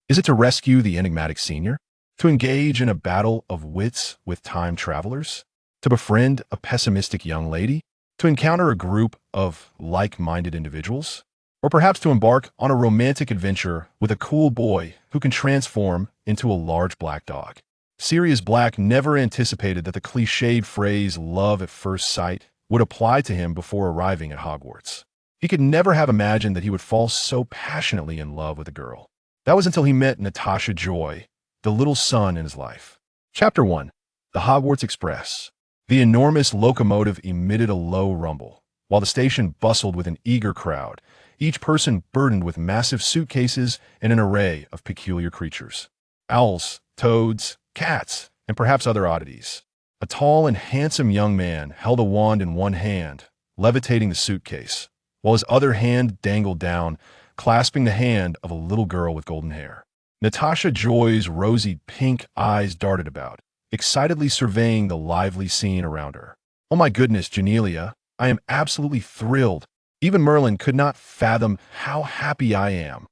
Is it to rescue the enigmatic senior? To engage in a battle of wits with time travelers? To befriend a pessimistic young lady? To encounter a group of like-minded individuals? Or perhaps to embark on a romantic adventure with a cool boy who can transform into a large black dog? Sirius Black never anticipated that the cliched phrase love at first sight would apply to him before arriving at Hogwarts. He could never have imagined that he would fall so passionately in love with a girl. That was until he met Natasha Joy, the little sun in his life. Chapter 1. The Hogwarts Express. The enormous locomotive emitted a low rumble, while the station bustled with an eager crowd, each person burdened with massive suitcases and an array of peculiar creatures. Owls, toads, cats, and perhaps other oddities. A tall and handsome young man held a wand in one hand, levitating the suitcase, while his other hand dangled down, clasping the hand of a little girl with golden hair. Natasha Joy's rosy pink eyes darted about, excitedly surveying the lively scene around her. "Oh my goodness, Janelia, I am absolutely thrilled. Even Merlin could not fathom how happy I am."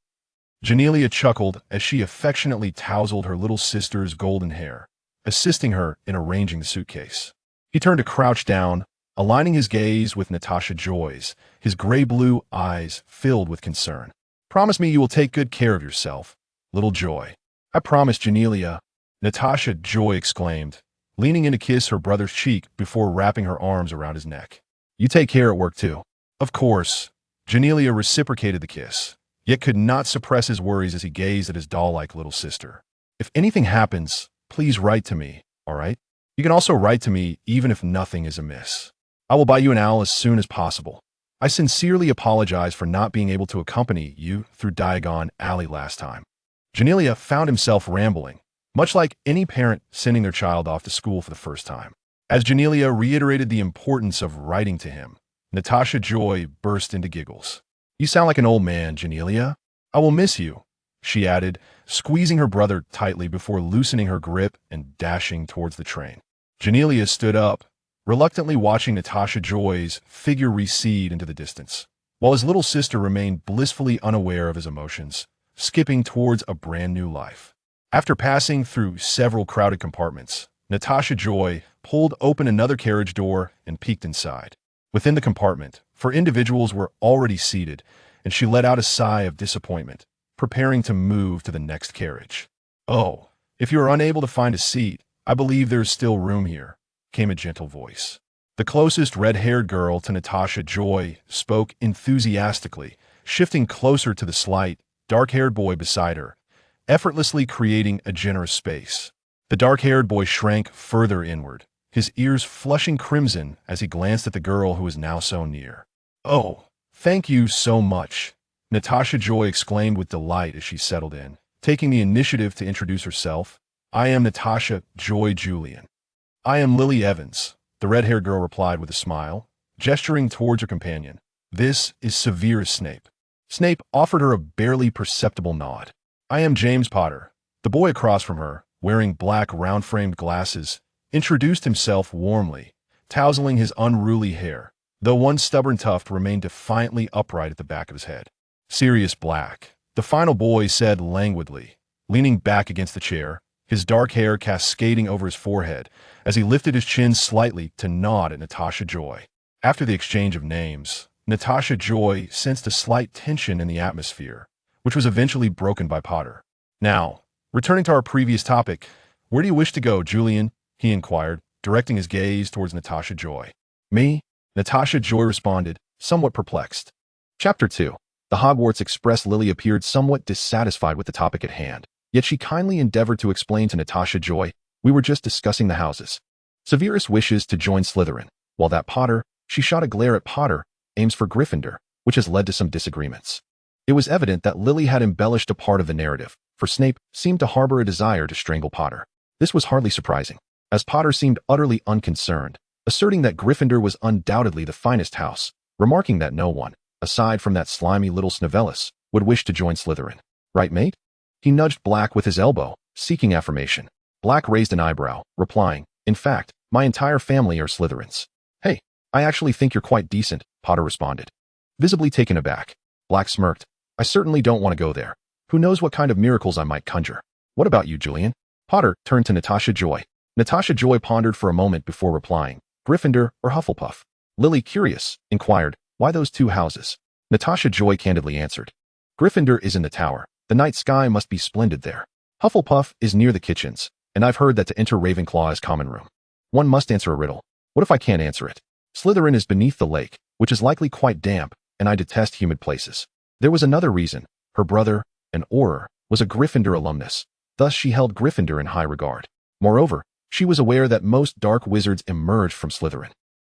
Janelia chuckled as she affectionately tousled her little sister's golden hair, assisting her in arranging the suitcase. He turned to crouch down, aligning his gaze with Natasha Joy's, his gray-blue eyes filled with concern. "Promise me you will take good care of yourself, little Joy." "I promise, Janelia," Natasha Joy exclaimed, leaning in to kiss her brother's cheek before wrapping her arms around his neck. "You take care at work, too." "Of course." Janelia reciprocated the kiss, yet could not suppress his worries as he gazed at his doll-like little sister. "If anything happens, please write to me, all right? You can also write to me even if nothing is amiss. I will buy you an owl as soon as possible. I sincerely apologize for not being able to accompany you through Diagon Alley last time." Janelia found himself rambling, much like any parent sending their child off to school for the first time. As Janelia reiterated the importance of writing to him, Natasha Joy burst into giggles. "You sound like an old man, Janelia. I will miss you," she added, squeezing her brother tightly before loosening her grip and dashing towards the train. Janelia stood up, reluctantly watching Natasha Joy's figure recede into the distance, while his little sister remained blissfully unaware of his emotions, skipping towards a brand new life. After passing through several crowded compartments, Natasha Joy pulled open another carriage door and peeked inside. Within the compartment, four individuals were already seated, and she let out a sigh of disappointment, preparing to move to the next carriage. "Oh, if you are unable to find a seat, I believe there is still room here," came a gentle voice. The closest red-haired girl to Natasha Joy spoke enthusiastically, shifting closer to the slight, dark-haired boy beside her, effortlessly creating a generous space. The dark-haired boy shrank further inward, his ears flushing crimson as he glanced at the girl who was now so near. "Oh, thank you so much," Natasha Joy exclaimed with delight as she settled in, taking the initiative to introduce herself. "I am Natasha Joy Julian." "I am Lily Evans," the red-haired girl replied with a smile, gesturing towards her companion. "This is Severus Snape." Snape offered her a barely perceptible nod. "I am James Potter." The boy across from her, wearing black round-framed glasses, introduced himself warmly, tousling his unruly hair, though one stubborn tuft remained defiantly upright at the back of his head. "Sirius Black," the final boy said languidly, leaning back against the chair, his dark hair cascading over his forehead as he lifted his chin slightly to nod at Natasha Joy. After the exchange of names, Natasha Joy sensed a slight tension in the atmosphere, which was eventually broken by Potter. "Now, returning to our previous topic, where do you wish to go, Julian?" he inquired, directing his gaze towards Natasha Joy. "Me?" Natasha Joy responded, somewhat perplexed. Chapter 2. The Hogwarts Express. Lily appeared somewhat dissatisfied with the topic at hand, yet she kindly endeavored to explain to Natasha Joy, "We were just discussing the houses. Severus wishes to join Slytherin, while that Potter," she shot a glare at Potter, "aims for Gryffindor, which has led to some disagreements." It was evident that Lily had embellished a part of the narrative, for Snape seemed to harbor a desire to strangle Potter. This was hardly surprising, as Potter seemed utterly unconcerned, asserting that Gryffindor was undoubtedly the finest house, remarking that no one, aside from that slimy little Snivellis, would wish to join Slytherin. "Right, mate?" He nudged Black with his elbow, seeking affirmation. Black raised an eyebrow, replying, "In fact, my entire family are Slytherins." "Hey, I actually think you're quite decent," Potter responded. Visibly taken aback, Black smirked. "I certainly don't want to go there. Who knows what kind of miracles I might conjure? What about you, Julian? Potter turned to Natasha Joy. Natasha Joy pondered for a moment before replying, Gryffindor or Hufflepuff? Lily, curious, inquired, why those two houses? Natasha Joy candidly answered, Gryffindor is in the tower. The night sky must be splendid there. Hufflepuff is near the kitchens, and I've heard that to enter Ravenclaw is common room. One must answer a riddle. What if I can't answer it? Slytherin is beneath the lake, which is likely quite damp, and I detest humid places. There was another reason. Her brother, an Auror, was a Gryffindor alumnus. Thus she held Gryffindor in high regard. Moreover, she was aware that most dark wizards emerged from Slytherin.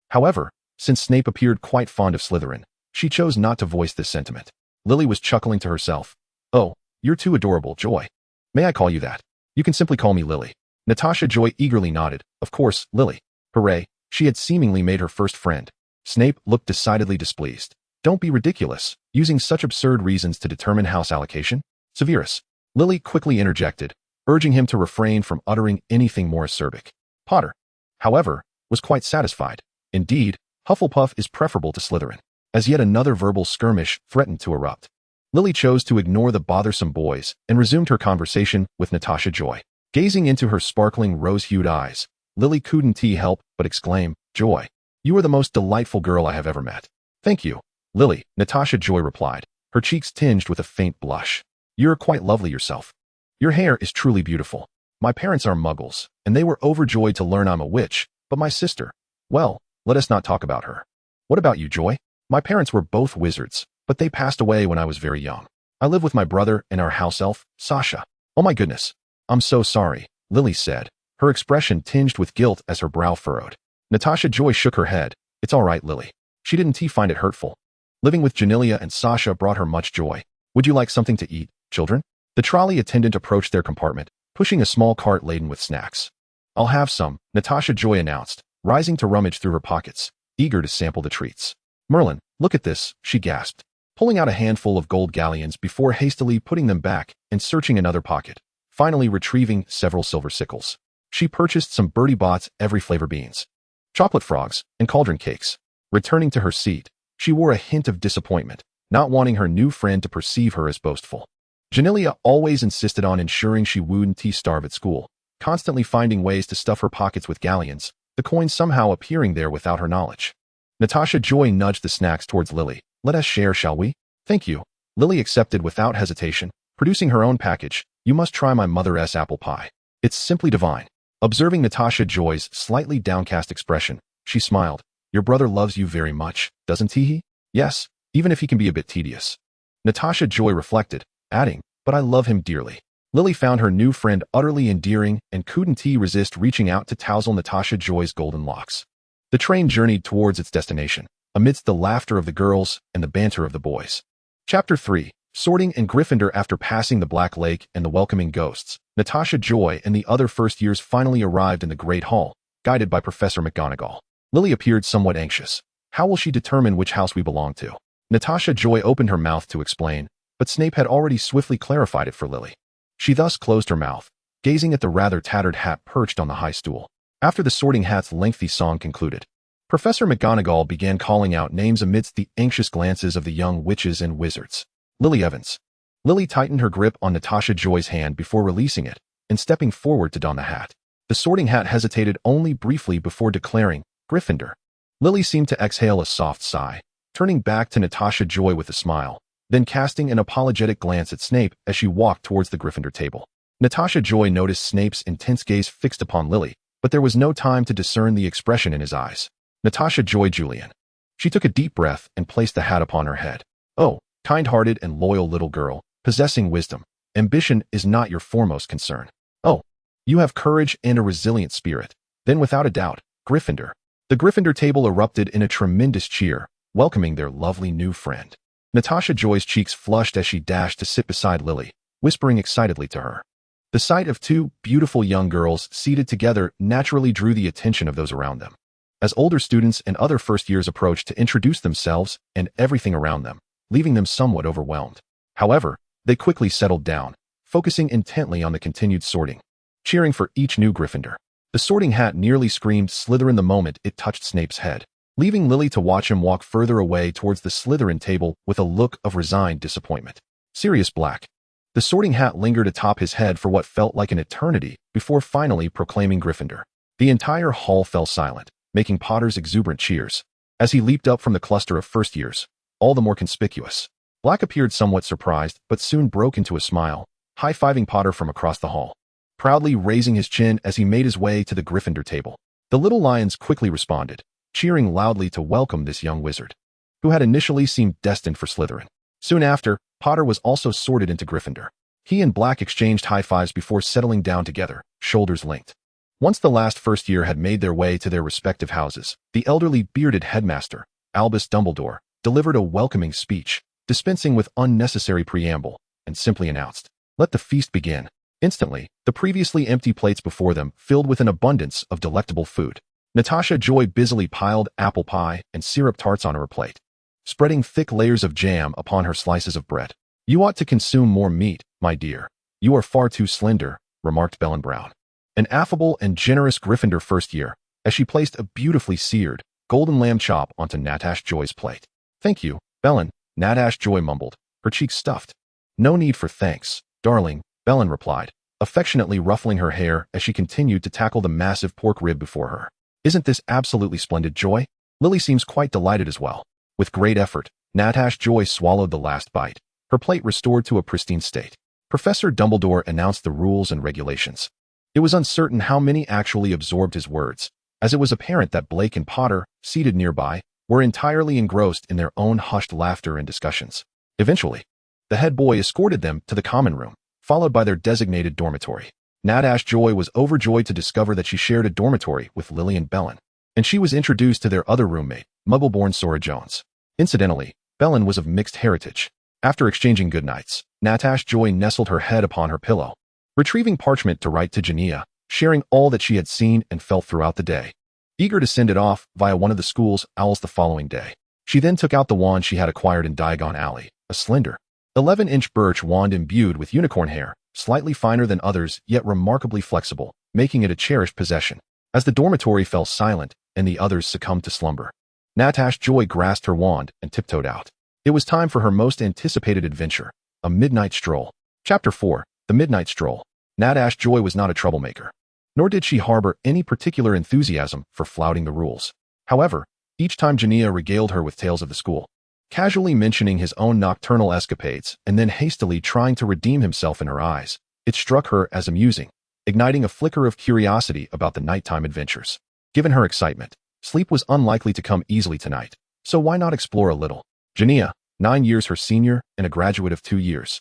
However, since Snape appeared quite fond of Slytherin, she chose not to voice this sentiment. Lily was chuckling to herself. Oh, you're too adorable, Joy. May I call you that? You can simply call me Lily. Natasha Joy eagerly nodded. Of course, Lily. Hooray, she had seemingly made her first friend. Snape looked decidedly displeased. Don't be ridiculous, using such absurd reasons to determine house allocation. Severus. Lily quickly interjected, urging him to refrain from uttering anything more acerbic. Potter, however, was quite satisfied. Indeed, Hufflepuff is preferable to Slytherin. As yet another verbal skirmish threatened to erupt. Lily chose to ignore the bothersome boys and resumed her conversation with Natasha Joy. Gazing into her sparkling rose-hued eyes, Lily couldn't help but exclaim, Joy, you are the most delightful girl I have ever met. Thank you, Lily, Natasha Joy replied, her cheeks tinged with a faint blush. You're quite lovely yourself. Your hair is truly beautiful. My parents are muggles, and they were overjoyed to learn I'm a witch, but my sister, well, let us not talk about her. What about you, Joy? My parents were both wizards, but they passed away when I was very young. I live with my brother and our house elf, Sasha. Oh my goodness. I'm so sorry, Lily said, her expression tinged with guilt as her brow furrowed. Natasha Joy shook her head. It's all right, Lily. She didn't find it hurtful. Living with Janilia and Sasha brought her much joy. Would you like something to eat, children? The trolley attendant approached their compartment, pushing a small cart laden with snacks. I'll have some, Natasha Joy announced, rising to rummage through her pockets, eager to sample the treats. Merlin, look at this, she gasped, pulling out a handful of gold galleons before hastily putting them back and searching another pocket, finally retrieving several silver sickles. She purchased some Bertie Bott's every flavor beans, chocolate frogs, and cauldron cakes. Returning to her seat, she wore a hint of disappointment, not wanting her new friend to perceive her as boastful. Janilia always insisted on ensuring she wouldn't starve at school, constantly finding ways to stuff her pockets with galleons, the coins somehow appearing there without her knowledge. Natasha Joy nudged the snacks towards Lily. Let us share, shall we? Thank you. Lily accepted without hesitation, producing her own package. You must try my mother's apple pie. It's simply divine. Observing Natasha Joy's slightly downcast expression, she smiled. Your brother loves you very much, doesn't he? Yes, even if he can be a bit tedious. Natasha Joy reflected, adding, but I love him dearly. Lily found her new friend utterly endearing and couldn't resist reaching out to touzle Natasha Joy's golden locks. The train journeyed towards its destination, amidst the laughter of the girls and the banter of the boys. Chapter 3. Sorting and Gryffindor. After passing the Black Lake and the welcoming ghosts, Natasha Joy and the other first years finally arrived in the Great Hall, guided by Professor McGonagall. Lily appeared somewhat anxious. How will she determine which house we belong to? Natasha Joy opened her mouth to explain, but Snape had already swiftly clarified it for Lily. She thus closed her mouth, gazing at the rather tattered hat perched on the high stool. After the Sorting Hat's lengthy song concluded, Professor McGonagall began calling out names amidst the anxious glances of the young witches and wizards. Lily Evans. Lily tightened her grip on Natasha Joy's hand before releasing it and stepping forward to don the hat. The Sorting Hat hesitated only briefly before declaring, Gryffindor. Lily seemed to exhale a soft sigh, turning back to Natasha Joy with a smile, then casting an apologetic glance at Snape as she walked towards the Gryffindor table. Natasha Joy noticed Snape's intense gaze fixed upon Lily, but there was no time to discern the expression in his eyes. Natasha Joy Julian. She took a deep breath and placed the hat upon her head. Oh, kind-hearted and loyal little girl, possessing wisdom, ambition is not your foremost concern. Oh, you have courage and a resilient spirit. Then without a doubt, Gryffindor. The Gryffindor table erupted in a tremendous cheer, welcoming their lovely new friend. Natasha Joy's cheeks flushed as she dashed to sit beside Lily, whispering excitedly to her. The sight of two beautiful young girls seated together naturally drew the attention of those around them. As older students and other first years approached to introduce themselves and everything around them, leaving them somewhat overwhelmed. However, they quickly settled down, focusing intently on the continued sorting, cheering for each new Gryffindor. The Sorting Hat nearly screamed Slytherin the moment it touched Snape's head, leaving Lily to watch him walk further away towards the Slytherin table with a look of resigned disappointment. Sirius Black. The sorting hat lingered atop his head for what felt like an eternity before finally proclaiming Gryffindor. The entire hall fell silent, making Potter's exuberant cheers. As he leaped up from the cluster of first years, all the more conspicuous. Black appeared somewhat surprised, but soon broke into a smile, high-fiving Potter from across the hall, proudly raising his chin as he made his way to the Gryffindor table. The little lions quickly responded, cheering loudly to welcome this young wizard, who had initially seemed destined for Slytherin. Soon after, Potter was also sorted into Gryffindor. He and Black exchanged high-fives before settling down together, shoulders linked. Once the last first year had made their way to their respective houses, the elderly bearded headmaster, Albus Dumbledore, delivered a welcoming speech, dispensing with unnecessary preamble, and simply announced, "Let the feast begin." Instantly, the previously empty plates before them filled with an abundance of delectable food. Natasha Joy busily piled apple pie and syrup tarts on her plate, spreading thick layers of jam upon her slices of bread. "You ought to consume more meat, my dear. You are far too slender," remarked Bellin Brown, an affable and generous Gryffindor first year, as she placed a beautifully seared, golden lamb chop onto Natasha Joy's plate. "Thank you, Bellin," Natasha Joy mumbled, her cheeks stuffed. "No need for thanks, darling," Bellin replied, affectionately ruffling her hair as she continued to tackle the massive pork rib before her. "Isn't this absolutely splendid, Joy?" Lily seems quite delighted as well. With great effort, Natasha Joy swallowed the last bite, her plate restored to a pristine state. Professor Dumbledore announced the rules and regulations. It was uncertain how many actually absorbed his words, as it was apparent that Blake and Potter, seated nearby, were entirely engrossed in their own hushed laughter and discussions. Eventually, the head boy escorted them to the common room, followed by their designated dormitory. Natasha Joy was overjoyed to discover that she shared a dormitory with Lily and Bellin, and she was introduced to their other roommate, Muggle-born Sora Jones. Incidentally, Bellin was of mixed heritage. After exchanging goodnights, Natasha Joy nestled her head upon her pillow, retrieving parchment to write to Jania, sharing all that she had seen and felt throughout the day, eager to send it off via one of the school's owls the following day. She then took out the wand she had acquired in Diagon Alley, a slender, 11-inch birch wand imbued with unicorn hair, slightly finer than others yet remarkably flexible, making it a cherished possession. As the dormitory fell silent and the others succumbed to slumber, Natasha Joy grasped her wand and tiptoed out. It was time for her most anticipated adventure, a midnight stroll. Chapter 4, The Midnight Stroll. Natasha Joy was not a troublemaker, nor did she harbor any particular enthusiasm for flouting the rules. However, each time Jania regaled her with tales of the school, casually mentioning his own nocturnal escapades and then hastily trying to redeem himself in her eyes, it struck her as amusing, igniting a flicker of curiosity about the nighttime adventures. Given her excitement, sleep was unlikely to come easily tonight, so why not explore a little? Jania, 9 years her senior and a graduate of 2 years,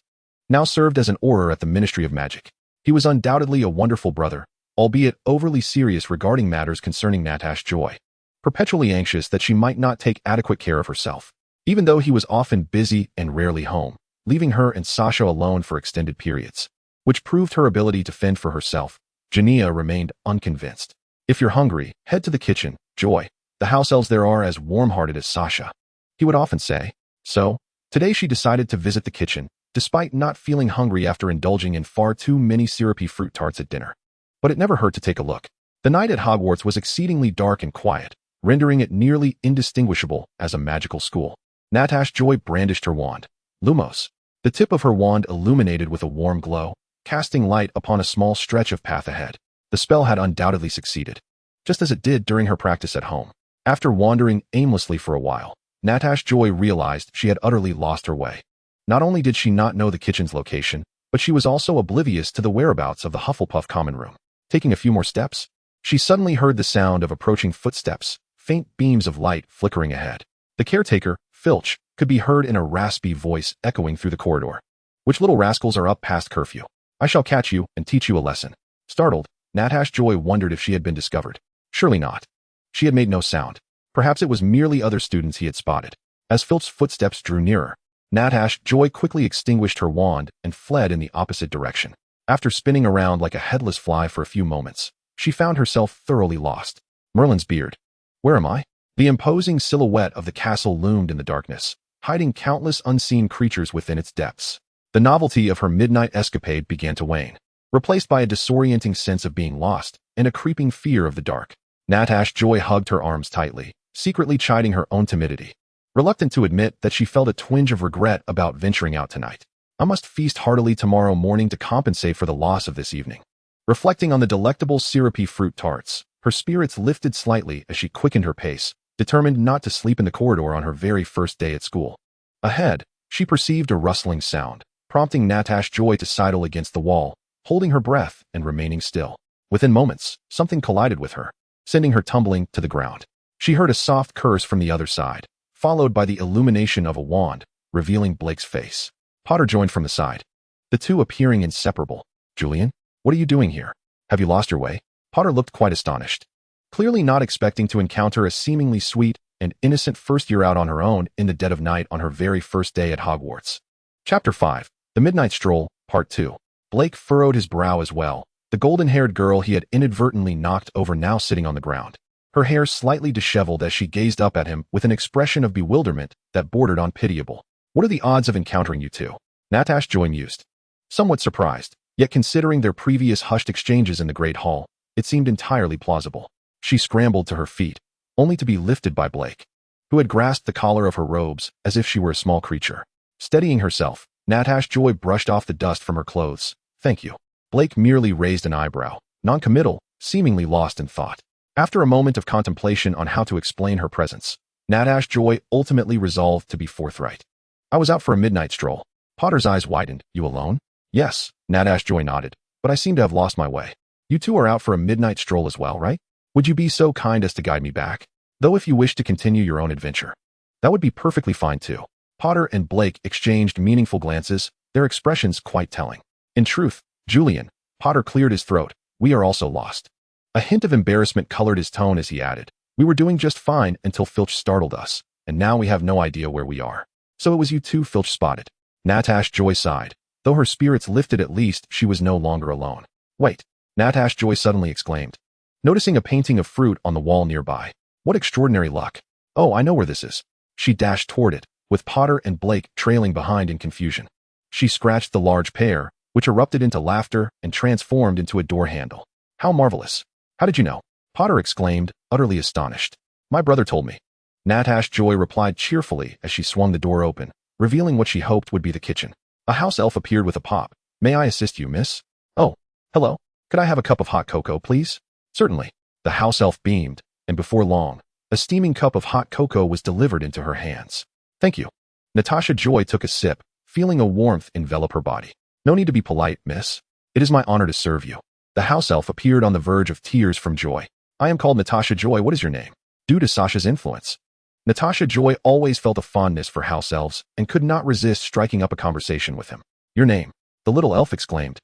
now served as an Auror at the Ministry of Magic. He was undoubtedly a wonderful brother, albeit overly serious regarding matters concerning Natasha Joy, perpetually anxious that she might not take adequate care of herself. Even though he was often busy and rarely home, leaving her and Sasha alone for extended periods, which proved her ability to fend for herself, Jania remained unconvinced. "If you're hungry, head to the kitchen, Joy. The house elves there are as warm-hearted as Sasha," he would often say. So, today she decided to visit the kitchen, despite not feeling hungry after indulging in far too many syrupy fruit tarts at dinner. But it never hurt to take a look. The night at Hogwarts was exceedingly dark and quiet, rendering it nearly indistinguishable as a magical school. Natasha Joy brandished her wand, Lumos. The tip of her wand illuminated with a warm glow, casting light upon a small stretch of path ahead. The spell had undoubtedly succeeded, just as it did during her practice at home. After wandering aimlessly for a while, Natasha Joy realized she had utterly lost her way. Not only did she not know the kitchen's location, but she was also oblivious to the whereabouts of the Hufflepuff common room. Taking a few more steps, she suddenly heard the sound of approaching footsteps, faint beams of light flickering ahead. The caretaker, Filch, could be heard in a raspy voice echoing through the corridor. "Which little rascals are up past curfew? I shall catch you and teach you a lesson." Startled, Natasha Joy wondered if she had been discovered. Surely not. She had made no sound. Perhaps it was merely other students he had spotted. As Filch's footsteps drew nearer, Natasha Joy quickly extinguished her wand and fled in the opposite direction. After spinning around like a headless fly for a few moments, she found herself thoroughly lost. Merlin's beard. Where am I? The imposing silhouette of the castle loomed in the darkness, hiding countless unseen creatures within its depths. The novelty of her midnight escapade began to wane, replaced by a disorienting sense of being lost and a creeping fear of the dark. Natasha Joy hugged her arms tightly, secretly chiding her own timidity, reluctant to admit that she felt a twinge of regret about venturing out tonight. I must feast heartily tomorrow morning to compensate for the loss of this evening. Reflecting on the delectable syrupy fruit tarts, her spirits lifted slightly as she quickened her pace, determined not to sleep in the corridor on her very first day at school. Ahead, she perceived a rustling sound, prompting Natasha Joy to sidle against the wall, holding her breath and remaining still. Within moments, something collided with her, sending her tumbling to the ground. She heard a soft curse from the other side, followed by the illumination of a wand, revealing Blake's face. Potter joined from the side, the two appearing inseparable. Julian, what are you doing here? Have you lost your way? Potter looked quite astonished, clearly not expecting to encounter a seemingly sweet and innocent first year out on her own in the dead of night on her very first day at Hogwarts. Chapter 5, The Midnight Stroll, Part 2. Blake furrowed his brow as well, the golden-haired girl he had inadvertently knocked over now sitting on the ground, her hair slightly disheveled as she gazed up at him with an expression of bewilderment that bordered on pitiable. What are the odds of encountering you two? Natasha Joy mused. Somewhat surprised, yet considering their previous hushed exchanges in the Great Hall, it seemed entirely plausible. She scrambled to her feet, only to be lifted by Blake, who had grasped the collar of her robes as if she were a small creature. Steadying herself, Natasha Joy brushed off the dust from her clothes. Thank you. Blake merely raised an eyebrow, non-committal, seemingly lost in thought. After a moment of contemplation on how to explain her presence, Natasha Joy ultimately resolved to be forthright. I was out for a midnight stroll. Potter's eyes widened. You alone? Yes, Natasha Joy nodded, but I seem to have lost my way. You two are out for a midnight stroll as well, right? Would you be so kind as to guide me back? Though if you wish to continue your own adventure, that would be perfectly fine too. Potter and Blake exchanged meaningful glances, their expressions quite telling. In truth, Julian, Potter cleared his throat, we are also lost. A hint of embarrassment colored his tone as he added, we were doing just fine until Filch startled us, and now we have no idea where we are. So it was you two Filch spotted. Natasha Joy sighed. Though her spirits lifted, at least she was no longer alone. Wait, Natasha Joy suddenly exclaimed, noticing a painting of fruit on the wall nearby. What extraordinary luck. Oh, I know where this is. She dashed toward it, with Potter and Blake trailing behind in confusion. She scratched the large pear, which erupted into laughter and transformed into a door handle. How marvelous. How did you know? Potter exclaimed, utterly astonished. My brother told me. Natasha Joy replied cheerfully as she swung the door open, revealing what she hoped would be the kitchen. A house elf appeared with a pop. May I assist you, miss? Oh, hello. Could I have a cup of hot cocoa, please? Certainly. The house elf beamed, and before long, a steaming cup of hot cocoa was delivered into her hands. Thank you. Natasha Joy took a sip, feeling a warmth envelop her body. No need to be polite, miss. It is my honor to serve you. The house elf appeared on the verge of tears from joy. I am called Natasha Joy. What is your name? Due to Sasha's influence. Natasha Joy always felt a fondness for house elves and could not resist striking up a conversation with him. Your name? The little elf exclaimed,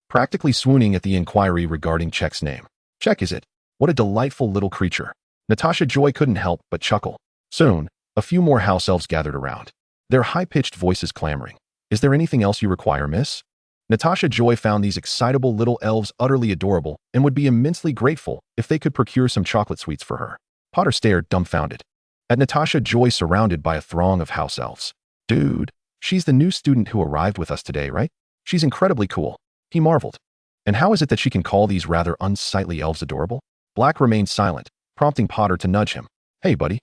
practically swooning at the inquiry regarding Check's name. Check, is it? What a delightful little creature. Natasha Joy couldn't help but chuckle. Soon, a few more house elves gathered around, their high-pitched voices clamoring. Is there anything else you require, miss? Natasha Joy found these excitable little elves utterly adorable and would be immensely grateful if they could procure some chocolate sweets for her. Potter stared dumbfounded at Natasha Joy surrounded by a throng of house elves. Dude, she's the new student who arrived with us today, right? She's incredibly cool. He marveled. And how is it that she can call these rather unsightly elves adorable? Black remained silent, prompting Potter to nudge him. Hey, buddy.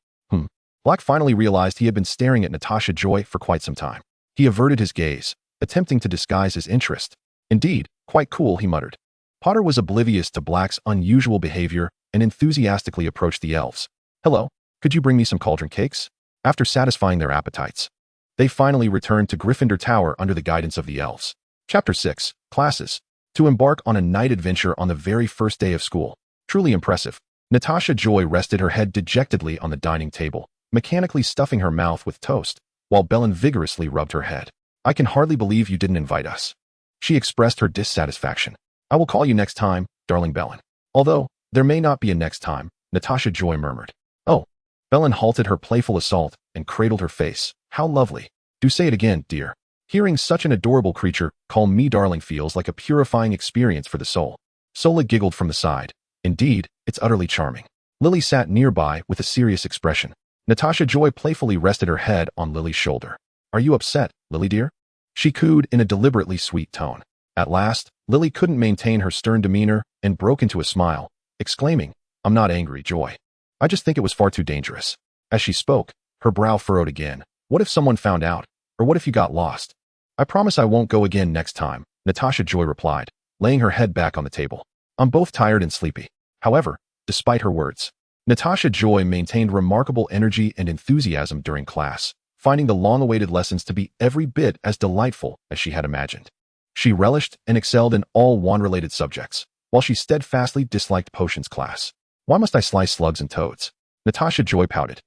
Black finally realized he had been staring at Natasha Joy for quite some time. He averted his gaze, attempting to disguise his interest. Indeed, quite cool, he muttered. Potter was oblivious to Black's unusual behavior and enthusiastically approached the elves. Hello, could you bring me some cauldron cakes? After satisfying their appetites, they finally returned to Gryffindor Tower under the guidance of the elves. Chapter 6, Classes. To embark on a night adventure on the very first day of school. Truly impressive. Natasha Joy rested her head dejectedly on the dining table, mechanically stuffing her mouth with toast, while Bellin vigorously rubbed her head. I can hardly believe you didn't invite us. She expressed her dissatisfaction. I will call you next time, darling Bellin. Although, there may not be a next time, Natasha Joy murmured. Oh. Bellin halted her playful assault and cradled her face. How lovely. Do say it again, dear. Hearing such an adorable creature call me darling feels like a purifying experience for the soul. Sola giggled from the side. Indeed, it's utterly charming. Lily sat nearby with a serious expression. Natasha Joy playfully rested her head on Lily's shoulder. Are you upset, Lily dear? She cooed in a deliberately sweet tone. At last, Lily couldn't maintain her stern demeanor and broke into a smile, exclaiming, I'm not angry, Joy. I just think it was far too dangerous. As she spoke, her brow furrowed again. What if someone found out? Or what if you got lost? I promise I won't go again next time, Natasha Joy replied, laying her head back on the table. I'm both tired and sleepy. However, despite her words, Natasha Joy maintained remarkable energy and enthusiasm during class, finding the long-awaited lessons to be every bit as delightful as she had imagined. She relished and excelled in all wand-related subjects, while she steadfastly disliked potions class. Why must I slice slugs and toads? Natasha Joy pouted,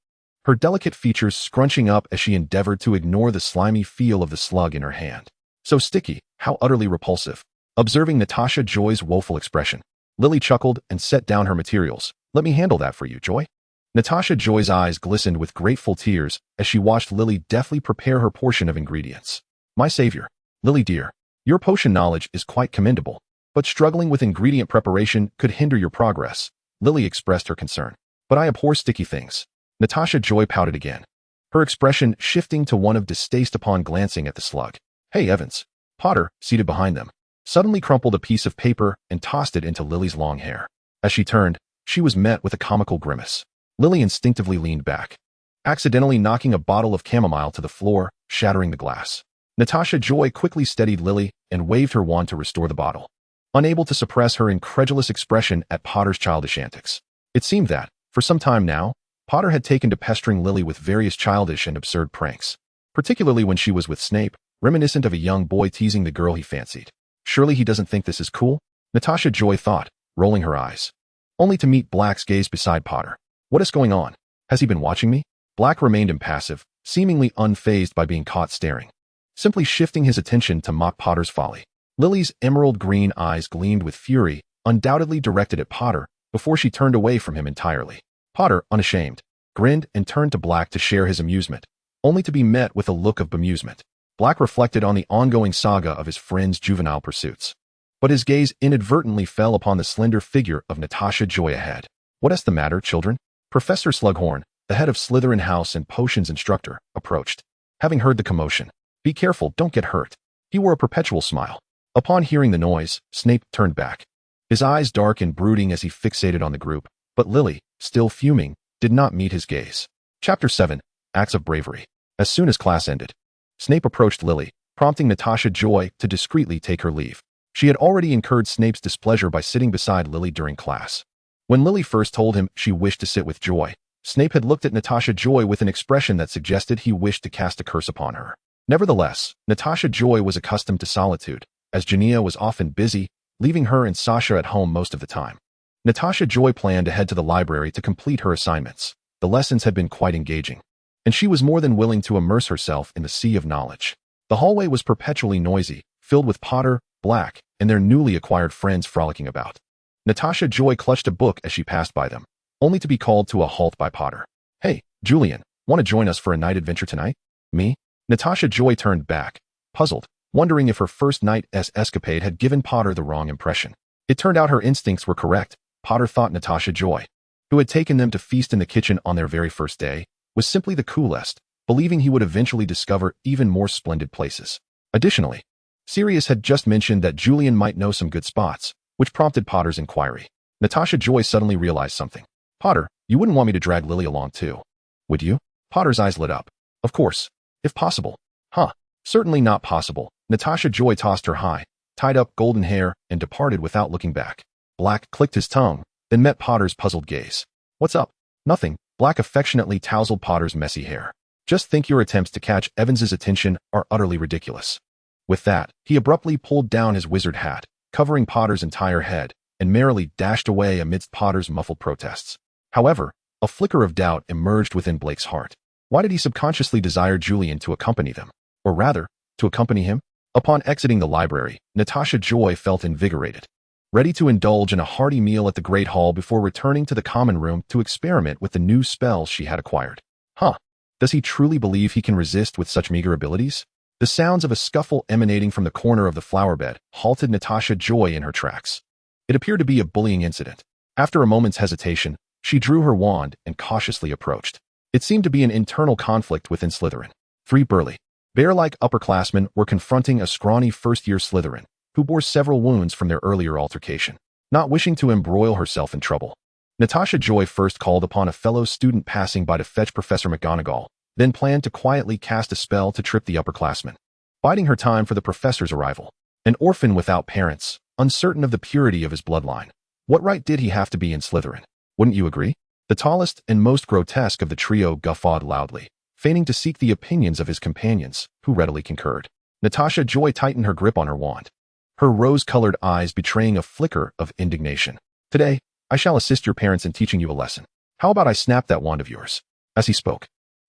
her delicate features scrunching up as she endeavored to ignore the slimy feel of the slug in her hand. So sticky, how utterly repulsive. Observing Natasha Joy's woeful expression, Lily chuckled and set down her materials. Let me handle that for you, Joy. Natasha Joy's eyes glistened with grateful tears as she watched Lily deftly prepare her portion of ingredients. My savior, Lily dear, your potion knowledge is quite commendable, but struggling with ingredient preparation could hinder your progress. Lily expressed her concern. But I abhor sticky things. Natasha Joy pouted again, her expression shifting to one of distaste upon glancing at the slug. Hey, Evans. Potter, seated behind them, suddenly crumpled a piece of paper and tossed it into Lily's long hair. As she turned, she was met with a comical grimace. Lily instinctively leaned back, accidentally knocking a bottle of chamomile to the floor, shattering the glass. Natasha Joy quickly steadied Lily and waved her wand to restore the bottle, unable to suppress her incredulous expression at Potter's childish antics. It seemed that, for some time now, Potter had taken to pestering Lily with various childish and absurd pranks, particularly when she was with Snape, reminiscent of a young boy teasing the girl he fancied. Surely he doesn't think this is cool? Natasha Joy thought, rolling her eyes, only to meet Black's gaze beside Potter. What is going on? Has he been watching me? Black remained impassive, seemingly unfazed by being caught staring, simply shifting his attention to mock Potter's folly. Lily's emerald green eyes gleamed with fury, undoubtedly directed at Potter, before she turned away from him entirely. Potter, unashamed, grinned and turned to Black to share his amusement, only to be met with a look of bemusement. Black reflected on the ongoing saga of his friend's juvenile pursuits, but his gaze inadvertently fell upon the slender figure of Natasha Joy ahead. What's the matter, children? Professor Slughorn, the head of Slytherin House and potions instructor, approached, having heard the commotion. Be careful, don't get hurt. He wore a perpetual smile. Upon hearing the noise, Snape turned back, his eyes dark and brooding as he fixated on the group, but Lily, still fuming, did not meet his gaze. Chapter 7, Acts of Bravery. As soon as class ended, Snape approached Lily, prompting Natasha Joy to discreetly take her leave. She had already incurred Snape's displeasure by sitting beside Lily during class. When Lily first told him she wished to sit with Joy, Snape had looked at Natasha Joy with an expression that suggested he wished to cast a curse upon her. Nevertheless, Natasha Joy was accustomed to solitude, as Jania was often busy, leaving her and Sasha at home most of the time. Natasha Joy planned to head to the library to complete her assignments. The lessons had been quite engaging, and she was more than willing to immerse herself in the sea of knowledge. The hallway was perpetually noisy, filled with Potter, Black, and their newly acquired friends frolicking about. Natasha Joy clutched a book as she passed by them, only to be called to a halt by Potter. Hey, Julian, want to join us for a night adventure tonight? Me? Natasha Joy turned back, puzzled, wondering if her first night's escapade had given Potter the wrong impression. It turned out her instincts were correct. Potter thought Natasha Joy, who had taken them to feast in the kitchen on their very first day, was simply the coolest, believing he would eventually discover even more splendid places. Additionally, Sirius had just mentioned that Julian might know some good spots, which prompted Potter's inquiry. Natasha Joy suddenly realized something. Potter, you wouldn't want me to drag Lily along too, would you? Potter's eyes lit up. Of course, if possible. Huh, certainly not possible. Natasha Joy tossed her high, tied-up golden hair and departed without looking back. Black clicked his tongue, then met Potter's puzzled gaze. What's up? Nothing. Black affectionately tousled Potter's messy hair. Just think your attempts to catch Evans's attention are utterly ridiculous. With that, he abruptly pulled down his wizard hat, covering Potter's entire head, and merrily dashed away amidst Potter's muffled protests. However, a flicker of doubt emerged within Blake's heart. Why did he subconsciously desire Julian to accompany them? Or rather, to accompany him? Upon exiting the library, Natasha Joy felt invigorated, ready to indulge in a hearty meal at the Great Hall before returning to the common room to experiment with the new spells she had acquired. Huh, does he truly believe he can resist with such meager abilities? The sounds of a scuffle emanating from the corner of the flower bed halted Natasha Joy in her tracks. It appeared to be a bullying incident. After a moment's hesitation, she drew her wand and cautiously approached. It seemed to be an internal conflict within Slytherin. 3 burly, bear-like upperclassmen were confronting a scrawny first-year Slytherin, who bore several wounds from their earlier altercation. Not wishing to embroil herself in trouble, Natasha Joy first called upon a fellow student passing by to fetch Professor McGonagall, then planned to quietly cast a spell to trip the upperclassmen. biding her time for the professor's arrival. An orphan without parents, uncertain of the purity of his bloodline. What right did he have to be in Slytherin? Wouldn't you agree? The tallest and most grotesque of the trio guffawed loudly, feigning to seek the opinions of his companions, who readily concurred. Natasha Joy tightened her grip on her wand, her rose-colored eyes betraying a flicker of indignation. Today, I shall assist your parents in teaching you a lesson. How about I snap that wand of yours? As he spoke,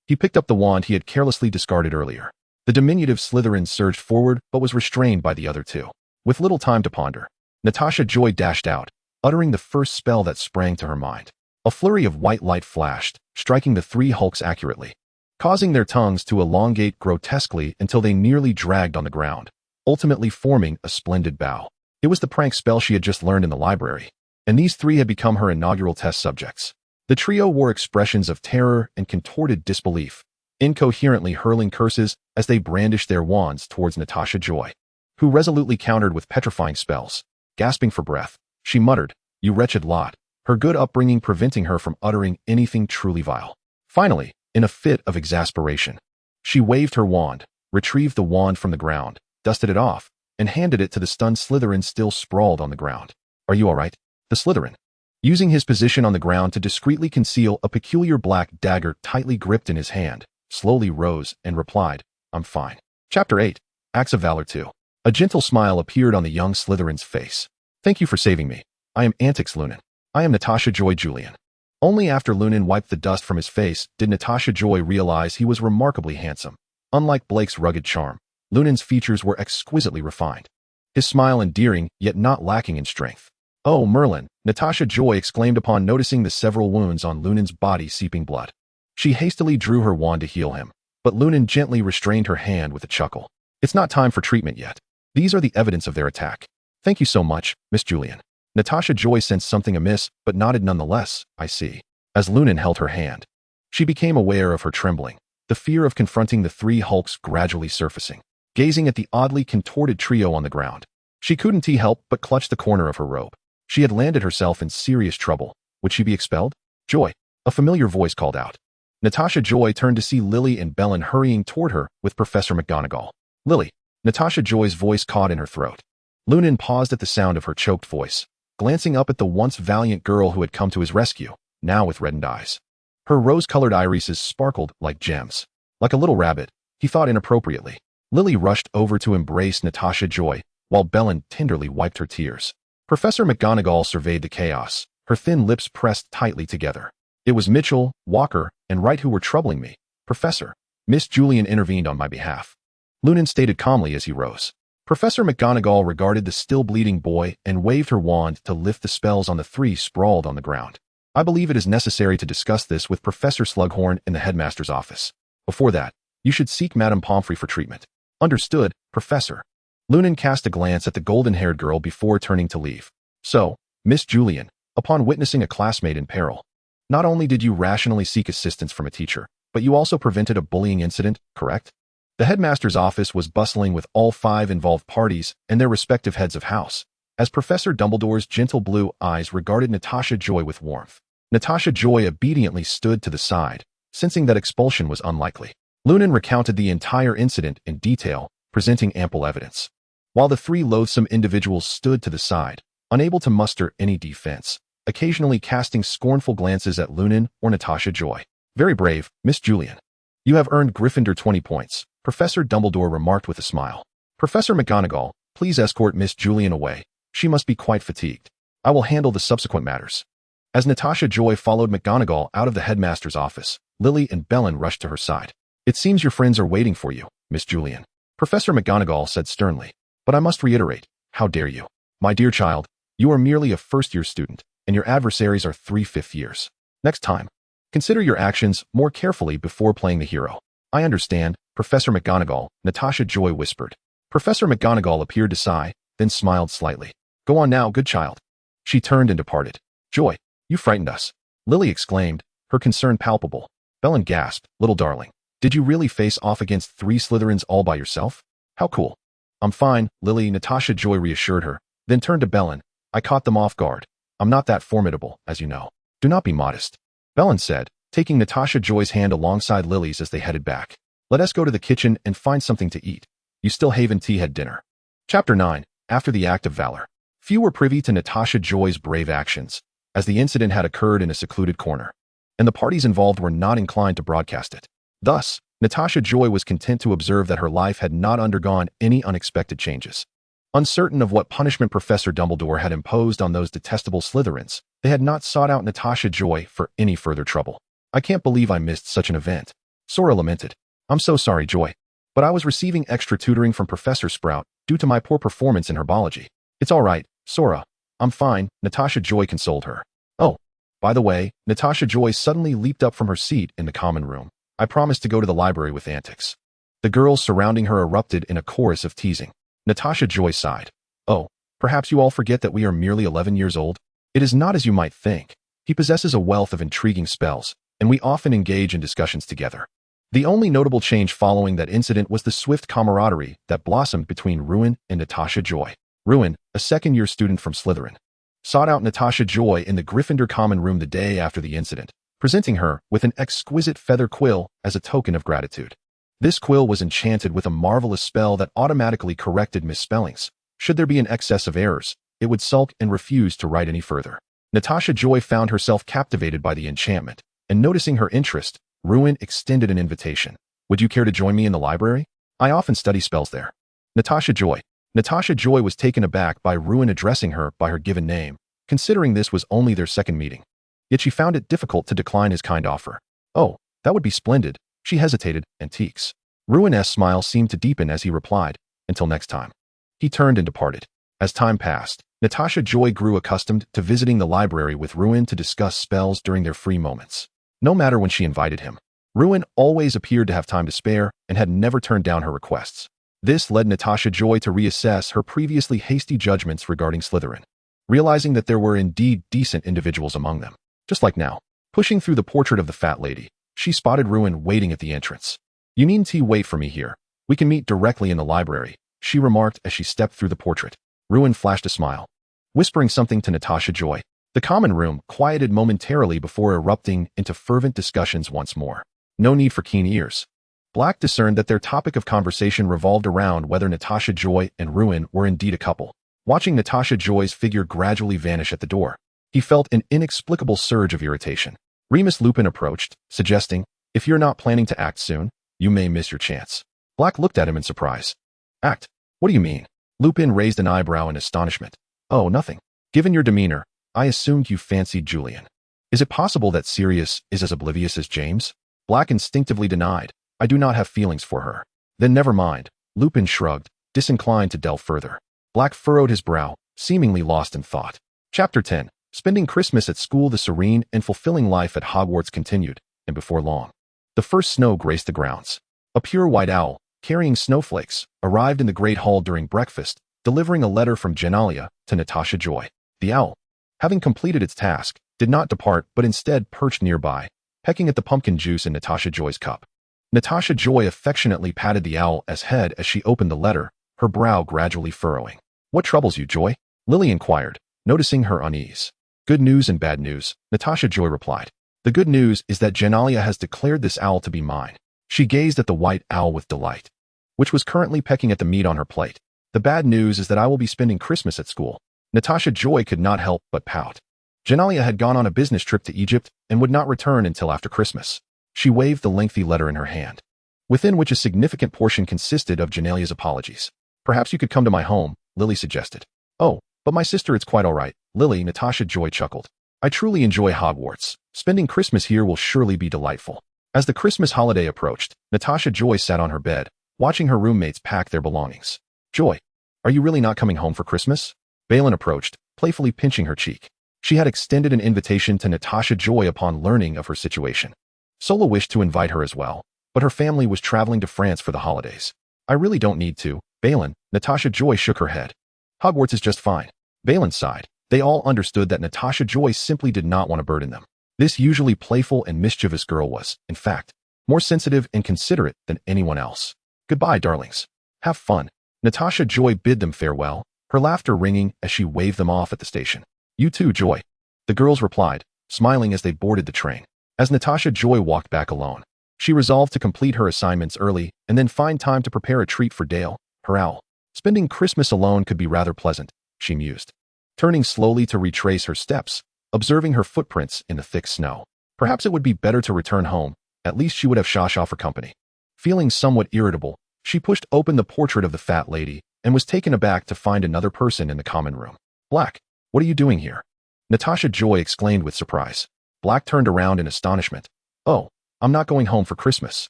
he picked up the wand he had carelessly discarded earlier. The diminutive Slytherin surged forward but was restrained by the other two. With little time to ponder, Natasha Joy dashed out, uttering the first spell that sprang to her mind. A flurry of white light flashed, striking the three hulks accurately, causing their tongues to elongate grotesquely until they nearly dragged on the ground, ultimately forming a splendid bow. It was the prank spell she had just learned in the library, and these three had become her inaugural test subjects. The trio wore expressions of terror and contorted disbelief, incoherently hurling curses as they brandished their wands towards Natasha Joy, who resolutely countered with petrifying spells. Gasping for breath, she muttered, "You wretched lot," her good upbringing preventing her from uttering anything truly vile. Finally, in a fit of exasperation, she waved her wand, retrieved the wand from the ground, dusted it off, and handed it to the stunned Slytherin still sprawled on the ground. "Are you all right?" The Slytherin, using his position on the ground to discreetly conceal a peculiar black dagger tightly gripped in his hand, slowly rose and replied, "I'm fine." Chapter 8, Acts of Valor 2. A gentle smile appeared on the young Slytherin's face. "Thank you for saving me. I am Antix Lunan. I am Natasha Joy Julian." Only after Lunan wiped the dust from his face did Natasha Joy realize he was remarkably handsome. Unlike Blake's rugged charm, Lunan's features were exquisitely refined, his smile endearing yet not lacking in strength. "Oh, Merlin," Natasha Joy exclaimed upon noticing the several wounds on Lunan's body seeping blood. She hastily drew her wand to heal him, but Lunan gently restrained her hand with a chuckle. "It's not time for treatment yet. These are the evidence of their attack. Thank you so much, Miss Julian." Natasha Joy sensed something amiss, but nodded nonetheless. "I see." As Lunan held her hand, she became aware of her trembling, the fear of confronting the three hulks gradually surfacing. Gazing at the oddly contorted trio on the ground, she couldn't help but clutch the corner of her robe. She had landed herself in serious trouble. Would she be expelled? "Joy," a familiar voice called out. Natasha Joy turned to see Lily and Bellin hurrying toward her with Professor McGonagall. "Lily," Natasha Joy's voice caught in her throat. Lunan paused at the sound of her choked voice, glancing up at the once valiant girl who had come to his rescue, now with reddened eyes. Her rose-colored irises sparkled like gems. Like a little rabbit, he thought inappropriately. Lily rushed over to embrace Natasha Joy, while Bellin tenderly wiped her tears. Professor McGonagall surveyed the chaos, her thin lips pressed tightly together. "It was Mitchell, Walker, and Wright who were troubling me, Professor. Miss Julian intervened on my behalf," Lunan stated calmly as he rose. Professor McGonagall regarded the still bleeding boy and waved her wand to lift the spells on the three sprawled on the ground. "I believe it is necessary to discuss this with Professor Slughorn in the headmaster's office. Before that, you should seek Madame Pomfrey for treatment." "Understood, Professor." Lunan cast a glance at the golden-haired girl before turning to leave. "So, Miss Julian, upon witnessing a classmate in peril, not only did you rationally seek assistance from a teacher, but you also prevented a bullying incident, correct?" The headmaster's office was bustling with all five involved parties and their respective heads of house, as Professor Dumbledore's gentle blue eyes regarded Natasha Joy with warmth. Natasha Joy obediently stood to the side, sensing that expulsion was unlikely. Lunan recounted the entire incident in detail, presenting ample evidence, while the three loathsome individuals stood to the side, unable to muster any defense, occasionally casting scornful glances at Lunan or Natasha Joy. "Very brave, Miss Julian. You have earned Gryffindor 20 points, Professor Dumbledore remarked with a smile. "Professor McGonagall, please escort Miss Julian away. She must be quite fatigued. I will handle the subsequent matters." As Natasha Joy followed McGonagall out of the headmaster's office, Lily and Bellin rushed to her side. "It seems your friends are waiting for you, Miss Julian," Professor McGonagall said sternly. "But I must reiterate, how dare you? My dear child, you are merely a first-year student, and your adversaries are 3 fifth years. Next time, consider your actions more carefully before playing the hero." "I understand, Professor McGonagall," Natasha Joy whispered. Professor McGonagall appeared to sigh, then smiled slightly. "Go on now, good child." She turned and departed. "Joy, you frightened us," Lily exclaimed, her concern palpable. Bellin gasped, "Little darling, did you really face off against 3 Slytherins all by yourself? How cool." "I'm fine, Lily," Natasha Joy reassured her, then turned to Bellin. "I caught them off guard. I'm not that formidable, as you know. Do not be modest," Bellin said, taking Natasha Joy's hand alongside Lily's as they headed back. "Let us go to the kitchen and find something to eat. You still haven't had dinner. Chapter 9. After the Act of Valor. Few were privy to Natasha Joy's brave actions, as the incident had occurred in a secluded corner, and the parties involved were not inclined to broadcast it. Thus, Natasha Joy was content to observe that her life had not undergone any unexpected changes. Uncertain of what punishment Professor Dumbledore had imposed on those detestable Slytherins, they had not sought out Natasha Joy for any further trouble. I can't believe I missed such an event, Sora lamented. I'm so sorry, Joy. But I was receiving extra tutoring from Professor Sprout due to my poor performance in herbology. It's all right, Sora. I'm fine, Natasha Joy consoled her. Oh, by the way, Natasha Joy suddenly leaped up from her seat in the common room. I promised to go to the library with antics. The girls surrounding her erupted in a chorus of teasing. Natasha Joy sighed. Oh, perhaps you all forget that we are merely 11 years old? It is not as you might think. He possesses a wealth of intriguing spells, and we often engage in discussions together. The only notable change following that incident was the swift camaraderie that blossomed between Ruin and Natasha Joy. Ruin, a second-year student from Slytherin, sought out Natasha Joy in the Gryffindor common room the day after the incident, presenting her with an exquisite feather quill as a token of gratitude. This quill was enchanted with a marvelous spell that automatically corrected misspellings. Should there be an excess of errors, it would sulk and refuse to write any further. Natasha Joy found herself captivated by the enchantment, and noticing her interest, Ruin extended an invitation. Would you care to join me in the library? I often study spells there. Natasha Joy. Natasha Joy was taken aback by Ruin addressing her by her given name, considering this was only their second meeting. Yet she found it difficult to decline his kind offer. Oh, that would be splendid. She hesitated. Antiques. Ruin's smile seemed to deepen as he replied, until next time. He turned and departed. As time passed, Natasha Joy grew accustomed to visiting the library with Ruin to discuss spells during their free moments. No matter when she invited him, Ruin always appeared to have time to spare and had never turned down her requests. This led Natasha Joy to reassess her previously hasty judgments regarding Slytherin, realizing that there were indeed decent individuals among them. Just like now, pushing through the portrait of the fat lady, she spotted Ruin waiting at the entrance. You needn't wait for me here. We can meet directly in the library, she remarked as she stepped through the portrait. Ruin flashed a smile, whispering something to Natasha Joy. The common room quieted momentarily before erupting into fervent discussions once more. No need for keen ears. Black discerned that their topic of conversation revolved around whether Natasha Joy and Ruin were indeed a couple. Watching Natasha Joy's figure gradually vanish at the door, he felt an inexplicable surge of irritation. Remus Lupin approached, suggesting, if you're not planning to act soon, you may miss your chance. Black looked at him in surprise. Act? What do you mean? Lupin raised an eyebrow in astonishment. Oh, nothing. Given your demeanor, I assumed you fancied Julian. Is it possible that Sirius is as oblivious as James? Black instinctively denied. I do not have feelings for her. Then never mind. Lupin shrugged, disinclined to delve further. Black furrowed his brow, seemingly lost in thought. Chapter 10. Spending Christmas at school. The serene and fulfilling life at Hogwarts continued, and before long, the first snow graced the grounds. A pure white owl, carrying snowflakes, arrived in the Great Hall during breakfast, delivering a letter from Genalia to Natasha Joy. The owl, having completed its task, did not depart but instead perched nearby, pecking at the pumpkin juice in Natasha Joy's cup. Natasha Joy affectionately patted the owl's head as she opened the letter, her brow gradually furrowing. What troubles you, Joy? Lily inquired, noticing her unease. Good news and bad news, Natasha Joy replied. The good news is that Genalia has declared this owl to be mine. She gazed at the white owl with delight, which was currently pecking at the meat on her plate. The bad news is that I will be spending Christmas at school. Natasha Joy could not help but pout. Genalia had gone on a business trip to Egypt and would not return until after Christmas. She waved the lengthy letter in her hand, within which a significant portion consisted of Genalia's apologies. Perhaps you could come to my home, Lily suggested. Oh, but my sister, it's quite all right, Lily, Natasha Joy chuckled. I truly enjoy Hogwarts. Spending Christmas here will surely be delightful. As the Christmas holiday approached, Natasha Joy sat on her bed, watching her roommates pack their belongings. Joy, are you really not coming home for Christmas? Balin approached, playfully pinching her cheek. She had extended an invitation to Natasha Joy upon learning of her situation. Sola wished to invite her as well, but her family was traveling to France for the holidays. I really don't need to, Balin. Natasha Joy shook her head. Hogwarts is just fine. Balin sighed. They all understood that Natasha Joy simply did not want to burden them. This usually playful and mischievous girl was, in fact, more sensitive and considerate than anyone else. Goodbye, darlings. Have fun. Natasha Joy bid them farewell, her laughter ringing as she waved them off at the station. You too, Joy. The girls replied, smiling as they boarded the train. As Natasha Joy walked back alone, she resolved to complete her assignments early and then find time to prepare a treat for Dale, her owl. Spending Christmas alone could be rather pleasant, she mused, turning slowly to retrace her steps, observing her footprints in the thick snow. Perhaps it would be better to return home. At least she would have Shasha for company. Feeling somewhat irritable, she pushed open the portrait of the fat lady and was taken aback to find another person in the common room. Black, what are you doing here? Natasha Joy exclaimed with surprise. Black turned around in astonishment. Oh, I'm not going home for Christmas.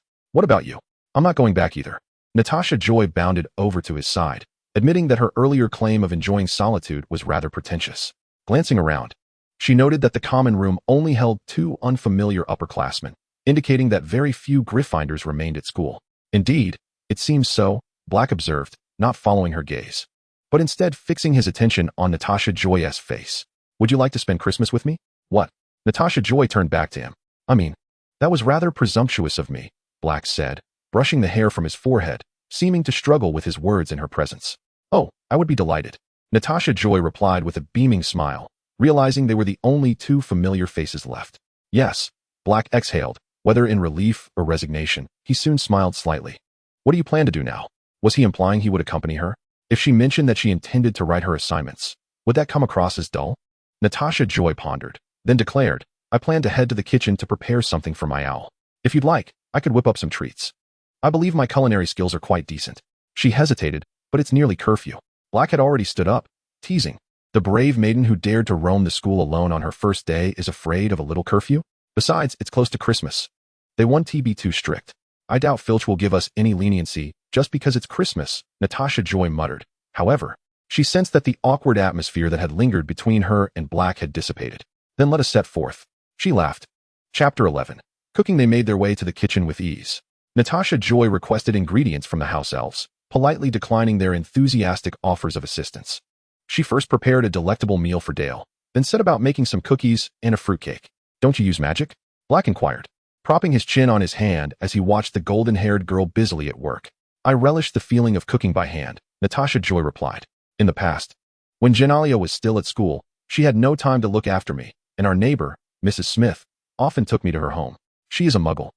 What about you? I'm not going back either. Natasha Joy bounded over to his side, admitting that her earlier claim of enjoying solitude was rather pretentious. Glancing around, she noted that the common room only held 2 unfamiliar upperclassmen, indicating that very few Gryffindors remained at school. Indeed, it seems so, Black observed, not following her gaze, but instead fixing his attention on Natasha Joy's face. Would you like to spend Christmas with me? What? Natasha Joy turned back to him. I mean, that was rather presumptuous of me, Black said, brushing the hair from his forehead, seeming to struggle with his words in her presence. Oh, I would be delighted. Natasha Joy replied with a beaming smile, realizing they were the only 2 familiar faces left. Yes, Black exhaled, whether in relief or resignation. He soon smiled slightly. What do you plan to do now? Was he implying he would accompany her? If she mentioned that she intended to write her assignments, would that come across as dull? Natasha Joy pondered, then declared, I plan to head to the kitchen to prepare something for my owl. If you'd like, I could whip up some treats. I believe my culinary skills are quite decent. She hesitated, but it's nearly curfew. Black had already stood up, teasing. The brave maiden who dared to roam the school alone on her first day is afraid of a little curfew? Besides, it's close to Christmas. They won't be too strict. I doubt Filch will give us any leniency just because it's Christmas, Natasha Joy muttered. However, she sensed that the awkward atmosphere that had lingered between her and Black had dissipated. Then let us set forth. She laughed. Chapter 11. Cooking. They made their way to the kitchen with ease. Natasha Joy requested ingredients from the house elves, politely declining their enthusiastic offers of assistance. She first prepared a delectable meal for Dale, then set about making some cookies and a fruitcake. Don't you use magic? Black inquired, propping his chin on his hand as he watched the golden-haired girl busily at work. I relish the feeling of cooking by hand, Natasha Joy replied. In the past, when Genalia was still at school, she had no time to look after me, and our neighbor, Mrs. Smith, often took me to her home. She is a muggle,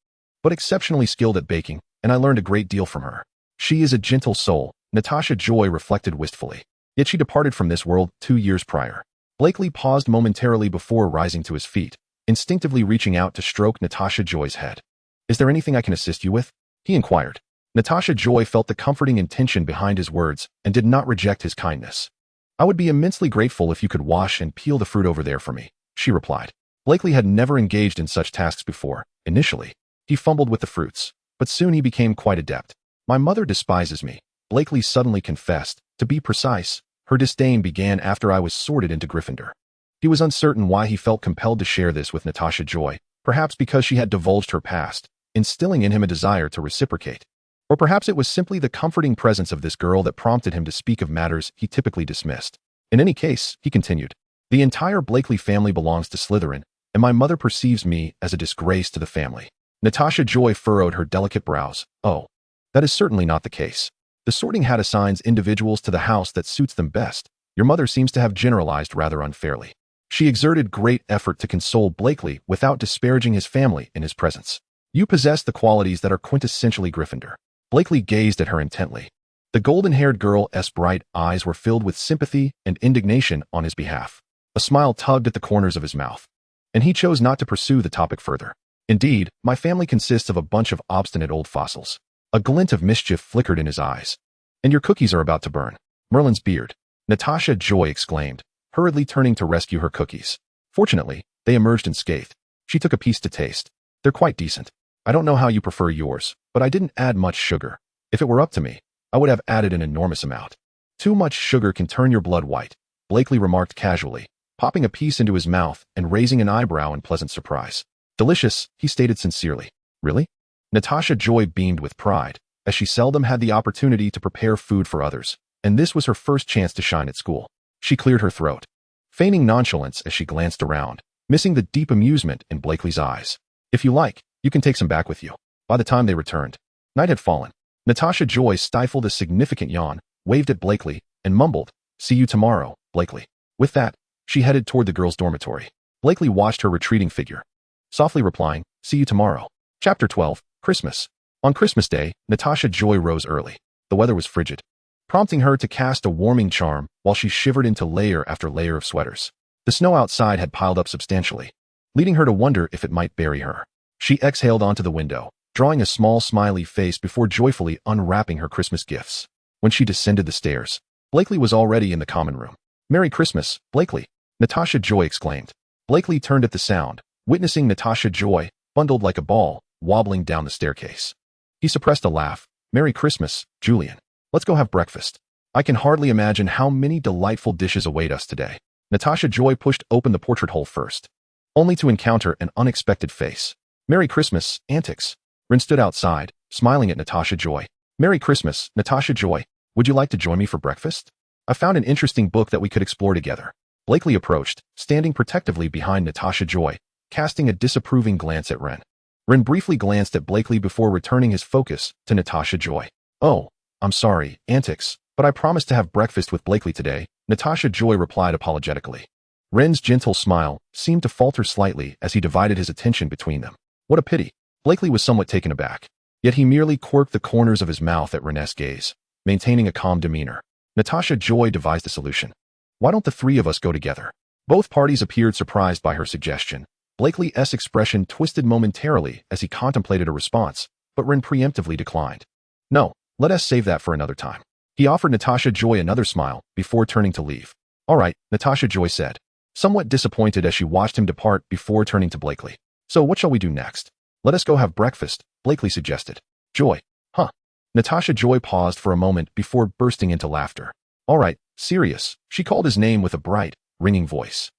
but exceptionally skilled at baking, and I learned a great deal from her. She is a gentle soul, Natasha Joy reflected wistfully. Yet she departed from this world 2 years prior. Blakely paused momentarily before rising to his feet, instinctively reaching out to stroke Natasha Joy's head. Is there anything I can assist you with? He inquired. Natasha Joy felt the comforting intention behind his words and did not reject his kindness. I would be immensely grateful if you could wash and peel the fruit over there for me, she replied. Blakely had never engaged in such tasks before. Initially, he fumbled with the fruits, but soon he became quite adept. My mother despises me, Blakely suddenly confessed. To be precise, her disdain began after I was sorted into Gryffindor. He was uncertain why he felt compelled to share this with Natasha Joy, perhaps because she had divulged her past, instilling in him a desire to reciprocate. Or perhaps it was simply the comforting presence of this girl that prompted him to speak of matters he typically dismissed. In any case, he continued, the entire Blakely family belongs to Slytherin, and my mother perceives me as a disgrace to the family. Natasha Joy furrowed her delicate brows. Oh, that is certainly not the case. The sorting hat assigns individuals to the house that suits them best. Your mother seems to have generalized rather unfairly. She exerted great effort to console Blakely without disparaging his family in his presence. You possess the qualities that are quintessentially Gryffindor. Blakely gazed at her intently. The golden-haired girl's bright eyes were filled with sympathy and indignation on his behalf. A smile tugged at the corners of his mouth, and he chose not to pursue the topic further. Indeed, my family consists of a bunch of obstinate old fossils. A glint of mischief flickered in his eyes. And your cookies are about to burn. Merlin's beard. Natasha Joy exclaimed, hurriedly turning to rescue her cookies. Fortunately, they emerged unscathed. She took a piece to taste. They're quite decent. I don't know how you prefer yours, but I didn't add much sugar. If it were up to me, I would have added an enormous amount. Too much sugar can turn your blood white, Blakely remarked casually, popping a piece into his mouth and raising an eyebrow in pleasant surprise. Delicious, he stated sincerely. Really? Natasha Joy beamed with pride, as she seldom had the opportunity to prepare food for others, and this was her first chance to shine at school. She cleared her throat, feigning nonchalance as she glanced around, missing the deep amusement in Blakely's eyes. If you like, you can take some back with you. By the time they returned, night had fallen. Natasha Joy stifled a significant yawn, waved at Blakely, and mumbled, see you tomorrow, Blakely. With that, she headed toward the girls' dormitory. Blakely watched her retreating figure, softly replying, see you tomorrow. Chapter 12. Christmas. On Christmas Day, Natasha Joy rose early. The weather was frigid, prompting her to cast a warming charm while she shivered into layer after layer of sweaters. The snow outside had piled up substantially, leading her to wonder if it might bury her. She exhaled onto the window, drawing a small smiley face before joyfully unwrapping her Christmas gifts. When she descended the stairs, Blakely was already in the common room. "Merry Christmas, Blakely," Natasha Joy exclaimed. Blakely turned at the sound, witnessing Natasha Joy, bundled like a ball, wobbling down the staircase. He suppressed a laugh. "Merry Christmas, Julian. Let's go have breakfast. I can hardly imagine how many delightful dishes await us today." Natasha Joy pushed open the portrait hole first, only to encounter an unexpected face. "Merry Christmas, Antics." Rin stood outside, smiling at Natasha Joy. "Merry Christmas, Natasha Joy. Would you like to join me for breakfast? I found an interesting book that we could explore together." Blakely approached, standing protectively behind Natasha Joy, casting a disapproving glance at Rin. Rin briefly glanced at Blakely before returning his focus to Natasha Joy. "Oh, I'm sorry, Antics, but I promised to have breakfast with Blakely today," Natasha Joy replied apologetically. Rin's gentle smile seemed to falter slightly as he divided his attention between them. What a pity. Blakely was somewhat taken aback, yet he merely quirked the corners of his mouth at Rin's gaze, maintaining a calm demeanor. Natasha Joy devised a solution. "Why don't the three of us go together?" Both parties appeared surprised by her suggestion. Blakely's expression twisted momentarily as he contemplated a response, but Rin preemptively declined. "No, let us save that for another time." He offered Natasha Joy another smile before turning to leave. "All right," Natasha Joy said, somewhat disappointed as she watched him depart before turning to Blakely. "So what shall we do next?" "Let us go have breakfast," Blakely suggested. "Joy, huh?" Natasha Joy paused for a moment before bursting into laughter. "All right, Sirius," she called his name with a bright, ringing voice.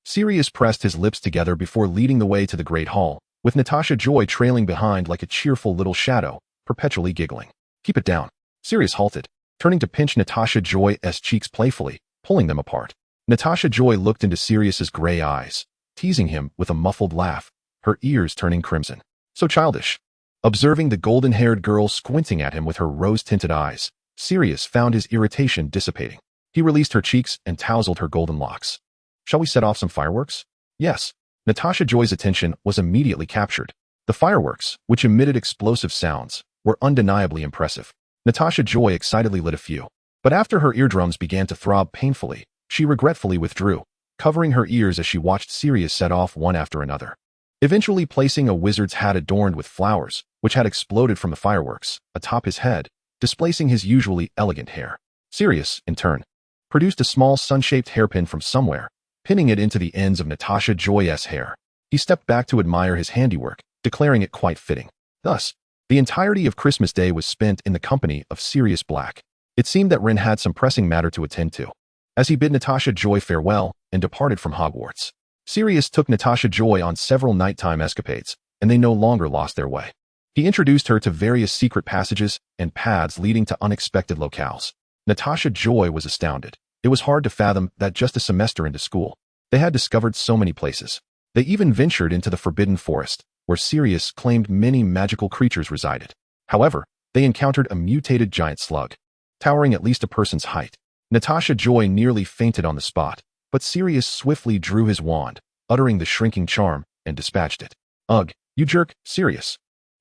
Sirius pressed his lips together before leading the way to the Great Hall, with Natasha Joy trailing behind like a cheerful little shadow, perpetually giggling. "Keep it down." Sirius halted, turning to pinch Natasha Joy's cheeks playfully, pulling them apart. Natasha Joy looked into Sirius's gray eyes, teasing him with a muffled laugh, her ears turning crimson. "So childish." Observing the golden-haired girl squinting at him with her rose-tinted eyes, Sirius found his irritation dissipating. He released her cheeks and tousled her golden locks. "Shall we set off some fireworks?" "Yes." Natasha Joy's attention was immediately captured. The fireworks, which emitted explosive sounds, were undeniably impressive. Natasha Joy excitedly lit a few, but after her eardrums began to throb painfully, she regretfully withdrew, covering her ears as she watched Sirius set off one after another, eventually placing a wizard's hat adorned with flowers, which had exploded from the fireworks, atop his head, displacing his usually elegant hair. Sirius, in turn, produced a small sun-shaped hairpin from somewhere, pinning it into the ends of Natasha Joy's hair. He stepped back to admire his handiwork, declaring it quite fitting. Thus, the entirety of Christmas Day was spent in the company of Sirius Black. It seemed that Rin had some pressing matter to attend to, as he bid Natasha Joy farewell and departed from Hogwarts. Sirius took Natasha Joy on several nighttime escapades, and they no longer lost their way. He introduced her to various secret passages and paths leading to unexpected locales. Natasha Joy was astounded. It was hard to fathom that just a semester into school, they had discovered so many places. They even ventured into the Forbidden Forest, where Sirius claimed many magical creatures resided. However, they encountered a mutated giant slug, towering at least a person's height. Natasha Joy nearly fainted on the spot, but Sirius swiftly drew his wand, uttering the shrinking charm, and dispatched it. "Ugh, you jerk, Sirius.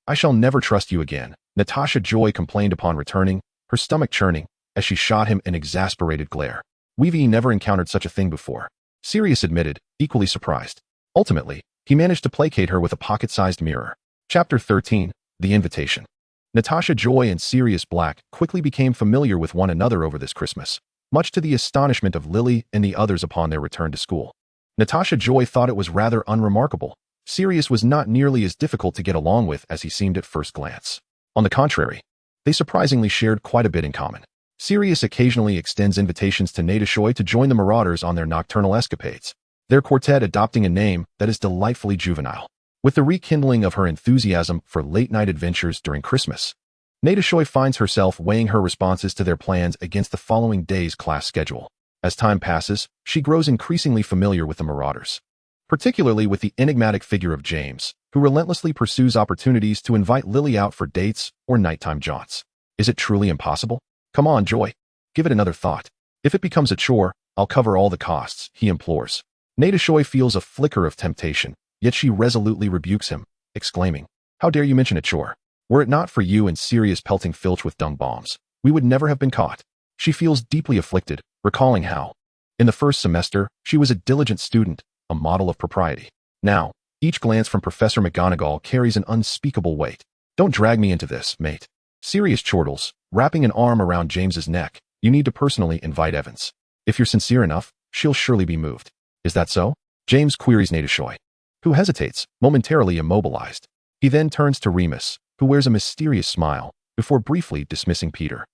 I shall never trust you again," Natasha Joy complained upon returning, her stomach churning, as she shot him an exasperated glare. "We've never encountered such a thing before," Sirius admitted, equally surprised. Ultimately, he managed to placate her with a pocket-sized mirror. Chapter 13, The Invitation. Natasha Joy and Sirius Black quickly became familiar with one another over this Christmas, much to the astonishment of Lily and the others upon their return to school. Natasha Joy thought it was rather unremarkable. Sirius was not nearly as difficult to get along with as he seemed at first glance. On the contrary, they surprisingly shared quite a bit in common. Sirius occasionally extends invitations to Natasha Joy to join the Marauders on their nocturnal escapades, their quartet adopting a name that is delightfully juvenile. With the rekindling of her enthusiasm for late-night adventures during Christmas, Natasha Joy finds herself weighing her responses to their plans against the following day's class schedule. As time passes, she grows increasingly familiar with the Marauders, particularly with the enigmatic figure of James, who relentlessly pursues opportunities to invite Lily out for dates or nighttime jaunts. Is it truly impossible? "Come on, Joy. Give it another thought. If it becomes a chore, I'll cover all the costs," he implores. Natasha Joy feels a flicker of temptation, yet she resolutely rebukes him, exclaiming, "How dare you mention a chore? Were it not for you and Sirius pelting Filch with dung bombs, we would never have been caught." She feels deeply afflicted, recalling how, in the first semester, she was a diligent student, a model of propriety. Now, each glance from Professor McGonagall carries an unspeakable weight. Don't drag me into this, mate. Sirius chortles, wrapping an arm around James's neck. You need to personally invite Evans. If you're sincere enough, she'll surely be moved. Is that so? James queries Natasha, who hesitates, momentarily immobilized. He then turns to Remus, who wears a mysterious smile, before briefly dismissing Peter.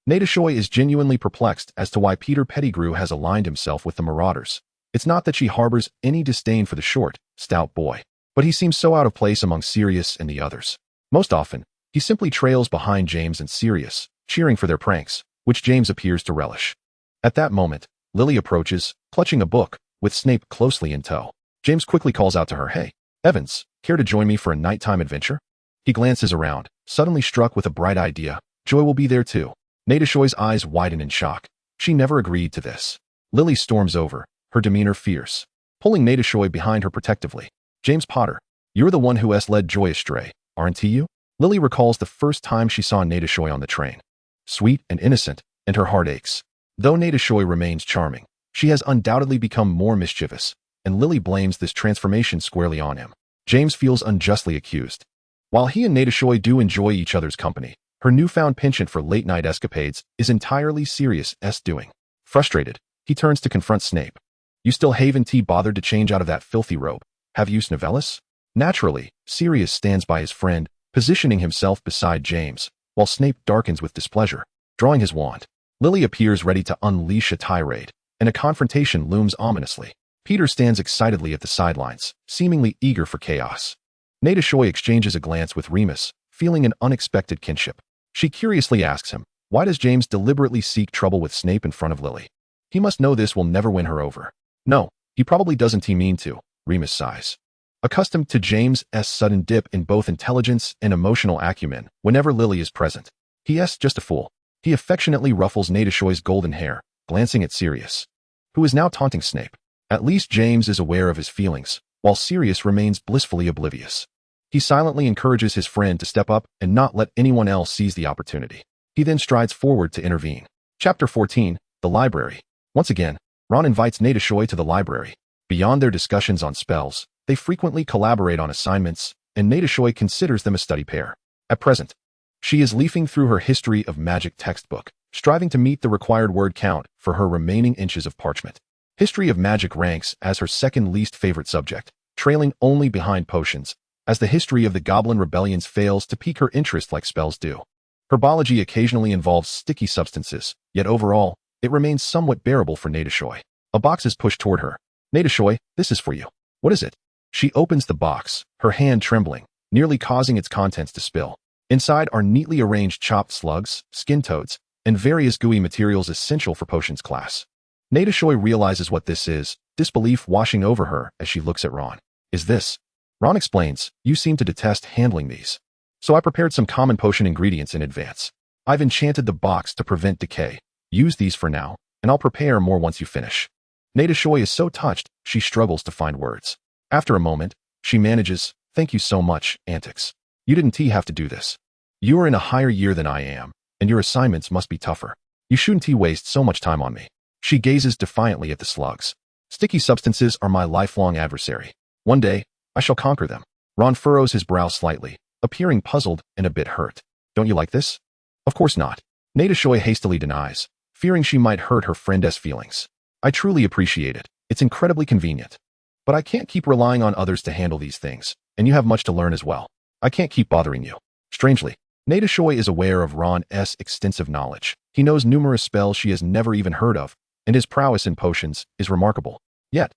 Natasha is genuinely perplexed as to why Peter Pettigrew has aligned himself with the Marauders. It's not that she harbors any disdain for the short, stout boy, but he seems so out of place among Sirius and the others. Most often, he simply trails behind James and Sirius, cheering for their pranks, which James appears to relish. At that moment, Lily approaches, clutching a book, with Snape closely in tow. James quickly calls out to her, "Hey, Evans, care to join me for a nighttime adventure?" He glances around, suddenly struck with a bright idea. Joy will be there too. Natasha's eyes widen in shock. She never agreed to this. Lily storms over, her demeanor fierce, pulling Natasha behind her protectively. "James Potter, you're the one who has led Joy astray, aren't you?" Lily recalls the first time she saw Natasha on the train. Sweet and innocent, and her heart aches. Though Natasha remains charming, she has undoubtedly become more mischievous, and Lily blames this transformation squarely on him. James feels unjustly accused. While he and Natasha do enjoy each other's company, her newfound penchant for late-night escapades is entirely Sirius's doing. Frustrated, he turns to confront Snape. "You still haven't bothered to change out of that filthy robe, have you, Snavellis?" Naturally, Sirius stands by his friend, positioning himself beside James, while Snape darkens with displeasure, drawing his wand. Lily appears ready to unleash a tirade, and a confrontation looms ominously. Peter stands excitedly at the sidelines, seemingly eager for chaos. Natasha exchanges a glance with Remus, feeling an unexpected kinship. She curiously asks him, why does James deliberately seek trouble with Snape in front of Lily? He must know this will never win her over. No, he probably doesn't mean to, Remus sighs. Accustomed to James's sudden dip in both intelligence and emotional acumen whenever Lily is present, he's just a fool. He affectionately ruffles Natasha's golden hair, glancing at Sirius, who is now taunting Snape. At least James is aware of his feelings, while Sirius remains blissfully oblivious. He silently encourages his friend to step up and not let anyone else seize the opportunity. He then strides forward to intervene. Chapter 14, The Library. Once again, Ron invites Natasha to the library. Beyond their discussions on spells, they frequently collaborate on assignments, and Natasha considers them a study pair. At present, she is leafing through her History of Magic textbook, striving to meet the required word count for her remaining inches of parchment. History of Magic ranks as her second least favorite subject, trailing only behind potions, as the history of the Goblin Rebellions fails to pique her interest like spells do. Herbology occasionally involves sticky substances, yet overall, it remains somewhat bearable for Natasha. A box is pushed toward her. "Natasha, this is for you." "What is it?" She opens the box, her hand trembling, nearly causing its contents to spill. Inside are neatly arranged chopped slugs, skin toads, and various gooey materials essential for potions class. Natasha realizes what this is, disbelief washing over her as she looks at Ron. "Is this?" Ron explains, "You seem to detest handling these. So I prepared some common potion ingredients in advance. I've enchanted the box to prevent decay. Use these for now, and I'll prepare more once you finish." Natasha is so touched, she struggles to find words. After a moment, she manages, "Thank you so much, Antics. You didn't have to do this. You are in a higher year than I am, and your assignments must be tougher. You shouldn't waste so much time on me." She gazes defiantly at the slugs. "Sticky substances are my lifelong adversary. One day, I shall conquer them." Ron furrows his brow slightly, appearing puzzled and a bit hurt. "Don't you like this?" "Of course not." Natasha hastily denies, fearing she might hurt her friend's feelings. "I truly appreciate it. It's incredibly convenient. But I can't keep relying on others to handle these things, and you have much to learn as well. I can't keep bothering you." Strangely, Natasha is aware of Ron's extensive knowledge. He knows numerous spells she has never even heard of, and his prowess in potions is remarkable. Yet,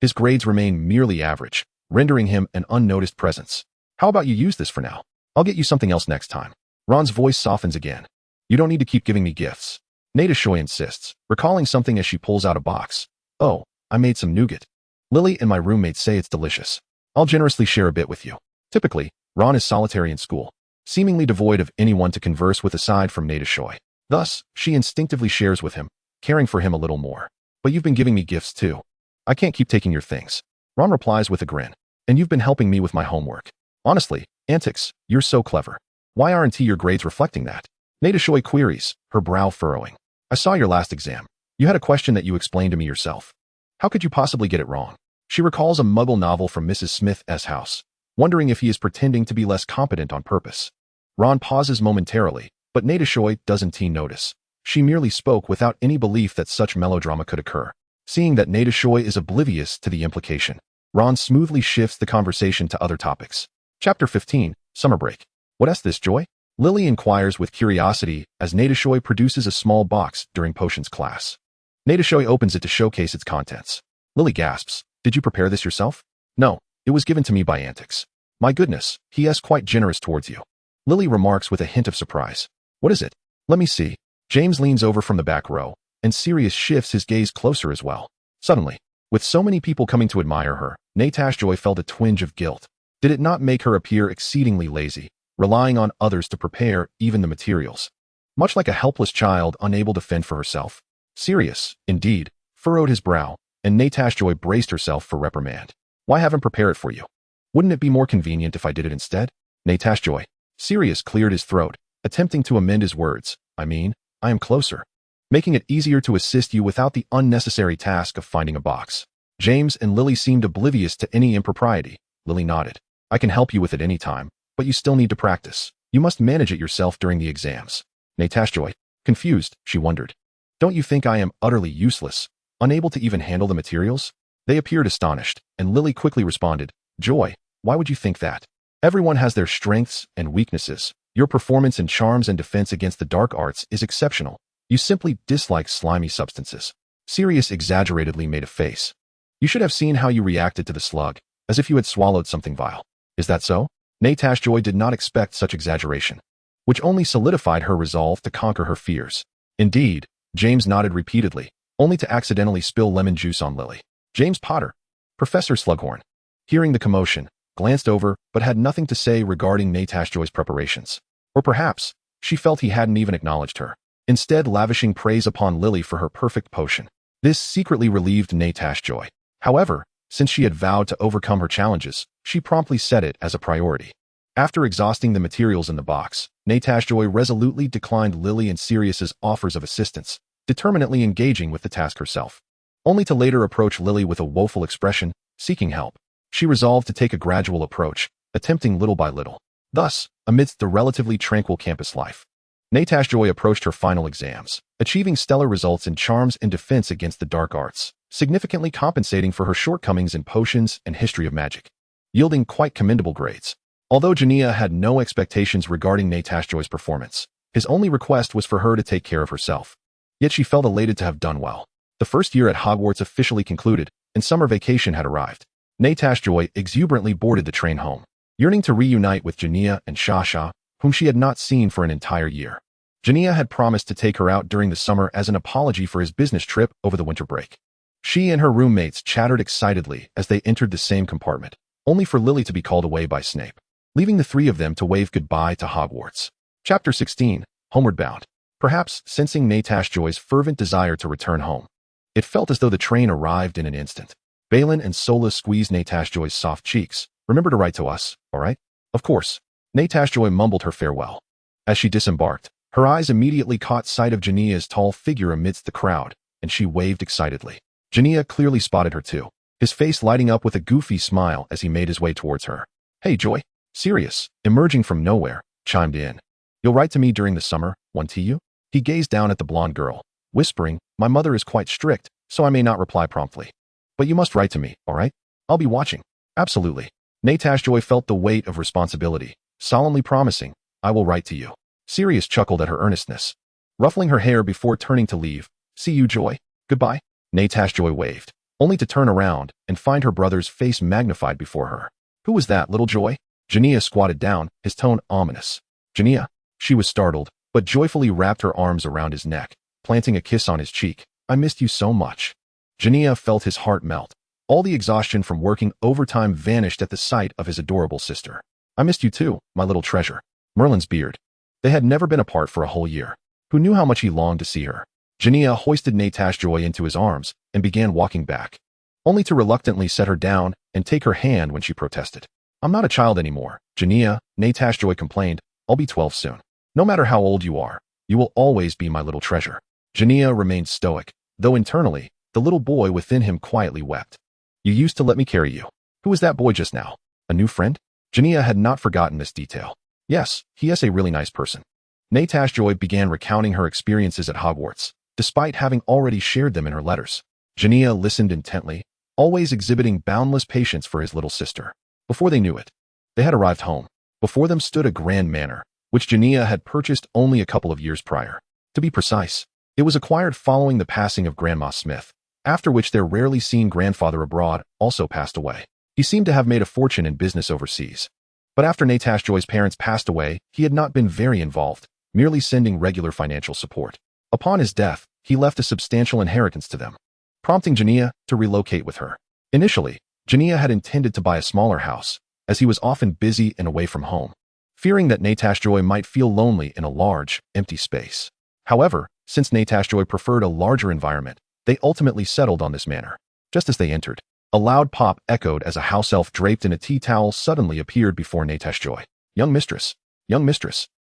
his grades remain merely average, rendering him an unnoticed presence. "How about you use this for now? I'll get you something else next time." Ron's voice softens again. "You don't need to keep giving me gifts." Natasha insists, recalling something as she pulls out a box. "Oh, I made some nougat. Lily and my roommates say it's delicious. I'll generously share a bit with you." Typically, Ron is solitary in school, seemingly devoid of anyone to converse with aside from Natasha. Thus, she instinctively shares with him, caring for him a little more. "But you've been giving me gifts too. I can't keep taking your things." Ron replies with a grin. "And you've been helping me with my homework. Honestly, Antics, you're so clever. Why aren't your grades reflecting that?" Natasha queries, her brow furrowing. I saw your last exam. You had a question that you explained to me yourself. How could you possibly get it wrong? She recalls a Muggle novel from Mrs. Smith's house, wondering if he is pretending to be less competent on purpose. Ron pauses momentarily, but Natasha Joy doesn't notice. She merely spoke without any belief that such melodrama could occur. Seeing that Natasha Joy is oblivious to the implication, Ron smoothly shifts the conversation to other topics. Chapter 15, Summer Break. What's this, Joy? Lily inquires with curiosity as Natasha Joy produces a small box during potions class. Natasha Joy opens it to showcase its contents. Lily gasps, "Did you prepare this yourself?" "No, it was given to me by Antix." "My goodness, he is quite generous towards you." Lily remarks with a hint of surprise. "What is it? Let me see." James leans over from the back row, and Sirius shifts his gaze closer as well. Suddenly, with so many people coming to admire her, Natasha Joy felt a twinge of guilt. Did it not make her appear exceedingly lazy, relying on others to prepare even the materials? Much like a helpless child unable to fend for herself. Sirius, indeed, furrowed his brow, and Natasha Joy braced herself for reprimand. "Why haven't prepare it for you? Wouldn't it be more convenient if I did it instead?" Natasha Joy. Sirius cleared his throat, attempting to amend his words. I am closer. Making it easier to assist you without the unnecessary task of finding a box." James and Lily seemed oblivious to any impropriety. Lily nodded. "I can help you with it any time, but you still need to practice. You must manage it yourself during the exams." Natasha Joy. Confused, she wondered. "Don't you think I am utterly useless, unable to even handle the materials?" They appeared astonished, and Lily quickly responded, "Joy, why would you think that? Everyone has their strengths and weaknesses. Your performance in charms and defense against the dark arts is exceptional. You simply dislike slimy substances." Sirius exaggeratedly made a face. "You should have seen how you reacted to the slug, as if you had swallowed something vile." "Is that so?" Natasha Joy did not expect such exaggeration, which only solidified her resolve to conquer her fears. "Indeed," James nodded repeatedly, only to accidentally spill lemon juice on Lily. James Potter. Professor Slughorn, hearing the commotion, glanced over but had nothing to say regarding Natasha Joy's preparations. Or perhaps, she felt he hadn't even acknowledged her, instead lavishing praise upon Lily for her perfect potion. This secretly relieved Natasha Joy. However, since she had vowed to overcome her challenges, she promptly set it as a priority. After exhausting the materials in the box, Natasha Joy resolutely declined Lily and Sirius's offers of assistance, determinedly engaging with the task herself. Only to later approach Lily with a woeful expression, seeking help. She resolved to take a gradual approach, attempting little by little. Thus, amidst the relatively tranquil campus life, Natasha Joy approached her final exams, achieving stellar results in charms and defense against the dark arts, significantly compensating for her shortcomings in potions and history of magic, yielding quite commendable grades. Although Jania had no expectations regarding Natasha Joy's performance, his only request was for her to take care of herself. Yet she felt elated to have done well. The first year at Hogwarts officially concluded, and summer vacation had arrived. Natasha Joy exuberantly boarded the train home, yearning to reunite with Jania and Shasha, whom she had not seen for an entire year. Jania had promised to take her out during the summer as an apology for his business trip over the winter break. She and her roommates chattered excitedly as they entered the same compartment, only for Lily to be called away by Snape, leaving the three of them to wave goodbye to Hogwarts. Chapter 16, Homeward Bound. Perhaps sensing Natasha Joy's fervent desire to return home, it felt as though the train arrived in an instant. Balin and Sola squeezed Natasha Joy's soft cheeks. "Remember to write to us, all right?" "Of course." Natasha Joy mumbled her farewell. As she disembarked, her eyes immediately caught sight of Jania's tall figure amidst the crowd, and she waved excitedly. Jania clearly spotted her too, his face lighting up with a goofy smile as he made his way towards her. "Hey, Joy." Sirius, emerging from nowhere, chimed in. "You'll write to me during the summer, won't you?" He gazed down at the blonde girl, whispering, "My mother is quite strict, so I may not reply promptly. But you must write to me, all right? I'll be watching." "Absolutely." Natasha Joy felt the weight of responsibility, solemnly promising, "I will write to you." Sirius chuckled at her earnestness, ruffling her hair before turning to leave. "See you, Joy. Goodbye." Natasha Joy waved, only to turn around and find her brother's face magnified before her. "Who was that, little Joy?" Jania squatted down, his tone ominous. "Jania." She was startled, but joyfully wrapped her arms around his neck, planting a kiss on his cheek. "I missed you so much." Jania felt his heart melt. All the exhaustion from working overtime vanished at the sight of his adorable sister. "I missed you too, my little treasure." Merlin's beard. They had never been apart for a whole year. Who knew how much he longed to see her? Jania hoisted Natasha Joy into his arms and began walking back, only to reluctantly set her down and take her hand when she protested. "I'm not a child anymore, Jania," Natasha Joy complained. "I'll be 12 soon. No matter how old you are, you will always be my little treasure." Jania remained stoic, though internally, the little boy within him quietly wept. You used to let me carry you. Who was that boy just now? A new friend? Jania had not forgotten this detail. Yes, he is a really nice person. Natasha Joy began recounting her experiences at Hogwarts, despite having already shared them in her letters. Jania listened intently, always exhibiting boundless patience for his little sister. Before they knew it, they had arrived home. Before them stood a grand manor, which Jania had purchased only a couple of years prior. To be precise, it was acquired following the passing of Grandma Smith, after which their rarely seen grandfather abroad also passed away. He seemed to have made a fortune in business overseas. But after Natasha Joy's parents passed away, he had not been very involved, merely sending regular financial support. Upon his death, he left a substantial inheritance to them, prompting Jania to relocate with her. Initially, Jania had intended to buy a smaller house, as he was often busy and away from home, fearing that Natasha Joy might feel lonely in a large, empty space. However, since Natasha Joy preferred a larger environment, they ultimately settled on this manor. Just as they entered, a loud pop echoed as a house elf draped in a tea towel suddenly appeared before Natasha Joy. Young mistress,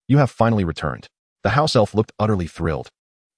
you have finally returned. The house elf looked utterly thrilled.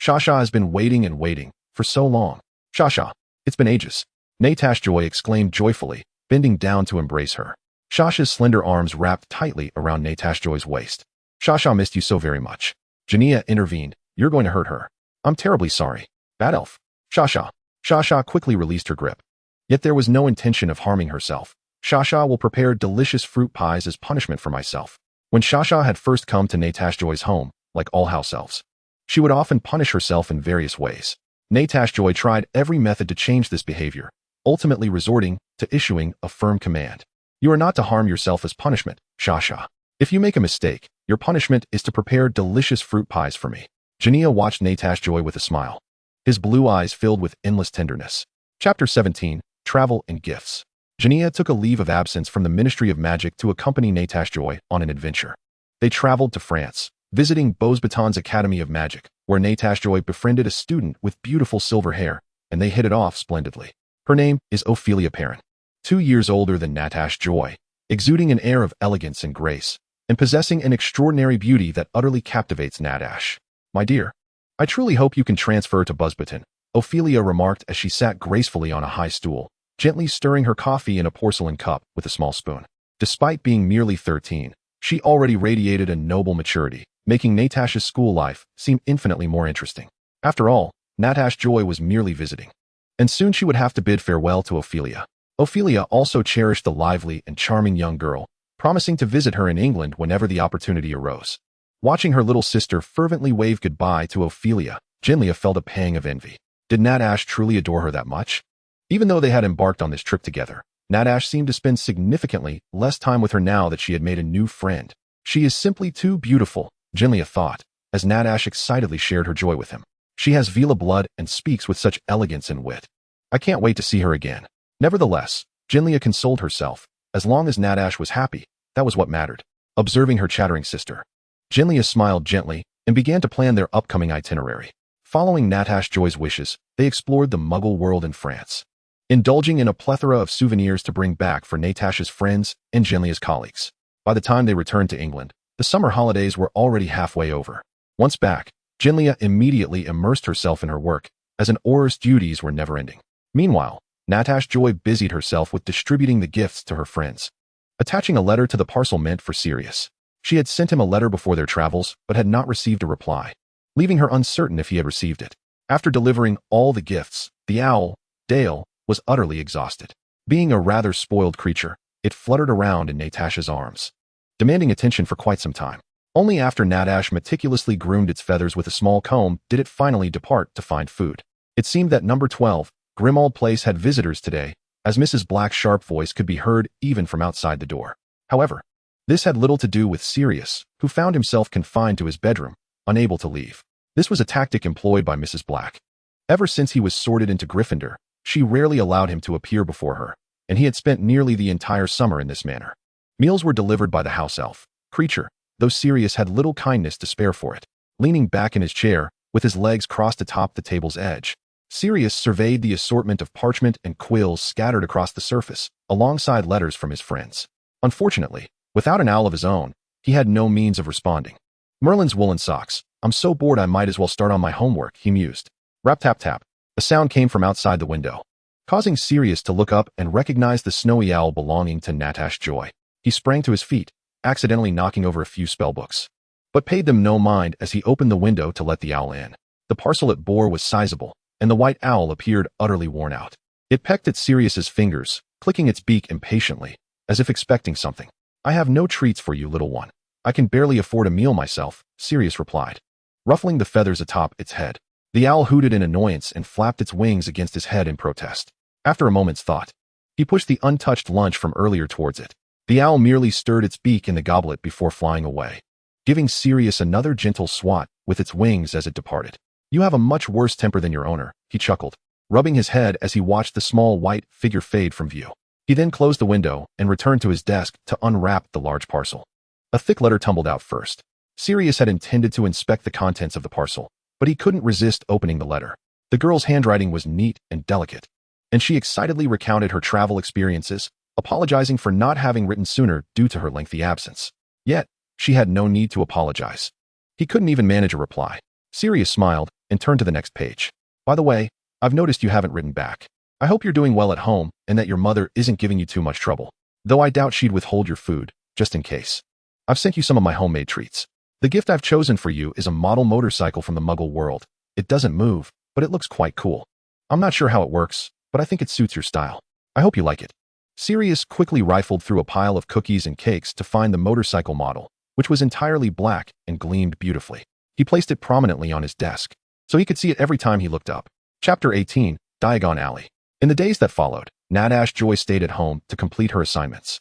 Shasha has been waiting and waiting for so long. Shasha, it's been ages. Natasha Joy exclaimed joyfully, bending down to embrace her. Shasha's slender arms wrapped tightly around Natasha Joy's waist. Shasha missed you so very much. Jania intervened. You're going to hurt her. I'm terribly sorry. Bad elf. Shasha. Shasha quickly released her grip. Yet there was no intention of harming herself. Shasha will prepare delicious fruit pies as punishment for myself. When Shasha had first come to Natasha Joy's home, like all house elves, she would often punish herself in various ways. Natasha Joy tried every method to change this behavior, ultimately resorting to issuing a firm command. You are not to harm yourself as punishment, Shasha. If you make a mistake, your punishment is to prepare delicious fruit pies for me. Jania watched Natasha Joy with a smile, his blue eyes filled with endless tenderness. Chapter 17, Travel and Gifts. Jania took a leave of absence from the Ministry of Magic to accompany Natasha Joy on an adventure. They traveled to France, visiting Beauxbatons Academy of Magic, where Natasha Joy befriended a student with beautiful silver hair, and they hit it off splendidly. Her name is Ophelia Perrin, 2 years older than Natasha Joy, exuding an air of elegance and grace, and possessing an extraordinary beauty that utterly captivates Natasha. My dear, I truly hope you can transfer to Beauxbaton, Ophelia remarked as she sat gracefully on a high stool, gently stirring her coffee in a porcelain cup with a small spoon. Despite being merely 13, she already radiated a noble maturity, making Natasha's school life seem infinitely more interesting. After all, Natasha Joy was merely visiting, and soon she would have to bid farewell to Ophelia. Ophelia also cherished the lively and charming young girl, promising to visit her in England whenever the opportunity arose. Watching her little sister fervently wave goodbye to Ophelia, Jania felt a pang of envy. Did Natasha truly adore her that much? Even though they had embarked on this trip together, Natasha seemed to spend significantly less time with her now that she had made a new friend. She is simply too beautiful, Jania thought, as Natasha excitedly shared her joy with him. She has Vila blood and speaks with such elegance and wit. I can't wait to see her again. Nevertheless, Jania consoled herself. As long as Natasha was happy, that was what mattered. Observing her chattering sister, Jania smiled gently and began to plan their upcoming itinerary. Following Natasha Joy's wishes, they explored the Muggle world in France, indulging in a plethora of souvenirs to bring back for Natasha's friends and Jania's colleagues. By the time they returned to England, the summer holidays were already halfway over. Once back, Jania immediately immersed herself in her work, as an auror's duties were never-ending. Meanwhile, Natasha Joy busied herself with distributing the gifts to her friends, attaching a letter to the parcel meant for Sirius. She had sent him a letter before their travels, but had not received a reply, leaving her uncertain if he had received it. After delivering all the gifts, the owl, Dale, was utterly exhausted. Being a rather spoiled creature, it fluttered around in Natasha's arms, demanding attention for quite some time. Only after Natasha meticulously groomed its feathers with a small comb did it finally depart to find food. It seemed that number 12, Grimmauld Place had visitors today, as Mrs. Black's sharp voice could be heard even from outside the door. However, this had little to do with Sirius, who found himself confined to his bedroom, unable to leave. This was a tactic employed by Mrs. Black. Ever since he was sorted into Gryffindor, she rarely allowed him to appear before her, and he had spent nearly the entire summer in this manner. Meals were delivered by the house elf, creature, though Sirius had little kindness to spare for it. Leaning back in his chair, with his legs crossed atop the table's edge, Sirius surveyed the assortment of parchment and quills scattered across the surface, alongside letters from his friends. Unfortunately, without an owl of his own, he had no means of responding. Merlin's woolen socks, I'm so bored I might as well start on my homework, he mused. Rap tap tap. A sound came from outside the window, causing Sirius to look up and recognize the snowy owl belonging to Natasha Joy. He sprang to his feet, accidentally knocking over a few spellbooks, but paid them no mind as he opened the window to let the owl in. The parcel it bore was sizable, and the white owl appeared utterly worn out. It pecked at Sirius's fingers, clicking its beak impatiently, as if expecting something. I have no treats for you, little one. I can barely afford a meal myself, Sirius replied, ruffling the feathers atop its head. The owl hooted in annoyance and flapped its wings against his head in protest. After a moment's thought, he pushed the untouched lunch from earlier towards it. The owl merely stirred its beak in the goblet before flying away, giving Sirius another gentle swat with its wings as it departed. You have a much worse temper than your owner, he chuckled, rubbing his head as he watched the small white figure fade from view. He then closed the window and returned to his desk to unwrap the large parcel. A thick letter tumbled out first. Sirius had intended to inspect the contents of the parcel, but he couldn't resist opening the letter. The girl's handwriting was neat and delicate, and she excitedly recounted her travel experiences, apologizing for not having written sooner due to her lengthy absence. Yet, she had no need to apologize. He couldn't even manage a reply. Sirius smiled and turned to the next page. By the way, I've noticed you haven't written back. I hope you're doing well at home and that your mother isn't giving you too much trouble, though I doubt she'd withhold your food, just in case. I've sent you some of my homemade treats. The gift I've chosen for you is a model motorcycle from the Muggle world. It doesn't move, but it looks quite cool. I'm not sure how it works, but I think it suits your style. I hope you like it. Sirius quickly rifled through a pile of cookies and cakes to find the motorcycle model, which was entirely black and gleamed beautifully. He placed it prominently on his desk, so he could see it every time he looked up. Chapter 18, Diagon Alley. In the days that followed, Natasha Joy stayed at home to complete her assignments,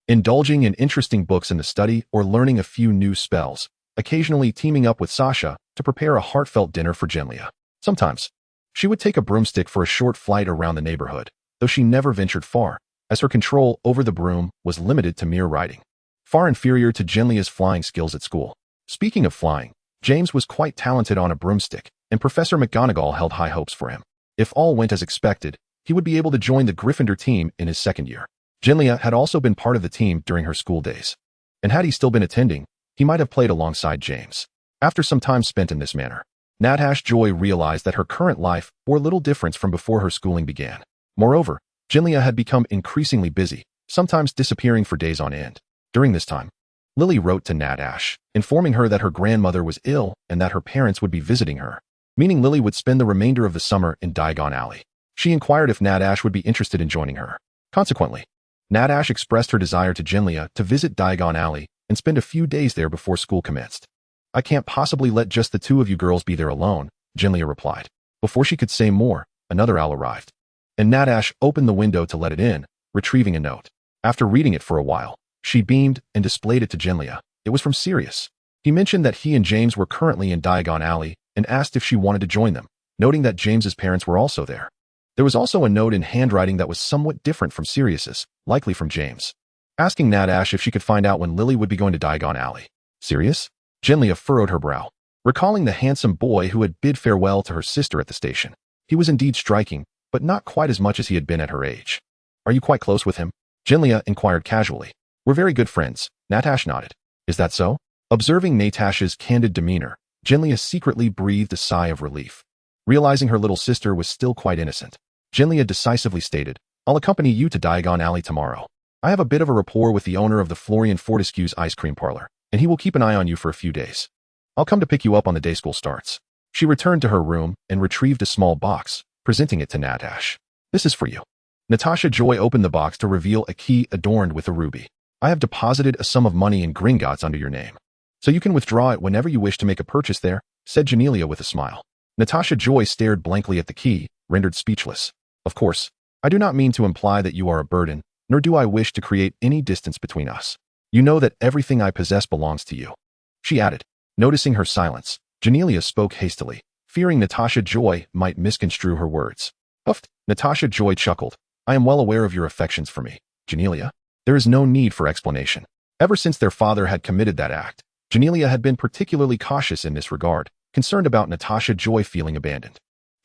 indulging in interesting books in the study or learning a few new spells, occasionally teaming up with Sasha to prepare a heartfelt dinner for Genlia. Sometimes, she would take a broomstick for a short flight around the neighborhood, though she never ventured far, as her control over the broom was limited to mere riding, far inferior to Genlia's flying skills at school. Speaking of flying, James was quite talented on a broomstick, and Professor McGonagall held high hopes for him. If all went as expected, he would be able to join the Gryffindor team in his second year. Genlia had also been part of the team during her school days, and had he still been attending, he might have played alongside James. After some time spent in this manner, Natasha Joy realized that her current life bore little difference from before her schooling began. Moreover, Genlia had become increasingly busy, sometimes disappearing for days on end. During this time, Lily wrote to Natasha, informing her that her grandmother was ill and that her parents would be visiting her, meaning Lily would spend the remainder of the summer in Diagon Alley. She inquired if Natasha would be interested in joining her. Consequently, Natasha expressed her desire to Genlia to visit Diagon Alley and spend a few days there before school commenced. I can't possibly let just the two of you girls be there alone, Genlia replied. Before she could say more, another owl arrived, and Natasha opened the window to let it in, retrieving a note. After reading it for a while, she beamed and displayed it to Genlia. It was from Sirius. He mentioned that he and James were currently in Diagon Alley and asked if she wanted to join them, noting that James's parents were also there. There was also a note in handwriting that was somewhat different from Sirius's, likely from James, asking Natasha if she could find out when Lily would be going to Diagon Alley. Sirius? Genlia furrowed her brow, recalling the handsome boy who had bid farewell to her sister at the station. He was indeed striking, but not quite as much as he had been at her age. Are you quite close with him? Genlia inquired casually. We're very good friends, Natasha nodded. Is that so? Observing Natasha's candid demeanor, Genlia secretly breathed a sigh of relief, realizing her little sister was still quite innocent. Genlia decisively stated, I'll accompany you to Diagon Alley tomorrow. I have a bit of a rapport with the owner of the Florian Fortescue's ice cream parlor, and he will keep an eye on you for a few days. I'll come to pick you up on the day school starts. She returned to her room and retrieved a small box, presenting it to Natasha. This is for you. Natasha Joy opened the box to reveal a key adorned with a ruby. I have deposited a sum of money in Gringotts under your name, so you can withdraw it whenever you wish to make a purchase there, said Genelia with a smile. Natasha Joy stared blankly at the key, rendered speechless. Of course, I do not mean to imply that you are a burden, nor do I wish to create any distance between us. You know that everything I possess belongs to you. She added, noticing her silence. Genelia spoke hastily, fearing Natasha Joy might misconstrue her words. Huffed, Natasha Joy chuckled. I am well aware of your affections for me, Genelia. There is no need for explanation. Ever since their father had committed that act, Genelia had been particularly cautious in this regard, concerned about Natasha Joy feeling abandoned.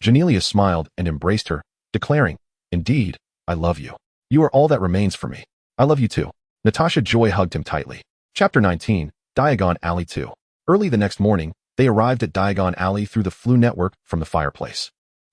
Genelia smiled and embraced her, declaring, Indeed, I love you. You are all that remains for me. I love you too. Natasha Joy hugged him tightly. Chapter 19, Diagon Alley 2. Early the next morning, They arrived at Diagon Alley through the flue network from the fireplace.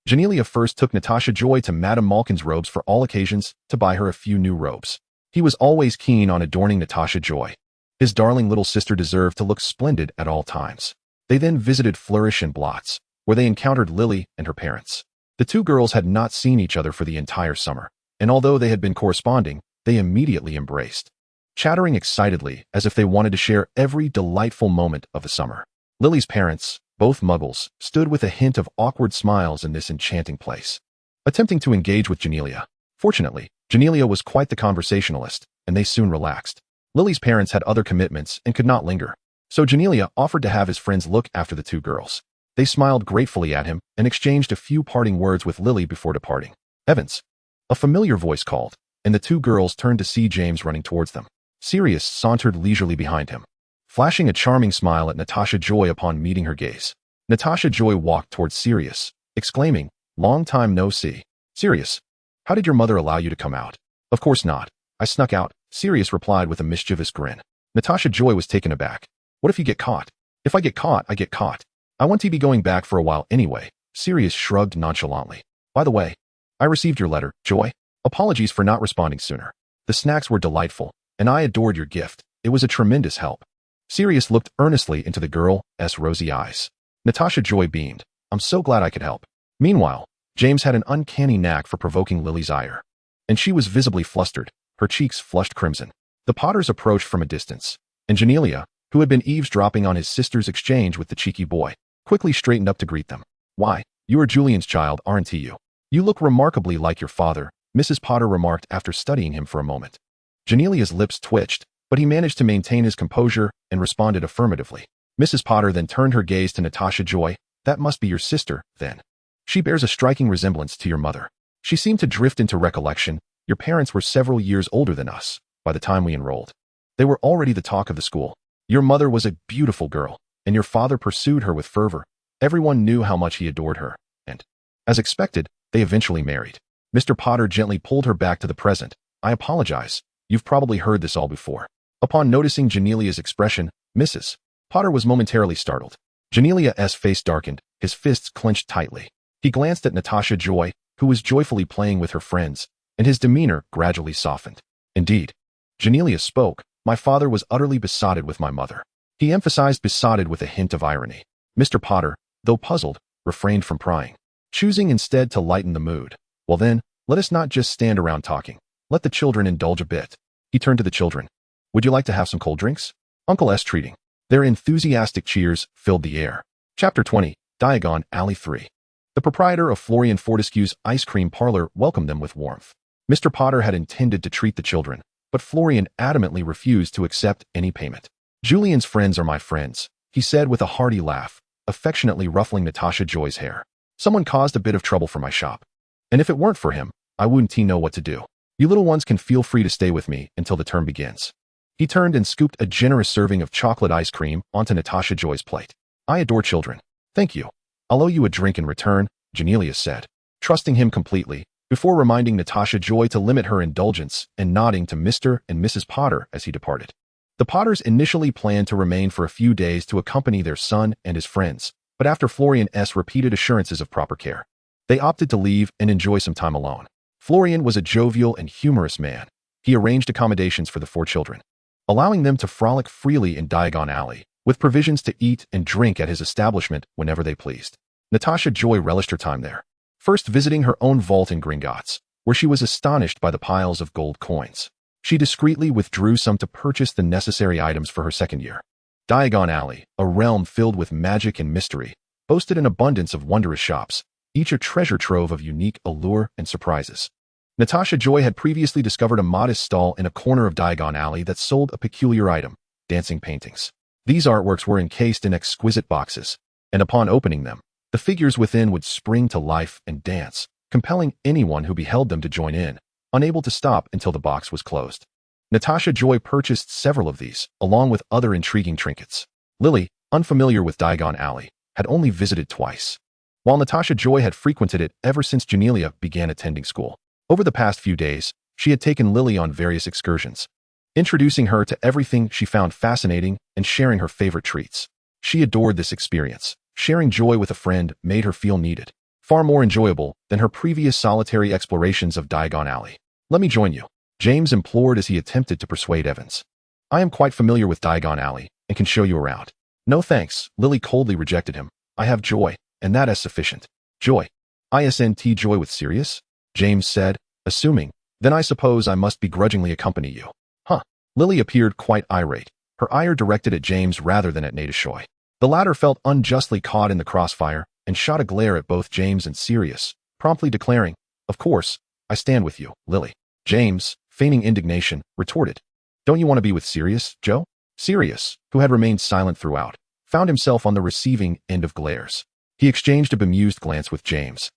Janelia first took Natasha Joy to Madame Malkin's robes for all occasions to buy her a few new robes. He was always keen on adorning Natasha Joy. His darling little sister deserved to look splendid at all times. They then visited Flourish and Blots, where they encountered Lily and her parents. The two girls had not seen each other for the entire summer, and although they had been corresponding, they immediately embraced, chattering excitedly as if they wanted to share every delightful moment of the summer. Lily's parents, both muggles, stood with a hint of awkward smiles in this enchanting place, attempting to engage with Janelia. Fortunately, Janelia was quite the conversationalist, and they soon relaxed. Lily's parents had other commitments and could not linger, so Janelia offered to have his friends look after the two girls. They smiled gratefully at him and exchanged a few parting words with Lily before departing. Evans. A familiar voice called, and the two girls turned to see James running towards them. Sirius sauntered leisurely behind him, flashing a charming smile at Natasha Joy upon meeting her gaze. Natasha Joy walked towards Sirius, exclaiming, "Long time no see. Sirius, how did your mother allow you to come out?" "Of course not. I snuck out," Sirius replied with a mischievous grin. Natasha Joy was taken aback. "What if you get caught?" "If I get caught, I get caught. I want to be going back for a while anyway." Sirius shrugged nonchalantly. "By the way, I received your letter, Joy. Apologies for not responding sooner. The snacks were delightful, and I adored your gift. It was a tremendous help." Sirius looked earnestly into the girl's rosy eyes. Natasha Joy beamed. "I'm so glad I could help." Meanwhile, James had an uncanny knack for provoking Lily's ire, and she was visibly flustered, her cheeks flushed crimson. The Potters approached from a distance, and Janelia, who had been eavesdropping on his sister's exchange with the cheeky boy, quickly straightened up to greet them. "Why, you are Julian's child, aren't you? You look remarkably like your father," Mrs. Potter remarked after studying him for a moment. Janelia's lips twitched, but he managed to maintain his composure and responded affirmatively. Mrs. Potter then turned her gaze to Natasha Joy. "That must be your sister, then. She bears a striking resemblance to your mother." She seemed to drift into recollection. "Your parents were several years older than us by the time we enrolled. They were already the talk of the school. Your mother was a beautiful girl, and your father pursued her with fervor. Everyone knew how much he adored her, and, as expected, they eventually married." Mr. Potter gently pulled her back to the present. "I apologize. You've probably heard this all before." Upon noticing Janelia's expression, Mrs. Potter was momentarily startled. Janelia's face darkened, his fists clenched tightly. He glanced at Natasha Joy, who was joyfully playing with her friends, and his demeanor gradually softened. "Indeed," Janelia spoke, "my father was utterly besotted with my mother." He emphasized besotted with a hint of irony. Mr. Potter, though puzzled, refrained from prying, choosing instead to lighten the mood. "Well then, let us not just stand around talking. Let the children indulge a bit." He turned to the children. "Would you like to have some cold drinks?" Uncle S treating. Their enthusiastic cheers filled the air. Chapter 20, Diagon Alley 3. The proprietor of Florian Fortescue's ice cream parlor welcomed them with warmth. Mr. Potter had intended to treat the children, but Florian adamantly refused to accept any payment. "Julian's friends are my friends," he said with a hearty laugh, affectionately ruffling Natasha Joy's hair. "Someone caused a bit of trouble for my shop, and if it weren't for him, I wouldn't know what to do. You little ones can feel free to stay with me until the term begins." He turned and scooped a generous serving of chocolate ice cream onto Natasha Joy's plate. "I adore children. Thank you. I'll owe you a drink in return," Janelia said, trusting him completely, before reminding Natasha Joy to limit her indulgence and nodding to Mr. and Mrs. Potter as he departed. The Potters initially planned to remain for a few days to accompany their son and his friends, but after Florian's repeated assurances of proper care, they opted to leave and enjoy some time alone. Florian was a jovial and humorous man. He arranged accommodations for the four children, allowing them to frolic freely in Diagon Alley, with provisions to eat and drink at his establishment whenever they pleased. Natasha Joy relished her time there, first visiting her own vault in Gringotts, where she was astonished by the piles of gold coins. She discreetly withdrew some to purchase the necessary items for her second year. Diagon Alley, a realm filled with magic and mystery, boasted an abundance of wondrous shops, each a treasure trove of unique allure and surprises. Natasha Joy had previously discovered a modest stall in a corner of Diagon Alley that sold a peculiar item, dancing paintings. These artworks were encased in exquisite boxes, and upon opening them, the figures within would spring to life and dance, compelling anyone who beheld them to join in, unable to stop until the box was closed. Natasha Joy purchased several of these, along with other intriguing trinkets. Lily, unfamiliar with Diagon Alley, had only visited twice, while Natasha Joy had frequented it ever since Janelia began attending school. Over the past few days, she had taken Lily on various excursions, introducing her to everything she found fascinating and sharing her favorite treats. She adored this experience. Sharing joy with a friend made her feel needed, far more enjoyable than her previous solitary explorations of Diagon Alley. "Let me join you," James implored as he attempted to persuade Evans. "I am quite familiar with Diagon Alley and can show you around." "No thanks," Lily coldly rejected him. "I have Joy, and that is sufficient." "Joy? Isn't Joy with Sirius?" James said, assuming. "Then I suppose I must begrudgingly accompany you." "Huh." Lily appeared quite irate, her ire directed at James rather than at Natasha. The latter felt unjustly caught in the crossfire and shot a glare at both James and Sirius, promptly declaring, "Of course, I stand with you, Lily." James, feigning indignation, retorted, "Don't you want to be with Sirius, Joe?" Sirius, who had remained silent throughout, found himself on the receiving end of glares. He exchanged a bemused glance with James,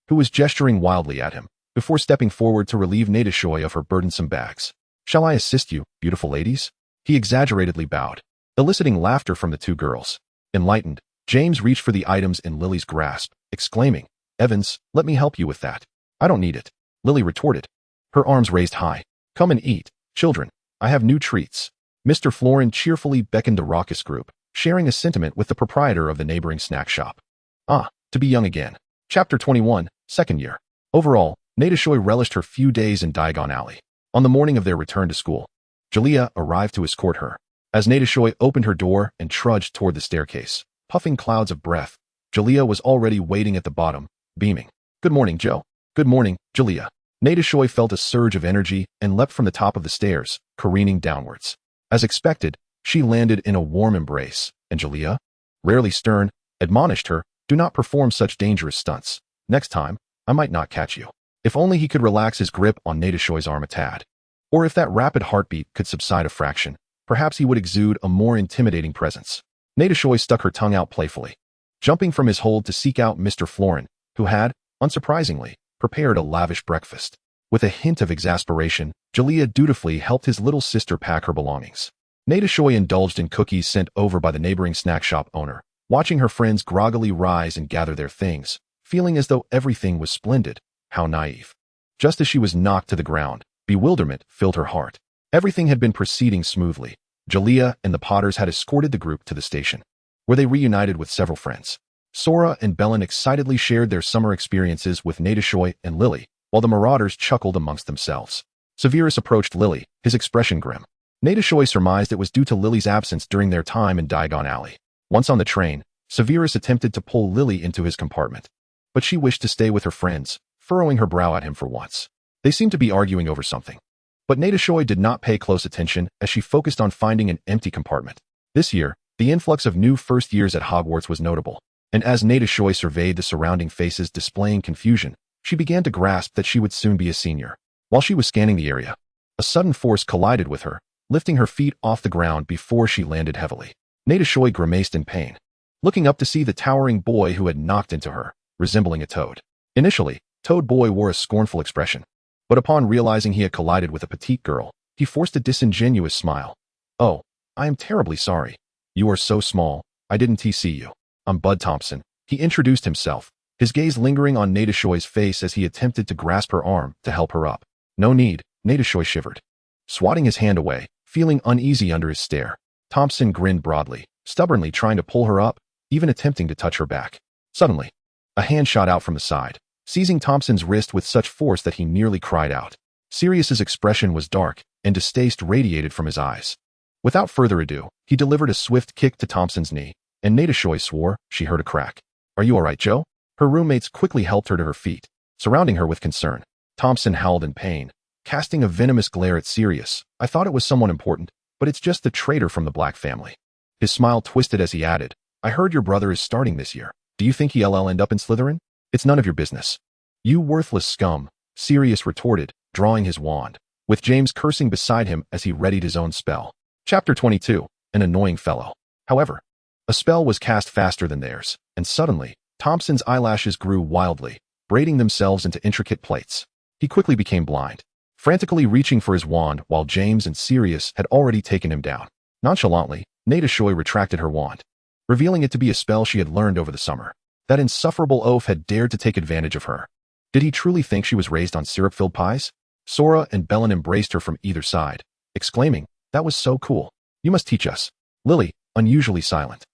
who was gesturing wildly at him, before stepping forward to relieve Natasha of her burdensome bags. "Shall I assist you, beautiful ladies?" He exaggeratedly bowed, eliciting laughter from the two girls. Enlightened, James reached for the items in Lily's grasp, exclaiming, "Evans, let me help you with that." "I don't need it," Lily retorted, her arms raised high. "Come and eat, children. I have new treats." Mr. Florin cheerfully beckoned the raucous group, sharing a sentiment with the proprietor of the neighboring snack shop. Ah, to be young again. Chapter 21, Second Year. Overall, Natasha relished her few days in Diagon Alley. On the morning of their return to school, Julia arrived to escort her. As Natasha opened her door and trudged toward the staircase, puffing clouds of breath, Julia was already waiting at the bottom, beaming. "Good morning, Joe." "Good morning, Julia." Natasha felt a surge of energy and leapt from the top of the stairs, careening downwards. As expected, she landed in a warm embrace, and Julia, rarely stern, admonished her, "Do not perform such dangerous stunts. Next time, I might not catch you." If only he could relax his grip on Natasha's arm a tad. Or if that rapid heartbeat could subside a fraction, perhaps he would exude a more intimidating presence. Natasha stuck her tongue out playfully, jumping from his hold to seek out Mr. Florin, who had, unsurprisingly, prepared a lavish breakfast. With a hint of exasperation, Julia dutifully helped his little sister pack her belongings. Natasha indulged in cookies sent over by the neighboring snack shop owner, watching her friends groggily rise and gather their things, feeling as though everything was splendid. How naive. Just as she was knocked to the ground, bewilderment filled her heart. Everything had been proceeding smoothly. Julia and the Potters had escorted the group to the station, where they reunited with several friends. Sora and Belen excitedly shared their summer experiences with Natasha and Lily, while the Marauders chuckled amongst themselves. Severus approached Lily, his expression grim. Natasha surmised it was due to Lily's absence during their time in Diagon Alley. Once on the train, Severus attempted to pull Lily into his compartment, but she wished to stay with her friends, furrowing her brow at him for once. They seemed to be arguing over something. But Natasha did not pay close attention as she focused on finding an empty compartment. This year, the influx of new first years at Hogwarts was notable, and as Natasha surveyed the surrounding faces displaying confusion, she began to grasp that she would soon be a senior. While she was scanning the area, a sudden force collided with her, lifting her feet off the ground before she landed heavily. Natasha grimaced in pain, looking up to see the towering boy who had knocked into her, resembling a toad. Initially, Toad Boy wore a scornful expression, but upon realizing he had collided with a petite girl, he forced a disingenuous smile. "Oh, I am terribly sorry. You are so small, I didn't see you. I'm Bud Thompson." He introduced himself, his gaze lingering on Natasha's face as he attempted to grasp her arm to help her up. "No need," Natasha shivered, swatting his hand away, feeling uneasy under his stare. Thompson grinned broadly, stubbornly trying to pull her up, even attempting to touch her back. Suddenly, a hand shot out from the side, seizing Thompson's wrist with such force that he nearly cried out. Sirius's expression was dark, and distaste radiated from his eyes. Without further ado, he delivered a swift kick to Thompson's knee, and Natasha swore she heard a crack. "Are you all right, Joe?" Her roommates quickly helped her to her feet, surrounding her with concern. Thompson howled in pain, casting a venomous glare at Sirius. "I thought it was someone important, but it's just the traitor from the Black family." His smile twisted as he added, "I heard your brother is starting this year. Do you think he'll end up in Slytherin? It's none of your business." "You worthless scum," Sirius retorted, drawing his wand, with James cursing beside him as he readied his own spell. Chapter 22, An Annoying Fellow. However, a spell was cast faster than theirs, and suddenly, Thompson's eyelashes grew wildly, braiding themselves into intricate plaits. He quickly became blind, frantically reaching for his wand while James and Sirius had already taken him down. Nonchalantly, Natasha retracted her wand, revealing it to be a spell she had learned over the summer. That insufferable oaf had dared to take advantage of her. Did he truly think she was raised on syrup-filled pies? Sora and Belen embraced her from either side, exclaiming, "That was so cool. You must teach us." Lily, unusually silent,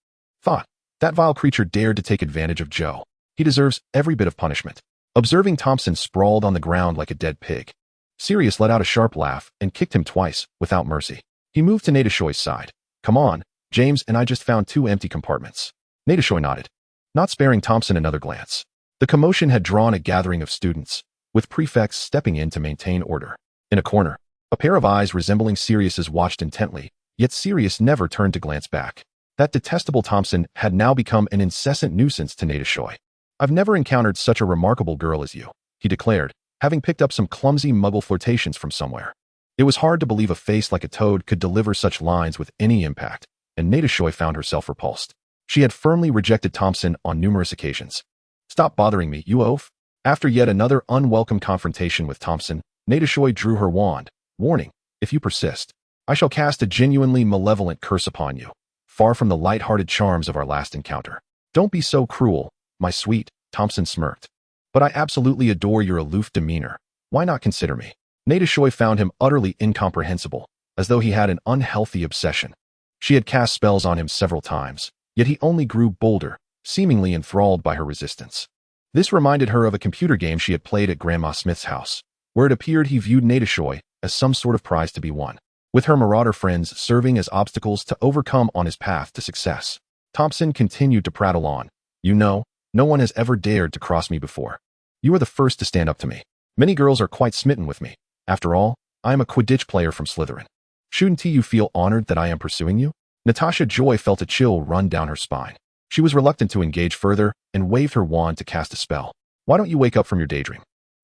Thought, that vile creature dared to take advantage of Joe. He deserves every bit of punishment. Observing Thompson sprawled on the ground like a dead pig, Sirius let out a sharp laugh and kicked him twice, without mercy. He moved to Natasha's side. Come on, James and I just found 2 empty compartments. Natasha nodded, not sparing Thompson another glance. The commotion had drawn a gathering of students, with prefects stepping in to maintain order. In a corner, a pair of eyes resembling Sirius's watched intently, yet Sirius never turned to glance back. That detestable Thompson had now become an incessant nuisance to Natasha. I've never encountered such a remarkable girl as you, he declared, having picked up some clumsy muggle flirtations from somewhere. It was hard to believe a face like a toad could deliver such lines with any impact, and Natasha found herself repulsed. She had firmly rejected Thompson on numerous occasions. Stop bothering me, you oaf. After yet another unwelcome confrontation with Thompson, Natasha drew her wand, warning, if you persist, I shall cast a genuinely malevolent curse upon you, far from the light-hearted charms of our last encounter. Don't be so cruel, my sweet, Thompson smirked. But I absolutely adore your aloof demeanor. Why not consider me? Natasha found him utterly incomprehensible, as though he had an unhealthy obsession. She had cast spells on him several times, yet he only grew bolder, seemingly enthralled by her resistance. This reminded her of a computer game she had played at Grandma Smith's house, where it appeared he viewed Natasha as some sort of prize to be won, with her Marauder friends serving as obstacles to overcome on his path to success. Thompson continued to prattle on. You know, no one has ever dared to cross me before. You are the first to stand up to me. Many girls are quite smitten with me. After all, I am a Quidditch player from Slytherin. Shouldn't you feel honored that I am pursuing you? Natasha Joy felt a chill run down her spine. She was reluctant to engage further and waved her wand to cast a spell. Why don't you wake up from your daydream?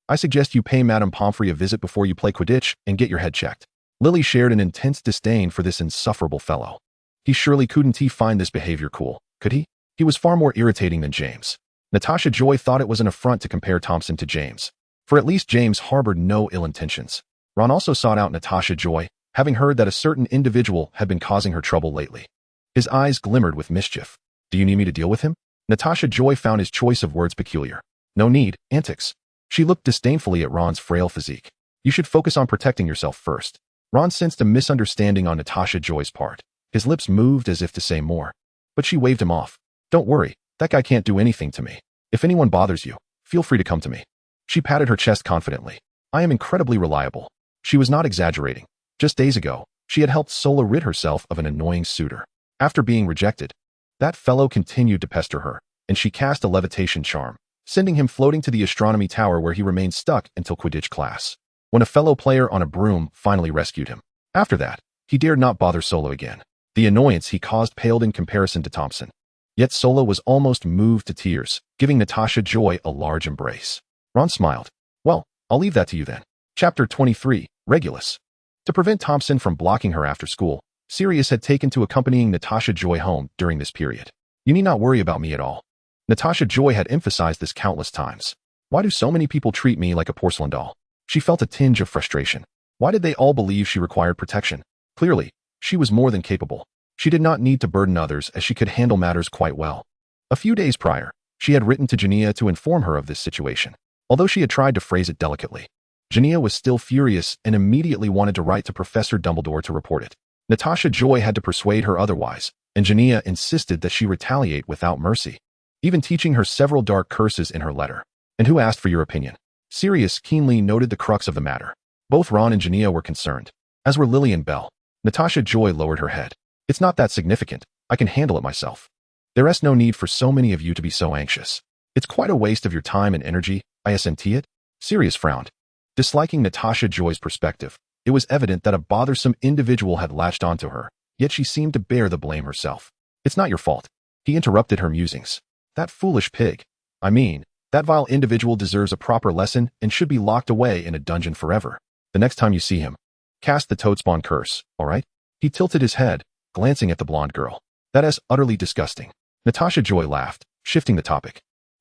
I suggest you pay Madame Pomfrey a visit before you play Quidditch and get your head checked. Lily shared an intense disdain for this insufferable fellow. He surely couldn't find this behavior cool, could he? He was far more irritating than James. Natasha Joy thought it was an affront to compare Thompson to James, for at least James harbored no ill intentions. Ron also sought out Natasha Joy, having heard that a certain individual had been causing her trouble lately. His eyes glimmered with mischief. Do you need me to deal with him? Natasha Joy found his choice of words peculiar. No need, antics. She looked disdainfully at Ron's frail physique. You should focus on protecting yourself first. Ron sensed a misunderstanding on Natasha Joy's part. His lips moved as if to say more, but she waved him off. Don't worry, that guy can't do anything to me. If anyone bothers you, feel free to come to me. She patted her chest confidently. I am incredibly reliable. She was not exaggerating. Just days ago, she had helped Sola rid herself of an annoying suitor. After being rejected, that fellow continued to pester her, and she cast a levitation charm, sending him floating to the astronomy tower where he remained stuck until Quidditch class, when a fellow player on a broom finally rescued him. After that, he dared not bother Sola again. The annoyance he caused paled in comparison to Thompson. Yet Sola was almost moved to tears, giving Natasha Joy a large embrace. Ron smiled. Well, I'll leave that to you then. Chapter 23, Regulus. To prevent Thompson from blocking her after school, Sirius had taken to accompanying Natasha Joy home during this period. You need not worry about me at all. Natasha Joy had emphasized this countless times. Why do so many people treat me like a porcelain doll? She felt a tinge of frustration. Why did they all believe she required protection? Clearly, she was more than capable. She did not need to burden others as she could handle matters quite well. A few days prior, she had written to Jania to inform her of this situation, although she had tried to phrase it delicately. Jania was still furious and immediately wanted to write to Professor Dumbledore to report it. Natasha Joy had to persuade her otherwise, and Jania insisted that she retaliate without mercy, even teaching her several dark curses in her letter. And who asked for your opinion? Sirius keenly noted the crux of the matter. Both Ron and Jania were concerned, as were Lily and Belle. Natasha Joy lowered her head. It's not that significant. I can handle it myself. There is no need for so many of you to be so anxious. It's quite a waste of your time and energy, isn't it? Sirius frowned. Disliking Natasha Joy's perspective, it was evident that a bothersome individual had latched onto her, yet she seemed to bear the blame herself. It's not your fault. He interrupted her musings. That foolish pig. I mean, that vile individual deserves a proper lesson and should be locked away in a dungeon forever. The next time you see him, cast the Toadspawn curse, all right? He tilted his head, glancing at the blonde girl. That is utterly disgusting. Natasha Joy laughed, shifting the topic.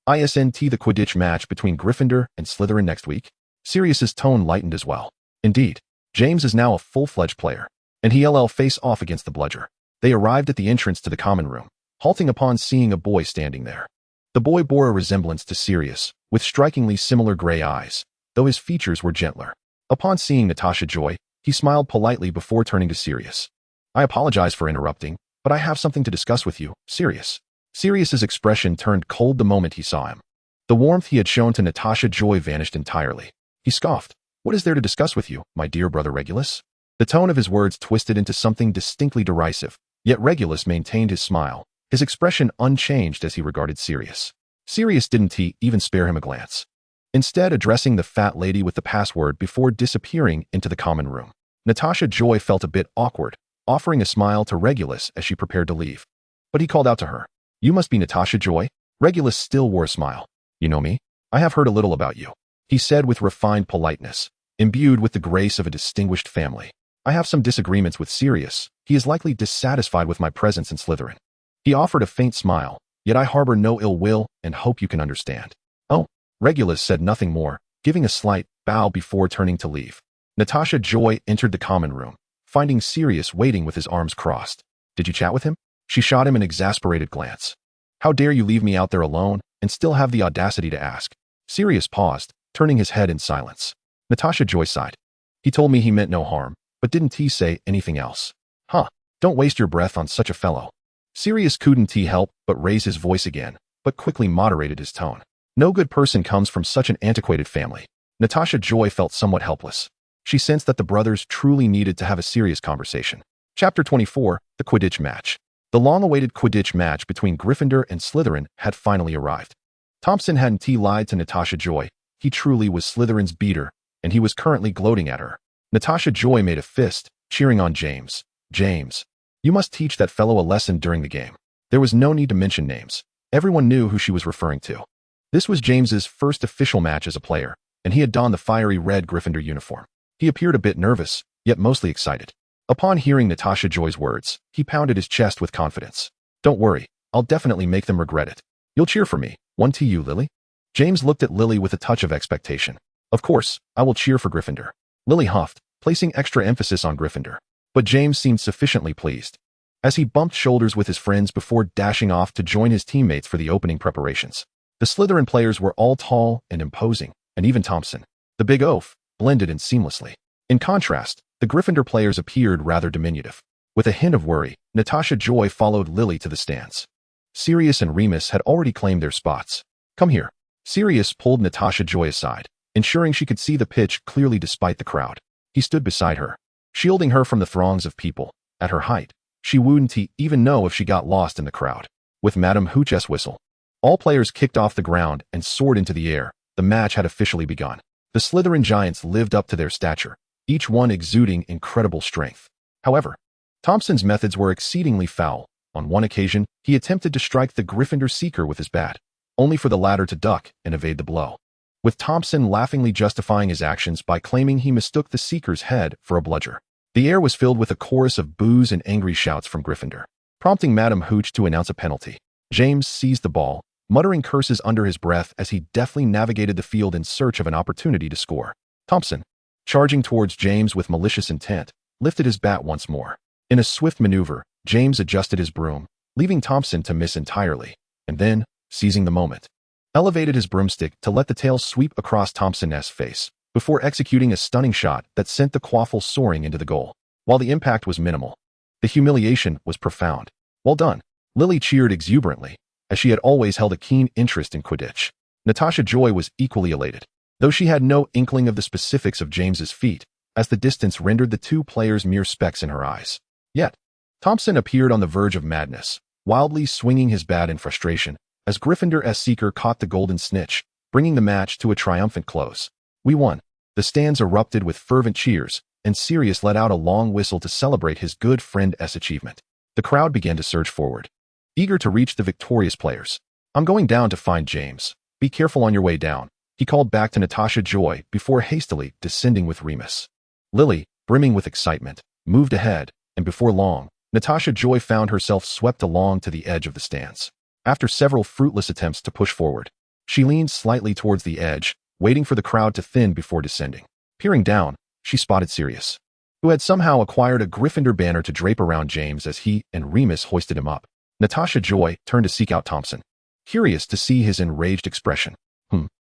Isn't the Quidditch match between Gryffindor and Slytherin next week? Sirius's tone lightened as well. Indeed, James is now a full-fledged player, and he'll face off against the bludger. They arrived at the entrance to the common room, halting upon seeing a boy standing there. The boy bore a resemblance to Sirius, with strikingly similar gray eyes, though his features were gentler. Upon seeing Natasha Joy, he smiled politely before turning to Sirius. I apologize for interrupting, but I have something to discuss with you, Sirius. Sirius's expression turned cold the moment he saw him. The warmth he had shown to Natasha Joy vanished entirely. He scoffed. "What is there to discuss with you, my dear brother Regulus?" The tone of his words twisted into something distinctly derisive, yet Regulus maintained his smile, his expression unchanged as he regarded Sirius. Sirius didn't even spare him a glance, instead addressing the fat lady with the password before disappearing into the common room. Natasha Joy felt a bit awkward, offering a smile to Regulus as she prepared to leave. But he called out to her. "You must be Natasha Joy?" Regulus still wore a smile. "You know me? I have heard a little about you," he said with refined politeness, imbued with the grace of a distinguished family. "I have some disagreements with Sirius. He is likely dissatisfied with my presence in Slytherin." He offered a faint smile, "Yet I harbor no ill will and hope you can understand." "Oh." Regulus said nothing more, giving a slight bow before turning to leave. Natasha Joy entered the common room, finding Sirius waiting with his arms crossed. "Did you chat with him?" She shot him an exasperated glance. "How dare you leave me out there alone and still have the audacity to ask?" Sirius paused, turning his head in silence. Natasha Joy sighed. "He told me he meant no harm, but didn't he say anything else?" "Huh. Don't waste your breath on such a fellow." Sirius couldn't help but raise his voice again, but quickly moderated his tone. No good person comes from such an antiquated family. Natasha Joy felt somewhat helpless. She sensed that the brothers truly needed to have a serious conversation. Chapter 24, The Quidditch Match. The long-awaited Quidditch match between Gryffindor and Slytherin had finally arrived. Thompson hadn't lied to Natasha Joy. He truly was Slytherin's beater, and he was currently gloating at her. Natasha Joy made a fist, cheering on James. "James, you must teach that fellow a lesson during the game." There was no need to mention names. Everyone knew who she was referring to. This was James's first official match as a player, and he had donned the fiery red Gryffindor uniform. He appeared a bit nervous, yet mostly excited. Upon hearing Natasha Joy's words, he pounded his chest with confidence. "Don't worry, I'll definitely make them regret it. You'll cheer for me. 1-2, Lily?" James looked at Lily with a touch of expectation. "Of course, I will cheer for Gryffindor." Lily huffed, placing extra emphasis on Gryffindor. But James seemed sufficiently pleased, as he bumped shoulders with his friends before dashing off to join his teammates for the opening preparations. The Slytherin players were all tall and imposing, and even Thompson, the big oaf, blended in seamlessly. In contrast, the Gryffindor players appeared rather diminutive. With a hint of worry, Natasha Joy followed Lily to the stands. Sirius and Remus had already claimed their spots. "Come here." Sirius pulled Natasha Joy aside, ensuring she could see the pitch clearly despite the crowd. He stood beside her, shielding her from the throngs of people. At her height, she wouldn't even know if she got lost in the crowd. With Madame Hooch's whistle, all players kicked off the ground and soared into the air. The match had officially begun. The Slytherin giants lived up to their stature, each one exuding incredible strength. However, Thompson's methods were exceedingly foul. On one occasion, he attempted to strike the Gryffindor Seeker with his bat, only for the latter to duck and evade the blow, with Thompson laughingly justifying his actions by claiming he mistook the Seeker's head for a bludger. The air was filled with a chorus of boos and angry shouts from Gryffindor, prompting Madame Hooch to announce a penalty. James seized the ball, muttering curses under his breath as he deftly navigated the field in search of an opportunity to score. Thompson, charging towards James with malicious intent, lifted his bat once more. In a swift maneuver, James adjusted his broom, leaving Thompson to miss entirely, and then, seizing the moment, elevated his broomstick to let the tail sweep across Thompson's face, before executing a stunning shot that sent the quaffle soaring into the goal. While the impact was minimal, the humiliation was profound. "Well done." Lily cheered exuberantly, as she had always held a keen interest in Quidditch. Natasha Joy was equally elated, though she had no inkling of the specifics of James's feat, as the distance rendered the two players mere specks in her eyes. Yet, Thompson appeared on the verge of madness, wildly swinging his bat in frustration, as Gryffindor's Seeker caught the golden snitch, bringing the match to a triumphant close. "We won." The stands erupted with fervent cheers, and Sirius let out a long whistle to celebrate his good friend's achievement. The crowd began to surge forward, eager to reach the victorious players. "I'm going down to find James. Be careful on your way down," he called back to Natasha Joy before hastily descending with Remus. Lily, brimming with excitement, moved ahead, and before long, Natasha Joy found herself swept along to the edge of the stands. After several fruitless attempts to push forward, she leaned slightly towards the edge, waiting for the crowd to thin before descending. Peering down, she spotted Sirius, who had somehow acquired a Gryffindor banner to drape around James as he and Remus hoisted him up. Natasha Joy turned to seek out Thompson, curious to see his enraged expression.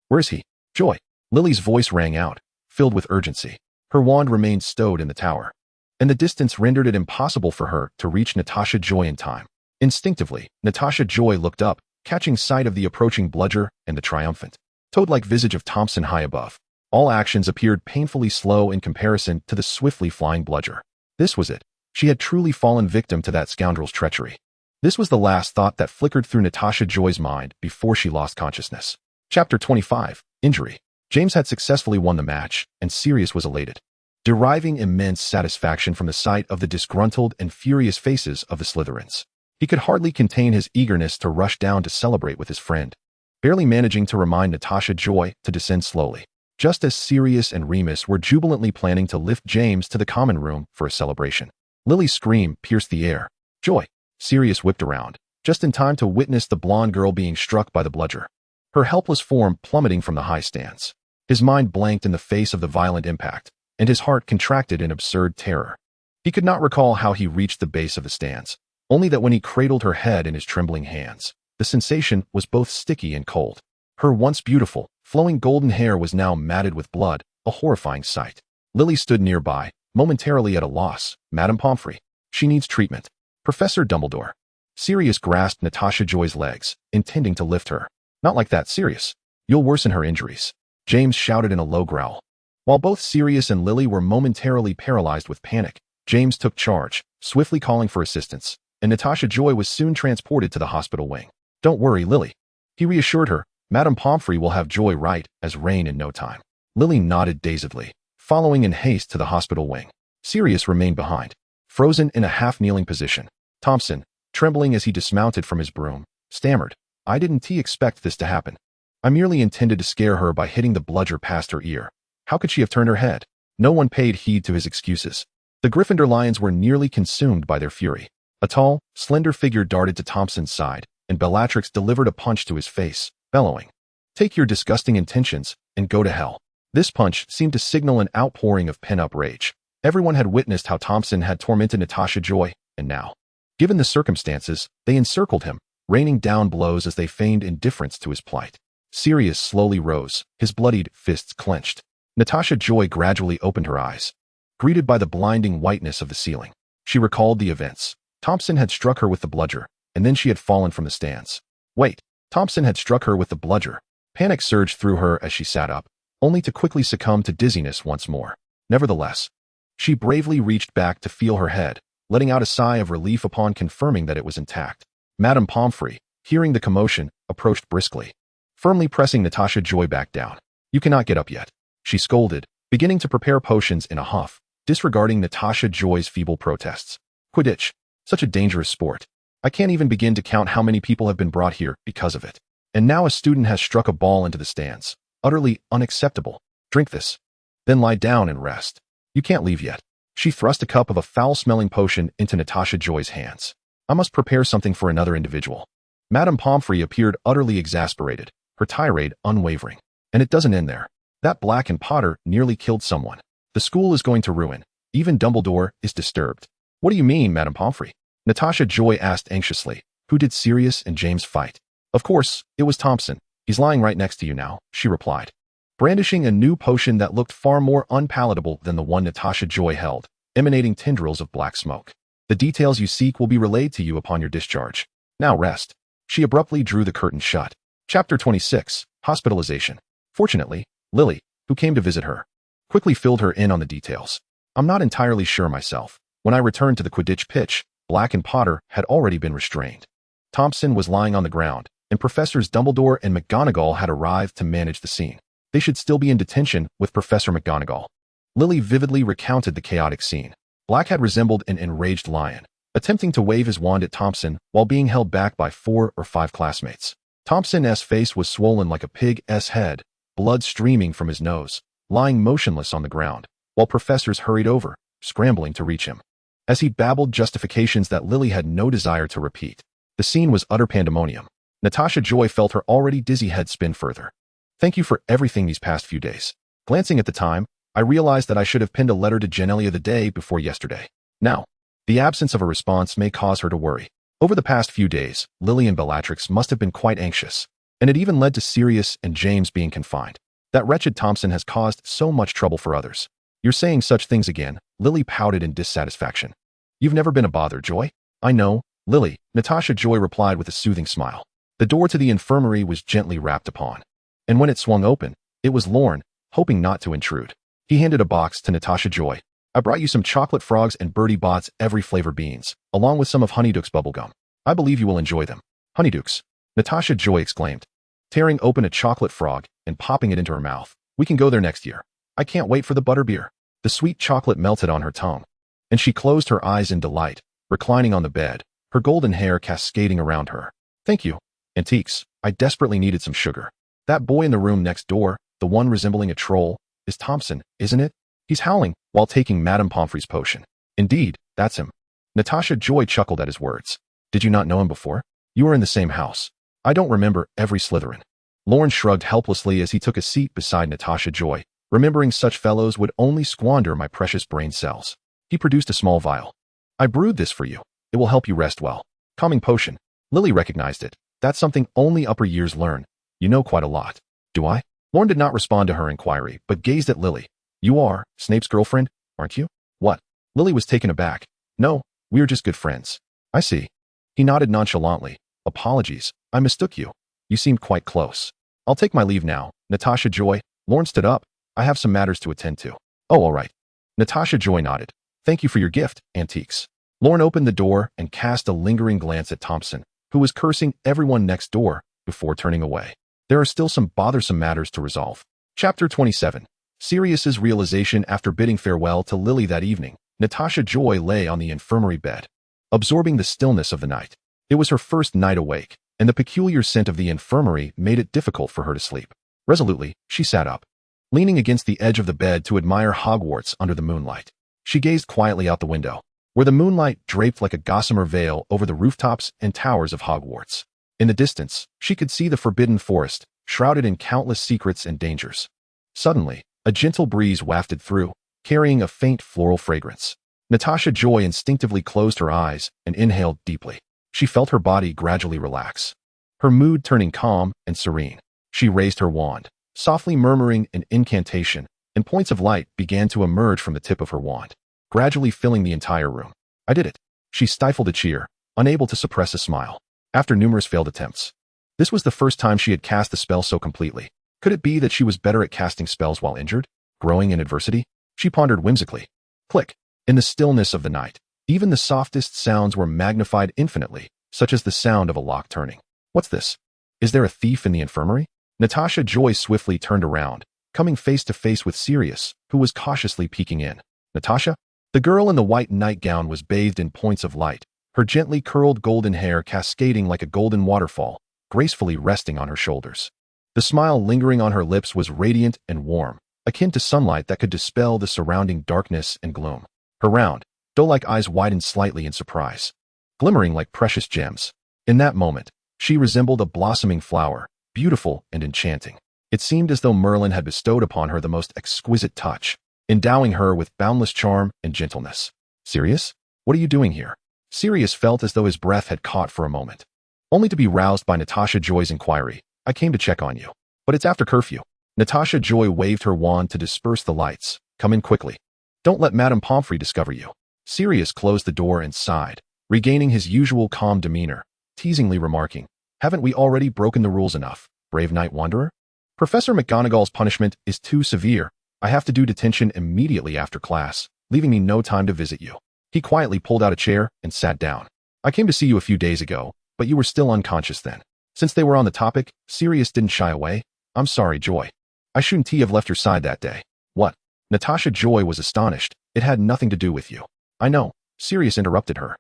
Where is he?" "Joy." Lily's voice rang out, filled with urgency. Her wand remained stowed in the tower, and the distance rendered it impossible for her to reach Natasha Joy in time. Instinctively, Natasha Joy looked up, catching sight of the approaching bludger and the triumphant, toad-like visage of Thompson high above. All actions appeared painfully slow in comparison to the swiftly flying bludger. This was it. She had truly fallen victim to that scoundrel's treachery. This was the last thought that flickered through Natasha Joy's mind before she lost consciousness. Chapter 25. Injury. James had successfully won the match, and Sirius was elated, deriving immense satisfaction from the sight of the disgruntled and furious faces of the Slytherins. He could hardly contain his eagerness to rush down to celebrate with his friend, barely managing to remind Natasha Joy to descend slowly, just as Sirius and Remus were jubilantly planning to lift James to the common room for a celebration. Lily's scream pierced the air. Joy! Sirius whipped around, just in time to witness the blonde girl being struck by the bludger, her helpless form plummeting from the high stands. His mind blanked in the face of the violent impact, and his heart contracted in absurd terror. He could not recall how he reached the base of the stands, only that when he cradled her head in his trembling hands, the sensation was both sticky and cold. Her once beautiful, flowing golden hair was now matted with blood, a horrifying sight. Lily stood nearby, momentarily at a loss. Madame Pomfrey. She needs treatment. Professor Dumbledore. Sirius grasped Natasha Joy's legs, intending to lift her. Not like that, Sirius. You'll worsen her injuries. James shouted in a low growl. While both Sirius and Lily were momentarily paralyzed with panic, James took charge, swiftly calling for assistance, and Natasha Joy was soon transported to the hospital wing. Don't worry, Lily. He reassured her. Madame Pomfrey will have Joy right as rain in no time. Lily nodded dazedly, following in haste to the hospital wing. Sirius remained behind, frozen in a half-kneeling position. Thompson, trembling as he dismounted from his broom, stammered, I didn't expect this to happen. I merely intended to scare her by hitting the bludger past her ear. How could she have turned her head? No one paid heed to his excuses. The Gryffindor lions were nearly consumed by their fury. A tall, slender figure darted to Thompson's side, and Bellatrix delivered a punch to his face, bellowing, Take your disgusting intentions and go to hell. This punch seemed to signal an outpouring of pent-up rage. Everyone had witnessed how Thompson had tormented Natasha Joy, and now, given the circumstances, they encircled him, raining down blows as they feigned indifference to his plight. Sirius slowly rose, his bloodied fists clenched. Natasha Joy gradually opened her eyes, greeted by the blinding whiteness of the ceiling. She recalled the events. Thompson had struck her with the bludger, and then she had fallen from the stands. Wait, Thompson had struck her with the bludger. Panic surged through her as she sat up, only to quickly succumb to dizziness once more. Nevertheless, she bravely reached back to feel her head, letting out a sigh of relief upon confirming that it was intact. Madame Pomfrey, hearing the commotion, approached briskly, firmly pressing Natasha Joy back down. You cannot get up yet, she scolded, beginning to prepare potions in a huff, disregarding Natasha Joy's feeble protests. Quidditch, such a dangerous sport. I can't even begin to count how many people have been brought here because of it. And now a student has struck a ball into the stands. Utterly unacceptable. Drink this. Then lie down and rest. You can't leave yet. She thrust a cup of a foul-smelling potion into Natasha Joy's hands. I must prepare something for another individual. Madame Pomfrey appeared utterly exasperated, her tirade unwavering. And it doesn't end there. That Black and Potter nearly killed someone. The school is going to ruin. Even Dumbledore is disturbed. What do you mean, Madame Pomfrey? Natasha Joy asked anxiously. Who did Sirius and James fight? Of course, it was Thompson. He's lying right next to you now, she replied, brandishing a new potion that looked far more unpalatable than the one Natasha Joy held, emanating tendrils of black smoke. The details you seek will be relayed to you upon your discharge. Now rest. She abruptly drew the curtain shut. Chapter 26. Hospitalization. Fortunately, Lily, who came to visit her, quickly filled her in on the details. I'm not entirely sure myself. When I returned to the Quidditch pitch, Black and Potter had already been restrained. Thompson was lying on the ground, and Professors Dumbledore and McGonagall had arrived to manage the scene. They should still be in detention with Professor McGonagall. Lily vividly recounted the chaotic scene. Black had resembled an enraged lion, attempting to wave his wand at Thompson while being held back by 4 or 5 classmates. Thompson's face was swollen like a pig's head, blood streaming from his nose, lying motionless on the ground, while professors hurried over, scrambling to reach him. As he babbled justifications that Lily had no desire to repeat, the scene was utter pandemonium. Natasha Joy felt her already dizzy head spin further. Thank you for everything these past few days. Glancing at the time, I realized that I should have pinned a letter to Genelia the day before yesterday. Now, the absence of a response may cause her to worry. Over the past few days, Lily and Bellatrix must have been quite anxious, and it even led to Sirius and James being confined. That wretched Thompson has caused so much trouble for others. You're saying such things again, Lily pouted in dissatisfaction. You've never been a bother, Joy. I know, Lily, Natasha Joy replied with a soothing smile. The door to the infirmary was gently rapped upon. And when it swung open, it was Lorne, hoping not to intrude. He handed a box to Natasha Joy. I brought you some chocolate frogs and Birdie Bot's every flavor beans, along with some of Honeyduke's bubblegum. I believe you will enjoy them. Honeyduke's, Natasha Joy exclaimed, tearing open a chocolate frog and popping it into her mouth. We can go there next year. I can't wait for the butterbeer. The sweet chocolate melted on her tongue, and she closed her eyes in delight, reclining on the bed, her golden hair cascading around her. Thank you, Antiques. I desperately needed some sugar. That boy in the room next door, the one resembling a troll, is Thompson, isn't it? He's howling while taking Madame Pomfrey's potion. Indeed, that's him. Natasha Joy chuckled at his words. Did you not know him before? You were in the same house. I don't remember every Slytherin. Lorne shrugged helplessly as he took a seat beside Natasha Joy, remembering such fellows would only squander my precious brain cells. He produced a small vial. I brewed this for you. It will help you rest well. Calming potion. Lily recognized it. That's something only upper years learn. You know quite a lot. Do I? Lorne did not respond to her inquiry, but gazed at Lily. You are Snape's girlfriend, aren't you? What? Lily was taken aback. No, we are just good friends. I see. He nodded nonchalantly. Apologies, I mistook you. You seemed quite close. I'll take my leave now, Natasha Joy. Lorne stood up. I have some matters to attend to. Oh, all right. Natasha Joy nodded. Thank you for your gift, Antiques. Lorne opened the door and cast a lingering glance at Thompson, who was cursing everyone next door, before turning away. There are still some bothersome matters to resolve. Chapter 27. Sirius's realization. After bidding farewell to Lily that evening, Natasha Joy lay on the infirmary bed, absorbing the stillness of the night. It was her first night awake, and the peculiar scent of the infirmary made it difficult for her to sleep. Resolutely, she sat up, leaning against the edge of the bed to admire Hogwarts under the moonlight. She gazed quietly out the window, where the moonlight draped like a gossamer veil over the rooftops and towers of Hogwarts. In the distance, she could see the forbidden forest, shrouded in countless secrets and dangers. Suddenly, a gentle breeze wafted through, carrying a faint floral fragrance. Natasha Joy instinctively closed her eyes and inhaled deeply. She felt her body gradually relax, her mood turning calm and serene. She raised her wand, softly murmuring an incantation, and points of light began to emerge from the tip of her wand, gradually filling the entire room. I did it. She stifled a cheer, unable to suppress a smile. After numerous failed attempts, this was the first time she had cast the spell so completely. Could it be that she was better at casting spells while injured, growing in adversity? She pondered whimsically. Click. In the stillness of the night, even the softest sounds were magnified infinitely, such as the sound of a lock turning. What's this? Is there a thief in the infirmary? Natasha Joy swiftly turned around, coming face to face with Sirius, who was cautiously peeking in. Natasha? The girl in the white nightgown was bathed in points of light, her gently curled golden hair cascading like a golden waterfall, gracefully resting on her shoulders. The smile lingering on her lips was radiant and warm, akin to sunlight that could dispel the surrounding darkness and gloom. Her round, doe-like eyes widened slightly in surprise, glimmering like precious gems. In that moment, she resembled a blossoming flower, beautiful and enchanting. It seemed as though Merlin had bestowed upon her the most exquisite touch, endowing her with boundless charm and gentleness. Sirius? What are you doing here? Sirius felt as though his breath had caught for a moment, only to be roused by Natasha Joy's inquiry. I came to check on you. But it's after curfew. Natasha Joy waved her wand to disperse the lights. Come in quickly. Don't let Madame Pomfrey discover you. Sirius closed the door and sighed, regaining his usual calm demeanor, teasingly remarking, haven't we already broken the rules enough, brave Night Wanderer? Professor McGonagall's punishment is too severe. I have to do detention immediately after class, leaving me no time to visit you. He quietly pulled out a chair and sat down. I came to see you a few days ago, but you were still unconscious then. Since they were on the topic, Sirius didn't shy away. I'm sorry, Joy. I shouldn't have left your side that day. What? Natasha Joy was astonished. It had nothing to do with you. I know. Sirius interrupted her.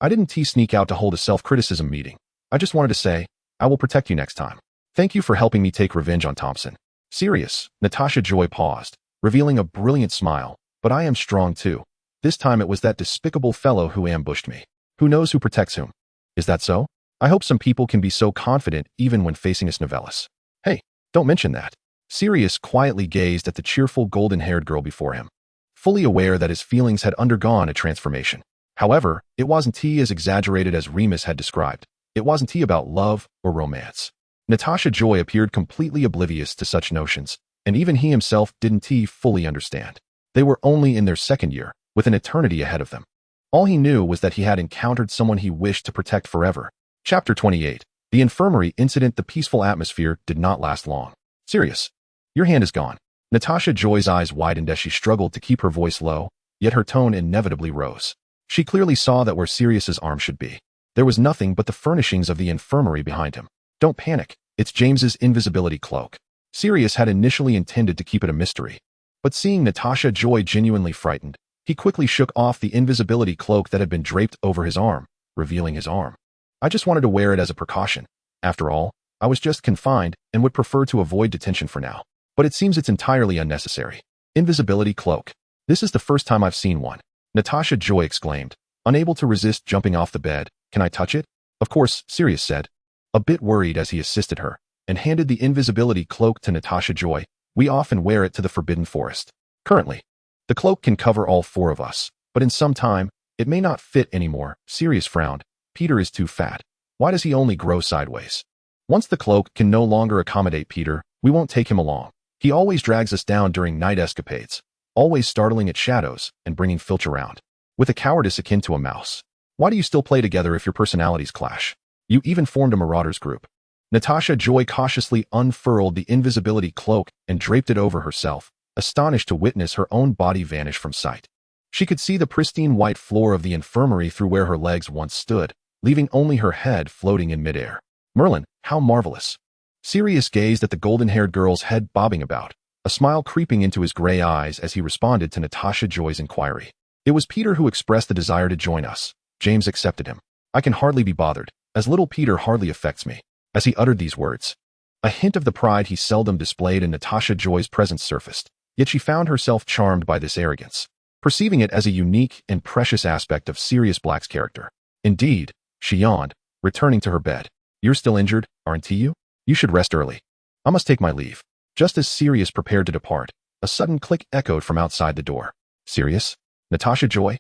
I didn't sneak out to hold a self-criticism meeting. I just wanted to say, I will protect you next time. Thank you for helping me take revenge on Thompson. Sirius, Natasha Joy paused, revealing a brilliant smile. But I am strong too. This time it was that despicable fellow who ambushed me. Who knows who protects whom? Is that so? I hope some people can be so confident even when facing a Snovellis. Hey, don't mention that. Sirius quietly gazed at the cheerful golden-haired girl before him, fully aware that his feelings had undergone a transformation. However, it wasn't as exaggerated as Remus had described. It wasn't about love or romance. Natasha Joy appeared completely oblivious to such notions, and even he himself didn't fully understand. They were only in their second year, with an eternity ahead of them. All he knew was that he had encountered someone he wished to protect forever. Chapter 28. The infirmary incident. The peaceful atmosphere did not last long. Sirius, your hand is gone. Natasha Joy's eyes widened as she struggled to keep her voice low, yet her tone inevitably rose. She clearly saw that where Sirius's arm should be, there was nothing but the furnishings of the infirmary behind him. Don't panic, it's James's invisibility cloak. Sirius had initially intended to keep it a mystery, but seeing Natasha Joy genuinely frightened, he quickly shook off the invisibility cloak that had been draped over his arm, revealing his arm. I just wanted to wear it as a precaution. After all, I was just confined and would prefer to avoid detention for now. But it seems it's entirely unnecessary. Invisibility cloak. This is the first time I've seen one. Natasha Joy exclaimed, unable to resist jumping off the bed. Can I touch it? Of course, Sirius said, a bit worried as he assisted her, and handed the invisibility cloak to Natasha Joy. We often wear it to the Forbidden Forest. Currently, the cloak can cover all four of us, but in some time, it may not fit anymore. Sirius frowned. Peter is too fat. Why does he only grow sideways? Once the cloak can no longer accommodate Peter, we won't take him along. He always drags us down during night escapades, always startling at shadows and bringing Filch around, with a cowardice akin to a mouse. Why do you still play together if your personalities clash? You even formed a Marauders group. Natasha Joy cautiously unfurled the invisibility cloak and draped it over herself, astonished to witness her own body vanish from sight. She could see the pristine white floor of the infirmary through where her legs once stood, leaving only her head floating in midair. Merlin, how marvelous! Sirius gazed at the golden-haired girl's head bobbing about, a smile creeping into his gray eyes as he responded to Natasha Joy's inquiry. It was Peter who expressed the desire to join us. James accepted him. I can hardly be bothered, as little Peter hardly affects me. As he uttered these words, a hint of the pride he seldom displayed in Natasha Joy's presence surfaced, yet she found herself charmed by this arrogance, perceiving it as a unique and precious aspect of Sirius Black's character. Indeed, she yawned, returning to her bed. You're still injured, aren't you? You should rest early. I must take my leave. Just as Sirius prepared to depart, a sudden click echoed from outside the door. Sirius? Natasha Joy?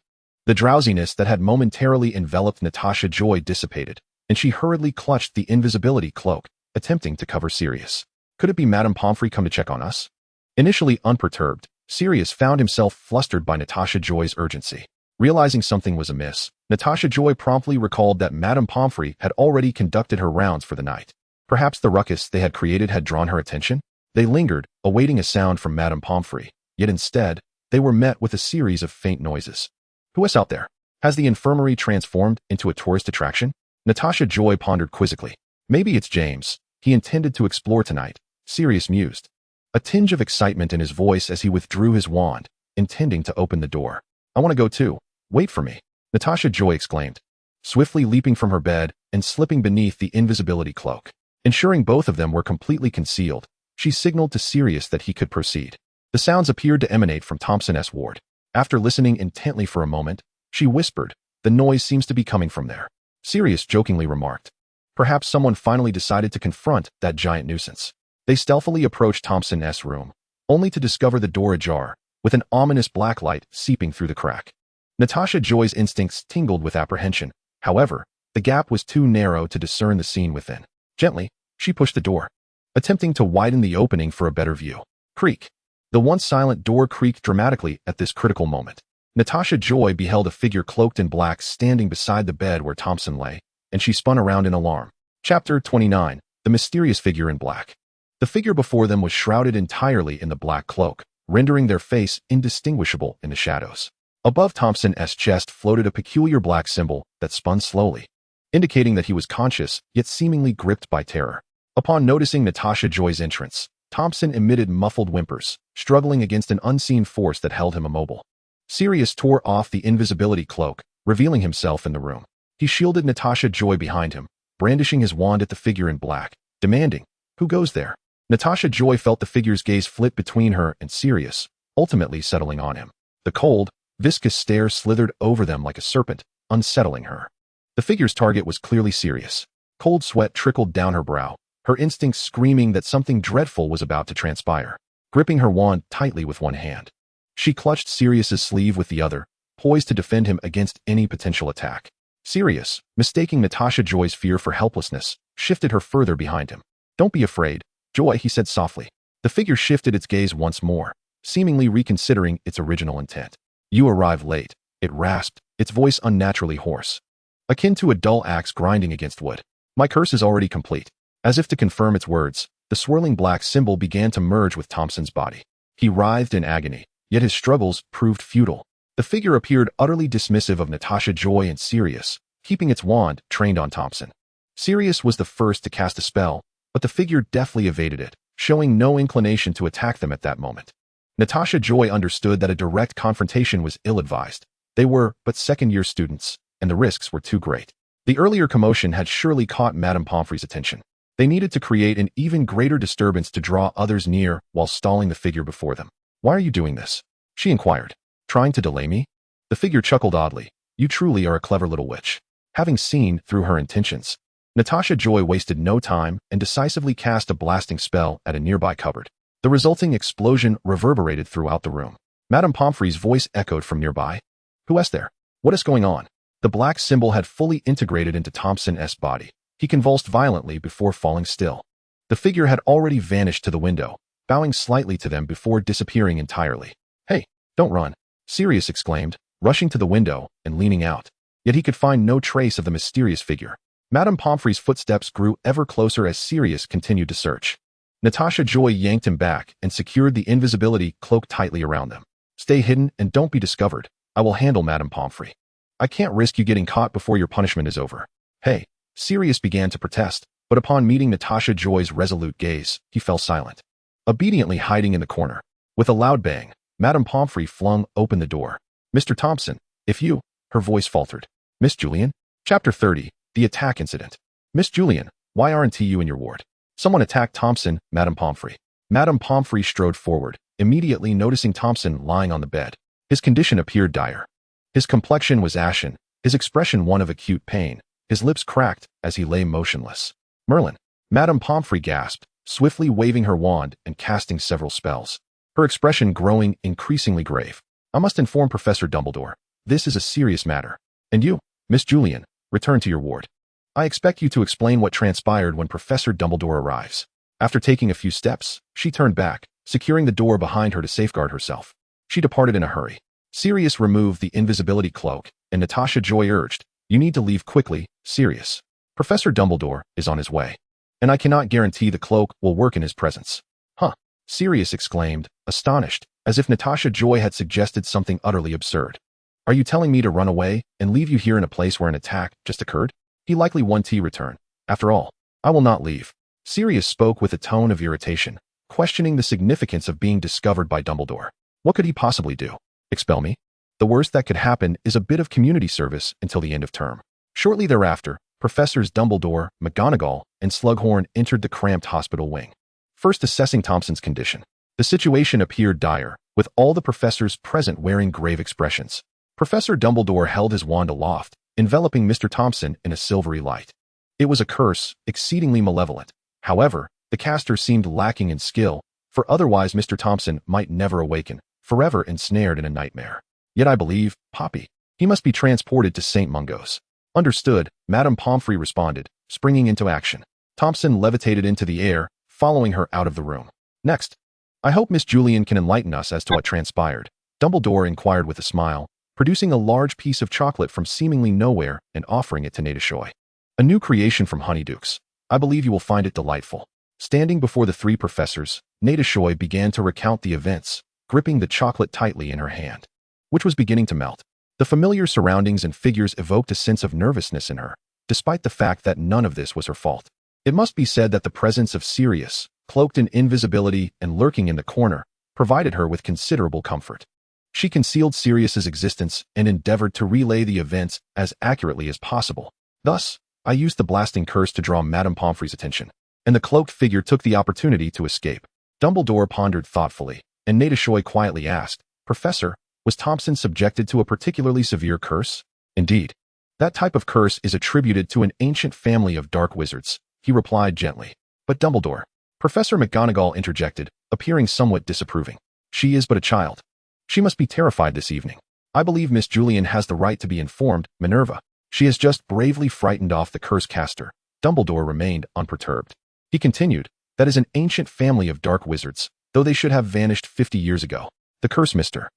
The drowsiness that had momentarily enveloped Natasha Joy dissipated, and she hurriedly clutched the invisibility cloak, attempting to cover Sirius. Could it be Madame Pomfrey come to check on us? Initially unperturbed, Sirius found himself flustered by Natasha Joy's urgency. Realizing something was amiss, Natasha Joy promptly recalled that Madame Pomfrey had already conducted her rounds for the night. Perhaps the ruckus they had created had drawn her attention? They lingered, awaiting a sound from Madame Pomfrey, yet instead, they were met with a series of faint noises. Who is out there? Has the infirmary transformed into a tourist attraction? Natasha Joy pondered quizzically. Maybe it's James. He intended to explore tonight, Sirius mused, a tinge of excitement in his voice as he withdrew his wand, intending to open the door. I want to go too. Wait for me, Natasha Joy exclaimed, swiftly leaping from her bed and slipping beneath the invisibility cloak. Ensuring both of them were completely concealed, she signaled to Sirius that he could proceed. The sounds appeared to emanate from Thompson S. Ward. After listening intently for a moment, she whispered, the noise seems to be coming from there. Sirius jokingly remarked. Perhaps someone finally decided to confront that giant nuisance. They stealthily approached Thompson S. room, only to discover the door ajar, with an ominous black light seeping through the crack. Natasha Joy's instincts tingled with apprehension. However, the gap was too narrow to discern the scene within. Gently, she pushed the door, attempting to widen the opening for a better view. Creak. The once silent door creaked dramatically at this critical moment. Natasha Joy beheld a figure cloaked in black standing beside the bed where Thompson lay, and she spun around in alarm. Chapter 29. The mysterious figure in black. The figure before them was shrouded entirely in the black cloak, rendering their face indistinguishable in the shadows. Above Thompson S. chest floated a peculiar black symbol that spun slowly, indicating that he was conscious, yet seemingly gripped by terror. Upon noticing Natasha Joy's entrance, Thompson emitted muffled whimpers, struggling against an unseen force that held him immobile. Sirius tore off the invisibility cloak, revealing himself in the room. He shielded Natasha Joy behind him, brandishing his wand at the figure in black, demanding, "Who goes there?" Natasha Joy felt the figure's gaze flit between her and Sirius, ultimately settling on him. The cold, viscous stare slithered over them like a serpent, unsettling her. The figure's target was clearly Sirius. Cold sweat trickled down her brow, her instincts screaming that something dreadful was about to transpire. Gripping her wand tightly with one hand, she clutched Sirius's sleeve with the other, poised to defend him against any potential attack. Sirius, mistaking Natasha Joy's fear for helplessness, shifted her further behind him. "Don't be afraid, Joy," he said softly. The figure shifted its gaze once more, seemingly reconsidering its original intent. "You arrive late," it rasped, its voice unnaturally hoarse, akin to a dull axe grinding against wood. My curse is already complete. As if to confirm its words, the swirling black symbol began to merge with Thompson's body. He writhed in agony, yet his struggles proved futile. The figure appeared utterly dismissive of Natasha Joy and Sirius, keeping its wand trained on Thompson. Sirius was the first to cast a spell, but the figure deftly evaded it, showing no inclination to attack them at that moment. Natasha Joy understood that a direct confrontation was ill-advised. They were but second-year students, and the risks were too great. The earlier commotion had surely caught Madame Pomfrey's attention. They needed to create an even greater disturbance to draw others near while stalling the figure before them. "Why are you doing this?" she inquired. "Trying to delay me?" The figure chuckled oddly. "You truly are a clever little witch." Having seen through her intentions, Natasha Joy wasted no time and decisively cast a blasting spell at a nearby cupboard. The resulting explosion reverberated throughout the room. Madame Pomfrey's voice echoed from nearby. "Who is there? What is going on?" The black symbol had fully integrated into Thompson's body. He convulsed violently before falling still. The figure had already vanished to the window, bowing slightly to them before disappearing entirely. "Hey, don't run," Sirius exclaimed, rushing to the window and leaning out. Yet he could find no trace of the mysterious figure. Madame Pomfrey's footsteps grew ever closer as Sirius continued to search. Natasha Joy yanked him back and secured the invisibility cloak tightly around them. "Stay hidden and don't be discovered. I will handle Madame Pomfrey. I can't risk you getting caught before your punishment is over." "Hey," Sirius began to protest, but upon meeting Natasha Joy's resolute gaze, he fell silent, obediently hiding in the corner. With a loud bang, Madame Pomfrey flung open the door. "Mr. Thompson, if you—" her voice faltered. "Miss Julian?" Chapter 30, The Attack Incident. "Miss Julian, why aren't you in your ward?" "Someone attacked Thompson, Madame Pomfrey." Madame Pomfrey strode forward, immediately noticing Thompson lying on the bed. His condition appeared dire. His complexion was ashen, his expression one of acute pain. His lips cracked as he lay motionless. "Merlin," Madame Pomfrey gasped, swiftly waving her wand and casting several spells, her expression growing increasingly grave. "I must inform Professor Dumbledore. This is a serious matter. And you, Miss Julian, return to your ward. I expect you to explain what transpired when Professor Dumbledore arrives." After taking a few steps, she turned back, securing the door behind her to safeguard herself. She departed in a hurry. Sirius removed the invisibility cloak, and Natasha Joy urged, "You need to leave quickly, Sirius. Professor Dumbledore is on his way, and I cannot guarantee the cloak will work in his presence." "Huh," Sirius exclaimed, astonished, as if Natasha Joy had suggested something utterly absurd. "Are you telling me to run away and leave you here in a place where an attack just occurred?" He likely won to return. "After all, I will not leave." Sirius spoke with a tone of irritation, questioning the significance of being discovered by Dumbledore. What could he possibly do? Expel me? The worst that could happen is a bit of community service until the end of term. Shortly thereafter, Professors Dumbledore, McGonagall, and Slughorn entered the cramped hospital wing, first assessing Thompson's condition. The situation appeared dire, with all the professors present wearing grave expressions. Professor Dumbledore held his wand aloft, enveloping Mr. Thompson in a silvery light. It was a curse, exceedingly malevolent. However, the caster seemed lacking in skill, for otherwise Mr. Thompson might never awaken, forever ensnared in a nightmare. "Yet I believe, Poppy, he must be transported to St Mungo's." "Understood," Madame Pomfrey responded, springing into action. Thompson levitated into the air, following her out of the room. "Next, I hope Miss Julian can enlighten us as to what transpired," Dumbledore inquired with a smile, producing a large piece of chocolate from seemingly nowhere and offering it to Natasha Joy. "A new creation from Honeydukes. I believe you will find it delightful." Standing before the three professors, Natasha Joy began to recount the events, gripping the chocolate tightly in her hand, which was beginning to melt. The familiar surroundings and figures evoked a sense of nervousness in her, despite the fact that none of this was her fault. It must be said that the presence of Sirius, cloaked in invisibility and lurking in the corner, provided her with considerable comfort. She concealed Sirius's existence and endeavored to relay the events as accurately as possible. "Thus, I used the blasting curse to draw Madame Pomfrey's attention, and the cloaked figure took the opportunity to escape." Dumbledore pondered thoughtfully, and Natasha Joy quietly asked, "Professor, was Thompson subjected to a particularly severe curse?" "Indeed. That type of curse is attributed to an ancient family of dark wizards," he replied gently. "But Dumbledore," Professor McGonagall interjected, appearing somewhat disapproving. "She is but a child. She must be terrified this evening. I believe Miss Julian has the right to be informed, Minerva. She has just bravely frightened off the curse caster." Dumbledore remained unperturbed. He continued, "That is an ancient family of dark wizards, though they should have vanished 50 years ago. The curse Mr.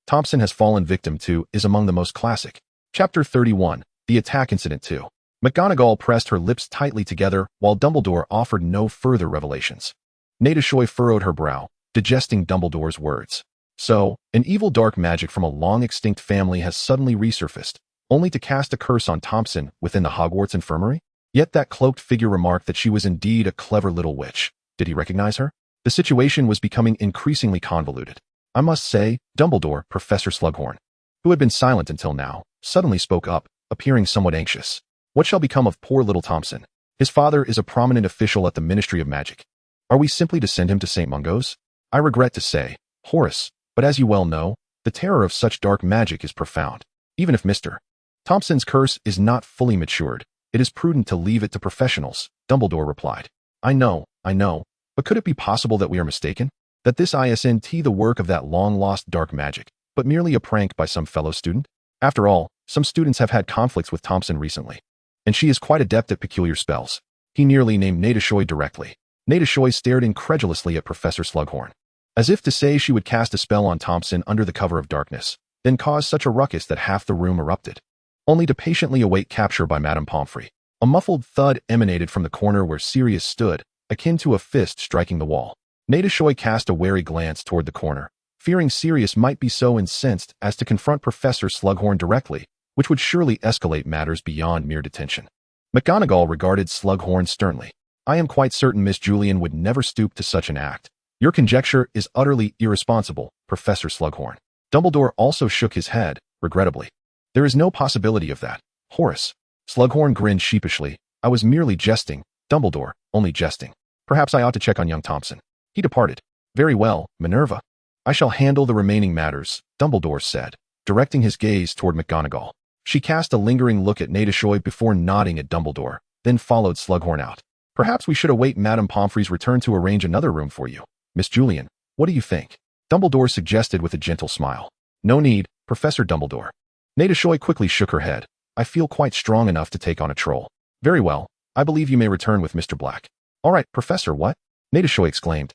Thompson has fallen victim to is among the most classic. Chapter 31. The Attack Incident 2. McGonagall pressed her lips tightly together while Dumbledore offered no further revelations. Natasha furrowed her brow, digesting Dumbledore's words. So, an evil dark magic from a long-extinct family has suddenly resurfaced, only to cast a curse on Thompson within the Hogwarts infirmary? Yet that cloaked figure remarked that she was indeed a clever little witch. Did he recognize her? The situation was becoming increasingly convoluted. I must say, Dumbledore, Professor Slughorn, who had been silent until now, suddenly spoke up, appearing somewhat anxious. What shall become of poor little Thompson? His father is a prominent official at the Ministry of Magic. Are we simply to send him to St Mungo's? I regret to say, Horace, but as you well know, the terror of such dark magic is profound. Even if Mr. Thompson's curse is not fully matured, it is prudent to leave it to professionals, Dumbledore replied. I know, but could it be possible that we are mistaken? That this isn't the work of that long-lost dark magic, but merely a prank by some fellow student? After all, some students have had conflicts with Thompson recently, and she is quite adept at peculiar spells. He nearly named Natasha directly. Natasha stared incredulously at Professor Slughorn, as if to say she would cast a spell on Thompson under the cover of darkness, then cause such a ruckus that half the room erupted, only to patiently await capture by Madame Pomfrey. A muffled thud emanated from the corner where Sirius stood, akin to a fist striking the wall. Natasha cast a wary glance toward the corner, fearing Sirius might be so incensed as to confront Professor Slughorn directly, which would surely escalate matters beyond mere detention. McGonagall regarded Slughorn sternly. I am quite certain Miss Julian would never stoop to such an act. Your conjecture is utterly irresponsible, Professor Slughorn. Dumbledore also shook his head, regrettably. There is no possibility of that, Horace. Slughorn grinned sheepishly. I was merely jesting, Dumbledore, only jesting. Perhaps I ought to check on young Thompson. He departed. Very well, Minerva. I shall handle the remaining matters, Dumbledore said, directing his gaze toward McGonagall. She cast a lingering look at Natasha before nodding at Dumbledore, then followed Slughorn out. Perhaps we should await Madame Pomfrey's return to arrange another room for you. Miss Julian, what do you think? Dumbledore suggested with a gentle smile. No need, Professor Dumbledore. Natasha quickly shook her head. I feel quite strong enough to take on a troll. Very well, I believe you may return with Mr. Black. All right, Professor, what? Natasha exclaimed,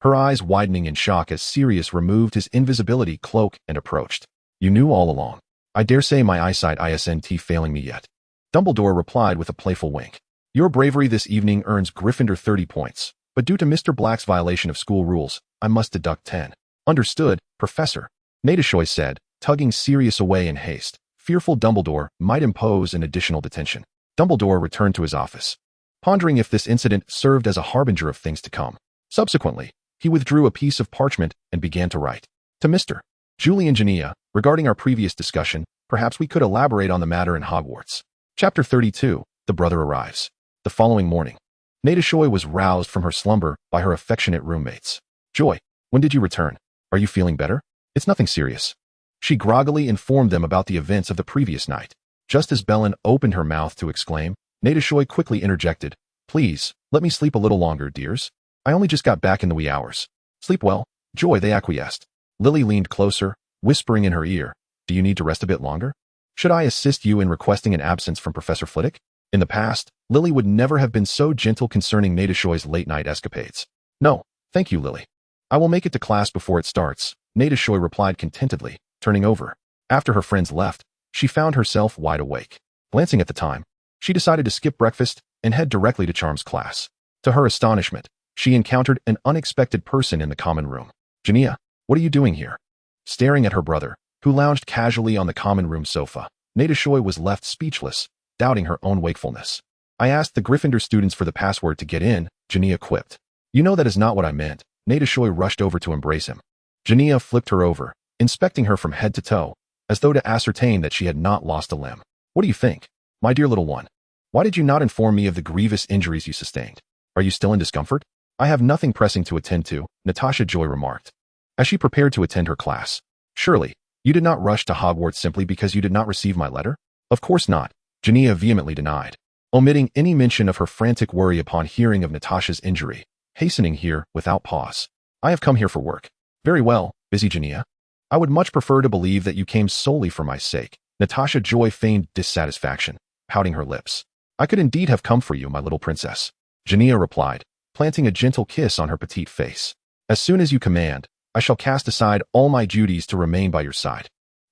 her eyes widening in shock as Sirius removed his invisibility cloak and approached. You knew all along. I dare say my eyesight isn't failing me yet. Dumbledore replied with a playful wink. Your bravery this evening earns Gryffindor 30 points, but due to Mr. Black's violation of school rules, I must deduct 10. Understood, Professor, Natasha said, tugging Sirius away in haste. Fearful Dumbledore might impose an additional detention. Dumbledore returned to his office, pondering if this incident served as a harbinger of things to come. Subsequently, he withdrew a piece of parchment and began to write. To Mr. Julian Genia, regarding our previous discussion, perhaps we could elaborate on the matter in Hogwarts. Chapter 32. The Brother Arrives. The following morning, Natasha was roused from her slumber by her affectionate roommates. Joy, when did you return? Are you feeling better? It's nothing serious. She groggily informed them about the events of the previous night. Just as Bellin opened her mouth to exclaim, Natasha quickly interjected. Please, let me sleep a little longer, dears. I only just got back in the wee hours. Sleep well, Joy, they acquiesced. Lily leaned closer, whispering in her ear. Do you need to rest a bit longer? Should I assist you in requesting an absence from Professor Flitwick? In the past, Lily would never have been so gentle concerning Natasha's late-night escapades. No, thank you, Lily. I will make it to class before it starts, Natasha replied contentedly, turning over. After her friends left, she found herself wide awake. Glancing at the time, she decided to skip breakfast and head directly to Charm's class. To her astonishment, she encountered an unexpected person in the common room. Genia, what are you doing here? Staring at her brother, who lounged casually on the common room sofa, Natasha was left speechless, doubting her own wakefulness. I asked the Gryffindor students for the password to get in, Genia quipped. You know that is not what I meant. Natasha rushed over to embrace him. Genia flipped her over, inspecting her from head to toe, as though to ascertain that she had not lost a limb. What do you think? My dear little one, why did you not inform me of the grievous injuries you sustained? Are you still in discomfort? I have nothing pressing to attend to, Natasha Joy remarked, as she prepared to attend her class. Surely, you did not rush to Hogwarts simply because you did not receive my letter? Of course not, Genia vehemently denied, omitting any mention of her frantic worry upon hearing of Natasha's injury, hastening here without pause. I have come here for work. Very well, busy Genia. I would much prefer to believe that you came solely for my sake. Natasha Joy feigned dissatisfaction, pouting her lips. I could indeed have come for you, my little princess, Genia replied, planting a gentle kiss on her petite face. As soon as you command, I shall cast aside all my duties to remain by your side.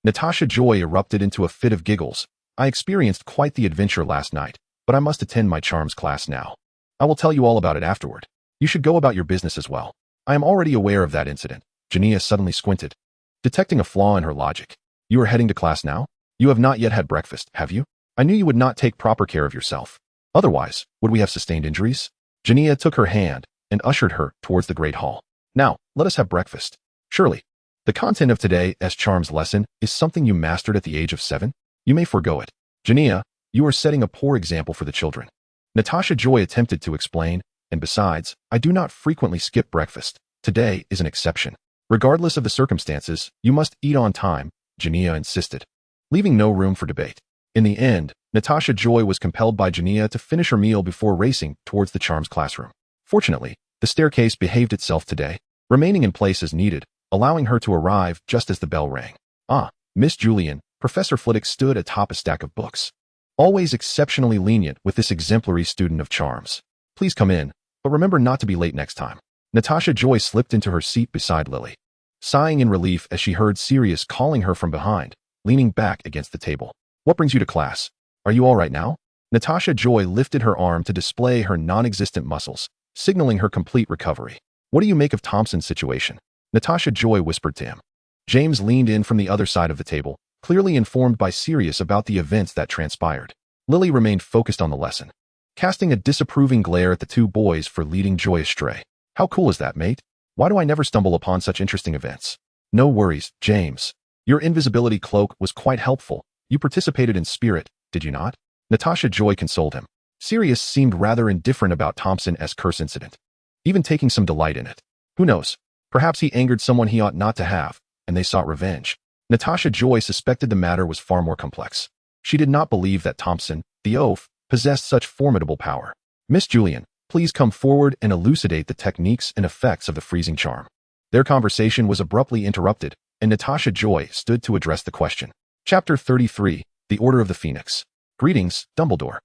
Natasha Joy erupted into a fit of giggles. I experienced quite the adventure last night, but I must attend my charms class now. I will tell you all about it afterward. You should go about your business as well. I am already aware of that incident. Jania suddenly squinted, detecting a flaw in her logic. You are heading to class now? You have not yet had breakfast, have you? I knew you would not take proper care of yourself. Otherwise, would we have sustained injuries? Jania took her hand and ushered her towards the great hall. Now, let us have breakfast. Surely, the content of today's charms lesson is something you mastered at the age of 7? You may forego it. Jania, you are setting a poor example for the children. Natasha Joy attempted to explain, and besides, I do not frequently skip breakfast. Today is an exception. Regardless of the circumstances, you must eat on time, Jania insisted, leaving no room for debate. In the end, Natasha Joy was compelled by Jania to finish her meal before racing towards the charms classroom. Fortunately, the staircase behaved itself today, remaining in place as needed, allowing her to arrive just as the bell rang. Ah, Miss Julian, Professor Flitwick stood atop a stack of books. Always exceptionally lenient with this exemplary student of charms. Please come in, but remember not to be late next time. Natasha Joy slipped into her seat beside Lily, sighing in relief as she heard Sirius calling her from behind, leaning back against the table. What brings you to class? Are you all right now? Natasha Joy lifted her arm to display her non-existent muscles, signaling her complete recovery. What do you make of Thompson's situation? Natasha Joy whispered to him. James leaned in from the other side of the table, clearly informed by Sirius about the events that transpired. Lily remained focused on the lesson, casting a disapproving glare at the two boys for leading Joy astray. How cool is that, mate? Why do I never stumble upon such interesting events? No worries, James. Your invisibility cloak was quite helpful. You participated in spirit, did you not? Natasha Joy consoled him. Sirius seemed rather indifferent about Thompson's curse incident, even taking some delight in it. Who knows? Perhaps he angered someone he ought not to have, and they sought revenge. Natasha Joy suspected the matter was far more complex. She did not believe that Thompson, the oaf, possessed such formidable power. Miss Julian, please come forward and elucidate the techniques and effects of the freezing charm. Their conversation was abruptly interrupted, and Natasha Joy stood to address the question. Chapter 33, The Order of the Phoenix. Greetings, Dumbledore.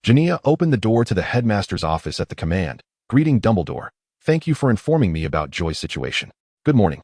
Jania opened the door to the headmaster's office at the command. Greeting, Dumbledore. Thank you for informing me about Joy's situation. Good morning.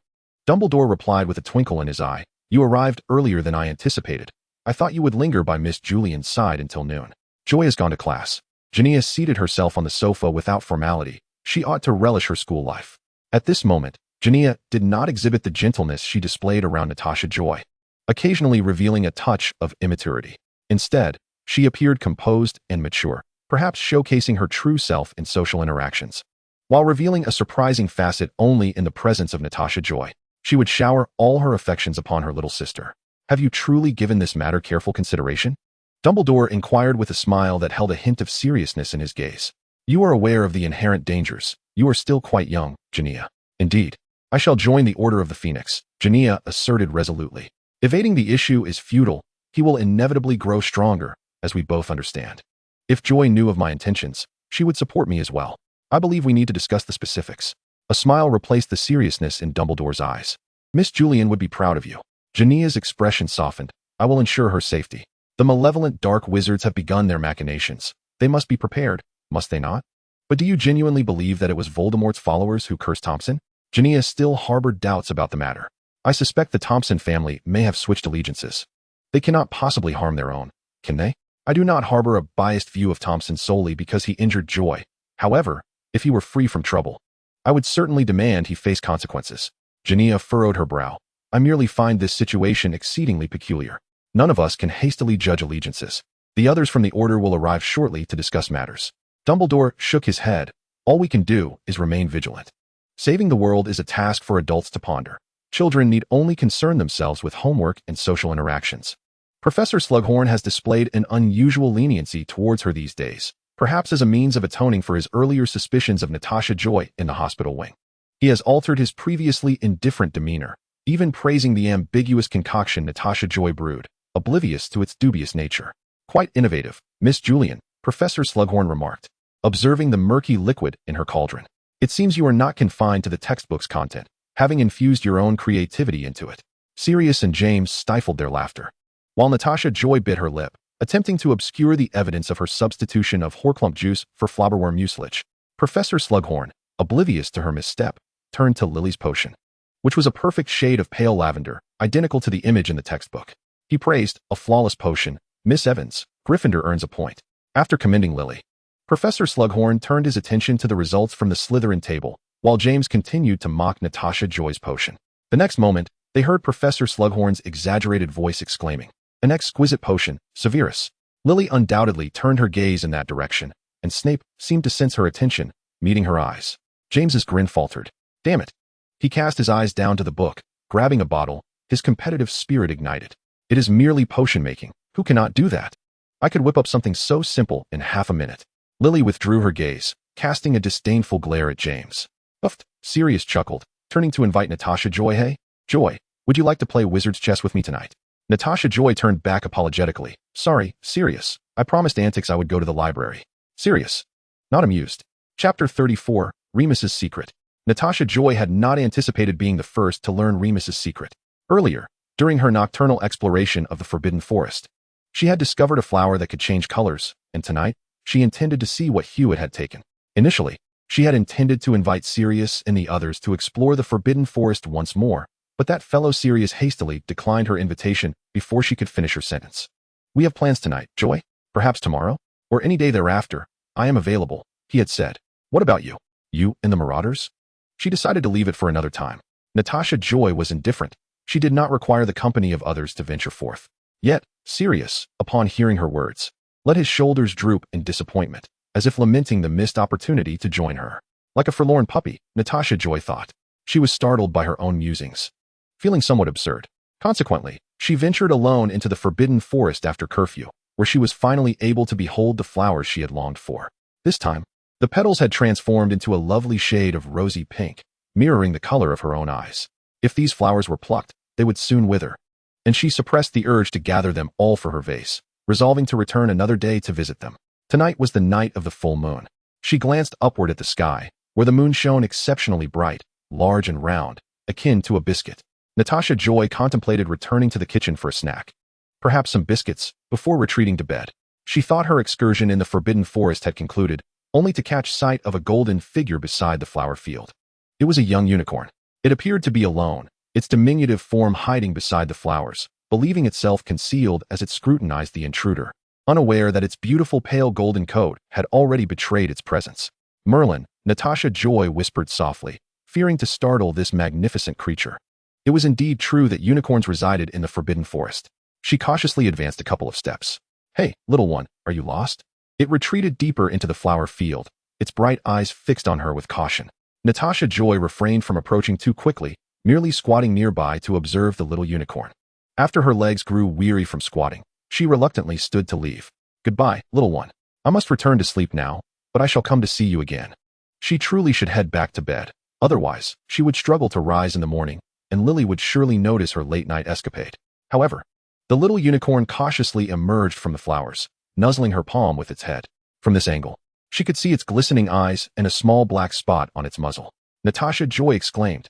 Dumbledore replied with a twinkle in his eye. You arrived earlier than I anticipated. I thought you would linger by Miss Julian's side until noon. Joy has gone to class. Jania seated herself on the sofa without formality. She ought to relish her school life. At this moment, Jania did not exhibit the gentleness she displayed around Natasha Joy, occasionally revealing a touch of immaturity. Instead, she appeared composed and mature, perhaps showcasing her true self in social interactions. While revealing a surprising facet only in the presence of Natasha Joy, she would shower all her affections upon her little sister. Have you truly given this matter careful consideration? Dumbledore inquired with a smile that held a hint of seriousness in his gaze. You are aware of the inherent dangers. You are still quite young, Jania. Indeed. I shall join the Order of the Phoenix, Jania asserted resolutely. Evading the issue is futile. He will inevitably grow stronger, as we both understand. If Joy knew of my intentions, she would support me as well. I believe we need to discuss the specifics. A smile replaced the seriousness in Dumbledore's eyes. Miss Julian would be proud of you. Jania's expression softened. I will ensure her safety. The malevolent dark wizards have begun their machinations. They must be prepared, must they not? But do you genuinely believe that it was Voldemort's followers who cursed Thompson? Jania still harbored doubts about the matter. I suspect the Thompson family may have switched allegiances. They cannot possibly harm their own, can they? I do not harbor a biased view of Thompson solely because he injured Joy. However, if he were free from trouble, I would certainly demand he face consequences. Jania furrowed her brow. I merely find this situation exceedingly peculiar. None of us can hastily judge allegiances. The others from the Order will arrive shortly to discuss matters. Dumbledore shook his head. All we can do is remain vigilant. Saving the world is a task for adults to ponder. Children need only concern themselves with homework and social interactions. Professor Slughorn has displayed an unusual leniency towards her these days, perhaps as a means of atoning for his earlier suspicions of Natasha Joy in the hospital wing. He has altered his previously indifferent demeanor, even praising the ambiguous concoction Natasha Joy brewed, oblivious to its dubious nature. Quite innovative, Miss Julian, Professor Slughorn remarked, observing the murky liquid in her cauldron. It seems you are not confined to the textbook's content, having infused your own creativity into it. Sirius and James stifled their laughter, while Natasha Joy bit her lip, attempting to obscure the evidence of her substitution of Horklump juice for flobberworm mucilage. Professor Slughorn, oblivious to her misstep, turned to Lily's potion, which was a perfect shade of pale lavender, identical to the image in the textbook. He praised, "A flawless potion. Miss Evans, Gryffindor earns a point." After commending Lily, Professor Slughorn turned his attention to the results from the Slytherin table, while James continued to mock Natasha Joy's potion. The next moment, they heard Professor Slughorn's exaggerated voice exclaiming, "An exquisite potion, Severus." Lily undoubtedly turned her gaze in that direction, and Snape seemed to sense her attention, meeting her eyes. James's grin faltered. "Damn it." He cast his eyes down to the book, grabbing a bottle, his competitive spirit ignited. "It is merely potion making. Who cannot do that? I could whip up something so simple in half a minute." Lily withdrew her gaze, casting a disdainful glare at James. "Uffed," Sirius chuckled, turning to invite Natasha Joy. "Hey, Joy, would you like to play wizard's chess with me tonight?" Natasha Joy turned back apologetically. "Sorry, Sirius. I promised Antics I would go to the library." Sirius, not amused. Chapter 34, Remus's Secret. Natasha Joy had not anticipated being the first to learn Remus's secret. Earlier, during her nocturnal exploration of the Forbidden Forest, she had discovered a flower that could change colors, and tonight, she intended to see what hue it had taken. Initially, she had intended to invite Sirius and the others to explore the Forbidden Forest once more, but that fellow Sirius hastily declined her invitation before she could finish her sentence. "We have plans tonight, Joy. Perhaps tomorrow, or any day thereafter. I am available," he had said. "What about you? You and the Marauders?" She decided to leave it for another time. Natasha Joy was indifferent. She did not require the company of others to venture forth. Yet, Sirius, upon hearing her words, let his shoulders droop in disappointment, as if lamenting the missed opportunity to join her. Like a forlorn puppy, Natasha Joy thought. She was startled by her own musings, feeling somewhat absurd. Consequently, she ventured alone into the Forbidden Forest after curfew, where she was finally able to behold the flowers she had longed for. This time, the petals had transformed into a lovely shade of rosy pink, mirroring the color of her own eyes. If these flowers were plucked, they would soon wither, and she suppressed the urge to gather them all for her vase, resolving to return another day to visit them. Tonight was the night of the full moon. She glanced upward at the sky, where the moon shone exceptionally bright, large and round, akin to a biscuit. Natasha Joy contemplated returning to the kitchen for a snack, perhaps some biscuits, before retreating to bed. She thought her excursion in the Forbidden Forest had concluded, only to catch sight of a golden figure beside the flower field. It was a young unicorn. It appeared to be alone, its diminutive form hiding beside the flowers, believing itself concealed as it scrutinized the intruder, unaware that its beautiful pale golden coat had already betrayed its presence. "Merlin," Natasha Joy whispered softly, fearing to startle this magnificent creature. It was indeed true that unicorns resided in the Forbidden Forest. She cautiously advanced a couple of steps. "Hey, little one, are you lost?" It retreated deeper into the flower field, its bright eyes fixed on her with caution. Natasha Joy refrained from approaching too quickly, merely squatting nearby to observe the little unicorn. After her legs grew weary from squatting, she reluctantly stood to leave. "Goodbye, little one. I must return to sleep now, but I shall come to see you again." She truly should head back to bed. Otherwise, she would struggle to rise in the morning, and Lily would surely notice her late-night escapade. However, the little unicorn cautiously emerged from the flowers, nuzzling her palm with its head. From this angle, she could see its glistening eyes and a small black spot on its muzzle. Natasha Joy exclaimed,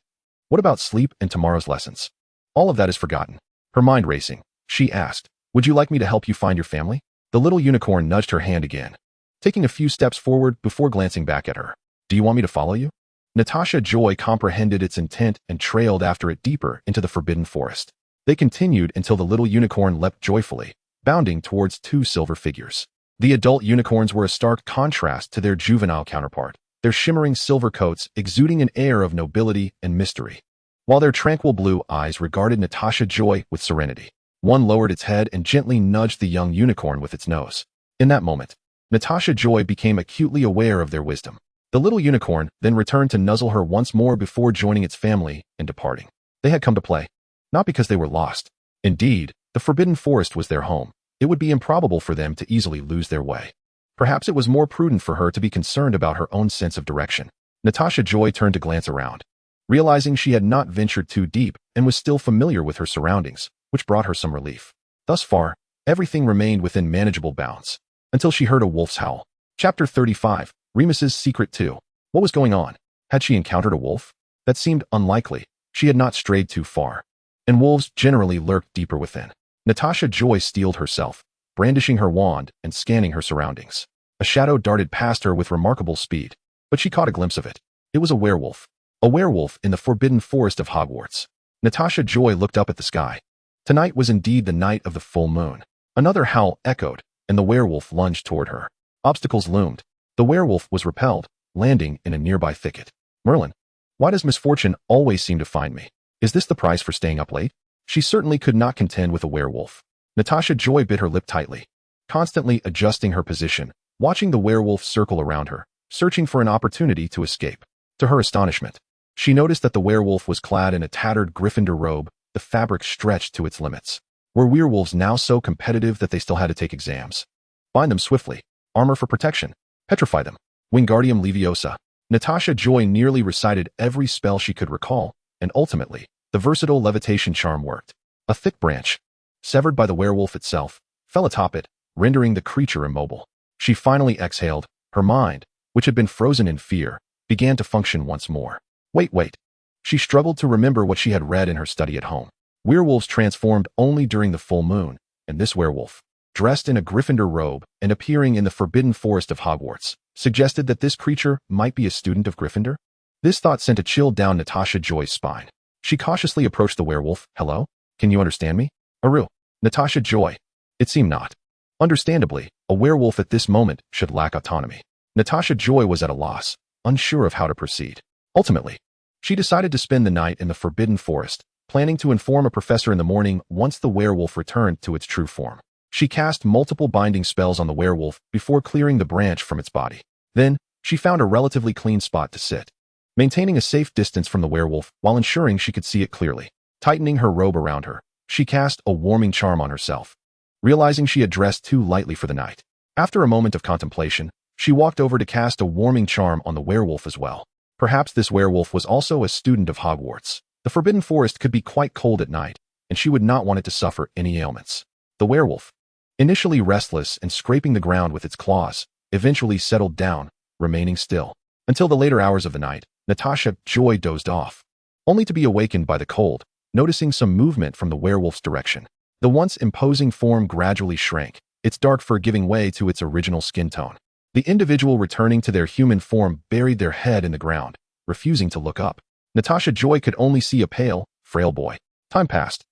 "What about sleep and tomorrow's lessons?" "All of that is forgotten." Her mind racing, she asked, "Would you like me to help you find your family?" The little unicorn nudged her hand again, taking a few steps forward before glancing back at her. "Do you want me to follow you?" Natasha Joy comprehended its intent and trailed after it deeper into the Forbidden Forest. They continued until the little unicorn leapt joyfully, bounding towards two silver figures. The adult unicorns were a stark contrast to their juvenile counterpart, their shimmering silver coats exuding an air of nobility and mystery, while their tranquil blue eyes regarded Natasha Joy with serenity. One lowered its head and gently nudged the young unicorn with its nose. In that moment, Natasha Joy became acutely aware of their wisdom. The little unicorn then returned to nuzzle her once more before joining its family and departing. They had come to play, not because they were lost. Indeed, the Forbidden Forest was their home. It would be improbable for them to easily lose their way. Perhaps it was more prudent for her to be concerned about her own sense of direction. Natasha Joy turned to glance around, realizing she had not ventured too deep and was still familiar with her surroundings, which brought her some relief. Thus far, everything remained within manageable bounds, until she heard a wolf's howl. Chapter 35, Remus's Secret 2. What was going on? Had she encountered a wolf? That seemed unlikely. She had not strayed too far, and wolves generally lurked deeper within. Natasha Joy steeled herself, brandishing her wand and scanning her surroundings. A shadow darted past her with remarkable speed, but she caught a glimpse of it. It was a werewolf. A werewolf in the Forbidden Forest of Hogwarts. Natasha Joy looked up at the sky. Tonight was indeed the night of the full moon. Another howl echoed, and the werewolf lunged toward her. Obstacles loomed. The werewolf was repelled, landing in a nearby thicket. Merlin, why does misfortune always seem to find me? Is this the price for staying up late? She certainly could not contend with a werewolf. Natasha Joy bit her lip tightly, constantly adjusting her position, watching the werewolf circle around her, searching for an opportunity to escape. To her astonishment, she noticed that the werewolf was clad in a tattered Gryffindor robe, the fabric stretched to its limits. Were werewolves now so competitive that they still had to take exams? Bind them swiftly. Armor for protection. Petrify them. Wingardium Leviosa. Natasha Joy nearly recited every spell she could recall, and ultimately, the versatile levitation charm worked. A thick branch, severed by the werewolf itself, fell atop it, rendering the creature immobile. She finally exhaled. Her mind, which had been frozen in fear, began to function once more. Wait. She struggled to remember what she had read in her study at home. Werewolves transformed only during the full moon, and this werewolf, dressed in a Gryffindor robe and appearing in the forbidden forest of Hogwarts, suggested that this creature might be a student of Gryffindor? This thought sent a chill down Natasha Joy's spine. She cautiously approached the werewolf. Hello? Can you understand me? Aru. Natasha Joy. It seemed not. Understandably, a werewolf at this moment should lack autonomy. Natasha Joy was at a loss, unsure of how to proceed. Ultimately, she decided to spend the night in the forbidden forest, planning to inform a professor in the morning once the werewolf returned to its true form. She cast multiple binding spells on the werewolf before clearing the branch from its body. Then, she found a relatively clean spot to sit, maintaining a safe distance from the werewolf while ensuring she could see it clearly. Tightening her robe around her, she cast a warming charm on herself, realizing she had dressed too lightly for the night. After a moment of contemplation, she walked over to cast a warming charm on the werewolf as well. Perhaps this werewolf was also a student of Hogwarts. The Forbidden Forest could be quite cold at night, and she would not want it to suffer any ailments. The werewolf, initially restless and scraping the ground with its claws, eventually settled down, remaining still. Until the later hours of the night, Natasha Joy dozed off, only to be awakened by the cold, noticing some movement from the werewolf's direction. The once imposing form gradually shrank, its dark fur giving way to its original skin tone. The individual returning to their human form buried their head in the ground, refusing to look up. Natasha Joy could only see a pale, frail boy. Time passed,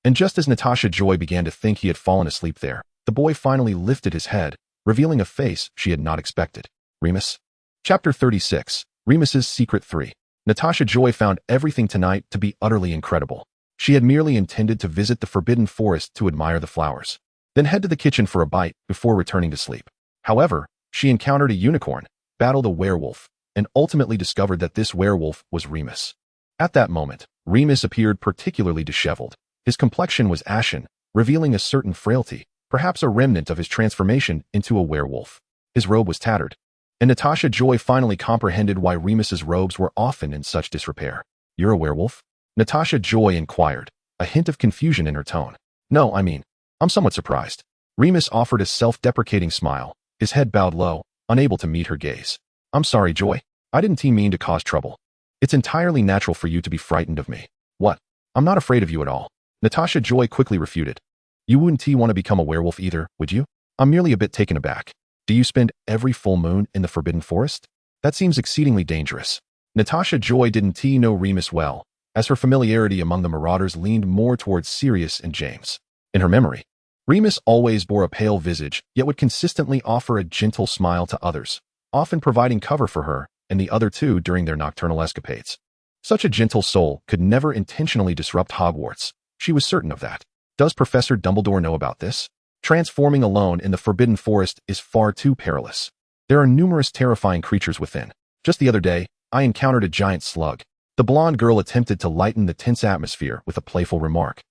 and just as Natasha Joy began to think he had fallen asleep there, the boy finally lifted his head, revealing a face she had not expected. Remus. Chapter 36. Remus's Secret 3. Natasha Joy found everything tonight to be utterly incredible. She had merely intended to visit the Forbidden Forest to admire the flowers, then head to the kitchen for a bite before returning to sleep. However, she encountered a unicorn, battled a werewolf, and ultimately discovered that this werewolf was Remus. At that moment, Remus appeared particularly disheveled. His complexion was ashen, revealing a certain frailty, perhaps a remnant of his transformation into a werewolf. His robe was tattered, and Natasha Joy finally comprehended why Remus's robes were often in such disrepair. You're a werewolf? Natasha Joy inquired, a hint of confusion in her tone. No, I'm somewhat surprised. Remus offered a self-deprecating smile, his head bowed low, unable to meet her gaze. I'm sorry, Joy. I didn't mean to cause trouble. It's entirely natural for you to be frightened of me. What? I'm not afraid of you at all. Natasha Joy quickly refuted. You wouldn't want to become a werewolf either, would you? I'm merely a bit taken aback. Do you spend every full moon in the Forbidden Forest? That seems exceedingly dangerous. Natasha Joy didn't know Remus well, as her familiarity among the Marauders leaned more towards Sirius and James. In her memory, Remus always bore a pale visage, yet would consistently offer a gentle smile to others, often providing cover for her and the other two during their nocturnal escapades. Such a gentle soul could never intentionally disrupt Hogwarts. She was certain of that. Does Professor Dumbledore know about this? Transforming alone in the Forbidden Forest is far too perilous. There are numerous terrifying creatures within. Just the other day, I encountered a giant slug. The blonde girl attempted to lighten the tense atmosphere with a playful remark,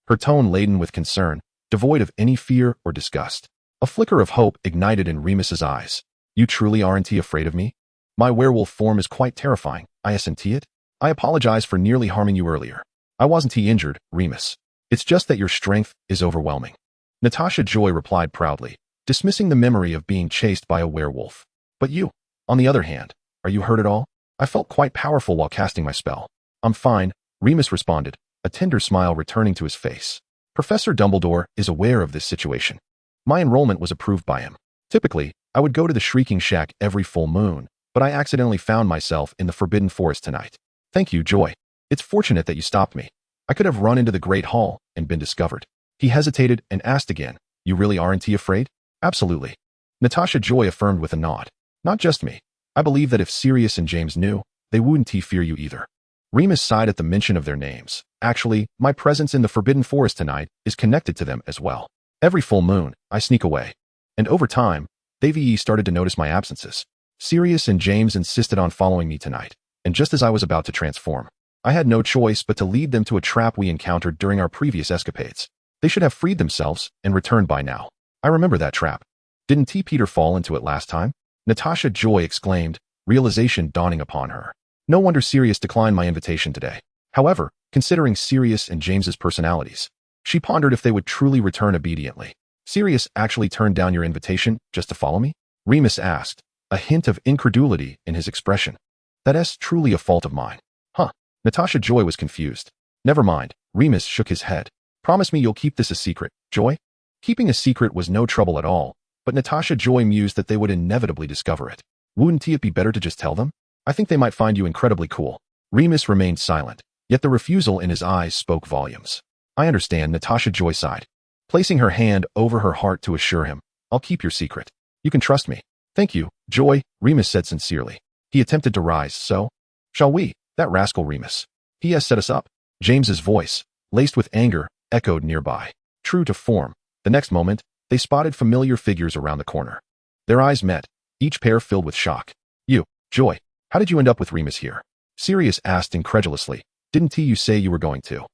her tone laden with concern, devoid of any fear or disgust. A flicker of hope ignited in Remus's eyes. You truly aren't afraid of me? My werewolf form is quite terrifying, isn't it? I apologize for nearly harming you earlier. I wasn't injured, Remus. It's just that your strength is overwhelming. Natasha Joy replied proudly, dismissing the memory of being chased by a werewolf. But you, on the other hand, are you hurt at all? I felt quite powerful while casting my spell. I'm fine, Remus responded, a tender smile returning to his face. Professor Dumbledore is aware of this situation. My enrollment was approved by him. Typically, I would go to the Shrieking Shack every full moon, but I accidentally found myself in the Forbidden Forest tonight. Thank you, Joy. It's fortunate that you stopped me. I could have run into the Great Hall and been discovered. He hesitated and asked again, "You really aren't afraid?" "Absolutely." Natasha Joy affirmed with a nod. "Not just me. I believe that if Sirius and James knew, they wouldn't fear you either." Remus sighed at the mention of their names. "Actually, my presence in the Forbidden Forest tonight is connected to them as well. Every full moon, I sneak away. And over time, they've started to notice my absences. Sirius and James insisted on following me tonight, and just as I was about to transform, I had no choice but to lead them to a trap we encountered during our previous escapades. They should have freed themselves and returned by now. I remember that trap. Didn't Peter fall into it last time?" Natasha Joy exclaimed, realization dawning upon her. No wonder Sirius declined my invitation today. However, considering Sirius and James's personalities, she pondered if they would truly return obediently. "Sirius actually turned down your invitation just to follow me?" Remus asked, a hint of incredulity in his expression. "That's truly a fault of mine." "Huh." Natasha Joy was confused. "Never mind." Remus shook his head. "Promise me you'll keep this a secret, Joy?" Keeping a secret was no trouble at all, but Natasha Joy mused that they would inevitably discover it. "Wouldn't it be better to just tell them? I think they might find you incredibly cool." Remus remained silent, yet the refusal in his eyes spoke volumes. "I understand," Natasha Joy sighed, placing her hand over her heart to assure him, "I'll keep your secret. You can trust me." "Thank you, Joy," Remus said sincerely. He attempted to rise. "So? Shall we?" "That rascal Remus. He has set us up." James's voice, laced with anger, echoed nearby. True to form, the next moment, they spotted familiar figures around the corner. Their eyes met, each pair filled with shock. "You, Joy, how did you end up with Remus here?" Sirius asked incredulously. "Didn't you say you were going to?"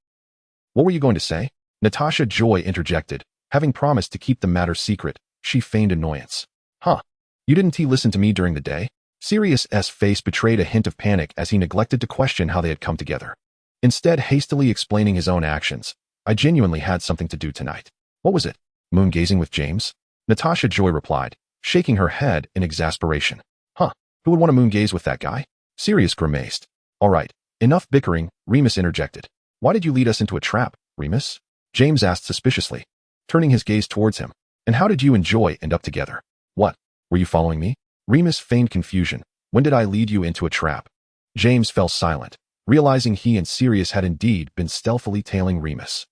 "What were you going to say?" Natasha Joy interjected. Having promised to keep the matter secret, she feigned annoyance. "Huh. You didn't listen to me during the day?" Sirius's face betrayed a hint of panic as he neglected to question how they had come together. Instead, hastily explaining his own actions, "I genuinely had something to do tonight." "What was it?" "Moon-gazing with James?" Natasha Joy replied, shaking her head in exasperation. "Huh. Who would want to moon-gaze with that guy?" Sirius grimaced. "All right. Enough bickering," Remus interjected. "Why did you lead us into a trap, Remus?" James asked suspiciously, turning his gaze towards him. "And how did you and Joy end up together?" "What? Were you following me?" Remus feigned confusion. "When did I lead you into a trap?" James fell silent, realizing he and Sirius had indeed been stealthily tailing Remus.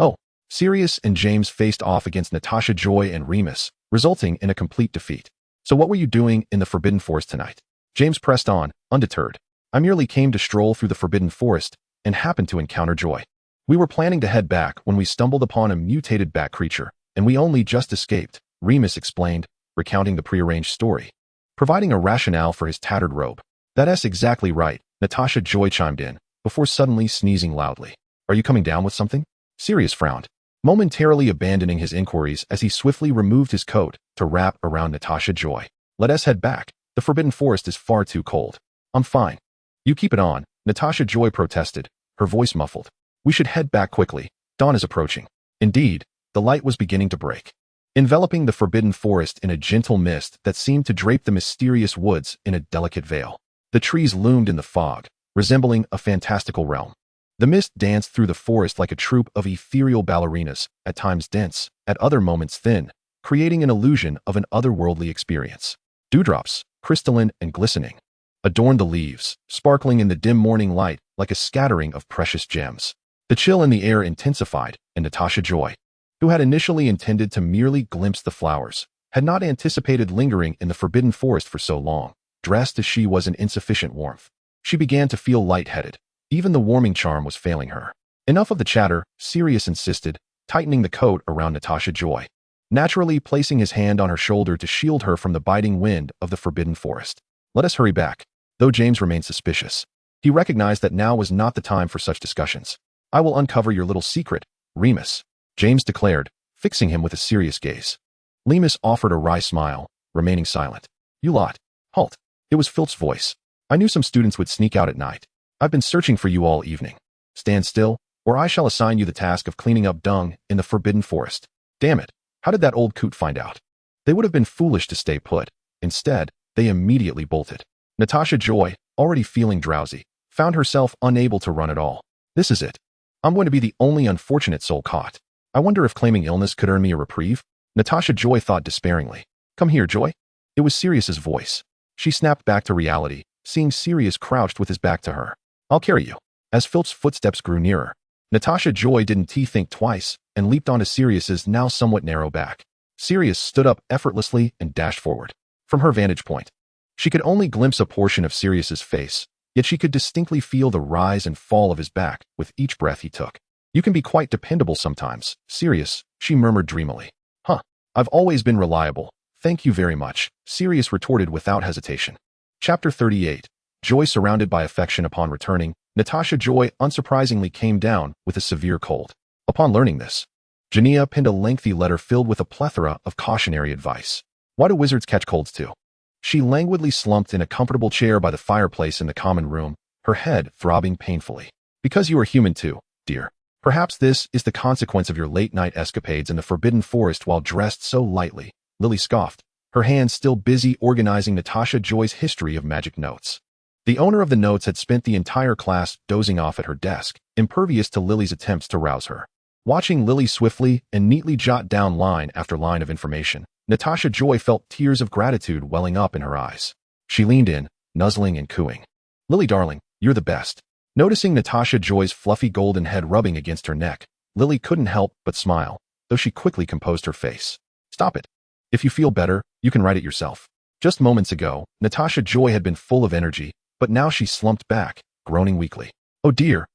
Oh. Sirius and James faced off against Natasha Joy and Remus, resulting in a complete defeat. "So what were you doing in the Forbidden Forest tonight?" James pressed on, undeterred. "I merely came to stroll through the Forbidden Forest and happened to encounter Joy. We were planning to head back when we stumbled upon a mutated bat creature, and we only just escaped," Remus explained, recounting the prearranged story, providing a rationale for his tattered robe. "That's exactly right," Natasha Joy chimed in, before suddenly sneezing loudly. "Are you coming down with something?" Sirius frowned, momentarily abandoning his inquiries as he swiftly removed his coat to wrap around Natasha Joy. "Let us head back. The Forbidden Forest is far too cold." "I'm fine." "You keep it on," Natasha Joy protested, her voice muffled. "We should head back quickly. Dawn is approaching." Indeed, the light was beginning to break, enveloping the Forbidden Forest in a gentle mist that seemed to drape the mysterious woods in a delicate veil. The trees loomed in the fog, resembling a fantastical realm. The mist danced through the forest like a troupe of ethereal ballerinas, at times dense, at other moments thin, creating an illusion of an otherworldly experience. Dewdrops, crystalline and glistening, adorned the leaves, sparkling in the dim morning light like a scattering of precious gems. The chill in the air intensified, and Natasha Joy, who had initially intended to merely glimpse the flowers, had not anticipated lingering in the Forbidden Forest for so long. Dressed as she was in insufficient warmth, she began to feel lightheaded. Even the warming charm was failing her. "Enough of the chatter," Sirius insisted, tightening the coat around Natasha Joy, naturally placing his hand on her shoulder to shield her from the biting wind of the Forbidden Forest. "Let us hurry back." Though James remained suspicious, he recognized that now was not the time for such discussions. "I will uncover your little secret, Remus," James declared, fixing him with a serious gaze. Remus offered a wry smile, remaining silent. "You lot." "Halt." It was Philp's voice. "I knew some students would sneak out at night. I've been searching for you all evening. Stand still, or I shall assign you the task of cleaning up dung in the Forbidden Forest." "Damn it. How did that old coot find out?" They would have been foolish to stay put. Instead, they immediately bolted. Natasha Joy, already feeling drowsy, found herself unable to run at all. "This is it. I'm going to be the only unfortunate soul caught. I wonder if claiming illness could earn me a reprieve?" Natasha Joy thought despairingly. "Come here, Joy." It was Sirius's voice. She snapped back to reality, seeing Sirius crouched with his back to her. "I'll carry you." As Philp's footsteps grew nearer, Natasha Joy didn't think twice and leaped onto Sirius's now somewhat narrow back. Sirius stood up effortlessly and dashed forward. From her vantage point, she could only glimpse a portion of Sirius's face, yet she could distinctly feel the rise and fall of his back with each breath he took. "You can be quite dependable sometimes, Sirius," she murmured dreamily. "Huh, I've always been reliable. Thank you very much," Sirius retorted without hesitation. Chapter 38. Joy surrounded by affection. Upon returning, Natasha Joy unsurprisingly came down with a severe cold. Upon learning this, Jania penned a lengthy letter filled with a plethora of cautionary advice. Why do wizards catch colds too? She languidly slumped in a comfortable chair by the fireplace in the common room, her head throbbing painfully. "Because you are human too, dear. Perhaps this is the consequence of your late-night escapades in the Forbidden Forest while dressed so lightly," Lily scoffed, her hands still busy organizing Natasha Joy's history of magic notes. The owner of the notes had spent the entire class dozing off at her desk, impervious to Lily's attempts to rouse her. Watching Lily swiftly and neatly jot down line after line of information, Natasha Joy felt tears of gratitude welling up in her eyes. She leaned in, nuzzling and cooing. "Lily darling, you're the best." Noticing Natasha Joy's fluffy golden head rubbing against her neck, Lily couldn't help but smile, though she quickly composed her face. "Stop it. If you feel better, you can write it yourself." Just moments ago, Natasha Joy had been full of energy, but now she slumped back, groaning weakly. Oh dear,"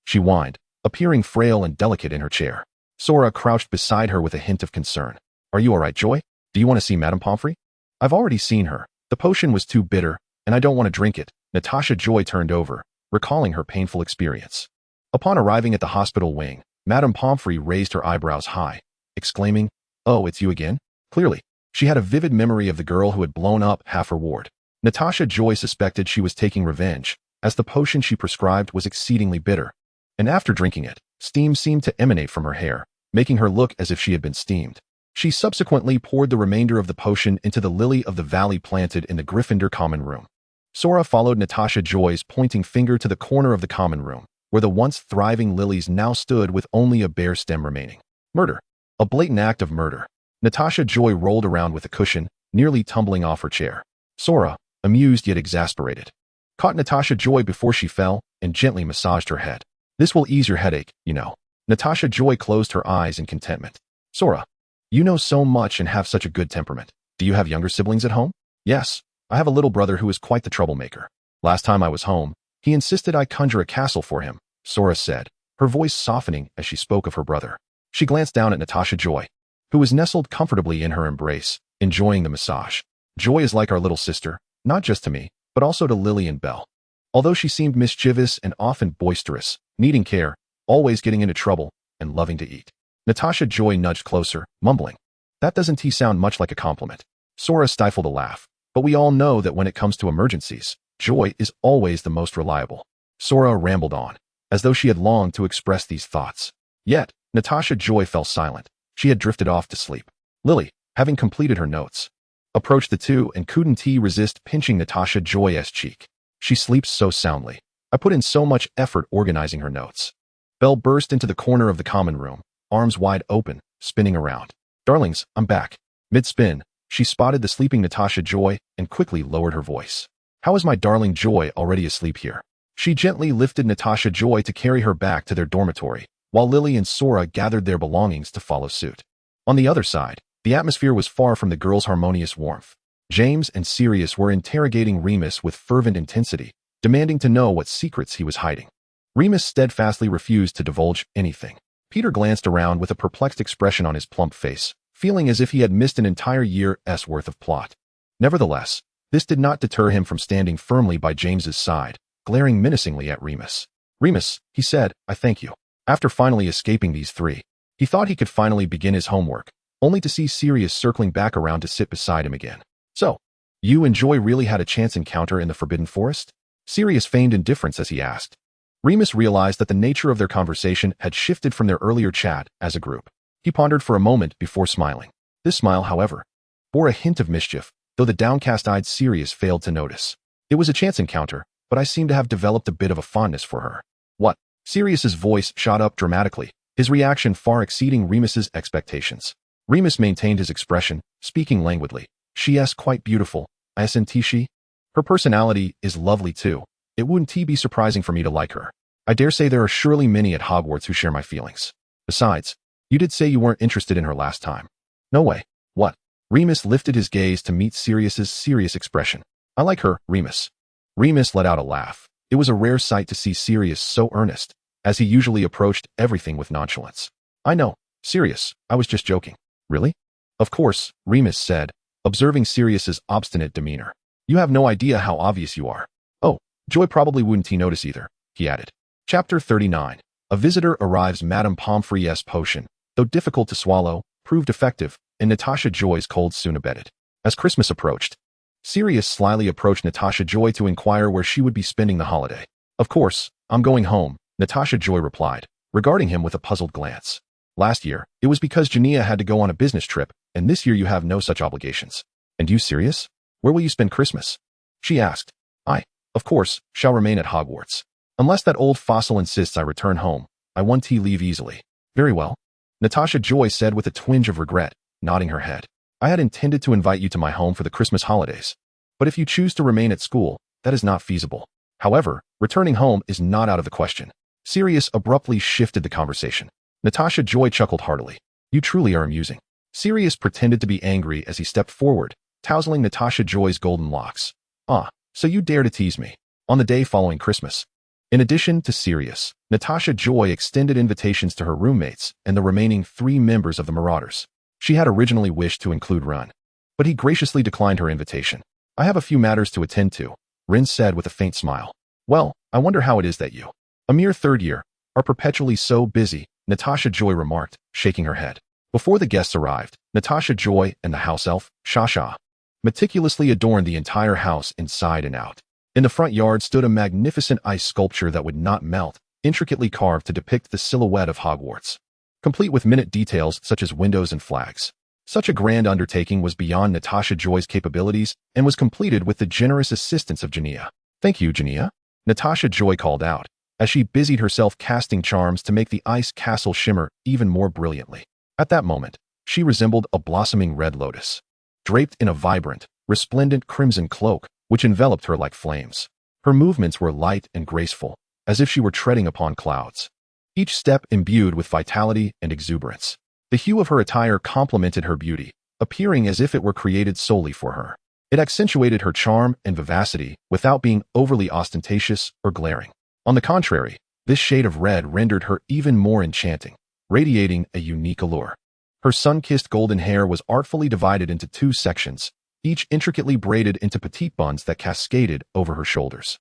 she whined, appearing frail and delicate in her chair. Sora crouched beside her with a hint of concern. "Are you all right, Joy? Do you want to see Madame Pomfrey?" "I've already seen her. The potion was too bitter, and I don't want to drink it." Natasha Joy turned over, recalling her painful experience. Upon arriving at the hospital wing, Madame Pomfrey raised her eyebrows high, exclaiming, "Oh, it's you again?" Clearly, she had a vivid memory of the girl who had blown up half her ward. Natasha Joy suspected she was taking revenge, as the potion she prescribed was exceedingly bitter, and after drinking it, steam seemed to emanate from her hair, making her look as if she had been steamed. She subsequently poured the remainder of the potion into the lily of the valley planted in the Gryffindor common room. Sora followed Natasha Joy's pointing finger to the corner of the common room, where the once thriving lilies now stood with only a bare stem remaining. Murder. A blatant act of murder. Natasha Joy rolled around with a cushion, nearly tumbling off her chair. Sora, amused yet exasperated, caught Natasha Joy before she fell and gently massaged her head. "This will ease your headache, you know." Natasha Joy closed her eyes in contentment. "Sora, you know so much and have such a good temperament. Do you have younger siblings at home?" "Yes, I have a little brother who is quite the troublemaker. Last time I was home, he insisted I conjure a castle for him," Sora said, her voice softening as she spoke of her brother. She glanced down at Natasha Joy, who was nestled comfortably in her embrace, enjoying the massage. "Joy is like our little sister, not just to me, but also to Lily and Belle. Although she seemed mischievous and often boisterous, needing care, always getting into trouble, and loving to eat." Natasha Joy nudged closer, mumbling, "That doesn't sound much like a compliment." Sora stifled a laugh, "But we all know that when it comes to emergencies, Joy is always the most reliable." Sora rambled on, as though she had longed to express these thoughts. Yet, Natasha Joy fell silent. She had drifted off to sleep. Lily, having completed her notes, approached the two and couldn't resist pinching Natasha Joy's cheek. "She sleeps so soundly. I put in so much effort organizing her notes." Belle burst into the corner of the common room, arms wide open, spinning around. "Darlings, I'm back." Mid-spin, she spotted the sleeping Natasha Joy and quickly lowered her voice. "How is my darling Joy already asleep here?" She gently lifted Natasha Joy to carry her back to their dormitory, while Lily and Sora gathered their belongings to follow suit. On the other side, the atmosphere was far from the girls' harmonious warmth. James and Sirius were interrogating Remus with fervent intensity, demanding to know what secrets he was hiding. Remus steadfastly refused to divulge anything. Peter glanced around with a perplexed expression on his plump face, feeling as if he had missed an entire year's worth of plot. Nevertheless, this did not deter him from standing firmly by James's side, glaring menacingly at Remus. "Remus," he said, "I thank you." After finally escaping these three, he thought he could finally begin his homework, only to see Sirius circling back around to sit beside him again. "So, you and Joy really had a chance encounter in the Forbidden Forest?" Sirius feigned indifference as he asked. Remus realized that the nature of their conversation had shifted from their earlier chat as a group. He pondered for a moment before smiling. This smile, however, bore a hint of mischief, though the downcast-eyed Sirius failed to notice. "It was a chance encounter, but I seem to have developed a bit of a fondness for her." "What?" Sirius's voice shot up dramatically, his reaction far exceeding Remus's expectations. Remus maintained his expression, speaking languidly. "She's quite beautiful, isn't she? Her personality is lovely too. It wouldn't be surprising for me to like her." I dare say there are surely many at Hogwarts who share my feelings. Besides, you did say you weren't interested in her last time. No way. What? Remus lifted his gaze to meet Sirius's serious expression. I like her, Remus. Remus let out a laugh. It was a rare sight to see Sirius so earnest, as he usually approached everything with nonchalance. I know, Sirius, I was just joking. Really? Of course, Remus said, observing Sirius's obstinate demeanor. You have no idea how obvious you are. Oh, Joy probably wouldn't notice either, he added. Chapter 39. A visitor arrives. Madame Pomfrey's potion, though difficult to swallow, proved effective, and Natasha Joy's cold soon abated. As Christmas approached, Sirius slyly approached Natasha Joy to inquire where she would be spending the holiday. Of course, I'm going home, Natasha Joy replied, regarding him with a puzzled glance. Last year, it was because Jania had to go on a business trip, and this year you have no such obligations. And you, Sirius? Where will you spend Christmas? She asked. I, of course, shall remain at Hogwarts. Unless that old fossil insists I return home, I want to leave easily. Very well, Natasha Joy said with a twinge of regret, nodding her head. I had intended to invite you to my home for the Christmas holidays. But if you choose to remain at school, that is not feasible. However, returning home is not out of the question. Sirius abruptly shifted the conversation. Natasha Joy chuckled heartily. You truly are amusing. Sirius pretended to be angry as he stepped forward, tousling Natasha Joy's golden locks. Ah, so you dare to tease me. On the day following Christmas. In addition to Sirius, Natasha Joy extended invitations to her roommates and the remaining 3 members of the Marauders. She had originally wished to include Ren, but he graciously declined her invitation. I have a few matters to attend to, Ren said with a faint smile. Well, I wonder how it is that you, a mere third year, are perpetually so busy, Natasha Joy remarked, shaking her head. Before the guests arrived, Natasha Joy and the house elf, Shasha, meticulously adorned the entire house inside and out. In the front yard stood a magnificent ice sculpture that would not melt, intricately carved to depict the silhouette of Hogwarts, complete with minute details such as windows and flags. Such a grand undertaking was beyond Natasha Joy's capabilities and was completed with the generous assistance of Jania. Thank you, Jania, Natasha Joy called out, as she busied herself casting charms to make the ice castle shimmer even more brilliantly. At that moment, she resembled a blossoming red lotus, draped in a vibrant, resplendent crimson cloak, which enveloped her like flames. Her movements were light and graceful, as if she were treading upon clouds, each step imbued with vitality and exuberance. The hue of her attire complemented her beauty, appearing as if it were created solely for her. It accentuated her charm and vivacity without being overly ostentatious or glaring. On the contrary, this shade of red rendered her even more enchanting, radiating a unique allure. Her sun-kissed golden hair was artfully divided into 2 sections, each intricately braided into petite buns that cascaded over her shoulders.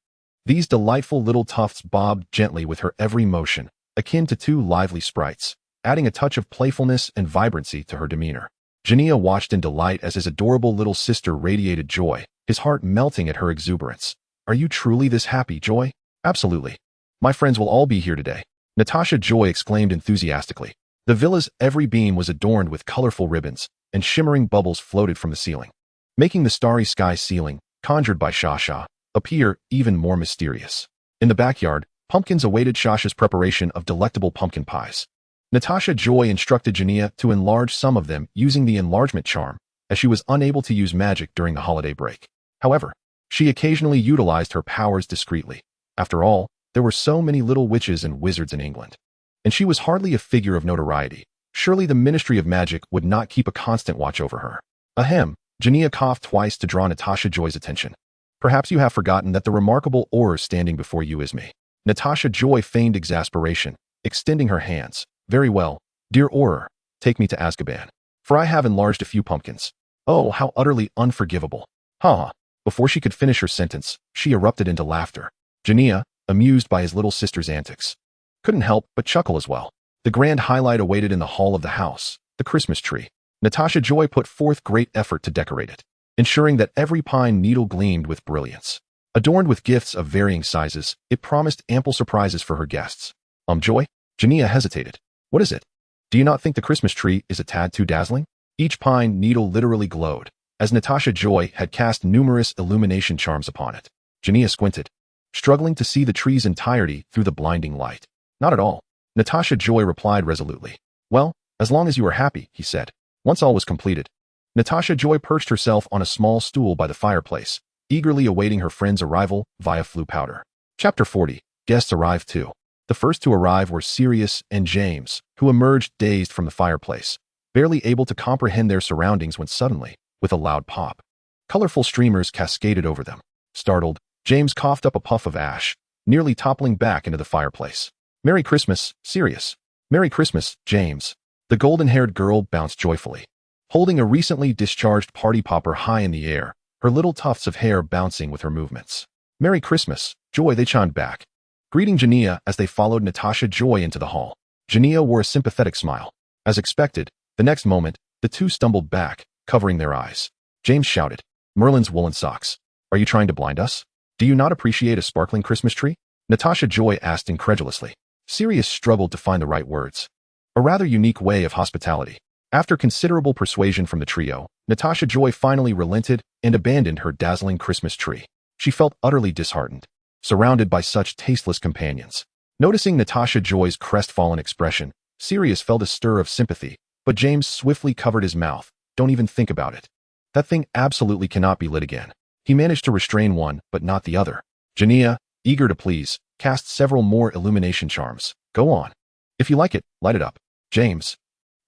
These delightful little tufts bobbed gently with her every motion, akin to 2 lively sprites, adding a touch of playfulness and vibrancy to her demeanor. Jania watched in delight as his adorable little sister radiated joy, his heart melting at her exuberance. Are you truly this happy, Joy? Absolutely. My friends will all be here today, Natasha Joy exclaimed enthusiastically. The villa's every beam was adorned with colorful ribbons, and shimmering bubbles floated from the ceiling, making the starry sky ceiling, conjured by Shasha, appear even more mysterious. In the backyard, pumpkins awaited Shasha's preparation of delectable pumpkin pies. Natasha Joy instructed Jania to enlarge some of them using the enlargement charm, as she was unable to use magic during the holiday break. However, she occasionally utilized her powers discreetly. After all, there were so many little witches and wizards in England, and she was hardly a figure of notoriety. Surely the Ministry of Magic would not keep a constant watch over her. Ahem, Jania coughed twice to draw Natasha Joy's attention. Perhaps you have forgotten that the remarkable Auror standing before you is me. Natasha Joy feigned exasperation, extending her hands. Very well, dear Auror, take me to Azkaban, for I have enlarged a few pumpkins. Oh, how utterly unforgivable. Ha! Before she could finish her sentence, she erupted into laughter. Jania, amused by his little sister's antics, couldn't help but chuckle as well. The grand highlight awaited in the hall of the house, the Christmas tree. Natasha Joy put forth great effort to decorate it, ensuring that every pine needle gleamed with brilliance. Adorned with gifts of varying sizes, it promised ample surprises for her guests. Joy? Jania hesitated. What is it? Do you not think the Christmas tree is a tad too dazzling? Each pine needle literally glowed, as Natasha Joy had cast numerous illumination charms upon it. Jania squinted, struggling to see the tree's entirety through the blinding light. Not at all, Natasha Joy replied resolutely. Well, as long as you are happy, he said. Once all was completed, Natasha Joy perched herself on a small stool by the fireplace, eagerly awaiting her friend's arrival via Floo powder. Chapter 40. Guests arrive too. The first to arrive were Sirius and James, who emerged dazed from the fireplace, barely able to comprehend their surroundings when suddenly, with a loud pop, colorful streamers cascaded over them. Startled, James coughed up a puff of ash, nearly toppling back into the fireplace. "Merry Christmas, Sirius." "Merry Christmas, James." The golden-haired girl bounced joyfully, holding a recently discharged party popper high in the air, her little tufts of hair bouncing with her movements. "Merry Christmas, Joy," they chimed back, greeting Jania as they followed Natasha Joy into the hall. Jania wore a sympathetic smile. As expected, the next moment, the two stumbled back, covering their eyes. James shouted, "Merlin's woolen socks. Are you trying to blind us? Do you not appreciate a sparkling Christmas tree?" Natasha Joy asked incredulously. Sirius struggled to find the right words. A rather unique way of hospitality. After considerable persuasion from the trio, Natasha Joy finally relented and abandoned her dazzling Christmas tree. She felt utterly disheartened, surrounded by such tasteless companions. Noticing Natasha Joy's crestfallen expression, Sirius felt a stir of sympathy, but James swiftly covered his mouth. "Don't even think about it. That thing absolutely cannot be lit again." He managed to restrain one, but not the other. Jania, eager to please, cast several more illumination charms. "Go on. If you like it, light it up, James."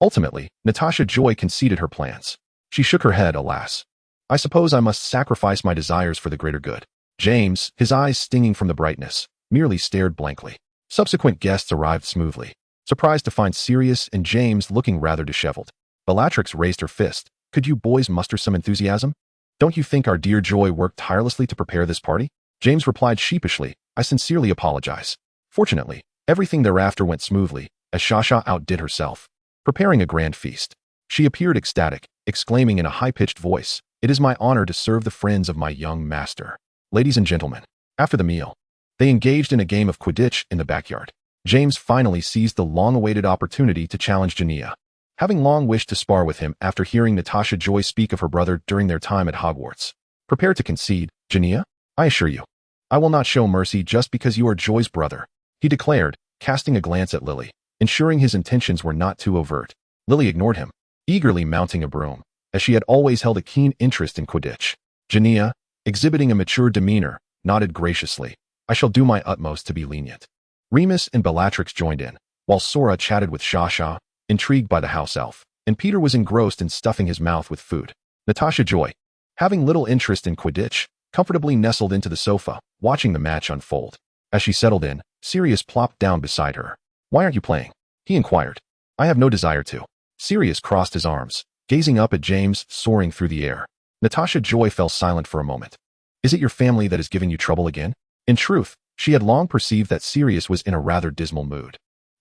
Ultimately, Natasha Joy conceded her plans. She shook her head, alas. "I suppose I must sacrifice my desires for the greater good." James, his eyes stinging from the brightness, merely stared blankly. Subsequent guests arrived smoothly, surprised to find Sirius and James looking rather disheveled. Bellatrix raised her fist. "Could you boys muster some enthusiasm? Don't you think our dear Joy worked tirelessly to prepare this party?" James replied sheepishly, "I sincerely apologize." Fortunately, everything thereafter went smoothly, as Shasha outdid herself, preparing a grand feast. She appeared ecstatic, exclaiming in a high-pitched voice, "It is my honor to serve the friends of my young master." Ladies and gentlemen, after the meal, they engaged in a game of Quidditch in the backyard. James finally seized the long-awaited opportunity to challenge Jania. Having long wished to spar with him after hearing Natasha Joy speak of her brother during their time at Hogwarts. "Prepare to concede, Jania? I assure you, I will not show mercy just because you are Joy's brother," he declared, casting a glance at Lily, ensuring his intentions were not too overt. Lily ignored him, eagerly mounting a broom, as she had always held a keen interest in Quidditch. Jania, exhibiting a mature demeanor, nodded graciously. "I shall do my utmost to be lenient." Remus and Bellatrix joined in, while Sora chatted with Shasha, intrigued by the house elf, and Peter was engrossed in stuffing his mouth with food. Natasha Joy, having little interest in Quidditch, comfortably nestled into the sofa, watching the match unfold. As she settled in, Sirius plopped down beside her. "Why aren't you playing?" he inquired. "I have no desire to." Sirius crossed his arms, gazing up at James soaring through the air. Natasha Joy fell silent for a moment. "Is it your family that is giving you trouble again?" In truth, she had long perceived that Sirius was in a rather dismal mood.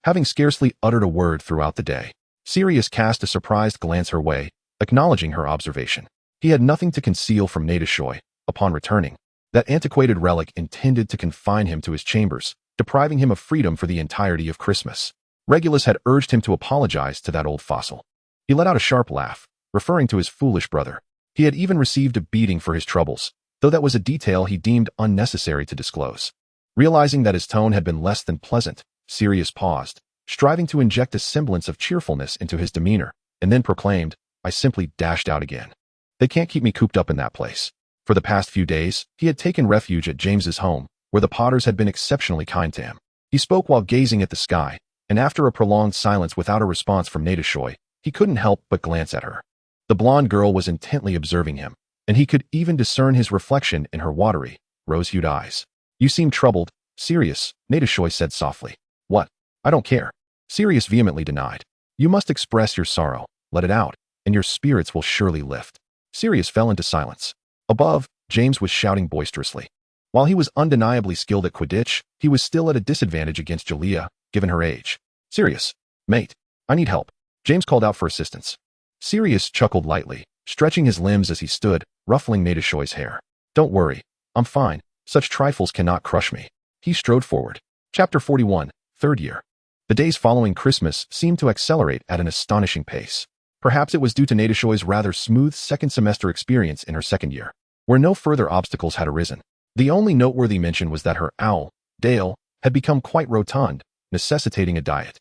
Having scarcely uttered a word throughout the day, Sirius cast a surprised glance her way, acknowledging her observation. He had nothing to conceal from Natasha. Upon returning, that antiquated relic intended to confine him to his chambers, depriving him of freedom for the entirety of Christmas. Regulus had urged him to apologize to that old fossil. He let out a sharp laugh, referring to his foolish brother. He had even received a beating for his troubles, though that was a detail he deemed unnecessary to disclose. Realizing that his tone had been less than pleasant, Sirius paused, striving to inject a semblance of cheerfulness into his demeanor, and then proclaimed, "I simply dashed out again. They can't keep me cooped up in that place." For the past few days, he had taken refuge at James's home, where the Potters had been exceptionally kind to him. He spoke while gazing at the sky, and after a prolonged silence without a response from Natasha, he couldn't help but glance at her. The blonde girl was intently observing him, and he could even discern his reflection in her watery, rose-hued eyes. "You seem troubled, Sirius," Natasha said softly. "What? I don't care." Sirius vehemently denied. "You must express your sorrow, let it out, and your spirits will surely lift." Sirius fell into silence. Above, James was shouting boisterously. While he was undeniably skilled at Quidditch, he was still at a disadvantage against Julia, given her age. "Sirius, mate, I need help." James called out for assistance. Sirius chuckled lightly, stretching his limbs as he stood, ruffling Natasha's hair. "Don't worry, I'm fine. Such trifles cannot crush me." He strode forward. Chapter 41, Third Year. The days following Christmas seemed to accelerate at an astonishing pace. Perhaps it was due to Natasha's rather smooth second semester experience in her second year, where no further obstacles had arisen. The only noteworthy mention was that her owl, Dale, had become quite rotund, necessitating a diet,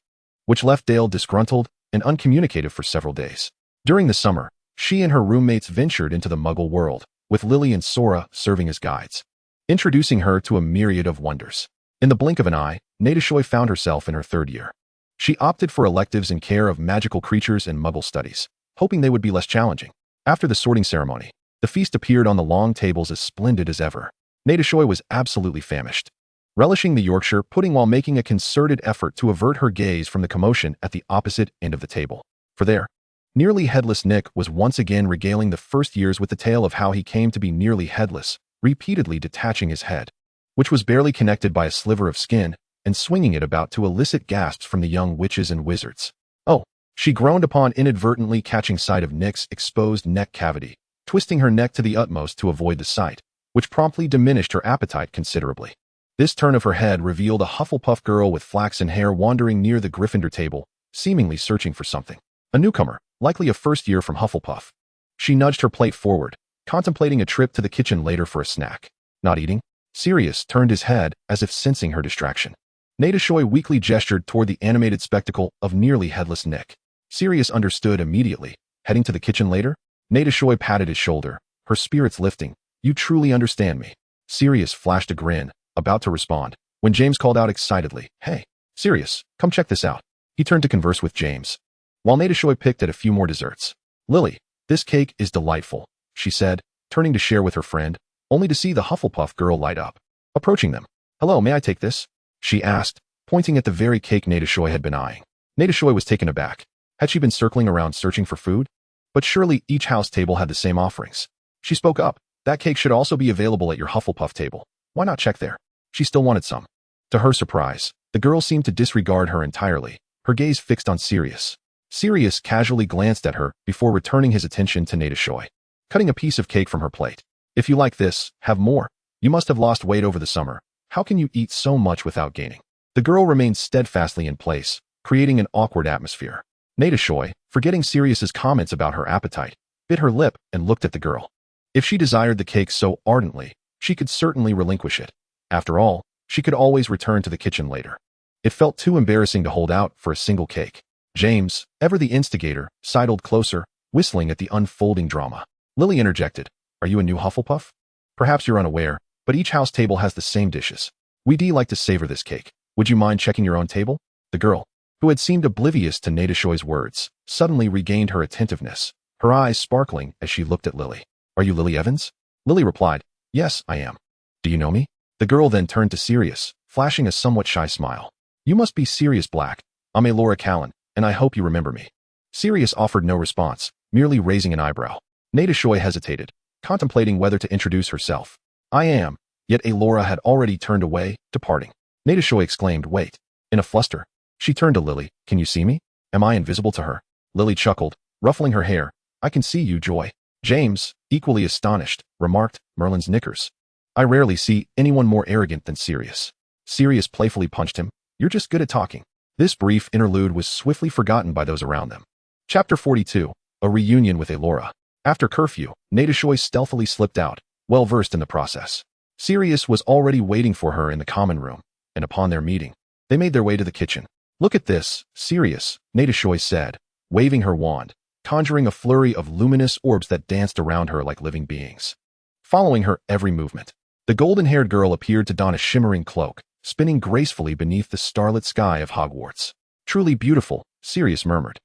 which left Dale disgruntled and uncommunicative for several days. During the summer, she and her roommates ventured into the Muggle world, with Lily and Sora serving as guides, introducing her to a myriad of wonders. In the blink of an eye, Natasha found herself in her third year. She opted for electives in care of magical creatures and Muggle studies, hoping they would be less challenging. After the sorting ceremony, the feast appeared on the long tables as splendid as ever. Natasha was absolutely famished, relishing the Yorkshire pudding while making a concerted effort to avert her gaze from the commotion at the opposite end of the table. For there, nearly headless Nick was once again regaling the first years with the tale of how he came to be nearly headless, repeatedly detaching his head, which was barely connected by a sliver of skin, and swinging it about to elicit gasps from the young witches and wizards. Oh, she groaned upon inadvertently catching sight of Nick's exposed neck cavity, twisting her neck to the utmost to avoid the sight, which promptly diminished her appetite considerably. This turn of her head revealed a Hufflepuff girl with flaxen hair wandering near the Gryffindor table, seemingly searching for something. A newcomer, likely a first year from Hufflepuff. She nudged her plate forward, contemplating a trip to the kitchen later for a snack. Not eating? Sirius turned his head as if sensing her distraction. Natasha weakly gestured toward the animated spectacle of nearly headless Nick. Sirius understood immediately. Heading to the kitchen later? Natasha patted his shoulder, her spirits lifting. You truly understand me. Sirius flashed a grin, about to respond, when James called out excitedly, Hey, Sirius, come check this out. He turned to converse with James, while Natasha picked at a few more desserts. Lily, this cake is delightful, she said, turning to share with her friend, only to see the Hufflepuff girl light up. Approaching them. Hello, may I take this? She asked, pointing at the very cake Natasha had been eyeing. Natasha was taken aback. Had she been circling around searching for food? But surely each house table had the same offerings. She spoke up. That cake should also be available at your Hufflepuff table. Why not check there? She still wanted some. To her surprise, the girl seemed to disregard her entirely, her gaze fixed on Sirius. Sirius casually glanced at her before returning his attention to Natasha, cutting a piece of cake from her plate. If you like this, have more. You must have lost weight over the summer. How can you eat so much without gaining? The girl remained steadfastly in place, creating an awkward atmosphere. Natasha, forgetting Sirius's comments about her appetite, bit her lip and looked at the girl. If she desired the cake so ardently, she could certainly relinquish it. After all, she could always return to the kitchen later. It felt too embarrassing to hold out for a single cake. James, ever the instigator, sidled closer, whistling at the unfolding drama. Lily interjected, Are you a new Hufflepuff? Perhaps you're unaware, but each house table has the same dishes. We do like to savor this cake. Would you mind checking your own table? The girl, who had seemed oblivious to Natasha's words, suddenly regained her attentiveness, her eyes sparkling as she looked at Lily. Are you Lily Evans? Lily replied, Yes, I am. Do you know me? The girl then turned to Sirius, flashing a somewhat shy smile. You must be Sirius Black. I'm Laura Callan, and I hope you remember me. Sirius offered no response, merely raising an eyebrow. Natasha hesitated, contemplating whether to introduce herself. I am, yet Laura had already turned away, departing. Natasha exclaimed, Wait. In a fluster, she turned to Lily. Can you see me? Am I invisible to her? Lily chuckled, ruffling her hair. I can see you, Joy. James, equally astonished, remarked, Merlin's knickers. I rarely see anyone more arrogant than Sirius. Sirius playfully punched him. You're just good at talking. This brief interlude was swiftly forgotten by those around them. Chapter 42, A Reunion with Laura. After curfew, Natasha stealthily slipped out, well versed in the process. Sirius was already waiting for her in the common room, and upon their meeting, they made their way to the kitchen. Look at this, Sirius, Natasha said, waving her wand, conjuring a flurry of luminous orbs that danced around her like living beings. Following her every movement, the golden-haired girl appeared to don a shimmering cloak, spinning gracefully beneath the starlit sky of Hogwarts. Truly beautiful, Sirius murmured,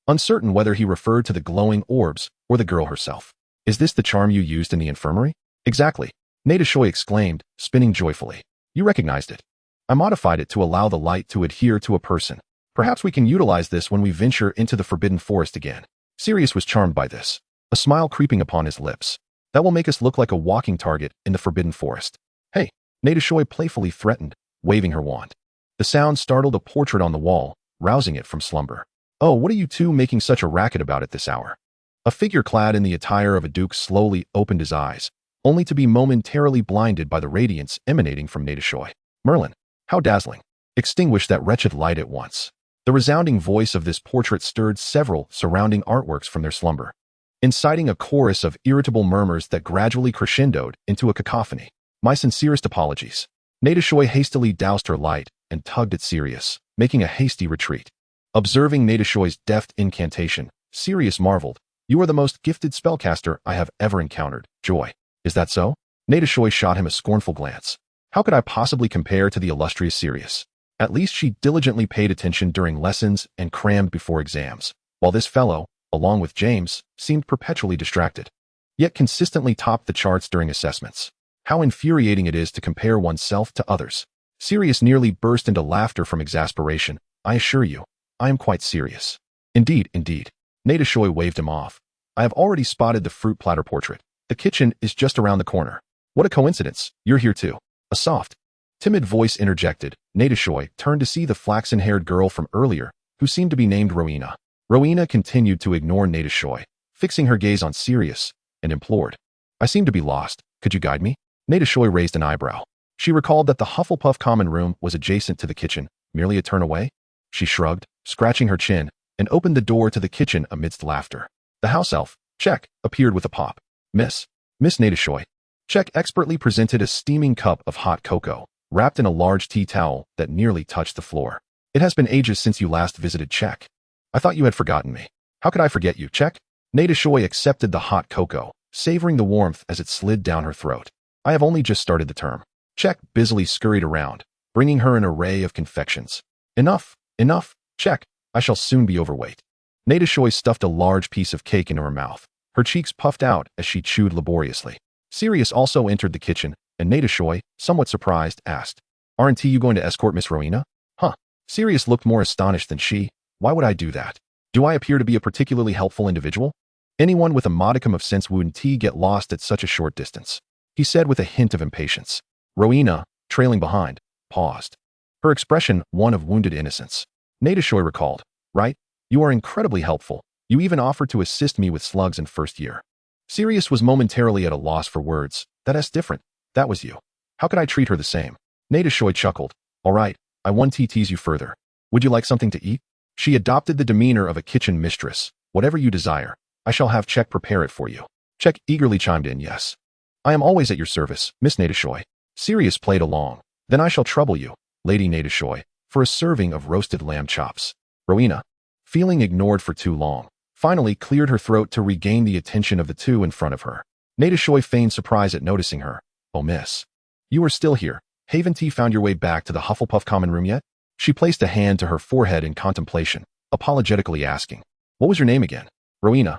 uncertain whether he referred to the glowing orbs or the girl herself. Is this the charm you used in the infirmary? Exactly, Natasha exclaimed, spinning joyfully. You recognized it. I modified it to allow the light to adhere to a person. Perhaps we can utilize this when we venture into the Forbidden Forest again. Sirius was charmed by this, a smile creeping upon his lips. That will make us look like a walking target in the Forbidden Forest. Hey, Natasha playfully threatened, waving her wand. The sound startled a portrait on the wall, rousing it from slumber. Oh, what are you two making such a racket about at this hour? A figure clad in the attire of a duke slowly opened his eyes, only to be momentarily blinded by the radiance emanating from Natasha. Merlin, how dazzling. Extinguish that wretched light at once. The resounding voice of this portrait stirred several surrounding artworks from their slumber, inciting a chorus of irritable murmurs that gradually crescendoed into a cacophony. My sincerest apologies. Natasha hastily doused her light and tugged at Sirius, making a hasty retreat. Observing Natasha's deft incantation, Sirius marveled. You are the most gifted spellcaster I have ever encountered, Joy. Is that so? Natasha shot him a scornful glance. How could I possibly compare to the illustrious Sirius? At least she diligently paid attention during lessons and crammed before exams, while this fellow, along with James, seemed perpetually distracted, yet consistently topped the charts during assessments. How infuriating it is to compare oneself to others. Sirius nearly burst into laughter from exasperation. I assure you, I am quite serious. Indeed, indeed. Natasha waved him off. I have already spotted the fruit platter portrait. The kitchen is just around the corner. What a coincidence, you're here too. A soft, timid voice interjected. Natasha turned to see the flaxen-haired girl from earlier, who seemed to be named Rowena. Rowena continued to ignore Natasha, fixing her gaze on Sirius, and implored. I seem to be lost. Could you guide me? Natasha raised an eyebrow. She recalled that the Hufflepuff common room was adjacent to the kitchen, merely a turn away. She shrugged, scratching her chin, and opened the door to the kitchen amidst laughter. The house elf, Check, appeared with a pop. Miss Natasha. Check expertly presented a steaming cup of hot cocoa, wrapped in a large tea towel that nearly touched the floor. It has been ages since you last visited Check. I thought you had forgotten me. How could I forget you, Check? Natasha accepted the hot cocoa, savoring the warmth as it slid down her throat. I have only just started the term. Check busily scurried around, bringing her an array of confections. Enough, Check. I shall soon be overweight. Natasha stuffed a large piece of cake into her mouth. Her cheeks puffed out as she chewed laboriously. Sirius also entered the kitchen, and Natasha, somewhat surprised, asked, Aren't you going to escort Miss Rowena? Huh. Sirius looked more astonished than she. Why would I do that? Do I appear to be a particularly helpful individual? Anyone with a modicum of sense wouldn't get lost at such a short distance, he said with a hint of impatience. Rowena, trailing behind, paused. Her expression one of wounded innocence. Natasha recalled, Right? You are incredibly helpful. You even offered to assist me with slugs in first year. Sirius was momentarily at a loss for words. That's different. That was you. How could I treat her the same? Natasha chuckled. All right, I won't tease you further. Would you like something to eat? She adopted the demeanor of a kitchen mistress. Whatever you desire, I shall have Check prepare it for you. Check eagerly chimed in, Yes. I am always at your service, Miss Natasha. Sirius played along. Then I shall trouble you, Lady Natasha, for a serving of roasted lamb chops. Rowena, feeling ignored for too long, finally cleared her throat to regain the attention of the two in front of her. Natasha feigned surprise at noticing her. Oh, miss. You are still here. Haven't you found your way back to the Hufflepuff common room yet? She placed a hand to her forehead in contemplation, apologetically asking, What was your name again? Rowena.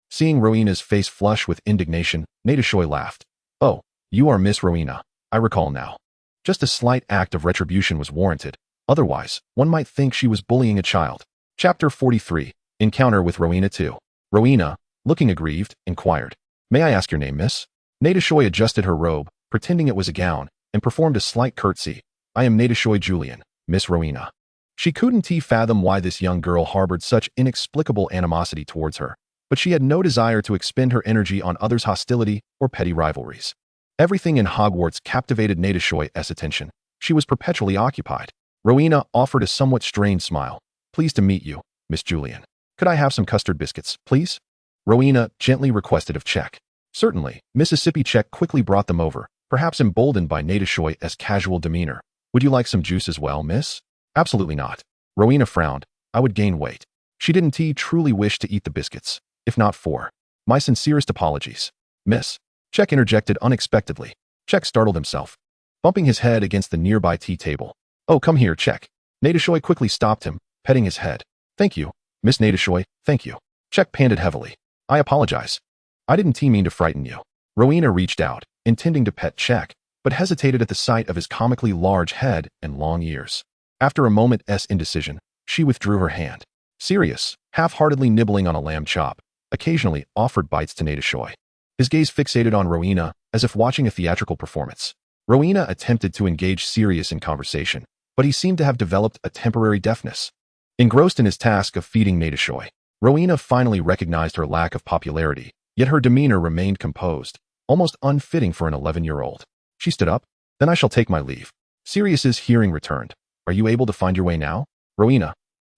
Seeing Rowena's face flush with indignation, Natasha laughed. Oh, you are Miss Rowena. I recall now. Just a slight act of retribution was warranted. Otherwise, one might think she was bullying a child. Chapter 43. Encounter with Rowena 2. Rowena, looking aggrieved, inquired, May I ask your name, miss? Natasha adjusted her robe, pretending it was a gown, and performed a slight curtsy. I am Natasha Julian, Miss Rowena. She couldn't fathom why this young girl harbored such inexplicable animosity towards her, but she had no desire to expend her energy on others' hostility or petty rivalries. Everything in Hogwarts captivated Natasha's attention. She was perpetually occupied. Rowena offered a somewhat strained smile. Pleased to meet you, Miss Julian. Could I have some custard biscuits, please? Rowena gently requested of Check. Certainly, Mississippi Check quickly brought them over, perhaps emboldened by Natasha's casual demeanor. Would you like some juice as well, miss? Absolutely not. Rowena frowned. I would gain weight. She didn't truly wish to eat the biscuits, if not for. My sincerest apologies. Miss. Check interjected unexpectedly. Check startled himself, bumping his head against the nearby tea table. Oh, come here, Check. Natasha quickly stopped him, petting his head. Thank you, Miss Natasha, thank you. Check panted heavily. I apologize. I didn't mean to frighten you. Rowena reached out, intending to pet Check, but hesitated at the sight of his comically large head and long ears. After a moment's indecision, she withdrew her hand. Sirius, half-heartedly nibbling on a lamb chop, occasionally offered bites to Natasha. His gaze fixated on Rowena, as if watching a theatrical performance. Rowena attempted to engage Sirius in conversation, but he seemed to have developed a temporary deafness. Engrossed in his task of feeding Natasha, Rowena finally recognized her lack of popularity, yet her demeanor remained composed, almost unfitting for an 11-year-old. She stood up. Then I shall take my leave. Sirius's hearing returned. Are you able to find your way now? Rowena.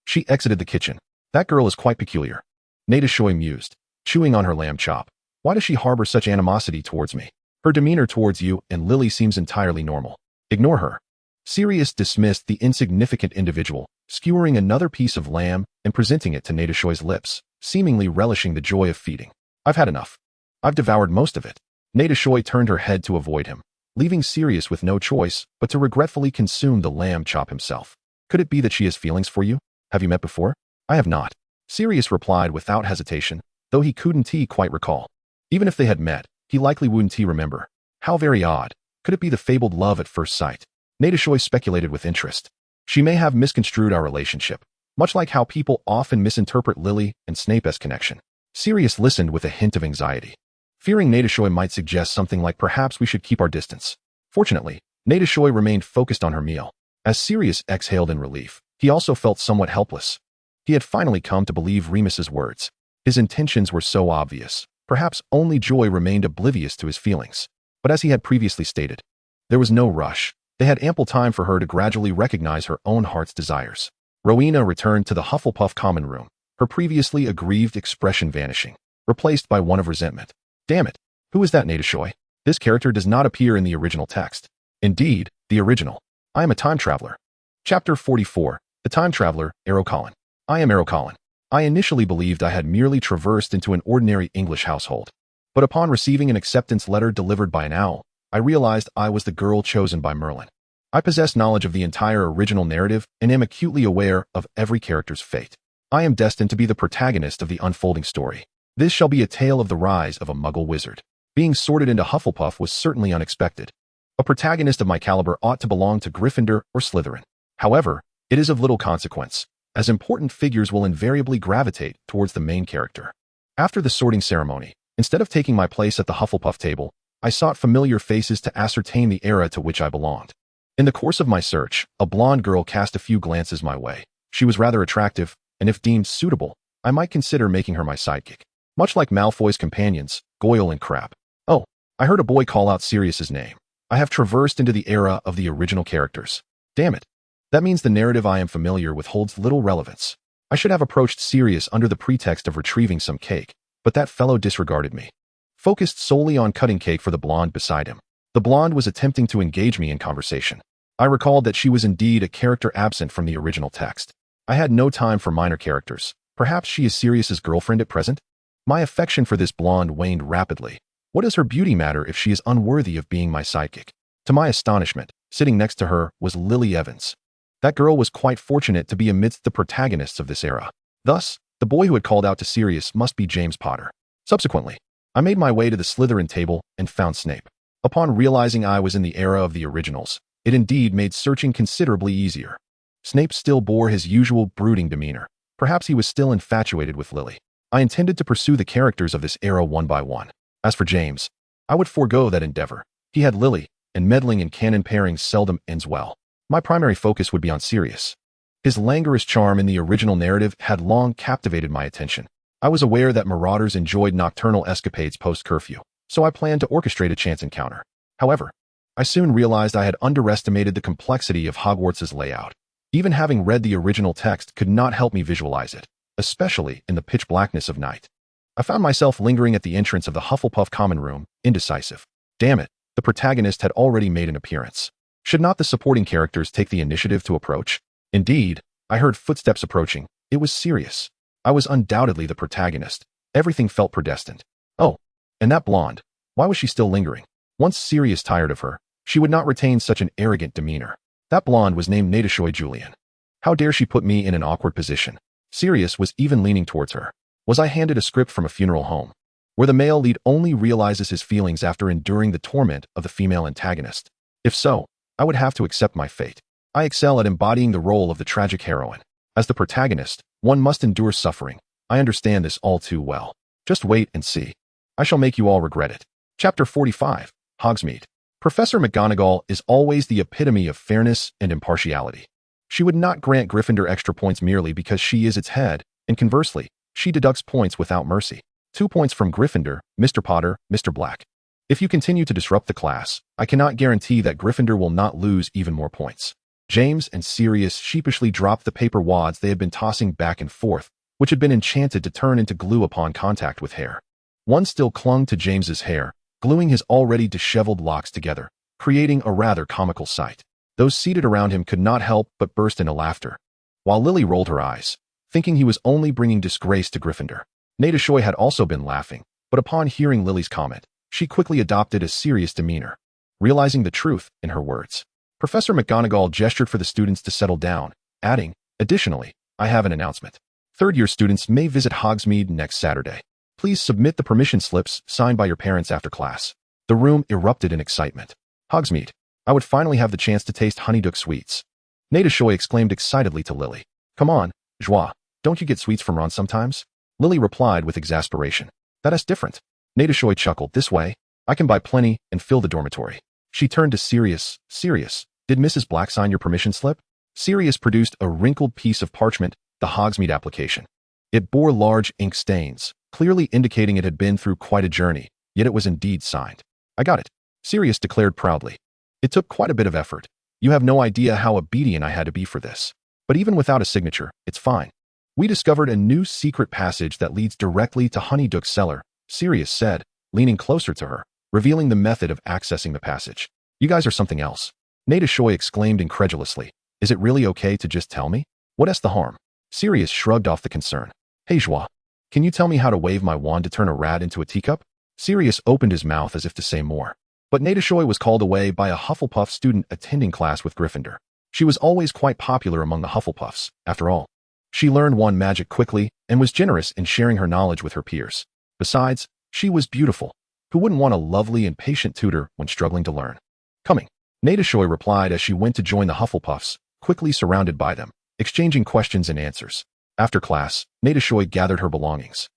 She exited the kitchen. That girl is quite peculiar. Natasha mused, chewing on her lamb chop. Why does she harbor such animosity towards me? Her demeanor towards you and Lily seems entirely normal. Ignore her. Sirius dismissed the insignificant individual, skewering another piece of lamb and presenting it to Natasha's lips, seemingly relishing the joy of feeding. I've had enough. I've devoured most of it. Natasha turned her head to avoid him. leaving Sirius with no choice but to regretfully consume the lamb chop himself. Could it be that she has feelings for you? Have you met before? I have not. Sirius replied without hesitation, though he couldn't quite recall. Even if they had met, he likely wouldn't remember. How very odd. Could it be the fabled love at first sight? Natasha speculated with interest. She may have misconstrued our relationship, much like how people often misinterpret Lily and Snape's connection. Sirius listened with a hint of anxiety, fearing Natasha might suggest something like perhaps we should keep our distance. Fortunately, Natasha remained focused on her meal. As Sirius exhaled in relief, he also felt somewhat helpless. He had finally come to believe Remus's words. His intentions were so obvious. Perhaps only Joy remained oblivious to his feelings. But as he had previously stated, there was no rush. They had ample time for her to gradually recognize her own heart's desires. Rowena returned to the Hufflepuff common room, her previously aggrieved expression vanishing, replaced by one of resentment. Damn it! Who is that Natasha? This character does not appear in the original text. Indeed, the original. I am a time traveler. Chapter 44, The Time Traveler, Colin. I am Colin. I initially believed I had merely traversed into an ordinary English household. But upon receiving an acceptance letter delivered by an owl, I realized I was the girl chosen by Merlin. I possess knowledge of the entire original narrative and am acutely aware of every character's fate. I am destined to be the protagonist of the unfolding story. This shall be a tale of the rise of a Muggle wizard. Being sorted into Hufflepuff was certainly unexpected. A protagonist of my caliber ought to belong to Gryffindor or Slytherin. However, it is of little consequence, as important figures will invariably gravitate towards the main character. After the sorting ceremony, instead of taking my place at the Hufflepuff table, I sought familiar faces to ascertain the era to which I belonged. In the course of my search, a blonde girl cast a few glances my way. She was rather attractive, and if deemed suitable, I might consider making her my sidekick. Much like Malfoy's companions, Goyle and Crabbe. Oh, I heard a boy call out Sirius's name. I have traversed into the era of the original characters. Damn it. That means the narrative I am familiar with holds little relevance. I should have approached Sirius under the pretext of retrieving some cake, but that fellow disregarded me. Focused solely on cutting cake for the blonde beside him. The blonde was attempting to engage me in conversation. I recalled that she was indeed a character absent from the original text. I had no time for minor characters. Perhaps she is Sirius's girlfriend at present? My affection for this blonde waned rapidly. What does her beauty matter if she is unworthy of being my sidekick? To my astonishment, sitting next to her was Lily Evans. That girl was quite fortunate to be amidst the protagonists of this era. Thus, the boy who had called out to Sirius must be James Potter. Subsequently, I made my way to the Slytherin table and found Snape. Upon realizing I was in the era of the originals, it indeed made searching considerably easier. Snape still bore his usual brooding demeanor. Perhaps he was still infatuated with Lily. I intended to pursue the characters of this era one by one. As for James, I would forego that endeavor. He had Lily, and meddling in canon pairings seldom ends well. My primary focus would be on Sirius. His languorous charm in the original narrative had long captivated my attention. I was aware that Marauders enjoyed nocturnal escapades post-curfew, so I planned to orchestrate a chance encounter. However, I soon realized I had underestimated the complexity of Hogwarts' layout. Even having read the original text could not help me visualize it, especially in the pitch blackness of night. I found myself lingering at the entrance of the Hufflepuff common room, indecisive. Damn it, the protagonist had already made an appearance. Should not the supporting characters take the initiative to approach? Indeed, I heard footsteps approaching. It was Sirius. I was undoubtedly the protagonist. Everything felt predestined. Oh, and that blonde. Why was she still lingering? Once Sirius tired of her, she would not retain such an arrogant demeanor. That blonde was named Natasha Julian. How dare she put me in an awkward position? Sirius was even leaning towards her. Was I handed a script from a funeral home, where the male lead only realizes his feelings after enduring the torment of the female antagonist? If so, I would have to accept my fate. I excel at embodying the role of the tragic heroine. As the protagonist, one must endure suffering. I understand this all too well. Just wait and see. I shall make you all regret it. Chapter 45, Hogsmeade. Professor McGonagall is always the epitome of fairness and impartiality. She would not grant Gryffindor extra points merely because she is its head, and conversely, she deducts points without mercy. 2 points from Gryffindor, Mr. Potter, Mr. Black. If you continue to disrupt the class, I cannot guarantee that Gryffindor will not lose even more points. James and Sirius sheepishly dropped the paper wads they had been tossing back and forth, which had been enchanted to turn into glue upon contact with hair. One still clung to James's hair, gluing his already disheveled locks together, creating a rather comical sight. Those seated around him could not help but burst into laughter, while Lily rolled her eyes, thinking he was only bringing disgrace to Gryffindor. Natasha had also been laughing, but upon hearing Lily's comment, she quickly adopted a serious demeanor. realizing the truth in her words. Professor McGonagall gestured for the students to settle down, adding, "Additionally, I have an announcement. Third-year students may visit Hogsmeade next Saturday. Please submit the permission slips signed by your parents after class." The room erupted in excitement. Hogsmeade. I would finally have the chance to taste Honeyduk sweets. Natasha Joy exclaimed excitedly to Lily. "Come on, Joie, don't you get sweets from Ron sometimes?" Lily replied with exasperation. "That's different." Natasha Joy chuckled. "This way, I can buy plenty and fill the dormitory." She turned to Sirius. "Sirius, did Mrs. Black sign your permission slip?" Sirius produced a wrinkled piece of parchment, the Hogsmeade application. It bore large ink stains, clearly indicating it had been through quite a journey, yet it was indeed signed. "I got it," Sirius declared proudly. "It took quite a bit of effort. You have no idea how obedient I had to be for this. But even without a signature, it's fine. We discovered a new secret passage that leads directly to Honeyduk's cellar," Sirius said, leaning closer to her, revealing the method of accessing the passage. "You guys are something else." Natasha Joy exclaimed incredulously. "Is it really okay to just tell me? What's the harm?" Sirius shrugged off the concern. "Hey Joie, can you tell me how to wave my wand to turn a rat into a teacup?" Sirius opened his mouth as if to say more. But Natasha Joy was called away by a Hufflepuff student attending class with Gryffindor. She was always quite popular among the Hufflepuffs, after all. She learned wand magic quickly and was generous in sharing her knowledge with her peers. Besides, she was beautiful. Who wouldn't want a lovely and patient tutor when struggling to learn? "Coming," Natasha Joy replied as she went to join the Hufflepuffs, quickly surrounded by them, exchanging questions and answers. After class, Natasha Joy gathered her belongings,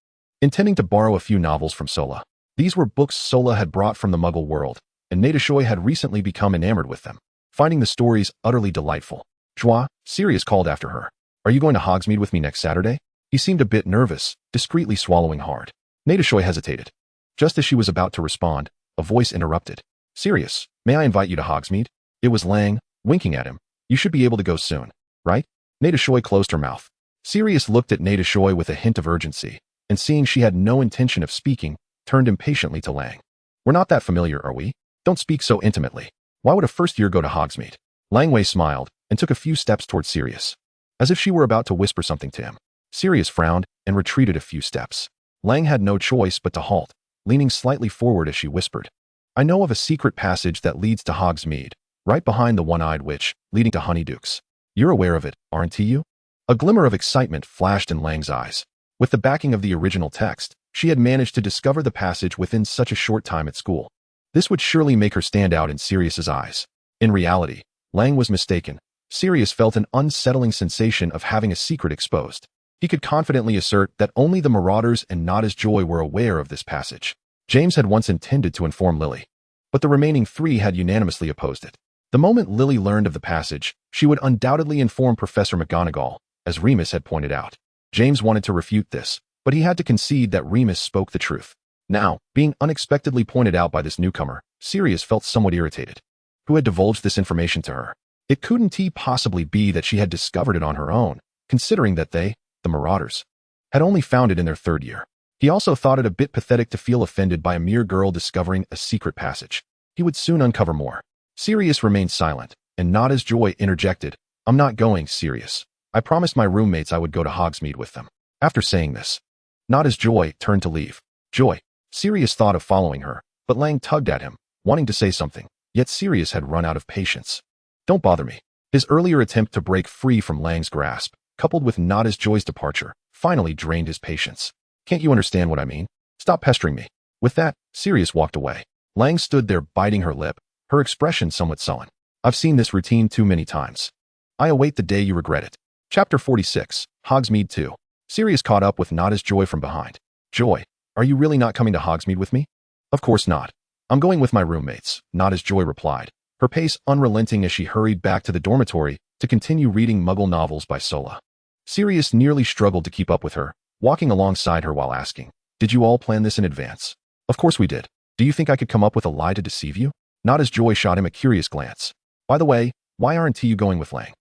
intending to borrow a few novels from Sola. These were books Sola had brought from the Muggle world, and Natasha Joy had recently become enamored with them, finding the stories utterly delightful. "Joie," Sirius called after her. "Are you going to Hogsmeade with me next Saturday?" He seemed a bit nervous, discreetly swallowing hard. Natasha Joy hesitated. Just as she was about to respond, a voice interrupted. "Sirius, may I invite you to Hogsmeade?" It was Lang, winking at him. "You should be able to go soon, right?" Natasha Joy closed her mouth. Sirius looked at Natasha Joy with a hint of urgency, and seeing she had no intention of speaking, turned impatiently to Lang. "We're not that familiar, are we? Don't speak so intimately. Why would a first year go to Hogsmeade?" Langway smiled and took a few steps towards Sirius, as if she were about to whisper something to him. Sirius frowned and retreated a few steps. Lang had no choice but to halt, leaning slightly forward as she whispered, "I know of a secret passage that leads to Hogsmeade, right behind the one-eyed witch, leading to Honeyduk's. You're aware of it, aren't you?" A glimmer of excitement flashed in Lang's eyes. With the backing of the original text, she had managed to discover the passage within such a short time at school. This would surely make her stand out in Sirius's eyes. In reality, Lang was mistaken. Sirius felt an unsettling sensation of having a secret exposed. He could confidently assert that only the Marauders and Natasha Joy were aware of this passage. James had once intended to inform Lily, but the remaining three had unanimously opposed it. The moment Lily learned of the passage, she would undoubtedly inform Professor McGonagall, as Remus had pointed out. James wanted to refute this, but he had to concede that Remus spoke the truth. Now, being unexpectedly pointed out by this newcomer, Sirius felt somewhat irritated. Who had divulged this information to her? It couldn't possibly be that she had discovered it on her own, considering that they, the Marauders, had only found it in their third year. He also thought it a bit pathetic to feel offended by a mere girl discovering a secret passage. He would soon uncover more. Sirius remained silent, and Natasha Joy interjected, "I'm not going, Sirius. I promised my roommates I would go to Hogsmeade with them." After saying this, Natasha Joy turned to leave. "Joy," Sirius thought of following her, but Lang tugged at him, wanting to say something, yet Sirius had run out of patience. "Don't bother me." His earlier attempt to break free from Lang's grasp, coupled with Natasha Joy's departure, finally drained his patience. "Can't you understand what I mean? Stop pestering me." With that, Sirius walked away. Lang stood there biting her lip, her expression somewhat sullen. "I've seen this routine too many times. I await the day you regret it." Chapter 46, Hogsmeade 2. Sirius caught up with Natasha Joy from behind. "Joy, are you really not coming to Hogsmeade with me?" "Of course not. I'm going with my roommates," Natasha Joy replied, her pace unrelenting as she hurried back to the dormitory to continue reading Muggle novels by Sola. Sirius nearly struggled to keep up with her, walking alongside her while asking, "Did you all plan this in advance?" "Of course we did. Do you think I could come up with a lie to deceive you?" Natasha Joy shot him a curious glance. "By the way, why aren't you going with Lang?"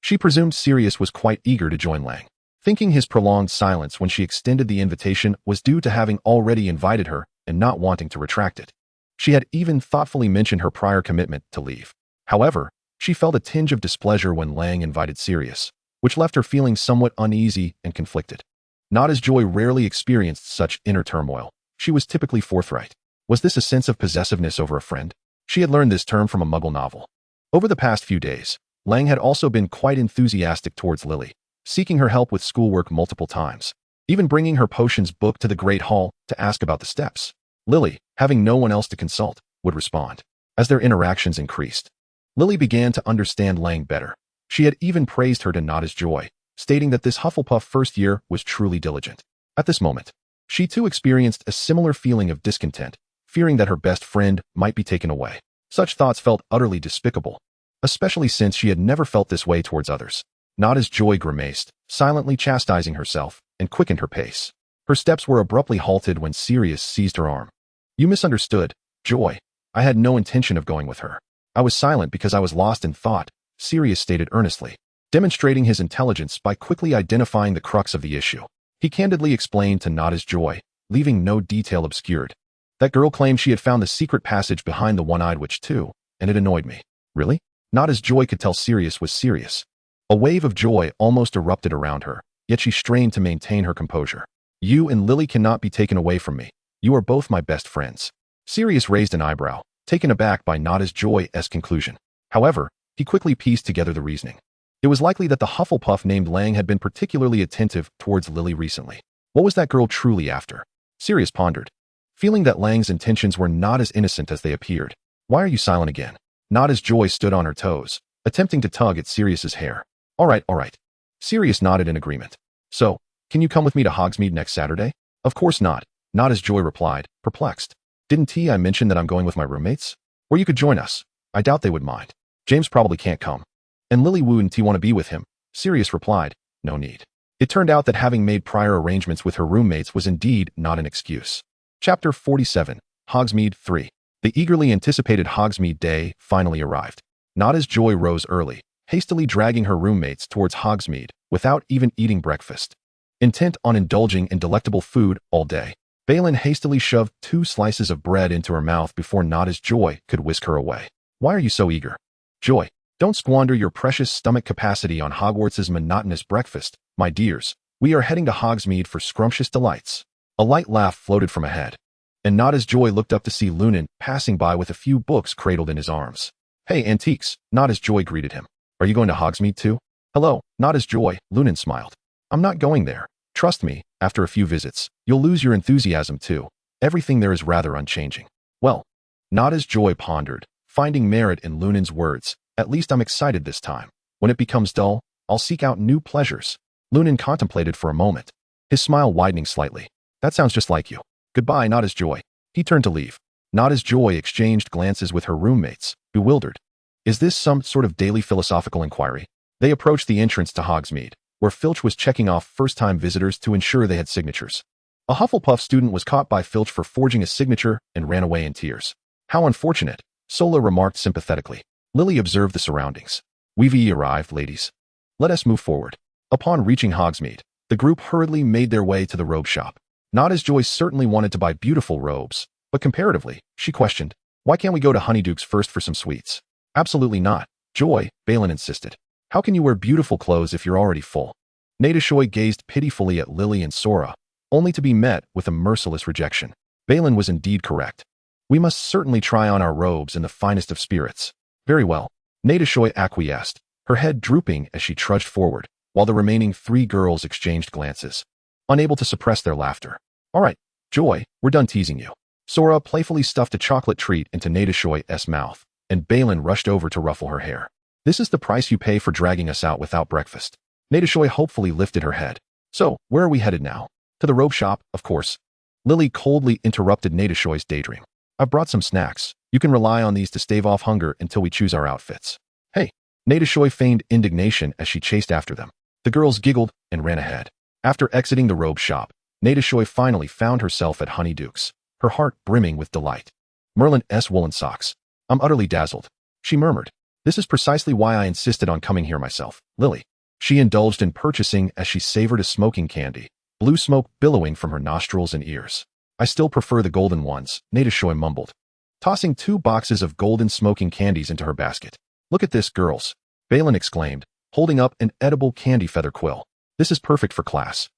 She presumed Sirius was quite eager to join Lang, thinking his prolonged silence when she extended the invitation was due to having already invited her and not wanting to retract it. She had even thoughtfully mentioned her prior commitment to leave. However, she felt a tinge of displeasure when Lang invited Sirius, which left her feeling somewhat uneasy and conflicted. Natasha Joy rarely experienced such inner turmoil. She was typically forthright. Was this a sense of possessiveness over a friend? She had learned this term from a Muggle novel. Over the past few days, Lang had also been quite enthusiastic towards Lily, seeking her help with schoolwork multiple times, even bringing her potions book to the Great Hall to ask about the steps. Lily, having no one else to consult, would respond. As their interactions increased, Lily began to understand Lang better. She had even praised her to Natasha Joy, stating that this Hufflepuff first year was truly diligent. At this moment, she too experienced a similar feeling of discontent, fearing that her best friend might be taken away. Such thoughts felt utterly despicable, especially since she had never felt this way towards others. Natasha Joy grimaced, silently chastising herself, and quickened her pace. Her steps were abruptly halted when Sirius seized her arm. "You misunderstood, Joy. I had no intention of going with her. I was silent because I was lost in thought," Sirius stated earnestly, demonstrating his intelligence by quickly identifying the crux of the issue. He candidly explained to Natasha Joy, leaving no detail obscured. "That girl claimed she had found the secret passage behind the one-eyed witch too, and it annoyed me." "Really?" Natasha Joy could tell Sirius was serious. A wave of joy almost erupted around her, yet she strained to maintain her composure. "You and Lily cannot be taken away from me. You are both my best friends." Sirius raised an eyebrow, taken aback by Natasha Joy's conclusion. However, he quickly pieced together the reasoning. It was likely that the Hufflepuff named Lang had been particularly attentive towards Lily recently. What was that girl truly after? Sirius pondered, feeling that Lang's intentions were not as innocent as they appeared. "Why are you silent again?" Natasha Joy stood on her toes, attempting to tug at Sirius's hair. All right. Sirius nodded in agreement. "So, can you come with me to Hogsmeade next Saturday?" "Of course not," Natasha Joy replied, perplexed. "Didn't I mention that I'm going with my roommates? Or you could join us. I doubt they would mind. James probably can't come." "And Lily wouldn't want to be with him?" Sirius replied, "No need." It turned out that having made prior arrangements with her roommates was indeed not an excuse. Chapter 47, Hogsmeade 3. The eagerly anticipated Hogsmeade day finally arrived. Natasha Joy rose early, hastily dragging her roommates towards Hogsmeade without even eating breakfast. Intent on indulging in delectable food all day, Balin hastily shoved 2 slices of bread into her mouth before Natasha Joy could whisk her away. "Why are you so eager?" "Joy, don't squander your precious stomach capacity on Hogwarts' monotonous breakfast, my dears. We are heading to Hogsmeade for scrumptious delights." A light laugh floated from ahead, and Natasha Joy looked up to see Lunan passing by with a few books cradled in his arms. "Hey, antiques," Natasha Joy greeted him. "Are you going to Hogsmeade too?" "Hello, Natasha Joy," Lunan smiled. "I'm not going there. Trust me, after a few visits, you'll lose your enthusiasm too. Everything there is rather unchanging." "Well," Natasha Joy pondered, finding merit in Lunan's words, "at least I'm excited this time. When it becomes dull, I'll seek out new pleasures." Lunan contemplated for a moment, his smile widening slightly. "That sounds just like you. Goodbye, Natasha Joy." He turned to leave. Natasha Joy exchanged glances with her roommates, bewildered. Is this some sort of daily philosophical inquiry? They approached the entrance to Hogsmeade, where Filch was checking off first-time visitors to ensure they had signatures. A Hufflepuff student was caught by Filch for forging a signature and ran away in tears. "How unfortunate," Sola remarked sympathetically. Lily observed the surroundings. "We've arrived, ladies. Let us move forward." Upon reaching Hogsmeade, the group hurriedly made their way to the robe shop. Natasha Joy certainly wanted to buy beautiful robes, but comparatively, she questioned, "Why can't we go to Honeyduke's first for some sweets?" "Absolutely not, Joy," Balin insisted. "How can you wear beautiful clothes if you're already full?" Natasha Joy gazed pitifully at Lily and Sora, only to be met with a merciless rejection. Balin was indeed correct. "We must certainly try on our robes in the finest of spirits." "Very well," Natasha Joy acquiesced, her head drooping as she trudged forward, while the remaining 3 girls exchanged glances, unable to suppress their laughter. "All right, Joy, we're done teasing you." Sora playfully stuffed a chocolate treat into Natasha Joy's mouth, and Balin rushed over to ruffle her hair. "This is the price you pay for dragging us out without breakfast." Natasha Joy hopefully lifted her head. "So, where are we headed now?" "To the robe shop, of course." Lily coldly interrupted Natasha Joy's daydream. "I've brought some snacks. You can rely on these to stave off hunger until we choose our outfits." "Hey!" Natasha Joy feigned indignation as she chased after them. The girls giggled and ran ahead. After exiting the robe shop, Natasha Joy finally found herself at Honeyduke's, her heart brimming with delight. "Merlin's woolen socks. I'm utterly dazzled," she murmured. "This is precisely why I insisted on coming here myself." Lily. She indulged in purchasing as she savored a smoking candy, blue smoke billowing from her nostrils and ears. "I still prefer the golden ones," Natasha Joy mumbled, tossing 2 boxes of golden smoking candies into her basket. "Look at this, girls," Balin exclaimed, holding up an edible candy feather quill. "This is perfect for class.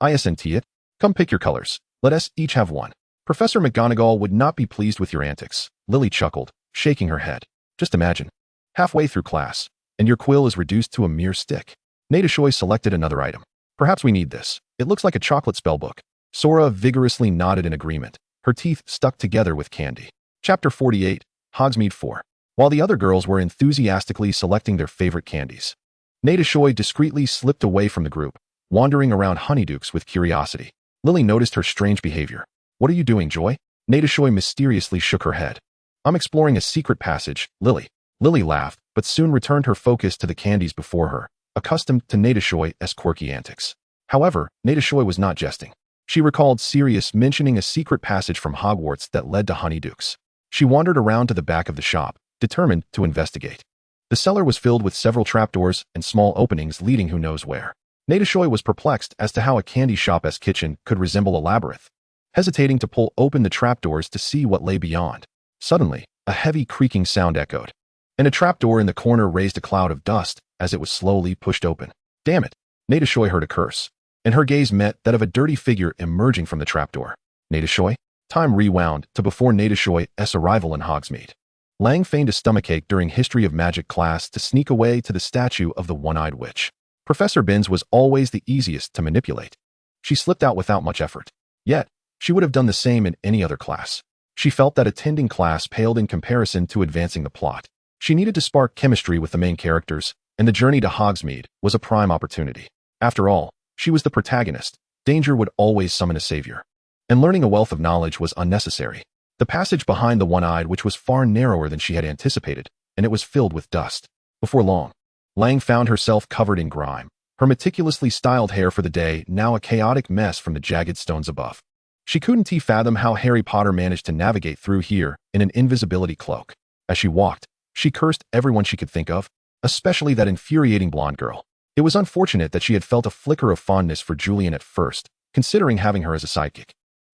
Isn't it? Come pick your colors. Let us each have one." "Professor McGonagall would not be pleased with your antics," Lily chuckled, shaking her head. Just imagine. Halfway through class, and your quill is reduced to a mere stick. Natasha selected another item. Perhaps we need this. It looks like a chocolate spellbook. Sora vigorously nodded in agreement, her teeth stuck together with candy. Chapter 48, Hogsmeade 4. While the other girls were enthusiastically selecting their favorite candies, Natasha discreetly slipped away from the group, wandering around Honeydukes with curiosity. Lily noticed her strange behavior. What are you doing, Joy? Natasha mysteriously shook her head. I'm exploring a secret passage, Lily. Lily laughed, but soon returned her focus to the candies before her, accustomed to Natasha's quirky antics. However, Natasha was not jesting. She recalled Sirius mentioning a secret passage from Hogwarts that led to Honeydukes. She wandered around to the back of the shop, determined to investigate. The cellar was filled with several trapdoors and small openings leading who knows where. Natasha was perplexed as to how a candy shop's kitchen could resemble a labyrinth, hesitating to pull open the trapdoors to see what lay beyond. Suddenly, a heavy creaking sound echoed, and a trapdoor in the corner raised a cloud of dust as it was slowly pushed open. Damn it! Natasha heard a curse, and her gaze met that of a dirty figure emerging from the trapdoor. Natasha? Time rewound to before Natasha's arrival in Hogsmeade. Lang feigned a stomachache during History of Magic class to sneak away to the statue of the One-Eyed Witch. Professor Binns was always the easiest to manipulate. She slipped out without much effort. Yet, she would have done the same in any other class. She felt that attending class paled in comparison to advancing the plot. She needed to spark chemistry with the main characters, and the journey to Hogsmeade was a prime opportunity. After all, she was the protagonist. Danger would always summon a savior. And learning a wealth of knowledge was unnecessary. The passage behind the One-Eyed Witch was far narrower than she had anticipated, and it was filled with dust. Before long, Lang found herself covered in grime, her meticulously styled hair for the day now a chaotic mess from the jagged stones above. She couldn't fathom how Harry Potter managed to navigate through here in an invisibility cloak. As she walked, she cursed everyone she could think of, especially that infuriating blonde girl. It was unfortunate that she had felt a flicker of fondness for Julian at first, considering having her as a sidekick.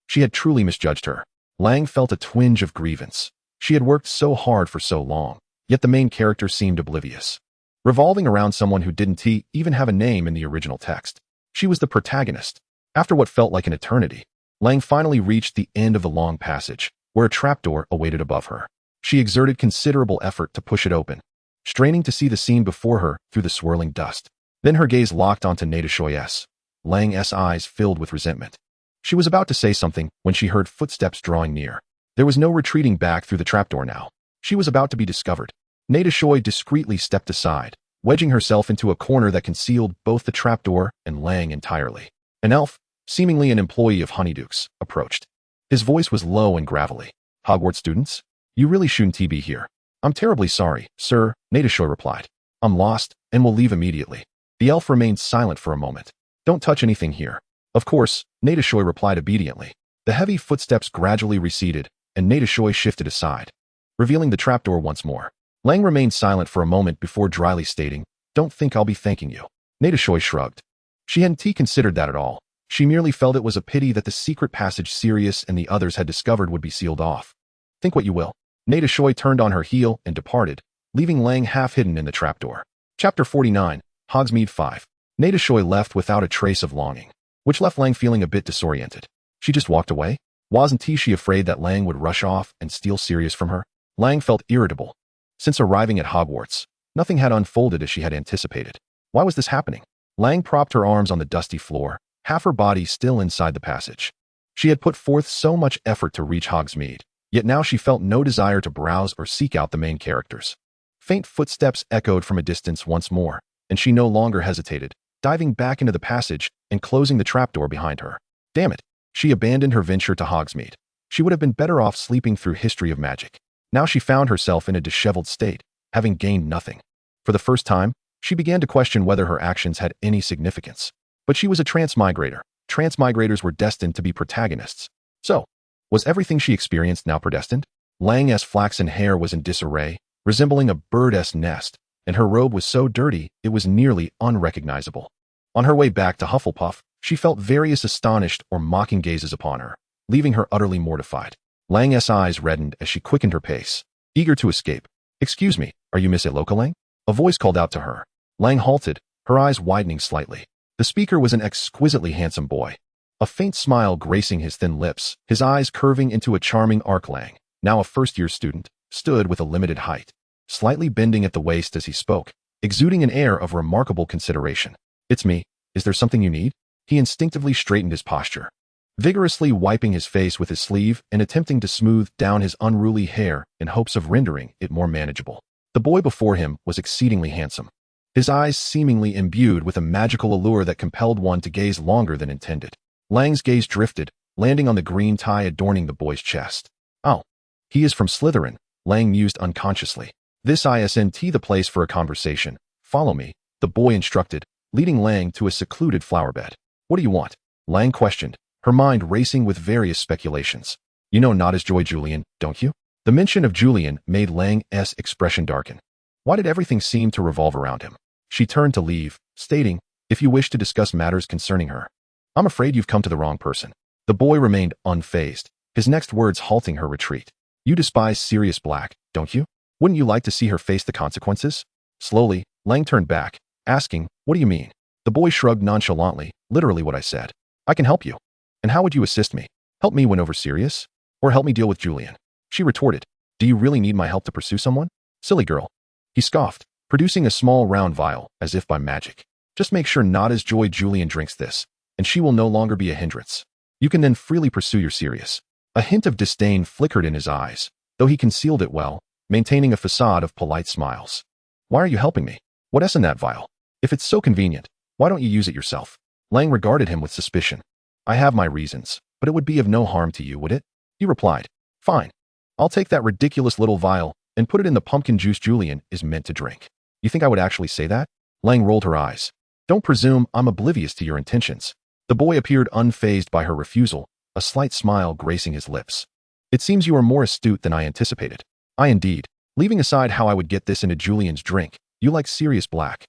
She had truly misjudged her. Lang felt a twinge of grievance. She had worked so hard for so long, yet the main character seemed oblivious, revolving around someone who didn't even have a name in the original text. She was the protagonist. After what felt like an eternity, Lang finally reached the end of the long passage, where a trapdoor awaited above her. She exerted considerable effort to push it open, straining to see the scene before her through the swirling dust. Then her gaze locked onto Natasha's. Lang's eyes filled with resentment. She was about to say something when she heard footsteps drawing near. There was no retreating back through the trapdoor now. She was about to be discovered. Natasha discreetly stepped aside, wedging herself into a corner that concealed both the trapdoor and Lang entirely. An elf, seemingly an employee of Honeydukes, approached. His voice was low and gravelly. Hogwarts students? You really shouldn't be here. I'm terribly sorry, sir, Natasha replied. I'm lost, and will leave immediately. The elf remained silent for a moment. Don't touch anything here. Of course, Natasha replied obediently. The heavy footsteps gradually receded, and Natasha shifted aside, revealing the trapdoor once more. Lang remained silent for a moment before dryly stating, Don't think I'll be thanking you. Natasha shrugged. She hadn't considered that at all. She merely felt it was a pity that the secret passage Sirius and the others had discovered would be sealed off. Think what you will. Natasha turned on her heel and departed, leaving Lang half hidden in the trapdoor. Chapter 49, Hogsmeade 5. Natasha left without a trace of longing, which left Lang feeling a bit disoriented. She just walked away? Wasn't she afraid that Lang would rush off and steal Sirius from her? Lang felt irritable. Since arriving at Hogwarts, nothing had unfolded as she had anticipated. Why was this happening? Lang propped her arms on the dusty floor, half her body still inside the passage. She had put forth so much effort to reach Hogsmeade, yet now she felt no desire to browse or seek out the main characters. Faint footsteps echoed from a distance once more, and she no longer hesitated, diving back into the passage and closing the trapdoor behind her. Damn it! She abandoned her venture to Hogsmeade. She would have been better off sleeping through History of Magic. Now she found herself in a disheveled state, having gained nothing. For the first time, she began to question whether her actions had any significance. But she was a transmigrator. Transmigrators were destined to be protagonists. So, was everything she experienced now predestined? Lang's flaxen hair was in disarray, resembling a bird's nest, and her robe was so dirty it was nearly unrecognizable. On her way back to Hufflepuff, she felt various astonished or mocking gazes upon her, leaving her utterly mortified. Lang's eyes reddened as she quickened her pace, eager to escape. Excuse me, are you Miss Eloka Lang? A voice called out to her. Lang halted, her eyes widening slightly. The speaker was an exquisitely handsome boy, a faint smile gracing his thin lips, his eyes curving into a charming arc. Lang, now a first-year student, stood with a limited height, slightly bending at the waist as he spoke, exuding an air of remarkable consideration. "It's me. Is there something you need?" He instinctively straightened his posture, vigorously wiping his face with his sleeve and attempting to smooth down his unruly hair in hopes of rendering it more manageable. The boy before him was exceedingly handsome, his eyes seemingly imbued with a magical allure that compelled one to gaze longer than intended. Lang's gaze drifted, landing on the green tie adorning the boy's chest. "Oh, he is from Slytherin," Lang mused unconsciously. "This isn't the place for a conversation. Follow me," the boy instructed, leading Lang to a secluded flower bed. "What do you want?" Lang questioned, her mind racing with various speculations. "You know Natasha Joy Julian, don't you?" The mention of Julian made Lang's expression darken. Why did everything seem to revolve around him? She turned to leave, stating, "If you wish to discuss matters concerning her, I'm afraid you've come to the wrong person." The boy remained unfazed, his next words halting her retreat. "You despise Sirius Black, don't you? Wouldn't you like to see her face the consequences?" Slowly, Lang turned back, asking, "What do you mean?" The boy shrugged nonchalantly, "Literally what I said. I can help you." "And how would you assist me? Help me win over Sirius? Or help me deal with Julian?" She retorted, "Do you really need my help to pursue someone? Silly girl." He scoffed, producing a small round vial, as if by magic. "Just make sure Natasha Joy Julian drinks this, and she will no longer be a hindrance. You can then freely pursue your Sirius." A hint of disdain flickered in his eyes, though he concealed it well, maintaining a facade of polite smiles. "Why are you helping me? What's in that vial? If it's so convenient, why don't you use it yourself?" Lang regarded him with suspicion. "I have my reasons, but it would be of no harm to you, would it?" He replied, "Fine. I'll take that ridiculous little vial and put it in the pumpkin juice Julian is meant to drink." "You think I would actually say that?" Lang rolled her eyes. "Don't presume I'm oblivious to your intentions." The boy appeared unfazed by her refusal, a slight smile gracing his lips. "It seems you are more astute than I anticipated." "I indeed. Leaving aside how I would get this into Julian's drink, you like Sirius Black.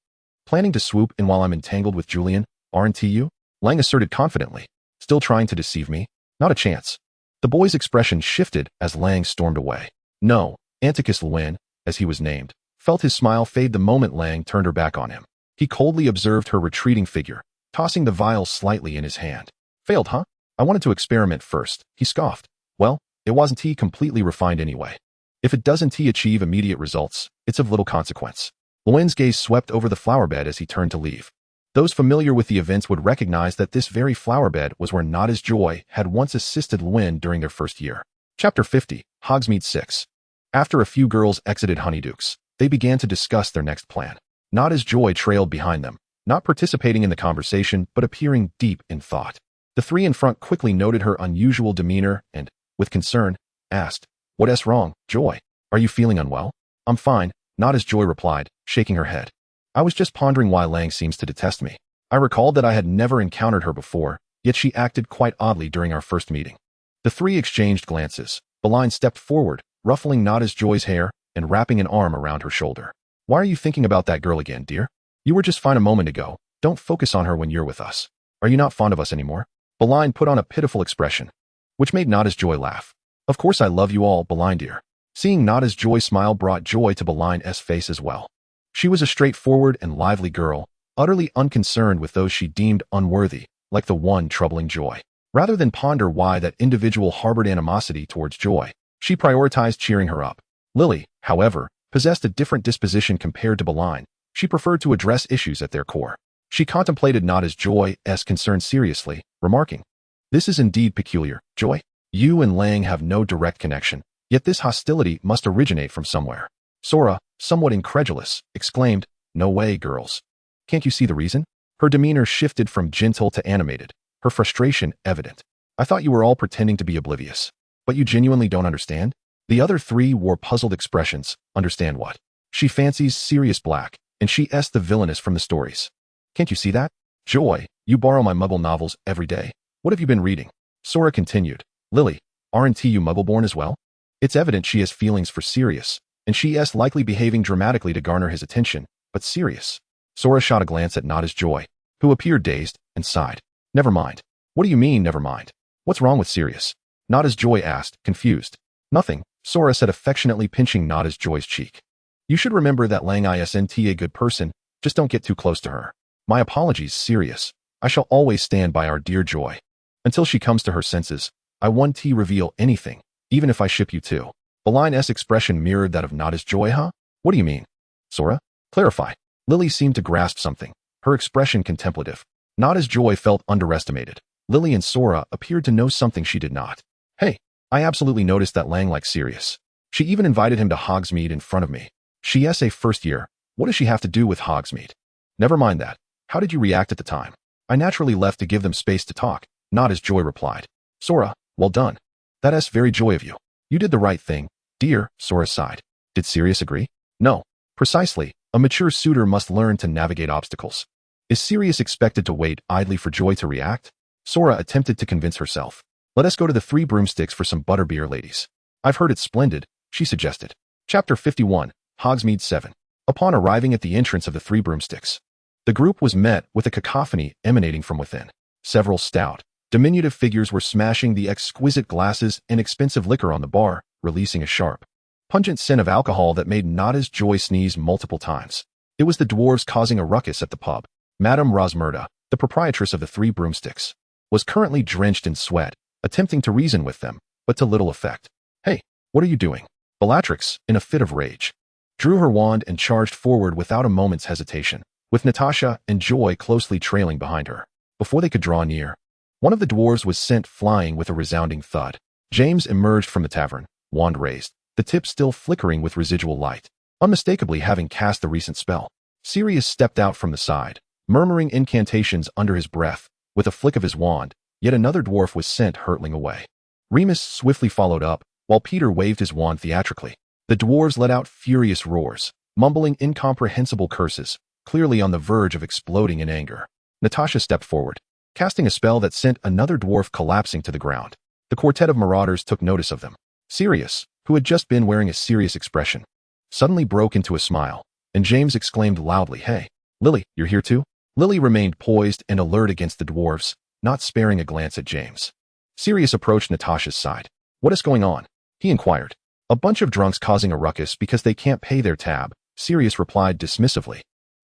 Planning to swoop in while I'm entangled with Julian, aren't you?" Lang asserted confidently. "Still trying to deceive me? Not a chance." The boy's expression shifted as Lang stormed away. No, Anticus Lwyn, as he was named, felt his smile fade the moment Lang turned her back on him. He coldly observed her retreating figure, tossing the vial slightly in his hand. "Failed, huh? I wanted to experiment first," he scoffed. "Well, it wasn't completely refined anyway. If it doesn't achieve immediate results, it's of little consequence." Lwyn's gaze swept over the flower bed as he turned to leave. Those familiar with the events would recognize that this very flower bed was where Natasha Joy had once assisted Lwyn during their first year. Chapter 50, Hogsmeade 6. After a few girls exited Honeydukes, they began to discuss their next plan. Natasha Joy trailed behind them, not participating in the conversation but appearing deep in thought. The three in front quickly noted her unusual demeanor and, with concern, asked, "What's wrong, Joy? Are you feeling unwell?" "I'm fine," Natasha Joy replied, shaking her head. "I was just pondering why Lang seems to detest me. I recalled that I had never encountered her before, yet she acted quite oddly during our first meeting." The three exchanged glances. Beline stepped forward, ruffling Natasha Joy's hair and wrapping an arm around her shoulder. "Why are you thinking about that girl again, dear? You were just fine a moment ago. Don't focus on her when you're with us. Are you not fond of us anymore?" Beline put on a pitiful expression, which made Natasha Joy laugh. "Of course I love you all, Beline dear." Seeing Natasha Joy smile brought joy to Beline's face as well. She was a straightforward and lively girl, utterly unconcerned with those she deemed unworthy, like the one troubling Joy. Rather than ponder why that individual harbored animosity towards Joy, she prioritized cheering her up. Lily, however, possessed a different disposition compared to Beline. She preferred to address issues at their core. She contemplated Natasha Joy's concern seriously, remarking, "This is indeed peculiar, Joy. You and Lang have no direct connection, yet this hostility must originate from somewhere." Sora, somewhat incredulous, exclaimed, "No way, girls. Can't you see the reason?" Her demeanor shifted from gentle to animated, her frustration evident. "I thought you were all pretending to be oblivious. But you genuinely don't understand?" The other three wore puzzled expressions. "Understand what?" "She fancies Sirius Black, and she's the villainess from the stories. Can't you see that?" "Joy, you borrow my Muggle novels every day. What have you been reading?" Sora continued, "Lily, aren't you Muggle-born as well? It's evident she has feelings for Sirius, and she's likely behaving dramatically to garner his attention, but Sirius." Sora shot a glance at Natasha Joy, who appeared dazed, and sighed. "Never mind." "What do you mean, never mind? What's wrong with Sirius?" Natasha Joy asked, confused. "Nothing," Sora said, affectionately pinching Natasha Joy's cheek. "You should remember that Lang isn't a good person, just don't get too close to her." "My apologies, Sirius. I shall always stand by our dear Joy. Until she comes to her senses, I won't reveal anything, even if I ship you too." Beline's expression mirrored that of Natasha Joy. Huh? What do you mean? Sora? Clarify. Lily seemed to grasp something, her expression contemplative. Natasha Joy felt underestimated. Lily and Sora appeared to know something she did not. Hey, I absolutely noticed that Lang likes Sirius. She even invited him to Hogsmeade in front of me. She's a first year. What does she have to do with Hogsmeade? Never mind that. How did you react at the time? I naturally left to give them space to talk. Natasha Joy replied. Sora, well done. That's very joy of you. You did the right thing, dear, Sora sighed. Did Sirius agree? No. Precisely. A mature suitor must learn to navigate obstacles. Is Sirius expected to wait idly for Joy to react? Sora attempted to convince herself. Let us go to the Three Broomsticks for some butterbeer, ladies. I've heard it's splendid, she suggested. Chapter 51, Hogsmeade 7. Upon arriving at the entrance of the Three Broomsticks, the group was met with a cacophony emanating from within. Several stout, diminutive figures were smashing the exquisite glasses and expensive liquor on the bar, releasing a sharp, pungent scent of alcohol that made Natasha Joy sneeze multiple times. It was the dwarves causing a ruckus at the pub. Madame Rosmerta, the proprietress of the Three Broomsticks, was currently drenched in sweat, attempting to reason with them, but to little effect. Hey, what are you doing? Bellatrix, in a fit of rage, drew her wand and charged forward without a moment's hesitation, with Natasha and Joy closely trailing behind her. Before they could draw near, one of the dwarves was sent flying with a resounding thud. James emerged from the tavern, wand raised, the tip still flickering with residual light, unmistakably having cast the recent spell. Sirius stepped out from the side, murmuring incantations under his breath. With a flick of his wand, yet another dwarf was sent hurtling away. Remus swiftly followed up, while Peter waved his wand theatrically. The dwarves let out furious roars, mumbling incomprehensible curses, clearly on the verge of exploding in anger. Natasha stepped forward, casting a spell that sent another dwarf collapsing to the ground. The quartet of Marauders took notice of them. Sirius, who had just been wearing a serious expression, suddenly broke into a smile, and James exclaimed loudly, Hey, Lily, you're here too? Lily remained poised and alert against the dwarves, not sparing a glance at James. Sirius approached Natasha's side. What is going on? He inquired. A bunch of drunks causing a ruckus because they can't pay their tab, Sirius replied dismissively,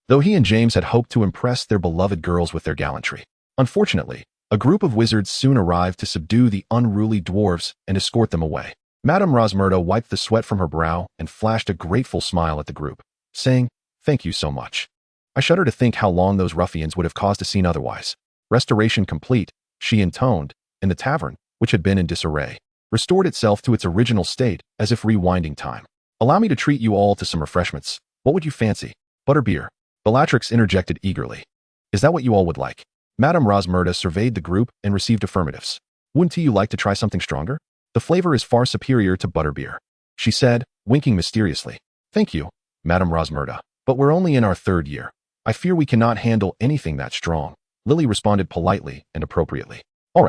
though he and James had hoped to impress their beloved girls with their gallantry. Unfortunately, a group of wizards soon arrived to subdue the unruly dwarves and escort them away. Madame Rosmerta wiped the sweat from her brow and flashed a grateful smile at the group, saying, Thank you so much. I shudder to think how long those ruffians would have caused a scene otherwise. Restoration complete, she intoned, and the tavern, which had been in disarray, restored itself to its original state as if rewinding time. Allow me to treat you all to some refreshments. What would you fancy? Butterbeer. Bellatrix interjected eagerly. Is that what you all would like? Madame Rosmerta surveyed the group and received affirmatives. Wouldn't you like to try something stronger? The flavor is far superior to butterbeer, she said, winking mysteriously. Thank you, Madame Rosmerta, but we're only in our third year. I fear we cannot handle anything that strong. Lily responded politely and appropriately. All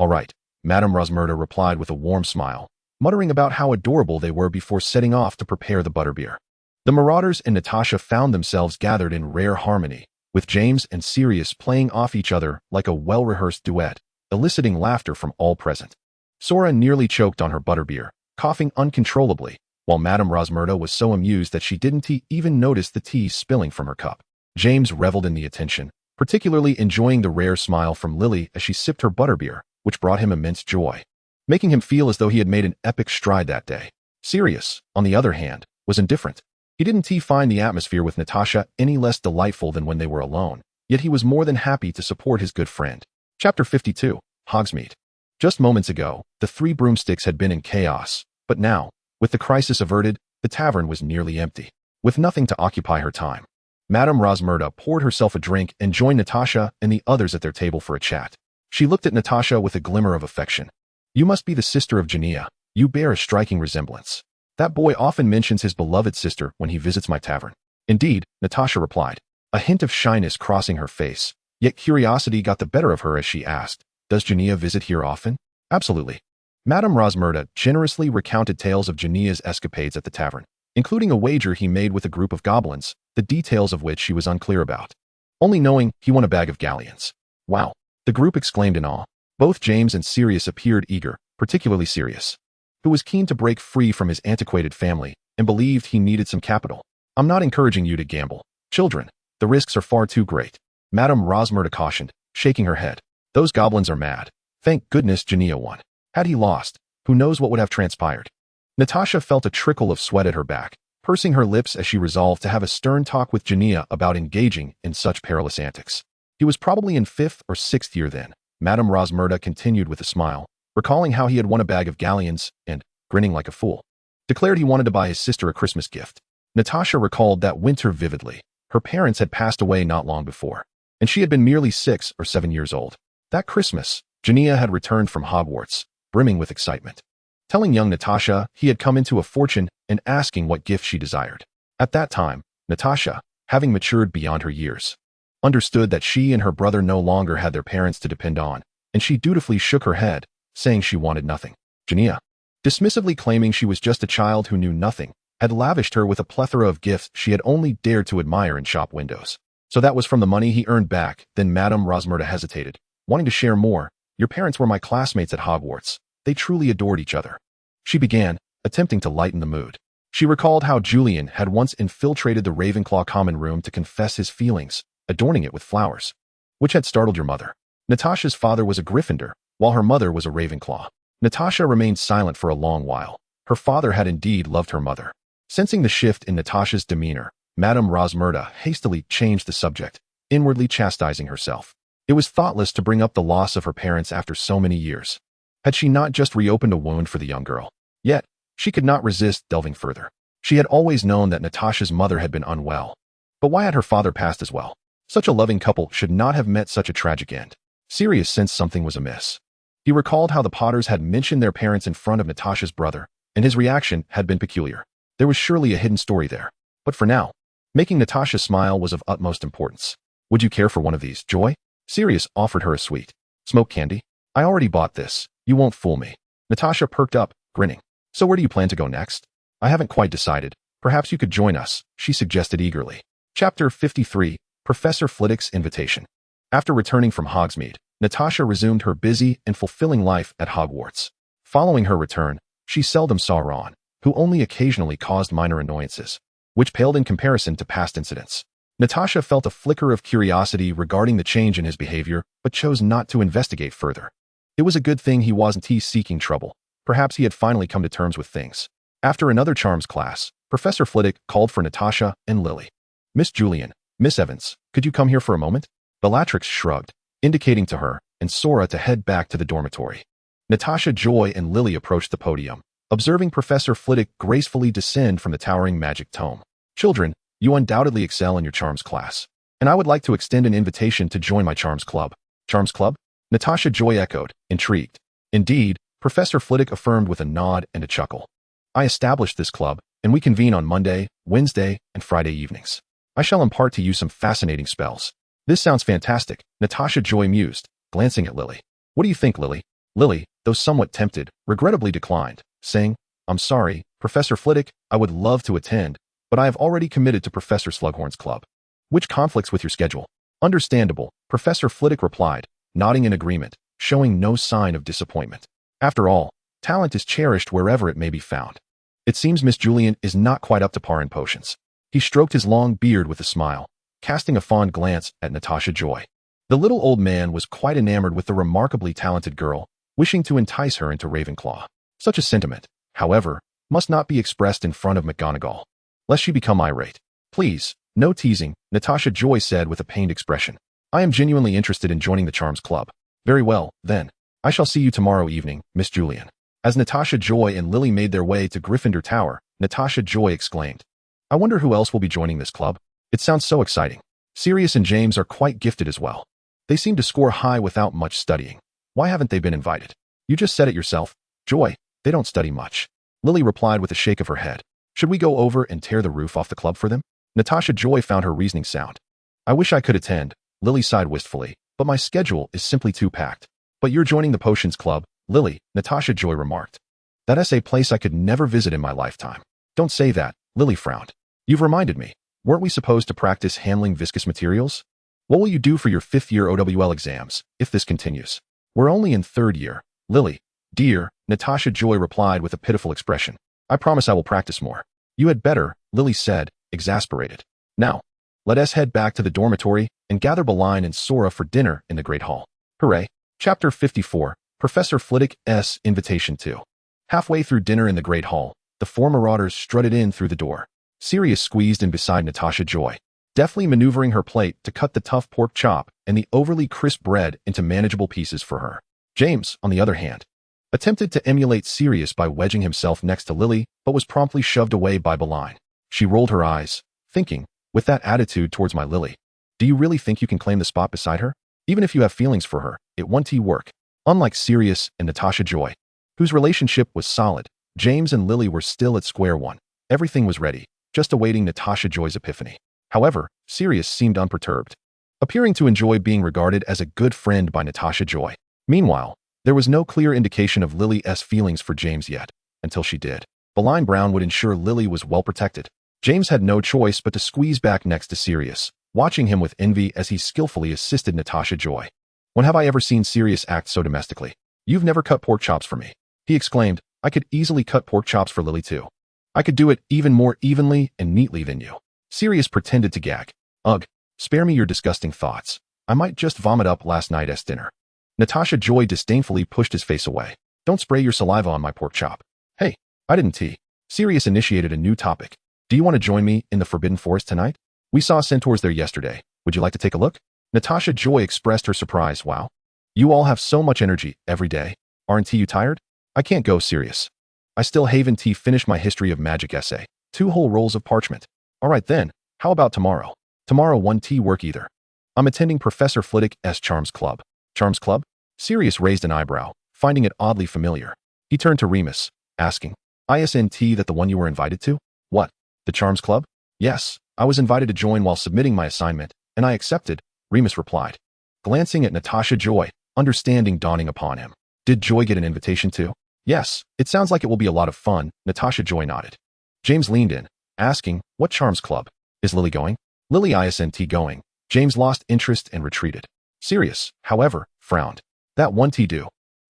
right, Madame Rosmerta replied with a warm smile, muttering about how adorable they were before setting off to prepare the butterbeer. The Marauders and Natasha found themselves gathered in rare harmony, with James and Sirius playing off each other like a well-rehearsed duet, eliciting laughter from all present. Sora nearly choked on her butterbeer, coughing uncontrollably, while Madame Rosmerta was so amused that she didn't even notice the tea spilling from her cup. James reveled in the attention, particularly enjoying the rare smile from Lily as she sipped her butterbeer, which brought him immense joy, making him feel as though he had made an epic stride that day. Sirius, on the other hand, was indifferent. He didn't find the atmosphere with Natasha any less delightful than when they were alone, yet he was more than happy to support his good friend. Chapter 52, Hogsmeade. Just moments ago, the Three Broomsticks had been in chaos, but now, with the crisis averted, the tavern was nearly empty. With nothing to occupy her time, Madame Rosmerta poured herself a drink and joined Natasha and the others at their table for a chat. She looked at Natasha with a glimmer of affection. You must be the sister of Jania. You bear a striking resemblance. That boy often mentions his beloved sister when he visits my tavern. Indeed, Natasha replied, a hint of shyness crossing her face, yet curiosity got the better of her as she asked, Does Jania visit here often? Absolutely. Madame Rosmerta generously recounted tales of Jania's escapades at the tavern, including a wager he made with a group of goblins, the details of which she was unclear about, only knowing he won a bag of galleons. Wow! The group exclaimed in awe. Both James and Sirius appeared eager, particularly Sirius, who was keen to break free from his antiquated family and believed he needed some capital. I'm not encouraging you to gamble, children. The risks are far too great, Madame Rosmerta cautioned, shaking her head. Those goblins are mad. Thank goodness Jania won. Had he lost, who knows what would have transpired. Natasha felt a trickle of sweat at her back, pursing her lips as she resolved to have a stern talk with Jania about engaging in such perilous antics. He was probably in 5th or 6th year then. Madame Rosmerta continued with a smile, recalling how he had won a bag of galleons and, grinning like a fool, declared he wanted to buy his sister a Christmas gift. Natasha recalled that winter vividly. Her parents had passed away not long before, and she had been merely 6 or 7 years old. That Christmas, Jania had returned from Hogwarts, brimming with excitement, telling young Natasha he had come into a fortune and asking what gift she desired. At that time, Natasha, having matured beyond her years, understood that she and her brother no longer had their parents to depend on, and she dutifully shook her head, saying she wanted nothing. Jania, dismissively claiming she was just a child who knew nothing, had lavished her with a plethora of gifts she had only dared to admire in shop windows. So that was from the money he earned back. Then Madame Rosmerta hesitated, wanting to share more. Your parents were my classmates at Hogwarts. They truly adored each other. She began, attempting to lighten the mood. She recalled how Julian had once infiltrated the Ravenclaw common room to confess his feelings, adorning it with flowers, which had startled your mother. Natasha's father was a Gryffindor, while her mother was a Ravenclaw. Natasha remained silent for a long while. Her father had indeed loved her mother. Sensing the shift in Natasha's demeanor, Madame Rosmerta hastily changed the subject, inwardly chastising herself. It was thoughtless to bring up the loss of her parents after so many years. Had she not just reopened a wound for the young girl? Yet, she could not resist delving further. She had always known that Natasha's mother had been unwell. But why had her father passed as well? Such a loving couple should not have met such a tragic end. Sirius sensed something was amiss. He recalled how the Potters had mentioned their parents in front of Natasha's brother, and his reaction had been peculiar. There was surely a hidden story there. But for now, making Natasha smile was of utmost importance. Would you care for one of these, Joy? Sirius offered her a sweet smoke candy. I already bought this. You won't fool me. Natasha perked up, grinning. So where do you plan to go next? I haven't quite decided. Perhaps you could join us, she suggested eagerly. Chapter 53, Professor Flitwick's Invitation. After returning from Hogsmeade, Natasha resumed her busy and fulfilling life at Hogwarts. Following her return, she seldom saw Ron, who only occasionally caused minor annoyances, which paled in comparison to past incidents. Natasha felt a flicker of curiosity regarding the change in his behavior, but chose not to investigate further. It was a good thing he wasn't seeking trouble. Perhaps he had finally come to terms with things. After another charms class, Professor Flitwick called for Natasha and Lily. Miss Julian, Miss Evans, could you come here for a moment? Bellatrix shrugged, indicating to her and Sora to head back to the dormitory. Natasha Joy and Lily approached the podium, observing Professor Flitwick gracefully descend from the towering magic tome. Children, you undoubtedly excel in your charms class, and I would like to extend an invitation to join my charms club. Charms club? Natasha Joy echoed, intrigued. Indeed, Professor Flitwick affirmed with a nod and a chuckle. I established this club, and we convene on Monday, Wednesday, and Friday evenings. I shall impart to you some fascinating spells. This sounds fantastic, Natasha Joy mused, glancing at Lily. What do you think, Lily? Lily, though somewhat tempted, regrettably declined, saying, I'm sorry, Professor Flitwick, I would love to attend, but I have already committed to Professor Slughorn's club, which conflicts with your schedule. Understandable, Professor Flitwick replied, nodding in agreement, showing no sign of disappointment. After all, talent is cherished wherever it may be found. It seems Miss Julian is not quite up to par in potions. He stroked his long beard with a smile, casting a fond glance at Natasha Joy. The little old man was quite enamored with the remarkably talented girl, wishing to entice her into Ravenclaw. Such a sentiment, however, must not be expressed in front of McGonagall, lest she become irate. Please, no teasing, Natasha Joy said with a pained expression. I am genuinely interested in joining the Charms Club. Very well, then. I shall see you tomorrow evening, Miss Julian. As Natasha Joy and Lily made their way to Gryffindor Tower, Natasha Joy exclaimed, I wonder who else will be joining this club. It sounds so exciting. Sirius and James are quite gifted as well. They seem to score high without much studying. Why haven't they been invited? You just said it yourself. Joy, they don't study much. Lily replied with a shake of her head. Should we go over and tear the roof off the club for them? Natasha Joy found her reasoning sound. I wish I could attend, Lily sighed wistfully, but my schedule is simply too packed. But you're joining the Potions Club, Lily, Natasha Joy remarked. That's a place I could never visit in my lifetime. Don't say that, Lily frowned. You've reminded me. Weren't we supposed to practice handling viscous materials? What will you do for your 5th year OWL exams, if this continues? We're only in 3rd year, Lily. Dear, Natasha Joy replied with a pitiful expression. I promise I will practice more. You had better, Lily said, exasperated. Now, let us head back to the dormitory and gather Beline and Sora for dinner in the Great Hall. Hooray! Chapter 54, Professor Flitwick's Invitation to. Halfway through dinner in the Great Hall, The four Marauders strutted in through the door. Sirius squeezed in beside Natasha Joy, deftly maneuvering her plate to cut the tough pork chop and the overly crisp bread into manageable pieces for her. James, on the other hand, attempted to emulate Sirius by wedging himself next to Lily, but was promptly shoved away by Beline. She rolled her eyes, thinking, with that attitude towards my Lily, do you really think you can claim the spot beside her? Even if you have feelings for her, it won't work. Unlike Sirius and Natasha Joy, whose relationship was solid, James and Lily were still at square one. Everything was ready, just awaiting Natasha Joy's epiphany. However, Sirius seemed unperturbed, appearing to enjoy being regarded as a good friend by Natasha Joy. Meanwhile, there was no clear indication of Lily's feelings for James yet, until she did. Beline Brown would ensure Lily was well protected. James had no choice but to squeeze back next to Sirius, watching him with envy as he skillfully assisted Natasha Joy. When have I ever seen Sirius act so domestically? You've never cut pork chops for me, he exclaimed. I could easily cut pork chops for Lily too. I could do it even more evenly and neatly than you. Sirius pretended to gag. Ugh, spare me your disgusting thoughts. I might just vomit up last night's dinner. Natasha Joy disdainfully pushed his face away. Don't spray your saliva on my pork chop. Hey, I didn't tea. Sirius initiated a new topic. Do you want to join me in the Forbidden Forest tonight? We saw centaurs there yesterday. Would you like to take a look? Natasha Joy expressed her surprise. Wow. You all have so much energy every day. Aren't you tired? I can't go, Sirius. I still haven't finished my history of magic essay. 2 whole rolls of parchment. All right then, how about tomorrow? Tomorrow won't work either. I'm attending Professor Flitwick's Charms Club. Charms Club? Sirius raised an eyebrow, finding it oddly familiar. He turned to Remus, asking, Isn't that the one you were invited to? What? The Charms Club? Yes, I was invited to join while submitting my assignment, and I accepted, Remus replied, glancing at Natasha Joy, understanding dawning upon him. Did Joy get an invitation too? Yes, it sounds like it will be a lot of fun, Natasha Joy nodded. James leaned in, asking, what Charms Club? Is Lily going? Lily isn't going. James lost interest and retreated. Sirius, however, frowned. That won't do.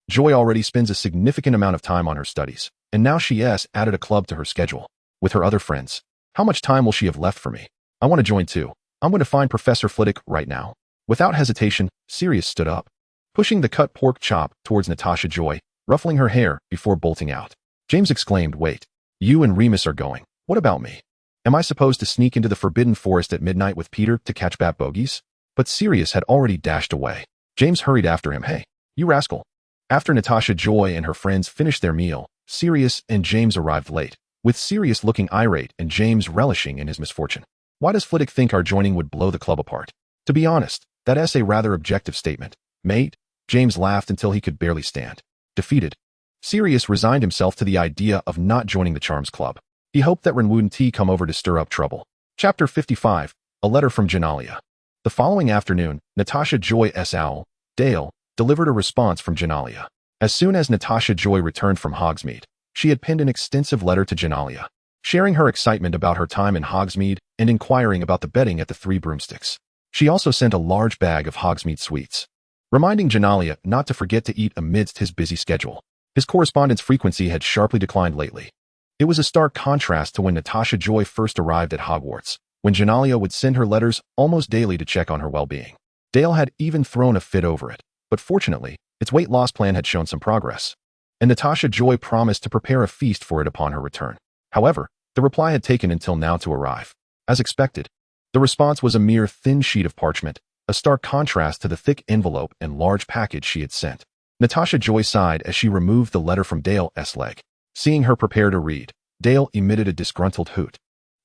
Joy already spends a significant amount of time on her studies, and now she's added a club to her schedule. With her other friends. How much time will she have left for me? I want to join too. I'm going to find Professor Flitwick right now. Without hesitation, Sirius stood up, pushing the cut pork chop towards Natasha Joy, ruffling her hair before bolting out. James exclaimed, wait, you and Remus are going. What about me? Am I supposed to sneak into the Forbidden Forest at midnight with Peter to catch bat bogeys? But Sirius had already dashed away. James hurried after him. Hey, you rascal. After Natasha Joy and her friends finished their meal, Sirius and James arrived late, with Sirius looking irate and James relishing in his misfortune. Why does Flitwick think our joining would blow the club apart? To be honest, that's a rather objective statement. Mate, James laughed until he could barely stand. Defeated, Sirius resigned himself to the idea of not joining the Charms Club. He hoped that Ren wouldn't come over to stir up trouble. Chapter 55, A Letter from Genalia. The following afternoon, Natasha Joy's owl, Dale, delivered a response from Genalia. As soon as Natasha Joy returned from Hogsmeade, she had penned an extensive letter to Genalia, sharing her excitement about her time in Hogsmeade and inquiring about the betting at the Three Broomsticks. She also sent a large bag of Hogsmeade sweets, reminding Genalia not to forget to eat amidst his busy schedule. His correspondence frequency had sharply declined lately. It was a stark contrast to when Natasha Joy first arrived at Hogwarts, when Genalia would send her letters almost daily to check on her well-being. Dale had even thrown a fit over it, but fortunately, its weight loss plan had shown some progress, and Natasha Joy promised to prepare a feast for it upon her return. However, the reply had taken until now to arrive. As expected, the response was a mere thin sheet of parchment, a stark contrast to the thick envelope and large package she had sent. Natasha Joy sighed as she removed the letter from Dale's leg. Seeing her prepare to read, Dale emitted a disgruntled hoot,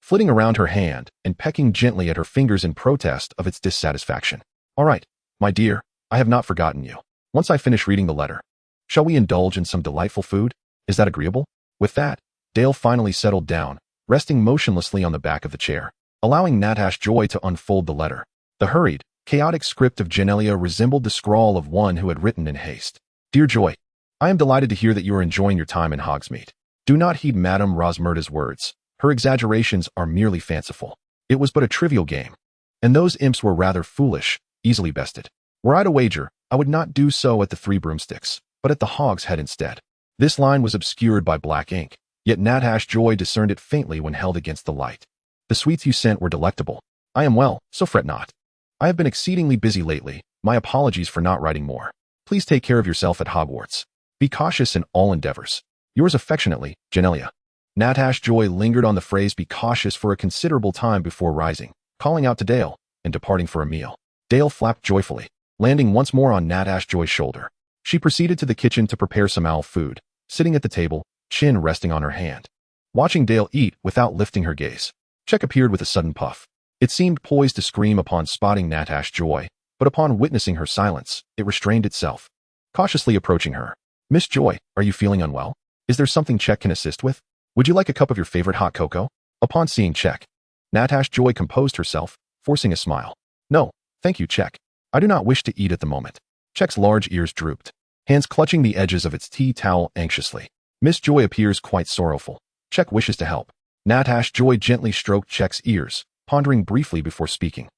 flitting around her hand and pecking gently at her fingers in protest of its dissatisfaction. All right, my dear, I have not forgotten you. Once I finish reading the letter, shall we indulge in some delightful food? Is that agreeable? With that, Dale finally settled down, resting motionlessly on the back of the chair, allowing Natasha Joy to unfold the letter. The hurried, chaotic script of Genalia resembled the scrawl of one who had written in haste. Dear Joy, I am delighted to hear that you are enjoying your time in Hogsmeade. Do not heed Madame Rosmerta's words. Her exaggerations are merely fanciful. It was but a trivial game, and those imps were rather foolish, easily bested. Were I to wager, I would not do so at the Three Broomsticks, but at the Hog's Head instead. This line was obscured by black ink, yet Natasha Joy discerned it faintly when held against the light. The sweets you sent were delectable. I am well, so fret not. I have been exceedingly busy lately. My apologies for not writing more. Please take care of yourself at Hogwarts. Be cautious in all endeavors. Yours affectionately, Genalia. Natasha Joy lingered on the phrase "be cautious" for a considerable time before rising, calling out to Dale, and departing for a meal. Dale flapped joyfully, landing once more on Natasha Joy's shoulder. She proceeded to the kitchen to prepare some owl food, sitting at the table, chin resting on her hand. Watching Dale eat without lifting her gaze, Check appeared with a sudden puff. It seemed poised to scream upon spotting Natasha Joy, but upon witnessing her silence, it restrained itself. Cautiously approaching her. "Miss Joy, are you feeling unwell? Is there something Check can assist with? Would you like a cup of your favorite hot cocoa?" Upon seeing Check, Natasha Joy composed herself, forcing a smile. "No, thank you, Check. I do not wish to eat at the moment." Check's large ears drooped, hands clutching the edges of its tea towel anxiously. Miss Joy appears quite sorrowful. Check wishes to help. Natasha Joy gently stroked Check's ears, pondering briefly before speaking.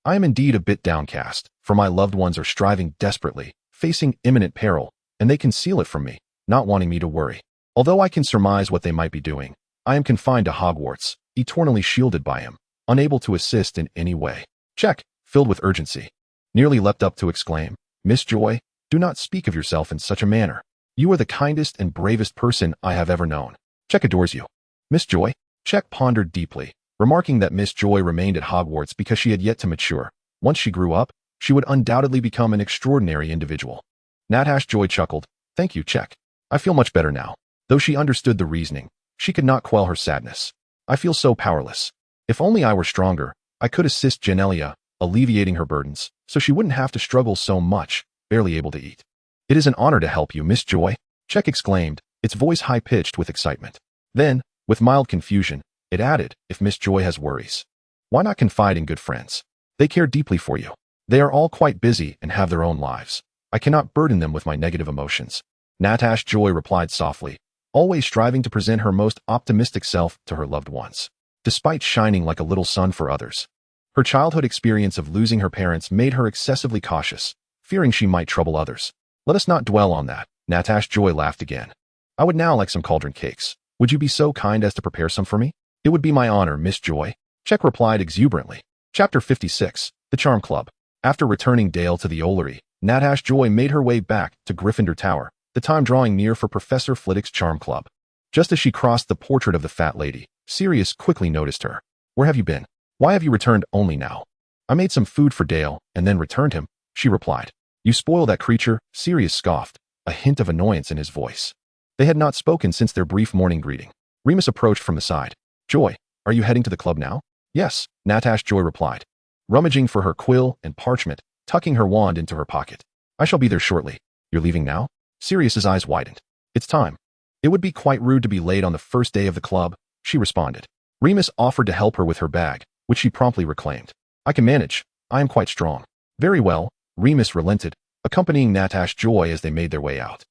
"I am indeed a bit downcast, for my loved ones are striving desperately, facing imminent peril, and they conceal it from me, not wanting me to worry. Although I can surmise what they might be doing, I am confined to Hogwarts, eternally shielded by him, unable to assist in any way." Check, filled with urgency, nearly leapt up to exclaim, "Miss Joy, do not speak of yourself in such a manner. You are the kindest and bravest person I have ever known. Check adores you." "Miss Joy?" Check pondered deeply, remarking that Miss Joy remained at Hogwarts because she had yet to mature. Once she grew up, she would undoubtedly become an extraordinary individual. Natasha Joy chuckled. "Thank you, Check. I feel much better now." Though she understood the reasoning, she could not quell her sadness. "I feel so powerless. If only I were stronger, I could assist Genelia, alleviating her burdens, so she wouldn't have to struggle so much, barely able to eat." "It is an honor to help you, Miss Joy," Check exclaimed, its voice high-pitched with excitement. Then, with mild confusion, it added, "If Miss Joy has worries, why not confide in good friends? They care deeply for you. They are all quite busy and have their own lives. I cannot burden them with my negative emotions." Natasha Joy replied softly, always striving to present her most optimistic self to her loved ones. Despite shining like a little sun for others, her childhood experience of losing her parents made her excessively cautious, fearing she might trouble others. "Let us not dwell on that." Natasha Joy laughed again. "I would now like some cauldron cakes. Would you be so kind as to prepare some for me?" "It would be my honor, Miss Joy," Check replied exuberantly. Chapter 56, The Charm Club. After returning Dale to the Ollery, Natasha Joy made her way back to Gryffindor Tower, the time drawing near for Professor Flitwick's Charm Club. Just as she crossed the portrait of the fat lady, Sirius quickly noticed her. "Where have you been? Why have you returned only now?" "I made some food for Dale, and then returned him," she replied. "You spoil that creature," Sirius scoffed, a hint of annoyance in his voice. They had not spoken since their brief morning greeting. Remus approached from the side. "Joy, are you heading to the club now?" "Yes," Natasha Joy replied, rummaging for her quill and parchment, tucking her wand into her pocket. "I shall be there shortly." "You're leaving now?" Sirius's eyes widened. "It's time." "It would be quite rude to be late on the first day of the club," she responded. Remus offered to help her with her bag, which she promptly reclaimed. "I can manage. I am quite strong." "Very well," Remus relented, accompanying Natasha Joy as they made their way out.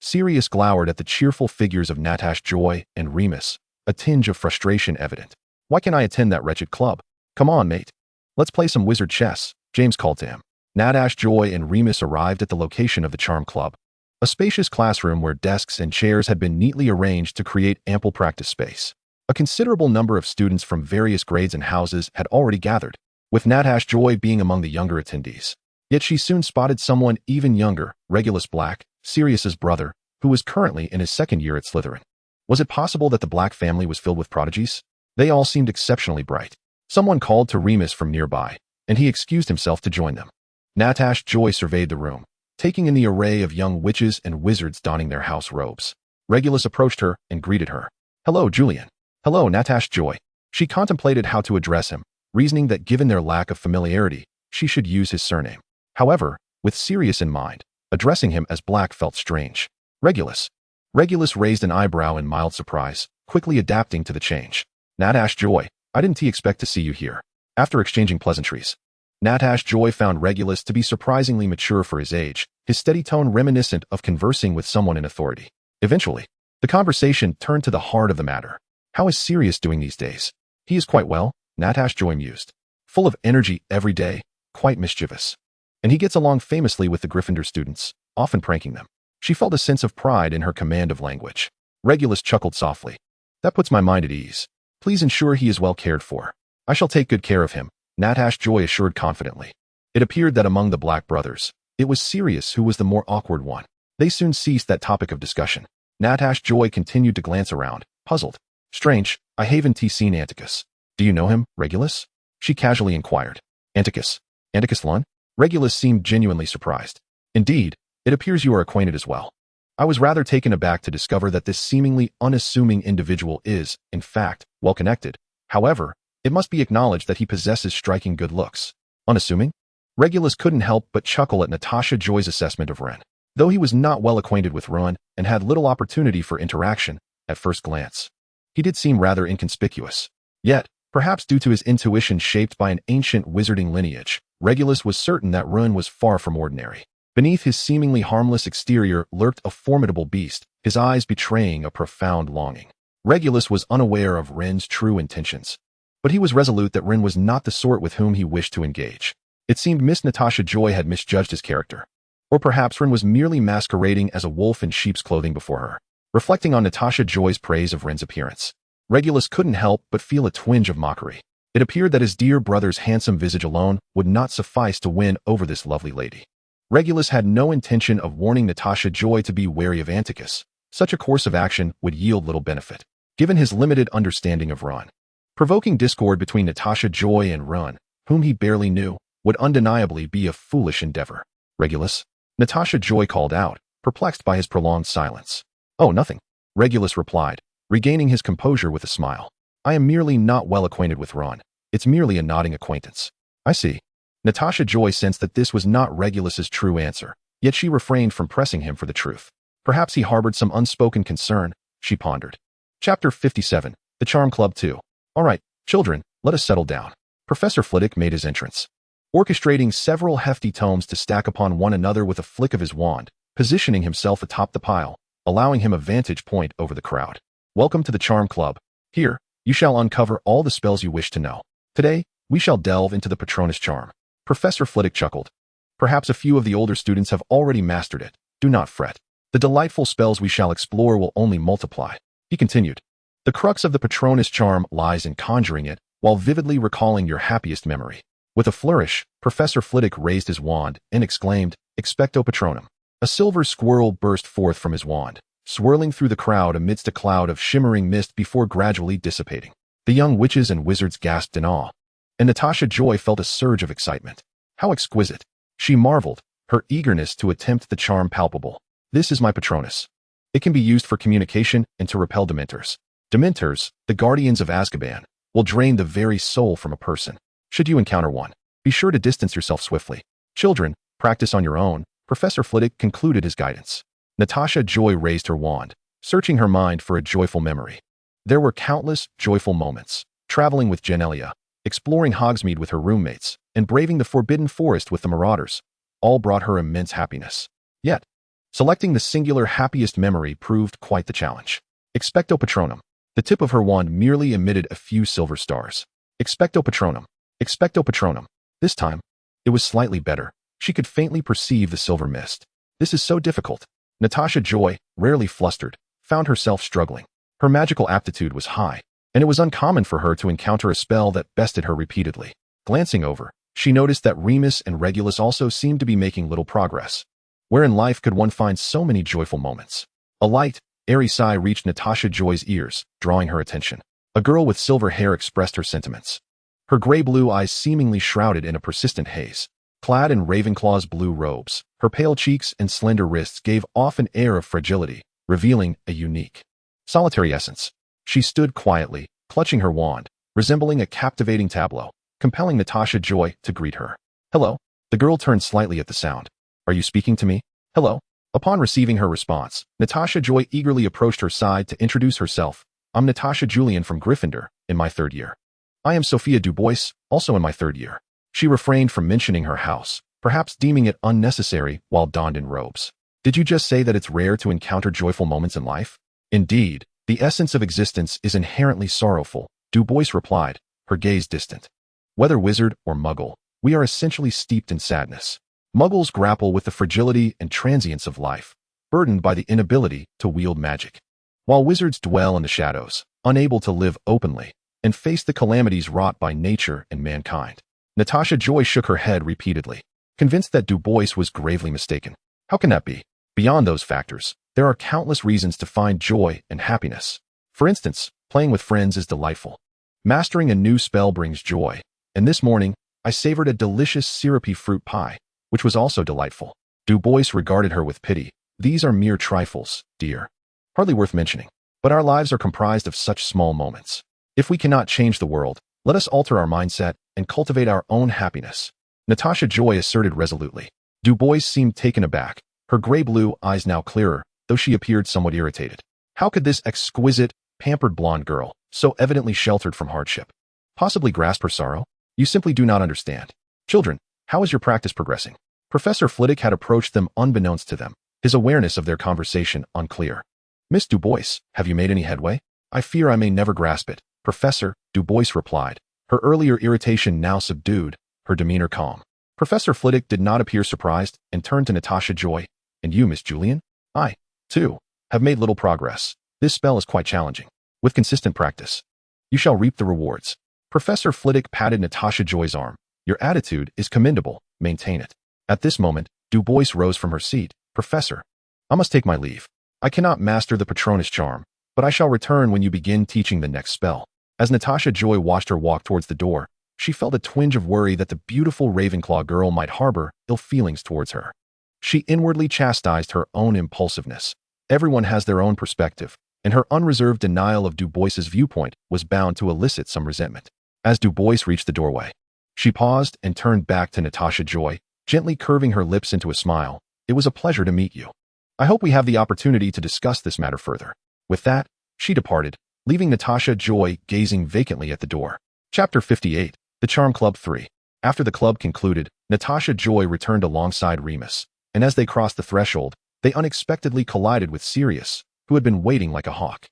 Sirius glowered at the cheerful figures of Natasha Joy and Remus, a tinge of frustration evident. "Why can't I attend that wretched club? Come on, mate. Let's play some wizard chess," James called to him. Natasha Joy and Remus arrived at the location of the Charm Club, a spacious classroom where desks and chairs had been neatly arranged to create ample practice space. A considerable number of students from various grades and houses had already gathered, with Natasha Joy being among the younger attendees. Yet she soon spotted someone even younger, Regulus Black, Sirius's brother, who was currently in his second year at Slytherin. Was it possible that the Black family was filled with prodigies? They all seemed exceptionally bright. Someone called to Remus from nearby, and he excused himself to join them. Natasha Joy surveyed the room, taking in the array of young witches and wizards donning their house robes. Regulus approached her and greeted her. "Hello, Julian." "Hello, Natasha Joy." She contemplated how to address him, reasoning that given their lack of familiarity, she should use his surname. However, with Sirius in mind, addressing him as Black felt strange. "Regulus." Regulus raised an eyebrow in mild surprise, quickly adapting to the change. "Natasha Joy, I didn't expect to see you here." After exchanging pleasantries, Natasha Joy found Regulus to be surprisingly mature for his age, his steady tone reminiscent of conversing with someone in authority. Eventually, the conversation turned to the heart of the matter. "How is Sirius doing these days?" "He is quite well," Natasha Joy mused. "Full of energy every day, quite mischievous. And he gets along famously with the Gryffindor students, often pranking them." She felt a sense of pride in her command of language. Regulus chuckled softly. "That puts my mind at ease. Please ensure he is well cared for." "I shall take good care of him," Natasha Joy assured confidently. It appeared that among the Black brothers, it was Sirius who was the more awkward one. They soon ceased that topic of discussion. Natasha Joy continued to glance around, puzzled. Strange, I haven't seen Animagus. Do you know him, Regulus? She casually inquired. Animagus? Animagus Lun? Regulus seemed genuinely surprised. Indeed, it appears you are acquainted as well. I was rather taken aback to discover that this seemingly unassuming individual is, in fact, well-connected. However, it must be acknowledged that he possesses striking good looks. Unassuming? Regulus couldn't help but chuckle at Natasha Joy's assessment of Ren. Though he was not well acquainted with Ren and had little opportunity for interaction, at first glance, he did seem rather inconspicuous. Yet, perhaps due to his intuition shaped by an ancient wizarding lineage, Regulus was certain that Ren was far from ordinary. Beneath his seemingly harmless exterior lurked a formidable beast, his eyes betraying a profound longing. Regulus was unaware of Ren's true intentions, but he was resolute that Ren was not the sort with whom he wished to engage. It seemed Miss Natasha Joy had misjudged his character. Or perhaps Ren was merely masquerading as a wolf in sheep's clothing before her. Reflecting on Natasha Joy's praise of Ren's appearance, Regulus couldn't help but feel a twinge of mockery. It appeared that his dear brother's handsome visage alone would not suffice to win over this lovely lady. Regulus had no intention of warning Natasha Joy to be wary of Animagus. Such a course of action would yield little benefit, given his limited understanding of Ren. Provoking discord between Natasha Joy and Ren, whom he barely knew, would undeniably be a foolish endeavor. Regulus? Natasha Joy called out, perplexed by his prolonged silence. Oh, nothing. Regulus replied, regaining his composure with a smile. I am merely not well acquainted with Ren. It's merely a nodding acquaintance. I see. Natasha Joy sensed that this was not Regulus's true answer, yet she refrained from pressing him for the truth. Perhaps he harbored some unspoken concern, she pondered. Chapter 57, The Charm Club 2. All right, children, let us settle down. Professor Flitwick made his entrance, orchestrating several hefty tomes to stack upon one another with a flick of his wand, positioning himself atop the pile, allowing him a vantage point over the crowd. Welcome to the Charm Club. Here, you shall uncover all the spells you wish to know. Today, we shall delve into the Patronus charm. Professor Flitwick chuckled. Perhaps a few of the older students have already mastered it. Do not fret. The delightful spells we shall explore will only multiply. He continued. The crux of the Patronus charm lies in conjuring it, while vividly recalling your happiest memory. With a flourish, Professor Flitwick raised his wand and exclaimed, Expecto Patronum. A silver squirrel burst forth from his wand, swirling through the crowd amidst a cloud of shimmering mist before gradually dissipating. The young witches and wizards gasped in awe, and Natasha Joy felt a surge of excitement. How exquisite! She marveled, her eagerness to attempt the charm palpable. This is my Patronus. It can be used for communication and to repel Dementors. Dementors, the guardians of Azkaban, will drain the very soul from a person. Should you encounter one, be sure to distance yourself swiftly. Children, practice on your own. Professor Flitwick concluded his guidance. Natasha Joy raised her wand, searching her mind for a joyful memory. There were countless joyful moments, traveling with Genelia, exploring Hogsmeade with her roommates, and braving the forbidden forest with the Marauders. All brought her immense happiness. Yet, selecting the singular happiest memory proved quite the challenge. Expecto Patronum. The tip of her wand merely emitted a few silver stars. Expecto Patronum. Expecto Patronum. This time, it was slightly better. She could faintly perceive the silver mist. This is so difficult. Natasha Joy, rarely flustered, found herself struggling. Her magical aptitude was high, and it was uncommon for her to encounter a spell that bested her repeatedly. Glancing over, she noticed that Remus and Regulus also seemed to be making little progress. Where in life could one find so many joyful moments? A light, airy sigh reached Natasha Joy's ears, drawing her attention. A girl with silver hair expressed her sentiments. Her gray-blue eyes seemingly shrouded in a persistent haze. Clad in Ravenclaw's blue robes, her pale cheeks and slender wrists gave off an air of fragility, revealing a unique, solitary essence. She stood quietly, clutching her wand, resembling a captivating tableau, compelling Natasha Joy to greet her. Hello. The girl turned slightly at the sound. Are you speaking to me? Hello. Upon receiving her response, Natasha Joy eagerly approached her side to introduce herself. I'm Natasha Julian from Gryffindor, in my 3rd year. I am Sophia Dubois, also in my 3rd year. She refrained from mentioning her house, perhaps deeming it unnecessary while donned in robes. Did you just say that it's rare to encounter joyful moments in life? Indeed, the essence of existence is inherently sorrowful, Dubois replied, her gaze distant. Whether wizard or muggle, we are essentially steeped in sadness. Muggles grapple with the fragility and transience of life, burdened by the inability to wield magic, while wizards dwell in the shadows, unable to live openly, and face the calamities wrought by nature and mankind. Natasha Joy shook her head repeatedly, convinced that Dubois was gravely mistaken. How can that be? Beyond those factors, there are countless reasons to find joy and happiness. For instance, Playing with friends is delightful. Mastering a new spell brings joy. And this morning, I savored a delicious syrupy fruit pie, which was also delightful. Du Bois regarded her with pity. These are mere trifles, dear. Hardly worth mentioning. But our lives are comprised of such small moments. If we cannot change the world, let us alter our mindset and cultivate our own happiness. Natasha Joy asserted resolutely. Du Bois seemed taken aback, her gray-blue eyes now clearer, though she appeared somewhat irritated. How could this exquisite, pampered blonde girl, so evidently sheltered from hardship, possibly grasp her sorrow? You simply do not understand. Children, how is your practice progressing? Professor Flitwick had approached them unbeknownst to them, his awareness of their conversation unclear. Miss Du Bois, have you made any headway? I fear I may never grasp it, Professor, Du Bois replied, her earlier irritation now subdued, her demeanor calm. Professor Flitwick did not appear surprised and turned to Natasha Joy. And you, Miss Julian? I, too, have made little progress. This spell is quite challenging. With consistent practice, you shall reap the rewards. Professor Flitwick patted Natasha Joy's arm. Your attitude is commendable. Maintain it. At this moment, Du Bois rose from her seat. Professor, I must take my leave. I cannot master the Patronus charm, but I shall return when you begin teaching the next spell. As Natasha Joy watched her walk towards the door, she felt a twinge of worry that the beautiful Ravenclaw girl might harbor ill feelings towards her. She inwardly chastised her own impulsiveness. Everyone has their own perspective, and her unreserved denial of Du Bois's viewpoint was bound to elicit some resentment. As Du Bois reached the doorway, she paused and turned back to Natasha Joy, gently curving her lips into a smile. It was a pleasure to meet you. I hope we have the opportunity to discuss this matter further. With that, she departed, leaving Natasha Joy gazing vacantly at the door. Chapter 58, The Charm Club 3. After the club concluded, Natasha Joy returned alongside Remus, and as they crossed the threshold, they unexpectedly collided with Sirius, who had been waiting like a hawk.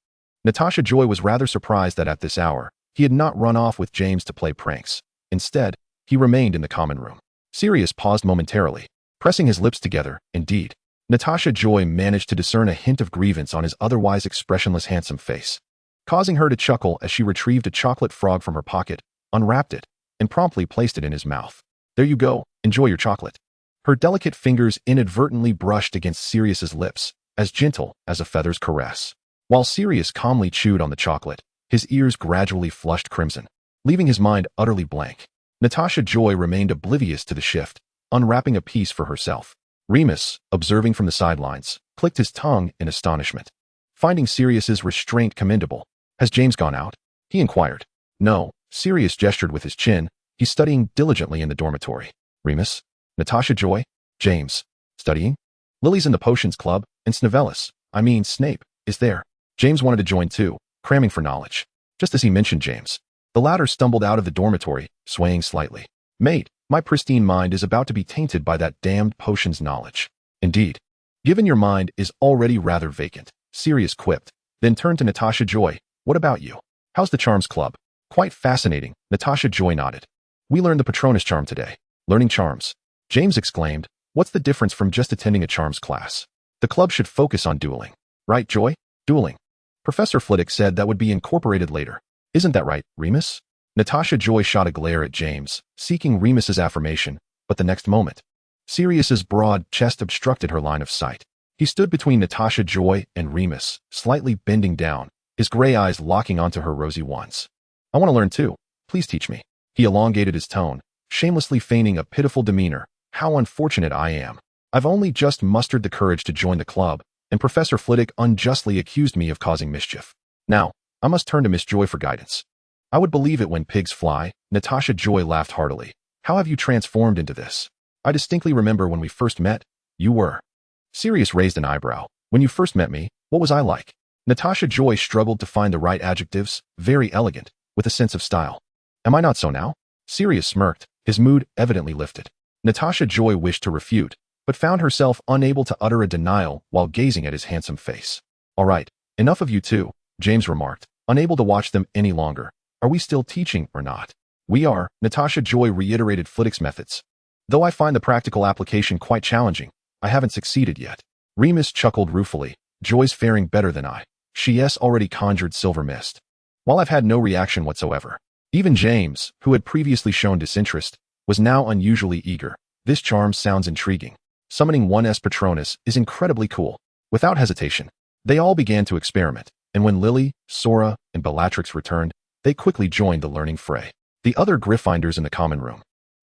Natasha Joy was rather surprised that at this hour, he had not run off with James to play pranks. Instead, he remained in the common room. Sirius paused momentarily, pressing his lips together. Indeed, Natasha Joy managed to discern a hint of grievance on his otherwise expressionless handsome face, causing her to chuckle as she retrieved a chocolate frog from her pocket, unwrapped it, and promptly placed it in his mouth. There you go, enjoy your chocolate. Her delicate fingers inadvertently brushed against Sirius's lips, as gentle as a feather's caress. While Sirius calmly chewed on the chocolate, his ears gradually flushed crimson, leaving his mind utterly blank. Natasha Joy remained oblivious to the shift, unwrapping a piece for herself. Remus, observing from the sidelines, clicked his tongue in astonishment, finding Sirius's restraint commendable. Has James gone out? He inquired. No, Sirius gestured with his chin. He's studying diligently in the dormitory. Remus? Natasha Joy? James. Studying? Lily's in the potions club, and Snape, is there. James wanted to join too, cramming for knowledge. Just as he mentioned James, the latter stumbled out of the dormitory, swaying slightly. Mate, my pristine mind is about to be tainted by that damned potions knowledge. Indeed. Given your mind is already rather vacant, Sirius quipped, then turned to Natasha Joy. What about you? How's the Charms Club? Quite fascinating, Natasha Joy nodded. We learned the Patronus charm today. Learning charms. James exclaimed, what's the difference from just attending a charms class? The club should focus on dueling. Right, Joy? Dueling. Professor Flitwick said that would be incorporated later. Isn't that right, Remus? Natasha Joy shot a glare at James, seeking Remus's affirmation, but the next moment, Sirius's broad chest obstructed her line of sight. He stood between Natasha Joy and Remus, slightly bending down, his gray eyes locking onto her rosy ones. I want to learn too. Please teach me. He elongated his tone, shamelessly feigning a pitiful demeanor. How unfortunate I am. I've only just mustered the courage to join the club, and Professor Flitwick unjustly accused me of causing mischief. Now, I must turn to Miss Joy for guidance. I would believe it when pigs fly. Natasha Joy laughed heartily. How have you transformed into this? I distinctly remember when we first met, you were. Sirius raised an eyebrow. When you first met me, what was I like? Natasha Joy struggled to find the right adjectives. Very elegant, with a sense of style. Am I not so now? Sirius smirked, his mood evidently lifted. Natasha Joy wished to refute, but found herself unable to utter a denial while gazing at his handsome face. All right, enough of you two, James remarked, unable to watch them any longer. Are we still teaching or not? We are, Natasha Joy reiterated Flitwick's methods. Though I find the practical application quite challenging, I haven't succeeded yet. Remus chuckled ruefully. Joy's faring better than I. She's already conjured silver mist. While I've had no reaction whatsoever. Even James, who had previously shown disinterest, was now unusually eager. This charm sounds intriguing. Summoning 1's Patronus is incredibly cool. Without hesitation, they all began to experiment. and when Lily, Sora, and Bellatrix returned, they quickly joined the learning fray. The other Gryffindors in the common room,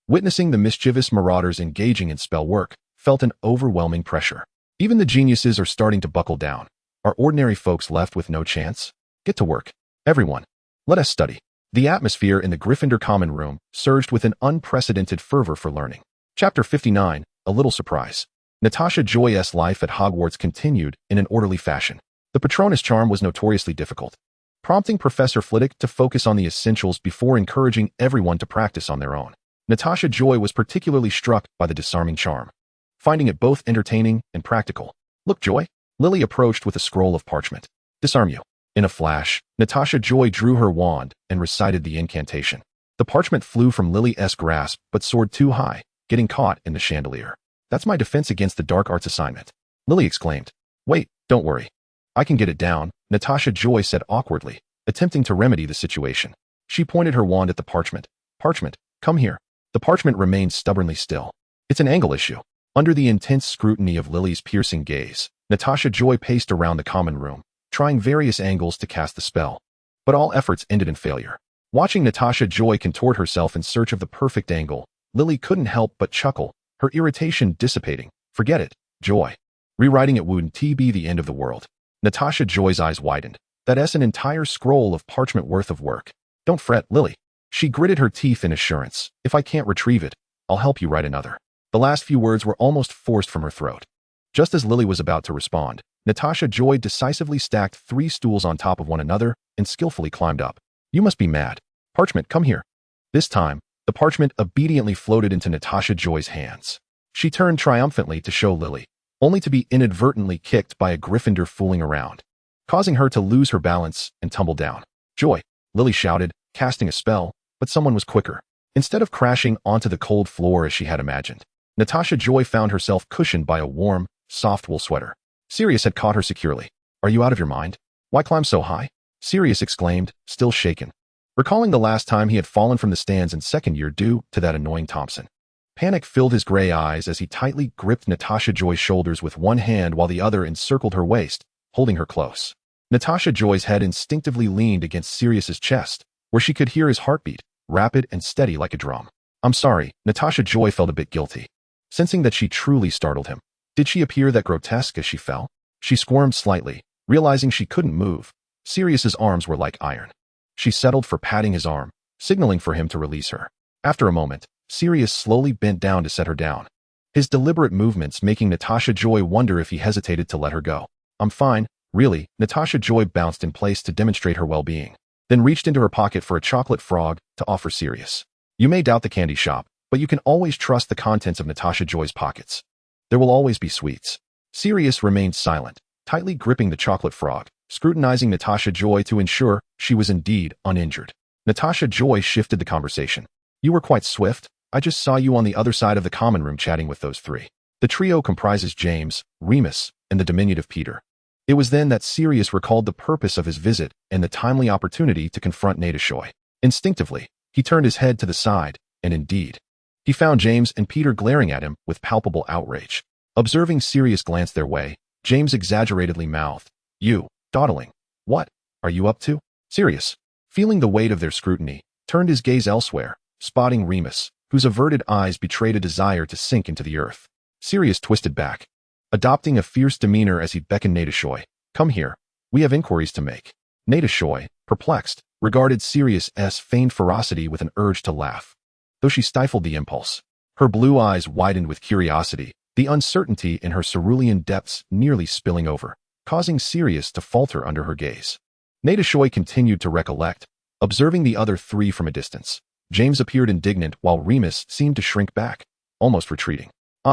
witnessing the mischievous Marauders engaging in spell work, felt an overwhelming pressure. Even the geniuses are starting to buckle down. Are ordinary folks left with no chance? Get to work. Everyone, let us study. The atmosphere in the Gryffindor common room surged with an unprecedented fervor for learning. Chapter 59, A Little Surprise. Natasha Joy's life at Hogwarts continued in an orderly fashion. The Patronus charm was notoriously difficult, prompting Professor Flitwick to focus on the essentials before encouraging everyone to practice on their own. Natasha Joy was particularly struck by the disarming charm, finding it both entertaining and practical. Look, Joy. Lily approached with a scroll of parchment. Disarm you. In a flash, Natasha Joy drew her wand and recited the incantation. The parchment flew from Lily's grasp but soared too high, getting caught in the chandelier. That's my defense against the dark arts assignment. Lily exclaimed. Wait, don't worry. I can get it down, Natasha Joy said awkwardly, attempting to remedy the situation. She pointed her wand at the parchment. Parchment, come here. The parchment remained stubbornly still. It's an angle issue. Under the intense scrutiny of Lily's piercing gaze, Natasha Joy paced around the common room, trying various angles to cast the spell. But all efforts ended in failure. Watching Natasha Joy contort herself in search of the perfect angle, Lily couldn't help but chuckle, her irritation dissipating. Forget it, Joy. Rewriting it wouldn't be the end of the world. Natasha Joy's eyes widened. That's an entire scroll of parchment worth of work. Don't fret, Lily. She gritted her teeth in assurance. If I can't retrieve it, I'll help you write another. The last few words were almost forced from her throat. Just as Lily was about to respond, Natasha Joy decisively stacked 3 stools on top of one another and skillfully climbed up. You must be mad. Parchment, come here. This time, the parchment obediently floated into Natasha Joy's hands. She turned triumphantly to show Lily, only to be inadvertently kicked by a Gryffindor fooling around, causing her to lose her balance and tumble down. Joy, Lily shouted, casting a spell, but someone was quicker. Instead of crashing onto the cold floor as she had imagined, Natasha Joy found herself cushioned by a warm, soft wool sweater. Sirius had caught her securely. Are you out of your mind? Why climb so high? Sirius exclaimed, still shaken, recalling the last time he had fallen from the stands in second year due to that annoying Thompson. Panic filled his gray eyes as he tightly gripped Natasha Joy's shoulders with one hand while the other encircled her waist, holding her close. Natasha Joy's head instinctively leaned against Sirius's chest, where she could hear his heartbeat, rapid and steady like a drum. I'm sorry, Natasha Joy felt a bit guilty, sensing that she truly startled him. Did she appear that grotesque as she fell? She squirmed slightly, realizing she couldn't move. Sirius's arms were like iron. She settled for patting his arm, signaling for him to release her. After a moment, Sirius slowly bent down to set her down, his deliberate movements making Natasha Joy wonder if he hesitated to let her go. I'm fine, really. Natasha Joy bounced in place to demonstrate her well-being, then reached into her pocket for a chocolate frog to offer Sirius. You may doubt the candy shop, but you can always trust the contents of Natasha Joy's pockets. There will always be sweets. Sirius remained silent, tightly gripping the chocolate frog, scrutinizing Natasha Joy to ensure she was indeed uninjured. Natasha Joy shifted the conversation. You were quite swift. I just saw you on the other side of the common room chatting with those 3. The trio comprises James, Remus, and the diminutive Peter. It was then that Sirius recalled the purpose of his visit and the timely opportunity to confront Natasha Joy. Instinctively, he turned his head to the side, and indeed, he found James and Peter glaring at him with palpable outrage. Observing Sirius glance their way, James exaggeratedly mouthed, You, dawdling. What are you up to? Sirius, feeling the weight of their scrutiny, turned his gaze elsewhere, spotting Remus, whose averted eyes betrayed a desire to sink into the earth. Sirius twisted back, adopting a fierce demeanor as he beckoned Natasha Joy. Come here. We have inquiries to make. Natasha Joy, perplexed, regarded Sirius's feigned ferocity with an urge to laugh, though she stifled the impulse. Her blue eyes widened with curiosity, the uncertainty in her cerulean depths nearly spilling over, causing Sirius to falter under her gaze. Natasha Joy continued to recollect, observing the other 3 from a distance. James appeared indignant while Remus seemed to shrink back, almost retreating.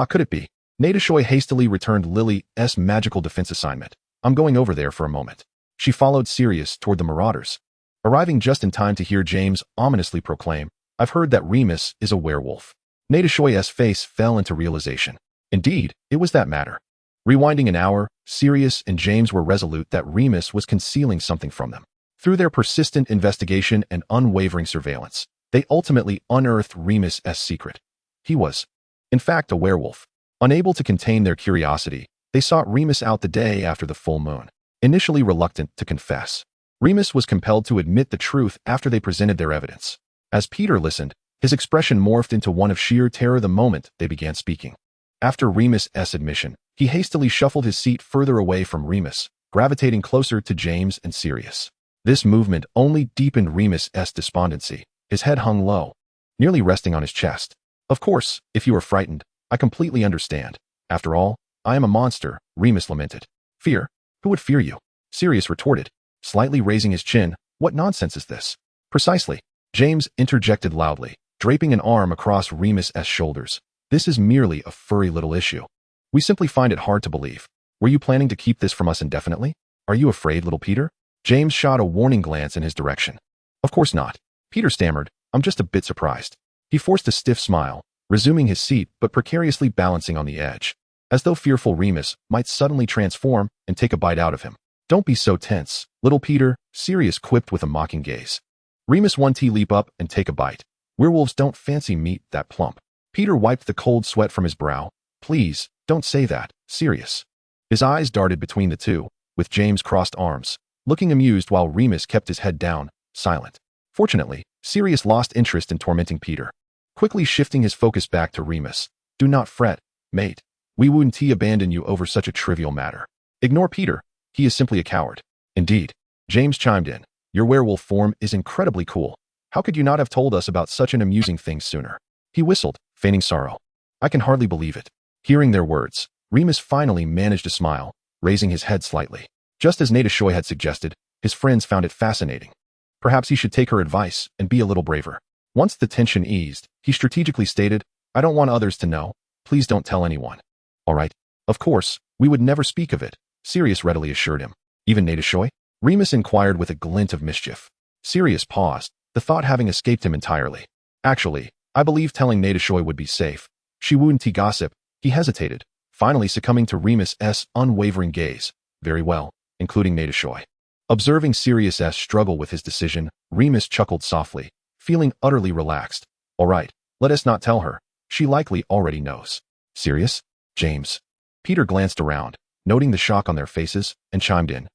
Could it be? Natasha Joy hastily returned Lily's magical defense assignment. I'm going over there for a moment. She followed Sirius toward the Marauders, arriving just in time to hear James ominously proclaim, I've heard that Remus is a werewolf. Natasha Joy's face fell into realization. Indeed, it was that matter. Rewinding an hour, Sirius and James were resolute that Remus was concealing something from them. Through their persistent investigation and unwavering surveillance, they ultimately unearthed Remus's secret. He was, in fact, a werewolf. Unable to contain their curiosity, they sought Remus out the day after the full moon. initially reluctant to confess. Remus was compelled to admit the truth after they presented their evidence. As Peter listened, his expression morphed into one of sheer terror the moment they began speaking. After Remus's admission, he hastily shuffled his seat further away from Remus, gravitating closer to James and Sirius. This movement only deepened Remus's despondency. His head hung low, nearly resting on his chest. Of course, if you are frightened, I completely understand. After all, I am a monster, Remus lamented. Fear? Who would fear you? Sirius retorted, slightly raising his chin. What nonsense is this? Precisely, James interjected loudly, draping an arm across Remus's shoulders. This is merely a furry little issue. We simply find it hard to believe. Were you planning to keep this from us indefinitely? Are you afraid, little Peter? James shot a warning glance in his direction. Of course not. Peter stammered, I'm just a bit surprised. He forced a stiff smile, resuming his seat but precariously balancing on the edge, as though fearful Remus might suddenly transform and take a bite out of him. Don't be so tense, little Peter, Sirius quipped with a mocking gaze. Remus wanted to leap up and take a bite. Werewolves don't fancy meat that plump. Peter wiped the cold sweat from his brow. Please, don't say that, Sirius. His eyes darted between the two, with James crossed arms, looking amused while Remus kept his head down, silent. Fortunately, Sirius lost interest in tormenting Peter, quickly shifting his focus back to Remus. Do not fret, mate. We wouldn't abandon you over such a trivial matter. Ignore Peter. He is simply a coward. Indeed, James chimed in. Your werewolf form is incredibly cool. How could you not have told us about such an amusing thing sooner? He whistled, feigning sorrow. I can hardly believe it. Hearing their words, Remus finally managed a smile, raising his head slightly. Just as Natasha Joy had suggested, his friends found it fascinating. Perhaps he should take her advice and be a little braver. Once the tension eased, he strategically stated, I don't want others to know. Please don't tell anyone. All right. Of course, we would never speak of it, Sirius readily assured him. Even Natasha Joy? Remus inquired with a glint of mischief. Sirius paused, the thought having escaped him entirely. Actually, I believe telling Natasha Joy would be safe. She wouldn't gossip. He hesitated, finally succumbing to Remus's unwavering gaze. Very well, including Natasha Joy. Observing Sirius's struggle with his decision, Remus chuckled softly, feeling utterly relaxed. All right, let us not tell her. She likely already knows. Sirius? James. Peter glanced around, noting the shock on their faces, and chimed in.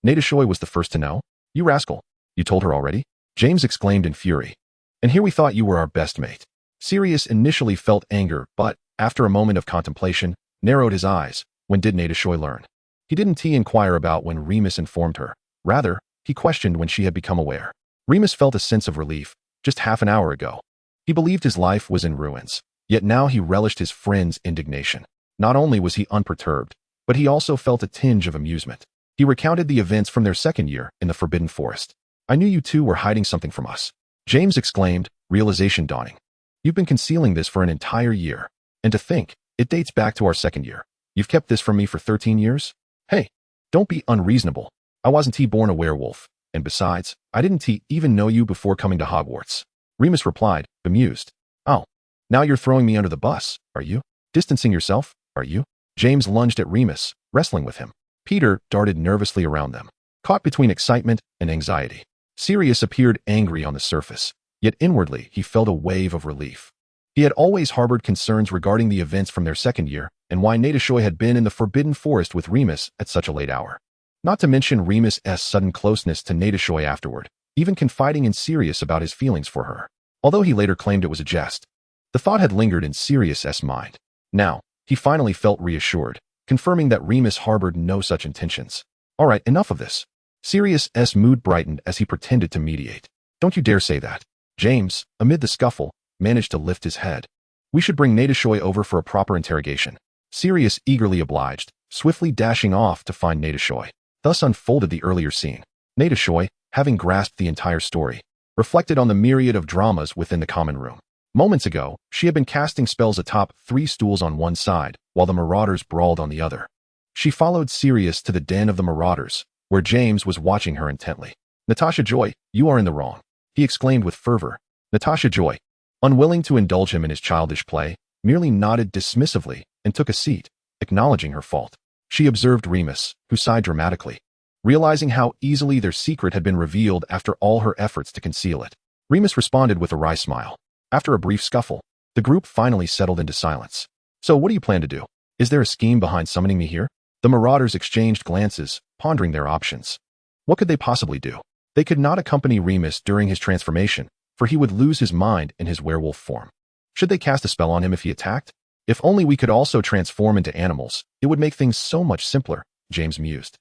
Natasha Joy was the first to know? You rascal. You told her already? James exclaimed in fury. And here we thought you were our best mate. Sirius initially felt anger, but, after a moment of contemplation, narrowed his eyes. When did Natasha Joy learn? He didn't inquire about when Remus informed her. Rather, he questioned when she had become aware. Remus felt a sense of relief, just half an hour ago. He believed his life was in ruins, yet now he relished his friend's indignation. Not only was he unperturbed, but he also felt a tinge of amusement. He recounted the events from their second year in the Forbidden Forest. I knew you two were hiding something from us. James exclaimed, realization dawning. You've been concealing this for an entire year. And to think, it dates back to our second year. You've kept this from me for 13 years? Hey, don't be unreasonable. I wasn't born a werewolf. And besides, I didn't even know you before coming to Hogwarts. Remus replied, bemused. Oh, now you're throwing me under the bus, are you? Distancing yourself, are you? James lunged at Remus, wrestling with him. Peter darted nervously around them, caught between excitement and anxiety. Sirius appeared angry on the surface, yet inwardly he felt a wave of relief. He had always harbored concerns regarding the events from their second year and why Natasha Joy had been in the Forbidden Forest with Remus at such a late hour. Not to mention Remus's sudden closeness to Natasha Joy afterward, even confiding in Sirius about his feelings for her. Although he later claimed it was a jest, the thought had lingered in Sirius's mind. Now, he finally felt reassured, confirming that Remus harbored no such intentions. All right, enough of this. Sirius's mood brightened as he pretended to mediate. Don't you dare say that. James, amid the scuffle, managed to lift his head. We should bring Natasha Joy over for a proper interrogation. Sirius eagerly obliged, swiftly dashing off to find Natasha Joy. Thus unfolded the earlier scene. Natasha Joy, having grasped the entire story, reflected on the myriad of dramas within the common room. Moments ago, she had been casting spells atop 3 stools on one side, while the Marauders brawled on the other. She followed Sirius to the den of the Marauders, where James was watching her intently. Natasha Joy, you are in the wrong, he exclaimed with fervor. Natasha Joy, unwilling to indulge him in his childish play, merely nodded dismissively and took a seat, acknowledging her fault. She observed Remus, who sighed dramatically, realizing how easily their secret had been revealed after all her efforts to conceal it. Remus responded with a wry smile. After a brief scuffle, the group finally settled into silence. So what do you plan to do? Is there a scheme behind summoning me here? The Marauders exchanged glances, pondering their options. What could they possibly do? They could not accompany Remus during his transformation, for he would lose his mind in his werewolf form. Should they cast a spell on him if he attacked? If only we could also transform into animals, it would make things so much simpler, James mused.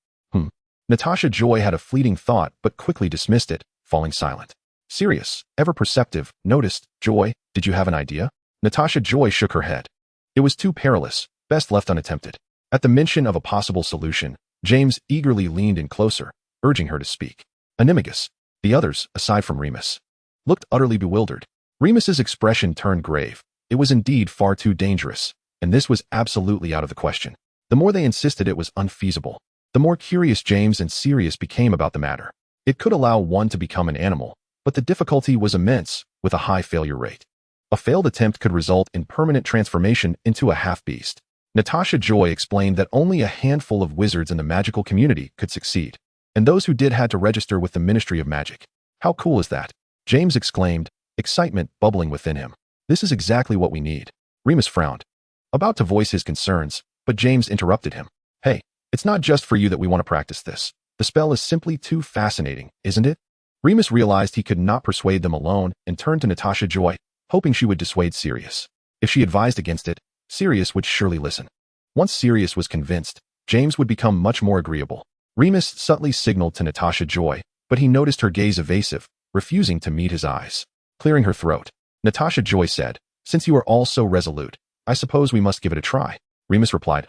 Natasha Joy had a fleeting thought but quickly dismissed it, falling silent. Sirius, ever perceptive, noticed. Joy, did you have an idea? Natasha Joy shook her head. It was too perilous, best left unattempted. At the mention of a possible solution, James eagerly leaned in closer, urging her to speak. Animagus, the others, aside from Remus, looked utterly bewildered. Remus's expression turned grave. It was indeed far too dangerous, and this was absolutely out of the question. The more they insisted it was unfeasible, the more curious James and Sirius became about the matter. It could allow one to become an animal, but the difficulty was immense, with a high failure rate. A failed attempt could result in permanent transformation into a half-beast. Natasha Joy explained that only a handful of wizards in the magical community could succeed, and those who did had to register with the Ministry of Magic. How cool is that? James exclaimed, excitement bubbling within him. This is exactly what we need. Remus frowned, about to voice his concerns, but James interrupted him. Hey, it's not just for you that we want to practice this. The spell is simply too fascinating, isn't it? Remus realized he could not persuade them alone and turned to Natasha Joy, hoping she would dissuade Sirius. If she advised against it, Sirius would surely listen. Once Sirius was convinced, James would become much more agreeable. Remus subtly signaled to Natasha Joy, but he noticed her gaze evasive, refusing to meet his eyes. Clearing her throat, Natasha Joy said, since you are all so resolute, I suppose we must give it a try. Remus replied,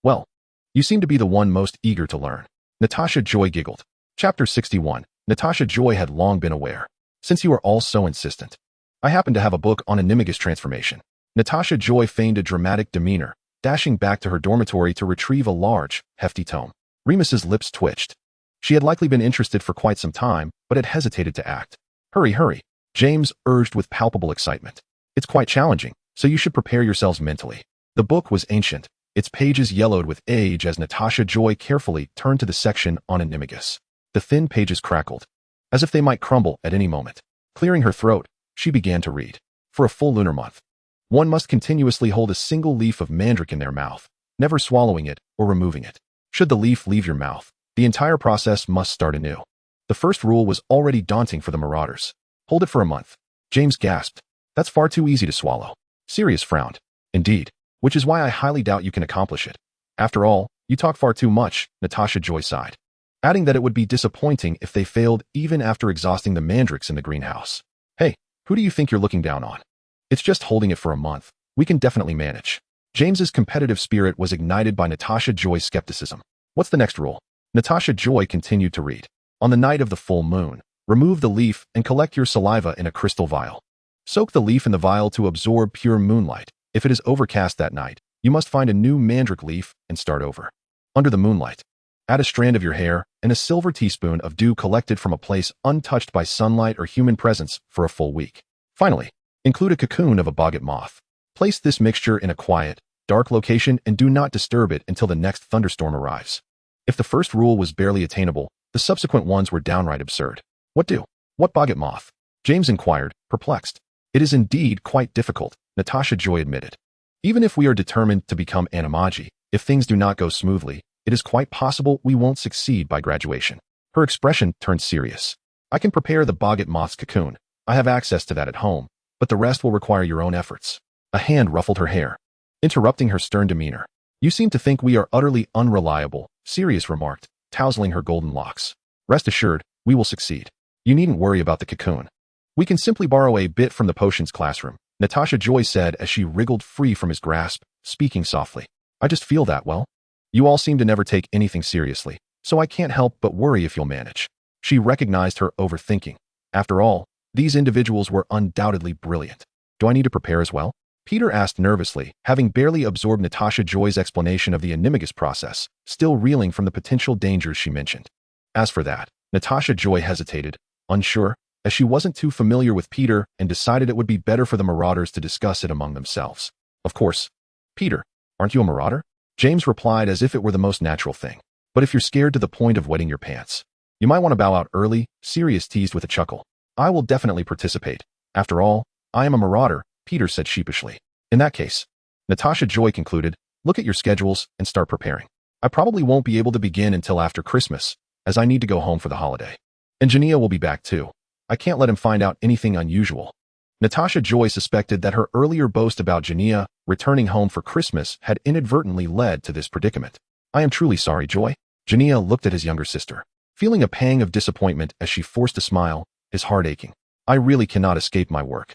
Well, you seem to be the one most eager to learn. Natasha Joy giggled. Chapter 61. Natasha Joy had long been aware. Since you are all so insistent, I happen to have a book on Animagus transformation. Natasha Joy feigned a dramatic demeanor, dashing back to her dormitory to retrieve a large, hefty tome. Remus's lips twitched. She had likely been interested for quite some time, but had hesitated to act. Hurry, James urged with palpable excitement. It's quite challenging, so you should prepare yourselves mentally. The book was ancient, its pages yellowed with age as Natasha Joy carefully turned to the section on Animagus. The thin pages crackled, as if they might crumble at any moment. Clearing her throat, she began to read. For a full lunar month, one must continuously hold a single leaf of mandrake in their mouth, never swallowing it or removing it. Should the leaf leave your mouth, the entire process must start anew. The first rule was already daunting for the Marauders. Hold it for a month. James gasped. That's far too easy to swallow. Sirius frowned. Indeed, which is why I highly doubt you can accomplish it. After all, you talk far too much, Natasha Joy sighed, adding that it would be disappointing if they failed even after exhausting the mandrakes in the greenhouse. Hey, who do you think you're looking down on? It's just holding it for a month. We can definitely manage. James's competitive spirit was ignited by Natasha Joy's skepticism. What's the next rule? Natasha Joy continued to read. On the night of the full moon, remove the leaf and collect your saliva in a crystal vial. Soak the leaf in the vial to absorb pure moonlight. If it is overcast that night, you must find a new mandrake leaf and start over. Under the moonlight, add a strand of your hair and a silver teaspoon of dew collected from a place untouched by sunlight or human presence for a full week. Finally, include a cocoon of a boggart moth. Place this mixture in a quiet, dark location and do not disturb it until the next thunderstorm arrives. If the first rule was barely attainable, the subsequent ones were downright absurd. What do? What boggart moth? James inquired, perplexed. It is indeed quite difficult, Natasha Joy admitted. Even if we are determined to become animagi, if things do not go smoothly, it is quite possible we won't succeed by graduation. Her expression turned serious. I can prepare the boggart moth's cocoon. I have access to that at home, but the rest will require your own efforts. A hand ruffled her hair, interrupting her stern demeanor. You seem to think we are utterly unreliable, Sirius remarked, tousling her golden locks. Rest assured, we will succeed. You needn't worry about the cocoon. We can simply borrow a bit from the potions classroom, Natasha Joy said as she wriggled free from his grasp, speaking softly. I just feel that, well. You all seem to never take anything seriously, so I can't help but worry if you'll manage. She recognized her overthinking. After all, these individuals were undoubtedly brilliant. Do I need to prepare as well? Peter asked nervously, having barely absorbed Natasha Joy's explanation of the Animagus process, still reeling from the potential dangers she mentioned. As for that, Natasha Joy hesitated, unsure, as she wasn't too familiar with Peter and decided it would be better for the Marauders to discuss it among themselves. Of course. Peter, aren't you a Marauder? James replied as if it were the most natural thing. But if you're scared to the point of wetting your pants, you might want to bow out early, Sirius teased with a chuckle. I will definitely participate. After all, I am a Marauder, Peter said sheepishly. In that case, Natasha Joy concluded, look at your schedules and start preparing. I probably won't be able to begin until after Christmas, as I need to go home for the holiday. And Jania will be back too. I can't let him find out anything unusual. Natasha Joy suspected that her earlier boast about Jania returning home for Christmas had inadvertently led to this predicament. I am truly sorry, Joy. Jania looked at his younger sister, feeling a pang of disappointment as she forced a smile, his heart aching. I really cannot escape my work.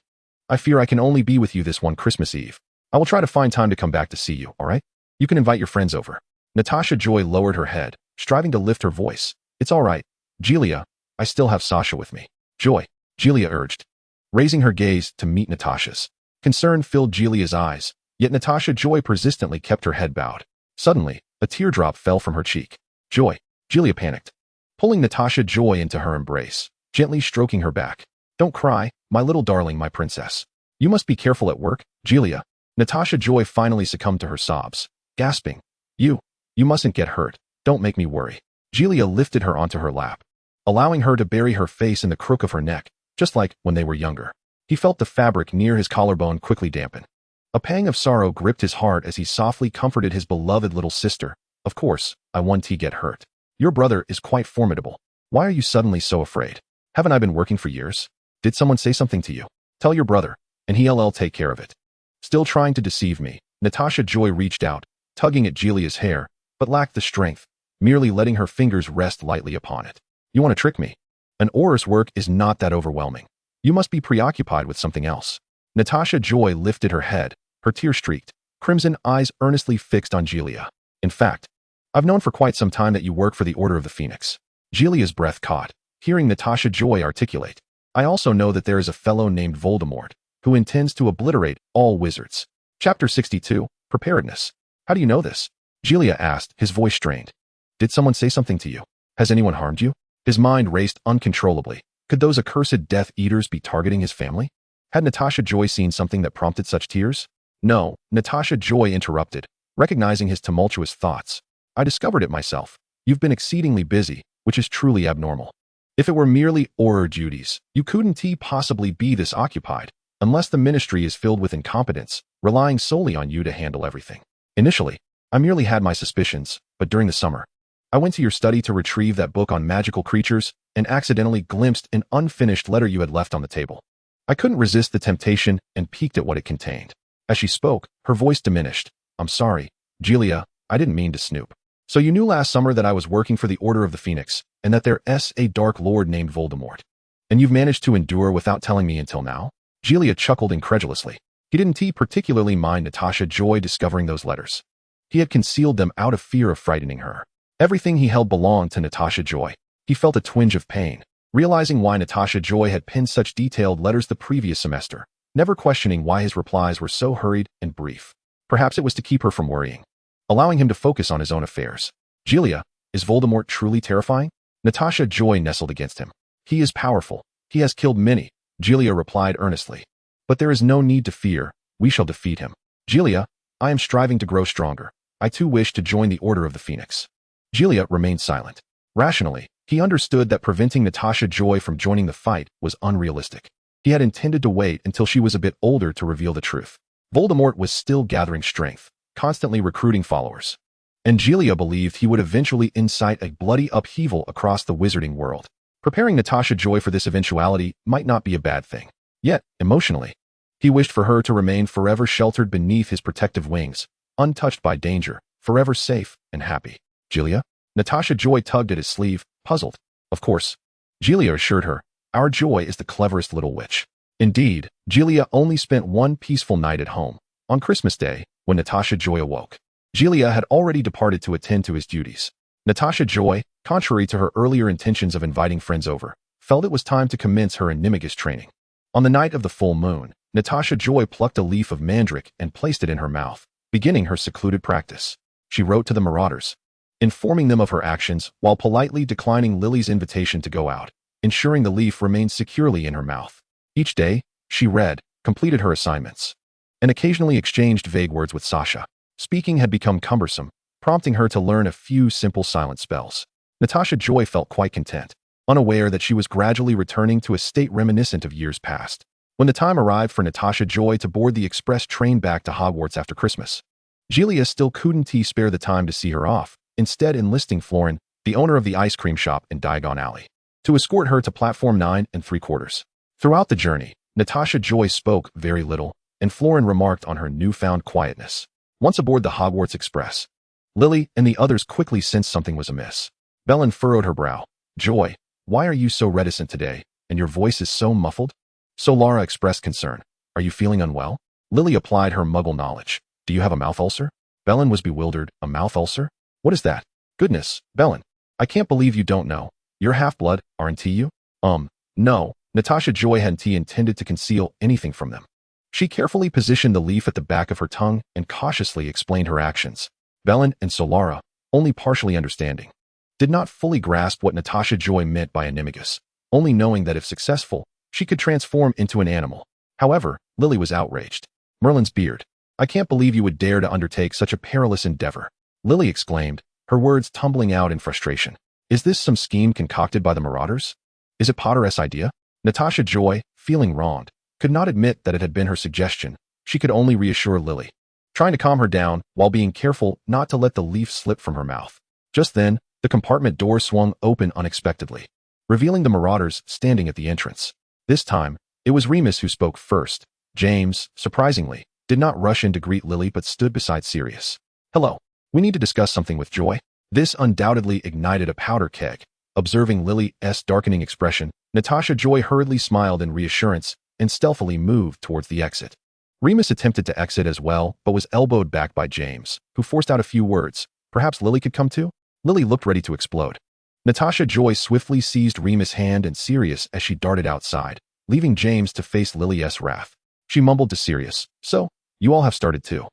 I fear I can only be with you this one Christmas Eve. I will try to find time to come back to see you, all right? You can invite your friends over. Natasha Joy lowered her head, striving to lift her voice. It's all right, Julia. I still have Sasha with me. Joy, Julia urged, raising her gaze to meet Natasha's. Concern filled Julia's eyes, yet Natasha Joy persistently kept her head bowed. Suddenly, a teardrop fell from her cheek. Joy, Julia panicked, pulling Natasha Joy into her embrace, gently stroking her back. Don't cry, my little darling, my princess. You must be careful at work, Julia. Natasha Joy finally succumbed to her sobs, gasping. You mustn't get hurt. Don't make me worry. Julia lifted her onto her lap, allowing her to bury her face in the crook of her neck, just like when they were younger. He felt the fabric near his collarbone quickly dampen. A pang of sorrow gripped his heart as he softly comforted his beloved little sister. Of course, I won't get hurt. Your brother is quite formidable. Why are you suddenly so afraid? Haven't I been working for years? Did someone say something to you? Tell your brother, and he'll take care of it. Still trying to deceive me, Natasha Joy reached out, tugging at Julia's hair, but lacked the strength, merely letting her fingers rest lightly upon it. You want to trick me? An auror's work is not that overwhelming. You must be preoccupied with something else. Natasha Joy lifted her head, her tear-streaked, crimson eyes earnestly fixed on Julia. In fact, I've known for quite some time that you work for the Order of the Phoenix. Julia's breath caught, hearing Natasha Joy articulate. I also know that there is a fellow named Voldemort, who intends to obliterate all wizards. Chapter 62, Preparedness. How do you know this? Julia asked, his voice strained. Did someone say something to you? Has anyone harmed you? His mind raced uncontrollably. Could those accursed Death Eaters be targeting his family? Had Natasha Joy seen something that prompted such tears? No, Natasha Joy interrupted, recognizing his tumultuous thoughts. I discovered it myself. You've been exceedingly busy, which is truly abnormal. If it were merely auror duties, you couldn't possibly be this occupied, unless the ministry is filled with incompetence, relying solely on you to handle everything. Initially, I merely had my suspicions, but during the summer, I went to your study to retrieve that book on magical creatures and accidentally glimpsed an unfinished letter you had left on the table. I couldn't resist the temptation and peeked at what it contained. As she spoke, her voice diminished. I'm sorry, Julia, I didn't mean to snoop. So you knew last summer that I was working for the Order of the Phoenix, and that there's a dark lord named Voldemort. And you've managed to endure without telling me until now? Julia chuckled incredulously. He didn't particularly mind Natasha Joy discovering those letters. He had concealed them out of fear of frightening her. Everything he held belonged to Natasha Joy. He felt a twinge of pain, realizing why Natasha Joy had penned such detailed letters the previous semester, never questioning why his replies were so hurried and brief. Perhaps it was to keep her from worrying, allowing him to focus on his own affairs. Julia, is Voldemort truly terrifying? Natasha Joy nestled against him. He is powerful. He has killed many, Julia replied earnestly. But there is no need to fear. We shall defeat him. Julia, I am striving to grow stronger. I too wish to join the Order of the Phoenix. Julia remained silent. Rationally, he understood that preventing Natasha Joy from joining the fight was unrealistic. He had intended to wait until she was a bit older to reveal the truth. Voldemort was still gathering strength, constantly recruiting followers. And Julia believed he would eventually incite a bloody upheaval across the wizarding world. Preparing Natasha Joy for this eventuality might not be a bad thing. Yet, emotionally, he wished for her to remain forever sheltered beneath his protective wings, untouched by danger, forever safe and happy. Julia? Natasha Joy tugged at his sleeve, puzzled. Of course. Julia assured her, our Joy is the cleverest little witch. Indeed, Julia only spent one peaceful night at home. On Christmas Day, when Natasha Joy awoke, Julia had already departed to attend to his duties. Natasha Joy, contrary to her earlier intentions of inviting friends over, felt it was time to commence her Animagus training. On the night of the full moon, Natasha Joy plucked a leaf of mandrake and placed it in her mouth, beginning her secluded practice. She wrote to the Marauders, informing them of her actions while politely declining Lily's invitation to go out, ensuring the leaf remained securely in her mouth. Each day, she read, completed her assignments, and occasionally exchanged vague words with Sasha. Speaking had become cumbersome, prompting her to learn a few simple silent spells. Natasha Joy felt quite content, unaware that she was gradually returning to a state reminiscent of years past. When the time arrived for Natasha Joy to board the express train back to Hogwarts after Christmas, Julia still couldn't spare the time to see her off, instead enlisting Florin, the owner of the ice cream shop in Diagon Alley, to escort her to platform 9 3/4. Throughout the journey, Natasha Joy spoke very little, and Florin remarked on her newfound quietness. Once aboard the Hogwarts Express, Lily and the others quickly sensed something was amiss. Belen furrowed her brow. Joy, why are you so reticent today, and your voice is so muffled? Solara expressed concern. Are you feeling unwell? Lily applied her muggle knowledge. Do you have a mouth ulcer? Belen was bewildered. A mouth ulcer? What is that? Goodness, Belen, I can't believe you don't know. You're half-blood, aren't you? No. Natasha Joy hadn't intended to conceal anything from them. She carefully positioned the leaf at the back of her tongue and cautiously explained her actions. Belen and Solara, only partially understanding, did not fully grasp what Natasha Joy meant by Animagus, only knowing that if successful, she could transform into an animal. However, Lily was outraged. Merlin's beard. I can't believe you would dare to undertake such a perilous endeavor, Lily exclaimed, her words tumbling out in frustration. Is this some scheme concocted by the Marauders? Is it Potter's idea? Natasha Joy, feeling wronged, could not admit that it had been her suggestion. She could only reassure Lily, trying to calm her down while being careful not to let the leaf slip from her mouth. Just then, the compartment door swung open unexpectedly, revealing the Marauders standing at the entrance. This time, it was Remus who spoke first. James, surprisingly, did not rush in to greet Lily but stood beside Sirius. Hello. We need to discuss something with Joy. This undoubtedly ignited a powder keg. Observing Lily's darkening expression, Natasha Joy hurriedly smiled in reassurance and stealthily moved towards the exit. Remus attempted to exit as well, but was elbowed back by James, who forced out a few words. Perhaps Lily could come too? Lily looked ready to explode. Natasha Joy swiftly seized Remus' hand and Sirius as she darted outside, leaving James to face Lily's wrath. She mumbled to Sirius, So, you all have started too.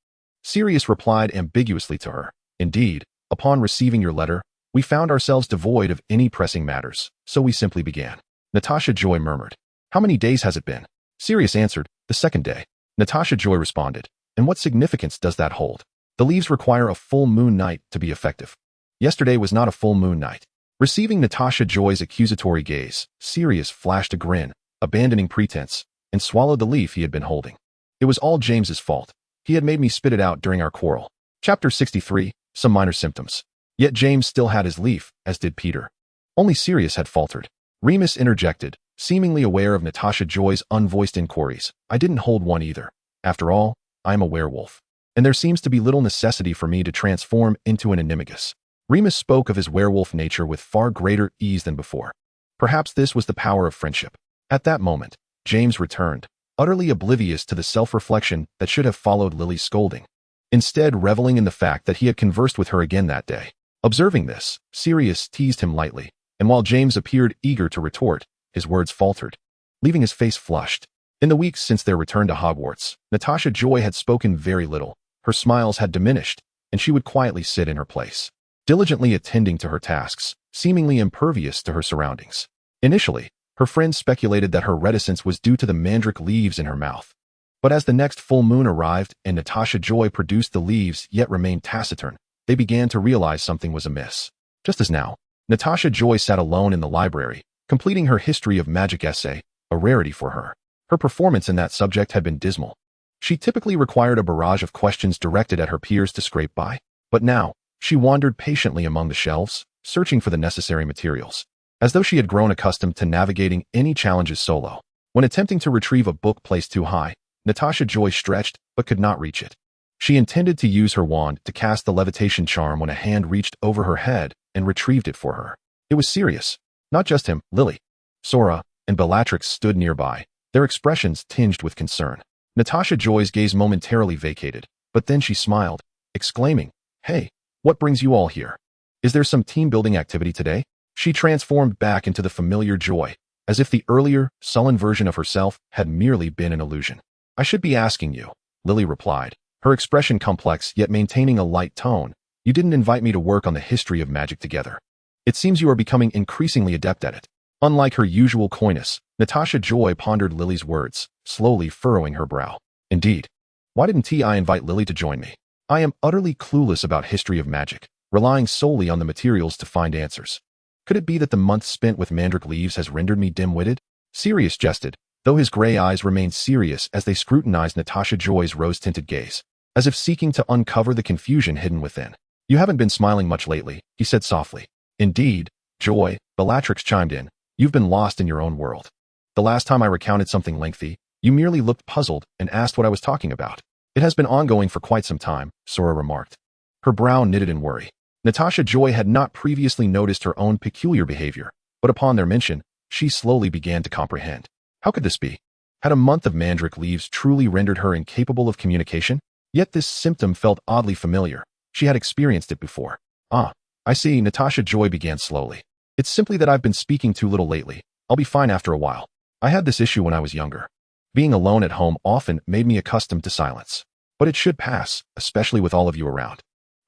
Sirius replied ambiguously to her. Indeed, upon receiving your letter, we found ourselves devoid of any pressing matters, so we simply began. Natasha Joy murmured. How many days has it been? Sirius answered, the second day. Natasha Joy responded, and what significance does that hold? The leaves require a full moon night to be effective. Yesterday was not a full moon night. Receiving Natasha Joy's accusatory gaze, Sirius flashed a grin, abandoning pretense, and swallowed the leaf he had been holding. It was all James's fault. He had made me spit it out during our quarrel. Chapter 63, Some Minor Symptoms. Yet James still had his leaf, as did Peter. Only Sirius had faltered. Remus interjected, seemingly aware of Natasha Joy's unvoiced inquiries. I didn't hold one either. After all, I am a werewolf, and there seems to be little necessity for me to transform into an Animagus. Remus spoke of his werewolf nature with far greater ease than before. Perhaps this was the power of friendship. At that moment, James returned, utterly oblivious to the self-reflection that should have followed Lily's scolding, instead reveling in the fact that he had conversed with her again that day. Observing this, Sirius teased him lightly, and while James appeared eager to retort, his words faltered, leaving his face flushed. In the weeks since their return to Hogwarts, Natasha Joy had spoken very little. Her smiles had diminished, and she would quietly sit in her place, diligently attending to her tasks, seemingly impervious to her surroundings. Initially, her friends speculated that her reticence was due to the mandrake leaves in her mouth. But as the next full moon arrived and Natasha Joy produced the leaves yet remained taciturn, they began to realize something was amiss. Just as now, Natasha Joy sat alone in the library, completing her history of magic essay, a rarity for her. Her performance in that subject had been dismal. She typically required a barrage of questions directed at her peers to scrape by, but now, she wandered patiently among the shelves, searching for the necessary materials, as though she had grown accustomed to navigating any challenges solo. When attempting to retrieve a book placed too high, Natasha Joy stretched but could not reach it. She intended to use her wand to cast the levitation charm when a hand reached over her head and retrieved it for her. It was Sirius. Not just him, Lily, Sora, and Bellatrix stood nearby, their expressions tinged with concern. Natasha Joy's gaze momentarily vacated, but then she smiled, exclaiming, Hey, what brings you all here? Is there some team-building activity today? She transformed back into the familiar Joy, as if the earlier, sullen version of herself had merely been an illusion. I should be asking you, Lily replied, her expression complex yet maintaining a light tone. You didn't invite me to work on the history of magic together. It seems you are becoming increasingly adept at it. Unlike her usual coyness, Natasha Joy pondered Lily's words, slowly furrowing her brow. Indeed. Why didn't I invite Lily to join me? I am utterly clueless about history of magic, relying solely on the materials to find answers. Could it be that the month spent with mandrake leaves has rendered me dim-witted? Sirius jested, though his gray eyes remained serious as they scrutinized Natasha Joy's rose-tinted gaze, as if seeking to uncover the confusion hidden within. You haven't been smiling much lately, he said softly. Indeed, Joy, Bellatrix chimed in. You've been lost in your own world. The last time I recounted something lengthy, you merely looked puzzled and asked what I was talking about. It has been ongoing for quite some time, Sora remarked. Her brow knitted in worry. Natasha Joy had not previously noticed her own peculiar behavior, but upon their mention, she slowly began to comprehend. How could this be? Had a month of mandrake leaves truly rendered her incapable of communication? Yet this symptom felt oddly familiar. She had experienced it before. Ah, I see, Natasha Joy began slowly. It's simply that I've been speaking too little lately. I'll be fine after a while. I had this issue when I was younger. Being alone at home often made me accustomed to silence. But it should pass, especially with all of you around.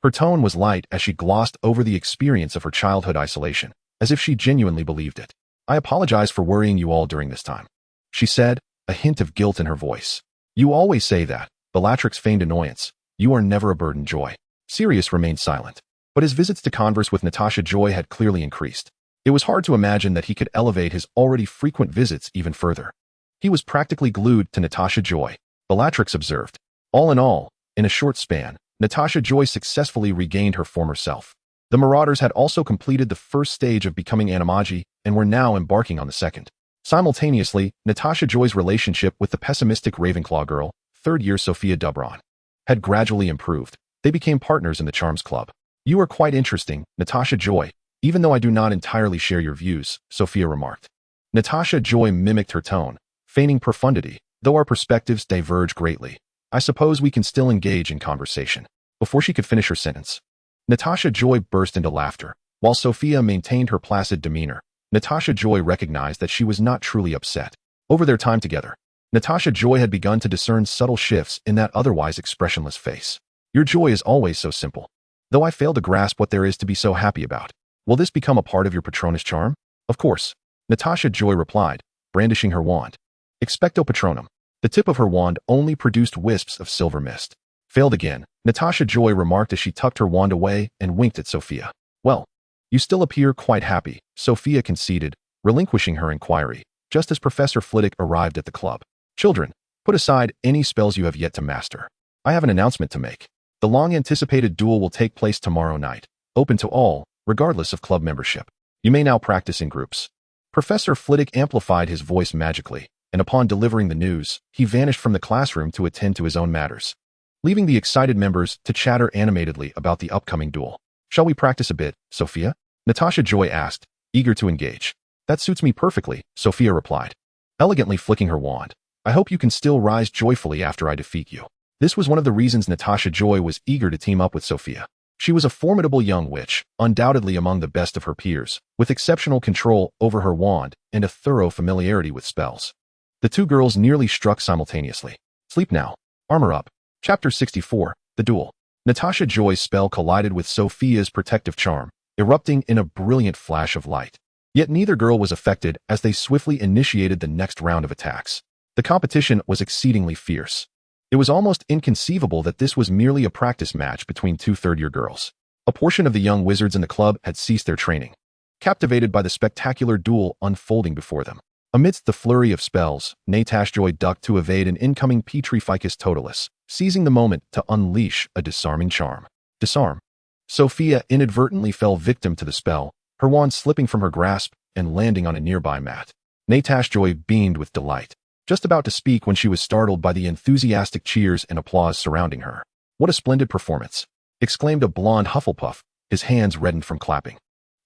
Her tone was light as she glossed over the experience of her childhood isolation, as if she genuinely believed it. I apologize for worrying you all during this time, she said, a hint of guilt in her voice. You always say that, Bellatrix feigned annoyance. You are never a burden, Joy. Sirius remained silent, but his visits to converse with Natasha Joy had clearly increased. It was hard to imagine that he could elevate his already frequent visits even further. He was practically glued to Natasha Joy, Bellatrix observed. All in all, in a short span, Natasha Joy successfully regained her former self. The Marauders had also completed the first stage of becoming Animagi and were now embarking on the second. Simultaneously, Natasha Joy's relationship with the pessimistic Ravenclaw girl, third-year Sophia Dubron, had gradually improved. They became partners in the Charms Club. You are quite interesting, Natasha Joy, even though I do not entirely share your views, Sophia remarked. Natasha Joy mimicked her tone, feigning profundity. Though our perspectives diverge greatly, I suppose we can still engage in conversation. Before she could finish her sentence, Natasha Joy burst into laughter. While Sophia maintained her placid demeanor, Natasha Joy recognized that she was not truly upset. Over their time together, Natasha Joy had begun to discern subtle shifts in that otherwise expressionless face. Your joy is always so simple. Though I fail to grasp what there is to be so happy about. Will this become a part of your Patronus charm? Of course, Natasha Joy replied, brandishing her wand. Expecto Patronum. The tip of her wand only produced wisps of silver mist. Failed again, Natasha Joy remarked as she tucked her wand away and winked at Sophia. Well, you still appear quite happy, Sophia conceded, relinquishing her inquiry, just as Professor Flitwick arrived at the club. Children, put aside any spells you have yet to master. I have an announcement to make. The long-anticipated duel will take place tomorrow night, open to all, regardless of club membership. You may now practice in groups. Professor Flitwick amplified his voice magically, and upon delivering the news, he vanished from the classroom to attend to his own matters, leaving the excited members to chatter animatedly about the upcoming duel. Shall we practice a bit, Sophia? Natasha Joy asked, eager to engage. That suits me perfectly, Sophia replied, elegantly flicking her wand. I hope you can still rise joyfully after I defeat you. This was one of the reasons Natasha Joy was eager to team up with Sophia. She was a formidable young witch, undoubtedly among the best of her peers, with exceptional control over her wand and a thorough familiarity with spells. The two girls nearly struck simultaneously. Sleep now. Armor up. Chapter 64, The Duel. Natasha Joy's spell collided with Sophia's protective charm, erupting in a brilliant flash of light. Yet neither girl was affected as they swiftly initiated the next round of attacks. The competition was exceedingly fierce. It was almost inconceivable that this was merely a practice match between two third-year girls. A portion of the young wizards in the club had ceased their training, captivated by the spectacular duel unfolding before them. Amidst the flurry of spells, Natasha Joy ducked to evade an incoming Petrificus Totalis, seizing the moment to unleash a disarming charm. Disarm. Sophia inadvertently fell victim to the spell, her wand slipping from her grasp and landing on a nearby mat. Natasha Joy beamed with delight, just about to speak when she was startled by the enthusiastic cheers and applause surrounding her. What a splendid performance, exclaimed a blonde Hufflepuff, his hands reddened from clapping.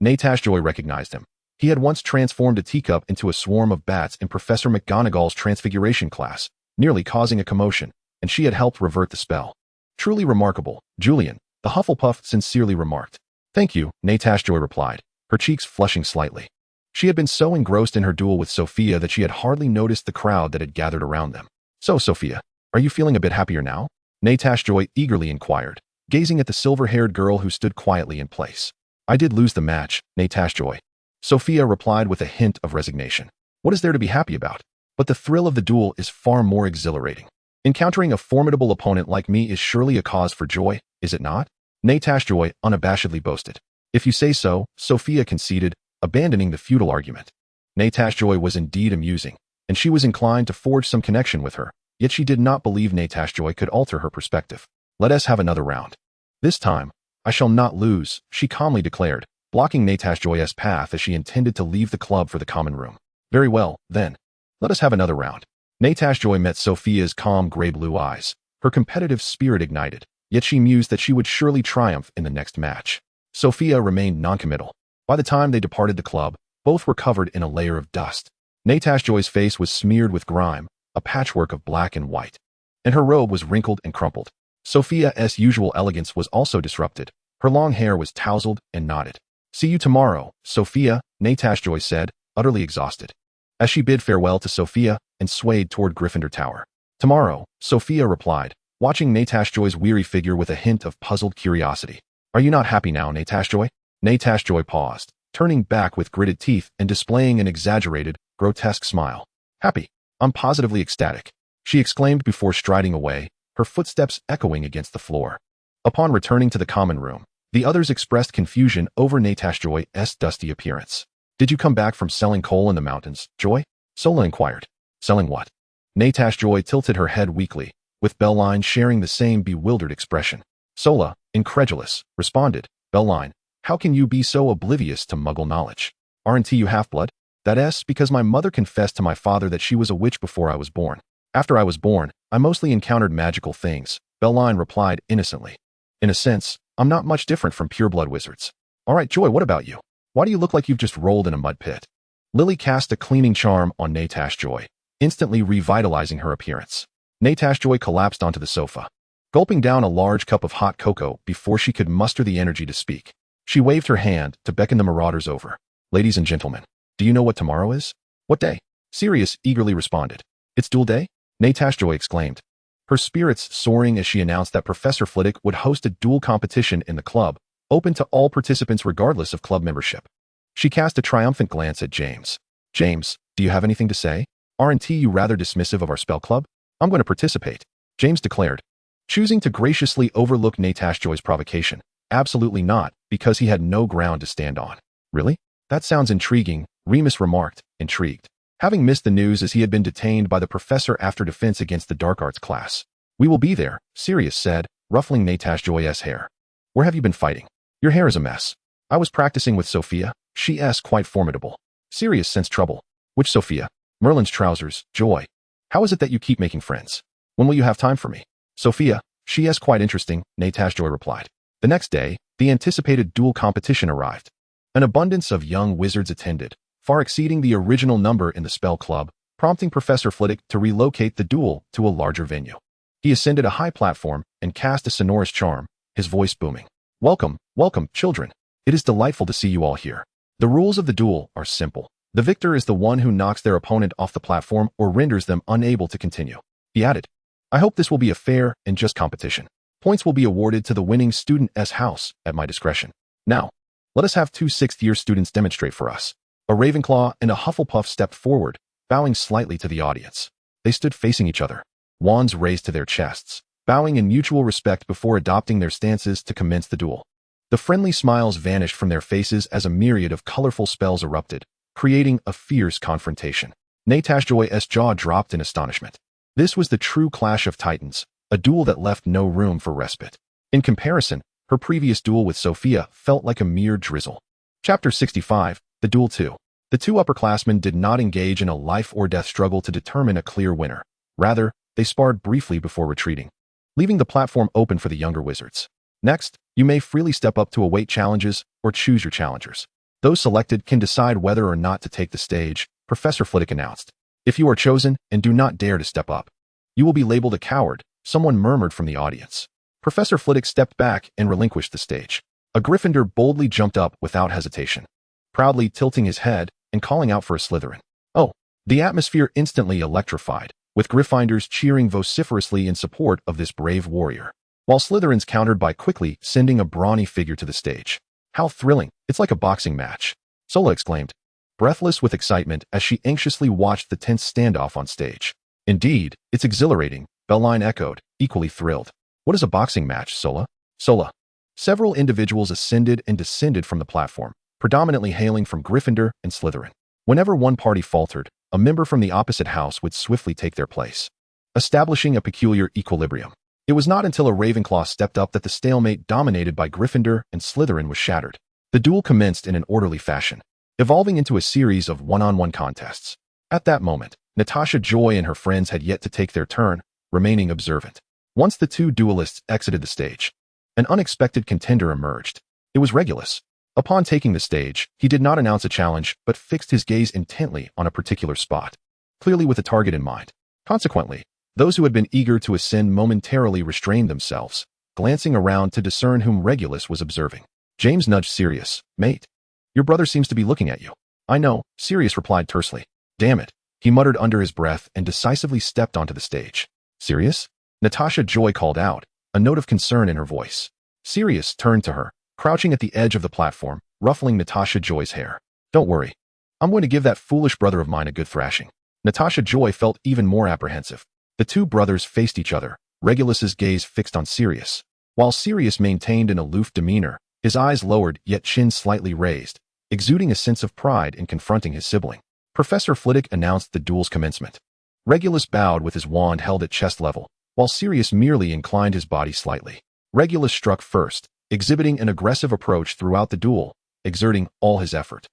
Natasha Joy recognized him. He had once transformed a teacup into a swarm of bats in Professor McGonagall's transfiguration class, nearly causing a commotion, and she had helped revert the spell. Truly remarkable, Julian, the Hufflepuff sincerely remarked. Thank you, Natasha Joy replied, her cheeks flushing slightly. She had been so engrossed in her duel with Sophia that she had hardly noticed the crowd that had gathered around them. So, Sophia, are you feeling a bit happier now? Natasha Joy eagerly inquired, gazing at the silver-haired girl who stood quietly in place. I did lose the match, Natasha Joy, Sophia replied with a hint of resignation. What is there to be happy about? But the thrill of the duel is far more exhilarating. Encountering a formidable opponent like me is surely a cause for joy, is it not? Natasha Joy unabashedly boasted. If you say so, Sophia conceded, abandoning the futile argument. Natasha Joy was indeed amusing, and she was inclined to forge some connection with her, yet she did not believe Natasha Joy could alter her perspective. Let us have another round. This time, I shall not lose, she calmly declared, blocking Natasha Joy's path as she intended to leave the club for the common room. Very well, then. Let us have another round. Natasha Joy met Sophia's calm gray-blue eyes. Her competitive spirit ignited, yet she mused that she would surely triumph in the next match. Sophia remained noncommittal. By the time they departed the club, both were covered in a layer of dust. Natasha Joy's face was smeared with grime, a patchwork of black and white, and her robe was wrinkled and crumpled. Sophia's usual elegance was also disrupted. Her long hair was tousled and knotted. See you tomorrow, Sophia, Natasha Joy said, utterly exhausted, as she bid farewell to Sophia and swayed toward Gryffindor Tower. Tomorrow, Sophia replied, watching Natasha Joy's weary figure with a hint of puzzled curiosity. Are you not happy now, Natasha Joy? Natasha Joy paused, turning back with gritted teeth and displaying an exaggerated, grotesque smile. Happy. I'm positively ecstatic, she exclaimed before striding away, her footsteps echoing against the floor. Upon returning to the common room, the others expressed confusion over Natasha Joy's dusty appearance. Did you come back from selling coal in the mountains, Joy? Sola inquired. Selling what? Natasha Joy tilted her head weakly, with Belline sharing the same bewildered expression. Sola, incredulous, responded. Belline, how can you be so oblivious to Muggle knowledge? Aren't you half-blood? That's because my mother confessed to my father that she was a witch before I was born. After I was born, I mostly encountered magical things, Belline replied innocently. In a sense, I'm not much different from pure-blood wizards. All right, Joy, what about you? Why do you look like you've just rolled in a mud pit? Lily cast a cleaning charm on Natasha Joy, instantly revitalizing her appearance. Natasha Joy collapsed onto the sofa, gulping down a large cup of hot cocoa before she could muster the energy to speak. She waved her hand to beckon the Marauders over. Ladies and gentlemen, do you know what tomorrow is? What day? Sirius eagerly responded. It's duel day? Natasha Joy exclaimed, her spirits soaring as she announced that Professor Flitwick would host a duel competition in the club, open to all participants regardless of club membership. She cast a triumphant glance at James. James, do you have anything to say? Aren't you rather dismissive of our spell club? I'm going to participate, James declared, choosing to graciously overlook Natasha Joy's provocation. Absolutely not, because he had no ground to stand on. Really? That sounds intriguing, Remus remarked, intrigued, having missed the news as he had been detained by the professor after defense against the dark arts class. We will be there, Sirius said, ruffling Natasha Joy's hair. Where have you been fighting? Your hair is a mess. I was practicing with Sophia. She's quite formidable. Sirius sensed trouble. Which Sophia? Merlin's trousers, Joy. How is it that you keep making friends? When will you have time for me? Sophia, she's quite interesting, Natasha Joy replied. The next day, the anticipated duel competition arrived. An abundance of young wizards attended, far exceeding the original number in the spell club, prompting Professor Flitwick to relocate the duel to a larger venue. He ascended a high platform and cast a sonorous charm, his voice booming. Welcome, welcome, children. It is delightful to see you all here. The rules of the duel are simple. The victor is the one who knocks their opponent off the platform or renders them unable to continue. He added, I hope this will be a fair and just competition. Points will be awarded to the winning student's house at my discretion. Now, let us have 2 sixth-year students demonstrate for us. A Ravenclaw and a Hufflepuff stepped forward, bowing slightly to the audience. They stood facing each other, wands raised to their chests, bowing in mutual respect before adopting their stances to commence the duel. The friendly smiles vanished from their faces as a myriad of colorful spells erupted, creating a fierce confrontation. Natasha Joy's jaw dropped in astonishment. This was the true clash of titans, a duel that left no room for respite. In comparison, her previous duel with Sophia felt like a mere drizzle. Chapter 65, The Duel 2. The two upperclassmen did not engage in a life-or-death struggle to determine a clear winner. Rather, they sparred briefly before retreating, leaving the platform open for the younger wizards. Next, you may freely step up to await challenges or choose your challengers. Those selected can decide whether or not to take the stage, Professor Flitwick announced. If you are chosen and do not dare to step up, you will be labeled a coward, someone murmured from the audience. Professor Flitwick stepped back and relinquished the stage. A Gryffindor boldly jumped up without hesitation, proudly tilting his head and calling out for a Slytherin. Oh, the atmosphere instantly electrified, with Gryffindors cheering vociferously in support of this brave warrior, while Slytherins countered by quickly sending a brawny figure to the stage. How thrilling! It's like a boxing match, Sola exclaimed, breathless with excitement as she anxiously watched the tense standoff on stage. Indeed, it's exhilarating, Belline echoed, equally thrilled. What is a boxing match, Sola? Sola. Several individuals ascended and descended from the platform, predominantly hailing from Gryffindor and Slytherin. Whenever one party faltered, a member from the opposite house would swiftly take their place, establishing a peculiar equilibrium. It was not until a Ravenclaw stepped up that the stalemate dominated by Gryffindor and Slytherin was shattered. The duel commenced in an orderly fashion, evolving into a series of one-on-one contests. At that moment, Natasha Joy and her friends had yet to take their turn, remaining observant. Once the two duelists exited the stage, an unexpected contender emerged. It was Regulus. Upon taking the stage, he did not announce a challenge, but fixed his gaze intently on a particular spot, clearly with a target in mind. Consequently, those who had been eager to ascend momentarily restrained themselves, glancing around to discern whom Regulus was observing. James nudged Sirius. "Mate, your brother seems to be looking at you." "I know," Sirius replied tersely. "Damn it," he muttered under his breath and decisively stepped onto the stage. "Sirius?" Natasha Joy called out, a note of concern in her voice. Sirius turned to her, crouching at the edge of the platform, ruffling Natasha Joy's hair. "Don't worry. I'm going to give that foolish brother of mine a good thrashing." Natasha Joy felt even more apprehensive. The two brothers faced each other, Regulus's gaze fixed on Sirius. While Sirius maintained an aloof demeanor, his eyes lowered yet chin slightly raised, exuding a sense of pride in confronting his sibling. Professor Flitwick announced the duel's commencement. Regulus bowed with his wand held at chest level, while Sirius merely inclined his body slightly. Regulus struck first, exhibiting an aggressive approach throughout the duel, exerting all his effort.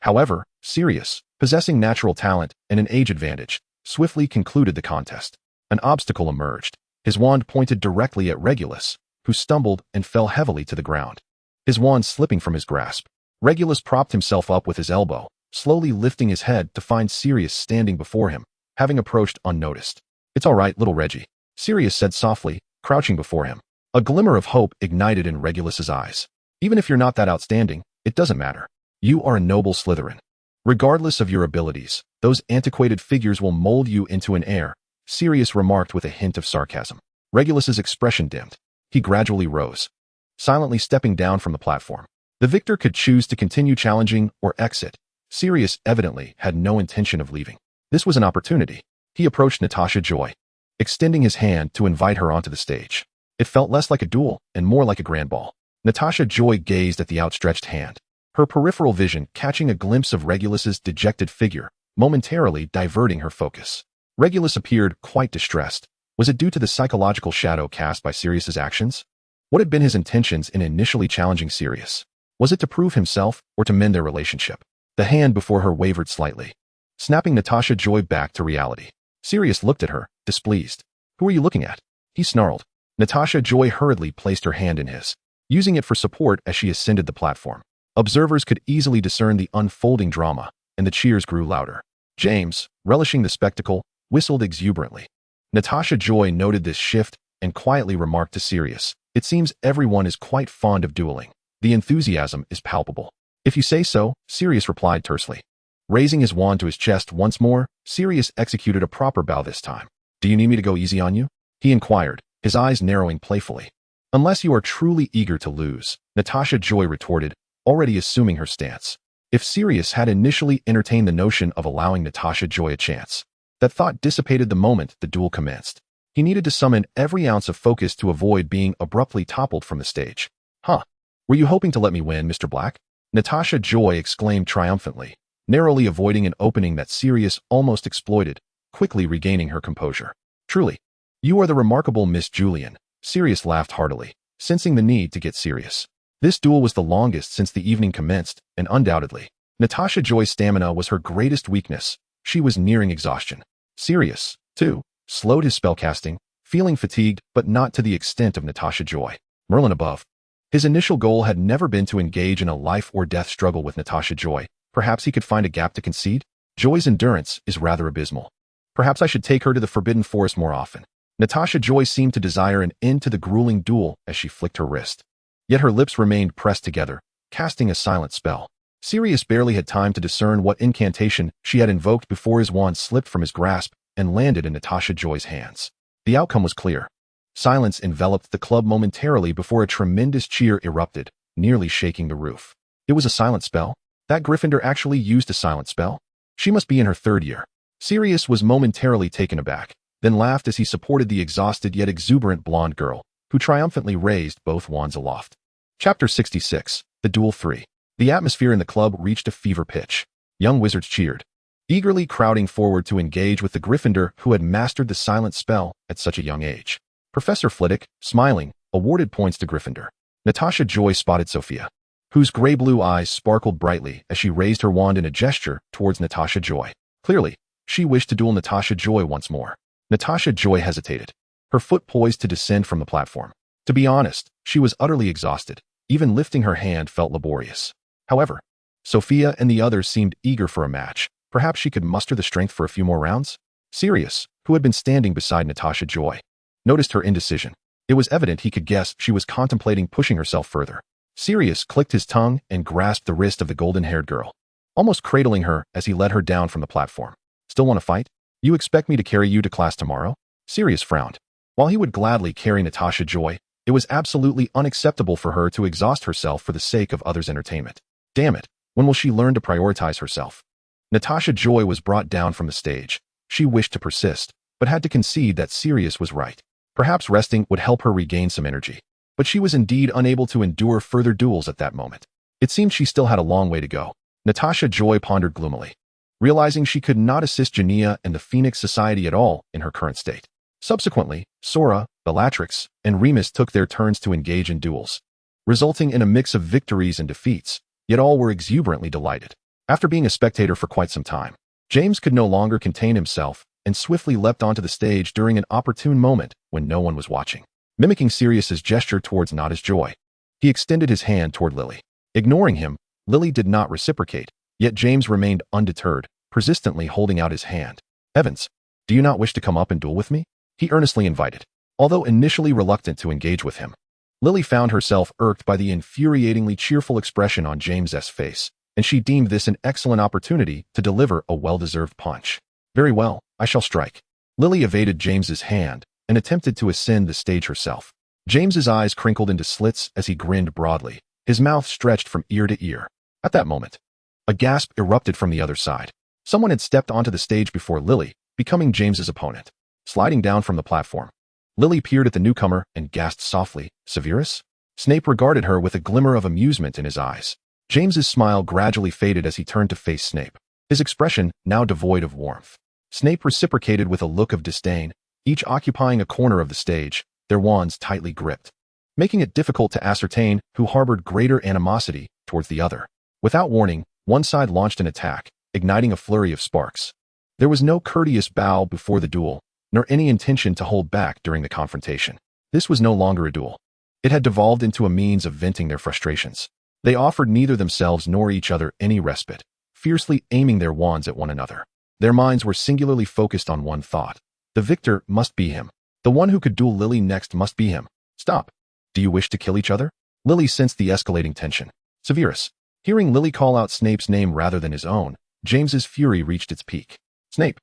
However, Sirius, possessing natural talent and an age advantage, swiftly concluded the contest. An obstacle emerged. His wand pointed directly at Regulus, who stumbled and fell heavily to the ground. His wand slipping from his grasp, Regulus propped himself up with his elbow, slowly lifting his head to find Sirius standing before him, having approached unnoticed. "It's all right, little Reggie," Sirius said softly, crouching before him. A glimmer of hope ignited in Regulus's eyes. "Even if you're not that outstanding, it doesn't matter. You are a noble Slytherin. Regardless of your abilities, those antiquated figures will mold you into an heir," Sirius remarked with a hint of sarcasm. Regulus's expression dimmed. He gradually rose, silently stepping down from the platform. The victor could choose to continue challenging or exit. Sirius evidently had no intention of leaving. This was an opportunity. He approached Natasha Joy, extending his hand to invite her onto the stage. It felt less like a duel and more like a grand ball. Natasha Joy gazed at the outstretched hand, her peripheral vision catching a glimpse of Regulus's dejected figure, momentarily diverting her focus. Regulus appeared quite distressed. Was it due to the psychological shadow cast by Sirius's actions? What had been his intentions in initially challenging Sirius? Was it to prove himself or to mend their relationship? The hand before her wavered slightly, snapping Natasha Joy back to reality. Sirius looked at her, displeased. "Who are you looking at?" he snarled. Natasha Joy hurriedly placed her hand in his, using it for support as she ascended the platform. Observers could easily discern the unfolding drama, and the cheers grew louder. James, relishing the spectacle, whistled exuberantly. Natasha Joy noted this shift and quietly remarked to Sirius, "It seems everyone is quite fond of dueling. The enthusiasm is palpable." "If you say so," Sirius replied tersely. Raising his wand to his chest once more, Sirius executed a proper bow this time. "Do you need me to go easy on you?" he inquired, his eyes narrowing playfully. "Unless you are truly eager to lose," Natasha Joy retorted, already assuming her stance. If Sirius had initially entertained the notion of allowing Natasha Joy a chance, that thought dissipated the moment the duel commenced. He needed to summon every ounce of focus to avoid being abruptly toppled from the stage. "Huh. Were you hoping to let me win, Mr. Black?" Natasha Joy exclaimed triumphantly, narrowly avoiding an opening that Sirius almost exploited, quickly regaining her composure. "Truly, you are the remarkable Miss Julian," Sirius laughed heartily, sensing the need to get serious. This duel was the longest since the evening commenced, and undoubtedly, Natasha Joy's stamina was her greatest weakness. She was nearing exhaustion. Sirius, too, slowed his spellcasting, feeling fatigued but not to the extent of Natasha Joy. Merlin above. His initial goal had never been to engage in a life-or-death struggle with Natasha Joy. Perhaps he could find a gap to concede? Joy's endurance is rather abysmal. Perhaps I should take her to the Forbidden Forest more often. Natasha Joy seemed to desire an end to the grueling duel as she flicked her wrist. Yet her lips remained pressed together, casting a silent spell. Sirius barely had time to discern what incantation she had invoked before his wand slipped from his grasp and landed in Natasha Joy's hands. The outcome was clear. Silence enveloped the club momentarily before a tremendous cheer erupted, nearly shaking the roof. It was a silent spell? That Gryffindor actually used a silent spell? She must be in her third year. Sirius was momentarily taken aback, then laughed as he supported the exhausted yet exuberant blonde girl, who triumphantly raised both wands aloft. Chapter 66, The Duel 3. The atmosphere in the club reached a fever pitch. Young wizards cheered, eagerly crowding forward to engage with the Gryffindor who had mastered the silent spell at such a young age. Professor Flitwick, smiling, awarded points to Gryffindor. Natasha Joy spotted Sophia, whose gray-blue eyes sparkled brightly as she raised her wand in a gesture towards Natasha Joy. Clearly, she wished to duel Natasha Joy once more. Natasha Joy hesitated, her foot poised to descend from the platform. To be honest, she was utterly exhausted. Even lifting her hand felt laborious. However, Sophia and the others seemed eager for a match. Perhaps she could muster the strength for a few more rounds? Sirius, who had been standing beside Natasha Joy, noticed her indecision. It was evident he could guess she was contemplating pushing herself further. Sirius clicked his tongue and grasped the wrist of the golden-haired girl, almost cradling her as he led her down from the platform. Still want to fight? You expect me to carry you to class tomorrow? Sirius frowned. While he would gladly carry Natasha Joy, it was absolutely unacceptable for her to exhaust herself for the sake of others' entertainment. Damn it, when will she learn to prioritize herself? Natasha Joy was brought down from the stage. She wished to persist, but had to concede that Sirius was right. Perhaps resting would help her regain some energy. But she was indeed unable to endure further duels at that moment. It seemed she still had a long way to go. Natasha Joy pondered gloomily, realizing she could not assist Jania and the Phoenix Society at all in her current state. Subsequently, Sora, Bellatrix, and Remus took their turns to engage in duels, resulting in a mix of victories and defeats, yet all were exuberantly delighted. After being a spectator for quite some time, James could no longer contain himself and swiftly leapt onto the stage during an opportune moment when no one was watching. Mimicking Sirius's gesture towards Natasha Joy, he extended his hand toward Lily. Ignoring him, Lily did not reciprocate, yet James remained undeterred, persistently holding out his hand. Evans, do you not wish to come up and duel with me? He earnestly invited. Although initially reluctant to engage with him, Lily found herself irked by the infuriatingly cheerful expression on James's face, and she deemed this an excellent opportunity to deliver a well-deserved punch. Very well, I shall strike. Lily evaded James's hand and attempted to ascend the stage herself. James's eyes crinkled into slits as he grinned broadly, his mouth stretched from ear to ear. At that moment, a gasp erupted from the other side. Someone had stepped onto the stage before Lily, becoming James's opponent. Sliding down from the platform, Lily peered at the newcomer and gasped softly, Severus? Snape regarded her with a glimmer of amusement in his eyes. James's smile gradually faded as he turned to face Snape, his expression now devoid of warmth. Snape reciprocated with a look of disdain, each occupying a corner of the stage, their wands tightly gripped, making it difficult to ascertain who harbored greater animosity towards the other. Without warning, one side launched an attack, igniting a flurry of sparks. There was no courteous bow before the duel, nor any intention to hold back during the confrontation. This was no longer a duel. It had devolved into a means of venting their frustrations. They offered neither themselves nor each other any respite, fiercely aiming their wands at one another. Their minds were singularly focused on one thought. The victor must be him. The one who could duel Lily next must be him. Stop. Do you wish to kill each other? Lily sensed the escalating tension. Severus. Hearing Lily call out Snape's name rather than his own, James's fury reached its peak. Snape,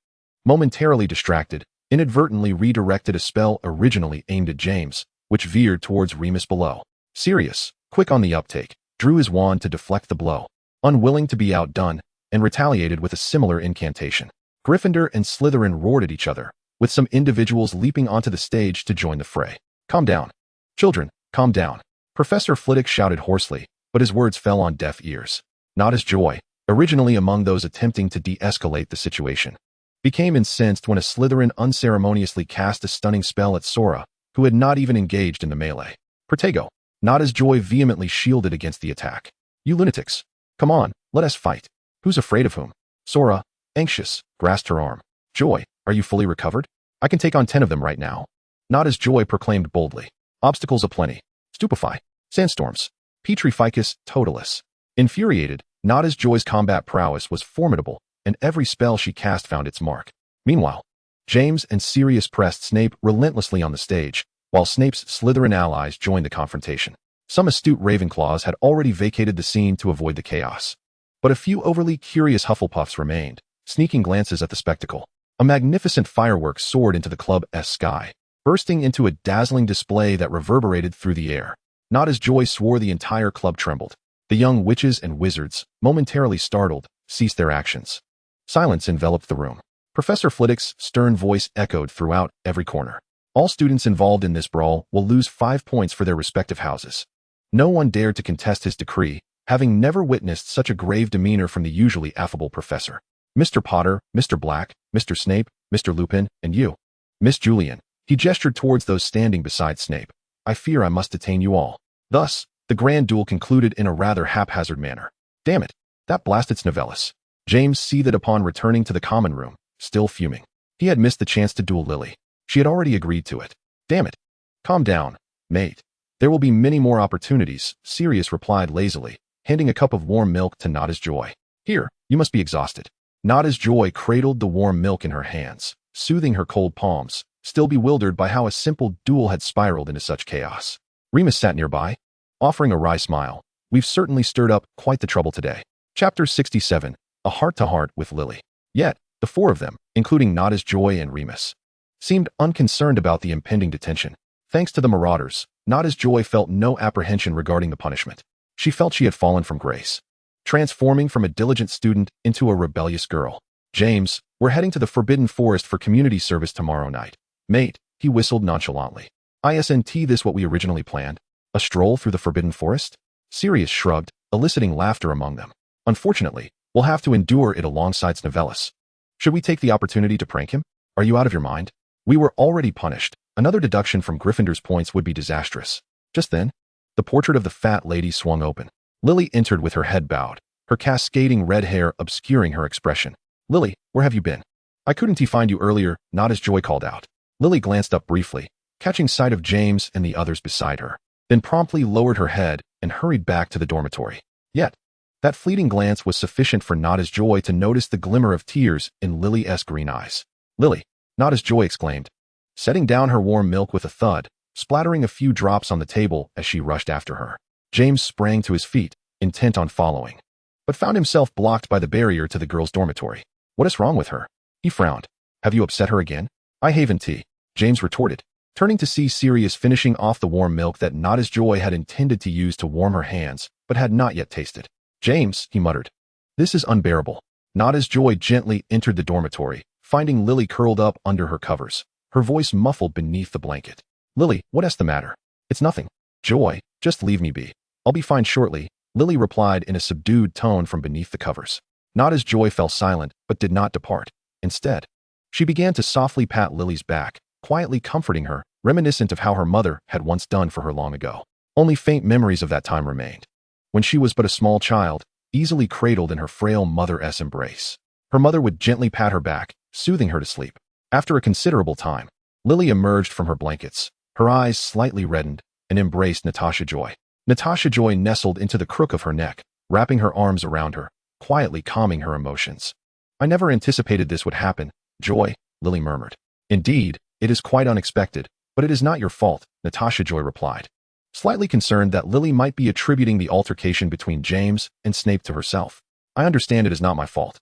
momentarily distracted, inadvertently redirected a spell originally aimed at James, which veered towards Remus below. Sirius, quick on the uptake, drew his wand to deflect the blow, unwilling to be outdone, and retaliated with a similar incantation. Gryffindor and Slytherin roared at each other, with some individuals leaping onto the stage to join the fray. Calm down. Children, calm down. Professor Flitwick shouted hoarsely, but his words fell on deaf ears. Natasha Joy, originally among those attempting to de-escalate the situation, became incensed when a Slytherin unceremoniously cast a stunning spell at Sora, who had not even engaged in the melee. Protego. Natasha Joy vehemently shielded against the attack. You lunatics. Come on, let us fight. Who's afraid of whom? Sora, anxious, grasped her arm. Joy, are you fully recovered? I can take on 10 of them right now. Natasha Joy proclaimed boldly. Obstacles aplenty. Stupefy. Sandstorms. Petrificus totalis. Infuriated, Natasha Joy's combat prowess was formidable, and every spell she cast found its mark. Meanwhile, James and Sirius pressed Snape relentlessly on the stage, while Snape's Slytherin allies joined the confrontation. Some astute Ravenclaws had already vacated the scene to avoid the chaos, but a few overly curious Hufflepuffs remained, sneaking glances at the spectacle. A magnificent firework soared into the club's sky, bursting into a dazzling display that reverberated through the air. Natasha Joy swore the entire club trembled. The young witches and wizards, momentarily startled, ceased their actions. Silence enveloped the room. Professor Flitwick's stern voice echoed throughout every corner. All students involved in this brawl will lose 5 points for their respective houses. No one dared to contest his decree, having never witnessed such a grave demeanor from the usually affable professor. Mr. Potter, Mr. Black, Mr. Snape, Mr. Lupin, and you, Miss Julian, He gestured towards those standing beside Snape. I fear I must detain you all. Thus, the grand duel concluded in a rather haphazard manner. Damn it, that blasted Snovellis. James seethed upon returning to the common room, still fuming. He had missed the chance to duel Lily. She had already agreed to it. Damn it. Calm down, mate. There will be many more opportunities, Sirius replied lazily, handing a cup of warm milk to Natasha Joy. Here, you must be exhausted. Natasha Joy cradled the warm milk in her hands, soothing her cold palms, still bewildered by how a simple duel had spiraled into such chaos. Remus sat nearby, offering a wry smile. We've certainly stirred up quite the trouble today. Chapter 67, A Heart-to-Heart with Lily. Yet, the four of them, including Natasha Joy and Remus, seemed unconcerned about the impending detention. Thanks to the Marauders, Natasha Joy felt no apprehension regarding the punishment. She felt she had fallen from grace, transforming from a diligent student into a rebellious girl. James, we're heading to the Forbidden Forest for community service tomorrow night. Mate, he whistled nonchalantly. Isn't this what we originally planned? A stroll through the Forbidden Forest? Sirius shrugged, eliciting laughter among them. Unfortunately, we'll have to endure it alongside Snovellis. Should we take the opportunity to prank him? Are you out of your mind? We were already punished. Another deduction from Gryffindor's points would be disastrous. Just then, the portrait of the fat lady swung open. Lily entered with her head bowed, her cascading red hair obscuring her expression. Lily, where have you been? I couldn't find you earlier, Natasha Joy called out. Lily glanced up briefly, catching sight of James and the others beside her, then promptly lowered her head and hurried back to the dormitory. Yet, that fleeting glance was sufficient for Natasha Joy to notice the glimmer of tears in Lily's green eyes. Lily, Natasha Joy exclaimed, setting down her warm milk with a thud, splattering a few drops on the table as she rushed after her. James sprang to his feet, intent on following, but found himself blocked by the barrier to the girls' dormitory. What is wrong with her? He frowned. Have you upset her again? I haven't tea, James retorted, turning to see Sirius finishing off the warm milk that Natasha Joy had intended to use to warm her hands, but had not yet tasted. James, he muttered. This is unbearable. Natasha Joy gently entered the dormitory, finding Lily curled up under her covers, her voice muffled beneath the blanket. Lily, what's the matter? It's nothing. Joy, just leave me be. I'll be fine shortly, Lily replied in a subdued tone from beneath the covers. Natasha Joy fell silent, but did not depart. Instead, she began to softly pat Lily's back, quietly comforting her, reminiscent of how her mother had once done for her long ago. Only faint memories of that time remained, when she was but a small child, easily cradled in her frail mother's embrace. Her mother would gently pat her back, soothing her to sleep. After a considerable time, Lily emerged from her blankets, her eyes slightly reddened, and embraced Natasha Joy. Natasha Joy nestled into the crook of her neck, wrapping her arms around her, quietly calming her emotions. I never anticipated this would happen, Joy, Lily murmured. Indeed, it is quite unexpected, but it is not your fault, Natasha Joy replied, slightly concerned that Lily might be attributing the altercation between James and Snape to herself. I understand it is not my fault.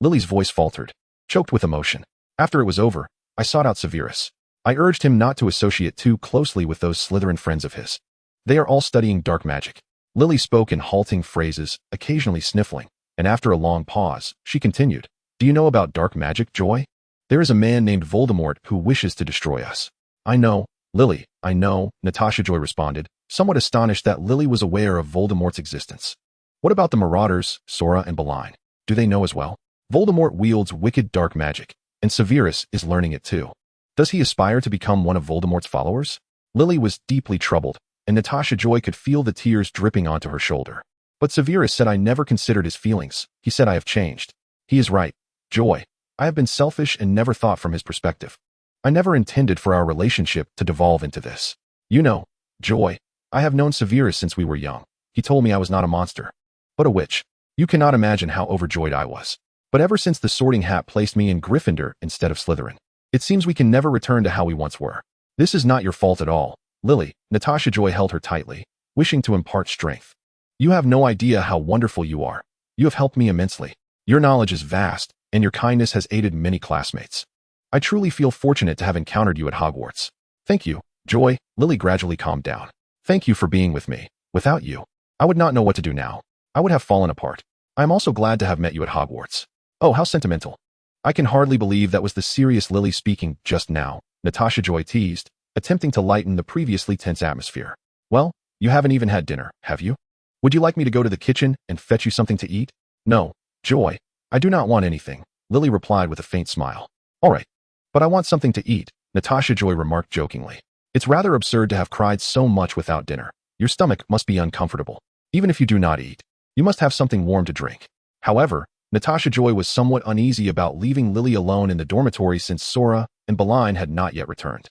Lily's voice faltered, choked with emotion. After it was over, I sought out Severus. I urged him not to associate too closely with those Slytherin friends of his. They are all studying dark magic. Lily spoke in halting phrases, occasionally sniffling, and after a long pause, she continued, Do you know about dark magic, Joy? There is a man named Voldemort who wishes to destroy us. I know, Lily, I know, Natasha Joy responded, somewhat astonished that Lily was aware of Voldemort's existence. What about the Marauders, Sora and Belain? Do they know as well? Voldemort wields wicked dark magic, and Severus is learning it too. Does he aspire to become one of Voldemort's followers? Lily was deeply troubled, and Natasha Joy could feel the tears dripping onto her shoulder. But Severus said I never considered his feelings. He said I have changed. He is right, Joy. I have been selfish and never thought from his perspective. I never intended for our relationship to devolve into this. You know, Joy, I have known Severus since we were young. He told me I was not a monster, but a witch. You cannot imagine how overjoyed I was. But ever since the Sorting Hat placed me in Gryffindor instead of Slytherin, it seems we can never return to how we once were. This is not your fault at all, Lily. Natasha Joy held her tightly, wishing to impart strength. You have no idea how wonderful you are. You have helped me immensely. Your knowledge is vast, and your kindness has aided many classmates. I truly feel fortunate to have encountered you at Hogwarts. Thank you, Joy. Lily gradually calmed down. Thank you for being with me. Without you, I would not know what to do now. I would have fallen apart. I am also glad to have met you at Hogwarts. Oh, how sentimental. I can hardly believe that was the serious Lily speaking just now, Natasha Joy teased, attempting to lighten the previously tense atmosphere. Well, you haven't even had dinner, have you? Would you like me to go to the kitchen and fetch you something to eat? No, Joy, I do not want anything, Lily replied with a faint smile. All right, but I want something to eat, Natasha Joy remarked jokingly. It's rather absurd to have cried so much without dinner. Your stomach must be uncomfortable. Even if you do not eat, you must have something warm to drink. However, Natasha Joy was somewhat uneasy about leaving Lily alone in the dormitory since Sora and Beline had not yet returned.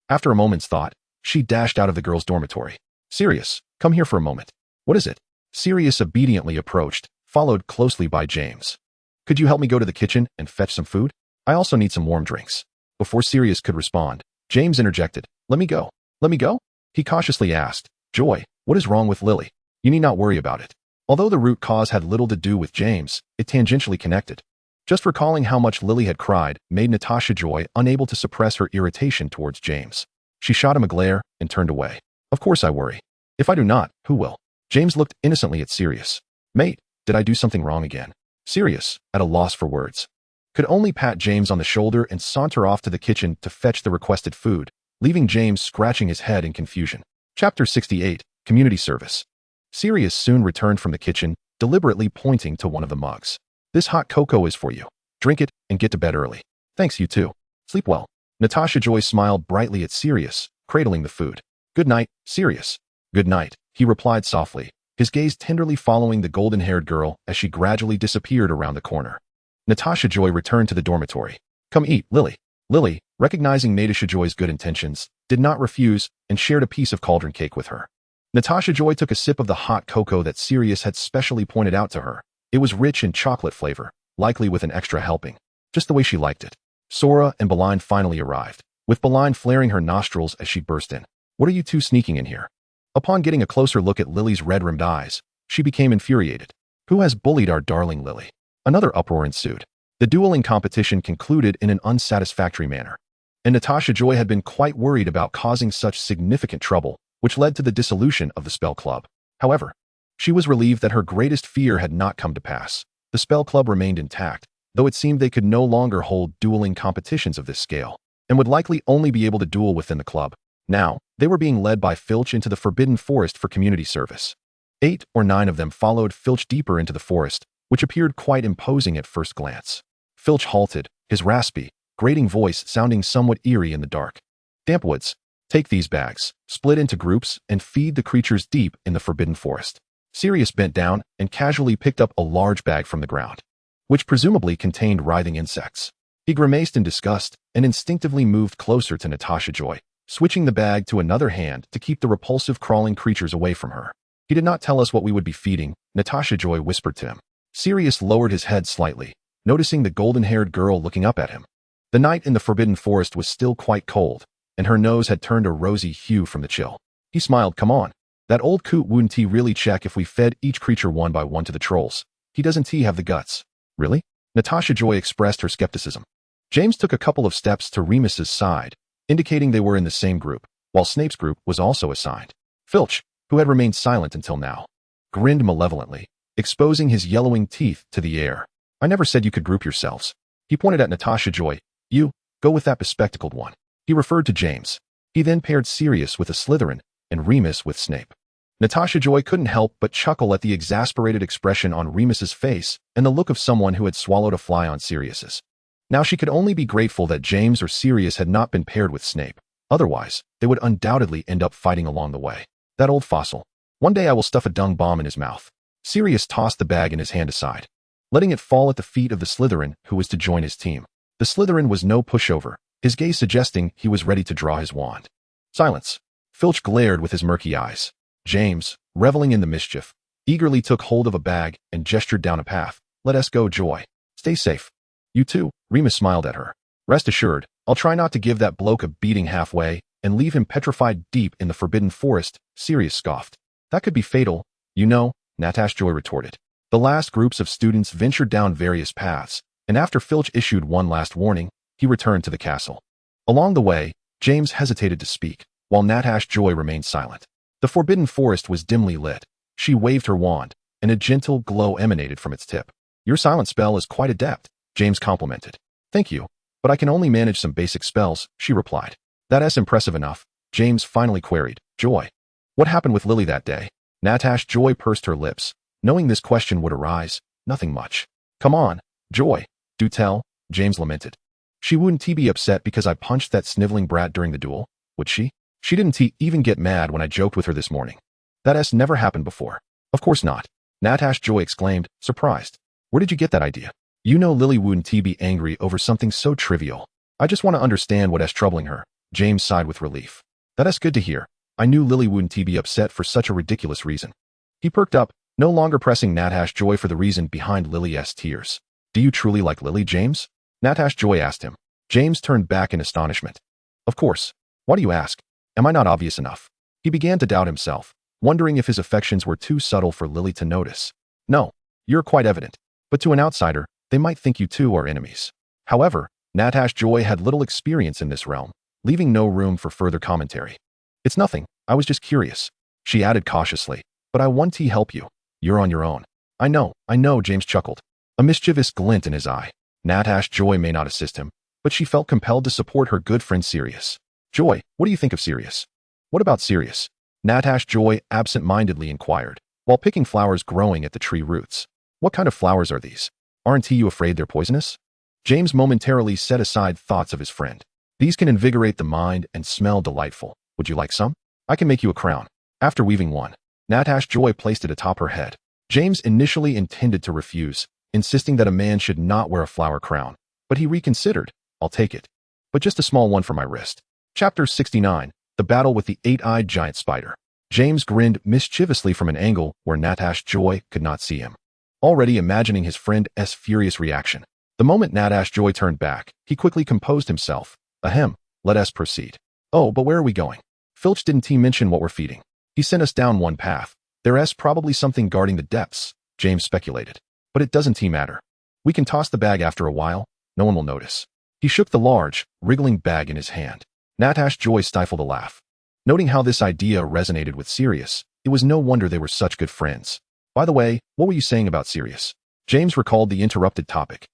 After a moment's thought, she dashed out of the girls' dormitory. Sirius, come here for a moment. What is it? Sirius obediently approached, followed closely by James. Could you help me go to the kitchen and fetch some food? I also need some warm drinks. Before Sirius could respond, James interjected. Let me go. Let me go? He cautiously asked. Joy, what is wrong with Lily? You need not worry about it. Although the root cause had little to do with James, it tangentially connected. Just recalling how much Lily had cried made Natasha Joy unable to suppress her irritation towards James. She shot him a glare and turned away. Of course I worry. If I do not, who will? James looked innocently at Sirius. Mate, did I do something wrong again? Sirius, at a loss for words, could only pat James on the shoulder and saunter off to the kitchen to fetch the requested food, leaving James scratching his head in confusion. Chapter 68, Community Service. Sirius soon returned from the kitchen, deliberately pointing to one of the mugs. This hot cocoa is for you. Drink it and get to bed early. Thanks, you too. Sleep well. Natasha Joy smiled brightly at Sirius, cradling the food. Good night, Sirius. Good night, he replied softly, his gaze tenderly following the golden-haired girl as she gradually disappeared around the corner. Natasha Joy returned to the dormitory. Come eat, Lily. Lily, recognizing Natasha Joy's good intentions, did not refuse and shared a piece of cauldron cake with her. Natasha Joy took a sip of the hot cocoa that Sirius had specially pointed out to her. It was rich in chocolate flavor, likely with an extra helping, just the way she liked it. Sora and Beline finally arrived, with Beline flaring her nostrils as she burst in. What are you two sneaking in here? Upon getting a closer look at Lily's red-rimmed eyes, she became infuriated. Who has bullied our darling Lily? Another uproar ensued. The dueling competition concluded in an unsatisfactory manner, and Natasha Joy had been quite worried about causing such significant trouble, which led to the dissolution of the spell club. However, she was relieved that her greatest fear had not come to pass. The spell club remained intact, though it seemed they could no longer hold dueling competitions of this scale, and would likely only be able to duel within the club. Now, they were being led by Filch into the Forbidden Forest for community service. 8 or 9 of them followed Filch deeper into the forest, which appeared quite imposing at first glance. Filch halted, his raspy, grating voice sounding somewhat eerie in the dark. Dampwoods, take these bags, split into groups, and feed the creatures deep in the Forbidden Forest. Sirius bent down and casually picked up a large bag from the ground, which presumably contained writhing insects. He grimaced in disgust and instinctively moved closer to Natasha Joy, switching the bag to another hand to keep the repulsive crawling creatures away from her. He did not tell us what we would be feeding, Natasha Joy whispered to him. Sirius lowered his head slightly, noticing the golden-haired girl looking up at him. The night in the Forbidden Forest was still quite cold, and her nose had turned a rosy hue from the chill. He smiled. Come on. That old coot wouldn't he really check if we fed each creature one by one to the trolls? He doesn't he have the guts? Really? Natasha Joy expressed her skepticism. James took a couple of steps to Remus's side, indicating they were in the same group, while Snape's group was also assigned. Filch, who had remained silent until now, grinned malevolently, exposing his yellowing teeth to the air. I never said you could group yourselves. He pointed at Natasha Joy. You, go with that bespectacled one. He referred to James. He then paired Sirius with a Slytherin and Remus with Snape. Natasha Joy couldn't help but chuckle at the exasperated expression on Remus's face and the look of someone who had swallowed a fly on Sirius's. Now she could only be grateful that James or Sirius had not been paired with Snape. Otherwise, they would undoubtedly end up fighting along the way. That old fossil. One day I will stuff a dung bomb in his mouth. Sirius tossed the bag in his hand aside, letting it fall at the feet of the Slytherin who was to join his team. The Slytherin was no pushover, his gaze suggesting he was ready to draw his wand. Silence. Filch glared with his murky eyes. James, reveling in the mischief, eagerly took hold of a bag and gestured down a path. Let us go, Joy. Stay safe. You too, Remus smiled at her. Rest assured, I'll try not to give that bloke a beating halfway and leave him petrified deep in the Forbidden Forest, Sirius scoffed. That could be fatal, you know, Natasha Joy retorted. The last groups of students ventured down various paths, and after Filch issued one last warning, he returned to the castle. Along the way, James hesitated to speak, while Natasha Joy remained silent. The Forbidden Forest was dimly lit. She waved her wand, and a gentle glow emanated from its tip. Your silent spell is quite adept, James complimented. Thank you, but I can only manage some basic spells, she replied. That's impressive enough, James finally queried. Joy. What happened with Lily that day? Natasha Joy pursed her lips, knowing this question would arise. Nothing much. Come on, Joy. Do tell, James lamented. She wouldn't be upset because I punched that sniveling brat during the duel, would she? She didn't even get mad when I joked with her this morning. That never happened before. Of course not. Natasha Joy exclaimed, surprised. Where did you get that idea? You know Lily wouldn't be angry over something so trivial. I just want to understand what's troubling her. James sighed with relief. That's good to hear. I knew Lily wouldn't be upset for such a ridiculous reason. He perked up, no longer pressing Natasha Joy for the reason behind Lily's tears. Do you truly like Lily, James? Natasha Joy asked him. James turned back in astonishment. Of course. Why do you ask? Am I not obvious enough? He began to doubt himself, wondering if his affections were too subtle for Lily to notice. No, you're quite evident. But to an outsider, they might think you two are enemies. However, Natasha Joy had little experience in this realm, leaving no room for further commentary. It's nothing, I was just curious. She added cautiously, but I want to help you. You're on your own. I know, James chuckled, a mischievous glint in his eye. Natasha Joy may not assist him, but she felt compelled to support her good friend Sirius. Joy, what do you think of Sirius? What about Sirius? Natasha Joy absent-mindedly inquired, while picking flowers growing at the tree roots. What kind of flowers are these? Aren't you afraid they're poisonous? James momentarily set aside thoughts of his friend. These can invigorate the mind and smell delightful. Would you like some? I can make you a crown. After weaving one, Natasha Joy placed it atop her head. James initially intended to refuse, insisting that a man should not wear a flower crown, but he reconsidered. I'll take it. But just a small one for my wrist. Chapter 69, The Battle with the Eight-Eyed Giant Spider. James grinned mischievously from an angle where Natasha Joy could not see him, already imagining his friend's furious reaction. The moment Natasha Joy turned back, he quickly composed himself. Ahem, let us proceed. Oh, but where are we going? Filch didn't mention what we're feeding. He sent us down one path. There's probably something guarding the depths, James speculated. But it doesn't matter. We can toss the bag after a while. No one will notice. He shook the large, wriggling bag in his hand. Natasha Joy stifled a laugh. Noting how this idea resonated with Sirius, it was no wonder they were such good friends. By the way, what were you saying about Sirius? James recalled the interrupted topic.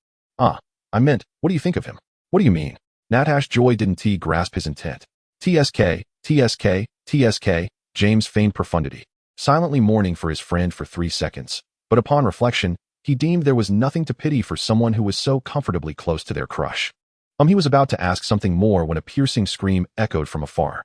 I meant, what do you think of him? What do you mean? Natasha Joy didn't grasp his intent. TSK, James feigned profundity, silently mourning for his friend for 3 seconds. But upon reflection, he deemed there was nothing to pity for someone who was so comfortably close to their crush. He was about to ask something more when a piercing scream echoed from afar.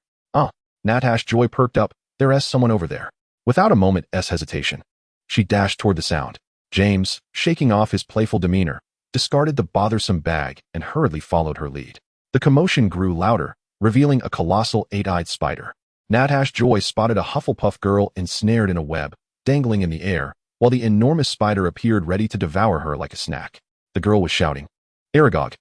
Natasha Joy perked up. There's someone over there. Without a moment's hesitation, she dashed toward the sound. James, shaking off his playful demeanor, discarded the bothersome bag and hurriedly followed her lead. The commotion grew louder, revealing a colossal eight-eyed spider. Natasha Joy spotted a Hufflepuff girl ensnared in a web, dangling in the air, while the enormous spider appeared ready to devour her like a snack. The girl was shouting, Aragog,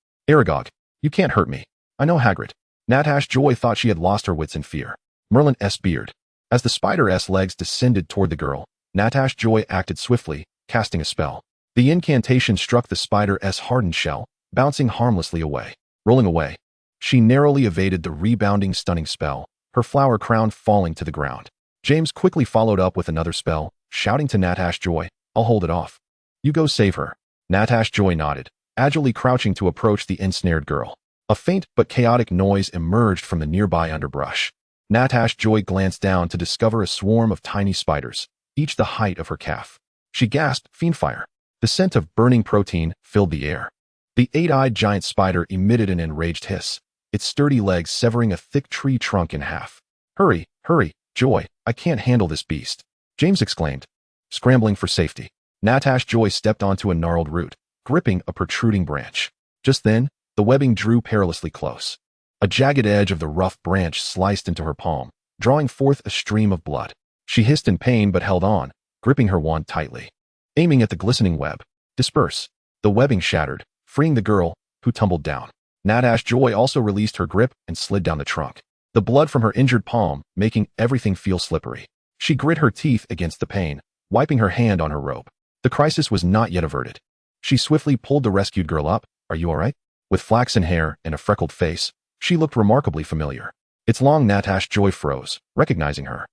you can't hurt me. I know Hagrid. Natasha Joy thought she had lost her wits in fear. Merlin's beard. As the spider's legs descended toward the girl, Natasha Joy acted swiftly, casting a spell. The incantation struck the spider's hardened shell, bouncing harmlessly away. Rolling away, she narrowly evaded the rebounding stunning spell, her flower crown falling to the ground. James quickly followed up with another spell, shouting to Natasha Joy, I'll hold it off. You go save her. Natasha Joy nodded, agilely crouching to approach the ensnared girl. A faint but chaotic noise emerged from the nearby underbrush. Natasha Joy glanced down to discover a swarm of tiny spiders, each the height of her calf. She gasped, fiendfire. The scent of burning protein filled the air. The eight-eyed giant spider emitted an enraged hiss, its sturdy legs severing a thick tree trunk in half. Hurry, Joy, I can't handle this beast, James exclaimed, scrambling for safety. Natasha Joy stepped onto a gnarled root, gripping a protruding branch. Just then, the webbing drew perilously close. A jagged edge of the rough branch sliced into her palm, drawing forth a stream of blood. She hissed in pain but held on, gripping her wand tightly. Aiming at the glistening web. Disperse. The webbing shattered, freeing the girl, who tumbled down. Natasha Joy also released her grip and slid down the trunk, the blood from her injured palm making everything feel slippery. She grit her teeth against the pain, wiping her hand on her robe. The crisis was not yet averted. She swiftly pulled the rescued girl up. Are you all right? With flaxen hair and a freckled face, she looked remarkably familiar. Its long Natasha Joy froze, recognizing her.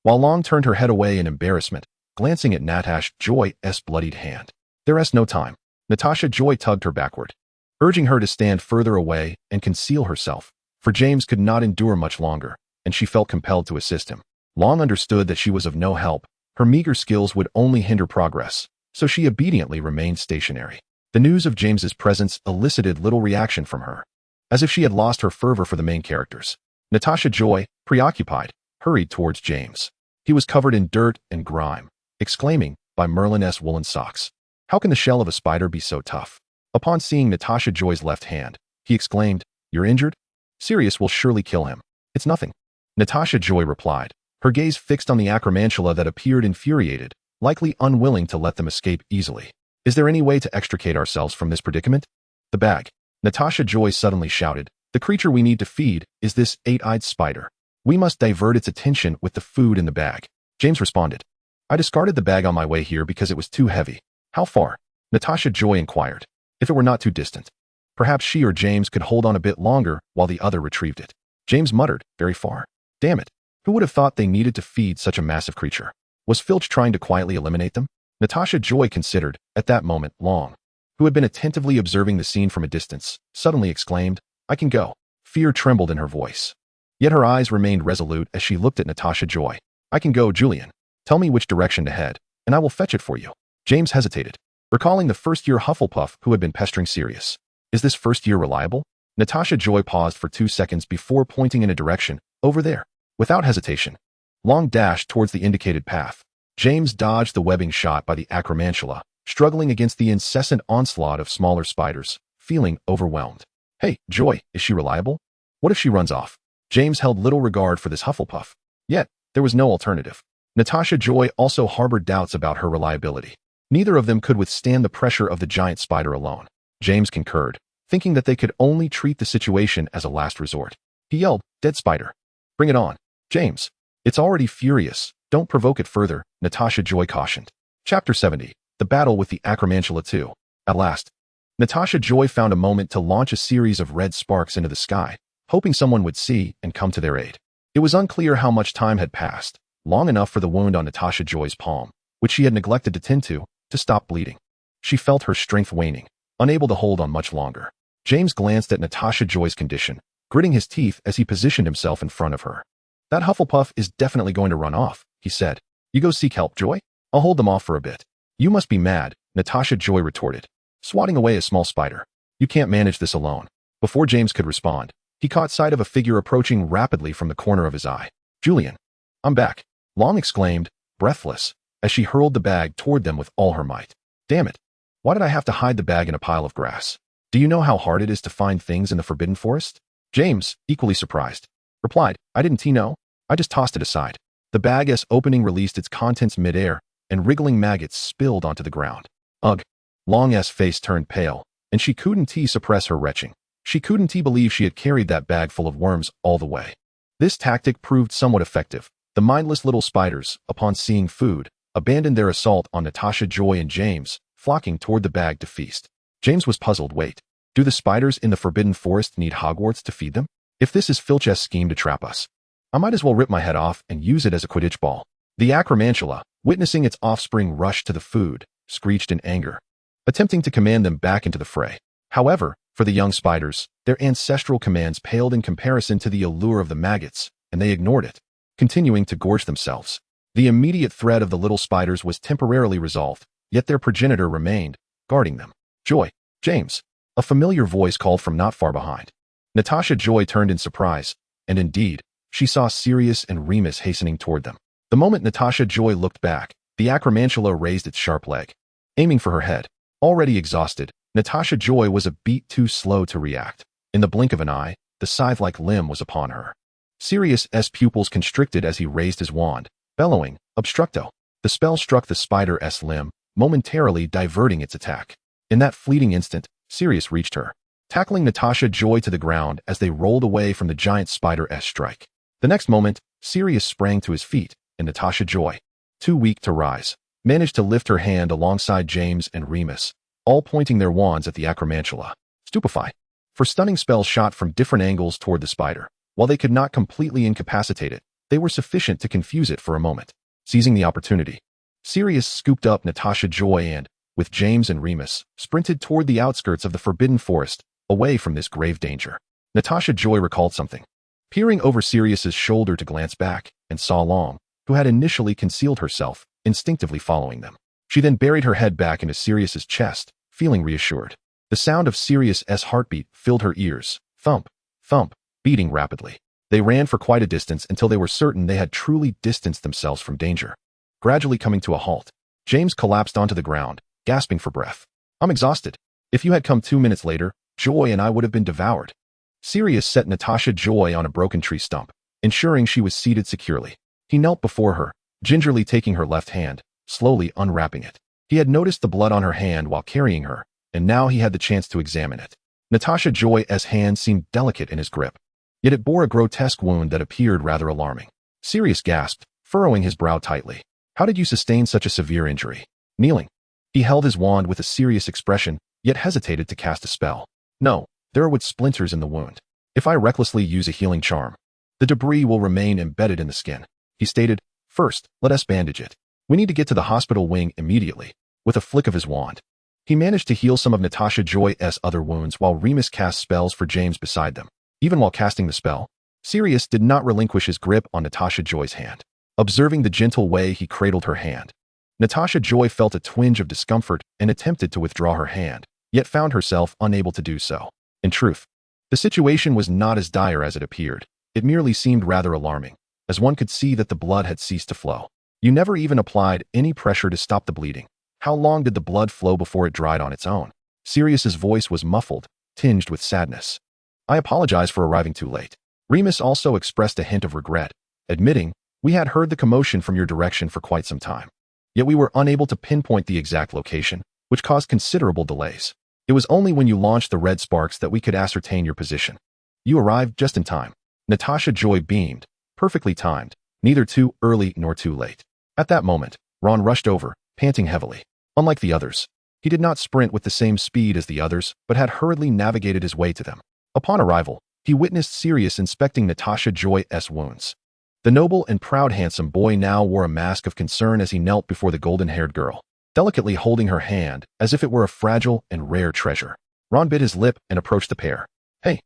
While Long turned her head away in embarrassment, glancing at Natasha Joy's bloodied hand. There's no time. Natasha Joy tugged her backward, urging her to stand further away and conceal herself, for James could not endure much longer, and she felt compelled to assist him. Long understood that she was of no help. Her meager skills would only hinder progress, so she obediently remained stationary. The news of James's presence elicited little reaction from her. As if she had lost her fervor for the main characters. Natasha Joy, preoccupied, hurried towards James. He was covered in dirt and grime, exclaiming, by Merlin's woolen socks. How can the shell of a spider be so tough? Upon seeing Natasha Joy's left hand, he exclaimed, You're injured? Sirius will surely kill him. It's nothing. Natasha Joy replied, her gaze fixed on the acromantula that appeared infuriated, likely unwilling to let them escape easily. Is there any way to extricate ourselves from this predicament? The bag. Natasha Joy suddenly shouted, The creature we need to feed is this eight-eyed spider. We must divert its attention with the food in the bag. James responded, I discarded the bag on my way here because it was too heavy. How far? Natasha Joy inquired. If it were not too distant. Perhaps she or James could hold on a bit longer while the other retrieved it. James muttered, Very far. Damn it. Who would have thought they needed to feed such a massive creature? Was Filch trying to quietly eliminate them? Natasha Joy considered, at that moment, Long, who had been attentively observing the scene from a distance, suddenly exclaimed, I can go. Fear trembled in her voice. Yet her eyes remained resolute as she looked at Natasha Joy. I can go, Julian. Tell me which direction to head, and I will fetch it for you. James hesitated, recalling the first-year Hufflepuff who had been pestering Sirius. Is this first year reliable? Natasha Joy paused for 2 seconds before pointing in a direction, over there. Without hesitation, Long dashed towards the indicated path. James dodged the webbing shot by the acromantula, struggling against the incessant onslaught of smaller spiders, feeling overwhelmed. Hey, Joy, is she reliable? What if she runs off? James held little regard for this Hufflepuff. Yet, there was no alternative. Natasha Joy also harbored doubts about her reliability. Neither of them could withstand the pressure of the giant spider alone. James concurred, thinking that they could only treat the situation as a last resort. He yelled, Dead spider. Bring it on. James. It's already furious. Don't provoke it further, Natasha Joy cautioned. Chapter 70. The Battle with the Acromantula 2. At last, Natasha Joy found a moment to launch a series of red sparks into the sky, hoping someone would see and come to their aid. It was unclear how much time had passed, long enough for the wound on Natasha Joy's palm, which she had neglected to tend to stop bleeding. She felt her strength waning, unable to hold on much longer. James glanced at Natasha Joy's condition, gritting his teeth as he positioned himself in front of her. That Hufflepuff is definitely going to run off, he said. You go seek help, Joy? I'll hold them off for a bit. You must be mad, Natasha Joy retorted, swatting away a small spider. You can't manage this alone. Before James could respond, he caught sight of a figure approaching rapidly from the corner of his eye. Julian. I'm back, Long exclaimed, breathless, as she hurled the bag toward them with all her might. Damn it. Why did I have to hide the bag in a pile of grass? Do you know how hard it is to find things in the Forbidden Forest? James, equally surprised, replied, I didn't know. I just tossed it aside. The bag's opening released its contents midair, and wriggling maggots spilled onto the ground. Ugh. Long's face turned pale, and she couldn't suppress her retching. She couldn't believe she had carried that bag full of worms all the way. This tactic proved somewhat effective. The mindless little spiders, upon seeing food, abandoned their assault on Natasha Joy and James, flocking toward the bag to feast. James was puzzled. Wait, do the spiders in the Forbidden Forest need Hogwarts to feed them? If this is Filch's scheme to trap us, I might as well rip my head off and use it as a Quidditch ball. The acromantula, witnessing its offspring rush to the food, screeched in anger, attempting to command them back into the fray. However, for the young spiders, their ancestral commands paled in comparison to the allure of the maggots, and they ignored it, continuing to gorge themselves. The immediate threat of the little spiders was temporarily resolved, yet their progenitor remained, guarding them. Joy. James. A familiar voice called from not far behind. Natasha Joy turned in surprise, and indeed, she saw Sirius and Remus hastening toward them. The moment Natasha Joy looked back, the acromantula raised its sharp leg, aiming for her head. Already exhausted, Natasha Joy was a beat too slow to react. In the blink of an eye, the scythe-like limb was upon her. Sirius's pupils constricted as he raised his wand, bellowing, Obstructo. The spell struck the spider's limb, momentarily diverting its attack. In that fleeting instant, Sirius reached her, tackling Natasha Joy to the ground as they rolled away from the giant spider's strike. The next moment, Sirius sprang to his feet, and Natasha Joy, too weak to rise, managed to lift her hand alongside James and Remus, all pointing their wands at the acromantula. Stupefy. For stunning spells shot from different angles toward the spider, while they could not completely incapacitate it, they were sufficient to confuse it for a moment. Seizing the opportunity, Sirius scooped up Natasha Joy and, with James and Remus, sprinted toward the outskirts of the Forbidden Forest, away from this grave danger. Natasha Joy recalled something. Peering over Sirius's shoulder to glance back, and saw Long, who had initially concealed herself, instinctively following them. She then buried her head back into Sirius's chest, feeling reassured. The sound of Sirius's heartbeat filled her ears, thump, thump, beating rapidly. They ran for quite a distance until they were certain they had truly distanced themselves from danger. Gradually coming to a halt, James collapsed onto the ground, gasping for breath. I'm exhausted. If you had come 2 minutes later, Joy and I would have been devoured. Sirius set Natasha Joy on a broken tree stump, ensuring she was seated securely. He knelt before her, gingerly taking her left hand, slowly unwrapping it. He had noticed the blood on her hand while carrying her, and now he had the chance to examine it. Natasha Joy's hand seemed delicate in his grip, yet it bore a grotesque wound that appeared rather alarming. Sirius gasped, furrowing his brow tightly. How did you sustain such a severe injury? Kneeling. He held his wand with a serious expression, yet hesitated to cast a spell. No, there are wood splinters in the wound. If I recklessly use a healing charm, the debris will remain embedded in the skin. He stated, first, let us bandage it. We need to get to the hospital wing immediately. With a flick of his wand, he managed to heal some of Natasha Joy's other wounds while Remus cast spells for James beside them. Even while casting the spell, Sirius did not relinquish his grip on Natasha Joy's hand. Observing the gentle way he cradled her hand, Natasha Joy felt a twinge of discomfort and attempted to withdraw her hand, yet found herself unable to do so. In truth, the situation was not as dire as it appeared. It merely seemed rather alarming, as one could see that the blood had ceased to flow. You never even applied any pressure to stop the bleeding. How long did the blood flow before it dried on its own? Sirius's voice was muffled, tinged with sadness. I apologize for arriving too late. Remus also expressed a hint of regret, admitting, we had heard the commotion from your direction for quite some time. Yet we were unable to pinpoint the exact location, which caused considerable delays. It was only when you launched the red sparks that we could ascertain your position. You arrived just in time. Natasha Joy beamed, perfectly timed, neither too early nor too late. At that moment, Ron rushed over, panting heavily. Unlike the others, he did not sprint with the same speed as the others, but had hurriedly navigated his way to them. Upon arrival, he witnessed Sirius inspecting Natasha Joy's wounds. The noble and proud handsome boy now wore a mask of concern as he knelt before the golden-haired girl, delicately holding her hand as if it were a fragile and rare treasure. Ron bit his lip and approached the pair. Hey,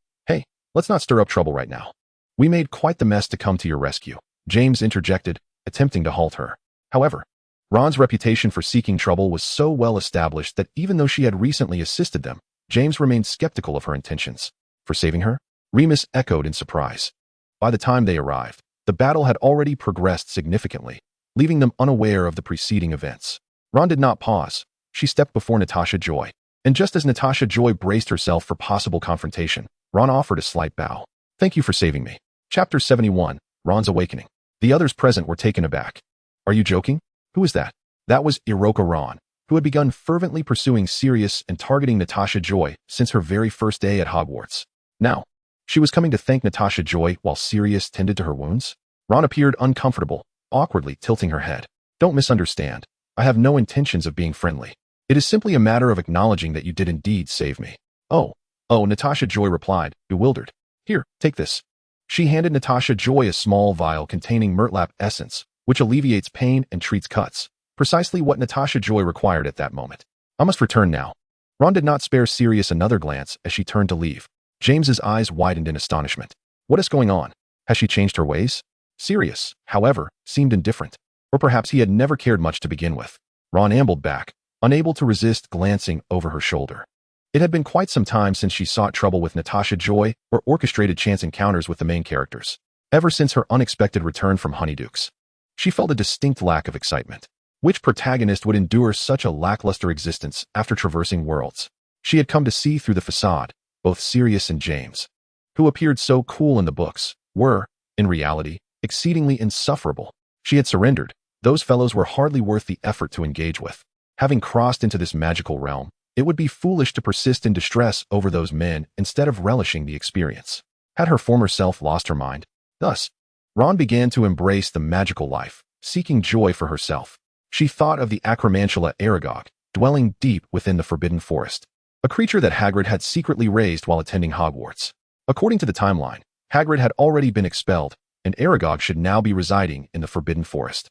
let's not stir up trouble right now. We made quite the mess to come to your rescue, James interjected, attempting to halt her. However, Ron's reputation for seeking trouble was so well established that even though she had recently assisted them, James remained skeptical of her intentions. For saving her? Remus echoed in surprise. By the time they arrived, the battle had already progressed significantly, leaving them unaware of the preceding events. Ron did not pause. She stepped before Natasha Joy, and just as Natasha Joy braced herself for possible confrontation, Ron offered a slight bow. Thank you for saving me. Chapter 71, Ron's Awakening. The others present were taken aback. Are you joking? Who is that? That was Iroka Ron, who had begun fervently pursuing Sirius and targeting Natasha Joy since her very first day at Hogwarts. Now, she was coming to thank Natasha Joy while Sirius tended to her wounds? Ron appeared uncomfortable, awkwardly tilting her head. Don't misunderstand. I have no intentions of being friendly. It is simply a matter of acknowledging that you did indeed save me. Oh, Natasha Joy replied, bewildered. Here, take this. She handed Natasha Joy a small vial containing Murtlap essence, which alleviates pain and treats cuts, precisely what Natasha Joy required at that moment. I must return now. Ron did not spare Sirius another glance as she turned to leave. James's eyes widened in astonishment. What is going on? Has she changed her ways? Sirius, however, seemed indifferent. Or perhaps he had never cared much to begin with. Ron ambled back, unable to resist glancing over her shoulder. It had been quite some time since she sought trouble with Natasha Joy or orchestrated chance encounters with the main characters. Ever since her unexpected return from Honeydukes, she felt a distinct lack of excitement. Which protagonist would endure such a lackluster existence after traversing worlds? She had come to see through the facade. Both Sirius and James, who appeared so cool in the books, were, in reality, exceedingly insufferable. She had surrendered. Those fellows were hardly worth the effort to engage with. Having crossed into this magical realm, it would be foolish to persist in distress over those men instead of relishing the experience. Had her former self lost her mind? Thus, Ron began to embrace the magical life, seeking joy for herself. She thought of the Acromantula Aragog, dwelling deep within the Forbidden Forest, a creature that Hagrid had secretly raised while attending Hogwarts. According to the timeline, Hagrid had already been expelled, and Aragog should now be residing in the Forbidden Forest.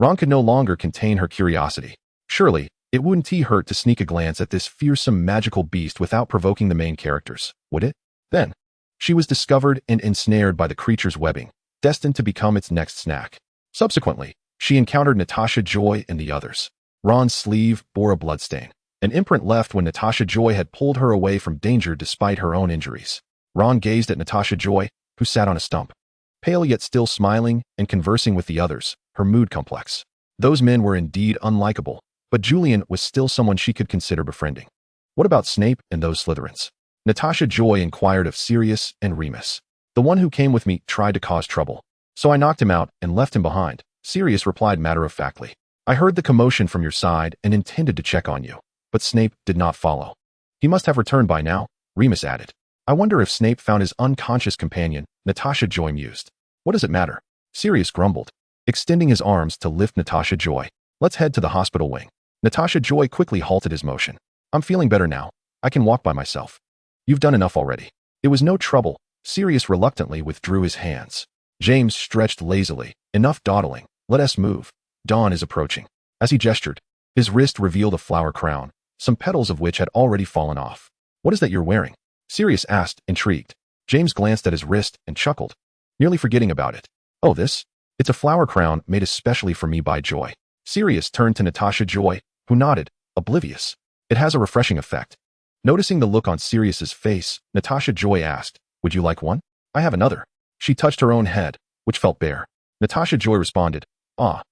Ron could no longer contain her curiosity. Surely, it wouldn't hurt to sneak a glance at this fearsome magical beast without provoking the main characters, would it? Then, she was discovered and ensnared by the creature's webbing, destined to become its next snack. Subsequently, she encountered Natasha Joy and the others. Ron's sleeve bore a bloodstain, an imprint left when Natasha Joy had pulled her away from danger despite her own injuries. Ron gazed at Natasha Joy, who sat on a stump, pale yet still smiling and conversing with the others, her mood complex. Those men were indeed unlikable, but Julian was still someone she could consider befriending. What about Snape and those Slytherins? Natasha Joy inquired of Sirius and Remus. The one who came with me tried to cause trouble, so I knocked him out and left him behind, Sirius replied matter-of-factly. I heard the commotion from your side and intended to check on you, but Snape did not follow. He must have returned by now, Remus added. I wonder if Snape found his unconscious companion, Natasha Joy mused. What does it matter? Sirius grumbled, extending his arms to lift Natasha Joy. Let's head to the hospital wing. Natasha Joy quickly halted his motion. I'm feeling better now. I can walk by myself. You've done enough already. It was no trouble. Sirius reluctantly withdrew his hands. James stretched lazily. Enough dawdling. Let us move. Dawn is approaching. As he gestured, his wrist revealed a flower crown, some petals of which had already fallen off. What is that you're wearing? Sirius asked, intrigued. James glanced at his wrist and chuckled, nearly forgetting about it. Oh, this? It's a flower crown made especially for me by Joy. Sirius turned to Natasha Joy, who nodded, oblivious. It has a refreshing effect. Noticing the look on Sirius's face, Natasha Joy asked, would you like one? I have another. She touched her own head, which felt bare. Natasha Joy responded,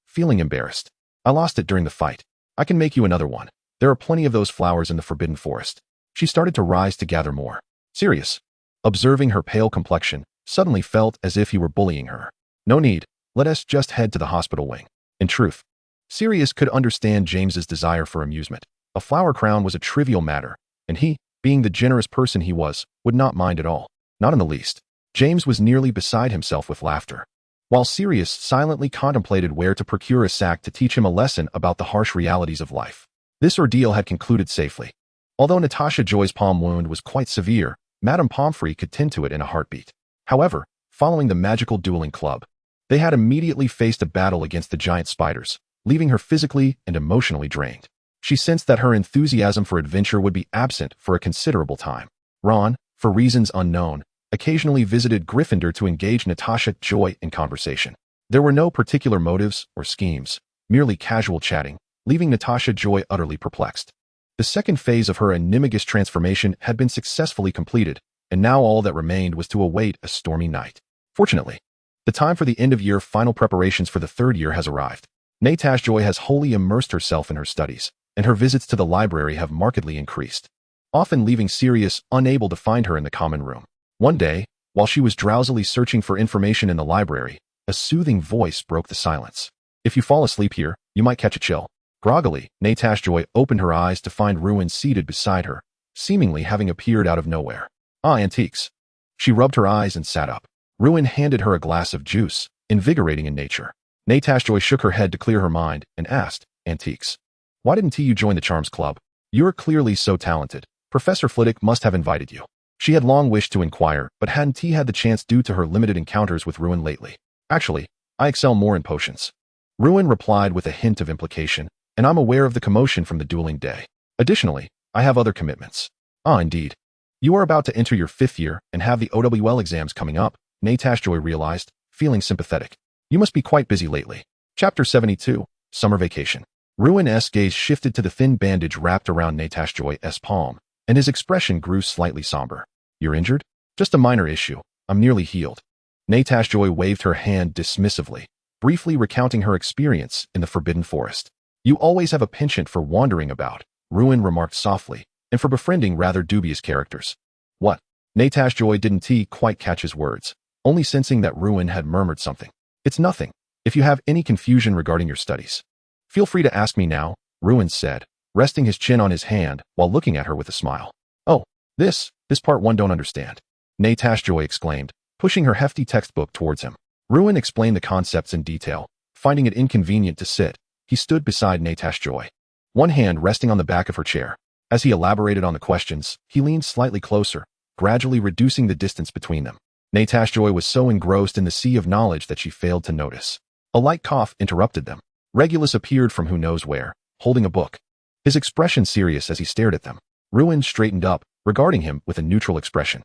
feeling embarrassed. I lost it during the fight. I can make you another one. There are plenty of those flowers in the Forbidden Forest. She started to rise to gather more. Sirius, observing her pale complexion, suddenly felt as if he were bullying her. No need. Let us just head to the hospital wing. In truth, Sirius could understand James's desire for amusement. A flower crown was a trivial matter, and he, being the generous person he was, would not mind at all. Not in the least. James was nearly beside himself with laughter, while Sirius silently contemplated where to procure a sack to teach him a lesson about the harsh realities of life. This ordeal had concluded safely. Although Natasha Joy's palm wound was quite severe, Madame Pomfrey could tend to it in a heartbeat. However, following the magical dueling club, they had immediately faced a battle against the giant spiders, leaving her physically and emotionally drained. She sensed that her enthusiasm for adventure would be absent for a considerable time. Ron, for reasons unknown, occasionally visited Gryffindor to engage Natasha Joy in conversation. There were no particular motives or schemes, merely casual chatting, leaving Natasha Joy utterly perplexed. The second phase of her Animagus transformation had been successfully completed, and now all that remained was to await a stormy night. Fortunately, the time for the end-of-year final preparations for the third year has arrived. Natasha Joy has wholly immersed herself in her studies, and her visits to the library have markedly increased, often leaving Sirius unable to find her in the common room. One day, while she was drowsily searching for information in the library, a soothing voice broke the silence. If you fall asleep here, you might catch a chill. Groggily, Natasha Joy opened her eyes to find Ruin seated beside her, seemingly having appeared out of nowhere. Antiques. She rubbed her eyes and sat up. Ruin handed her a glass of juice, invigorating in nature. Natasha Joy shook her head to clear her mind and asked, Antiques. Why didn't you join the Charms Club? You're clearly so talented. Professor Flitwick must have invited you. She had long wished to inquire, but hadn't had the chance due to her limited encounters with Ruin lately. Actually, I excel more in potions. Ruin replied with a hint of implication, and I'm aware of the commotion from the dueling day. Additionally, I have other commitments. Indeed. You are about to enter your 5th year and have the OWL exams coming up, Natasha Joy realized, feeling sympathetic. You must be quite busy lately. Chapter 72, Summer Vacation. Ruin's gaze shifted to the thin bandage wrapped around Natasha Joy's palm, and his expression grew slightly somber. You're injured? Just a minor issue. I'm nearly healed. Natasha Joy waved her hand dismissively, briefly recounting her experience in the Forbidden Forest. You always have a penchant for wandering about, Ruin remarked softly, and for befriending rather dubious characters. What? Natasha Joy didn't quite catch his words, only sensing that Ruin had murmured something. It's nothing. If you have any confusion regarding your studies, feel free to ask me now, Ruin said, resting his chin on his hand while looking at her with a smile. Oh, this part one don't understand, Natasha Joy exclaimed, pushing her hefty textbook towards him. Ruin explained the concepts in detail. Finding it inconvenient to sit, he stood beside Natasha Joy, one hand resting on the back of her chair. As he elaborated on the questions, he leaned slightly closer, gradually reducing the distance between them. Natasha Joy was so engrossed in the sea of knowledge that she failed to notice. A light cough interrupted them. Regulus appeared from who knows where, holding a book, his expression serious as he stared at them. Ruin straightened up, regarding him with a neutral expression.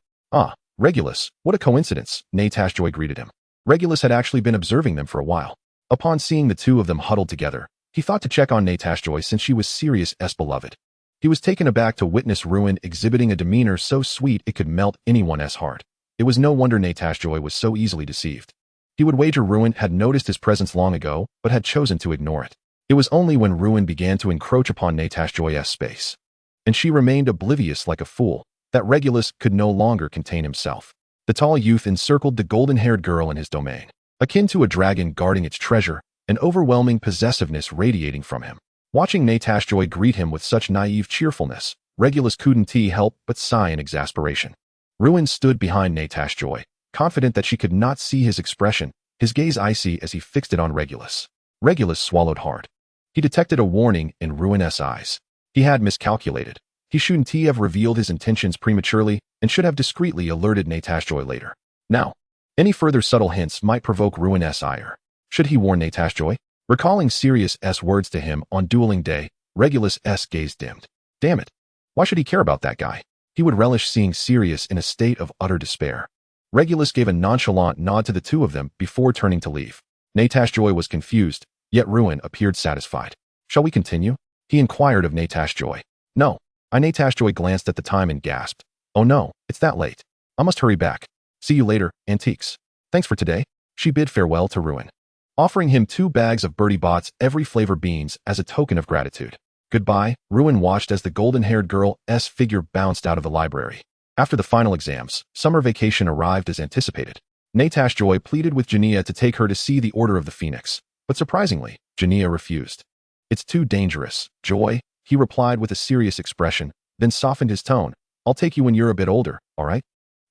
Regulus, what a coincidence, Natasha Joy greeted him. Regulus had actually been observing them for a while. Upon seeing the two of them huddled together, he thought to check on Natasha Joy since she was Sirius's beloved. He was taken aback to witness Ruin exhibiting a demeanor so sweet it could melt anyone's heart. It was no wonder Natasha Joy was so easily deceived. He would wager Ruin had noticed his presence long ago, but had chosen to ignore it. It was only when Ruin began to encroach upon Natasha Joy's space, and she remained oblivious like a fool, that Regulus could no longer contain himself. The tall youth encircled the golden-haired girl in his domain, akin to a dragon guarding its treasure, an overwhelming possessiveness radiating from him. Watching Natasha Joy greet him with such naive cheerfulness, Regulus couldn't help but sigh in exasperation. Ruin stood behind Natasha Joy, confident that she could not see his expression, his gaze icy as he fixed it on Regulus. Regulus swallowed hard. He detected a warning in Ruin's eyes. He had miscalculated. He shouldn't have revealed his intentions prematurely and should have discreetly alerted Natasha Joy later. Now, any further subtle hints might provoke Ruin's ire. Should he warn Natasha Joy? Recalling Sirius's words to him on dueling day, Regulus's gaze dimmed. Damn it. Why should he care about that guy? He would relish seeing Sirius in a state of utter despair. Regulus gave a nonchalant nod to the two of them before turning to leave. Natasha Joy was confused, yet Ruin appeared satisfied. Shall we continue? He inquired of Natasha Joy. No. Natasha Joy glanced at the time and gasped. Oh no, it's that late. I must hurry back. See you later, Antiques. Thanks for today. She bid farewell to Ruin, offering him 2 bags of Bertie Bott's every flavor beans as a token of gratitude. Goodbye, Ruin watched as the golden-haired girl's figure bounced out of the library. After the final exams, summer vacation arrived as anticipated. Natasha Joy pleaded with Jania to take her to see the Order of the Phoenix, but surprisingly, Jania refused. It's too dangerous, Joy, he replied with a serious expression, then softened his tone. I'll take you when you're a bit older, all right?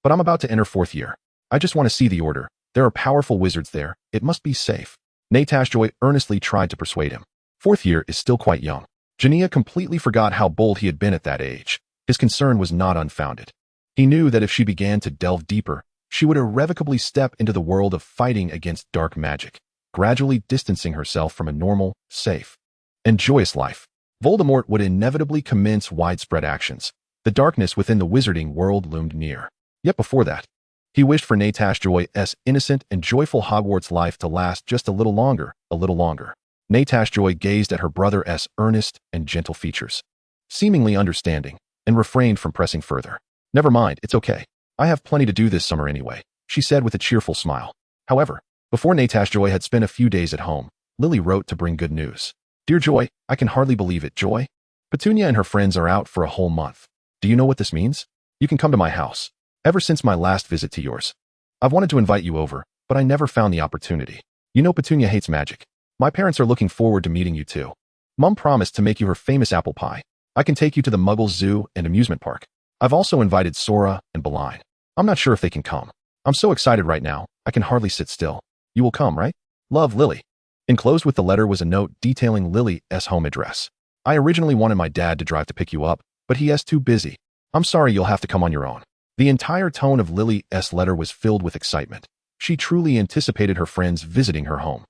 But I'm about to enter 4th year. I just want to see the Order. There are powerful wizards there. It must be safe. Natasha Joy earnestly tried to persuade him. 4th year is still quite young. Jania completely forgot how bold he had been at that age. His concern was not unfounded. He knew that if she began to delve deeper, she would irrevocably step into the world of fighting against dark magic, gradually distancing herself from a normal, safe, and joyous life. Voldemort would inevitably commence widespread actions. The darkness within the wizarding world loomed near. Yet before that, he wished for Natasha Joy's innocent and joyful Hogwarts life to last just a little longer, a little longer. Natasha Joy gazed at her brother's earnest and gentle features, seemingly understanding, and refrained from pressing further. Never mind, it's okay. I have plenty to do this summer anyway, she said with a cheerful smile. However, before Natasha Joy had spent a few days at home, Lily wrote to bring good news. Dear Joy, I can hardly believe it, Joy. Petunia and her friends are out for a whole month. Do you know what this means? You can come to my house. Ever since my last visit to yours, I've wanted to invite you over, but I never found the opportunity. You know Petunia hates magic. My parents are looking forward to meeting you too. Mom promised to make you her famous apple pie. I can take you to the Muggles Zoo and amusement park. I've also invited Sora and Beline. I'm not sure if they can come. I'm so excited right now, I can hardly sit still. You will come, right? Love, Lily. Enclosed with the letter was a note detailing Lily's home address. I originally wanted my dad to drive to pick you up, but he is too busy. I'm sorry, you'll have to come on your own. The entire tone of Lily's letter was filled with excitement. She truly anticipated her friends visiting her home.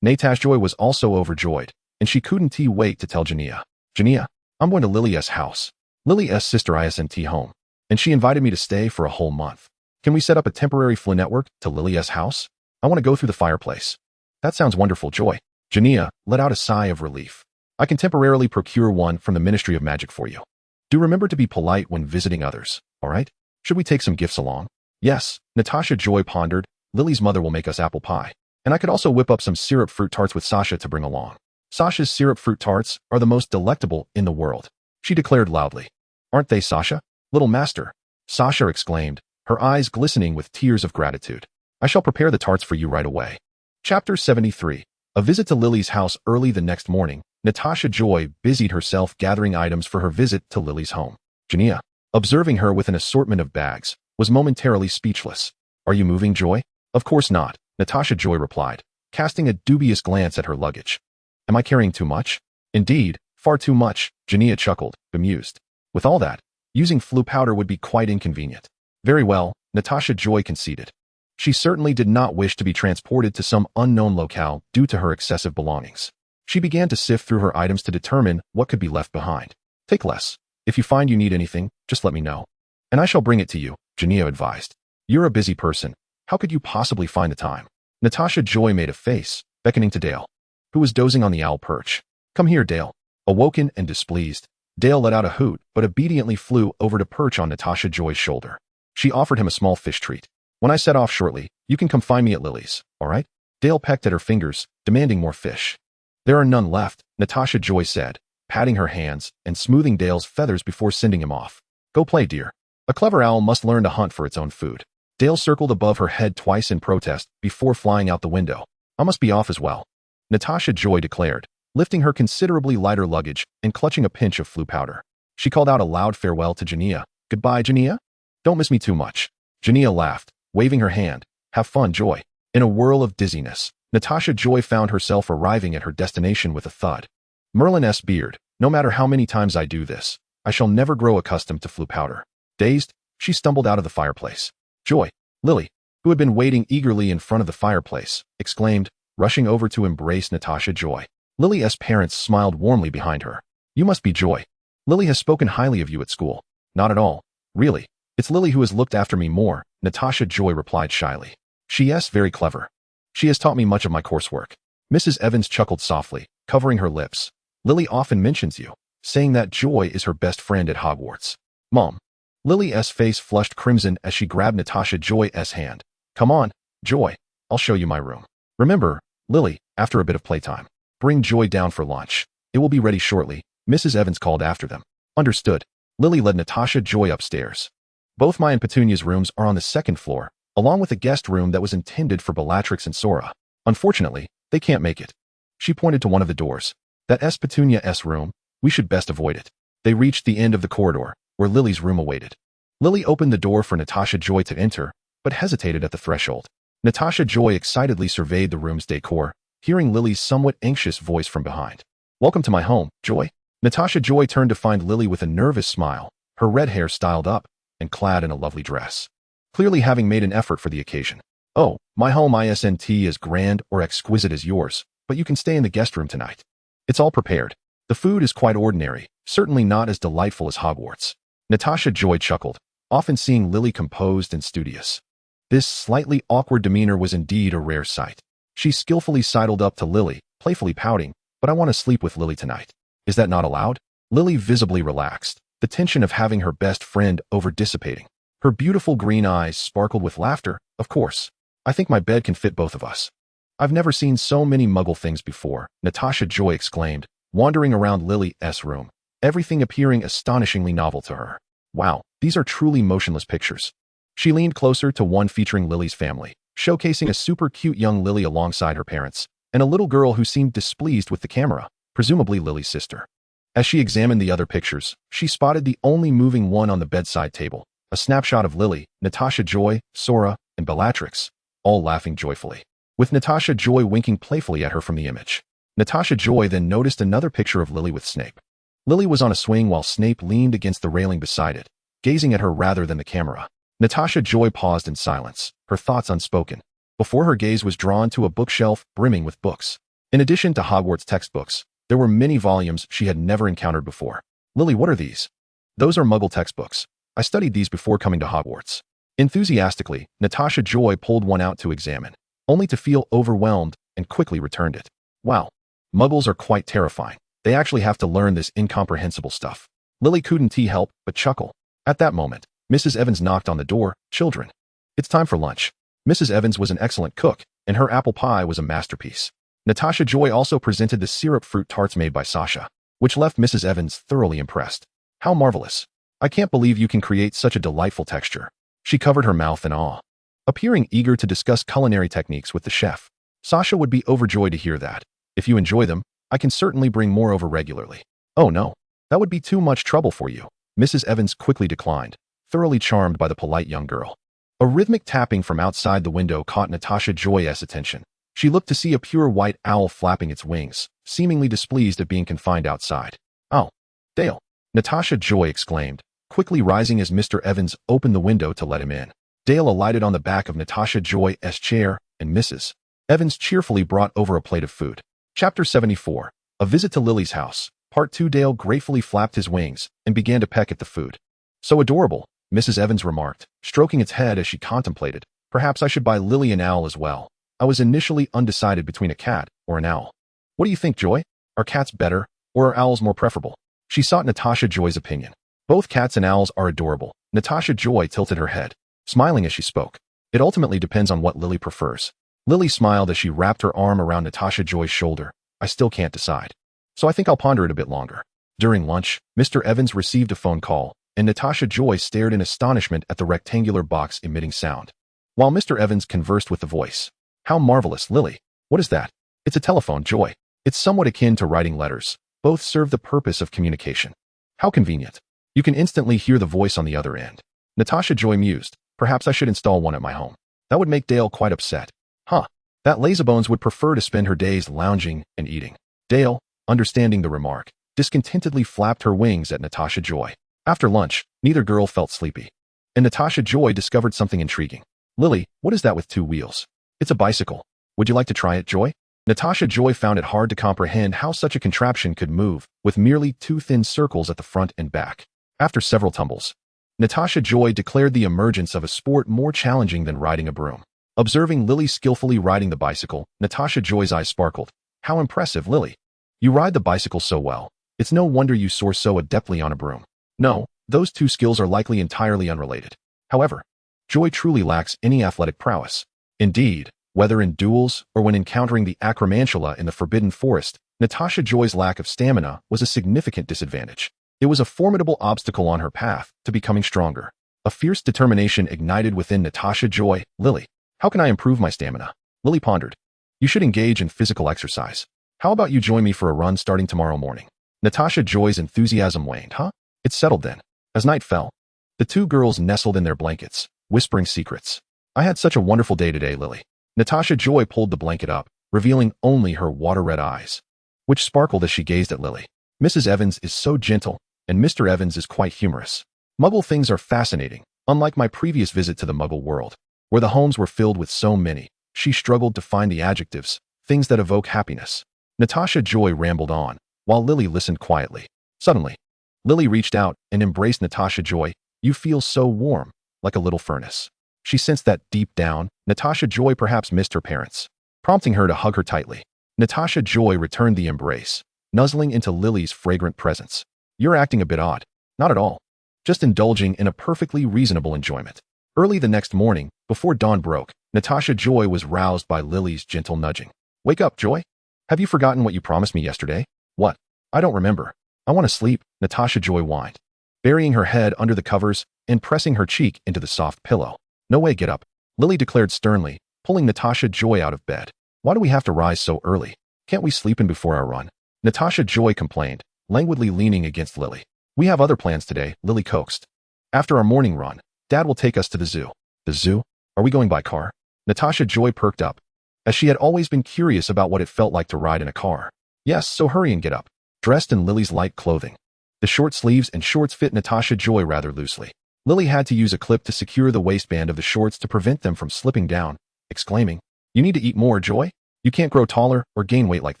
Natasha Joy was also overjoyed, and she couldn't wait to tell Jania. Jania, I'm going to Lily's house. Lily's sister isn't home, and she invited me to stay for a whole month. Can we set up a temporary flu network to Lily's house? I want to go through the fireplace. That sounds wonderful, Joy. Jania let out a sigh of relief. I can temporarily procure one from the Ministry of Magic for you. Do remember to be polite when visiting others, all right? Should we take some gifts along? Yes, Natasha Joy pondered. Lily's mother will make us apple pie. And I could also whip up some syrup fruit tarts with Sasha to bring along. Sasha's syrup fruit tarts are the most delectable in the world, she declared loudly. Aren't they, Sasha? Little master, Sasha exclaimed, her eyes glistening with tears of gratitude. I shall prepare the tarts for you right away. Chapter 73. A visit to Lily's house. Early the next morning, Natasha Joy busied herself gathering items for her visit to Lily's home. Jania, observing her with an assortment of bags, was momentarily speechless. Are you moving, Joy? Of course not, Natasha Joy replied, casting a dubious glance at her luggage. Am I carrying too much? Indeed, far too much, Jania chuckled, bemused. With all that, using flu powder would be quite inconvenient. Very well, Natasha Joy conceded. She certainly did not wish to be transported to some unknown locale due to her excessive belongings. She began to sift through her items to determine what could be left behind. Take less. If you find you need anything, just let me know. And I shall bring it to you, Jania advised. You're a busy person. How could you possibly find the time? Natasha Joy made a face, beckoning to Dale, who was dozing on the owl perch. Come here, Dale. Awoken and displeased, Dale let out a hoot, but obediently flew over to perch on Natasha Joy's shoulder. She offered him a small fish treat. When I set off shortly, you can come find me at Lily's, all right? Dale pecked at her fingers, demanding more fish. There are none left, Natasha Joy said, patting her hands and smoothing Dale's feathers before sending him off. Go play, dear. A clever owl must learn to hunt for its own food. Dale circled above her head twice in protest before flying out the window. I must be off as well, Natasha Joy declared, lifting her considerably lighter luggage and clutching a pinch of flu powder. She called out a loud farewell to Jania. Goodbye, Jania? Don't miss me too much. Jania laughed, waving her hand. Have fun, Joy. In a whirl of dizziness, Natasha Joy found herself arriving at her destination with a thud. Merlin S. Beard, no matter how many times I do this, I shall never grow accustomed to flu powder. Dazed, she stumbled out of the fireplace. Joy, Lily, who had been waiting eagerly in front of the fireplace, exclaimed, rushing over to embrace Natasha Joy. Lily's parents smiled warmly behind her. You must be Joy. Lily has spoken highly of you at school. Not at all. Really. It's Lily who has looked after me more, Natasha Joy replied shyly. She is very clever. She has taught me much of my coursework. Mrs. Evans chuckled softly, covering her lips. Lily often mentions you, saying that Joy is her best friend at Hogwarts. Mom. Lily's face flushed crimson as she grabbed Natasha Joy's hand. Come on, Joy. I'll show you my room. Remember, Lily, after a bit of playtime, bring Joy down for lunch. It will be ready shortly, Mrs. Evans called after them. Understood. Lily led Natasha Joy upstairs. Both my and Petunia's rooms are on the second floor, along with a guest room that was intended for Bellatrix and Sora. Unfortunately, they can't make it. She pointed to one of the doors. That's Petunia's room. We should best avoid it. They reached the end of the corridor, where Lily's room awaited. Lily opened the door for Natasha Joy to enter, but hesitated at the threshold. Natasha Joy excitedly surveyed the room's decor, hearing Lily's somewhat anxious voice from behind. Welcome to my home, Joy. Natasha Joy turned to find Lily with a nervous smile, her red hair styled up, and clad in a lovely dress. Clearly having made an effort for the occasion. Oh, my home isn't as grand or exquisite as yours, but you can stay in the guest room tonight. It's all prepared. The food is quite ordinary, certainly not as delightful as Hogwarts. Natasha Joy chuckled, often seeing Lily composed and studious. This slightly awkward demeanor was indeed a rare sight. She skillfully sidled up to Lily, playfully pouting, but I want to sleep with Lily tonight. Is that not allowed? Lily visibly relaxed, the tension of having her best friend over dissipating. Her beautiful green eyes sparkled with laughter. Of course. I think my bed can fit both of us. I've never seen so many muggle things before, Natasha Joy exclaimed, wandering around Lily's room, everything appearing astonishingly novel to her. Wow, these are truly motionless pictures. She leaned closer to one featuring Lily's family, showcasing a super cute young Lily alongside her parents, and a little girl who seemed displeased with the camera, presumably Lily's sister. As she examined the other pictures, she spotted the only moving one on the bedside table, a snapshot of Lily, Natasha Joy, Sora, and Bellatrix, all laughing joyfully, with Natasha Joy winking playfully at her from the image. Natasha Joy then noticed another picture of Lily with Snape. Lily was on a swing while Snape leaned against the railing beside it, gazing at her rather than the camera. Natasha Joy paused in silence, her thoughts unspoken, before her gaze was drawn to a bookshelf brimming with books. In addition to Hogwarts textbooks, there were many volumes she had never encountered before. Lily, what are these? Those are Muggle textbooks. I studied these before coming to Hogwarts. Enthusiastically, Natasha Joy pulled one out to examine, only to feel overwhelmed and quickly returned it. Wow. Muggles are quite terrifying. They actually have to learn this incomprehensible stuff. Lily couldn't help but chuckle. At that moment, Mrs. Evans knocked on the door. Children. It's time for lunch. Mrs. Evans was an excellent cook, and her apple pie was a masterpiece. Natasha Joy also presented the syrup fruit tarts made by Sasha, which left Mrs. Evans thoroughly impressed. How marvelous. I can't believe you can create such a delightful texture. She covered her mouth in awe, appearing eager to discuss culinary techniques with the chef. Sasha would be overjoyed to hear that. If you enjoy them, I can certainly bring more over regularly. Oh no, that would be too much trouble for you. Mrs. Evans quickly declined, thoroughly charmed by the polite young girl. A rhythmic tapping from outside the window caught Natasha Joy's attention. She looked to see a pure white owl flapping its wings, seemingly displeased at being confined outside. Oh, Dale! Natasha Joy exclaimed, quickly rising as Mr. Evans opened the window to let him in. Dale alighted on the back of Natasha Joy's chair, and Mrs. Evans cheerfully brought over a plate of food. Chapter 74. A Visit to Lily's House. Part 2. Dale gratefully flapped his wings and began to peck at the food. So adorable, Mrs. Evans remarked, stroking its head as she contemplated. Perhaps I should buy Lily an owl as well. I was initially undecided between a cat or an owl. What do you think, Joy? Are cats better, or are owls more preferable? She sought Natasha Joy's opinion. Both cats and owls are adorable. Natasha Joy tilted her head, smiling as she spoke. It ultimately depends on what Lily prefers. Lily smiled as she wrapped her arm around Natasha Joy's shoulder. I still can't decide. So I think I'll ponder it a bit longer. During lunch, Mr. Evans received a phone call, and Natasha Joy stared in astonishment at the rectangular box emitting sound. While Mr. Evans conversed with the voice. How marvelous, Lily. What is that? It's a telephone, Joy. It's somewhat akin to writing letters. Both serve the purpose of communication. How convenient. You can instantly hear the voice on the other end. Natasha Joy mused. Perhaps I should install one at my home. That would make Dale quite upset. Huh. That lazybones would prefer to spend her days lounging and eating. Dale, understanding the remark, discontentedly flapped her wings at Natasha Joy. After lunch, neither girl felt sleepy. And Natasha Joy discovered something intriguing. Lily, what is that with 2 wheels? It's a bicycle. Would you like to try it, Joy? Natasha Joy found it hard to comprehend how such a contraption could move with merely 2 thin circles at the front and back. After several tumbles, Natasha Joy declared the emergence of a sport more challenging than riding a broom. Observing Lily skillfully riding the bicycle, Natasha Joy's eyes sparkled. How impressive, Lily. You ride the bicycle so well. It's no wonder you soar so adeptly on a broom. No, those 2 skills are likely entirely unrelated. However, Joy truly lacks any athletic prowess. Indeed, whether in duels or when encountering the acromantula in the Forbidden Forest, Natasha Joy's lack of stamina was a significant disadvantage. It was a formidable obstacle on her path to becoming stronger. A fierce determination ignited within Natasha Joy. Lily, how can I improve my stamina? Lily pondered. You should engage in physical exercise. How about you join me for a run starting tomorrow morning? Natasha Joy's enthusiasm waned. Huh? It settled then. As night fell, the 2 girls nestled in their blankets, whispering secrets. I had such a wonderful day today, Lily. Natasha Joy pulled the blanket up, revealing only her water-red eyes, which sparkled as she gazed at Lily. Mrs. Evans is so gentle, and Mr. Evans is quite humorous. Muggle things are fascinating. Unlike my previous visit to the Muggle world, where the homes were filled with so many, she struggled to find the adjectives, things that evoke happiness. Natasha Joy rambled on, while Lily listened quietly. Suddenly, Lily reached out and embraced Natasha Joy. You feel so warm, like a little furnace. She sensed that deep down, Natasha Joy perhaps missed her parents, prompting her to hug her tightly. Natasha Joy returned the embrace, nuzzling into Lily's fragrant presence. You're acting a bit odd. Not at all. Just indulging in a perfectly reasonable enjoyment. Early the next morning, before dawn broke, Natasha Joy was roused by Lily's gentle nudging. Wake up, Joy. Have you forgotten what you promised me yesterday? What? I don't remember. I want to sleep, Natasha Joy whined, burying her head under the covers and pressing her cheek into the soft pillow. No way, get up, Lily declared sternly, pulling Natasha Joy out of bed. Why do we have to rise so early? Can't we sleep in before our run? Natasha Joy complained, languidly leaning against Lily. We have other plans today, Lily coaxed. After our morning run, Dad will take us to the zoo. The zoo? Are we going by car? Natasha Joy perked up, as she had always been curious about what it felt like to ride in a car. Yes, so hurry and get up. Dressed in Lily's light clothing, the short sleeves and shorts fit Natasha Joy rather loosely. Lily had to use a clip to secure the waistband of the shorts to prevent them from slipping down, exclaiming, You need to eat more, Joy. You can't grow taller or gain weight like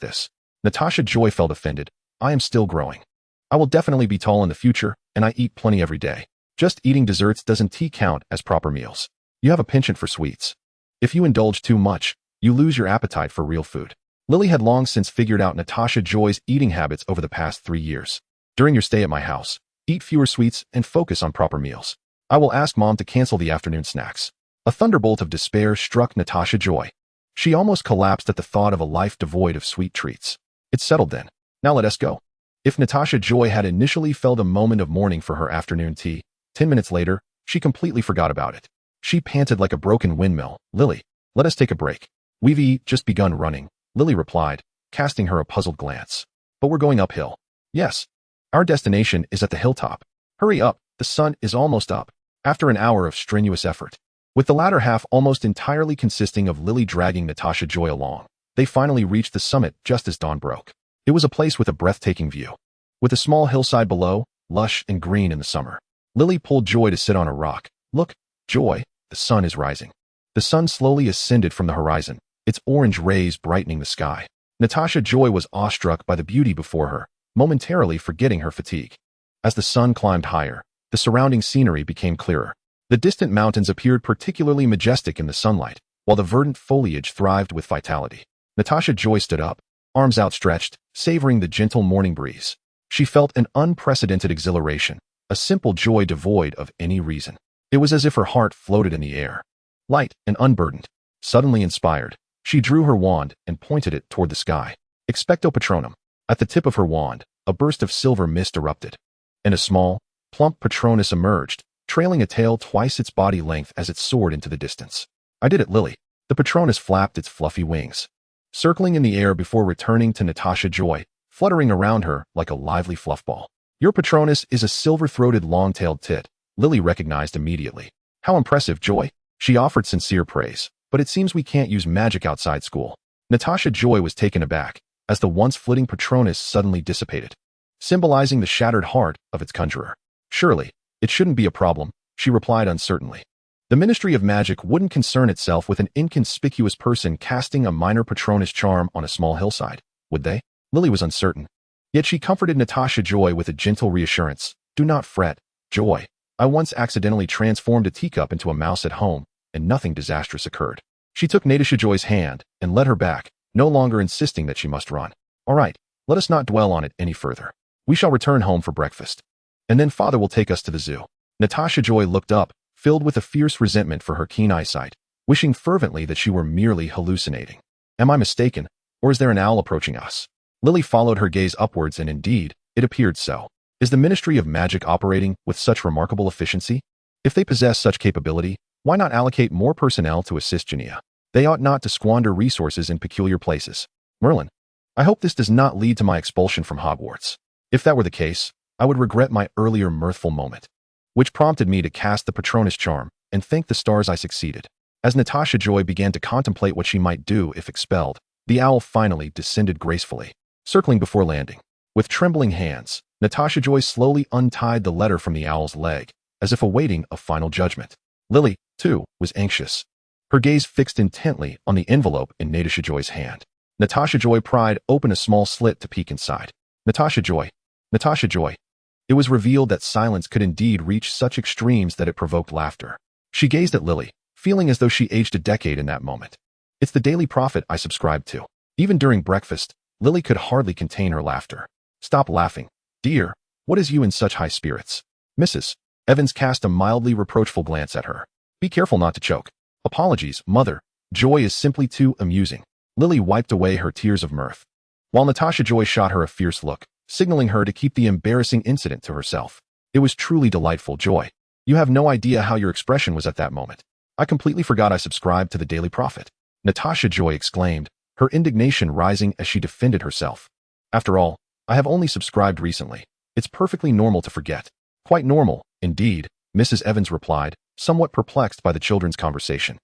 this. Natasha Joy felt offended. I am still growing. I will definitely be tall in the future, and I eat plenty every day. Just eating desserts doesn't count as proper meals. You have a penchant for sweets. If you indulge too much, you lose your appetite for real food. Lily had long since figured out Natasha Joy's eating habits over the past 3 years. During your stay at my house, eat fewer sweets and focus on proper meals. I will ask Mom to cancel the afternoon snacks. A thunderbolt of despair struck Natasha Joy. She almost collapsed at the thought of a life devoid of sweet treats. It settled then. Now let us go. If Natasha Joy had initially felt a moment of mourning for her afternoon tea, 10 minutes later, she completely forgot about it. She panted like a broken windmill. Lily, let us take a break. We've just begun running, Lily replied, casting her a puzzled glance. But we're going uphill. Yes. Our destination is at the hilltop. Hurry up, the sun is almost up. After an hour of strenuous effort, with the latter half almost entirely consisting of Lily dragging Natasha Joy along, they finally reached the summit just as dawn broke. It was a place with a breathtaking view. With a small hillside below, lush and green in the summer. Lily pulled Joy to sit on a rock. Look, Joy, the sun is rising. The sun slowly ascended from the horizon, its orange rays brightening the sky. Natasha Joy was awestruck by the beauty before her, momentarily forgetting her fatigue. As the sun climbed higher, the surrounding scenery became clearer. The distant mountains appeared particularly majestic in the sunlight, while the verdant foliage thrived with vitality. Natasha Joy stood up, arms outstretched, savoring the gentle morning breeze. She felt an unprecedented exhilaration, a simple joy devoid of any reason. It was as if her heart floated in the air. light and unburdened. Suddenly inspired, she drew her wand and pointed it toward the sky. Expecto Patronum. At the tip of her wand, a burst of silver mist erupted, and a small, plump Patronus emerged, trailing a tail twice its body length as it soared into the distance. I did it, Lily. The Patronus flapped its fluffy wings, circling in the air before returning to Natasha Joy, fluttering around her like a lively fluffball. Your Patronus is a silver-throated long-tailed tit, Lily recognized immediately. How impressive, Joy. She offered sincere praise, but it seems we can't use magic outside school. Natasha Joy was taken aback, as the once flitting Patronus suddenly dissipated, symbolizing the shattered heart of its conjurer. Surely, it shouldn't be a problem, she replied uncertainly. The Ministry of Magic wouldn't concern itself with an inconspicuous person casting a minor Patronus charm on a small hillside, would they? Lily was uncertain. Yet she comforted Natasha Joy with a gentle reassurance. Do not fret, Joy. I once accidentally transformed a teacup into a mouse at home, and nothing disastrous occurred. She took Natasha Joy's hand and led her back, no longer insisting that she must run. All right, let us not dwell on it any further. We shall return home for breakfast, and then Father will take us to the zoo. Natasha Joy looked up, filled with a fierce resentment for her keen eyesight, wishing fervently that she were merely hallucinating. Am I mistaken, or is there an owl approaching us? Lily followed her gaze upwards, and indeed, it appeared so. Is the Ministry of Magic operating with such remarkable efficiency? If they possess such capability, why not allocate more personnel to assist Genia? They ought not to squander resources in peculiar places. Merlin, I hope this does not lead to my expulsion from Hogwarts. If that were the case, I would regret my earlier mirthful moment, which prompted me to cast the Patronus charm and thank the stars I succeeded. As Natasha Joy began to contemplate what she might do if expelled, the owl finally descended gracefully, circling before landing. With trembling hands, Natasha Joy slowly untied the letter from the owl's leg, as if awaiting a final judgment. Lily, too, was anxious, her gaze fixed intently on the envelope in Natasha Joy's hand. Natasha Joy pried open a small slit to peek inside. Natasha Joy. Natasha Joy. It was revealed that silence could indeed reach such extremes that it provoked laughter. She gazed at Lily, feeling as though she aged a decade in that moment. It's the Daily Prophet I subscribed to. Even during breakfast, Lily could hardly contain her laughter. Stop laughing, dear. What is you in such high spirits? Mrs. Evans cast a mildly reproachful glance at her. Be careful not to choke. Apologies, Mother. Joy is simply too amusing. Lily wiped away her tears of mirth, while Natasha Joy shot her a fierce look, signaling her to keep the embarrassing incident to herself. It was truly delightful, Joy. You have no idea how your expression was at that moment. I completely forgot I subscribed to the Daily Prophet. Natasha Joy exclaimed, her indignation rising as she defended herself. After all, I have only subscribed recently. It's perfectly normal to forget. Quite normal, indeed, Mrs. Evans replied, somewhat perplexed by the children's conversation,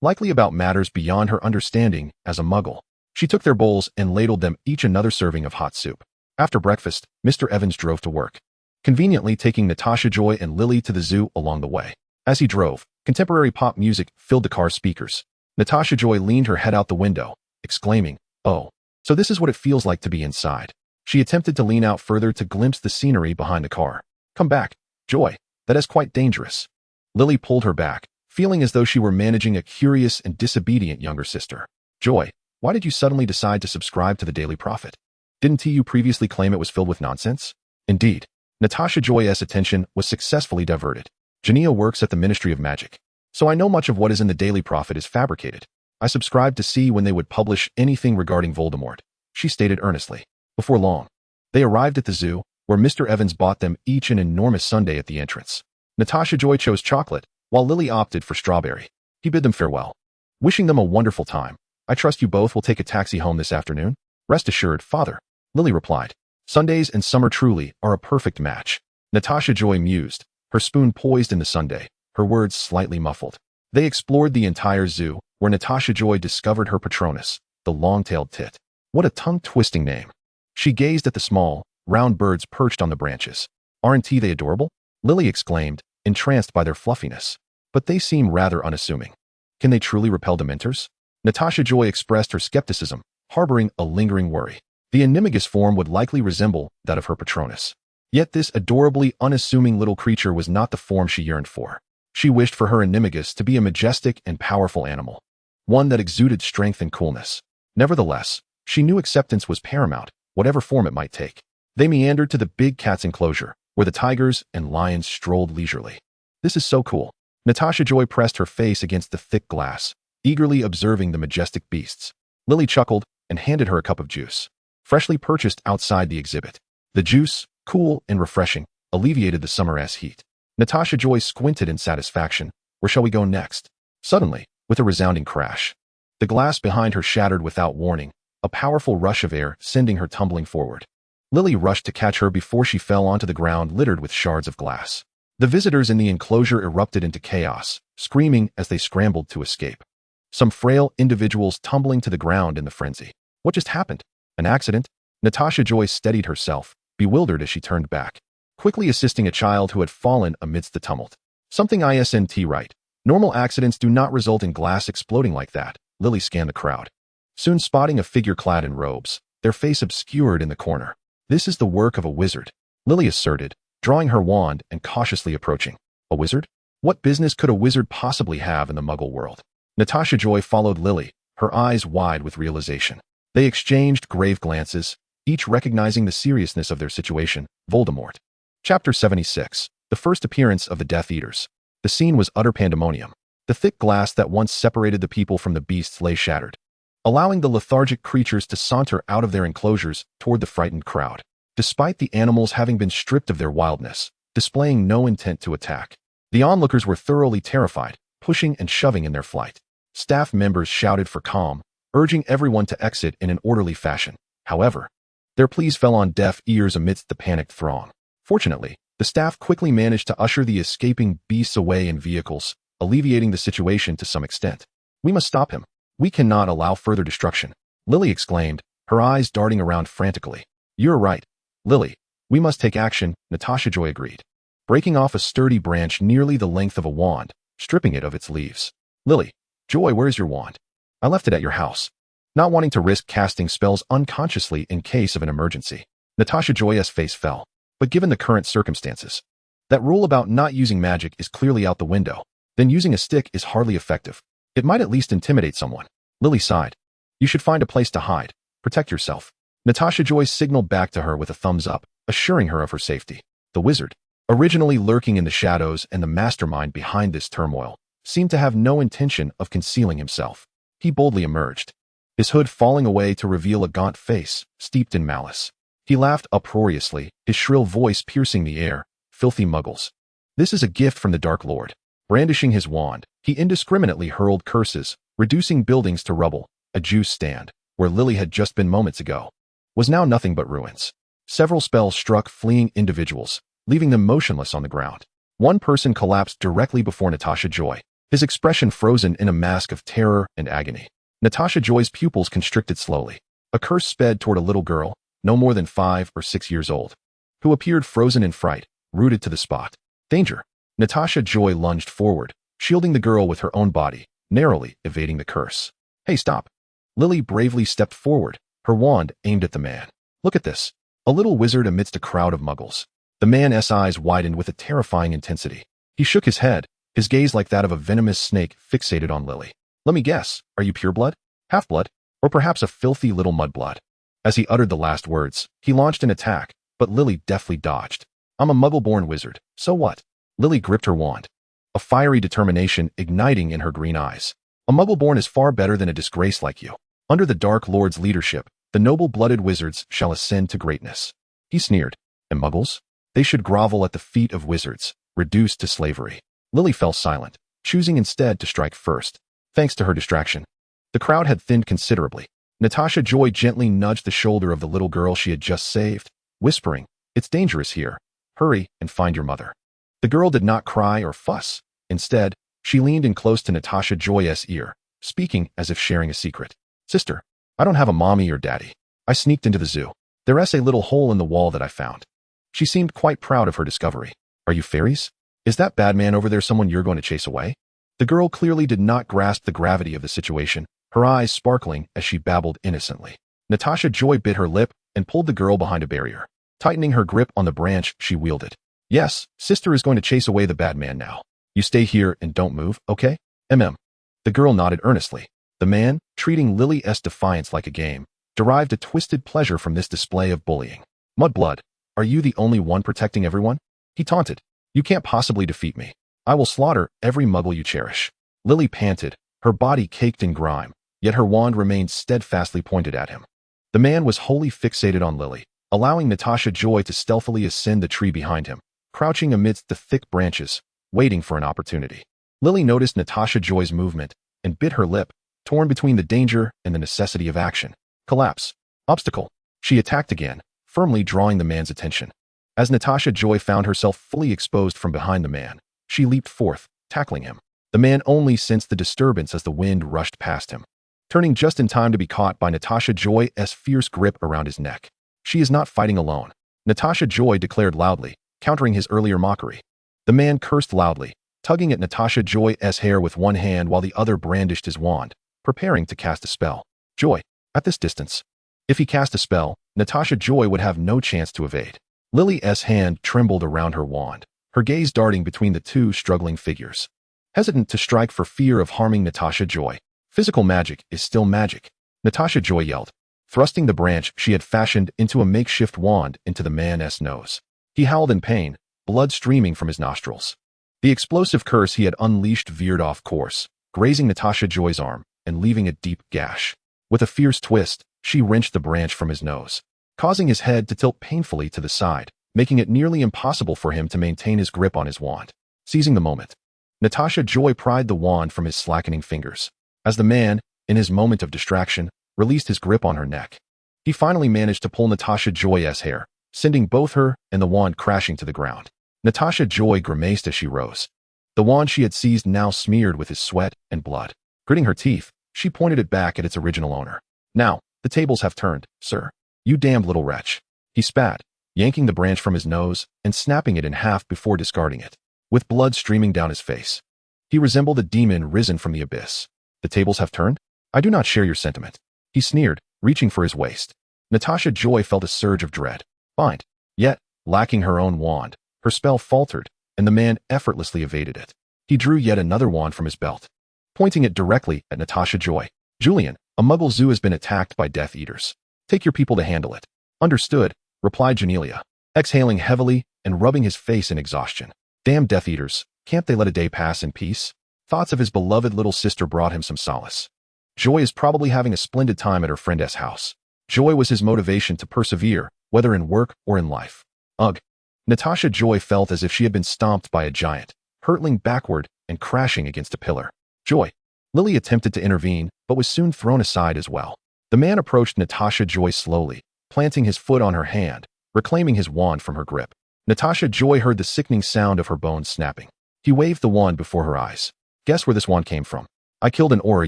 likely about matters beyond her understanding as a muggle. She took their bowls and ladled them each another serving of hot soup. After breakfast, Mr. Evans drove to work, conveniently taking Natasha Joy and Lily to the zoo along the way. As he drove, contemporary pop music filled the car's speakers. Natasha Joy leaned her head out the window, exclaiming, "Oh, so this is what it feels like to be inside." She attempted to lean out further to glimpse the scenery behind the car. Come back, Joy. That is quite dangerous. Lily pulled her back, feeling as though she were managing a curious and disobedient younger sister. Joy, why did you suddenly decide to subscribe to the Daily Prophet? Didn't you previously claim it was filled with nonsense? Indeed, Natasha Joy's attention was successfully diverted. Genia works at the Ministry of Magic, so I know much of what is in the Daily Prophet is fabricated. I subscribed to see when they would publish anything regarding Voldemort, she stated earnestly. Before long, they arrived at the zoo, where Mr. Evans bought them each an enormous sundae at the entrance. Natasha Joy chose chocolate, while Lily opted for strawberry. He bid them farewell, wishing them a wonderful time. I trust you both will take a taxi home this afternoon? Rest assured, Father, Lily replied. Sundays and summer truly are a perfect match. Natasha Joy mused, her spoon poised in the sundae, her words slightly muffled. They explored the entire zoo, where Natasha Joy discovered her Patronus, the long-tailed tit. What a tongue-twisting name. She gazed at the small, round birds perched on the branches. Aren't they adorable? Lily exclaimed, entranced by their fluffiness. But they seem rather unassuming. Can they truly repel Dementors? Natasha Joy expressed her skepticism, harboring a lingering worry. The Animagus form would likely resemble that of her Patronus. Yet this adorably unassuming little creature was not the form she yearned for. She wished for her Animagus to be a majestic and powerful animal, one that exuded strength and coolness. Nevertheless, she knew acceptance was paramount, whatever form it might take. They meandered to the big cat's enclosure, where the tigers and lions strolled leisurely. This is so cool. Natasha Joy pressed her face against the thick glass, eagerly observing the majestic beasts. Lily chuckled and handed her a cup of juice, freshly purchased outside the exhibit. The juice, cool and refreshing, alleviated the summer-ass heat. Natasha Joy squinted in satisfaction. Where shall we go next? Suddenly, with a resounding crash, the glass behind her shattered without warning, a powerful rush of air sending her tumbling forward. Lily rushed to catch her before she fell onto the ground littered with shards of glass. The visitors in the enclosure erupted into chaos, screaming as they scrambled to escape. Some frail individuals tumbling to the ground in the frenzy. What just happened? An accident? Natasha Joy steadied herself, bewildered as she turned back, quickly assisting a child who had fallen amidst the tumult. Something isn't right. Normal accidents do not result in glass exploding like that. Lily scanned the crowd, soon spotting a figure clad in robes, their face obscured in the corner. This is the work of a wizard, Lily asserted, drawing her wand and cautiously approaching. A wizard? What business could a wizard possibly have in the Muggle world? Natasha Joy followed Lily, her eyes wide with realization. They exchanged grave glances, each recognizing the seriousness of their situation. Voldemort. Chapter 76. The first appearance of the Death Eaters. The scene was utter pandemonium. The thick glass that once separated the people from the beasts lay shattered, allowing the lethargic creatures to saunter out of their enclosures toward the frightened crowd. Despite the animals having been stripped of their wildness, displaying no intent to attack, the onlookers were thoroughly terrified, pushing and shoving in their flight. Staff members shouted for calm, urging everyone to exit in an orderly fashion. However, their pleas fell on deaf ears amidst the panicked throng. Fortunately, the staff quickly managed to usher the escaping beasts away in vehicles, alleviating the situation to some extent. We must stop him. We cannot allow further destruction, Lily exclaimed, her eyes darting around frantically. You're right, Lily. We must take action, Natasha Joy agreed, breaking off a sturdy branch nearly the length of a wand, stripping it of its leaves. Lily, Joy, where's your wand? I left it at your house, not wanting to risk casting spells unconsciously in case of an emergency. Natasha Joy's face fell, but given the current circumstances, that rule about not using magic is clearly out the window. Then using a stick is hardly effective. It might at least intimidate someone. Lily sighed. You should find a place to hide. Protect yourself. Natasha Joy signaled back to her with a thumbs up, assuring her of her safety. The wizard, originally lurking in the shadows and the mastermind behind this turmoil, seemed to have no intention of concealing himself. He boldly emerged, his hood falling away to reveal a gaunt face, steeped in malice. He laughed uproariously, his shrill voice piercing the air. Filthy muggles. This is a gift from the Dark Lord. Brandishing his wand, he indiscriminately hurled curses, reducing buildings to rubble. A juice stand, where Lily had just been moments ago, was now nothing but ruins. Several spells struck fleeing individuals, leaving them motionless on the ground. One person collapsed directly before Natasha Joy, his expression frozen in a mask of terror and agony. Natasha Joy's pupils constricted slowly. A curse sped toward a little girl, no more than 5 or 6 years old, who appeared frozen in fright, rooted to the spot. Danger! Natasha Joy lunged forward, shielding the girl with her own body, narrowly evading the curse. Hey, stop! Lily bravely stepped forward, her wand aimed at the man. Look at this. A little wizard amidst a crowd of muggles. The man's eyes widened with a terrifying intensity. He shook his head, his gaze like that of a venomous snake fixated on Lily. Let me guess, are you pureblood? Half-blood? Or perhaps a filthy little mudblood? As he uttered the last words, he launched an attack, but Lily deftly dodged. I'm a muggle-born wizard, so what? Lily gripped her wand, a fiery determination igniting in her green eyes. A muggle-born is far better than a disgrace like you. Under the Dark Lord's leadership, the noble-blooded wizards shall ascend to greatness. He sneered. And muggles? They should grovel at the feet of wizards, reduced to slavery. Lily fell silent, choosing instead to strike first. Thanks to her distraction, the crowd had thinned considerably. Natasha Joy gently nudged the shoulder of the little girl she had just saved, whispering, It's dangerous here. Hurry and find your mother. The girl did not cry or fuss. Instead, she leaned in close to Natasha Joy's ear, speaking as if sharing a secret. Sister, I don't have a mommy or daddy. I sneaked into the zoo. There's a little hole in the wall that I found. She seemed quite proud of her discovery. Are you fairies? Is that bad man over there someone you're going to chase away? The girl clearly did not grasp the gravity of the situation, her eyes sparkling as she babbled innocently. Natasha Joy bit her lip and pulled the girl behind a barrier, tightening her grip on the branch she wielded. Yes, sister is going to chase away the bad man now. You stay here and don't move, okay? The girl nodded earnestly. The man, treating Lily's defiance like a game, derived a twisted pleasure from this display of bullying. Mudblood, are you the only one protecting everyone? He taunted. You can't possibly defeat me. I will slaughter every muggle you cherish." Lily panted, her body caked in grime, yet her wand remained steadfastly pointed at him. The man was wholly fixated on Lily, allowing Natasha Joy to stealthily ascend the tree behind him, crouching amidst the thick branches, waiting for an opportunity. Lily noticed Natasha Joy's movement and bit her lip, torn between the danger and the necessity of action. Collapse. Obstacle. She attacked again, firmly drawing the man's attention. As Natasha Joy found herself fully exposed from behind the man, she leaped forth, tackling him. The man only sensed the disturbance as the wind rushed past him, turning just in time to be caught by Natasha Joy's fierce grip around his neck. "She is not fighting alone," Natasha Joy declared loudly, countering his earlier mockery. The man cursed loudly, tugging at Natasha Joy's hair with one hand while the other brandished his wand, preparing to cast a spell. Joy, at this distance. If he cast a spell, Natasha Joy would have no chance to evade. Lily's hand trembled around her wand, her gaze darting between the two struggling figures. Hesitant to strike for fear of harming Natasha Joy. Physical magic is still magic, Natasha Joy yelled, thrusting the branch she had fashioned into a makeshift wand into the man's nose. He howled in pain, blood streaming from his nostrils. The explosive curse he had unleashed veered off course, grazing Natasha Joy's arm and leaving a deep gash. With a fierce twist, she wrenched the branch from his nose, causing his head to tilt painfully to the side, making it nearly impossible for him to maintain his grip on his wand. Seizing the moment, Natasha Joy pried the wand from his slackening fingers. As the man, in his moment of distraction, released his grip on her neck, he finally managed to pull Natasha Joy's hair, sending both her and the wand crashing to the ground. Natasha Joy grimaced as she rose, the wand she had seized now smeared with his sweat and blood. Gritting her teeth, she pointed it back at its original owner. "Now, the tables have turned, sir. You damned little wretch." He spat, yanking the branch from his nose and snapping it in half before discarding it, with blood streaming down his face. He resembled a demon risen from the abyss. "The tables have turned? I do not share your sentiment," he sneered, reaching for his waist. Natasha Joy felt a surge of dread. Bind. Yet, lacking her own wand, her spell faltered, and the man effortlessly evaded it. He drew yet another wand from his belt, pointing it directly at Natasha Joy. "Julian, a Muggle zoo has been attacked by Death Eaters. Take your people to handle it." "Understood," replied Janelia, exhaling heavily and rubbing his face in exhaustion. "Damn Death Eaters, can't they let a day pass in peace?" Thoughts of his beloved little sister brought him some solace. Joy is probably having a splendid time at her friend's house. Joy was his motivation to persevere, whether in work or in life. Ugh. Natasha Joy felt as if she had been stomped by a giant, hurtling backward and crashing against a pillar. "Joy." Lily attempted to intervene, but was soon thrown aside as well. The man approached Natasha Joy slowly, planting his foot on her hand, reclaiming his wand from her grip. Natasha Joy heard the sickening sound of her bones snapping. He waved the wand before her eyes. "Guess where this wand came from? I killed an Auror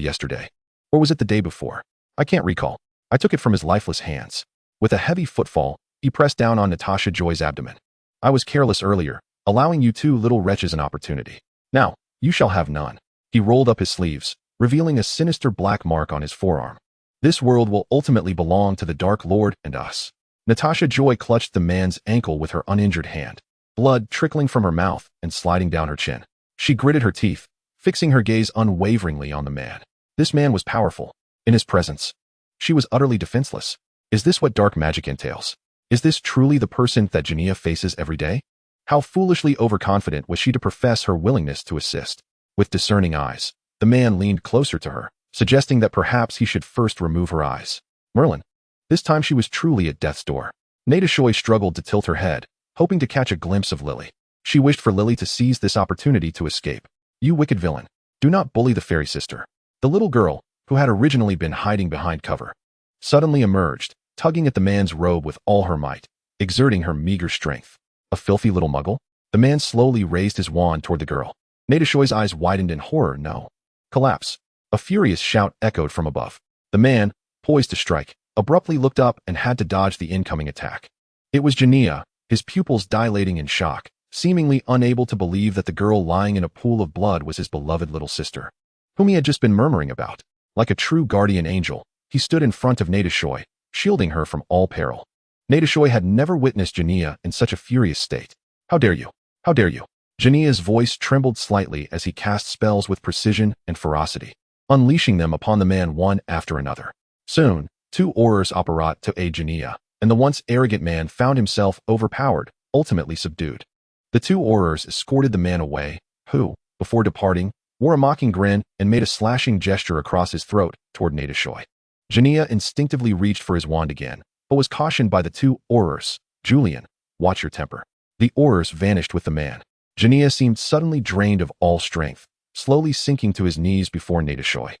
yesterday. Or was it the day before? I can't recall. I took it from his lifeless hands." With a heavy footfall, he pressed down on Natasha Joy's abdomen. "I was careless earlier, allowing you two little wretches an opportunity. Now, you shall have none." He rolled up his sleeves, revealing a sinister black mark on his forearm. "This world will ultimately belong to the Dark Lord and us." Natasha Joy clutched the man's ankle with her uninjured hand, blood trickling from her mouth and sliding down her chin. She gritted her teeth, fixing her gaze unwaveringly on the man. This man was powerful. In his presence, she was utterly defenseless. Is this what dark magic entails? Is this truly the person that Jania faces every day? How foolishly overconfident was she to profess her willingness to assist? With discerning eyes, the man leaned closer to her, suggesting that perhaps he should first remove her eyes. Merlin. This time she was truly at death's door. Natasha struggled to tilt her head, hoping to catch a glimpse of Lily. She wished for Lily to seize this opportunity to escape. "You wicked villain. Do not bully the fairy sister." The little girl, who had originally been hiding behind cover, suddenly emerged, tugging at the man's robe with all her might, exerting her meager strength. "A filthy little muggle?" The man slowly raised his wand toward the girl. Natasha's eyes widened in horror. "No." Collapse. A furious shout echoed from above. The man, poised to strike, abruptly looked up and had to dodge the incoming attack. It was Jania, his pupils dilating in shock, seemingly unable to believe that the girl lying in a pool of blood was his beloved little sister, whom he had just been murmuring about. Like a true guardian angel, he stood in front of Natasha, shielding her from all peril. Natasha had never witnessed Jania in such a furious state. "How dare you? How dare you?" Jania's voice trembled slightly as he cast spells with precision and ferocity, unleashing them upon the man one after another. Soon, two Aurors apparat to aid Jania, and the once arrogant man found himself overpowered, ultimately subdued. The two Aurors escorted the man away, who, before departing, wore a mocking grin and made a slashing gesture across his throat toward Natasha. Jania instinctively reached for his wand again, but was cautioned by the two Aurors. Julian, watch your temper. The Aurors vanished with the man. Jania seemed suddenly drained of all strength, slowly sinking to his knees before Natasha.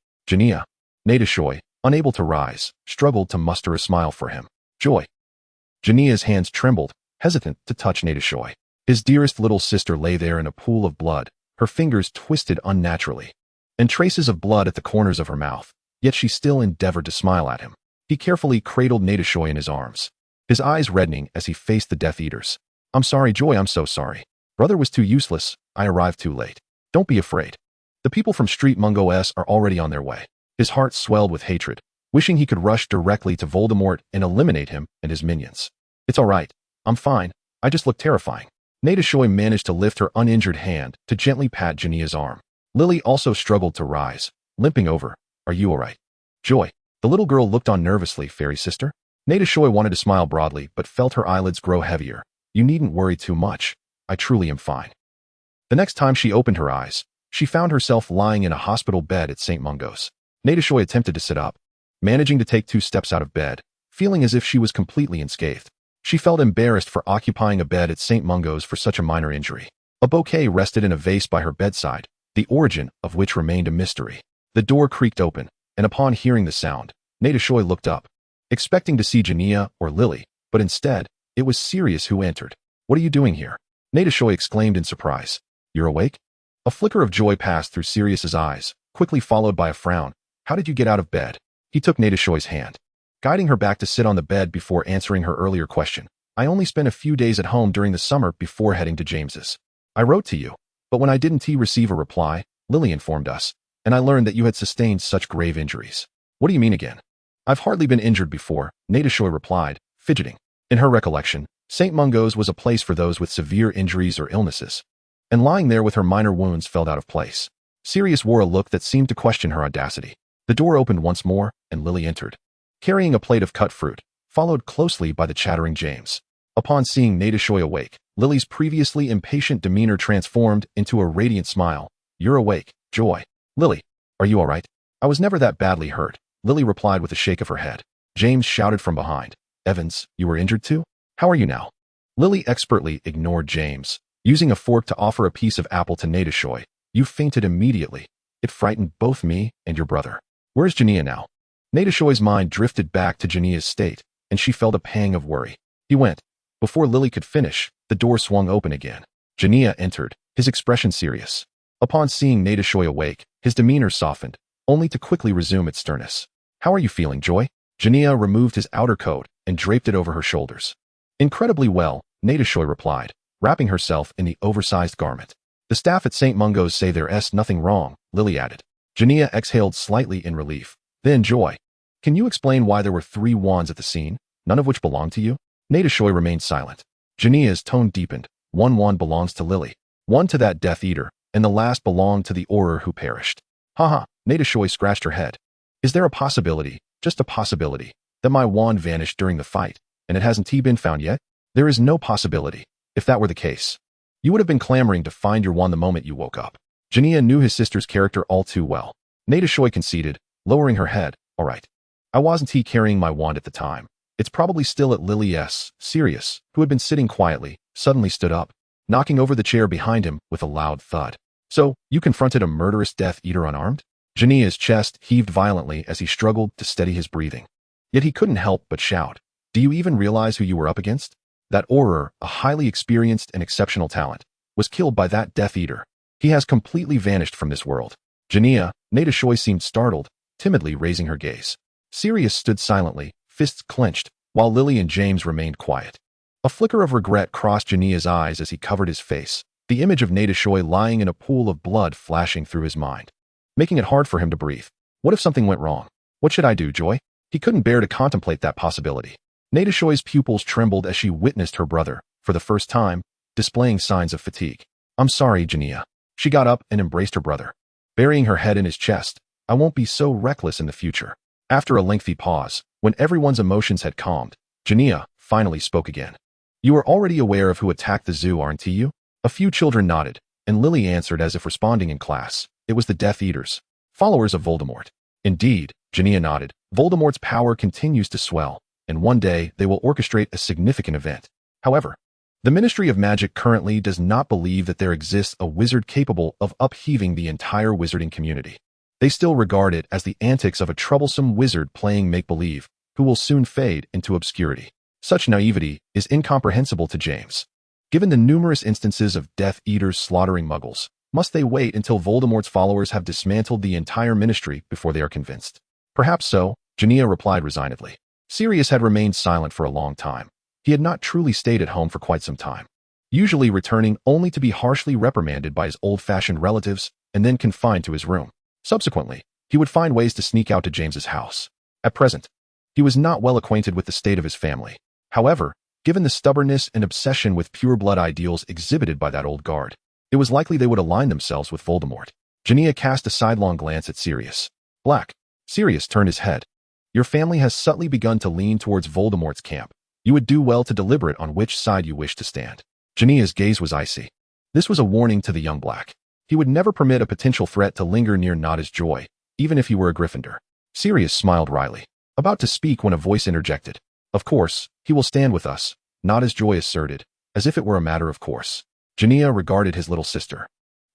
Natasha, unable to rise, struggled to muster a smile for him. Joy. Jania's hands trembled, hesitant to touch Natasha. His dearest little sister lay there in a pool of blood, her fingers twisted unnaturally, and traces of blood at the corners of her mouth, yet she still endeavored to smile at him. He carefully cradled Natasha in his arms, his eyes reddening as he faced the Death Eaters. I'm sorry, Joy, I'm so sorry. Brother was too useless, I arrived too late. Don't be afraid. The people from St Mungo are already on their way. His heart swelled with hatred, wishing he could rush directly to Voldemort and eliminate him and his minions. It's all right. I'm fine. I just look terrifying. Natasha managed to lift her uninjured hand to gently pat Jania's arm. Lily also struggled to rise, limping over. Are you all right? Joy. The little girl looked on nervously, fairy sister. Natasha wanted to smile broadly but felt her eyelids grow heavier. You needn't worry too much. I truly am fine. The next time she opened her eyes, she found herself lying in a hospital bed at St Mungo's. Natasha attempted to sit up, managing to take 2 steps out of bed, feeling as if she was completely unscathed. She felt embarrassed for occupying a bed at St Mungo's for such a minor injury. A bouquet rested in a vase by her bedside, the origin of which remained a mystery. The door creaked open, and upon hearing the sound, Natasha looked up, expecting to see Jania or Lily, but instead, it was Sirius who entered. What are you doing here? Natasha exclaimed in surprise. You're awake? A flicker of joy passed through Sirius's eyes, quickly followed by a frown. How did you get out of bed? He took Natasha's hand, guiding her back to sit on the bed before answering her earlier question. I only spent a few days at home during the summer before heading to James's. I wrote to you, but when I didn't receive a reply, Lily informed us, and I learned that you had sustained such grave injuries. What do you mean again? I've hardly been injured before, Natasha replied, fidgeting. In her recollection, St Mungo's was a place for those with severe injuries or illnesses, and lying there with her minor wounds felt out of place. Sirius wore a look that seemed to question her audacity. The door opened once more, and Lily entered, carrying a plate of cut fruit, followed closely by the chattering James. Upon seeing Natasha awake, Lily's previously impatient demeanor transformed into a radiant smile. You're awake, Joy. Lily, are you all right? I was never that badly hurt, Lily replied with a shake of her head. James shouted from behind. Evans, you were injured too? How are you now? Lily expertly ignored James, using a fork to offer a piece of apple to Natasha. You fainted immediately. It frightened both me and your brother. Where's Jania now? Natasha's mind drifted back to Jania's state, and she felt a pang of worry. He went. Before Lily could finish, the door swung open again. Jania entered, his expression serious. Upon seeing Natasha awake, his demeanor softened, only to quickly resume its sternness. How are you feeling, Joy? Jania removed his outer coat and draped it over her shoulders. Incredibly well, Natasha replied, wrapping herself in the oversized garment. The staff at St Mungo's say there's nothing wrong, Lily added. Jania exhaled slightly in relief. Then, Joy, can you explain why there were 3 wands at the scene, none of which belonged to you? Natasha remained silent. Jania's tone deepened. 1 wand belongs to Lily, 1 to that Death Eater, and the last belonged to the Auror who perished. Haha, Natasha scratched her head. Is there a possibility, just a possibility, that my wand vanished during the fight, and it hasn't been found yet? There is no possibility. If that were the case, you would have been clamoring to find your wand the moment you woke up. Jania knew his sister's character all too well. Natasha conceded, lowering her head. All right. I wasn't carrying my wand at the time. It's probably still at Lily's. Sirius, who had been sitting quietly, suddenly stood up, knocking over the chair behind him with a loud thud. So, you confronted a murderous Death Eater unarmed? Jania's chest heaved violently as he struggled to steady his breathing. Yet he couldn't help but shout. Do you even realize who you were up against? That Auror, a highly experienced and exceptional talent, was killed by that Death Eater. He has completely vanished from this world. Jania, Natasha seemed startled, timidly raising her gaze. Sirius stood silently, fists clenched, while Lily and James remained quiet. A flicker of regret crossed Jania's eyes as he covered his face, the image of Natasha lying in a pool of blood flashing through his mind, making it hard for him to breathe. What if something went wrong? What should I do, Joy? He couldn't bear to contemplate that possibility. Natasha's pupils trembled as she witnessed her brother, for the first time, displaying signs of fatigue. I'm sorry, Jania. She got up and embraced her brother, burying her head in his chest. I won't be so reckless in the future. After a lengthy pause, when everyone's emotions had calmed, Jania finally spoke again. You are already aware of who attacked the zoo, aren't you? A few children nodded, and Lily answered as if responding in class. It was the Death Eaters, followers of Voldemort. Indeed, Jania nodded. Voldemort's power continues to swell, and one day they will orchestrate a significant event. However, the Ministry of Magic currently does not believe that there exists a wizard capable of upheaving the entire wizarding community. They still regard it as the antics of a troublesome wizard playing make-believe, who will soon fade into obscurity. Such naivety is incomprehensible to James. Given the numerous instances of Death Eaters slaughtering muggles, must they wait until Voldemort's followers have dismantled the entire ministry before they are convinced? Perhaps so, Jania replied resignedly. Sirius had remained silent for a long time. He had not truly stayed at home for quite some time, usually returning only to be harshly reprimanded by his old-fashioned relatives and then confined to his room. Subsequently, he would find ways to sneak out to James's house. At present, he was not well acquainted with the state of his family. However, given the stubbornness and obsession with pure-blood ideals exhibited by that old guard, it was likely they would align themselves with Voldemort. Jania cast a sidelong glance at Sirius Black. Sirius turned his head. Your family has subtly begun to lean towards Voldemort's camp. You would do well to deliberate on which side you wish to stand. Jania's gaze was icy. This was a warning to the young Black. He would never permit a potential threat to linger near Natasha Joy, even if he were a Gryffindor. Sirius smiled wryly, about to speak when a voice interjected. Of course, he will stand with us, Natasha Joy asserted, as if it were a matter of course. Jania regarded his little sister,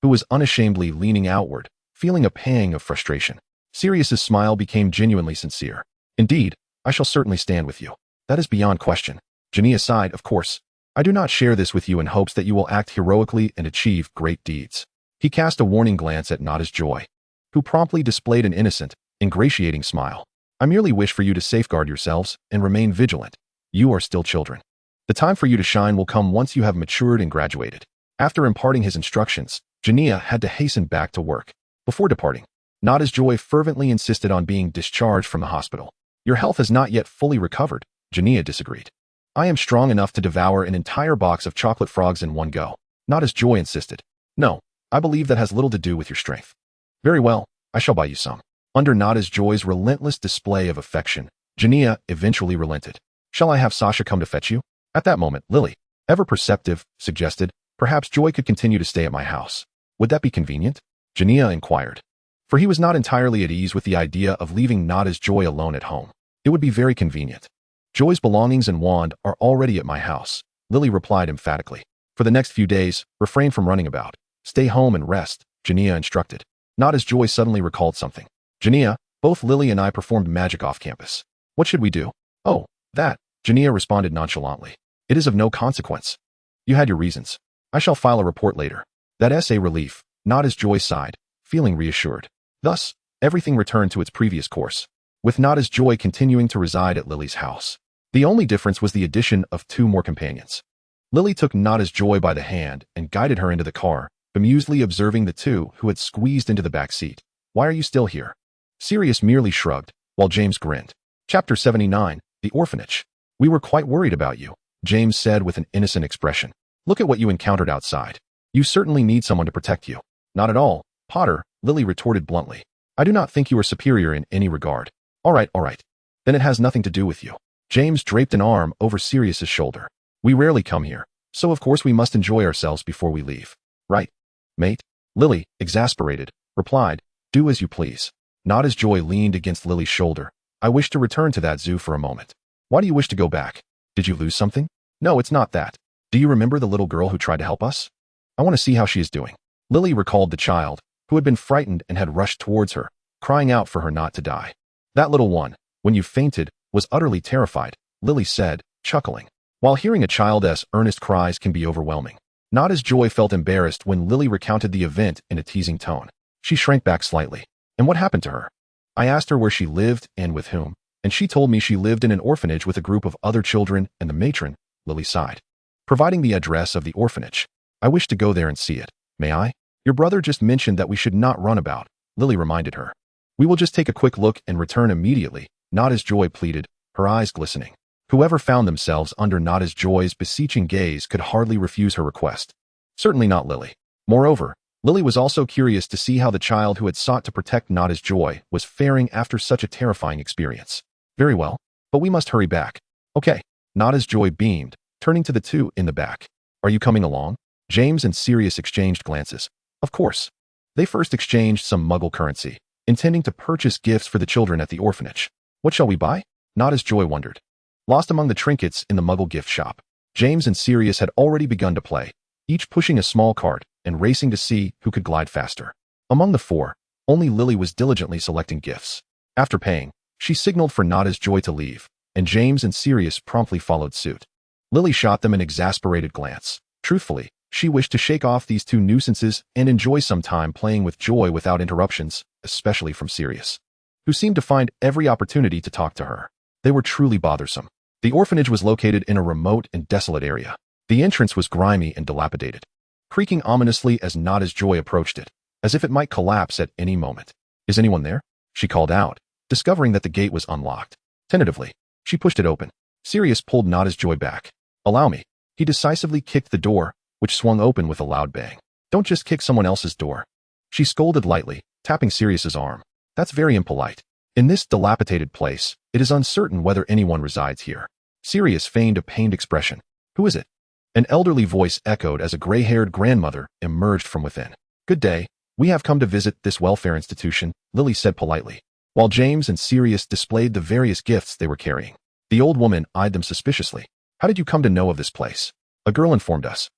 who was unashamedly leaning outward, feeling a pang of frustration. Sirius's smile became genuinely sincere. Indeed, I shall certainly stand with you. That is beyond question. Jania sighed. Of course, I do not share this with you in hopes that you will act heroically and achieve great deeds. He cast a warning glance at Natasha Joy, who promptly displayed an innocent, ingratiating smile. I merely wish for you to safeguard yourselves and remain vigilant. You are still children. The time for you to shine will come once you have matured and graduated. After imparting his instructions, Jania had to hasten back to work. Before departing, Natasha Joy fervently insisted on being discharged from the hospital. Your health has not yet fully recovered, Jania disagreed. I am strong enough to devour an entire box of chocolate frogs in one go, Natasha Joy insisted. No, I believe that has little to do with your strength. Very well, I shall buy you some. Under Natasha Joy's relentless display of affection, Jania eventually relented. Shall I have Sasha come to fetch you? At that moment, Lily, ever perceptive, suggested, perhaps Joy could continue to stay at my house. Would that be convenient? Jania inquired. For he was not entirely at ease with the idea of leaving Natasha Joy alone at home. It would be very convenient. Joy's belongings and wand are already at my house, Lily replied emphatically. For the next few days, refrain from running about. Stay home and rest, Jania instructed. Natasha Joy suddenly recalled something. Jania, both Lily and I performed magic off campus. What should we do? Oh, that, Jania responded nonchalantly. It is of no consequence. You had your reasons. I shall file a report later. That essay relief, Natasha Joy sighed, feeling reassured. Thus, everything returned to its previous course, with Natasha Joy continuing to reside at Lily's house. The only difference was the addition of 2 more companions. Lily took Natasha Joy by the hand and guided her into the car, bemusedly observing the 2 who had squeezed into the back seat. Why are you still here? Sirius merely shrugged, while James grinned. Chapter 79, The Orphanage. We were quite worried about you, James said with an innocent expression. Look at what you encountered outside. You certainly need someone to protect you. Not at all, Potter, Lily retorted bluntly. I do not think you are superior in any regard. All right. Then it has nothing to do with you. James draped an arm over Sirius's shoulder. We rarely come here, so of course we must enjoy ourselves before we leave. Right, mate? Lily, exasperated, replied, do as you please. Natasha Joy leaned against Lily's shoulder. I wish to return to that zoo for a moment. Why do you wish to go back? Did you lose something? No, it's not that. Do you remember the little girl who tried to help us? I want to see how she is doing. Lily recalled the child, who had been frightened and had rushed towards her, crying out for her not to die. That little one, when you fainted, was utterly terrified, Lily said, chuckling. While hearing a child's earnest cries can be overwhelming, Natasha Joy felt embarrassed when Lily recounted the event in a teasing tone. She shrank back slightly. And what happened to her? I asked her where she lived and with whom, and she told me she lived in an orphanage with a group of other children and the matron, Lily sighed. Providing the address of the orphanage. I wish to go there and see it. May I? Your brother just mentioned that we should not run about, Lily reminded her. We will just take a quick look and return immediately, Natasha Joy pleaded, her eyes glistening. Whoever found themselves under Natasha Joy's beseeching gaze could hardly refuse her request. Certainly not Lily. Moreover, Lily was also curious to see how the child who had sought to protect Natasha Joy was faring after such a terrifying experience. Very well, but we must hurry back. Okay, Natasha Joy beamed, turning to the 2 in the back. Are you coming along? James and Sirius exchanged glances. Of course. They first exchanged some Muggle currency, intending to purchase gifts for the children at the orphanage. What shall we buy? Natasha Joy wondered. Lost among the trinkets in the Muggle gift shop, James and Sirius had already begun to play, each pushing a small cart and racing to see who could glide faster. Among the four, only Lily was diligently selecting gifts. After paying, she signaled for Natasha Joy to leave, and James and Sirius promptly followed suit. Lily shot them an exasperated glance. Truthfully, she wished to shake off these two nuisances and enjoy some time playing with Joy without interruptions, especially from Sirius, who seemed to find every opportunity to talk to her. They were truly bothersome. The orphanage was located in a remote and desolate area. The entrance was grimy and dilapidated, creaking ominously as Natasha Joy approached it, as if it might collapse at any moment. Is anyone there? She called out, discovering that the gate was unlocked. Tentatively, she pushed it open. Sirius pulled Natasha Joy back. Allow me. He decisively kicked the door, which swung open with a loud bang. Don't just kick someone else's door. She scolded lightly, tapping Sirius's arm. That's very impolite. In this dilapidated place, it is uncertain whether anyone resides here. Sirius feigned a pained expression. Who is it? An elderly voice echoed as a gray-haired grandmother emerged from within. Good day. We have come to visit this welfare institution, Lily said politely, while James and Sirius displayed the various gifts they were carrying. The old woman eyed them suspiciously. How did you come to know of this place? A girl informed us.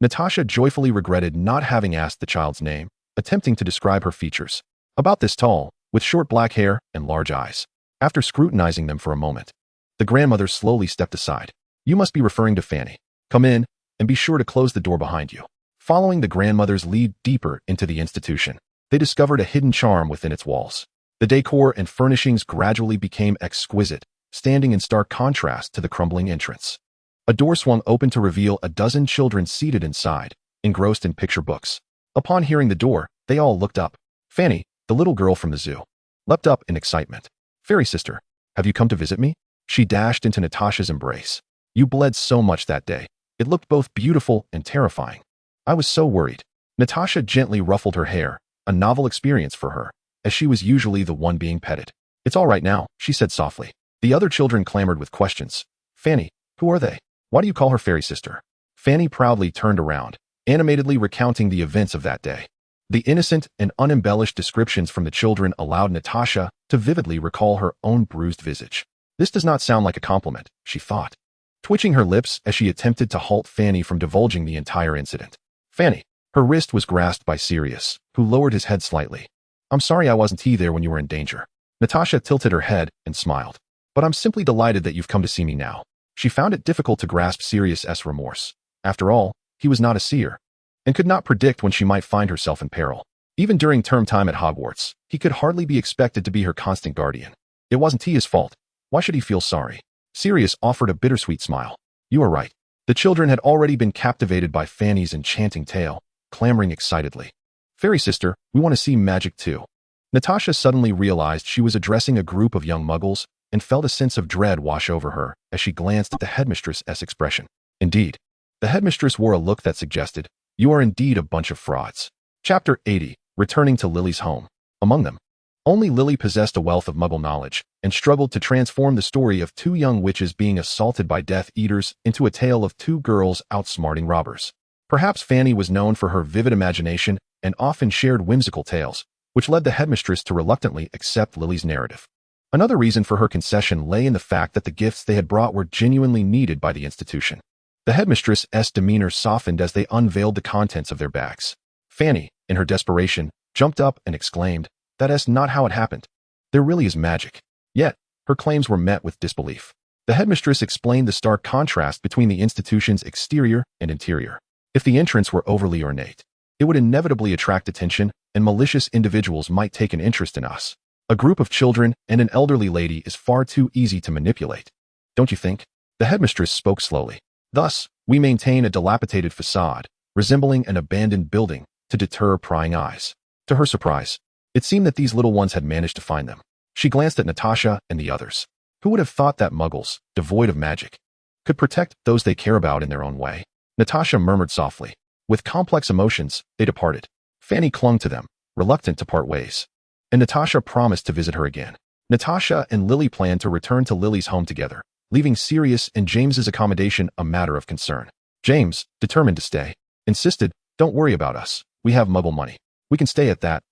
Natasha joyfully regretted not having asked the child's name, attempting to describe her features. About this tall, with short black hair and large eyes. After scrutinizing them for a moment, the grandmother slowly stepped aside. You must be referring to Fanny. Come in, and be sure to close the door behind you. Following the grandmother's lead deeper into the institution, they discovered a hidden charm within its walls. The decor and furnishings gradually became exquisite, standing in stark contrast to the crumbling entrance. A door swung open to reveal a dozen children seated inside, engrossed in picture books. Upon hearing the door, they all looked up. Fanny, the little girl from the zoo, leapt up in excitement. Fairy sister, have you come to visit me? She dashed into Natasha's embrace. You bled so much that day. It looked both beautiful and terrifying. I was so worried. Natasha gently ruffled her hair, a novel experience for her, as she was usually the one being petted. It's all right now, she said softly. The other children clamored with questions. Fanny, who are they? Why do you call her fairy sister? Fanny proudly turned around, animatedly recounting the events of that day. The innocent and unembellished descriptions from the children allowed Natasha to vividly recall her own bruised visage. This does not sound like a compliment, she thought, twitching her lips as she attempted to halt Fanny from divulging the entire incident. Fanny. Her wrist was grasped by Sirius, who lowered his head slightly. I'm sorry I wasn't there when you were in danger. Natasha tilted her head and smiled. But I'm simply delighted that you've come to see me now. She found it difficult to grasp Sirius's remorse. After all, he was not a seer, and could not predict when she might find herself in peril. Even during term time at Hogwarts, he could hardly be expected to be her constant guardian. It wasn't his fault. Why should he feel sorry? Sirius offered a bittersweet smile. You are right. The children had already been captivated by Fanny's enchanting tale, clamoring excitedly. Fairy sister, we want to see magic too. Natasha suddenly realized she was addressing a group of young muggles and felt a sense of dread wash over her as she glanced at the headmistress's expression. Indeed, the headmistress wore a look that suggested, you are indeed a bunch of frauds. Chapter 80, Returning to Lily's home. Among them, only Lily possessed a wealth of muggle knowledge and struggled to transform the story of two young witches being assaulted by Death Eaters into a tale of two girls outsmarting robbers. Perhaps Fanny was known for her vivid imagination and often shared whimsical tales, which led the headmistress to reluctantly accept Lily's narrative. Another reason for her concession lay in the fact that the gifts they had brought were genuinely needed by the institution. The headmistress's demeanor softened as they unveiled the contents of their bags. Fanny, in her desperation, jumped up and exclaimed, that is not how it happened. There really is magic. Yet, her claims were met with disbelief. The headmistress explained the stark contrast between the institution's exterior and interior. If the entrance were overly ornate, it would inevitably attract attention, and malicious individuals might take an interest in us. A group of children and an elderly lady is far too easy to manipulate. Don't you think? The headmistress spoke slowly. Thus, we maintain a dilapidated facade, resembling an abandoned building, to deter prying eyes. To her surprise, it seemed that these little ones had managed to find them. She glanced at Natasha and the others. Who would have thought that muggles, devoid of magic, could protect those they care about in their own way? Natasha murmured softly. With complex emotions, they departed. Fanny clung to them, reluctant to part ways. And Natasha promised to visit her again. Natasha and Lily planned to return to Lily's home together, leaving Sirius and James's accommodation a matter of concern. James, determined to stay, insisted, "Don't worry about us. We have muggle money. We can stay at that,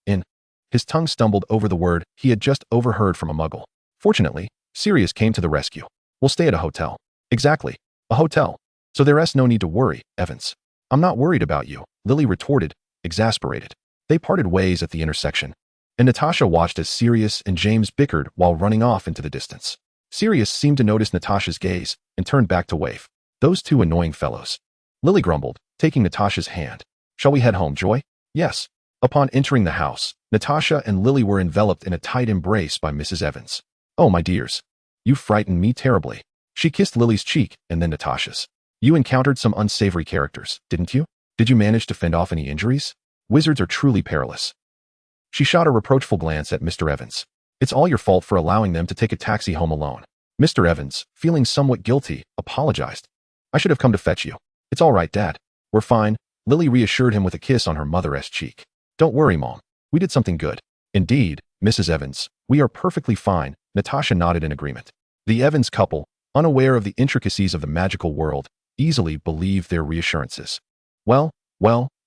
inn." His tongue stumbled over the word he had just overheard from a muggle. Fortunately, Sirius came to the rescue. "We'll stay at a hotel." "Exactly. A hotel. So there's no need to worry, Evans." "I'm not worried about you," Lily retorted, exasperated. They parted ways at the intersection, and Natasha watched as Sirius and James bickered while running off into the distance. Sirius seemed to notice Natasha's gaze and turned back to wave. "Those two annoying fellows." Lily grumbled, taking Natasha's hand. "Shall we head home, Joy?" "Yes." Upon entering the house, Natasha and Lily were enveloped in a tight embrace by Mrs. Evans. "Oh, my dears. You frightened me terribly." She kissed Lily's cheek and then Natasha's. "You encountered some unsavory characters, didn't you? Did you manage to fend off any injuries? Wizards are truly perilous." She shot a reproachful glance at Mr. Evans. "It's all your fault for allowing them to take a taxi home alone." Mr. Evans, feeling somewhat guilty, apologized. "I should have come to fetch you." "It's all right, Dad. We're fine." Lily reassured him with a kiss on her mother's cheek. "Don't worry, Mom. We did something good." "Indeed, Mrs. Evans, we are perfectly fine." Natasha nodded in agreement. The Evans couple, unaware of the intricacies of the magical world, easily believed their reassurances. Well,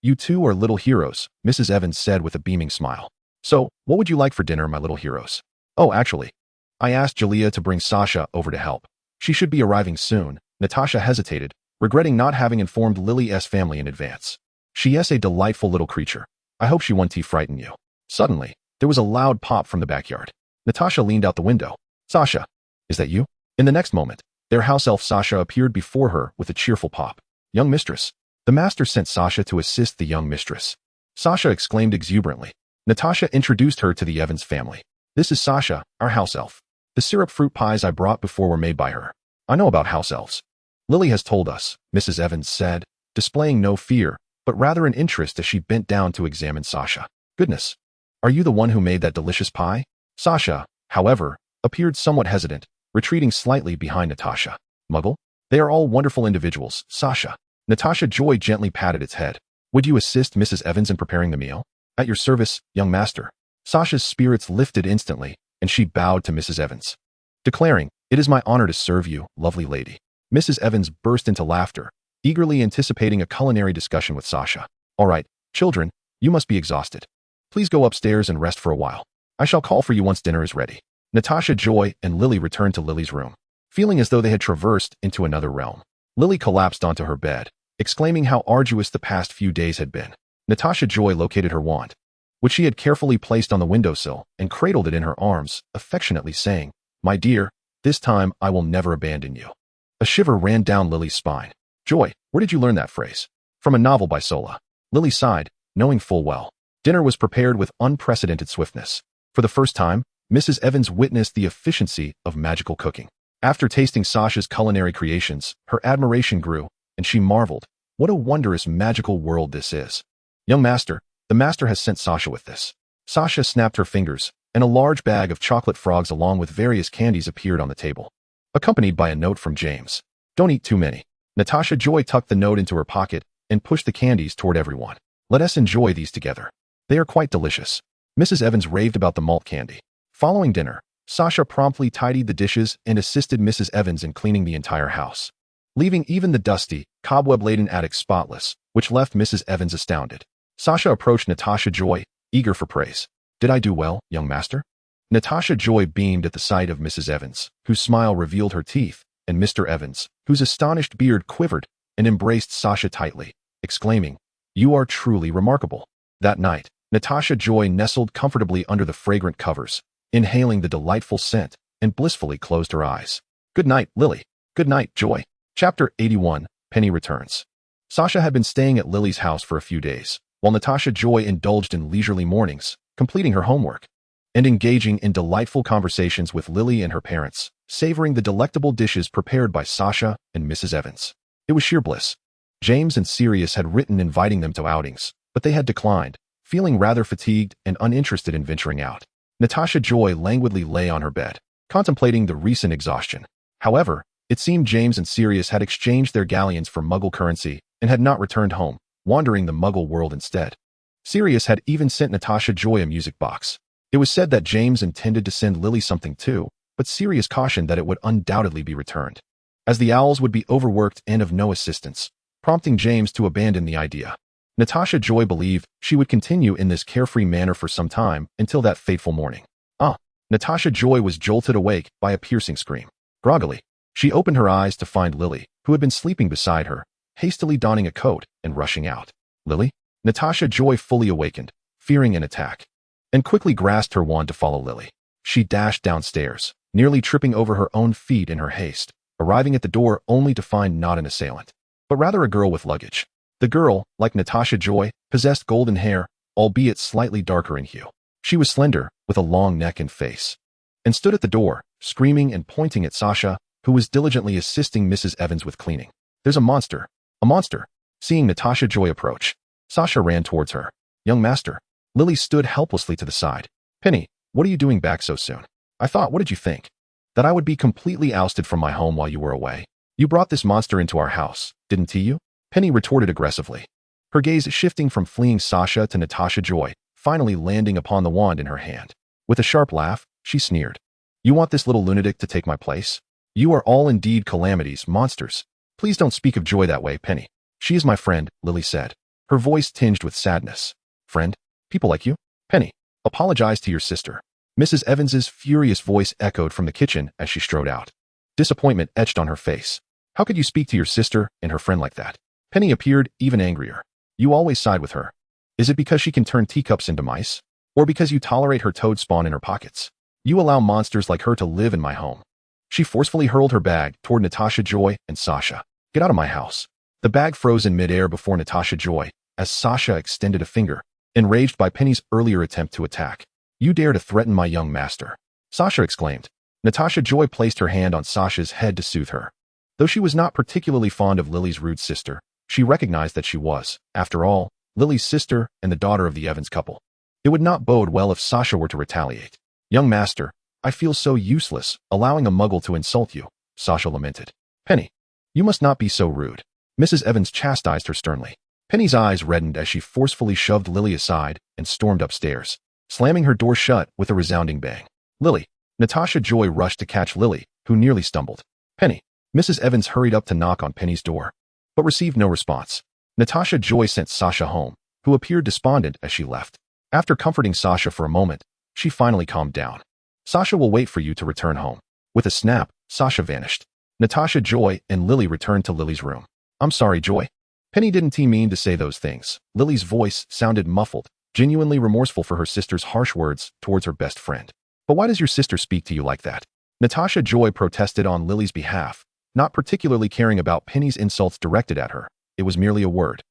you two are little heroes," Mrs. Evans said with a beaming smile. "So, what would you like for dinner, my little heroes?" "Oh, actually, I asked Jalea to bring Sasha over to help. She should be arriving soon." Natasha hesitated, regretting not having informed Lily's family in advance. "She is a delightful little creature. I hope she won't frighten you." Suddenly, there was a loud pop from the backyard. Natasha leaned out the window. "Sasha, is that you?" In the next moment, their house elf Sasha appeared before her with a cheerful pop. "Young mistress." The master sent Sasha to assist the young mistress. Sasha exclaimed exuberantly. Natasha introduced her to the Evans family. "This is Sasha, our house elf. The syrup fruit pies I brought before were made by her. I know about house elves." "Lily has told us," Mrs. Evans said, displaying no fear, but rather an interest as she bent down to examine Sasha. "Goodness. Are you the one who made that delicious pie?" Sasha, however, appeared somewhat hesitant, retreating slightly behind Natasha. "Muggle? They are all wonderful individuals, Sasha." Natasha Joy gently patted its head. "Would you assist Mrs. Evans in preparing the meal?" "At your service, young master." Sasha's spirits lifted instantly, and she bowed to Mrs. Evans, declaring, "It is my honor to serve you, lovely lady." Mrs. Evans burst into laughter, eagerly anticipating a culinary discussion with Sasha. "All right, children, you must be exhausted. Please go upstairs and rest for a while. I shall call for you once dinner is ready." Natasha Joy and Lily returned to Lily's room, feeling as though they had traversed into another realm. Lily collapsed onto her bed, exclaiming how arduous the past few days had been. Natasha Joy located her wand, which she had carefully placed on the windowsill, and cradled it in her arms, affectionately saying, "My dear, this time I will never abandon you." A shiver ran down Lily's spine. "Joy, where did you learn that phrase?" "From a novel by Sola." Lily sighed, knowing full well. Dinner was prepared with unprecedented swiftness. For the first time, Mrs. Evans witnessed the efficiency of magical cooking. After tasting Sasha's culinary creations, her admiration grew, and she marveled, "What a wondrous magical world this is." "Young master, the master has sent Sasha with this." Sasha snapped her fingers, and a large bag of chocolate frogs along with various candies appeared on the table, accompanied by a note from James. "Don't eat too many." Natasha Joy tucked the note into her pocket and pushed the candies toward everyone. "Let us enjoy these together. They are quite delicious." Mrs. Evans raved about the malt candy. Following dinner, Sasha promptly tidied the dishes and assisted Mrs. Evans in cleaning the entire house, leaving even the dusty, cobweb-laden attic spotless, which left Mrs. Evans astounded. Sasha approached Natasha Joy, eager for praise. "Did I do well, young master?" Natasha Joy beamed at the sight of Mrs. Evans, whose smile revealed her teeth, and Mr. Evans, whose astonished beard quivered, and embraced Sasha tightly, exclaiming, "You are truly remarkable." That night, Natasha Joy nestled comfortably under the fragrant covers, inhaling the delightful scent, and blissfully closed her eyes. "Good night, Lily." "Good night, Joy." Chapter 81, Penny Returns. Sasha had been staying at Lily's house for a few days, while Natasha Joy indulged in leisurely mornings, completing her homework, and engaging in delightful conversations with Lily and her parents, savoring the delectable dishes prepared by Sasha and Mrs. Evans. It was sheer bliss. James and Sirius had written inviting them to outings, but they had declined, feeling rather fatigued and uninterested in venturing out. Natasha Joy languidly lay on her bed, contemplating the recent exhaustion. However, it seemed James and Sirius had exchanged their galleons for Muggle currency and had not returned home, wandering the Muggle world instead. Sirius had even sent Natasha Joy a music box. It was said that James intended to send Lily something too, but Sirius cautioned that it would undoubtedly be returned, as the owls would be overworked and of no assistance, prompting James to abandon the idea. Natasha Joy believed she would continue in this carefree manner for some time until that fateful morning. Natasha Joy was jolted awake by a piercing scream. Groggily, she opened her eyes to find Lily, who had been sleeping beside her, hastily donning a coat and rushing out. Lily? Natasha Joy fully awakened, fearing an attack, and quickly grasped her wand to follow Lily. She dashed downstairs, nearly tripping over her own feet in her haste, arriving at the door only to find not an assailant, but rather a girl with luggage. The girl, like Natasha Joy, possessed golden hair, albeit slightly darker in hue. She was slender, with a long neck and face, and stood at the door, screaming and pointing at Sasha, who was diligently assisting Mrs. Evans with cleaning. There's a monster! A monster! Seeing Natasha Joy approach, Sasha ran towards her. Young master. Lily stood helplessly to the side. Penny, what are you doing back so soon? I thought, what did you think? That I would be completely ousted from my home while you were away? You brought this monster into our house, didn't you? Penny retorted aggressively, her gaze shifting from fleeing Sasha to Natasha Joy, finally landing upon the wand in her hand. With a sharp laugh, she sneered. You want this little lunatic to take my place? You are all indeed calamities, monsters. Please don't speak of Joy that way, Penny. She is my friend, Lily said, her voice tinged with sadness. Friend? People like you? Penny, apologize to your sister. Mrs. Evans's furious voice echoed from the kitchen as she strode out. Disappointment etched on her face. How could you speak to your sister and her friend like that? Penny appeared even angrier. You always side with her. Is it because she can turn teacups into mice? Or because you tolerate her toad spawn in her pockets? You allow monsters like her to live in my home. She forcefully hurled her bag toward Natasha Joy and Sasha. Get out of my house. The bag froze in midair before Natasha Joy, as Sasha extended a finger, enraged by Penny's earlier attempt to attack. You dare to threaten my young master? Sasha exclaimed. Natasha Joy placed her hand on Sasha's head to soothe her. Though she was not particularly fond of Lily's rude sister, she recognized that she was, after all, Lily's sister and the daughter of the Evans couple. It would not bode well if Sasha were to retaliate. Young master, I feel so useless, allowing a muggle to insult you, Sasha lamented. Penny, you must not be so rude. Mrs. Evans chastised her sternly. Penny's eyes reddened as she forcefully shoved Lily aside and stormed upstairs, slamming her door shut with a resounding bang. Lily. Natasha Joy rushed to catch Lily, who nearly stumbled. Penny. Mrs. Evans hurried up to knock on Penny's door, but received no response. Natasha Joy sent Sasha home, who appeared despondent as she left. After comforting Sasha for a moment, she finally calmed down. Sasha will wait for you to return home. With a snap, Sasha vanished. Natasha Joy and Lily returned to Lily's room. I'm sorry, Joy. Penny didn't mean to say those things. Lily's voice sounded muffled, genuinely remorseful for her sister's harsh words towards her best friend. But why does your sister speak to you like that? Natasha Joy protested on Lily's behalf, not particularly caring about Penny's insults directed at her. It was merely a word.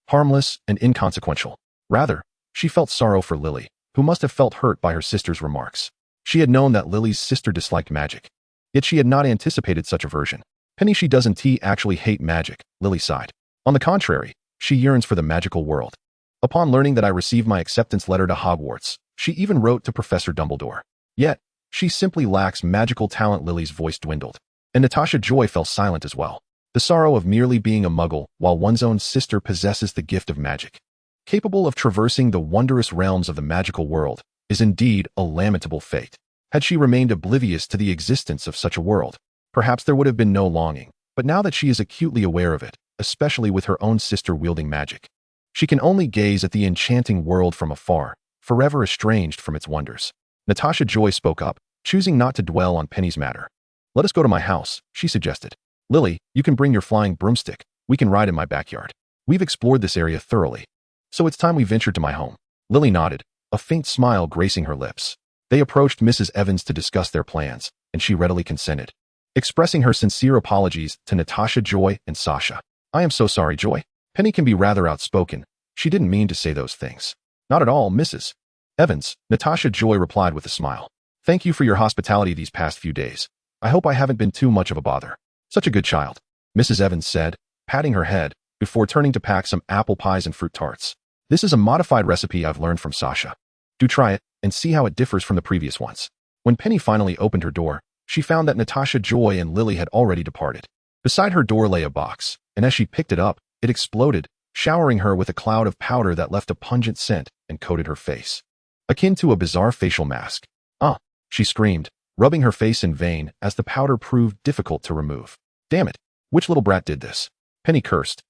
Harmless and inconsequential. Rather, she felt sorrow for Lily, who must have felt hurt by her sister's remarks. She had known that Lily's sister disliked magic, yet she had not anticipated such aversion. Penny, she doesn't actually hate magic, Lily sighed. On the contrary, she yearns for the magical world. Upon learning that I received my acceptance letter to Hogwarts, she even wrote to Professor Dumbledore. Yet, she simply lacks magical talent. Lily's voice dwindled, and Natasha Joy fell silent as well. The sorrow of merely being a muggle while one's own sister possesses the gift of magic, capable of traversing the wondrous realms of the magical world, is indeed a lamentable fate. Had she remained oblivious to the existence of such a world, perhaps there would have been no longing, but now that she is acutely aware of it, especially with her own sister wielding magic, she can only gaze at the enchanting world from afar, forever estranged from its wonders. Natasha Joy spoke up, choosing not to dwell on Penny's matter. Let us go to my house, she suggested. Lily, you can bring your flying broomstick. We can ride in my backyard. We've explored this area thoroughly, so it's time we ventured to my home. Lily nodded, a faint smile gracing her lips. They approached Mrs. Evans to discuss their plans, and she readily consented, expressing her sincere apologies to Natasha Joy and Sasha. I am so sorry, Joy. Penny can be rather outspoken. She didn't mean to say those things. Not at all, Mrs. Evans, Natasha Joy replied with a smile. Thank you for your hospitality these past few days. I hope I haven't been too much of a bother. Such a good child, Mrs. Evans said, patting her head, before turning to pack some apple pies and fruit tarts. This is a modified recipe I've learned from Sasha. Do try it, and see how it differs from the previous ones. When Penny finally opened her door, she found that Natasha Joy and Lily had already departed. Beside her door lay a box, and as she picked it up, it exploded, showering her with a cloud of powder that left a pungent scent and coated her face, akin to a bizarre facial mask. Ah, she screamed, rubbing her face in vain as the powder proved difficult to remove. Damn it, which little brat did this? Penny cursed,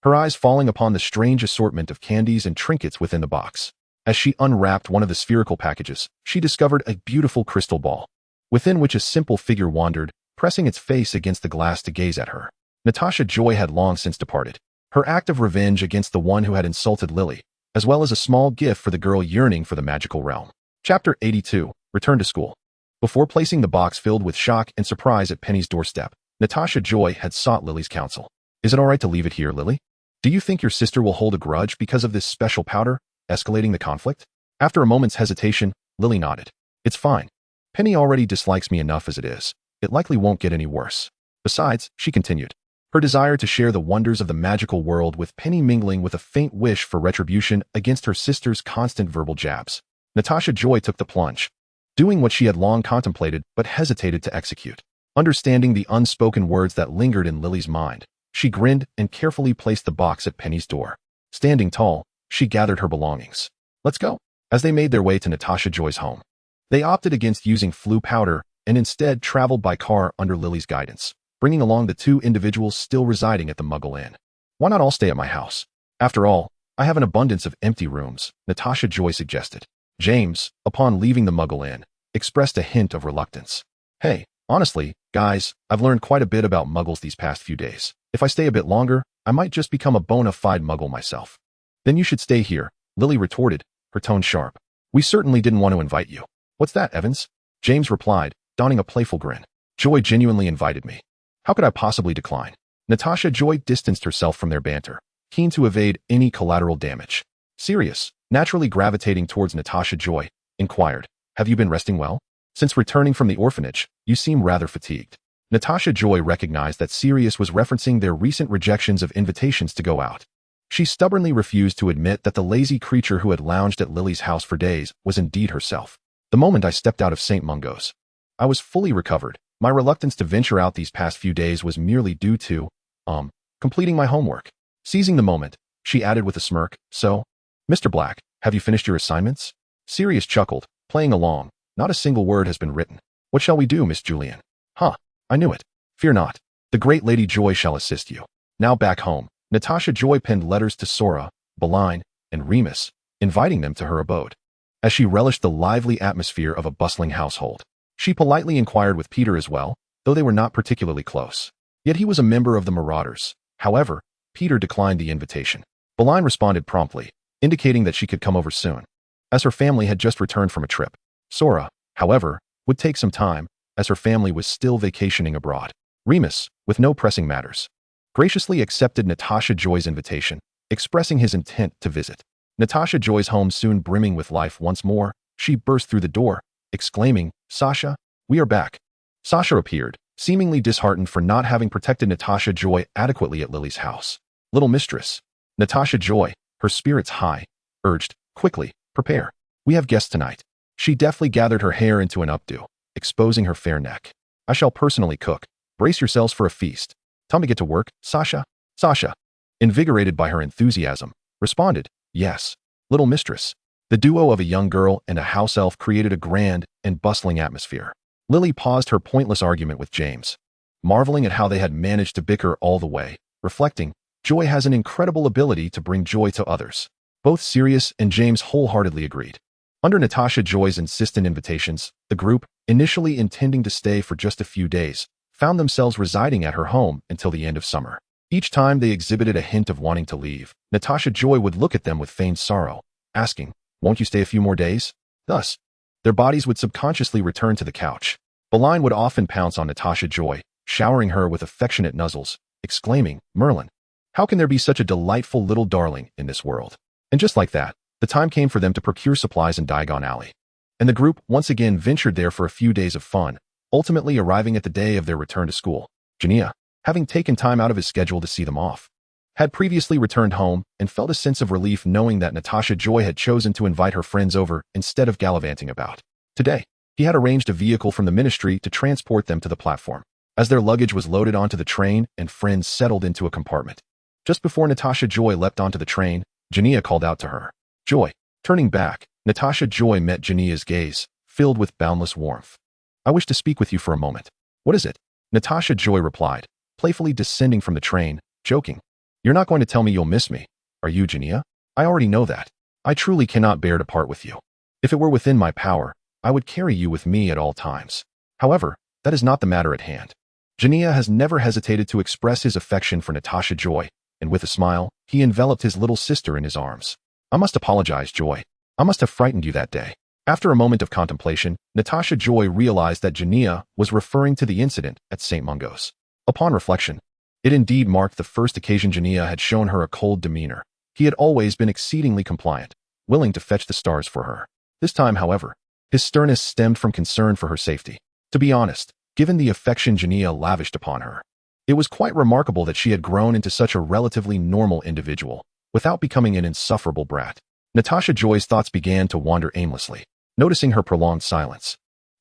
her eyes falling upon the strange assortment of candies and trinkets within the box. As she unwrapped one of the spherical packages, she discovered a beautiful crystal ball, within which a simple figure wandered, pressing its face against the glass to gaze at her. Natasha Joy had long since departed. Her act of revenge against the one who had insulted Lily, as well as a small gift for the girl yearning for the magical realm. Chapter 82. Return to School. Before placing the box filled with shock and surprise at Penny's doorstep, Natasha Joy had sought Lily's counsel. Is it all right to leave it here, Lily? Do you think your sister will hold a grudge because of this special powder, escalating the conflict? After a moment's hesitation, Lily nodded. It's fine. Penny already dislikes me enough as it is. It likely won't get any worse. Besides, she continued, her desire to share the wonders of the magical world with Penny mingling with a faint wish for retribution against her sister's constant verbal jabs. Natasha Joy took the plunge, doing what she had long contemplated but hesitated to execute. Understanding the unspoken words that lingered in Lily's mind, she grinned and carefully placed the box at Penny's door. Standing tall, she gathered her belongings. Let's go. As they made their way to Natasha Joy's home, they opted against using flu powder and instead traveled by car under Lily's guidance, bringing along the two individuals still residing at the Muggle Inn. Why not all stay at my house? After all, I have an abundance of empty rooms, Natasha Joy suggested. James, upon leaving the Muggle Inn, expressed a hint of reluctance. Hey, honestly, guys, I've learned quite a bit about Muggles these past few days. If I stay a bit longer, I might just become a bona fide Muggle myself. Then you should stay here, Lily retorted, her tone sharp. We certainly didn't want to invite you. What's that, Evans? James replied, donning a playful grin. Joy genuinely invited me. How could I possibly decline? Natasha Joy distanced herself from their banter, keen to evade any collateral damage. Sirius, naturally gravitating towards Natasha Joy, inquired, have you been resting well? Since returning from the orphanage, you seem rather fatigued. Natasha Joy recognized that Sirius was referencing their recent rejections of invitations to go out. She stubbornly refused to admit that the lazy creature who had lounged at Lily's house for days was indeed herself. The moment I stepped out of St Mungo's, I was fully recovered. My reluctance to venture out these past few days was merely due to, completing my homework. Seizing the moment, she added with a smirk, so, Mr. Black, have you finished your assignments? Sirius chuckled, playing along. Not a single word has been written. What shall we do, Miss Julian? Huh, I knew it. Fear not. The great Lady Joy shall assist you. Now back home, Natasha Joy penned letters to Sora, Beline, and Remus, inviting them to her abode. As she relished the lively atmosphere of a bustling household, she politely inquired with Peter as well, though they were not particularly close. Yet he was a member of the Marauders. However, Peter declined the invitation. Beline responded promptly, indicating that she could come over soon, as her family had just returned from a trip. Sora, however, would take some time, as her family was still vacationing abroad. Remus, with no pressing matters, graciously accepted Natasha Joy's invitation, expressing his intent to visit. Natasha Joy's home soon brimming with life once more, she burst through the door, exclaiming, Sasha, we are back. Sasha appeared, seemingly disheartened for not having protected Natasha Joy adequately at Lily's house. Little mistress. Natasha Joy, her spirits high, urged, quickly, prepare. We have guests tonight. She deftly gathered her hair into an updo, exposing her fair neck. I shall personally cook. Brace yourselves for a feast. Time to get to work, Sasha. Sasha, invigorated by her enthusiasm, responded, yes, little mistress. The duo of a young girl and a house elf created a grand and bustling atmosphere. Lily paused her pointless argument with James, marveling at how they had managed to bicker all the way, reflecting, Joy has an incredible ability to bring joy to others. Both Sirius and James wholeheartedly agreed. Under Natasha Joy's insistent invitations, the group, initially intending to stay for just a few days, found themselves residing at her home until the end of summer. Each time they exhibited a hint of wanting to leave, Natasha Joy would look at them with feigned sorrow, asking, won't you stay a few more days? Thus, their bodies would subconsciously return to the couch. Beline would often pounce on Natasha Joy, showering her with affectionate nuzzles, exclaiming, Merlin, how can there be such a delightful little darling in this world? And just like that, the time came for them to procure supplies in Diagon Alley. And the group once again ventured there for a few days of fun, ultimately arriving at the day of their return to school. Jania, having taken time out of his schedule to see them off, had previously returned home and felt a sense of relief knowing that Natasha Joy had chosen to invite her friends over instead of gallivanting about. Today, he had arranged a vehicle from the ministry to transport them to the platform. As their luggage was loaded onto the train and friends settled into a compartment, just before Natasha Joy leapt onto the train, Jania called out to her. Joy. Turning back, Natasha Joy met Jania's gaze, filled with boundless warmth. I wish to speak with you for a moment. What is it? Natasha Joy replied, playfully descending from the train, joking. You're not going to tell me you'll miss me, are you, Jania? I already know that. I truly cannot bear to part with you. If it were within my power, I would carry you with me at all times. However, that is not the matter at hand. Jania has never hesitated to express his affection for Natasha Joy, and with a smile, he enveloped his little sister in his arms. I must apologize, Joy. I must have frightened you that day. After a moment of contemplation, Natasha Joy realized that Jania was referring to the incident at St Mungo's. Upon reflection, it indeed marked the first occasion Jania had shown her a cold demeanor. He had always been exceedingly compliant, willing to fetch the stars for her. This time, however, his sternness stemmed from concern for her safety. To be honest, given the affection Jania lavished upon her, it was quite remarkable that she had grown into such a relatively normal individual, without becoming an insufferable brat. Natasha Joy's thoughts began to wander aimlessly. Noticing her prolonged silence,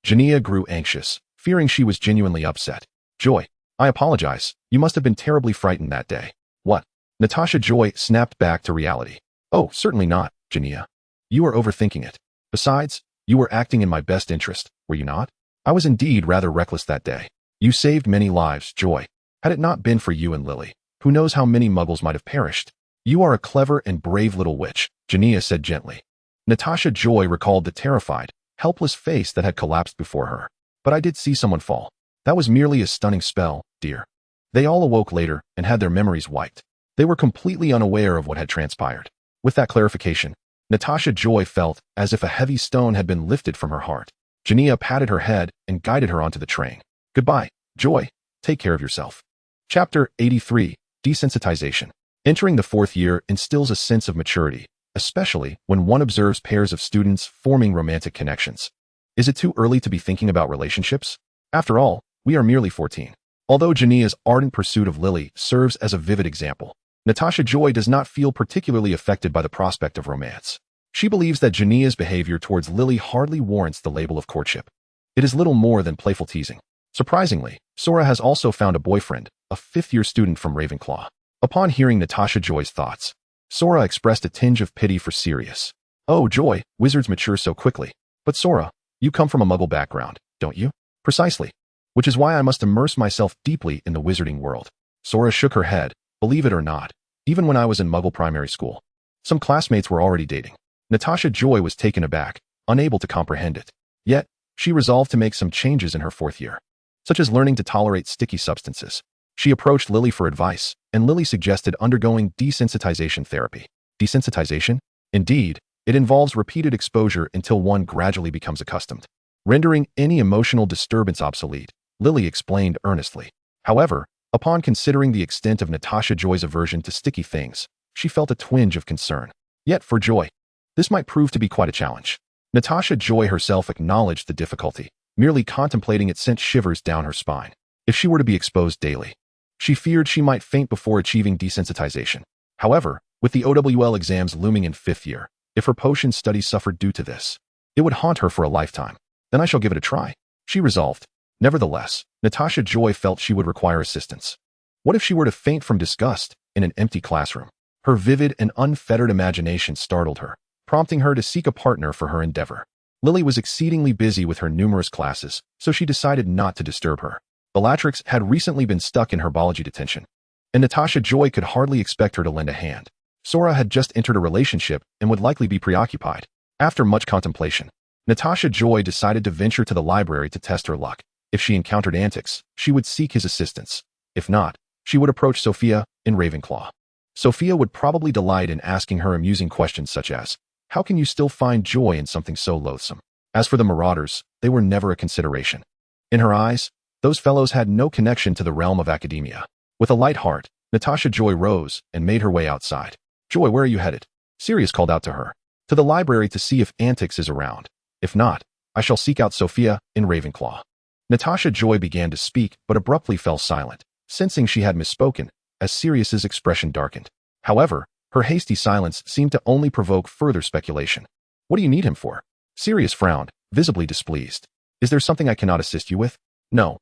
Jania grew anxious, fearing she was genuinely upset. Joy, I apologize. You must have been terribly frightened that day. What? Natasha Joy snapped back to reality. Oh, certainly not, Jania. You are overthinking it. Besides, you were acting in my best interest, were you not? I was indeed rather reckless that day. You saved many lives, Joy. Had it not been for you and Lily, who knows how many muggles might have perished? You are a clever and brave little witch, Jania said gently. Natasha Joy recalled the terrified, helpless face that had collapsed before her. But I did see someone fall. That was merely a stunning spell, dear. They all awoke later and had their memories wiped. They were completely unaware of what had transpired. With that clarification, Natasha Joy felt as if a heavy stone had been lifted from her heart. Jania patted her head and guided her onto the train. Goodbye, Joy. Take care of yourself. Chapter 83, Desensitization. Entering the fourth year instills a sense of maturity, especially when one observes pairs of students forming romantic connections. Is it too early to be thinking about relationships? After all, we are merely 14. Although Jania's ardent pursuit of Lily serves as a vivid example, Natasha Joy does not feel particularly affected by the prospect of romance. She believes that Jania's behavior towards Lily hardly warrants the label of courtship. It is little more than playful teasing. Surprisingly, Sora has also found a boyfriend, a fifth-year student from Ravenclaw. Upon hearing Natasha Joy's thoughts, Sora expressed a tinge of pity for Sirius. Oh, Joy, wizards mature so quickly. But Sora, you come from a muggle background, don't you? Precisely. Which is why I must immerse myself deeply in the wizarding world. Sora shook her head. Believe it or not, even when I was in muggle primary school, some classmates were already dating. Natasha Joy was taken aback, unable to comprehend it. Yet, she resolved to make some changes in her fourth year, such as learning to tolerate sticky substances. She approached Lily for advice, and Lily suggested undergoing desensitization therapy. Desensitization? Indeed, it involves repeated exposure until one gradually becomes accustomed, rendering any emotional disturbance obsolete, Lily explained earnestly. However, upon considering the extent of Natasha Joy's aversion to sticky things, she felt a twinge of concern. Yet for Joy, this might prove to be quite a challenge. Natasha Joy herself acknowledged the difficulty. Merely contemplating it sent shivers down her spine. If she were to be exposed daily, she feared she might faint before achieving desensitization. However, with the OWL exams looming in fifth year, if her potion studies suffered due to this, it would haunt her for a lifetime. Then I shall give it a try, she resolved. Nevertheless, Natasha Joy felt she would require assistance. What if she were to faint from disgust in an empty classroom? Her vivid and unfettered imagination startled her, prompting her to seek a partner for her endeavor. Lily was exceedingly busy with her numerous classes, so she decided not to disturb her. Bellatrix had recently been stuck in herbology detention, and Natasha Joy could hardly expect her to lend a hand. Sora had just entered a relationship and would likely be preoccupied. After much contemplation, Natasha Joy decided to venture to the library to test her luck. If she encountered antics, she would seek his assistance. If not, she would approach Sophia in Ravenclaw. Sophia would probably delight in asking her amusing questions such as, how can you still find joy in something so loathsome? As for the Marauders, they were never a consideration. In her eyes, those fellows had no connection to the realm of academia. With a light heart, Natasha Joy rose and made her way outside. Joy, where are you headed? Sirius called out to her. To the library to see if Antix is around. If not, I shall seek out Sophia in Ravenclaw. Natasha Joy began to speak, but abruptly fell silent, sensing she had misspoken, as Sirius's expression darkened. However, her hasty silence seemed to only provoke further speculation. What do you need him for? Sirius frowned, visibly displeased. Is there something I cannot assist you with? No,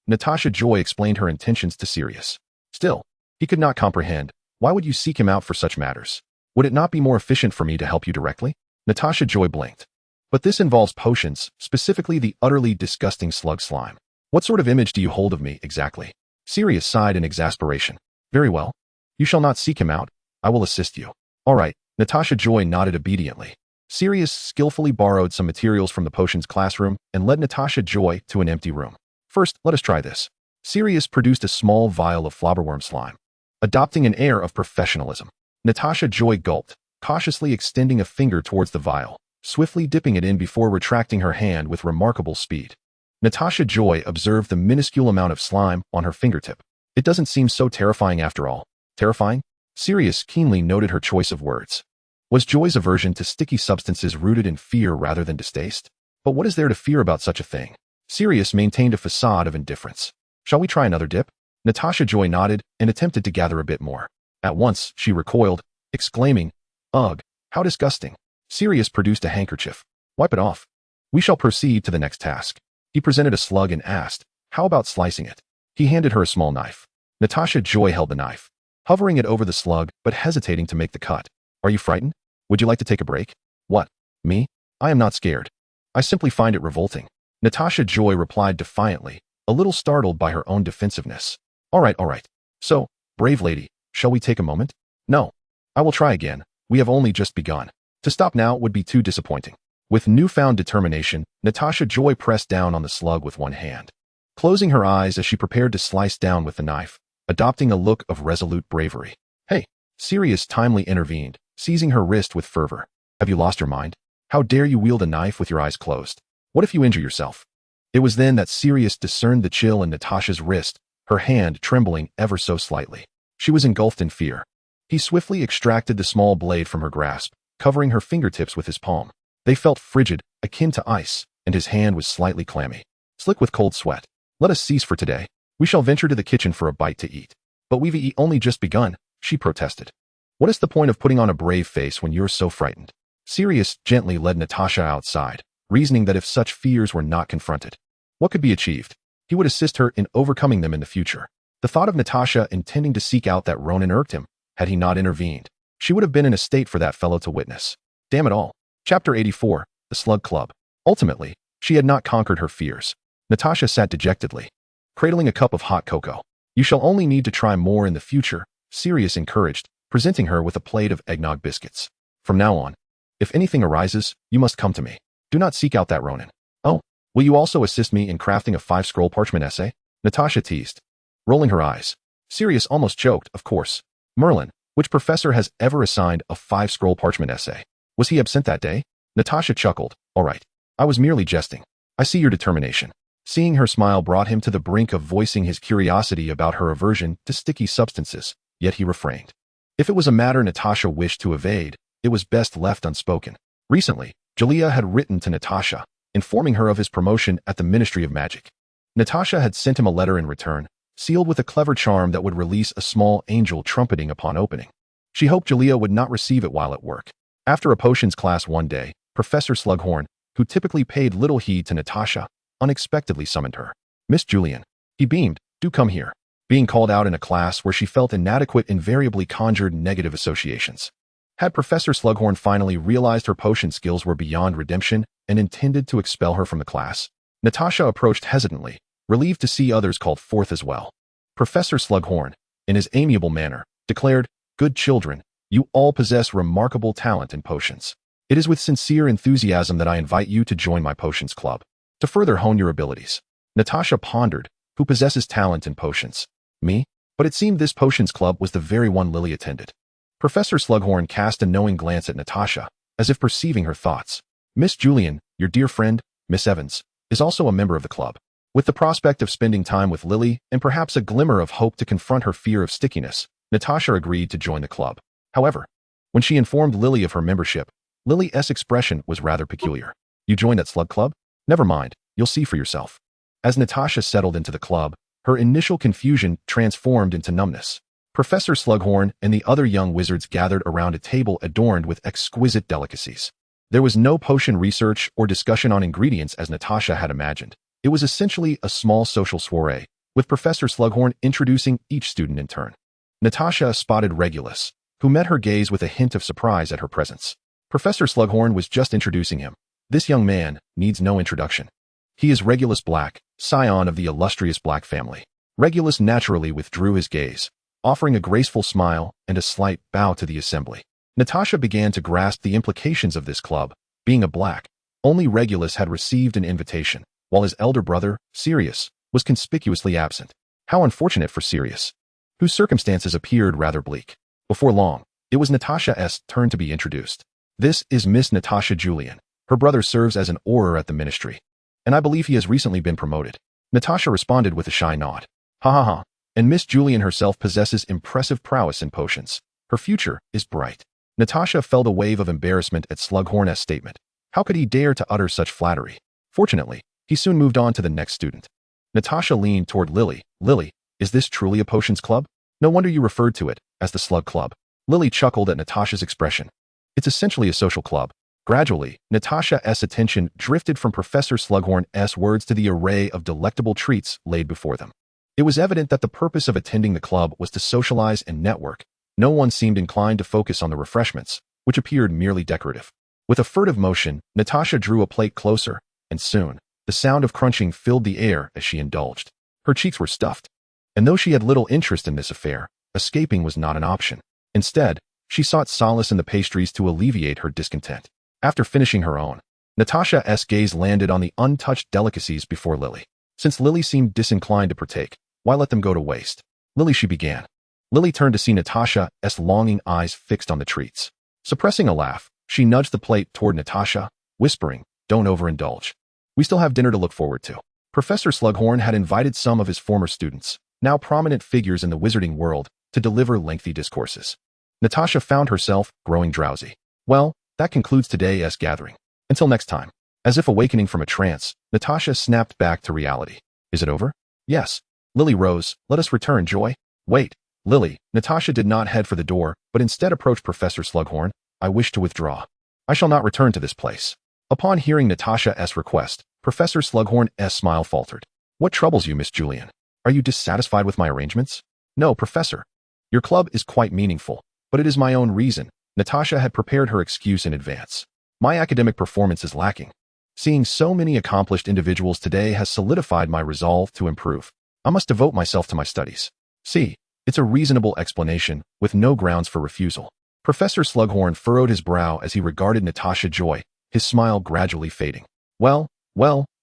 Natasha Joy explained her intentions to Sirius. Still, he could not comprehend. Why would you seek him out for such matters? Would it not be more efficient for me to help you directly? Natasha Joy blinked. But this involves potions, specifically the utterly disgusting slug slime. What sort of image do you hold of me, exactly? Sirius sighed in exasperation. Very well. You shall not seek him out. I will assist you. All right. Natasha Joy nodded obediently. Sirius skillfully borrowed some materials from the potions classroom and led Natasha Joy to an empty room. First, let us try this. Sirius produced a small vial of flobberworm slime. Adopting an air of professionalism, Natasha Joy gulped, cautiously extending a finger towards the vial, swiftly dipping it in before retracting her hand with remarkable speed. Natasha Joy observed the minuscule amount of slime on her fingertip. It doesn't seem so terrifying after all. Terrifying? Sirius keenly noted her choice of words. Was Joy's aversion to sticky substances rooted in fear rather than distaste? But what is there to fear about such a thing? Sirius maintained a facade of indifference. Shall we try another dip? Natasha Joy nodded and attempted to gather a bit more. At once, she recoiled, exclaiming, "Ugh, how disgusting." Sirius produced a handkerchief. "Wipe it off. We shall proceed to the next task." He presented a slug and asked, "How about slicing it?" He handed her a small knife. Natasha Joy held the knife, hovering it over the slug but hesitating to make the cut. "Are you frightened? Would you like to take a break?" "What? Me? I am not scared. I simply find it revolting." Natasha Joy replied defiantly, a little startled by her own defensiveness. All right. So, brave lady, shall we take a moment?" "No. I will try again. We have only just begun. To stop now would be too disappointing." With newfound determination, Natasha Joy pressed down on the slug with one hand, closing her eyes as she prepared to slice down with the knife, adopting a look of resolute bravery. "Hey!" Sirius timely intervened, seizing her wrist with fervor. "Have you lost your mind? How dare you wield a knife with your eyes closed? What if you injure yourself?" It was then that Sirius discerned the chill in Natasha's wrist, her hand trembling ever so slightly. She was engulfed in fear. He swiftly extracted the small blade from her grasp, covering her fingertips with his palm. They felt frigid, akin to ice, and his hand was slightly clammy, slick with cold sweat. "Let us cease for today. We shall venture to the kitchen for a bite to eat." "But we've only just begun," she protested. "What is the point of putting on a brave face when you're so frightened?" Sirius gently led Natasha outside, reasoning that if such fears were not confronted, what could be achieved? He would assist her in overcoming them in the future. The thought of Natasha intending to seek out that Ronin irked him. Had he not intervened, she would have been in a state for that fellow to witness. Damn it all. Chapter 84, The Slug Club. Ultimately, she had not conquered her fears. Natasha sat dejectedly, cradling a cup of hot cocoa. "You shall only need to try more in the future," Sirius encouraged, presenting her with a plate of eggnog biscuits. "From now on, if anything arises, you must come to me. Do not seek out that Ronin." "Oh, will you also assist me in crafting a 5-scroll parchment essay?" Natasha teased, rolling her eyes. Sirius almost choked, of course. Merlin, which professor has ever assigned a 5-scroll parchment essay? Was he absent that day? Natasha chuckled. "All right. I was merely jesting. I see your determination." Seeing her smile brought him to the brink of voicing his curiosity about her aversion to sticky substances, yet he refrained. If it was a matter Natasha wished to evade, it was best left unspoken. Recently, Jalea had written to Natasha, informing her of his promotion at the Ministry of Magic. Natasha had sent him a letter in return, sealed with a clever charm that would release a small angel trumpeting upon opening. She hoped Jalea would not receive it while at work. After a potions class one day, Professor Slughorn, who typically paid little heed to Natasha, unexpectedly summoned her. "Miss Julian." He beamed. "Do come here." Being called out in a class where she felt inadequate invariably conjured negative associations. Had Professor Slughorn finally realized her potion skills were beyond redemption and intended to expel her from the class? Natasha approached hesitantly, relieved to see others called forth as well. Professor Slughorn, in his amiable manner, declared, "Good children, you all possess remarkable talent in potions. It is with sincere enthusiasm that I invite you to join my potions club, to further hone your abilities." Natasha pondered, who possesses talent in potions? Me? But it seemed this potions club was the very one Lily attended. Professor Slughorn cast a knowing glance at Natasha, as if perceiving her thoughts. "Miss Julian, your dear friend, Miss Evans, is also a member of the club." With the prospect of spending time with Lily and perhaps a glimmer of hope to confront her fear of stickiness, Natasha agreed to join the club. However, when she informed Lily of her membership, Lily's expression was rather peculiar. "You joined that slug club? Never mind, you'll see for yourself." As Natasha settled into the club, her initial confusion transformed into numbness. Professor Slughorn and the other young wizards gathered around a table adorned with exquisite delicacies. There was no potion research or discussion on ingredients as Natasha had imagined. It was essentially a small social soiree, with Professor Slughorn introducing each student in turn. Natasha spotted Regulus, who met her gaze with a hint of surprise at her presence. Professor Slughorn was just introducing him. This young man needs no introduction. He is Regulus Black, scion of the illustrious Black family. Regulus naturally withdrew his gaze, offering a graceful smile and a slight bow to the assembly. Natasha began to grasp the implications of this club. Being a black, only Regulus had received an invitation, while his elder brother, Sirius, was conspicuously absent. How unfortunate for Sirius, whose circumstances appeared rather bleak. Before long, it was Natasha's turn to be introduced. This is Miss Natasha Julian. Her brother serves as an orer at the ministry, and I believe he has recently been promoted. Natasha responded with a shy nod. Ha ha ha. And Miss Julian herself possesses impressive prowess in potions. Her future is bright. Natasha felt a wave of embarrassment at Slughorn's statement. How could he dare to utter such flattery? Fortunately, he soon moved on to the next student. Natasha leaned toward Lily. Lily, is this truly a potions club? No wonder you referred to it as the Slug Club. Lily chuckled at Natasha's expression. It's essentially a social club. Gradually, Natasha's attention drifted from Professor Slughorn's words to the array of delectable treats laid before them. It was evident that the purpose of attending the club was to socialize and network. No one seemed inclined to focus on the refreshments, which appeared merely decorative. With a furtive motion, Natasha drew a plate closer, and soon, the sound of crunching filled the air as she indulged. Her cheeks were stuffed, and though she had little interest in this affair, escaping was not an option. Instead, she sought solace in the pastries to alleviate her discontent. After finishing her own, Natasha's gaze landed on the untouched delicacies before Lily. Since Lily seemed disinclined to partake, why let them go to waste? Lily, she began. Lily turned to see Natasha's longing eyes fixed on the treats. Suppressing a laugh, she nudged the plate toward Natasha, whispering, "Don't overindulge. We still have dinner to look forward to." Professor Slughorn had invited some of his former students, now prominent figures in the wizarding world, to deliver lengthy discourses. Natasha found herself growing drowsy. Well, that concludes today's gathering. Until next time. As if awakening from a trance, Natasha snapped back to reality. Is it over? Yes. Lily rose. Let us return, Joy. Wait. Lily. Natasha did not head for the door, but instead approached Professor Slughorn. I wish to withdraw. I shall not return to this place. Upon hearing Natasha's request, Professor Slughorn's smile faltered. What troubles you, Miss Julian? Are you dissatisfied with my arrangements? No, Professor. Your club is quite meaningful, but it is my own reason. Natasha had prepared her excuse in advance. My academic performance is lacking. Seeing so many accomplished individuals today has solidified my resolve to improve. I must devote myself to my studies. See, it's a reasonable explanation, with no grounds for refusal. Professor Slughorn furrowed his brow as he regarded Natasha Joy, his smile gradually fading. Well,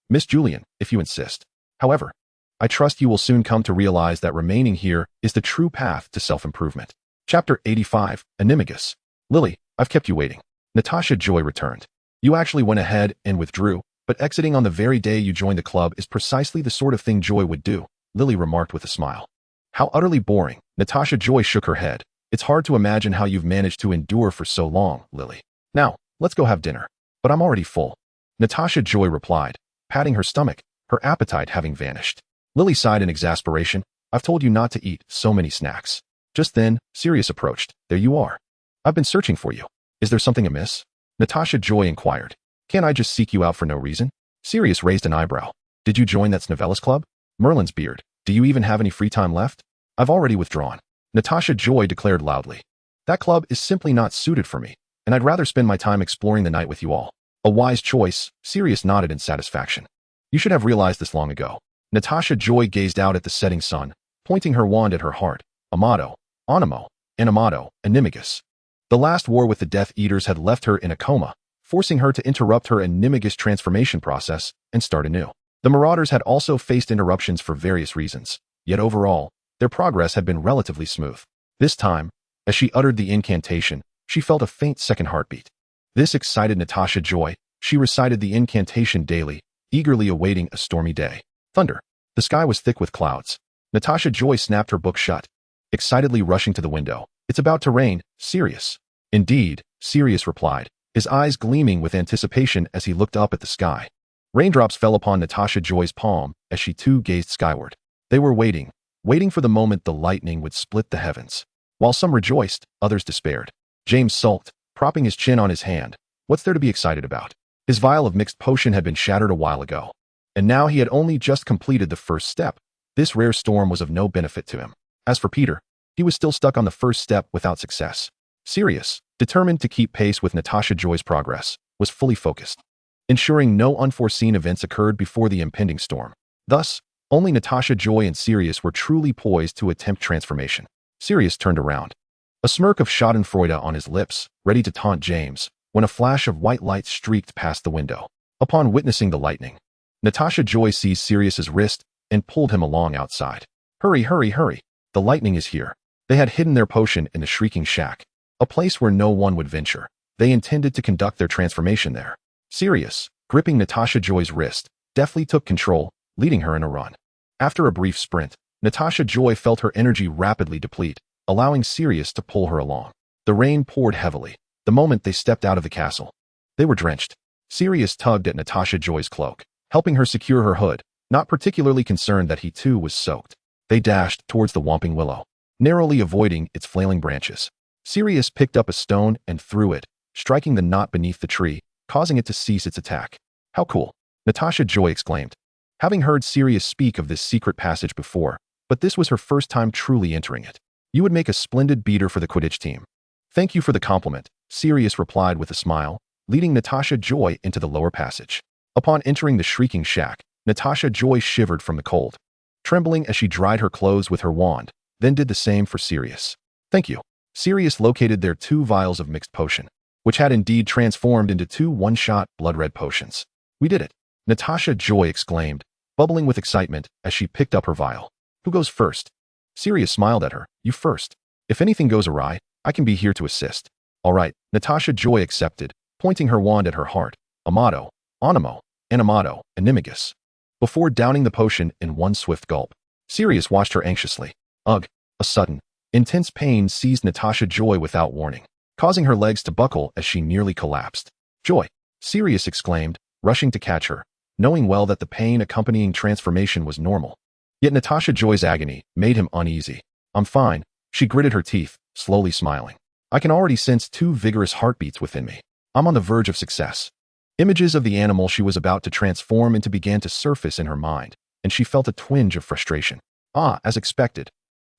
Miss Julian, if you insist. However, I trust you will soon come to realize that remaining here is the true path to self-improvement. Chapter 85, Animagus. Lily, I've kept you waiting. Natasha Joy returned. You actually went ahead and withdrew, but exiting on the very day you joined the club is precisely the sort of thing Joy would do, Lily remarked with a smile. How utterly boring. Natasha Joy shook her head. It's hard to imagine how you've managed to endure for so long, Lily. Now, let's go have dinner. But I'm already full. Natasha Joy replied, patting her stomach, her appetite having vanished. Lily sighed in exasperation. I've told you not to eat so many snacks. Just then, Sirius approached. There you are. I've been searching for you. Is there something amiss? Natasha Joy inquired. Can't I just seek you out for no reason? Sirius raised an eyebrow. Did you join that Snovellis club? Merlin's beard. Do you even have any free time left? I've already withdrawn. Natasha Joy declared loudly. That club is simply not suited for me, and I'd rather spend my time exploring the night with you all. A wise choice, Sirius nodded in satisfaction. You should have realized this long ago. Natasha Joy gazed out at the setting sun, pointing her wand at her heart. Amado, Animo, Animado, Animagus. The last war with the Death Eaters had left her in a coma, forcing her to interrupt her Animagus transformation process and start anew. The Marauders had also faced interruptions for various reasons, yet overall, their progress had been relatively smooth. This time, as she uttered the incantation, she felt a faint second heartbeat. This excited Natasha Joy. She recited the incantation daily, eagerly awaiting a stormy day. Thunder. The sky was thick with clouds. Natasha Joy snapped her book shut, excitedly rushing to the window. It's about to rain, Sirius. Indeed, Sirius replied, his eyes gleaming with anticipation as he looked up at the sky. Raindrops fell upon Natasha Joy's palm as she too gazed skyward. They were waiting for the moment the lightning would split the heavens. While some rejoiced, others despaired. James sulked, propping his chin on his hand. What's there to be excited about? His vial of mixed potion had been shattered a while ago, and now he had only just completed the first step. This rare storm was of no benefit to him. As for Peter, he was still stuck on the first step without success. Sirius, determined to keep pace with Natasha Joy's progress, was fully focused, ensuring no unforeseen events occurred before the impending storm. Thus, only Natasha Joy and Sirius were truly poised to attempt transformation. Sirius turned around, a smirk of schadenfreude on his lips, ready to taunt James, when a flash of white light streaked past the window. Upon witnessing the lightning, Natasha Joy seized Sirius's wrist and pulled him along outside. Hurry, hurry, hurry. The lightning is here. They had hidden their potion in the Shrieking Shack, a place where no one would venture. They intended to conduct their transformation there. Sirius, gripping Natasha Joy's wrist, deftly took control, leading her in a run. After a brief sprint, Natasha Joy felt her energy rapidly deplete, allowing Sirius to pull her along. The rain poured heavily the moment they stepped out of the castle. They were drenched. Sirius tugged at Natasha Joy's cloak, helping her secure her hood, not particularly concerned that he too was soaked. They dashed towards the Whomping Willow, narrowly avoiding its flailing branches. Sirius picked up a stone and threw it, striking the knot beneath the tree, causing it to cease its attack. How cool! Natasha Joy exclaimed, having heard Sirius speak of this secret passage before, but this was her first time truly entering it. You would make a splendid beater for the Quidditch team. Thank you for the compliment, Sirius replied with a smile, leading Natasha Joy into the lower passage. Upon entering the Shrieking Shack, Natasha Joy shivered from the cold, trembling as she dried her clothes with her wand, then did the same for Sirius. Thank you. Sirius located their 2 vials of mixed potion, which had indeed transformed into 2 one-shot blood-red potions. We did it, Natasha Joy exclaimed, bubbling with excitement as she picked up her vial. Who goes first? Sirius smiled at her. You first. If anything goes awry, I can be here to assist. All right, Natasha Joy accepted, pointing her wand at her heart. Amato, Animo, Animato, Animagus. Before downing the potion in one swift gulp, Sirius watched her anxiously. Ugh, a sudden, intense pain seized Natasha Joy without warning, causing her legs to buckle as she nearly collapsed. Joy, Sirius exclaimed, rushing to catch her, knowing well that the pain accompanying transformation was normal. Yet Natasha Joy's agony made him uneasy. I'm fine, she gritted her teeth, slowly smiling. I can already sense 2 vigorous heartbeats within me. I'm on the verge of success. Images of the animal she was about to transform into began to surface in her mind, and she felt a twinge of frustration. As expected.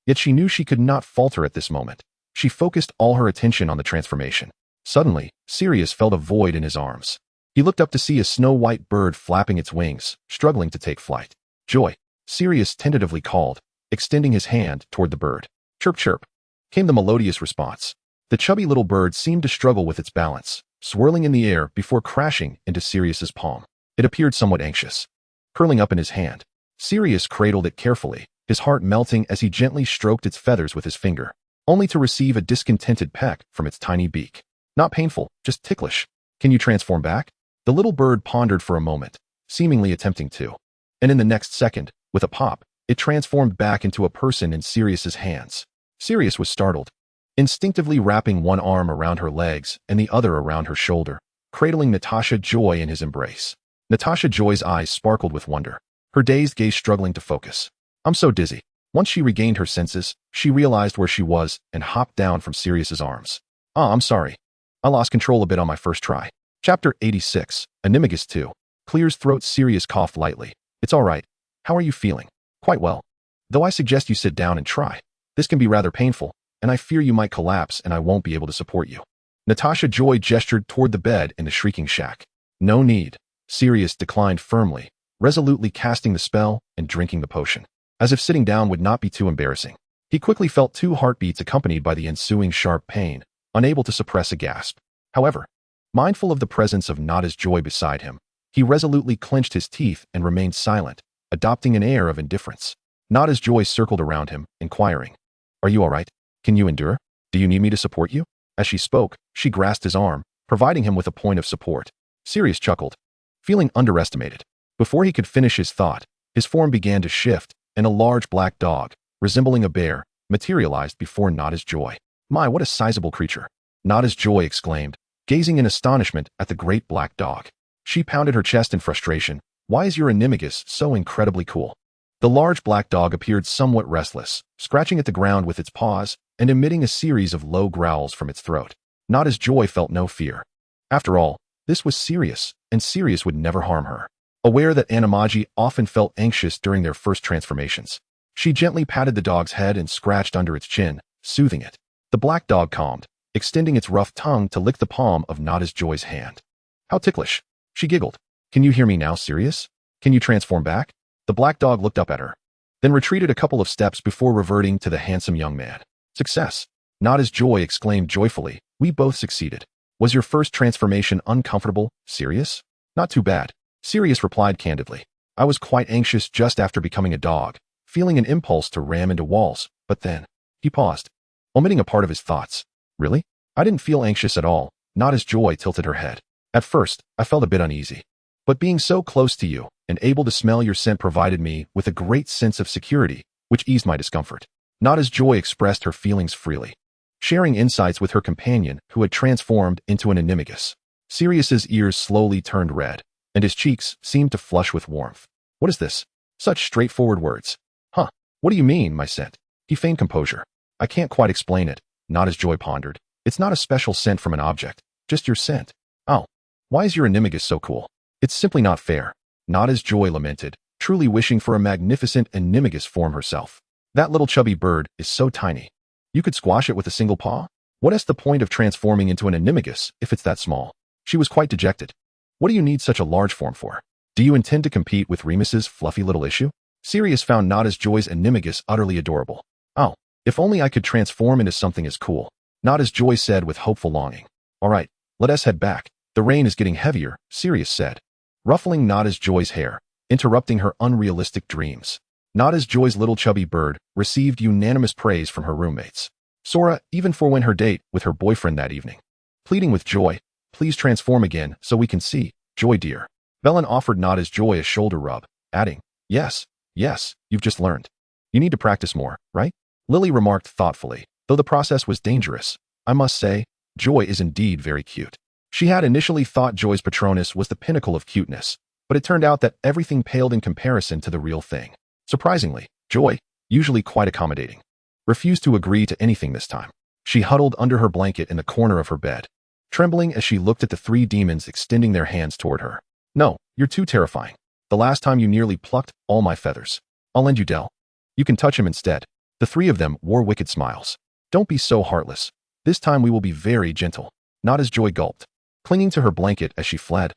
Yet she knew she could not falter at this moment. She focused all her attention on the transformation. Suddenly, Sirius felt a void in his arms. He looked up to see a snow-white bird flapping its wings, struggling to take flight. Joy, Sirius tentatively called, extending his hand toward the bird. Chirp chirp, came the melodious response. The chubby little bird seemed to struggle with its balance, swirling in the air before crashing into Sirius's palm. It appeared somewhat anxious. Curling up in his hand, Sirius cradled it carefully, his heart melting as he gently stroked its feathers with his finger, only to receive a discontented peck from its tiny beak. Not painful, just ticklish. Can you transform back? The little bird pondered for a moment, seemingly attempting to. And in the next second, with a pop, it transformed back into a person in Sirius's hands. Sirius was startled, instinctively wrapping one arm around her legs and the other around her shoulder, cradling Natasha Joy in his embrace. Natasha Joy's eyes sparkled with wonder, her dazed gaze struggling to focus. I'm so dizzy. Once she regained her senses, she realized where she was and hopped down from Sirius's arms. I'm sorry. I lost control a bit on my first try. Chapter 86, Animagus 2. Clears throat. Sirius coughed lightly. It's all right. How are you feeling? Quite well. Though I suggest you sit down and try. This can be rather painful, and I fear you might collapse and I won't be able to support you. Natasha Joy gestured toward the bed in the Shrieking Shack. No need. Sirius declined firmly, resolutely casting the spell and drinking the potion, as if sitting down would not be too embarrassing. He quickly felt 2 heartbeats accompanied by the ensuing sharp pain, unable to suppress a gasp. However, mindful of the presence of Natasha Joy beside him, he resolutely clenched his teeth and remained silent, adopting an air of indifference. Natasha Joy circled around him, inquiring, Are you all right? Can you endure? Do you need me to support you? As she spoke, she grasped his arm, providing him with a point of support. Sirius chuckled, feeling underestimated. Before he could finish his thought, his form began to shift, and a large black dog, resembling a bear, materialized before Natasha Joy. My, what a sizable creature! Natasha Joy exclaimed, gazing in astonishment at the great black dog. She pounded her chest in frustration. Why is your Animagus so incredibly cool? The large black dog appeared somewhat restless, scratching at the ground with its paws and emitting a series of low growls from its throat. Natasha Joy felt no fear. After all, this was Sirius, and Sirius would never harm her. Aware that Animagi often felt anxious during their first transformations, she gently patted the dog's head and scratched under its chin, soothing it. The black dog calmed, extending its rough tongue to lick the palm of Natasha Joy's hand. How ticklish! She giggled. Can you hear me now, Sirius? Can you transform back? The black dog looked up at her, then retreated a couple of steps before reverting to the handsome young man. Success. Nada's Joy exclaimed joyfully. We both succeeded. Was your first transformation uncomfortable, Sirius? Not too bad. Sirius replied candidly. I was quite anxious just after becoming a dog, feeling an impulse to ram into walls, but then, he paused, omitting a part of his thoughts. Really? I didn't feel anxious at all. Nada's Joy tilted her head. At first, I felt a bit uneasy. But being so close to you and able to smell your scent provided me with a great sense of security, which eased my discomfort. Nada's Joy expressed her feelings freely, sharing insights with her companion who had transformed into an Animagus. Sirius's ears slowly turned red, and his cheeks seemed to flush with warmth. What is this? Such straightforward words. Huh, what do you mean, my scent? He feigned composure. I can't quite explain it, Nada's Joy pondered. It's not a special scent from an object, just your scent. Oh, why is your Animagus so cool? It's simply not fair. Nada's Joy lamented, truly wishing for a magnificent Animagus form herself. That little chubby bird is so tiny. You could squash it with a single paw? What is the point of transforming into an Animagus if it's that small? She was quite dejected. What do you need such a large form for? Do you intend to compete with Remus's fluffy little issue? Sirius found Nada's Joy's Animagus utterly adorable. Oh, if only I could transform into something as cool, Nada's Joy said with hopeful longing. All right, let us head back. The rain is getting heavier, Sirius said, ruffling Nada's Joy's hair, interrupting her unrealistic dreams. Nada's Joy's little chubby bird received unanimous praise from her roommates. Sora even forewent her date with her boyfriend that evening. Pleading with Joy, please transform again so we can see, Joy dear. Bellin offered Nada's Joy a shoulder rub, adding, yes, you've just learned. You need to practice more, right? Lily remarked thoughtfully, though the process was dangerous. I must say, Joy is indeed very cute. She had initially thought Joy's Patronus was the pinnacle of cuteness, but it turned out that everything paled in comparison to the real thing. Surprisingly, Joy, usually quite accommodating, refused to agree to anything this time. She huddled under her blanket in the corner of her bed, trembling as she looked at the three demons extending their hands toward her. No, you're too terrifying. The last time you nearly plucked all my feathers. I'll lend you Del. You can touch him instead. The three of them wore wicked smiles. Don't be so heartless. This time we will be very gentle. Nada's Joy gulped, clinging to her blanket as she fled.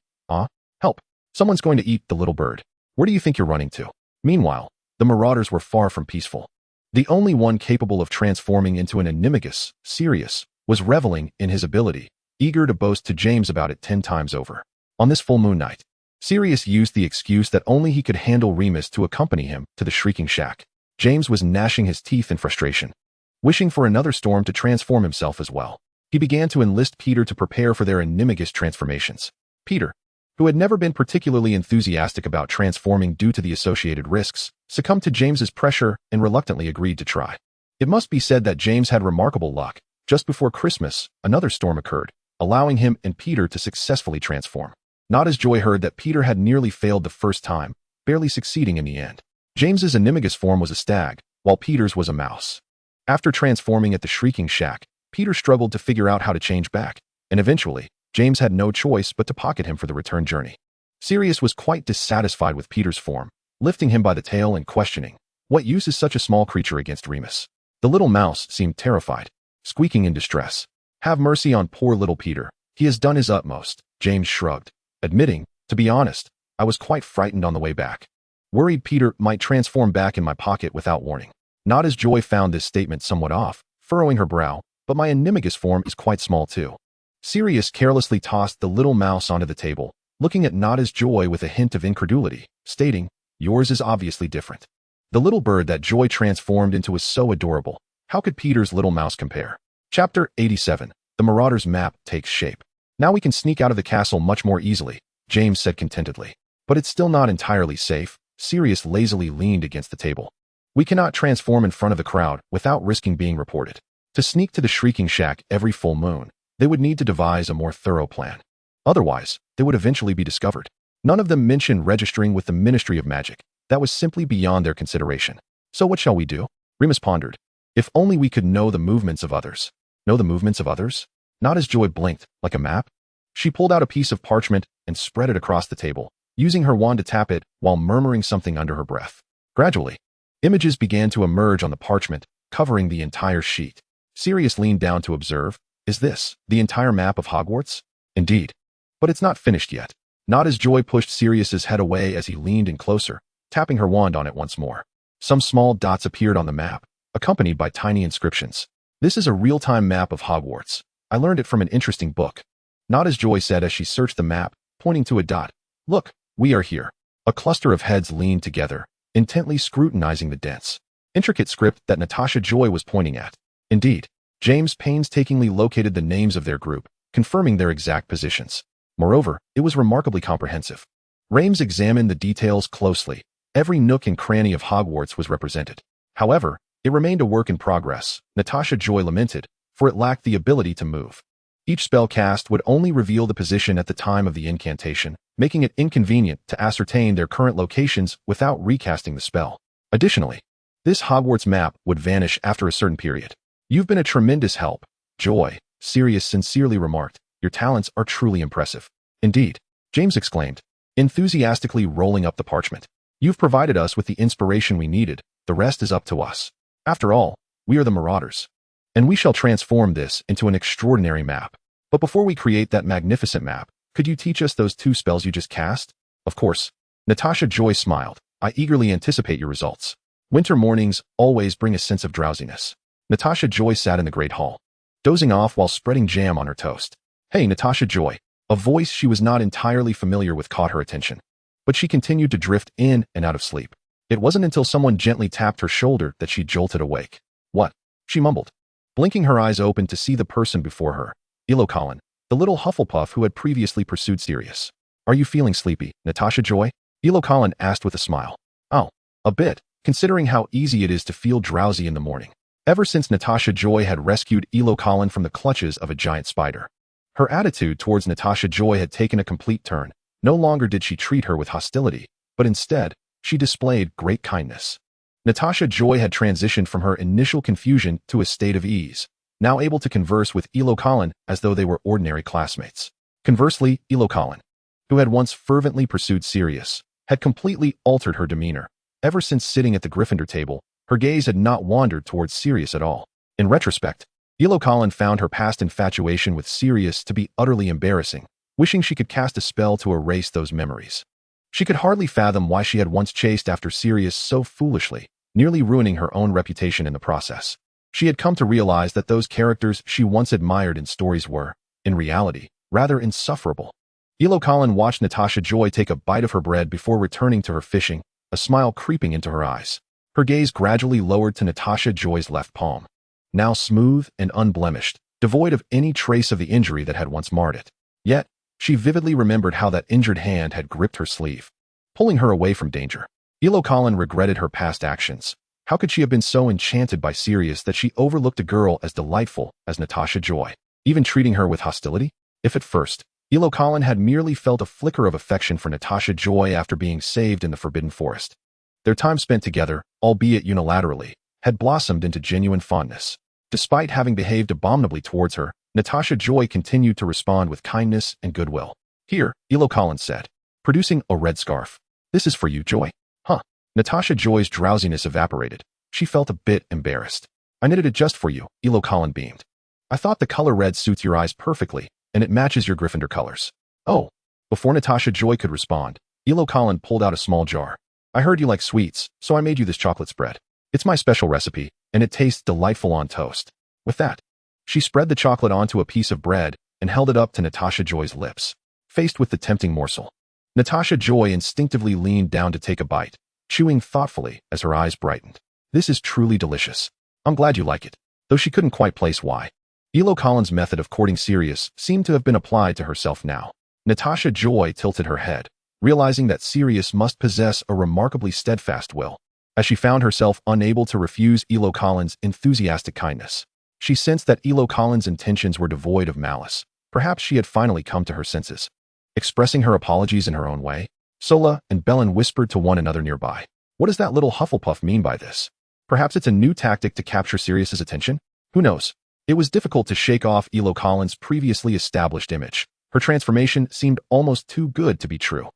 Help. Someone's going to eat the little bird. Where do you think you're running to? Meanwhile, the Marauders were far from peaceful. The only one capable of transforming into an Animagus, Sirius, was reveling in his ability, eager to boast to James about it 10 times over. On this full moon night, Sirius used the excuse that only he could handle Remus to accompany him to the Shrieking Shack. James was gnashing his teeth in frustration, wishing for another storm to transform himself as well. He began to enlist Peter to prepare for their Animagus transformations. Peter, who had never been particularly enthusiastic about transforming due to the associated risks, succumbed to James's pressure and reluctantly agreed to try. It must be said that James had remarkable luck. Just before Christmas, another storm occurred, allowing him and Peter to successfully transform. Nada's Joy heard that Peter had nearly failed the first time, barely succeeding in the end. James's Animagus form was a stag, while Peter's was a mouse. After transforming at the Shrieking Shack, Peter struggled to figure out how to change back, and eventually, James had no choice but to pocket him for the return journey. Sirius was quite dissatisfied with Peter's form, lifting him by the tail and questioning, what use is such a small creature against Remus? The little mouse seemed terrified, squeaking in distress. Have mercy on poor little Peter. He has done his utmost, James shrugged, admitting, to be honest, I was quite frightened on the way back. Worried Peter might transform back in my pocket without warning. Nada's Joy found this statement somewhat off, furrowing her brow, but my Animagus form is quite small too. Sirius carelessly tossed the little mouse onto the table, looking at Nada's Joy with a hint of incredulity, stating, yours is obviously different. The little bird that Joy transformed into was so adorable. How could Peter's little mouse compare? Chapter 87. The Marauders' map takes shape. Now we can sneak out of the castle much more easily, James said contentedly. But it's still not entirely safe. Sirius lazily leaned against the table. We cannot transform in front of the crowd without risking being reported. To sneak to the Shrieking Shack every full moon, they would need to devise a more thorough plan. Otherwise, they would eventually be discovered. None of them mentioned registering with the Ministry of Magic. That was simply beyond their consideration. So what shall we do? Remus pondered. If only we could know the movements of others. Know the movements of others? Nada's Joy blinked, like a map. She pulled out a piece of parchment and spread it across the table, using her wand to tap it while murmuring something under her breath. Gradually, images began to emerge on the parchment, covering the entire sheet. Sirius leaned down to observe. Is this the entire map of Hogwarts? Indeed. But it's not finished yet. Nada's Joy pushed Sirius's head away as he leaned in closer, tapping her wand on it once more. Some small dots appeared on the map, accompanied by tiny inscriptions. This is a real-time map of Hogwarts. I learned it from an interesting book. Natasha Joy said as she searched the map, pointing to a dot. Look, we are here. A cluster of heads leaned together, intently scrutinizing the dense, intricate script that Natasha Joy was pointing at. Indeed, James painstakingly located the names of their group, confirming their exact positions. Moreover, it was remarkably comprehensive. Remus examined the details closely. Every nook and cranny of Hogwarts was represented. However, it remained a work in progress, Natasha Joy lamented, for it lacked the ability to move. Each spell cast would only reveal the position at the time of the incantation, making it inconvenient to ascertain their current locations without recasting the spell. Additionally, this Hogwarts map would vanish after a certain period. You've been a tremendous help, Joy, Sirius sincerely remarked. Your talents are truly impressive. Indeed, James exclaimed, enthusiastically rolling up the parchment. You've provided us with the inspiration we needed, the rest is up to us. After all, we are the Marauders. And we shall transform this into an extraordinary map. But before we create that magnificent map, could you teach us those 2 spells you just cast? Of course. Natasha Joy smiled. I eagerly anticipate your results. Winter mornings always bring a sense of drowsiness. Natasha Joy sat in the great hall, dozing off while spreading jam on her toast. Hey, Natasha Joy. A voice she was not entirely familiar with caught her attention. But she continued to drift in and out of sleep. It wasn't until someone gently tapped her shoulder that she jolted awake. What? She mumbled, blinking her eyes open to see the person before her, Colin, the little Hufflepuff who had previously pursued Sirius. Are you feeling sleepy, Natasha Joy? Colin asked with a smile. Oh, a bit, considering how easy it is to feel drowsy in the morning. Ever since Natasha Joy had rescued Colin from the clutches of a giant spider, her attitude towards Natasha Joy had taken a complete turn. No longer did she treat her with hostility, but instead, she displayed great kindness. Natasha Joy had transitioned from her initial confusion to a state of ease, now able to converse with Colin as though they were ordinary classmates. Conversely, Colin, who had once fervently pursued Sirius, had completely altered her demeanor. Ever since sitting at the Gryffindor table, her gaze had not wandered towards Sirius at all. In retrospect, Colin found her past infatuation with Sirius to be utterly embarrassing, wishing she could cast a spell to erase those memories. She could hardly fathom why she had once chased after Sirius so foolishly, nearly ruining her own reputation in the process. She had come to realize that those characters she once admired in stories were, in reality, rather insufferable. Colin watched Natasha Joy take a bite of her bread before returning to her fishing, a smile creeping into her eyes. Her gaze gradually lowered to Natasha Joy's left palm, now smooth and unblemished, devoid of any trace of the injury that had once marred it. Yet, she vividly remembered how that injured hand had gripped her sleeve, pulling her away from danger. Colin regretted her past actions. How could she have been so enchanted by Sirius that she overlooked a girl as delightful as Natasha Joy, even treating her with hostility? If at first, Colin had merely felt a flicker of affection for Natasha Joy after being saved in the Forbidden Forest, their time spent together, albeit unilaterally, had blossomed into genuine fondness. Despite having behaved abominably towards her, Natasha Joy continued to respond with kindness and goodwill. Here, Colin said, producing a red scarf. This is for you, Joy. Huh. Natasha Joy's drowsiness evaporated. She felt a bit embarrassed. I knitted it just for you, Colin beamed. I thought the color red suits your eyes perfectly, and it matches your Gryffindor colors. Oh. Before Natasha Joy could respond, Colin pulled out a small jar. I heard you like sweets, so I made you this chocolate spread. It's my special recipe, and it tastes delightful on toast. With that, she spread the chocolate onto a piece of bread and held it up to Natasha Joy's lips. Faced with the tempting morsel, Natasha Joy instinctively leaned down to take a bite, chewing thoughtfully as her eyes brightened. This is truly delicious. I'm glad you like it, though she couldn't quite place why. Colin's method of courting Sirius seemed to have been applied to herself now. Natasha Joy tilted her head, realizing that Sirius must possess a remarkably steadfast will. As she found herself unable to refuse Colin's enthusiastic kindness, she sensed that Colin's intentions were devoid of malice. Perhaps she had finally come to her senses. Expressing her apologies in her own way, Sola and Bellin whispered to one another nearby. What does that little Hufflepuff mean by this? Perhaps it's a new tactic to capture Sirius's attention? Who knows? It was difficult to shake off Colin's previously established image. Her transformation seemed almost too good to be true.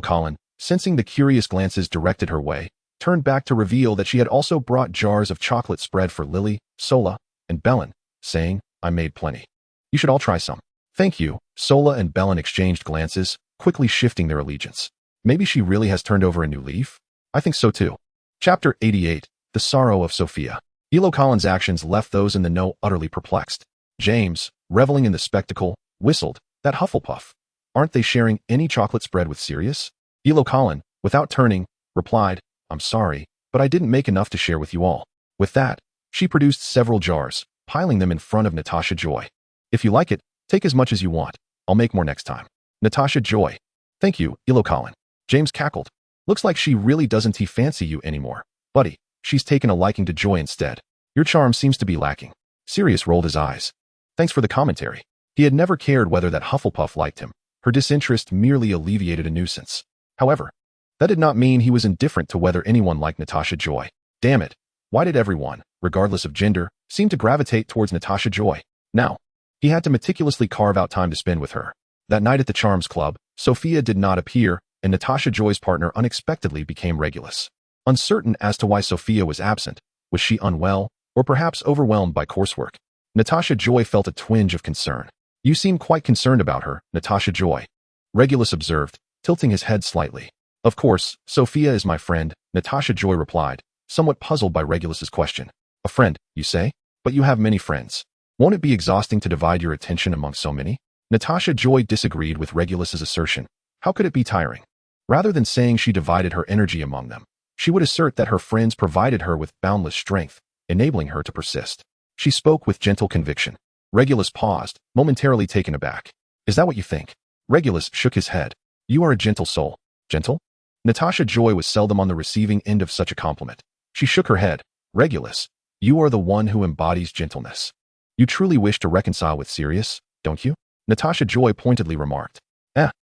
Colin, sensing the curious glances directed her way, turned back to reveal that she had also brought jars of chocolate spread for Lily, Sola, and Bellin, saying, I made plenty. You should all try some. Thank you. Sola and Bellin exchanged glances, quickly shifting their allegiance. Maybe she really has turned over a new leaf? I think so too. Chapter 88, The Sorrow of Sophia. Elo Collins' actions left those in the know utterly perplexed. James, reveling in the spectacle, whistled, "That Hufflepuff. Aren't they sharing any chocolate spread with Sirius?" Elo Collins, without turning, replied, "I'm sorry, but I didn't make enough to share with you all." With that, she produced several jars, piling them in front of Natasha Joy. "If you like it, take as much as you want. I'll make more next time." Natasha Joy. "Thank you, Elo Collins." James cackled. "Looks like she really doesn't fancy you anymore, buddy. She's taken a liking to Joy instead. Your charm seems to be lacking." Sirius rolled his eyes. Thanks for the commentary. He had never cared whether that Hufflepuff liked him. Her disinterest merely alleviated a nuisance. However, that did not mean he was indifferent to whether anyone liked Natasha Joy. Damn it. Why did everyone, regardless of gender, seem to gravitate towards Natasha Joy? Now, he had to meticulously carve out time to spend with her. That night at the Charms Club, Sophia did not appear, and Natasha Joy's partner unexpectedly became Regulus. Uncertain as to why Sophia was absent, was she unwell, or perhaps overwhelmed by coursework? Natasha Joy felt a twinge of concern. "You seem quite concerned about her, Natasha Joy," Regulus observed, tilting his head slightly. "Of course, Sophia is my friend," Natasha Joy replied, somewhat puzzled by Regulus's question. "A friend, you say? But you have many friends. Won't it be exhausting to divide your attention among so many?" Natasha Joy disagreed with Regulus's assertion. How could it be tiring? Rather than saying she divided her energy among them, she would assert that her friends provided her with boundless strength, enabling her to persist. She spoke with gentle conviction. Regulus paused, momentarily taken aback. "Is that what you think?" Regulus shook his head. "You are a gentle soul." "Gentle?" Natasha Joy was seldom on the receiving end of such a compliment. She shook her head. "Regulus, you are the one who embodies gentleness. You truly wish to reconcile with Sirius, don't you?" Natasha Joy pointedly remarked.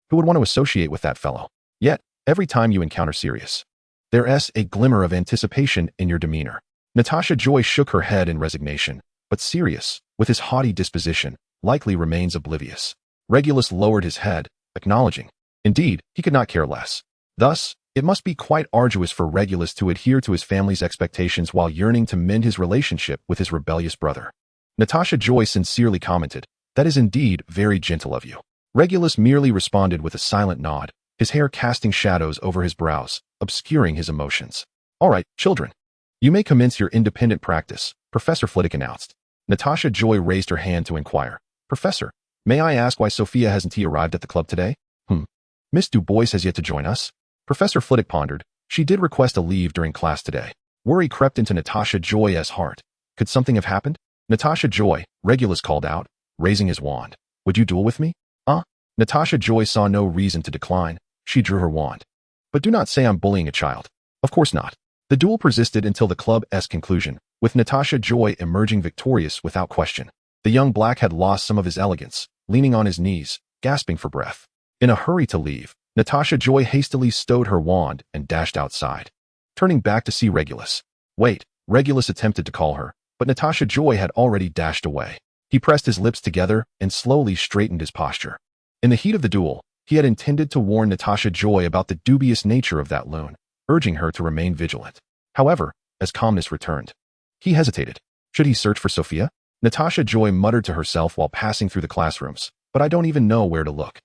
Who would want to associate with that fellow? Yet, every time you encounter Sirius, there's a glimmer of anticipation in your demeanor. Natasha Joy shook her head in resignation, but Sirius, with his haughty disposition, likely remains oblivious. Regulus lowered his head, acknowledging. Indeed, he could not care less. Thus, it must be quite arduous for Regulus to adhere to his family's expectations while yearning to mend his relationship with his rebellious brother. Natasha Joy sincerely commented, "That is indeed very gentle of you." Regulus merely responded with a silent nod, his hair casting shadows over his brows, obscuring his emotions. "All right, children. You may commence your independent practice," Professor Flitwick announced. Natasha Joy raised her hand to inquire. "Professor, may I ask why Sophia hasn't arrived at the club today?" Miss Du Bois has yet to join us?" Professor Flitwick pondered. She did request a leave during class today. Worry crept into Natasha Joy's heart. Could something have happened? "Natasha Joy," Regulus called out, raising his wand. "Would you duel with me?" Natasha Joy saw no reason to decline. She drew her wand. "But do not say I'm bullying a child." "Of course not." The duel persisted until the club's conclusion, with Natasha Joy emerging victorious without question. The young black had lost some of his elegance, leaning on his knees, gasping for breath. In a hurry to leave, Natasha Joy hastily stowed her wand and dashed outside. Turning back to see Regulus. "Wait," Regulus attempted to call her, but Natasha Joy had already dashed away. He pressed his lips together and slowly straightened his posture. In the heat of the duel, he had intended to warn Natasha Joy about the dubious nature of that loon, urging her to remain vigilant. However, as calmness returned, he hesitated. Should he search for Sophia? Natasha Joy muttered to herself while passing through the classrooms, "But I don't even know where to look."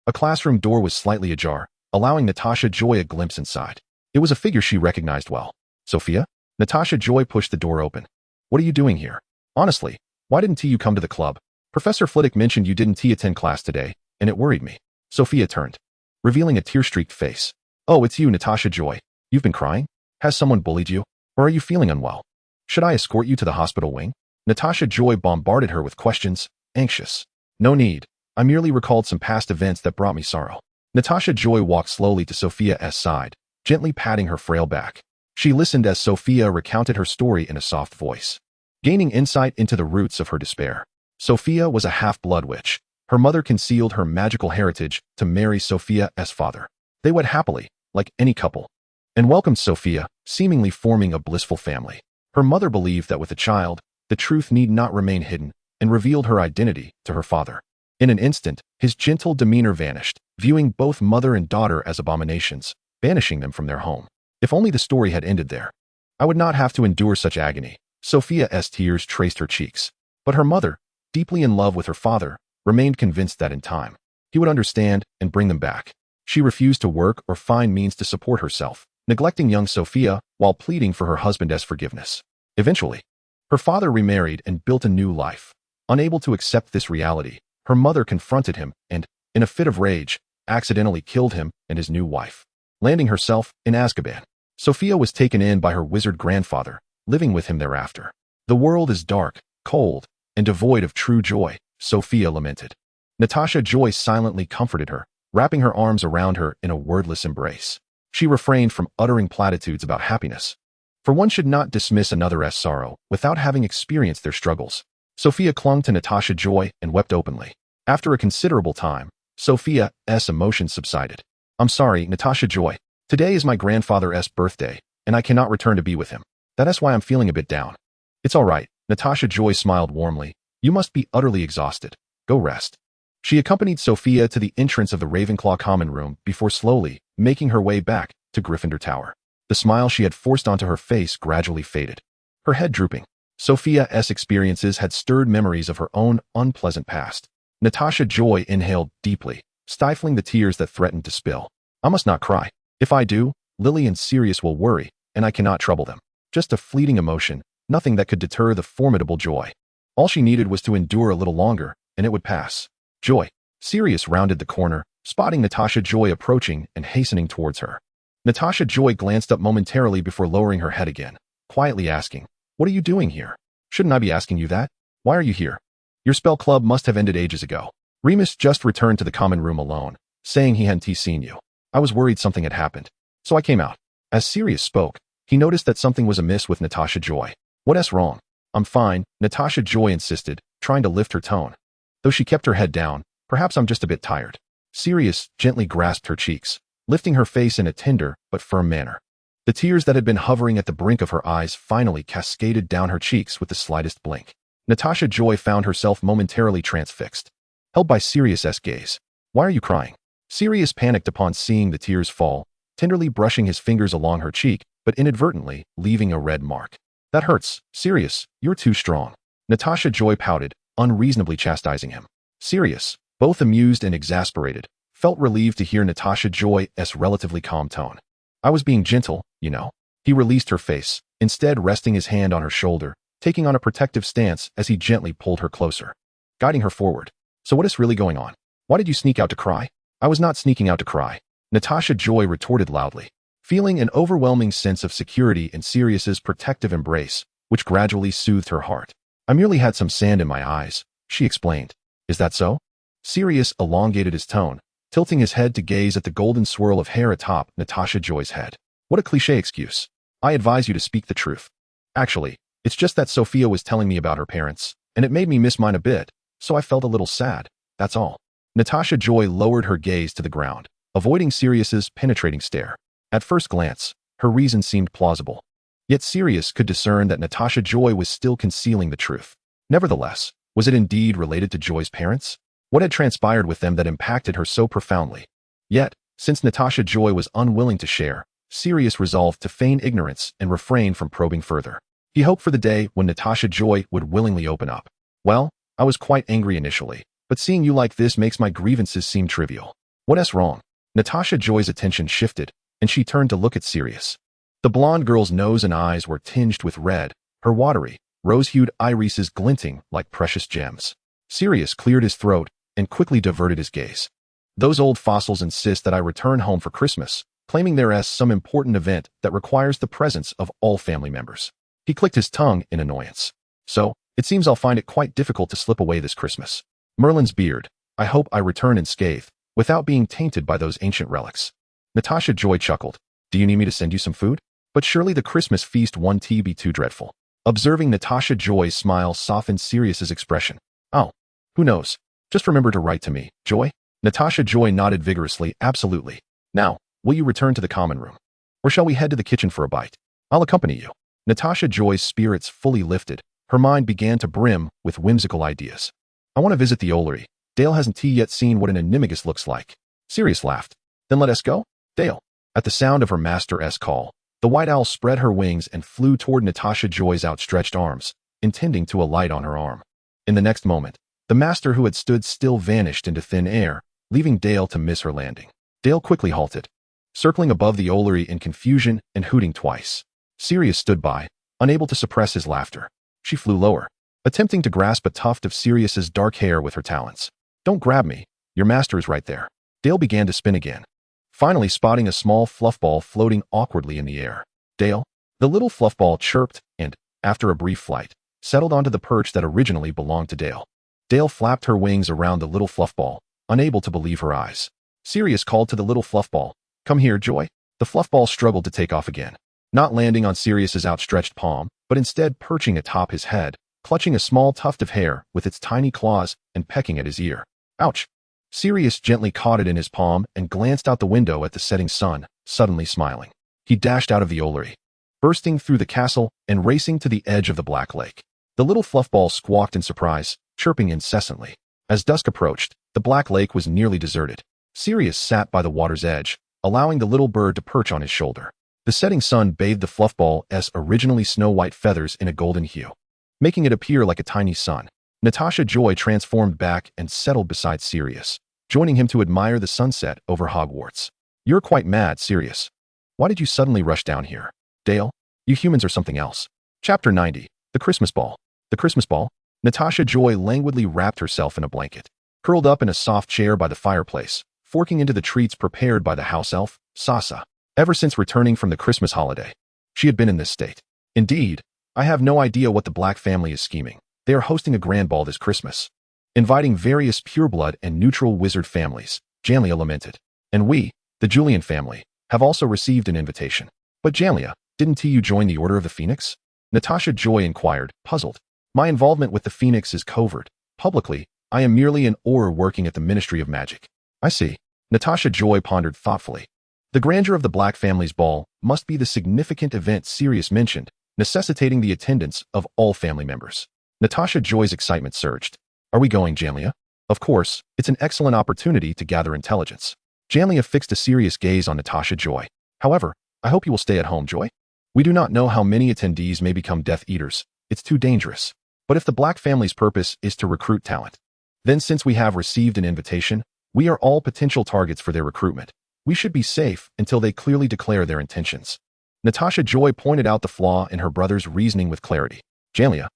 A classroom door was slightly ajar, allowing Natasha Joy a glimpse inside. It was a figure she recognized well. "Sophia?" Natasha Joy pushed the door open. "What are you doing here? Honestly, why didn't you come to the club? Professor Flitwick mentioned you didn't attend class today, and it worried me." Sophia turned, revealing a tear-streaked face. "Oh, it's you, Natasha Joy. You've been crying? Has someone bullied you? Or are you feeling unwell? Should I escort you to the hospital wing?" Natasha Joy bombarded her with questions, anxious. "No need. I merely recalled some past events that brought me sorrow." Natasha Joy walked slowly to Sophia's side, gently patting her frail back. She listened as Sophia recounted her story in a soft voice, gaining insight into the roots of her despair. Sophia was a half-blood witch. Her mother concealed her magical heritage to marry Sophia's father. They wed happily, like any couple, and welcomed Sophia, seemingly forming a blissful family. Her mother believed that with a child, the truth need not remain hidden, and revealed her identity to her father. In an instant, his gentle demeanor vanished, viewing both mother and daughter as abominations, banishing them from their home. If only the story had ended there. I would not have to endure such agony. Sophia's tears traced her cheeks. But her mother, deeply in love with her father, remained convinced that in time, he would understand and bring them back. She refused to work or find means to support herself, neglecting young Sophia while pleading for her husband's forgiveness. Eventually, her father remarried and built a new life. Unable to accept this reality, her mother confronted him and, in a fit of rage, accidentally killed him and his new wife, landing herself in Azkaban. Sophia was taken in by her wizard grandfather, living with him thereafter. The world is dark, cold, and devoid of true joy, Sophia lamented. Natasha Joy silently comforted her, wrapping her arms around her in a wordless embrace. She refrained from uttering platitudes about happiness, for one should not dismiss another's sorrow without having experienced their struggles. Sophia clung to Natasha Joy and wept openly. After a considerable time, Sophia's emotions subsided. "I'm sorry, Natasha Joy. Today is my grandfather's birthday, and I cannot return to be with him. That's why I'm feeling a bit down." "It's all right," Natasha Joy smiled warmly. "You must be utterly exhausted. Go rest." She accompanied Sophia to the entrance of the Ravenclaw common room before slowly making her way back to Gryffindor Tower. The smile she had forced onto her face gradually faded, her head drooping. Sophia's experiences had stirred memories of her own unpleasant past. Natasha Joy inhaled deeply, stifling the tears that threatened to spill. "I must not cry. If I do, Lily and Sirius will worry, and I cannot trouble them. Just a fleeting emotion, nothing that could deter the formidable Joy. All she needed was to endure a little longer, and it would pass." "Joy." Sirius rounded the corner, spotting Natasha Joy approaching and hastening towards her. Natasha Joy glanced up momentarily before lowering her head again, quietly asking, "What are you doing here? Shouldn't I be asking you that? Why are you here? Your spell club must have ended ages ago." Remus just returned to the common room alone, saying he hadn't seen you. "I was worried something had happened, so I came out." As Sirius spoke, he noticed that something was amiss with Natasha Joy. "What's wrong?" "I'm fine," Natasha Joy insisted, trying to lift her tone. Though she kept her head down, "Perhaps I'm just a bit tired." Sirius gently grasped her cheeks, lifting her face in a tender but firm manner. The tears that had been hovering at the brink of her eyes finally cascaded down her cheeks with the slightest blink. Natasha Joy found herself momentarily transfixed, held by Sirius's gaze. "Why are you crying?" Sirius panicked upon seeing the tears fall, tenderly brushing his fingers along her cheek, but inadvertently leaving a red mark. "That hurts, Sirius, you're too strong." Natasha Joy pouted, unreasonably chastising him. Sirius, both amused and exasperated, felt relieved to hear Natasha Joy's relatively calm tone. "I was being gentle, you know." He released her face, instead resting his hand on her shoulder, taking on a protective stance as he gently pulled her closer, guiding her forward. "So what is really going on? Why did you sneak out to cry?" "I was not sneaking out to cry," Natasha Joy retorted loudly, feeling an overwhelming sense of security in Sirius's protective embrace, which gradually soothed her heart. "I merely had some sand in my eyes," she explained. "Is that so?" Sirius elongated his tone, tilting his head to gaze at the golden swirl of hair atop Natasha Joy's head. "What a cliché excuse. I advise you to speak the truth. Actually, it's just that Sophia was telling me about her parents, and it made me miss mine a bit, so I felt a little sad, that's all." Natasha Joy lowered her gaze to the ground, avoiding Sirius's penetrating stare. At first glance, her reason seemed plausible. Yet Sirius could discern that Natasha Joy was still concealing the truth. Nevertheless, was it indeed related to Joy's parents? What had transpired with them that impacted her so profoundly? Yet, since Natasha Joy was unwilling to share, Sirius resolved to feign ignorance and refrain from probing further. He hoped for the day when Natasha Joy would willingly open up. "Well, I was quite angry initially, but seeing you like this makes my grievances seem trivial." "What's wrong?" Natasha Joy's attention shifted, and she turned to look at Sirius. The blonde girl's nose and eyes were tinged with red, her watery, rose-hued irises glinting like precious gems. Sirius cleared his throat and quickly diverted his gaze. "Those old fossils insist that I return home for Christmas, claiming there is some important event that requires the presence of all family members." He clicked his tongue in annoyance. "So, it seems I'll find it quite difficult to slip away this Christmas. Merlin's beard, I hope I return unscathed, without being tainted by those ancient relics." Natasha Joy chuckled. "Do you need me to send you some food? But surely the Christmas feast won't be too dreadful." Observing Natasha Joy's smile softened Sirius's expression. "Oh, who knows? Just remember to write to me, Joy." Natasha Joy nodded vigorously. "Absolutely. Now, will you return to the common room? Or shall we head to the kitchen for a bite? I'll accompany you." Natasha Joy's spirits fully lifted. Her mind began to brim with whimsical ideas. "I want to visit the Ollery. Dale hasn't yet seen what an Animagus looks like." Sirius laughed. "Then let us go, Dale." At the sound of her master's call, the white owl spread her wings and flew toward Natasha Joy's outstretched arms, intending to alight on her arm. In the next moment, the master who had stood still vanished into thin air, leaving Dale to miss her landing. Dale quickly halted, circling above the Ollery in confusion and hooting twice. Sirius stood by, unable to suppress his laughter. She flew lower, attempting to grasp a tuft of Sirius's dark hair with her talons. "Don't grab me. Your master is right there." Dale began to spin again, finally spotting a small fluff ball floating awkwardly in the air. "Dale?" The little fluff ball chirped and, after a brief flight, settled onto the perch that originally belonged to Dale. Dale flapped her wings around the little fluff ball, unable to believe her eyes. Sirius called to the little fluff ball, "Come here, Joy." The fluff ball struggled to take off again, not landing on Sirius's outstretched palm, but instead perching atop his head, clutching a small tuft of hair with its tiny claws and pecking at his ear. "Ouch!" Sirius gently caught it in his palm and glanced out the window at the setting sun, suddenly smiling. He dashed out of the Olary, bursting through the castle and racing to the edge of the Black Lake. The little fluff ball squawked in surprise, chirping incessantly. As dusk approached, the Black Lake was nearly deserted. Sirius sat by the water's edge, allowing the little bird to perch on his shoulder. The setting sun bathed the fluff ball's originally snow-white feathers in a golden hue, making it appear like a tiny sun. Natasha Joy transformed back and settled beside Sirius, joining him to admire the sunset over Hogwarts. "You're quite mad, Sirius. Why did you suddenly rush down here?" "Dale, you humans are something else." Chapter 90. The Christmas Ball. The Christmas Ball? Natasha Joy languidly wrapped herself in a blanket, curled up in a soft chair by the fireplace, forking into the treats prepared by the house elf, Sasa. Ever since returning from the Christmas holiday, she had been in this state. "Indeed, I have no idea what the Black family is scheming. They are hosting a grand ball this Christmas, inviting various pureblood and neutral wizard families," Janlia lamented. "And we, the Julian family, have also received an invitation." "But Janlia, didn't you join the Order of the Phoenix?" Natasha Joy inquired, puzzled. "My involvement with the Phoenix is covert. Publicly, I am merely an Auror working at the Ministry of Magic." "I see." Natasha Joy pondered thoughtfully. The grandeur of the Black family's ball must be the significant event Sirius mentioned, necessitating the attendance of all family members. Natasha Joy's excitement surged. "Are we going, Janlia?" "Of course, it's an excellent opportunity to gather intelligence." Janlia fixed a serious gaze on Natasha Joy. "However, I hope you will stay at home, Joy. We do not know how many attendees may become Death Eaters. It's too dangerous. But if the Black family's purpose is to recruit talent, then since we have received an invitation, we are all potential targets for their recruitment. We should be safe until they clearly declare their intentions." Natasha Joy pointed out the flaw in her brother's reasoning with clarity. "Janlia."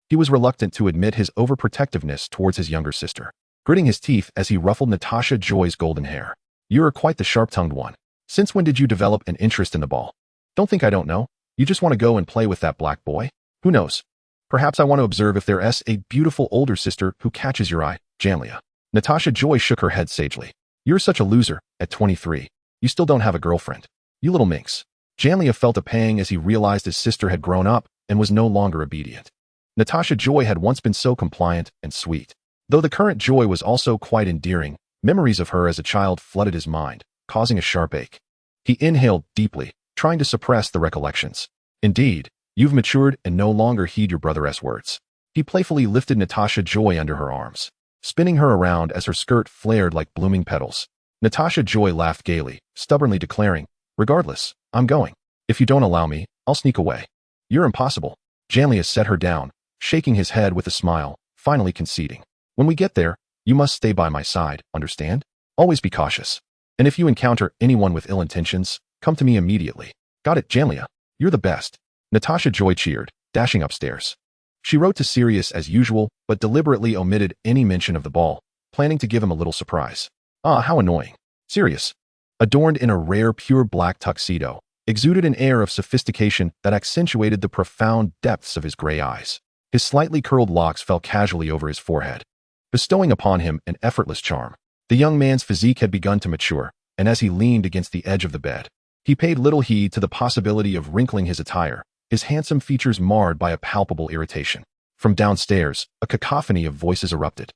He was reluctant to admit his overprotectiveness towards his younger sister, gritting his teeth as he ruffled Natasha Joy's golden hair. "You're quite the sharp-tongued one. Since when did you develop an interest in the ball?" "Don't think I don't know. You just want to go and play with that black boy? Who knows? Perhaps I want to observe if there's a beautiful older sister who catches your eye, Janlia." Natasha Joy shook her head sagely. "You're such a loser, at 23. You still don't have a girlfriend. You little minx." Janlia felt a pang as he realized his sister had grown up and was no longer obedient. Natasha Joy had once been so compliant and sweet. Though the current Joy was also quite endearing, memories of her as a child flooded his mind, causing a sharp ache. He inhaled deeply, trying to suppress the recollections. "Indeed, you've matured and no longer heed your brother's words." He playfully lifted Natasha Joy under her arms, spinning her around as her skirt flared like blooming petals. Natasha Joy laughed gaily, stubbornly declaring, "Regardless, I'm going. If you don't allow me, I'll sneak away." "You're impossible." Janlia set her down, shaking his head with a smile, finally conceding. "When we get there, you must stay by my side, understand? Always be cautious. And if you encounter anyone with ill intentions, come to me immediately." "Got it, Janlia. You're the best." Natasha Joy cheered, dashing upstairs. She wrote to Sirius as usual, but deliberately omitted any mention of the ball, planning to give him a little surprise. Ah, how annoying. Sirius, adorned in a rare pure black tuxedo, exuded an air of sophistication that accentuated the profound depths of his gray eyes. His slightly curled locks fell casually over his forehead, bestowing upon him an effortless charm. The young man's physique had begun to mature, and as he leaned against the edge of the bed, he paid little heed to the possibility of wrinkling his attire, his handsome features marred by a palpable irritation. From downstairs, a cacophony of voices erupted,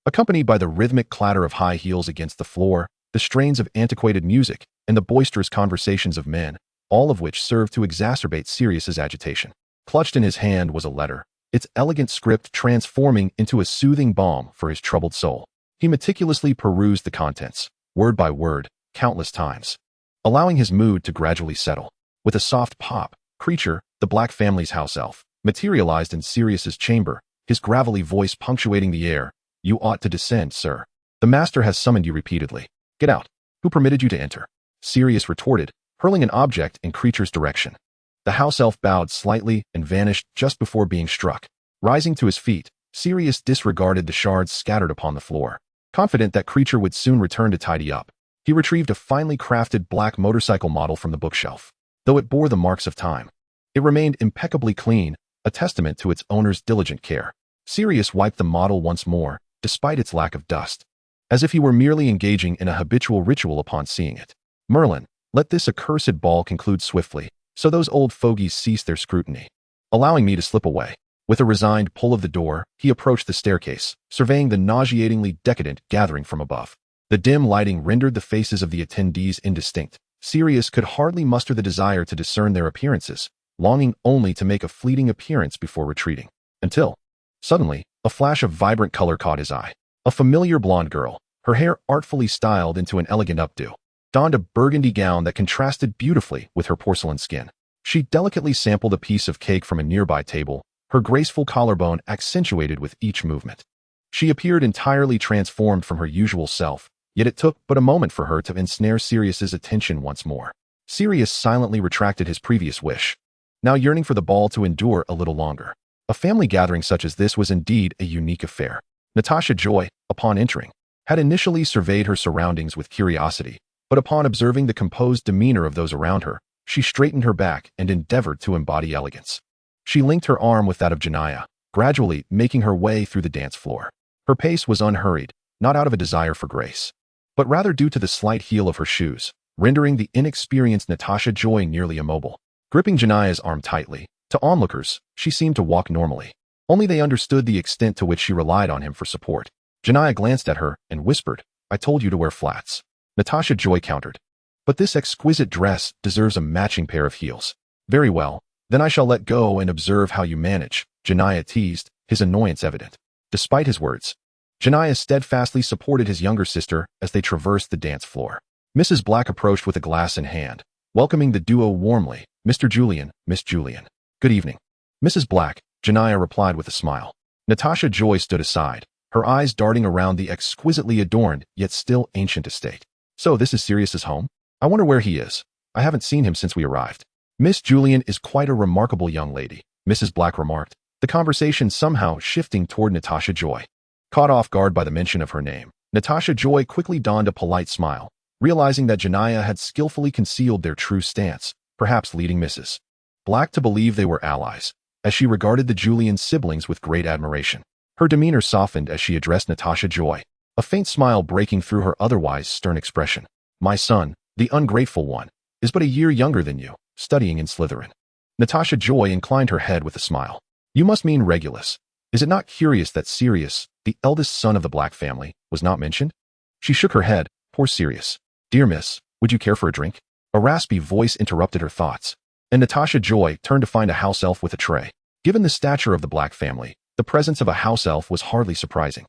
accompanied by the rhythmic clatter of high heels against the floor, the strains of antiquated music, and the boisterous conversations of men, all of which served to exacerbate Sirius's agitation. Clutched in his hand was a letter, its elegant script transforming into a soothing balm for his troubled soul. He meticulously perused the contents, word by word, countless times, allowing his mood to gradually settle. With a soft pop, Creature, the Black family's house elf, materialized in Sirius's chamber, his gravelly voice punctuating the air. "You ought to descend, sir. The master has summoned you repeatedly. Get out. Who permitted you to enter?" Sirius retorted, hurling an object in Creature's direction. The house elf bowed slightly and vanished just before being struck. Rising to his feet, Sirius disregarded the shards scattered upon the floor. Confident that creature would soon return to tidy up, he retrieved a finely crafted black motorcycle model from the bookshelf. Though it bore the marks of time, it remained impeccably clean, a testament to its owner's diligent care. Sirius wiped the model once more, despite its lack of dust, as if he were merely engaging in a habitual ritual upon seeing it. Merlin, let this accursed ball conclude swiftly, so those old fogies cease their scrutiny. Allowing me to slip away. With a resigned pull of the door, he approached the staircase, surveying the nauseatingly decadent gathering from above. The dim lighting rendered the faces of the attendees indistinct. Sirius could hardly muster the desire to discern their appearances, longing only to make a fleeting appearance before retreating. Until, suddenly, a flash of vibrant color caught his eye. A familiar blonde girl, her hair artfully styled into an elegant updo, donned a burgundy gown that contrasted beautifully with her porcelain skin. She delicately sampled a piece of cake from a nearby table, her graceful collarbone accentuated with each movement. She appeared entirely transformed from her usual self, yet it took but a moment for her to ensnare Sirius's attention once more. Sirius silently retracted his previous wish, now yearning for the ball to endure a little longer. A family gathering such as this was indeed a unique affair. Natasha Joy, upon entering, had initially surveyed her surroundings with curiosity, but upon observing the composed demeanor of those around her, she straightened her back and endeavored to embody elegance. She linked her arm with that of Janaya, gradually making her way through the dance floor. Her pace was unhurried, not out of a desire for grace, but rather due to the slight heel of her shoes, rendering the inexperienced Natasha Joy nearly immobile. Gripping Janaya's arm tightly, to onlookers, she seemed to walk normally. Only they understood the extent to which she relied on him for support. Janaya glanced at her and whispered, "I told you to wear flats." Natasha Joy countered, "But this exquisite dress deserves a matching pair of heels." "Very well, then I shall let go and observe how you manage," Janaya teased, his annoyance evident. Despite his words, Janaya steadfastly supported his younger sister as they traversed the dance floor. Mrs. Black approached with a glass in hand, welcoming the duo warmly. "Mr. Julian, Miss Julian. Good evening." "Mrs. Black," Janaya replied with a smile. Natasha Joy stood aside, her eyes darting around the exquisitely adorned yet still ancient estate. "So this is Sirius's home? I wonder where he is. I haven't seen him since we arrived." "Miss Julian is quite a remarkable young lady," Mrs. Black remarked, the conversation somehow shifting toward Natasha Joy. Caught off guard by the mention of her name, Natasha Joy quickly donned a polite smile, realizing that Janaya had skillfully concealed their true stance, perhaps leading Mrs. Black to believe they were allies, as she regarded the Julian siblings with great admiration. Her demeanor softened as she addressed Natasha Joy, a faint smile breaking through her otherwise stern expression. "My son, the ungrateful one, is but a year younger than you, studying in Slytherin." Natasha Joy inclined her head with a smile. "You must mean Regulus. Is it not curious that Sirius, the eldest son of the Black family, was not mentioned?" She shook her head. "Poor Sirius. Dear miss, would you care for a drink?" A raspy voice interrupted her thoughts, and Natasha Joy turned to find a house elf with a tray. Given the stature of the Black family, the presence of a house elf was hardly surprising.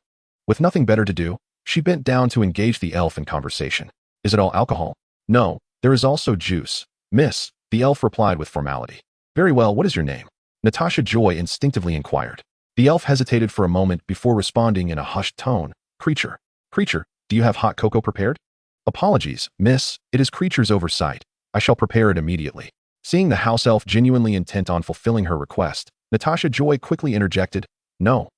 With nothing better to do, she bent down to engage the elf in conversation. "Is it all alcohol?" "No, there is also juice, miss," the elf replied with formality. "Very well, what is your name?" Natasha Joy instinctively inquired. The elf hesitated for a moment before responding in a hushed tone. "Creature. Creature, do you have hot cocoa prepared?" "Apologies, miss, it is Creature's oversight. I shall prepare it immediately." Seeing the house elf genuinely intent on fulfilling her request, Natasha Joy quickly interjected, No,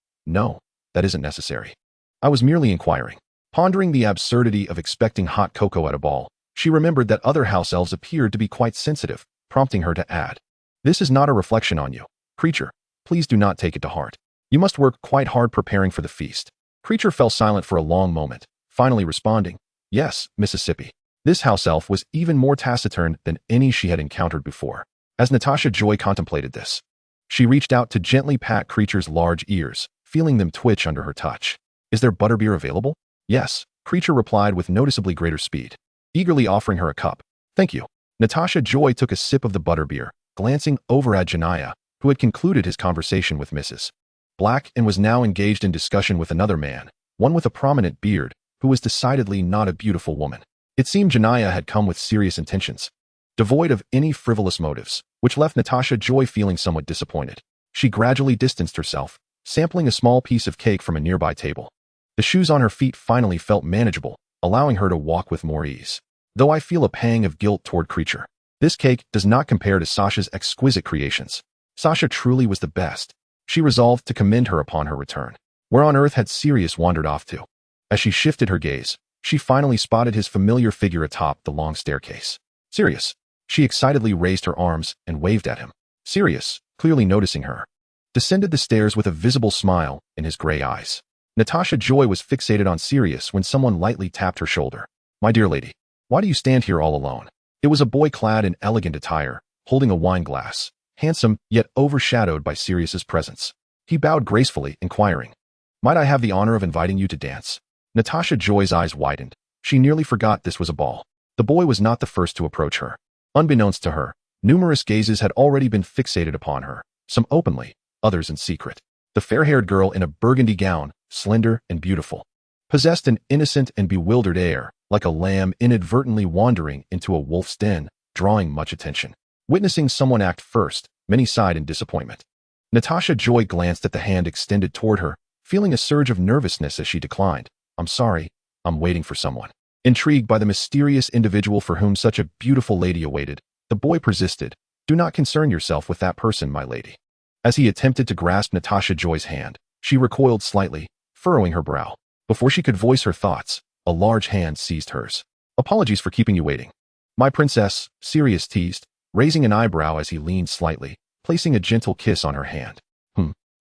that isn't necessary. I was merely inquiring." Pondering the absurdity of expecting hot cocoa at a ball, she remembered that other house elves appeared to be quite sensitive, prompting her to add, "This is not a reflection on you. Creature, please do not take it to heart. You must work quite hard preparing for the feast." Creature fell silent for a long moment, finally responding, "Yes, Mississippi." This house elf was even more taciturn than any she had encountered before. As Natasha Joy contemplated this, she reached out to gently pat Creature's large ears, feeling them twitch under her touch. "Is there butterbeer available?" "Yes," Creature replied with noticeably greater speed, eagerly offering her a cup. "Thank you." Natasha Joy took a sip of the butterbeer, glancing over at Janaya, who had concluded his conversation with Mrs. Black and was now engaged in discussion with another man, one with a prominent beard, who was decidedly not a beautiful woman. It seemed Janaya had come with serious intentions, devoid of any frivolous motives, which left Natasha Joy feeling somewhat disappointed. She gradually distanced herself, sampling a small piece of cake from a nearby table. The shoes on her feet finally felt manageable, allowing her to walk with more ease. "Though I feel a pang of guilt toward Creature. This cake does not compare to Sasha's exquisite creations. Sasha truly was the best. She resolved to commend her upon her return. Where on earth had Sirius wandered off to? As she shifted her gaze, she finally spotted his familiar figure atop the long staircase. Sirius. She excitedly raised her arms and waved at him. Sirius, clearly noticing her, descended the stairs with a visible smile in his gray eyes. Natasha Joy was fixated on Sirius when someone lightly tapped her shoulder. My dear lady, why do you stand here all alone? It was a boy clad in elegant attire, holding a wine glass, handsome yet overshadowed by Sirius's presence. He bowed gracefully, inquiring, Might I have the honor of inviting you to dance? Natasha Joy's eyes widened. She nearly forgot this was a ball. The boy was not the first to approach her. Unbeknownst to her, numerous gazes had already been fixated upon her, some openly, others in secret. The fair-haired girl in a burgundy gown, slender and beautiful, possessed an innocent and bewildered air, like a lamb inadvertently wandering into a wolf's den, drawing much attention. Witnessing someone act first, many sighed in disappointment. Natasha Joy glanced at the hand extended toward her, feeling a surge of nervousness as she declined. I'm sorry, I'm waiting for someone. Intrigued by the mysterious individual for whom such a beautiful lady awaited, the boy persisted. Do not concern yourself with that person, my lady. As he attempted to grasp Natasha Joy's hand, she recoiled slightly, furrowing her brow. Before she could voice her thoughts, a large hand seized hers. Apologies for keeping you waiting. My princess, Sirius teased, raising an eyebrow as he leaned slightly, placing a gentle kiss on her hand.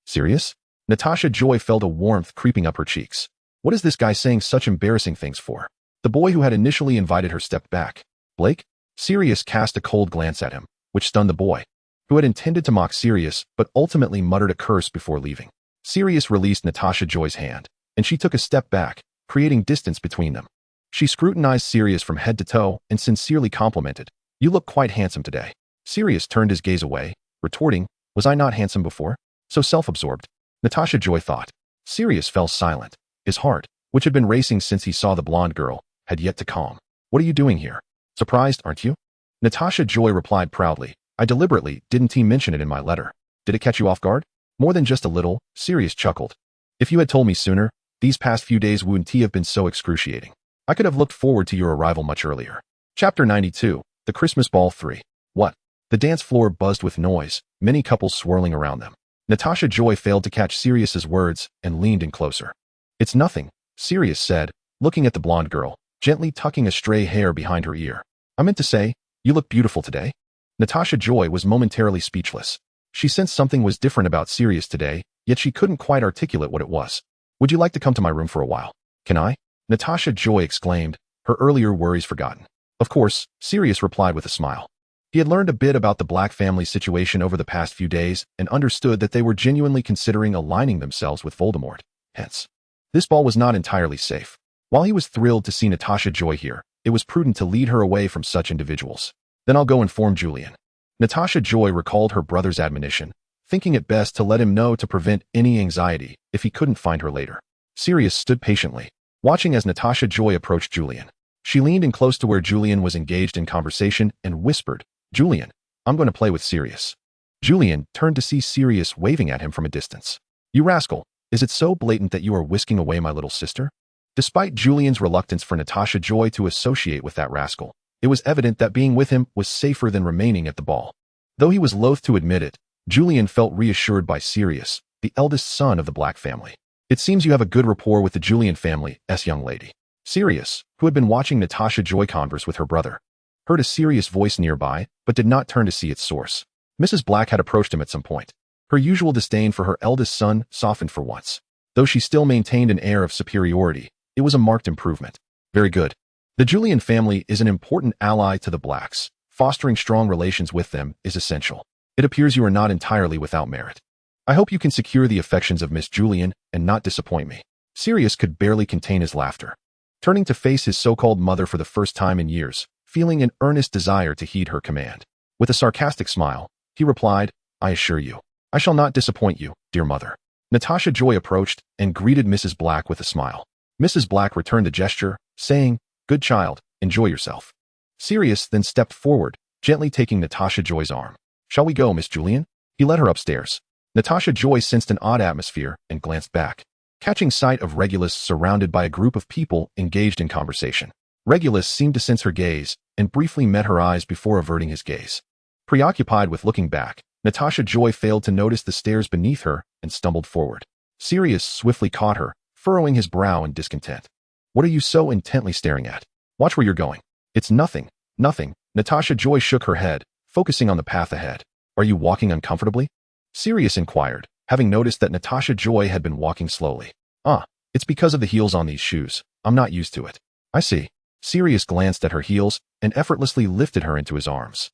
Sirius? Natasha Joy felt a warmth creeping up her cheeks. What is this guy saying such embarrassing things for? The boy who had initially invited her stepped back. Blake? Sirius cast a cold glance at him, which stunned the boy, who had intended to mock Sirius but ultimately muttered a curse before leaving. Sirius released Natasha Joy's hand, and she took a step back, creating distance between them. She scrutinized Sirius from head to toe and sincerely complimented. You look quite handsome today. Sirius turned his gaze away, retorting, Was I not handsome before? So self-absorbed. Natasha Joy thought. Sirius fell silent. His heart, which had been racing since he saw the blonde girl, had yet to calm. What are you doing here? Surprised, aren't you? Natasha Joy replied proudly. I deliberately didn't mention it in my letter. Did it catch you off guard? More than just a little, Sirius chuckled. If you had told me sooner, these past few days wouldn't have been so excruciating. I could have looked forward to your arrival much earlier. Chapter 92, The Christmas Ball 3. What? The dance floor buzzed with noise, many couples swirling around them. Natasha Joy failed to catch Sirius's words and leaned in closer. It's nothing, Sirius said, looking at the blonde girl, gently tucking a stray hair behind her ear. I meant to say, you look beautiful today. Natasha Joy was momentarily speechless. She sensed something was different about Sirius today, yet she couldn't quite articulate what it was. Would you like to come to my room for a while? Can I? Natasha Joy exclaimed, her earlier worries forgotten. Of course, Sirius replied with a smile. He had learned a bit about the Black family situation over the past few days and understood that they were genuinely considering aligning themselves with Voldemort. Hence, this ball was not entirely safe. While he was thrilled to see Natasha Joy here, it was prudent to lead her away from such individuals. Then I'll go inform Julian. Natasha Joy recalled her brother's admonition, thinking it best to let him know to prevent any anxiety if he couldn't find her later. Sirius stood patiently, watching as Natasha Joy approached Julian. She leaned in close to where Julian was engaged in conversation and whispered, Julian, I'm going to play with Sirius. Julian turned to see Sirius waving at him from a distance. You rascal, is it so blatant that you are whisking away my little sister? Despite Julian's reluctance for Natasha Joy to associate with that rascal, it was evident that being with him was safer than remaining at the ball. Though he was loath to admit it, Julian felt reassured by Sirius, the eldest son of the Black family. It seems you have a good rapport with the Julian family's young lady. Sirius, who had been watching Natasha Joy converse with her brother, heard a serious voice nearby, but did not turn to see its source. Mrs. Black had approached him at some point. Her usual disdain for her eldest son softened for once. Though she still maintained an air of superiority, it was a marked improvement. Very good. The Julian family is an important ally to the Blacks. Fostering strong relations with them is essential. It appears you are not entirely without merit. I hope you can secure the affections of Miss Julian and not disappoint me. Sirius could barely contain his laughter. Turning to face his so-called mother for the first time in years, feeling an earnest desire to heed her command. With a sarcastic smile, he replied, I assure you, I shall not disappoint you, dear mother. Natasha Joy approached and greeted Mrs. Black with a smile. Mrs. Black returned the gesture, saying, Good child, enjoy yourself. Sirius then stepped forward, gently taking Natasha Joy's arm. Shall we go, Miss Julian? He led her upstairs. Natasha Joy sensed an odd atmosphere and glanced back, catching sight of Regulus surrounded by a group of people engaged in conversation. Regulus seemed to sense her gaze and briefly met her eyes before averting his gaze. Preoccupied with looking back, Natasha Joy failed to notice the stairs beneath her and stumbled forward. Sirius swiftly caught her, furrowing his brow in discontent. "What are you so intently staring at? Watch where you're going." "It's nothing, nothing." Natasha Joy shook her head, focusing on the path ahead. "Are you walking uncomfortably?" Sirius inquired, having noticed that Natasha Joy had been walking slowly. It's because of the heels on these shoes. I'm not used to it." "I see." Sirius glanced at her heels and effortlessly lifted her into his arms.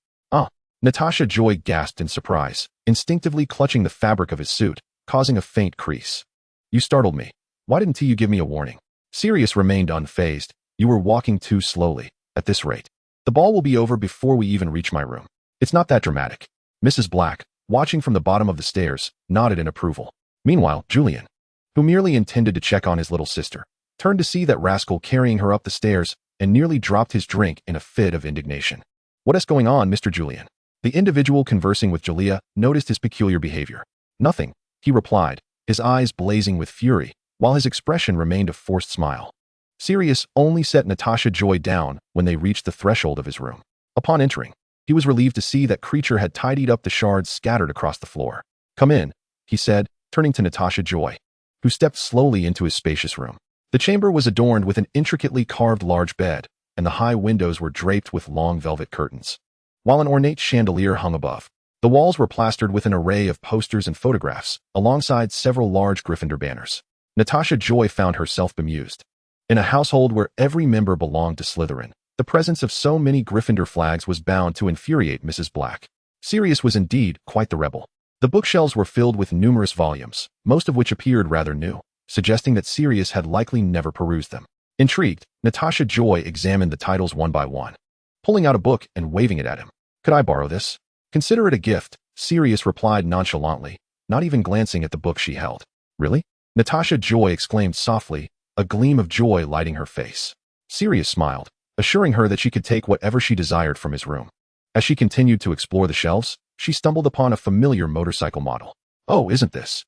Natasha Joy gasped in surprise, instinctively clutching the fabric of his suit, causing a faint crease. "You startled me. Why didn't you give me a warning?" Sirius remained unfazed. "You were walking too slowly. At this rate, the ball will be over before we even reach my room. It's not that dramatic." Mrs. Black, watching from the bottom of the stairs, nodded in approval. Meanwhile, Julian, who merely intended to check on his little sister, turned to see that rascal carrying her up the stairs and nearly dropped his drink in a fit of indignation. "What is going on, Mr. Julian?" The individual conversing with Julia noticed his peculiar behavior. "Nothing," he replied, his eyes blazing with fury, while his expression remained a forced smile. Sirius only set Natasha Joy down when they reached the threshold of his room. Upon entering, he was relieved to see that creature had tidied up the shards scattered across the floor. "Come in," he said, turning to Natasha Joy, who stepped slowly into his spacious room. The chamber was adorned with an intricately carved large bed, and the high windows were draped with long velvet curtains, while an ornate chandelier hung above. The walls were plastered with an array of posters and photographs, alongside several large Gryffindor banners. Natasha Joy found herself bemused. In a household where every member belonged to Slytherin, the presence of so many Gryffindor flags was bound to infuriate Mrs. Black. Sirius was indeed quite the rebel. The bookshelves were filled with numerous volumes, most of which appeared rather new, suggesting that Sirius had likely never perused them. Intrigued, Natasha Joy examined the titles one by one, pulling out a book and waving it at him. "Could I borrow this?" "Consider it a gift," Sirius replied nonchalantly, not even glancing at the book she held. "Really?" Natasha Joy exclaimed softly, a gleam of joy lighting her face. Sirius smiled, assuring her that she could take whatever she desired from his room. As she continued to explore the shelves, she stumbled upon a familiar motorcycle model. "Oh, isn't this?"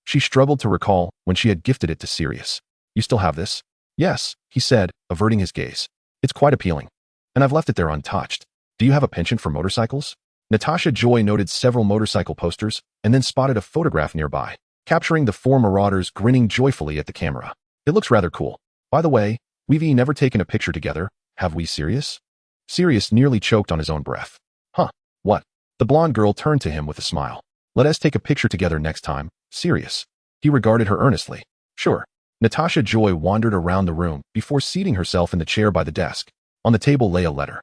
She struggled to recall when she had gifted it to Sirius. "You still have this?" "Yes," he said, averting his gaze. "It's quite appealing. And I've left it there untouched. Do you have a penchant for motorcycles?" Natasha Joy noted several motorcycle posters and then spotted a photograph nearby, capturing the four Marauders grinning joyfully at the camera. "It looks rather cool. By the way, we've never taken a picture together, have we, Sirius?" Sirius nearly choked on his own breath. "Huh, what?" The blonde girl turned to him with a smile. "Let us take a picture together next time, Sirius." He regarded her earnestly. "Sure." Natasha Joy wandered around the room before seating herself in the chair by the desk. On the table lay a letter,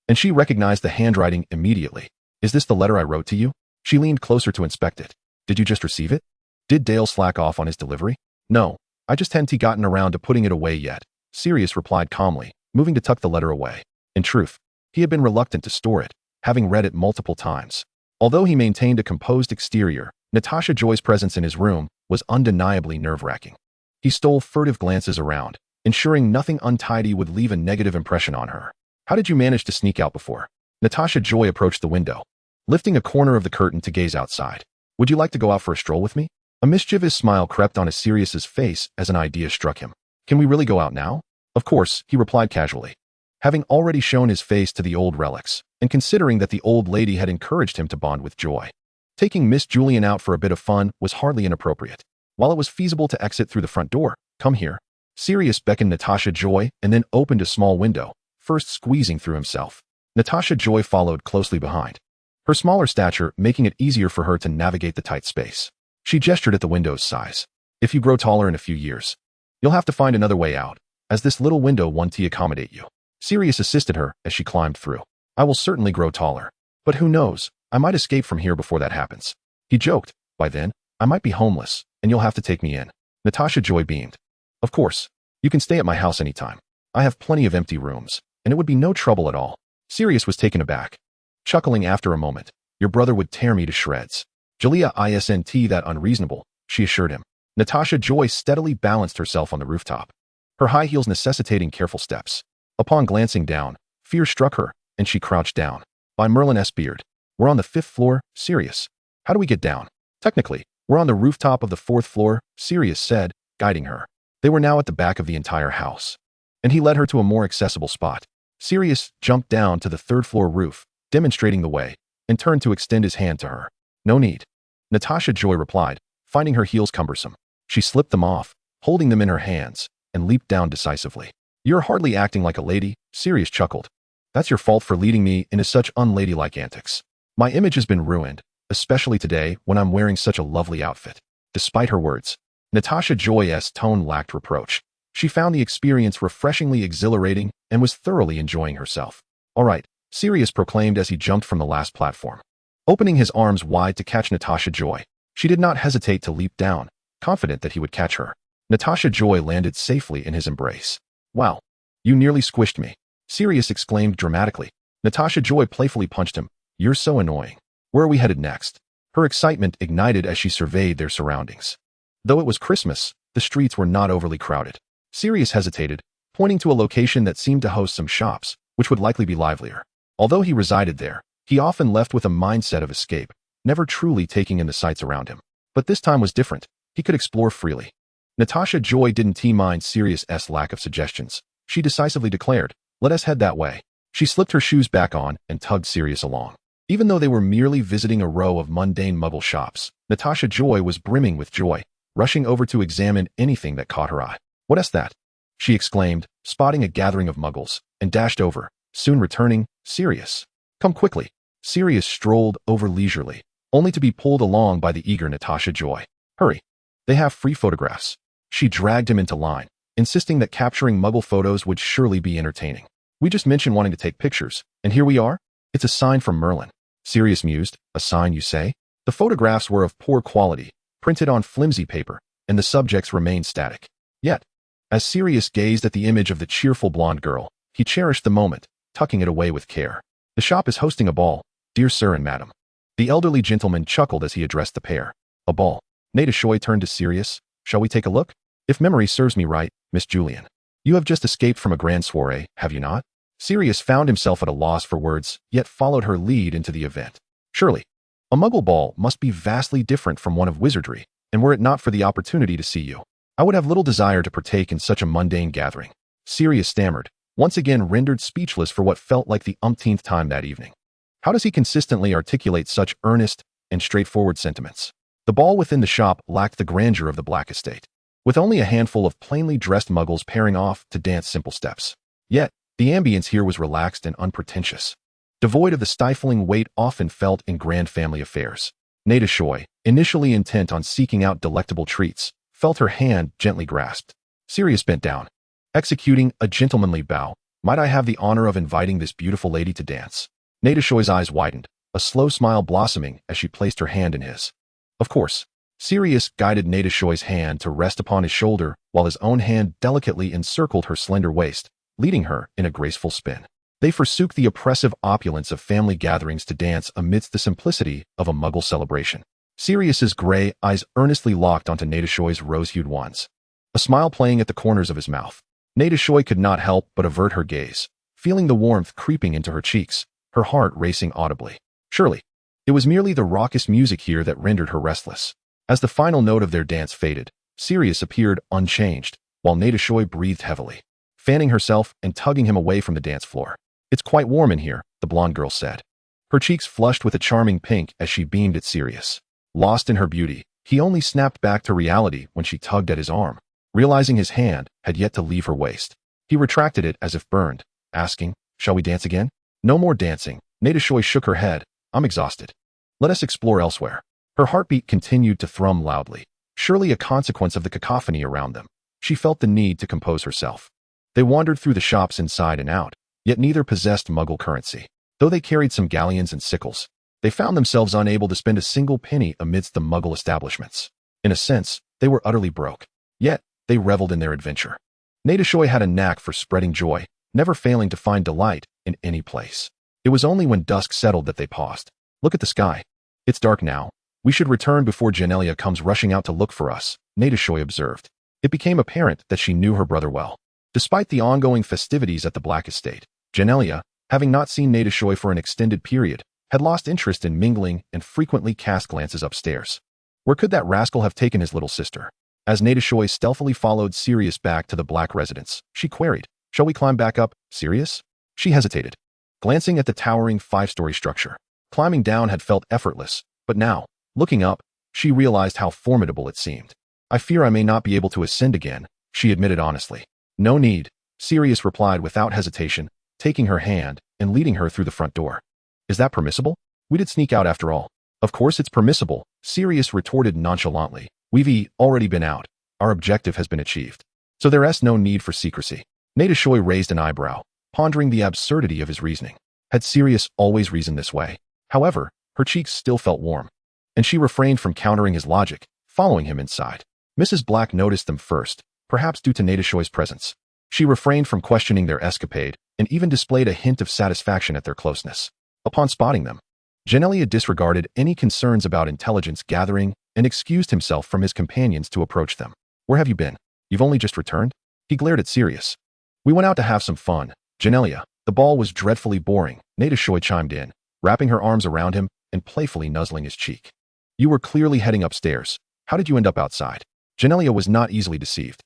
and she recognized the handwriting immediately. "Is this the letter I wrote to you?" She leaned closer to inspect it. "Did you just receive it?" Did Dale slack off on his delivery? "No, I just hadn't gotten around to putting it away yet," Sirius replied calmly, moving to tuck the letter away. In truth, he had been reluctant to store it, having read it multiple times. Although he maintained a composed exterior, Natasha Joy's presence in his room was undeniably nerve-wracking. He stole furtive glances around, ensuring nothing untidy would leave a negative impression on her. "How did you manage to sneak out before?" Natasha Joy approached the window, lifting a corner of the curtain to gaze outside. "Would you like to go out for a stroll with me?" A mischievous smile crept onto Sirius's face as an idea struck him. "Can we really go out now?" "Of course," he replied casually, having already shown his face to the old relics, and considering that the old lady had encouraged him to bond with Joy. Taking Miss Julian out for a bit of fun was hardly inappropriate. While it was feasible to exit through the front door, "Come here." Sirius beckoned Natasha Joy and then opened a small window, first squeezing through himself. Natasha Joy followed closely behind, her smaller stature making it easier for her to navigate the tight space. She gestured at the window's size. "If you grow taller in a few years, you'll have to find another way out, as this little window won't accommodate you." Sirius assisted her as she climbed through. "I will certainly grow taller, but who knows, I might escape from here before that happens." He joked, "By then, I might be homeless, and you'll have to take me in." Natasha Joy beamed. "Of course, you can stay at my house anytime. I have plenty of empty rooms, and it would be no trouble at all." Sirius was taken aback, chuckling after a moment. "Your brother would tear me to shreds." "Julia isn't that unreasonable," she assured him. Natasha Joy steadily balanced herself on the rooftop, her high heels necessitating careful steps. Upon glancing down, fear struck her, and she crouched down. "By Merlin S. Beard, we're on the 5th floor, Sirius. How do we get down?" "Technically, we're on the rooftop of the 4th floor," Sirius said, guiding her. They were now at the back of the entire house, and he led her to a more accessible spot. Sirius jumped down to the third-floor roof, demonstrating the way, and turned to extend his hand to her. No need. Natasha Joy replied, finding her heels cumbersome. She slipped them off, holding them in her hands, and leaped down decisively. You're hardly acting like a lady, Sirius chuckled. That's your fault for leading me into such unladylike antics. My image has been ruined, especially today when I'm wearing such a lovely outfit. Despite her words, Natasha Joy's tone lacked reproach. She found the experience refreshingly exhilarating and was thoroughly enjoying herself. All right, Sirius proclaimed as he jumped from the last platform. Opening his arms wide to catch Natasha Joy, she did not hesitate to leap down, confident that he would catch her. Natasha Joy landed safely in his embrace. Wow, you nearly squished me, Sirius exclaimed dramatically. Natasha Joy playfully punched him. You're so annoying. Where are we headed next? Her excitement ignited as she surveyed their surroundings. Though it was Christmas, the streets were not overly crowded. Sirius hesitated, pointing to a location that seemed to host some shops, which would likely be livelier. Although he resided there, he often left with a mindset of escape, never truly taking in the sights around him. But this time was different. He could explore freely. Natasha Joy didn't mind Sirius's lack of suggestions. She decisively declared, let us head that way. She slipped her shoes back on and tugged Sirius along. Even though they were merely visiting a row of mundane muggle shops, Natasha Joy was brimming with joy, rushing over to examine anything that caught her eye. What's that? She exclaimed, spotting a gathering of muggles, and dashed over, soon returning, Sirius. Come quickly. Sirius strolled over leisurely, only to be pulled along by the eager Natasha Joy. Hurry. They have free photographs. She dragged him into line, insisting that capturing muggle photos would surely be entertaining. We just mentioned wanting to take pictures, and here we are? It's a sign from Merlin. Sirius mused. A sign, you say? The photographs were of poor quality, printed on flimsy paper, and the subjects remained static. Yet, as Sirius gazed at the image of the cheerful blonde girl, he cherished the moment, tucking it away with care. The shop is hosting a ball, dear sir and madam. The elderly gentleman chuckled as he addressed the pair. A ball. Natasha Joy turned to Sirius. Shall we take a look? If memory serves me right, Miss Julian. You have just escaped from a grand soiree, have you not? Sirius found himself at a loss for words, yet followed her lead into the event. Surely, a muggle ball must be vastly different from one of wizardry, and were it not for the opportunity to see you, I would have little desire to partake in such a mundane gathering. Sirius stammered, once again rendered speechless for what felt like the umpteenth time that evening. How does he consistently articulate such earnest and straightforward sentiments? The ball within the shop lacked the grandeur of the Black Estate, with only a handful of plainly dressed muggles pairing off to dance simple steps. Yet, the ambience here was relaxed and unpretentious, devoid of the stifling weight often felt in grand family affairs. Natasha Joy, initially intent on seeking out delectable treats, felt her hand gently grasped. Sirius bent down, executing a gentlemanly bow. Might I have the honor of inviting this beautiful lady to dance? Natasha Joy's eyes widened, a slow smile blossoming as she placed her hand in his. Of course. Sirius guided Natasha Joy's hand to rest upon his shoulder while his own hand delicately encircled her slender waist, leading her in a graceful spin. They forsook the oppressive opulence of family gatherings to dance amidst the simplicity of a muggle celebration. Sirius's gray eyes earnestly locked onto Natasha Joy's rose-hued ones, a smile playing at the corners of his mouth. Natasha Joy could not help but avert her gaze, feeling the warmth creeping into her cheeks, her heart racing audibly. Surely, it was merely the raucous music here that rendered her restless. As the final note of their dance faded, Sirius appeared unchanged, while Natasha Joy breathed heavily, fanning herself and tugging him away from the dance floor. It's quite warm in here, the blonde girl said. Her cheeks flushed with a charming pink as she beamed at Sirius. Lost in her beauty, he only snapped back to reality when she tugged at his arm, realizing his hand had yet to leave her waist. He retracted it as if burned, asking, shall we dance again? No more dancing. Natasha Joy shook her head. I'm exhausted. Let us explore elsewhere. Her heartbeat continued to thrum loudly, surely a consequence of the cacophony around them. She felt the need to compose herself. They wandered through the shops inside and out, yet neither possessed muggle currency. Though they carried some galleons and sickles, they found themselves unable to spend a single penny amidst the muggle establishments. In a sense, they were utterly broke. Yet, they reveled in their adventure. Natasha Joy had a knack for spreading joy, never failing to find delight in any place. It was only when dusk settled that they paused. Look at the sky. It's dark now. We should return before Genelia comes rushing out to look for us, Natasha Joy observed. It became apparent that she knew her brother well. Despite the ongoing festivities at the Black Estate, Genelia, having not seen Natasha Joy for an extended period, had lost interest in mingling and frequently cast glances upstairs. Where could that rascal have taken his little sister? As Natasha Joy stealthily followed Sirius back to the Black residence, she queried, shall we climb back up, Sirius? She hesitated, glancing at the towering 5-story structure. Climbing down had felt effortless, but now, looking up, she realized how formidable it seemed. I fear I may not be able to ascend again, she admitted honestly. No need, Sirius replied without hesitation, taking her hand and leading her through the front door. Is that permissible? We did sneak out after all. Of course it's permissible, Sirius retorted nonchalantly. We've already been out. Our objective has been achieved. So there's no need for secrecy. Natasha Joy raised an eyebrow, pondering the absurdity of his reasoning. Had Sirius always reasoned this way? However, her cheeks still felt warm, and she refrained from countering his logic, following him inside. Mrs. Black noticed them first, perhaps due to Natasha Joy's presence. She refrained from questioning their escapade, and even displayed a hint of satisfaction at their closeness. Upon spotting them, Genelia disregarded any concerns about intelligence gathering and excused himself from his companions to approach them. Where have you been? You've only just returned? He glared at Sirius. We went out to have some fun, Genelia. The ball was dreadfully boring, Natasha Joy chimed in, wrapping her arms around him and playfully nuzzling his cheek. You were clearly heading upstairs. How did you end up outside? Genelia was not easily deceived.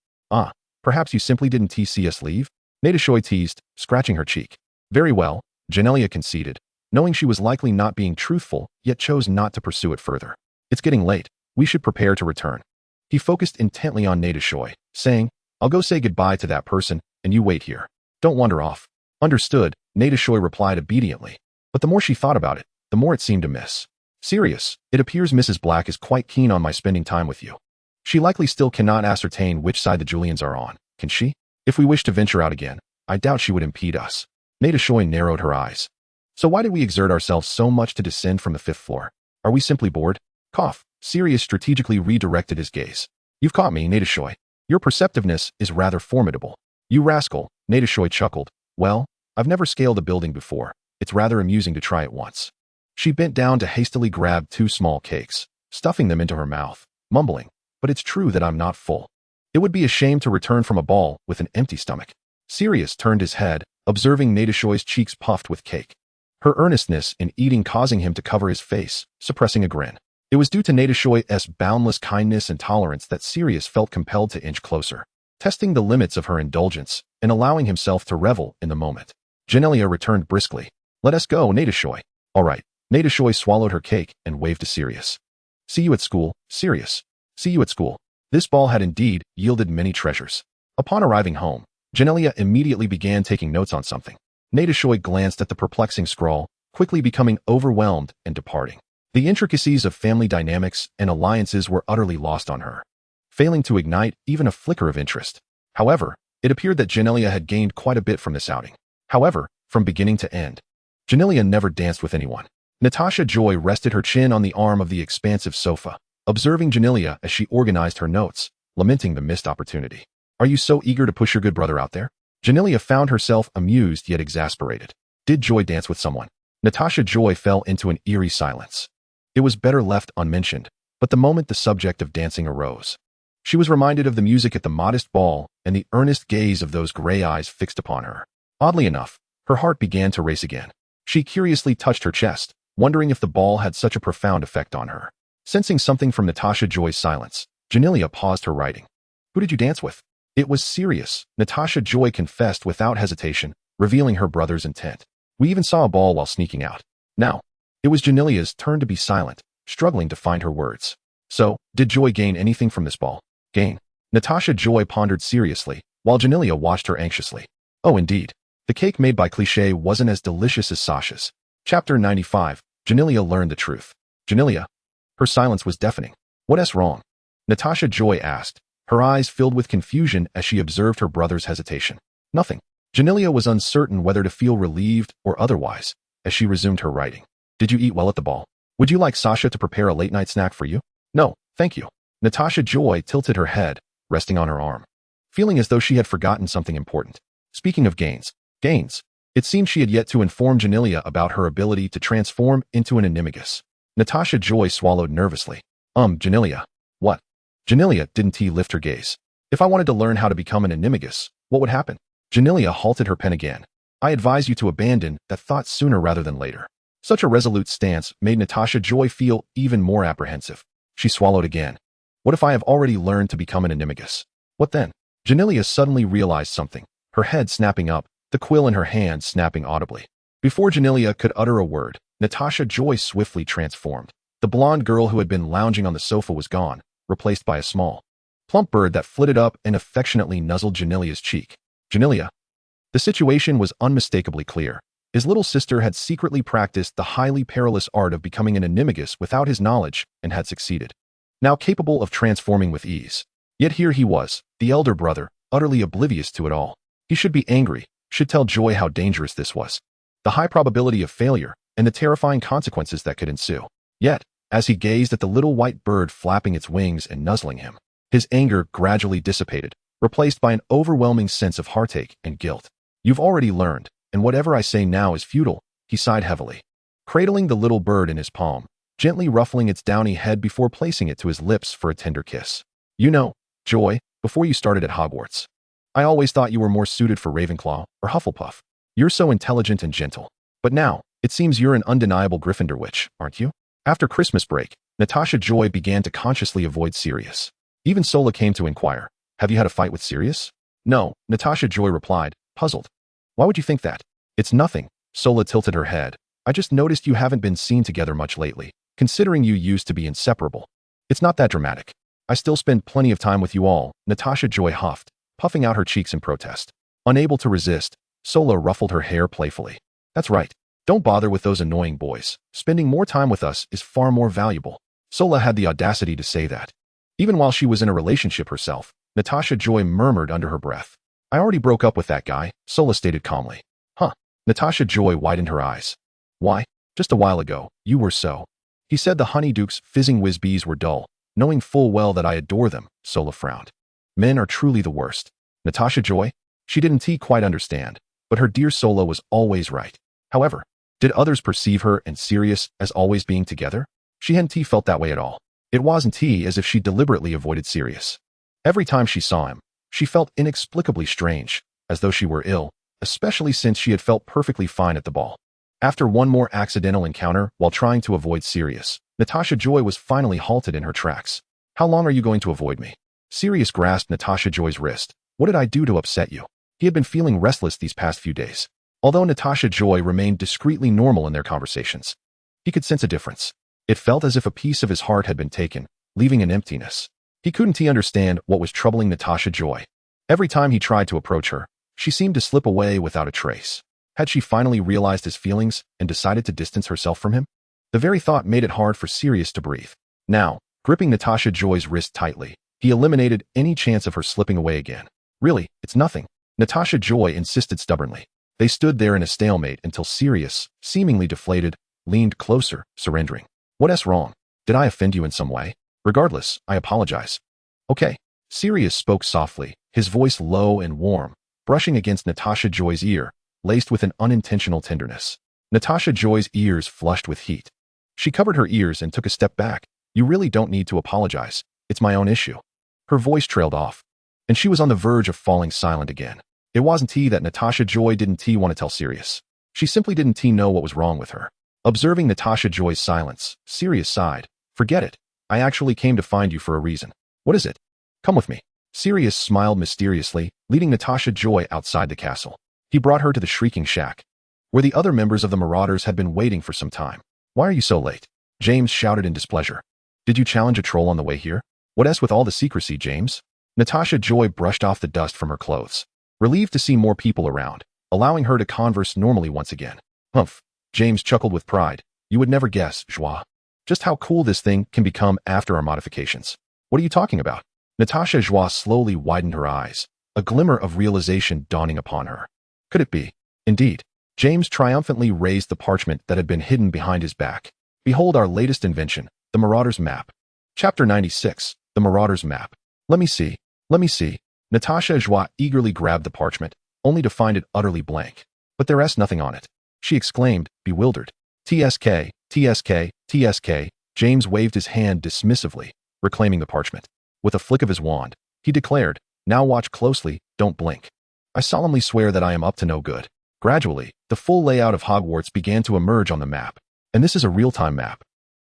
Perhaps you simply didn't see us leave? Natasha Joy teased, scratching her cheek. Very well, Genelia conceded, knowing she was likely not being truthful, yet chose not to pursue it further. It's getting late. We should prepare to return. He focused intently on Natasha Joy, saying, I'll go say goodbye to that person, and you wait here. Don't wander off. Understood, Natasha Joy replied obediently. But the more she thought about it, the more it seemed amiss. Sirius, it appears Mrs. Black is quite keen on my spending time with you. She likely still cannot ascertain which side the Julians are on, can she? If we wish to venture out again, I doubt she would impede us. Natasha Joy narrowed her eyes. So why did we exert ourselves so much to descend from the 5th floor? Are we simply bored? Cough. Sirius strategically redirected his gaze. You've caught me, Natasha Joy. Your perceptiveness is rather formidable. You rascal, Natasha Joy chuckled. Well, I've never scaled a building before. It's rather amusing to try it once. She bent down to hastily grab 2 small cakes, stuffing them into her mouth, mumbling, but it's true that I'm not full. It would be a shame to return from a ball with an empty stomach. Sirius turned his head, observing Natasha Joy's cheeks puffed with cake. Her earnestness in eating causing him to cover his face, suppressing a grin. It was due to Natasha Joy's boundless kindness and tolerance that Sirius felt compelled to inch closer, testing the limits of her indulgence and allowing himself to revel in the moment. Genelia returned briskly. Let us go, Natasha Joy. All right. Natasha Joy swallowed her cake and waved to Sirius. See you at school, Sirius. See you at school. This ball had indeed yielded many treasures. Upon arriving home, Genelia immediately began taking notes on something. Natasha Joy glanced at the perplexing scrawl, quickly becoming overwhelmed and departing. The intricacies of family dynamics and alliances were utterly lost on her, failing to ignite even a flicker of interest. However, it appeared that Genelia had gained quite a bit from this outing. However, from beginning to end, Genelia never danced with anyone. Natasha Joy rested her chin on the arm of the expansive sofa, observing Genelia as she organized her notes, lamenting the missed opportunity. Are you so eager to push your good brother out there? Genelia found herself amused yet exasperated. Did Joy dance with someone? Natasha Joy fell into an eerie silence. It was better left unmentioned, but the moment the subject of dancing arose, she was reminded of the music at the modest ball and the earnest gaze of those gray eyes fixed upon her. Oddly enough, her heart began to race again. She curiously touched her chest, wondering if the ball had such a profound effect on her. Sensing something from Natasha Joy's silence, Genelia paused her writing. Who did you dance with? It was Sirius, Natasha Joy confessed without hesitation, revealing her brother's intent. We even saw a ball while sneaking out. Now, it was Genelia's turn to be silent, struggling to find her words. So, did Joy gain anything from this ball? Gain? Natasha Joy pondered seriously, while Genelia watched her anxiously. Oh, indeed. The cake made by Cliché wasn't as delicious as Sasha's. Chapter 95, Genelia learned the truth. Genelia? Her silence was deafening. What's wrong? Natasha Joy asked, her eyes filled with confusion as she observed her brother's hesitation. Nothing. Genelia was uncertain whether to feel relieved or otherwise, as she resumed her writing. Did you eat well at the ball? Would you like Sasha to prepare a late-night snack for you? No, thank you. Natasha Joy tilted her head, resting on her arm, feeling as though she had forgotten something important. Speaking of gains, it seemed she had yet to inform Genelia about her ability to transform into an Animagus. Natasha Joy swallowed nervously. Genelia. What? Genelia, didn't he lift her gaze? If I wanted to learn how to become an Animagus, what would happen? Genelia halted her pen again. I advise you to abandon that thought sooner rather than later. Such a resolute stance made Natasha Joy feel even more apprehensive. She swallowed again. What if I have already learned to become an Animagus? What then? Genelia suddenly realized something, her head snapping up, the quill in her hand snapping audibly. Before Janilia could utter a word, Natasha Joy swiftly transformed. The blonde girl who had been lounging on the sofa was gone, replaced by a small, plump bird that flitted up and affectionately nuzzled Janilia's cheek. Janilia. The situation was unmistakably clear. His little sister had secretly practiced the highly perilous art of becoming an Animagus without his knowledge and had succeeded. Now capable of transforming with ease. Yet here he was, the elder brother, utterly oblivious to it all. He should be angry, should tell Joy how dangerous this was. The high probability of failure and the terrifying consequences that could ensue. Yet, as he gazed at the little white bird flapping its wings and nuzzling him, his anger gradually dissipated, replaced by an overwhelming sense of heartache and guilt. You've already learned, and whatever I say now is futile, he sighed heavily. Cradling the little bird in his palm, gently ruffling its downy head before placing it to his lips for a tender kiss. You know, Joy, before you started at Hogwarts, I always thought you were more suited for Ravenclaw or Hufflepuff. You're so intelligent and gentle. But now, it seems you're an undeniable Gryffindor witch, aren't you? After Christmas break, Natasha Joy began to consciously avoid Sirius. Even Sola came to inquire, have you had a fight with Sirius? No, Natasha Joy replied, puzzled. Why would you think that? It's nothing. Sola tilted her head. I just noticed you haven't been seen together much lately, considering you used to be inseparable. It's not that dramatic. I still spend plenty of time with you all, Natasha Joy huffed, puffing out her cheeks in protest. Unable to resist, Sola ruffled her hair playfully. That's right. Don't bother with those annoying boys. Spending more time with us is far more valuable. Sola had the audacity to say that. Even while she was in a relationship herself, Natasha Joy murmured under her breath. I already broke up with that guy, Sola stated calmly. Huh. Natasha Joy widened her eyes. Why? Just a while ago, you were so. He said the Honeyduke's fizzing whiz-bees were dull, knowing full well that I adore them, Sola frowned. Men are truly the worst. Natasha Joy? She didn't quite understand, but her dear Sola was always right. However, did others perceive her and Sirius as always being together? She hadn't felt that way at all. It wasn't as if she deliberately avoided Sirius. Every time she saw him, she felt inexplicably strange, as though she were ill, especially since she had felt perfectly fine at the ball. After one more accidental encounter while trying to avoid Sirius, Natasha Joy was finally halted in her tracks. How long are you going to avoid me? Sirius grasped Natasha Joy's wrist. What did I do to upset you? He had been feeling restless these past few days. Although Natasha Joy remained discreetly normal in their conversations, he could sense a difference. It felt as if a piece of his heart had been taken, leaving an emptiness. He couldn't understand what was troubling Natasha Joy. Every time he tried to approach her, she seemed to slip away without a trace. Had she finally realized his feelings and decided to distance herself from him? The very thought made it hard for Sirius to breathe. Now, gripping Natasha Joy's wrist tightly, he eliminated any chance of her slipping away again. Really, it's nothing. Natasha Joy insisted stubbornly. They stood there in a stalemate until Sirius, seemingly deflated, leaned closer, surrendering. What's wrong? Did I offend you in some way? Regardless, I apologize. Okay. Sirius spoke softly, his voice low and warm, brushing against Natasha Joy's ear, laced with an unintentional tenderness. Natasha Joy's ears flushed with heat. She covered her ears and took a step back. You really don't need to apologize. It's my own issue. Her voice trailed off, and she was on the verge of falling silent again. It wasn't that Natasha Joy didn't want to tell Sirius. She simply didn't know what was wrong with her. Observing Natasha Joy's silence, Sirius sighed. Forget it. I actually came to find you for a reason. What is it? Come with me. Sirius smiled mysteriously, leading Natasha Joy outside the castle. He brought her to the Shrieking Shack, where the other members of the Marauders had been waiting for some time. Why are you so late? James shouted in displeasure. Did you challenge a troll on the way here? What's with all the secrecy, James? Natasha Joy brushed off the dust from her clothes, relieved to see more people around, allowing her to converse normally once again. Humph. James chuckled with pride. You would never guess, Joie, just how cool this thing can become after our modifications. What are you talking about? Natasha Joy slowly widened her eyes, a glimmer of realization dawning upon her. Could it be? Indeed. James triumphantly raised the parchment that had been hidden behind his back. Behold our latest invention, the Marauders Map. Chapter 96, the Marauders Map. Let me see. Natasha Joy eagerly grabbed the parchment, only to find it utterly blank. But there's nothing on it. She exclaimed, bewildered. TSK, TSK, TSK. James waved his hand dismissively, reclaiming the parchment. With a flick of his wand, he declared, now watch closely, don't blink. I solemnly swear that I am up to no good. Gradually, the full layout of Hogwarts began to emerge on the map. And this is a real-time map.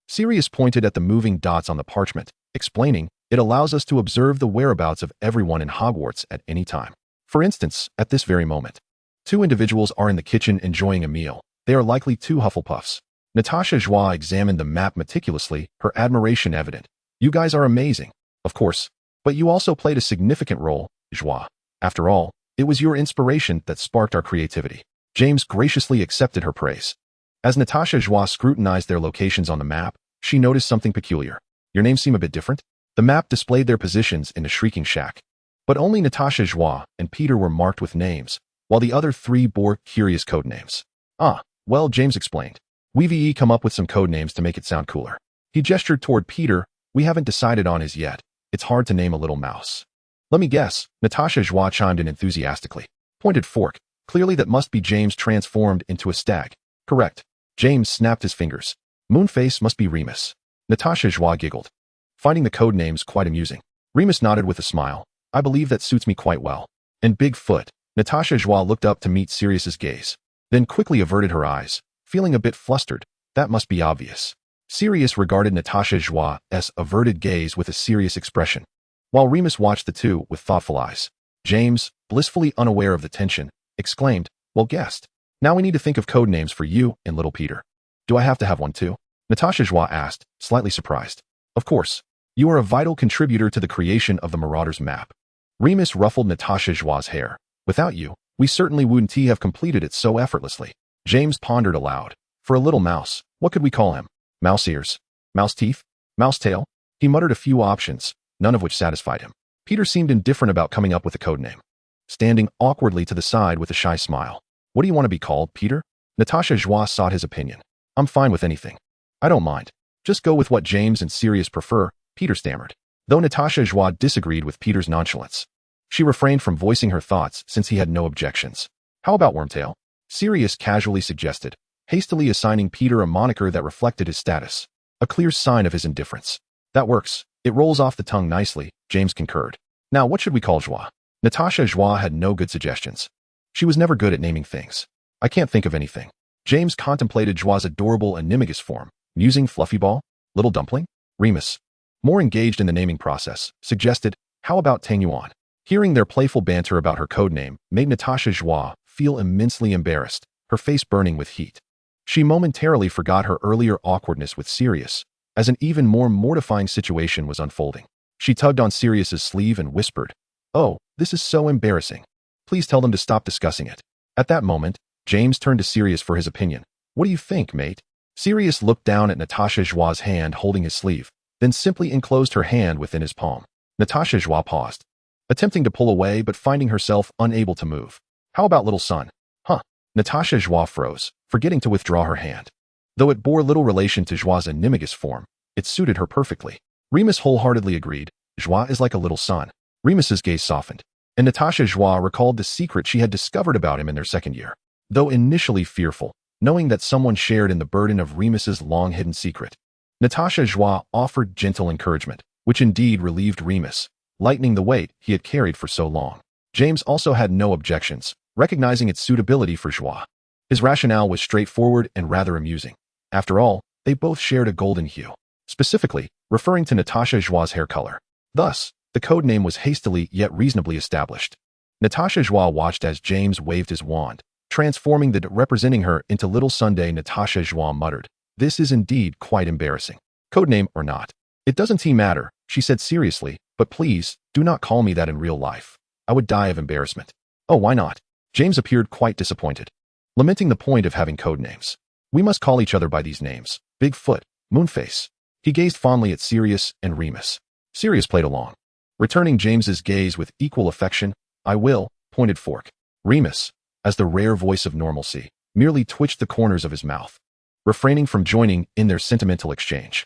Sirius pointed at the moving dots on the parchment, explaining, it allows us to observe the whereabouts of everyone in Hogwarts at any time. For instance, at this very moment. Two individuals are in the kitchen enjoying a meal. They are likely two Hufflepuffs. Natasha Joy examined the map meticulously, her admiration evident. You guys are amazing. Of course. But you also played a significant role, Joy. After all, it was your inspiration that sparked our creativity. James graciously accepted her praise. As Natasha Joy scrutinized their locations on the map, she noticed something peculiar. Your names seem a bit different? The map displayed their positions in the Shrieking Shack. But only Natasha Joy and Peter were marked with names, while the other three bore curious code names. Ah, well, James explained. We've come up with some code names to make it sound cooler. He gestured toward Peter. We haven't decided on his yet. It's hard to name a little mouse. Let me guess, Natasha Joy chimed in enthusiastically. Pointed fork. Clearly that must be James transformed into a stag. Correct. James snapped his fingers. Moonface must be Remus. Natasha Joy giggled, finding the code names quite amusing. Remus nodded with a smile. I believe that suits me quite well. And Bigfoot. Natasha Joy looked up to meet Sirius's gaze, then quickly averted her eyes, feeling a bit flustered. That must be obvious. Sirius regarded Natasha Joy's averted gaze with a serious expression, while Remus watched the two with thoughtful eyes. James, blissfully unaware of the tension, exclaimed, well guessed. Now we need to think of code names for you and little Peter. Do I have to have one too? Natasha Joy asked, slightly surprised. Of course. You are a vital contributor to the creation of the Marauders map. Remus ruffled Natasha Joy's hair. Without you, we certainly wouldn't have completed it so effortlessly. James pondered aloud. For a little mouse, what could we call him? Mouse ears? Mouse teeth? Mouse tail? He muttered a few options, none of which satisfied him. Peter seemed indifferent about coming up with a code name, standing awkwardly to the side with a shy smile. What do you want to be called, Peter? Natasha Joy sought his opinion. I'm fine with anything. I don't mind. Just go with what James and Sirius prefer, Peter stammered. Though Natasha Joy disagreed with Peter's nonchalance, she refrained from voicing her thoughts since he had no objections. How about Wormtail? Sirius casually suggested, hastily assigning Peter a moniker that reflected his status, a clear sign of his indifference. That works. It rolls off the tongue nicely, James concurred. Now what should we call Joy? Natasha Joy had no good suggestions. She was never good at naming things. I can't think of anything. James contemplated Joy's adorable Animagus form, musing Fluffy Ball, Little Dumpling, Remus, more engaged in the naming process, suggested, how about Tangyuan? Hearing their playful banter about her code name made Natasha Joy feel immensely embarrassed, her face burning with heat. She momentarily forgot her earlier awkwardness with Sirius, as an even more mortifying situation was unfolding. She tugged on Sirius's sleeve and whispered, oh, this is so embarrassing. Please tell them to stop discussing it. At that moment, James turned to Sirius for his opinion. What do you think, mate? Sirius looked down at Natasha Joy's hand holding his sleeve, then simply enclosed her hand within his palm. Natasha Joy paused, attempting to pull away but finding herself unable to move. How about little son? Huh. Natasha Joy froze, forgetting to withdraw her hand. Though it bore little relation to Joy's Animagus form, it suited her perfectly. Remus wholeheartedly agreed. Joy is like a little son. Remus's gaze softened, and Natasha Joy recalled the secret she had discovered about him in their second year. Though initially fearful, knowing that someone shared in the burden of Remus's long-hidden secret, Natasha Joy offered gentle encouragement, which indeed relieved Remus, lightening the weight he had carried for so long. James also had no objections, recognizing its suitability for Joy. His rationale was straightforward and rather amusing. After all, they both shared a golden hue, specifically referring to Natasha Joy's hair color. Thus, the code name was hastily yet reasonably established. Natasha Joy watched as James waved his wand, transforming the representing her into Little Sunday. Natasha Joy muttered, this is indeed quite embarrassing. Codename or not. It doesn't matter, she said seriously, but please, do not call me that in real life. I would die of embarrassment. Oh, why not? James appeared quite disappointed, lamenting the point of having code names. We must call each other by these names. Bigfoot, Moonface. He gazed fondly at Sirius and Remus. Sirius played along, returning James's gaze with equal affection. I will, pointed fork. Remus, as the rare voice of normalcy, merely twitched the corners of his mouth, refraining from joining in their sentimental exchange.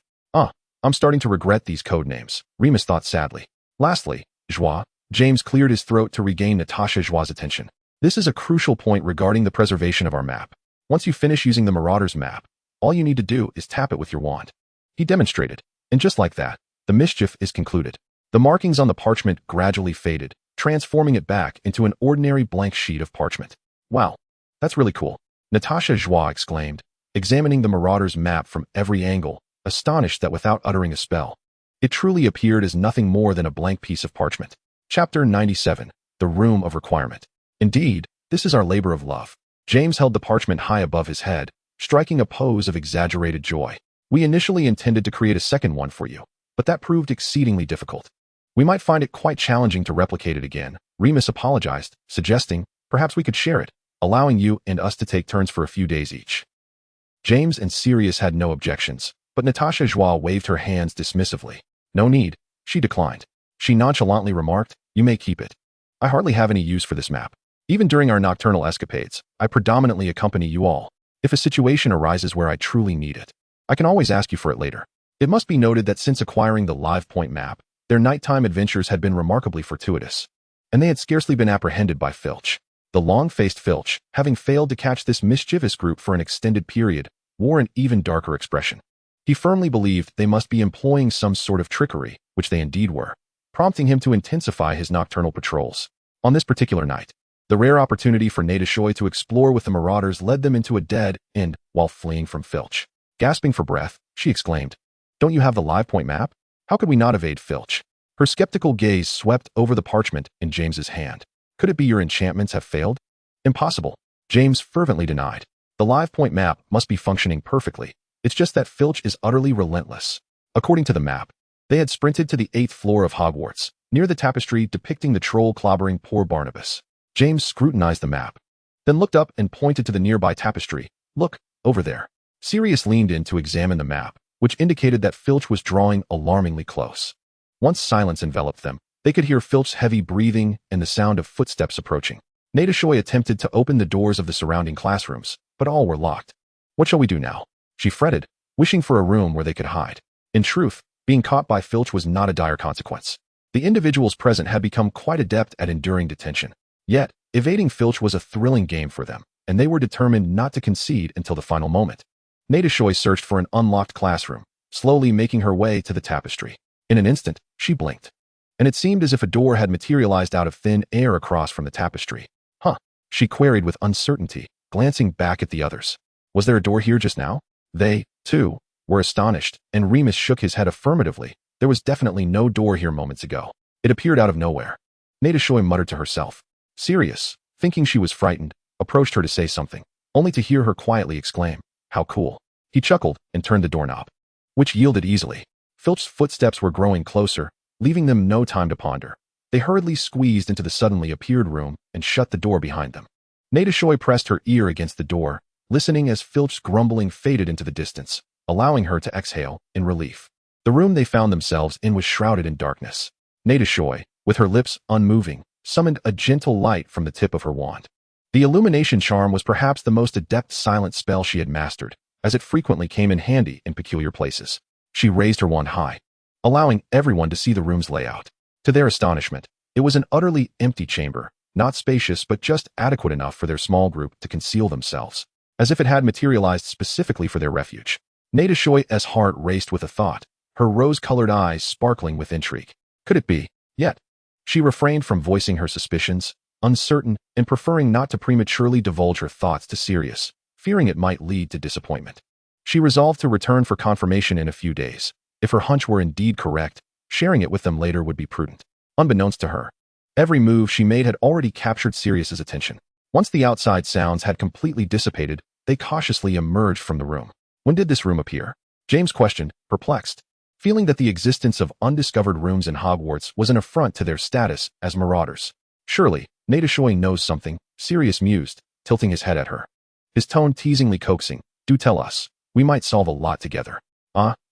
I'm starting to regret these code names, Remus thought sadly. Lastly, Joy. James cleared his throat to regain Natasha Joy's attention. This is a crucial point regarding the preservation of our map. Once you finish using the Marauders map, all you need to do is tap it with your wand. He demonstrated, and just like that, the mischief is concluded. The markings on the parchment gradually faded, transforming it back into an ordinary blank sheet of parchment. Wow, that's really cool, Natasha Joy exclaimed, examining the Marauders map from every angle, astonished that without uttering a spell, it truly appeared as nothing more than a blank piece of parchment. Chapter 97, The Room of Requirement. Indeed, this This is our labor of love. James held the parchment high above his head, striking a pose of exaggerated joy. We initially intended to create a second one for you, but that proved exceedingly difficult. We might find it quite challenging to replicate it again. Remus apologized, suggesting, perhaps we could share it, allowing you and us to take turns for a few days each. James and Sirius had no objections, but Natasha Joy waved her hands dismissively. No need, she declined. She nonchalantly remarked, you may keep it. I hardly have any use for this map. Even during our nocturnal escapades, I predominantly accompany you all. If a situation arises where I truly need it, I can always ask you for it later. It must be noted that since acquiring the Live Point map, their nighttime adventures had been remarkably fortuitous, and they had scarcely been apprehended by Filch. The long-faced Filch, having failed to catch this mischievous group for an extended period, wore an even darker expression. He firmly believed they must be employing some sort of trickery, which they indeed were, prompting him to intensify his nocturnal patrols. On this particular night, the rare opportunity for Natasha Joy to explore with the Marauders led them into a dead end while fleeing from Filch. Gasping for breath, she exclaimed, "Don't you have the Live Point map? How could we not evade Filch?" Her skeptical gaze swept over the parchment in James's hand. Could it be your enchantments have failed? Impossible, James fervently denied. The Live Point map must be functioning perfectly. It's just that Filch is utterly relentless. According to the map, they had sprinted to the 8th floor of Hogwarts, near the tapestry depicting the troll clobbering poor Barnabas. James scrutinized the map, then looked up and pointed to the nearby tapestry. Look, over there. Sirius leaned in to examine the map, which indicated that Filch was drawing alarmingly close. Once silence enveloped them, they could hear Filch's heavy breathing and the sound of footsteps approaching. Natasha Joy attempted to open the doors of the surrounding classrooms, but all were locked. What shall we do now? She fretted, wishing for a room where they could hide. In truth, being caught by Filch was not a dire consequence. The individuals present had become quite adept at enduring detention. Yet, evading Filch was a thrilling game for them, and they were determined not to concede until the final moment. Natasha Joy searched for an unlocked classroom, slowly making her way to the tapestry. In an instant, she blinked, and it seemed as if a door had materialized out of thin air across from the tapestry. Huh, she queried with uncertainty, glancing back at the others. Was there a door here just now? They, too, were astonished, and Remus shook his head affirmatively. There was definitely no door here moments ago. It appeared out of nowhere. Natasha Joy muttered to herself. Sirius, thinking she was frightened, approached her to say something, only to hear her quietly exclaim, "How cool." He chuckled and turned the doorknob, which yielded easily. Filch's footsteps were growing closer, leaving them no time to ponder. They hurriedly squeezed into the suddenly appeared room and shut the door behind them. Natasha Joy pressed her ear against the door, listening as Filch's grumbling faded into the distance, allowing her to exhale in relief. The room they found themselves in was shrouded in darkness. Natasha Joy, with her lips unmoving, summoned a gentle light from the tip of her wand. The illumination charm was perhaps the most adept silent spell she had mastered, as it frequently came in handy in peculiar places. She raised her wand high, allowing everyone to see the room's layout. To their astonishment, it was an utterly empty chamber, not spacious but just adequate enough for their small group to conceal themselves, as if it had materialized specifically for their refuge. Natasha Joy's heart raced with a thought, her rose-colored eyes sparkling with intrigue. Could it be? Yet, she refrained from voicing her suspicions, uncertain and preferring not to prematurely divulge her thoughts to Sirius, fearing it might lead to disappointment. She resolved to return for confirmation in a few days. If her hunch were indeed correct, sharing it with them later would be prudent. Unbeknownst to her, every move she made had already captured Sirius's attention. Once the outside sounds had completely dissipated, they cautiously emerged from the room. When did this room appear? James questioned, perplexed, feeling that the existence of undiscovered rooms in Hogwarts was an affront to their status as Marauders. Surely, Natasha Joy knows something, Sirius mused, tilting his head at her. His tone teasingly coaxing, do tell us. We might solve a lot together.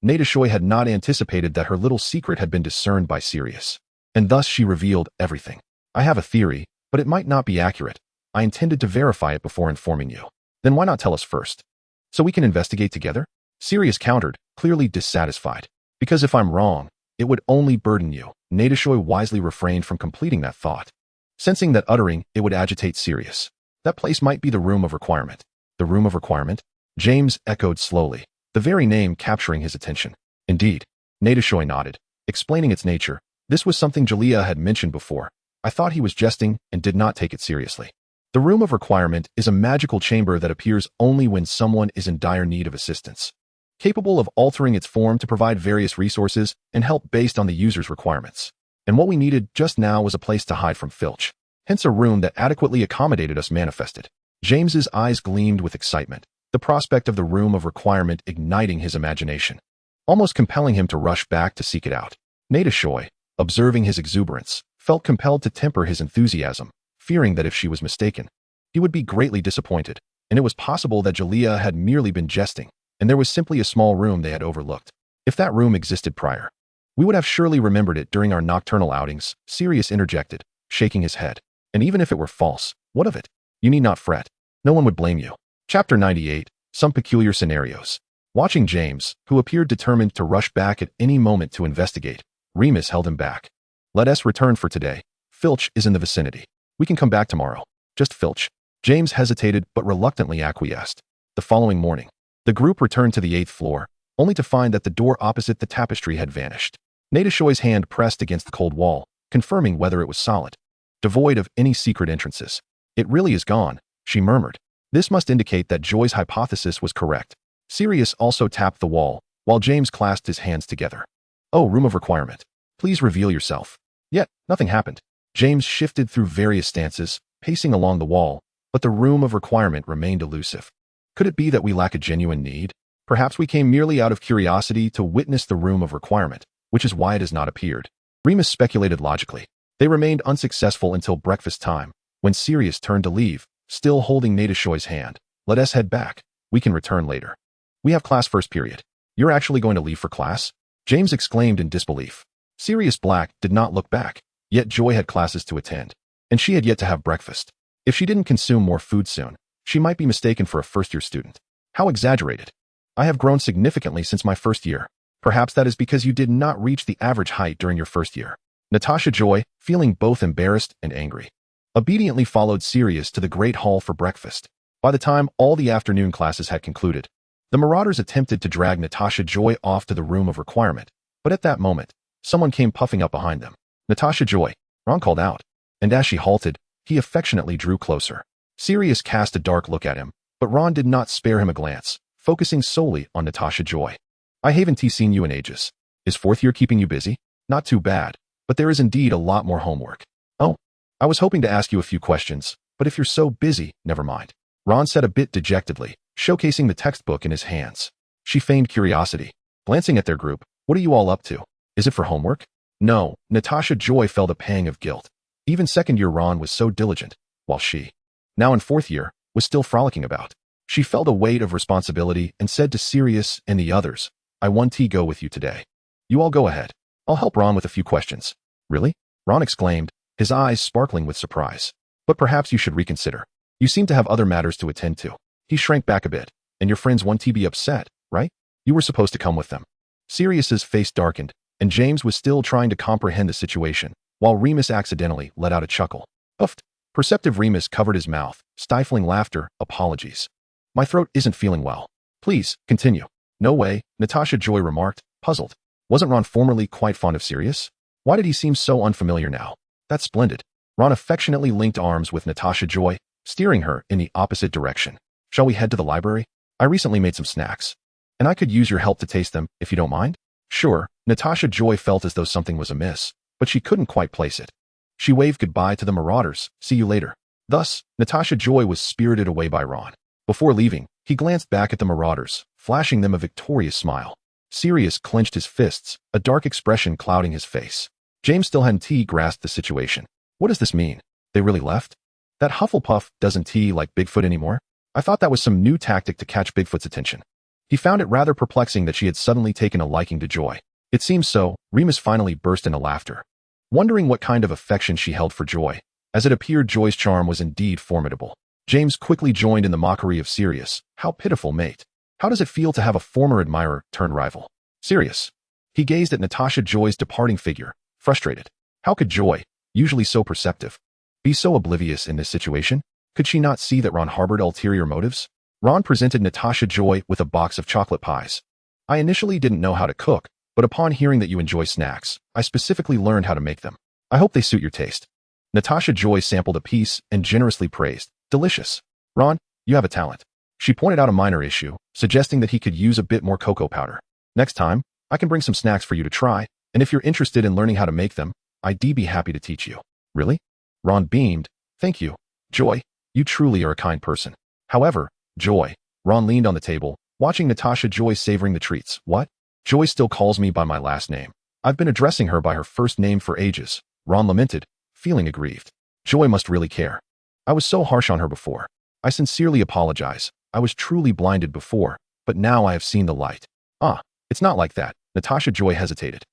Natasha Joy had not anticipated that her little secret had been discerned by Sirius, and thus she revealed everything. I have a theory, but it might not be accurate. I intended to verify it before informing you. Then why not tell us first? So we can investigate together? Sirius countered, clearly dissatisfied. Because if I'm wrong, it would only burden you. Natasha Joy wisely refrained from completing that thought, sensing that uttering it would agitate Sirius. That place might be the Room of Requirement. The Room of Requirement? James echoed slowly, the very name capturing his attention. Indeed. Natasha Joy nodded, explaining its nature. This was something Jalea had mentioned before. I thought he was jesting and did not take it seriously. The Room of Requirement is a magical chamber that appears only when someone is in dire need of assistance, capable of altering its form to provide various resources and help based on the user's requirements. And what we needed just now was a place to hide from Filch. hence a room that adequately accommodated us manifested. James's eyes gleamed with excitement, the prospect of the room of requirement igniting his imagination, almost compelling him to rush back to seek it out. Natasha Joy, observing his exuberance, felt compelled to temper his enthusiasm, fearing that if she was mistaken, he would be greatly disappointed, and it was possible that Jalea had merely been jesting, and there was simply a small room they had overlooked. If that room existed prior, we would have surely remembered it during our nocturnal outings, Sirius interjected, shaking his head. And even if it were false, what of it? You need not fret. No one would blame you. Chapter 98, Some Peculiar Scenarios. Watching James, who appeared determined to rush back at any moment to investigate, Remus held him back. Let us return for today. Filch is in the vicinity. We can come back tomorrow. Just Filch. James hesitated but reluctantly acquiesced. The following morning, the group returned to the 8th floor, only to find that the door opposite the tapestry had vanished. Natasha Joy's hand pressed against the cold wall, confirming whether it was solid, devoid of any secret entrances. It really is gone, she murmured. This must indicate that Joy's hypothesis was correct. Sirius also tapped the wall, while James clasped his hands together. Oh, room of requirement. Please reveal yourself. Yet, nothing happened. James shifted through various stances, pacing along the wall, but the room of requirement remained elusive. Could it be that we lack a genuine need? Perhaps we came merely out of curiosity to witness the room of requirement, which is why it has not appeared. Remus speculated logically. They remained unsuccessful until breakfast time, when Sirius turned to leave, still holding Natasha Joy's hand. Let us head back. We can return later. We have class first period. You're actually going to leave for class? James exclaimed in disbelief. Sirius Black did not look back, yet Joy had classes to attend, and she had yet to have breakfast. If she didn't consume more food soon, she might be mistaken for a first-year student. How exaggerated. I have grown significantly since my first year. Perhaps that is because you did not reach the average height during your first year. Natasha Joy, feeling both embarrassed and angry, obediently followed Sirius to the great hall for breakfast. By the time all the afternoon classes had concluded, the Marauders attempted to drag Natasha Joy off to the room of requirement, but at that moment, someone came puffing up behind them. Natasha Joy, Ron called out, and as she halted, he affectionately drew closer. Sirius cast a dark look at him, but Ron did not spare him a glance, focusing solely on Natasha Joy. I haven't seen you in ages. Is fourth year keeping you busy? Not too bad, but there is indeed a lot more homework. Oh, I was hoping to ask you a few questions, but if you're so busy, never mind. Ron said a bit dejectedly, showcasing the textbook in his hands. She feigned curiosity, glancing at their group. What are you all up to? Is it for homework? No, Natasha Joy felt a pang of guilt. Even second year Ron was so diligent, while she, now in fourth year, was still frolicking about. She felt a weight of responsibility and said to Sirius and the others, I want to go with you today. You all go ahead. I'll help Ron with a few questions. Really? Ron exclaimed, his eyes sparkling with surprise. But perhaps you should reconsider. You seem to have other matters to attend to. He shrank back a bit. And your friends want to be upset, right? You were supposed to come with them. Sirius's face darkened, and James was still trying to comprehend the situation, while Remus accidentally let out a chuckle. Uffed. Perceptive Remus covered his mouth, stifling laughter. Apologies. My throat isn't feeling well. Please, continue. No way, Natasha Joy remarked, puzzled. Wasn't Ron formerly quite fond of Sirius? Why did he seem so unfamiliar now? That's splendid. Ron affectionately linked arms with Natasha Joy, steering her in the opposite direction. Shall we head to the library? I recently made some snacks, and I could use your help to taste them, if you don't mind. Sure, Natasha Joy felt as though something was amiss, but she couldn't quite place it. She waved goodbye to the Marauders. See you later. Thus, Natasha Joy was spirited away by Ron. Before leaving, he glanced back at the Marauders, flashing them a victorious smile. Sirius clenched his fists, a dark expression clouding his face. James still hadn't grasped the situation. What does this mean? They really left? That Hufflepuff doesn't like Bigfoot anymore? I thought that was some new tactic to catch Bigfoot's attention. He found it rather perplexing that she had suddenly taken a liking to Joy. It seems so. Remus finally burst into laughter, wondering what kind of affection she held for Joy. As it appeared Joy's charm was indeed formidable. James quickly joined in the mockery of Sirius. How pitiful, mate. How does it feel to have a former admirer turned rival? Sirius. He gazed at Natasha Joy's departing figure, frustrated. How could Joy, usually so perceptive, be so oblivious in this situation? Could she not see that Ron harbored ulterior motives? Ron presented Natasha Joy with a box of chocolate pies. I initially didn't know how to cook, but upon hearing that you enjoy snacks, I specifically learned how to make them. I hope they suit your taste. Natasha Joy sampled a piece and generously praised. Delicious. Ron, you have a talent. She pointed out a minor issue, suggesting that he could use a bit more cocoa powder. Next time, I can bring some snacks for you to try, and if you're interested in learning how to make them, I'd be happy to teach you. Really? Ron beamed, Thank you, Joy. You truly are a kind person. However, Joy, Ron leaned on the table, watching Natasha Joy savoring the treats. What? Joy still calls me by my last name. I've been addressing her by her first name for ages, Ron lamented, feeling aggrieved. Joy must really care. I was so harsh on her before. I sincerely apologize. I was truly blinded before, but now I have seen the light. Ah, it's not like that. Natasha Joy hesitated.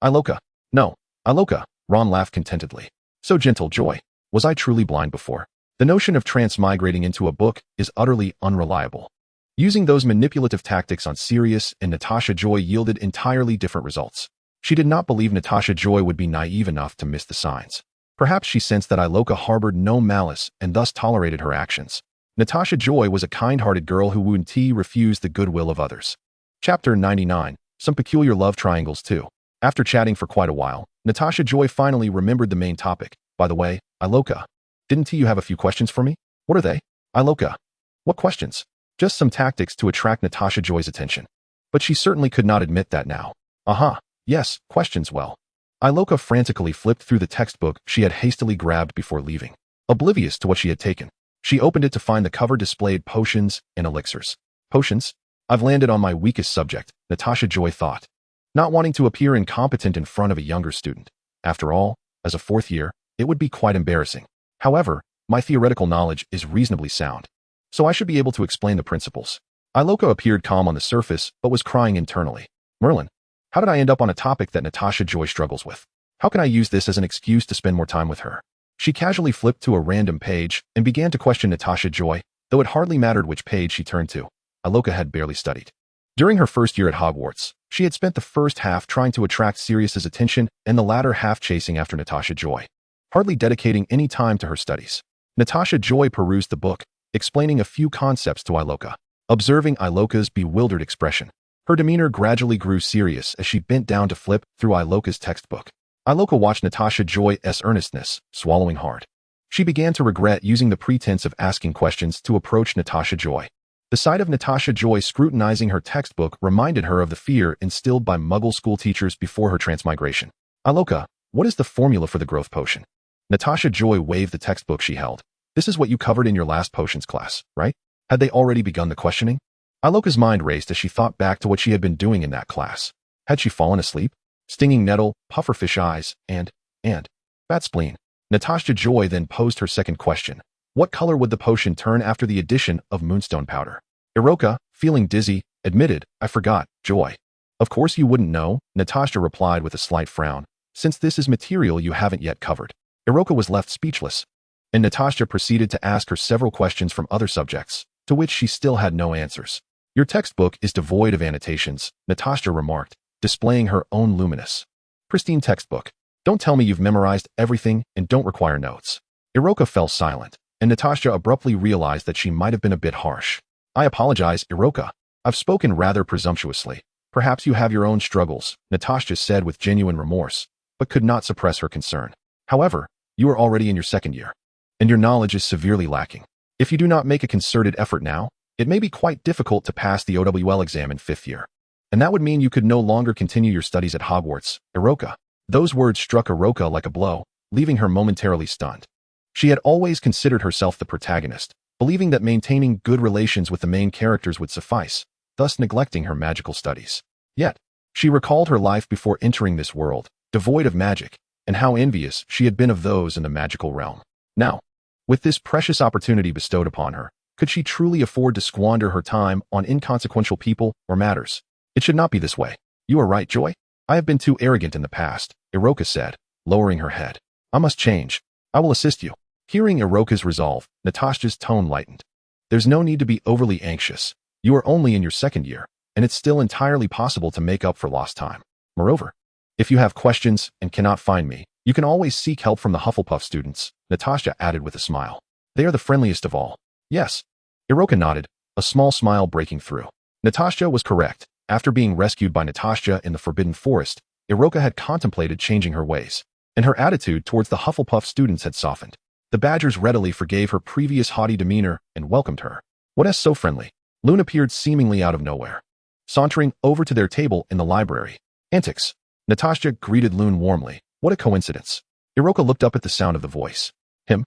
Iloka. No, Iloka, Ron laughed contentedly. So gentle, Joy. Was I truly blind before? The notion of transmigrating into a book is utterly unreliable. Using those manipulative tactics on Sirius and Natasha Joy yielded entirely different results. She did not believe Natasha Joy would be naive enough to miss the signs. Perhaps she sensed that Iloka harbored no malice and thus tolerated her actions. Natasha Joy was a kind-hearted girl who wouldn't refuse the goodwill of others. Chapter 99. Some peculiar love triangles too. After chatting for quite a while, Natasha Joy finally remembered the main topic. By the way, Iloka, didn't you have a few questions for me? What are they? Iloka. What questions? Just some tactics to attract Natasha Joy's attention. But she certainly could not admit that now. Aha, yes, questions well. Iloka frantically flipped through the textbook she had hastily grabbed before leaving. Oblivious to what she had taken, she opened it to find the cover displayed potions and elixirs. Potions? I've landed on my weakest subject, Natasha Joy thought. Not wanting to appear incompetent in front of a younger student. After all, as a fourth year, it would be quite embarrassing. However, my theoretical knowledge is reasonably sound, so I should be able to explain the principles. Iloka appeared calm on the surface, but was crying internally. Merlin, how did I end up on a topic that Natasha Joy struggles with? How can I use this as an excuse to spend more time with her? She casually flipped to a random page and began to question Natasha Joy, though it hardly mattered which page she turned to. Iloka had barely studied. During her first year at Hogwarts, she had spent the first half trying to attract Sirius's attention and the latter half chasing after Natasha Joy, hardly dedicating any time to her studies. Natasha Joy perused the book, explaining a few concepts to Iloka. Observing Iloka's bewildered expression, her demeanor gradually grew serious as she bent down to flip through Iloka's textbook. Iloka watched Natasha Joy's earnestness, swallowing hard. She began to regret using the pretense of asking questions to approach Natasha Joy. The sight of Natasha Joy scrutinizing her textbook reminded her of the fear instilled by Muggle school teachers before her transmigration. Iloka, what is the formula for the growth potion? Natasha Joy waved the textbook she held. This is what you covered in your last potions class, right? Had they already begun the questioning? Iloka's mind raced as she thought back to what she had been doing in that class. Had she fallen asleep? Stinging nettle, pufferfish eyes, and bat spleen. Natasha Joy then posed her second question. What color would the potion turn after the addition of moonstone powder? Iroka, feeling dizzy, admitted, I forgot, Joy. Of course you wouldn't know, Natasha replied with a slight frown, since this is material you haven't yet covered. Iroka was left speechless, and Natasha proceeded to ask her several questions from other subjects, to which she still had no answers. Your textbook is devoid of annotations, Natasha remarked, displaying her own luminous, pristine textbook. Don't tell me you've memorized everything and don't require notes. Iroka fell silent, and Natasha abruptly realized that she might have been a bit harsh. I apologize, Iroka. I've spoken rather presumptuously. Perhaps you have your own struggles, Natasha said with genuine remorse, but could not suppress her concern. However, you are already in your second year, and your knowledge is severely lacking. If you do not make a concerted effort now, it may be quite difficult to pass the OWL exam in fifth year. And that would mean you could no longer continue your studies at Hogwarts, Iroka. Those words struck Iroka like a blow, leaving her momentarily stunned. She had always considered herself the protagonist, believing that maintaining good relations with the main characters would suffice, thus neglecting her magical studies. Yet, she recalled her life before entering this world, devoid of magic, and how envious she had been of those in the magical realm. Now, with this precious opportunity bestowed upon her, could she truly afford to squander her time on inconsequential people or matters? It should not be this way. You are right, Joy. I have been too arrogant in the past, Iroka said, lowering her head. I must change. I will assist you. Hearing Iroka's resolve, Natasha's tone lightened. There's no need to be overly anxious. You are only in your second year, and it's still entirely possible to make up for lost time. Moreover, if you have questions and cannot find me, you can always seek help from the Hufflepuff students, Natasha added with a smile. They are the friendliest of all. Yes. Iroka nodded, a small smile breaking through. Natasha was correct. After being rescued by Natasha in the Forbidden Forest, Iroka had contemplated changing her ways, and her attitude towards the Hufflepuff students had softened. The Badgers readily forgave her previous haughty demeanor and welcomed her. What is so friendly? Loon appeared seemingly out of nowhere, sauntering over to their table in the library. Antics. Natasha greeted Loon warmly. What a coincidence. Iroka looked up at the sound of the voice. Him?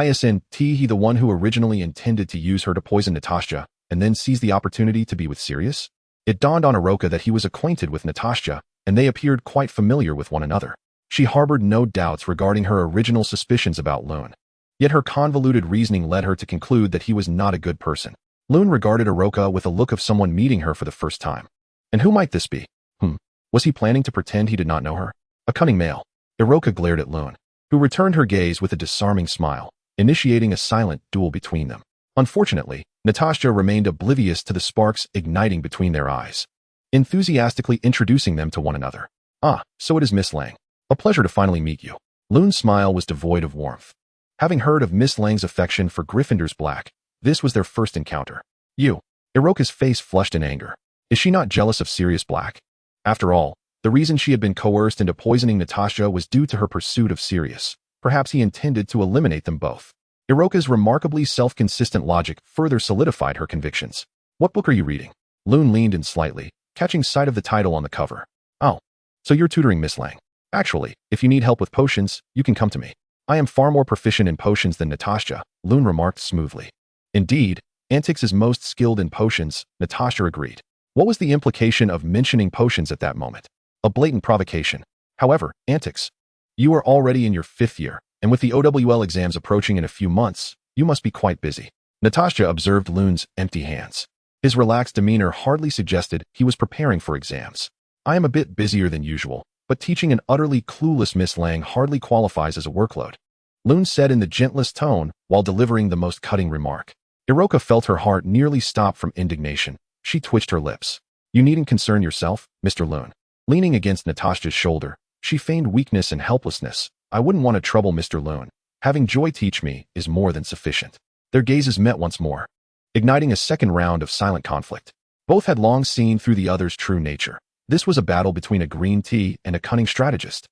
Isn't he the one who originally intended to use her to poison Natasha and then seized the opportunity to be with Sirius? It dawned on Iroka that he was acquainted with Natasha, and they appeared quite familiar with one another. She harbored no doubts regarding her original suspicions about Lune. Yet her convoluted reasoning led her to conclude that he was not a good person. Lune regarded Iroka with a look of someone meeting her for the first time. And who might this be? Was he planning to pretend he did not know her? A cunning male. Iroka glared at Lune, who returned her gaze with a disarming smile, initiating a silent duel between them. Unfortunately, Natasha remained oblivious to the sparks igniting between their eyes, enthusiastically introducing them to one another. "Ah, so it is Miss Lang. A pleasure to finally meet you." Lune's smile was devoid of warmth. Having heard of Miss Lang's affection for Sirius Black, this was their first encounter. "You." Iroka's face flushed in anger. Is she not jealous of Sirius Black? After all, the reason she had been coerced into poisoning Natasha was due to her pursuit of Sirius. Perhaps he intended to eliminate them both. Iroka's remarkably self-consistent logic further solidified her convictions. "What book are you reading?" Lune leaned in slightly, catching sight of the title on the cover. "Oh, so you're tutoring Miss Lang. Actually, if you need help with potions, you can come to me. I am far more proficient in potions than Natasha," Lune remarked smoothly. Indeed, Antix is most skilled in potions, Natasha agreed. What was the implication of mentioning potions at that moment? A blatant provocation. However, Antix, you are already in your 5th year, and with the OWL exams approaching in a few months, you must be quite busy. Natasha observed Lune's empty hands. His relaxed demeanor hardly suggested he was preparing for exams. "I am a bit busier than usual, but teaching an utterly clueless Miss Lang hardly qualifies as a workload," Lune said in the gentlest tone while delivering the most cutting remark. Iroka felt her heart nearly stop from indignation. She twitched her lips. "You needn't concern yourself, Mr. Lune." Leaning against Natasha's shoulder, she feigned weakness and helplessness. "I wouldn't want to trouble Mr. Lune. Having Joy teach me is more than sufficient." Their gazes met once more, igniting a second round of silent conflict. Both had long seen through the other's true nature. This was a battle between a green tea and a cunning strategist.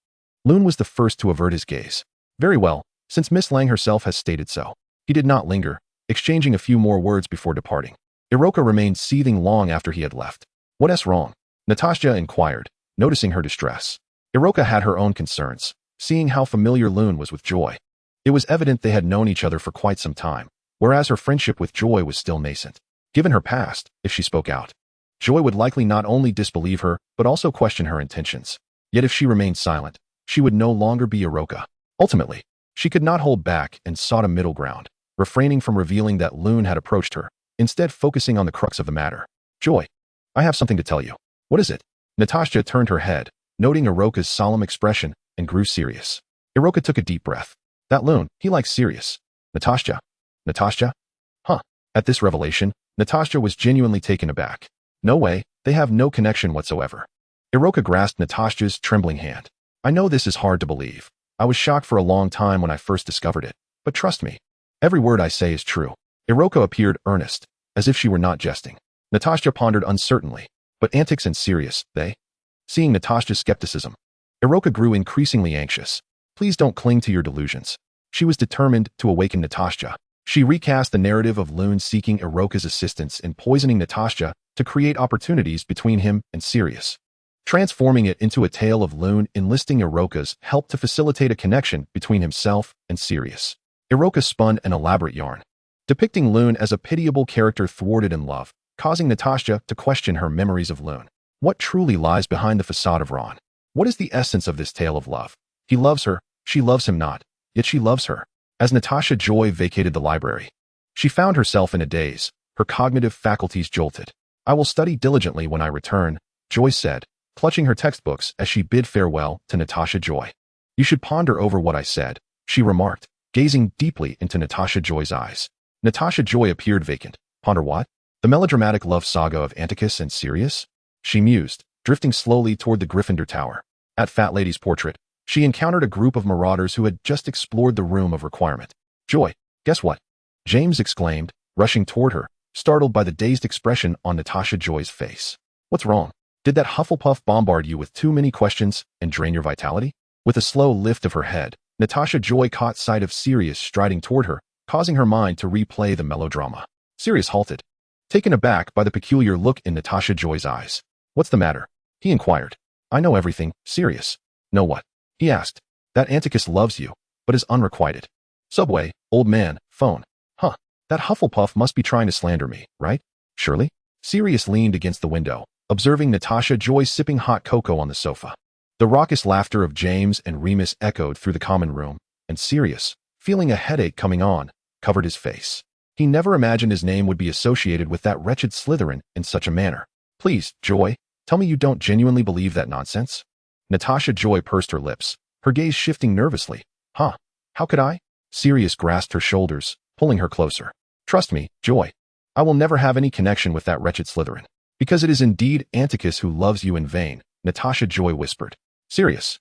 Lune was the first to avert his gaze. "Very well, since Miss Lang herself has stated so." He did not linger, exchanging a few more words before departing. Iroka remained seething long after he had left. "What's wrong?" Natasha inquired, noticing her distress. Iroka had her own concerns, seeing how familiar Lune was with Joy. It was evident they had known each other for quite some time, whereas her friendship with Joy was still nascent. Given her past, if she spoke out, Joy would likely not only disbelieve her, but also question her intentions. Yet if she remained silent, she would no longer be Iroka. Ultimately, she could not hold back and sought a middle ground, refraining from revealing that Lune had approached her, instead focusing on the crux of the matter. "Joy, I have something to tell you." "What is it?" Natasha turned her head, noting Iroka's solemn expression, and grew serious. Iroka took a deep breath. "That Lune, he likes Sirius." "Natasha? Natasha? Huh." At this revelation, Natasha was genuinely taken aback. "No way, they have no connection whatsoever." Iroka grasped Natasha's trembling hand. "I know this is hard to believe. I was shocked for a long time when I first discovered it, but trust me, every word I say is true." Iroka appeared earnest, as if she were not jesting. Natasha pondered uncertainly. "But Antix and Sirius, they?" Seeing Natasha's skepticism, Iroka grew increasingly anxious. "Please don't cling to your delusions." She was determined to awaken Natasha. She recast the narrative of Lune seeking Iroka's assistance in poisoning Natasha to create opportunities between him and Sirius, transforming it into a tale of Lune enlisting Iroka's help to facilitate a connection between himself and Sirius. Iroka spun an elaborate yarn, depicting Lune as a pitiable character thwarted in love, causing Natasha to question her memories of Lune. What truly lies behind the facade of Ron? What is the essence of this tale of love? He loves her, she loves him not, yet she loves her. As Natasha Joy vacated the library, she found herself in a daze, her cognitive faculties jolted. "I will study diligently when I return," Joy said, clutching her textbooks as she bid farewell to Natasha Joy. "You should ponder over what I said," she remarked, gazing deeply into Natasha Joy's eyes. Natasha Joy appeared vacant. "Ponder what?" "The melodramatic love saga of Animagus and Sirius?" she mused, drifting slowly toward the Gryffindor Tower. At Fat Lady's portrait, she encountered a group of Marauders who had just explored the room of requirement. "Joy, guess what?" James exclaimed, rushing toward her, startled by the dazed expression on Natasha Joy's face. "What's wrong? Did that Hufflepuff bombard you with too many questions and drain your vitality?" With a slow lift of her head, Natasha Joy caught sight of Sirius striding toward her, causing her mind to replay the melodrama. Sirius halted, taken aback by the peculiar look in Natasha Joy's eyes. "What's the matter?" he inquired. "I know everything, Sirius." "Know what?" he asked. "That Animagus loves you, but is unrequited." Subway, old man, phone. Huh, that Hufflepuff must be trying to slander me, right? Surely? Sirius leaned against the window, observing Natasha Joy sipping hot cocoa on the sofa. The raucous laughter of James and Remus echoed through the common room, and Sirius, feeling a headache coming on, covered his face. He never imagined his name would be associated with that wretched Slytherin in such a manner. Please, Joy, tell me you don't genuinely believe that nonsense? Natasha Joy pursed her lips, her gaze shifting nervously. Huh, how could I? Sirius grasped her shoulders, pulling her closer. Trust me, Joy. I will never have any connection with that wretched Slytherin. Because it is indeed Animagus who loves you in vain, Natasha Joy whispered. Sirius.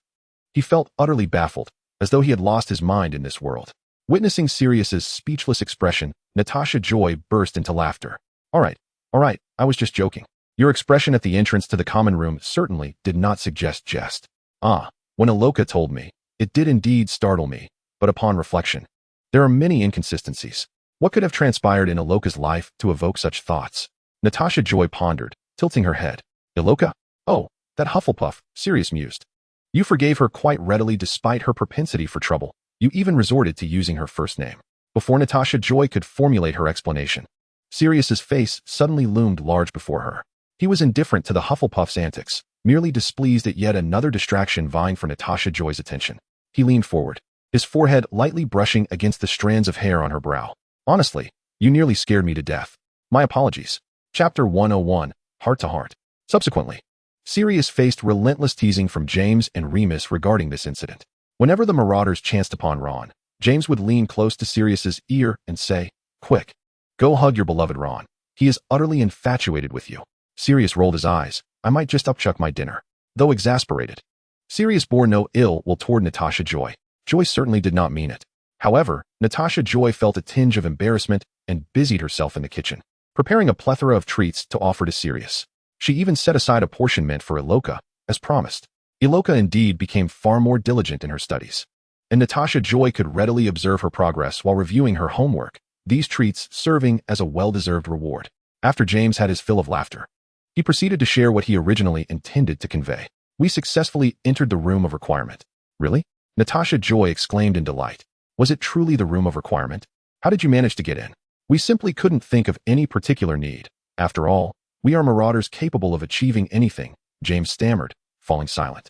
He felt utterly baffled, as though he had lost his mind in this world. Witnessing Sirius's speechless expression, Natasha Joy burst into laughter. All right, I was just joking. Your expression at the entrance to the common room certainly did not suggest jest. When Aloka told me, it did indeed startle me, but upon reflection, there are many inconsistencies. What could have transpired in Aloka's life to evoke such thoughts? Natasha Joy pondered, tilting her head. Aloka? Oh, that Hufflepuff, Sirius mused. You forgave her quite readily despite her propensity for trouble. You even resorted to using her first name. Before Natasha Joy could formulate her explanation, Sirius's face suddenly loomed large before her. He was indifferent to the Hufflepuff's antics, merely displeased at yet another distraction vying for Natasha Joy's attention. He leaned forward, his forehead lightly brushing against the strands of hair on her brow. Honestly, you nearly scared me to death. My apologies. Chapter 101, Heart to Heart. Subsequently, Sirius faced relentless teasing from James and Remus regarding this incident. Whenever the Marauders chanced upon Ron, James would lean close to Sirius's ear and say, Quick, go hug your beloved Ron. He is utterly infatuated with you. Sirius rolled his eyes. I might just upchuck my dinner. Though exasperated, Sirius bore no ill will toward Natasha Joy. Joy certainly did not mean it. However, Natasha Joy felt a tinge of embarrassment and busied herself in the kitchen, preparing a plethora of treats to offer to Sirius. She even set aside a portion meant for Aloka, as promised. Aloka indeed became far more diligent in her studies, and Natasha Joy could readily observe her progress while reviewing her homework, these treats serving as a well-deserved reward. After James had his fill of laughter, he proceeded to share what he originally intended to convey. We successfully entered the room of requirement. Really? Natasha Joy exclaimed in delight. Was it truly the room of requirement? How did you manage to get in? We simply couldn't think of any particular need. After all, we are Marauders capable of achieving anything, James stammered, falling silent.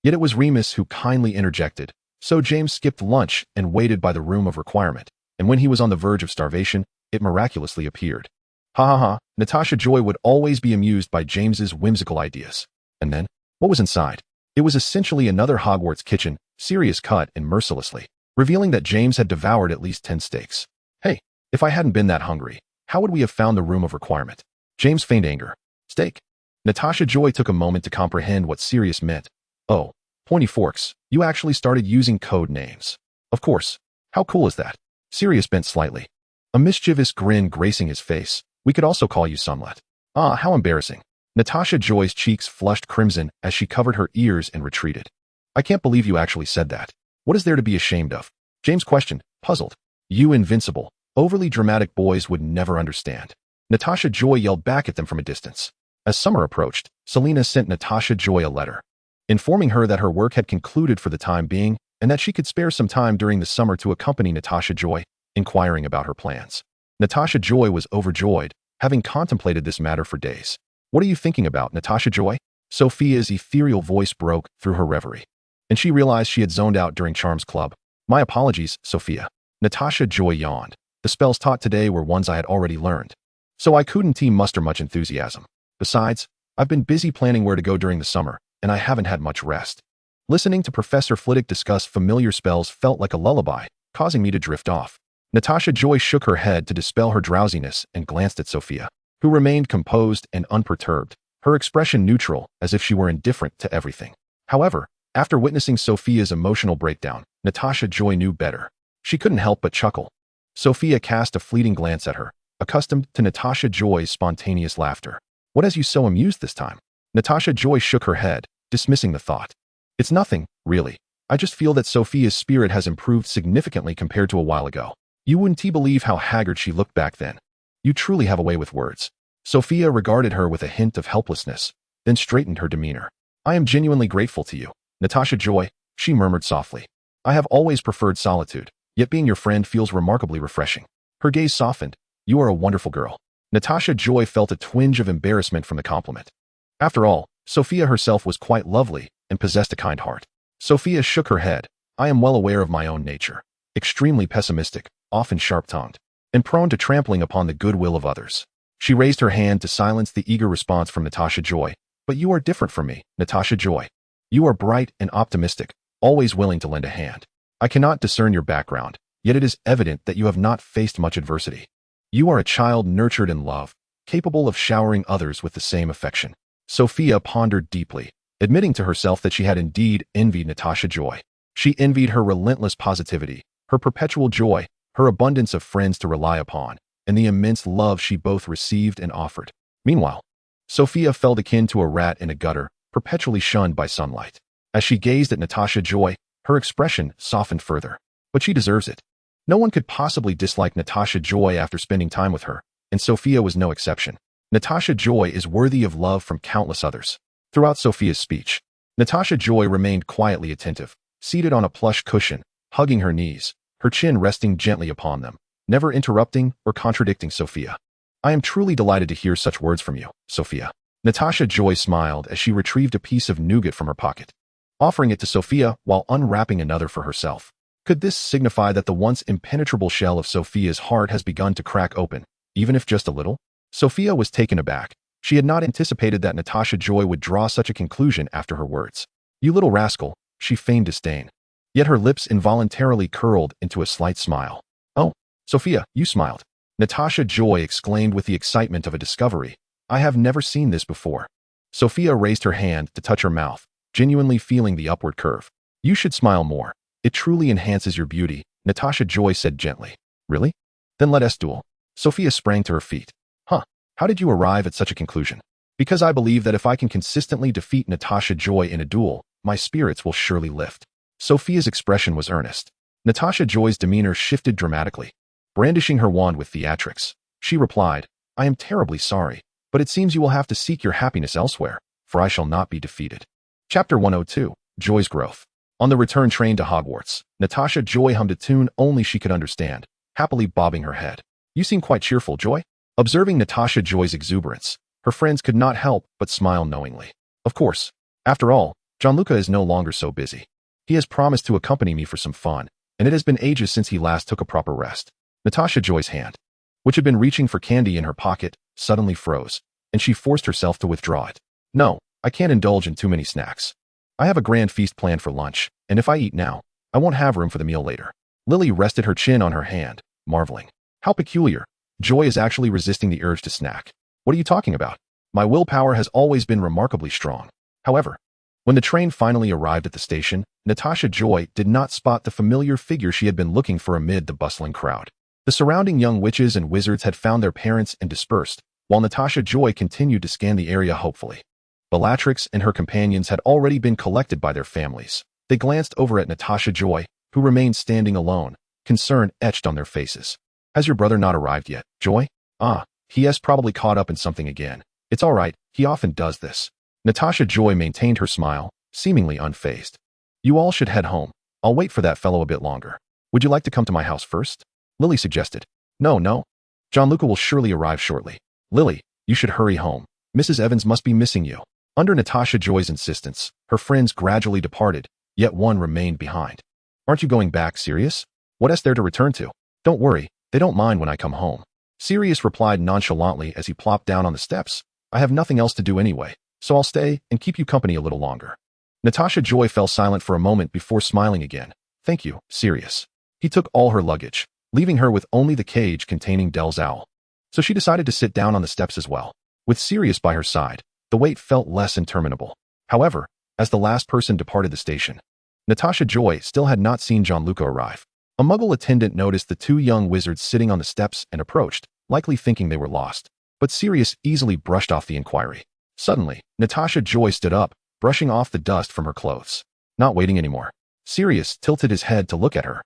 Yet it was Remus who kindly interjected, so James skipped lunch and waited by the room of requirement, and when he was on the verge of starvation, it miraculously appeared. Ha ha ha, Natasha Joy would always be amused by James's whimsical ideas. And then, what was inside? It was essentially another Hogwarts kitchen, Sirius cut in mercilessly, revealing that James had devoured at least 10 steaks. Hey, if I hadn't been that hungry, how would we have found the room of requirement? James feigned anger. Steak. Natasha Joy took a moment to comprehend what Sirius meant. Oh, pointy forks, you actually started using code names. Of course. How cool is that? Sirius bent slightly, a mischievous grin gracing his face. We could also call you Sunlet. Ah, how embarrassing. Natasha Joy's cheeks flushed crimson as she covered her ears and retreated. I can't believe you actually said that. What is there to be ashamed of? James questioned, puzzled. You invincible, overly dramatic boys would never understand. Natasha Joy yelled back at them from a distance. As summer approached, Selena sent Natasha Joy a letter, informing her that her work had concluded for the time being and that she could spare some time during the summer to accompany Natasha Joy, inquiring about her plans. Natasha Joy was overjoyed, having contemplated this matter for days. What are you thinking about, Natasha Joy? Sophia's ethereal voice broke through her reverie, and she realized she had zoned out during Charms Club. My apologies, Sophia. Natasha Joy yawned. The spells taught today were ones I had already learned, so I couldn't muster much enthusiasm. Besides, I've been busy planning where to go during the summer, and I haven't had much rest. Listening to Professor Flitwick discuss familiar spells felt like a lullaby, causing me to drift off. Natasha Joy shook her head to dispel her drowsiness and glanced at Sophia, who remained composed and unperturbed, her expression neutral as if she were indifferent to everything. However, after witnessing Sophia's emotional breakdown, Natasha Joy knew better. She couldn't help but chuckle. Sophia cast a fleeting glance at her, accustomed to Natasha Joy's spontaneous laughter. What has you so amused this time? Natasha Joy shook her head, dismissing the thought. It's nothing, really. I just feel that Sophia's spirit has improved significantly compared to a while ago. You wouldn't believe how haggard she looked back then. You truly have a way with words. Sophia regarded her with a hint of helplessness, then straightened her demeanor. I am genuinely grateful to you, Natasha Joy, she murmured softly. I have always preferred solitude, yet being your friend feels remarkably refreshing. Her gaze softened. You are a wonderful girl. Natasha Joy felt a twinge of embarrassment from the compliment. After all, Sophia herself was quite lovely and possessed a kind heart. Sophia shook her head. I am well aware of my own nature. Extremely pessimistic, often sharp-tongued, and prone to trampling upon the goodwill of others. She raised her hand to silence the eager response from Natasha Joy. But you are different from me, Natasha Joy. You are bright and optimistic, always willing to lend a hand. I cannot discern your background, yet it is evident that you have not faced much adversity. You are a child nurtured in love, capable of showering others with the same affection. Sophia pondered deeply, admitting to herself that she had indeed envied Natasha Joy. She envied her relentless positivity, her perpetual joy, her abundance of friends to rely upon, and the immense love she both received and offered. Meanwhile, Sophia felt akin to a rat in a gutter, perpetually shunned by sunlight. As she gazed at Natasha Joy, her expression softened further. But she deserves it. No one could possibly dislike Natasha Joy after spending time with her, and Sophia was no exception. Natasha Joy is worthy of love from countless others. Throughout Sophia's speech, Natasha Joy remained quietly attentive, seated on a plush cushion, hugging her knees, her chin resting gently upon them, never interrupting or contradicting Sophia. I am truly delighted to hear such words from you, Sophia. Natasha Joy smiled as she retrieved a piece of nougat from her pocket, offering it to Sophia while unwrapping another for herself. Could this signify that the once impenetrable shell of Sophia's heart has begun to crack open, even if just a little? Sophia was taken aback. She had not anticipated that Natasha Joy would draw such a conclusion after her words. You little rascal, she feigned disdain. Yet her lips involuntarily curled into a slight smile. Oh, Sophia, you smiled. Natasha Joy exclaimed with the excitement of a discovery. I have never seen this before. Sophia raised her hand to touch her mouth, genuinely feeling the upward curve. You should smile more. It truly enhances your beauty, Natasha Joy said gently. Really? Then let us duel. Sophia sprang to her feet. Huh, how did you arrive at such a conclusion? Because I believe that if I can consistently defeat Natasha Joy in a duel, my spirits will surely lift. Sophia's expression was earnest. Natasha Joy's demeanor shifted dramatically. Brandishing her wand with theatrics, she replied, I am terribly sorry, but it seems you will have to seek your happiness elsewhere, for I shall not be defeated. Chapter 102, Joy's Growth. On the return train to Hogwarts, Natasha Joy hummed a tune only she could understand, happily bobbing her head. You seem quite cheerful, Joy. Observing Natasha Joy's exuberance, her friends could not help but smile knowingly. Of course. After all, Gianluca is no longer so busy. He has promised to accompany me for some fun, and it has been ages since he last took a proper rest. Natasha Joy's hand, which had been reaching for candy in her pocket, suddenly froze, and she forced herself to withdraw it. No, I can't indulge in too many snacks. I have a grand feast planned for lunch, and if I eat now, I won't have room for the meal later. Lily rested her chin on her hand, marveling. How peculiar. Joy is actually resisting the urge to snack. What are you talking about? My willpower has always been remarkably strong. However, when the train finally arrived at the station, Natasha Joy did not spot the familiar figure she had been looking for amid the bustling crowd. The surrounding young witches and wizards had found their parents and dispersed, while Natasha Joy continued to scan the area hopefully. Bellatrix and her companions had already been collected by their families. They glanced over at Natasha Joy, who remained standing alone, concern etched on their faces. Has your brother not arrived yet, Joy? Ah, he has probably caught up in something again. It's all right, he often does this. Natasha Joy maintained her smile, seemingly unfazed. You all should head home. I'll wait for that fellow a bit longer. Would you like to come to my house first? Lily suggested. No. Gianluca will surely arrive shortly. Lily, you should hurry home. Mrs. Evans must be missing you. Under Natasha Joy's insistence, her friends gradually departed, yet one remained behind. Aren't you going back, Sirius? What is there to return to? Don't worry, they don't mind when I come home. Sirius replied nonchalantly as he plopped down on the steps. I have nothing else to do anyway, so I'll stay and keep you company a little longer. Natasha Joy fell silent for a moment before smiling again. Thank you, Sirius. He took all her luggage, leaving her with only the cage containing Dell's owl. So she decided to sit down on the steps as well. With Sirius by her side, the wait felt less interminable. However, as the last person departed the station, Natasha Joy still had not seen Gianluca arrive. A Muggle attendant noticed the two young wizards sitting on the steps and approached, likely thinking they were lost. But Sirius easily brushed off the inquiry. Suddenly, Natasha Joy stood up, brushing off the dust from her clothes. Not waiting anymore. Sirius tilted his head to look at her.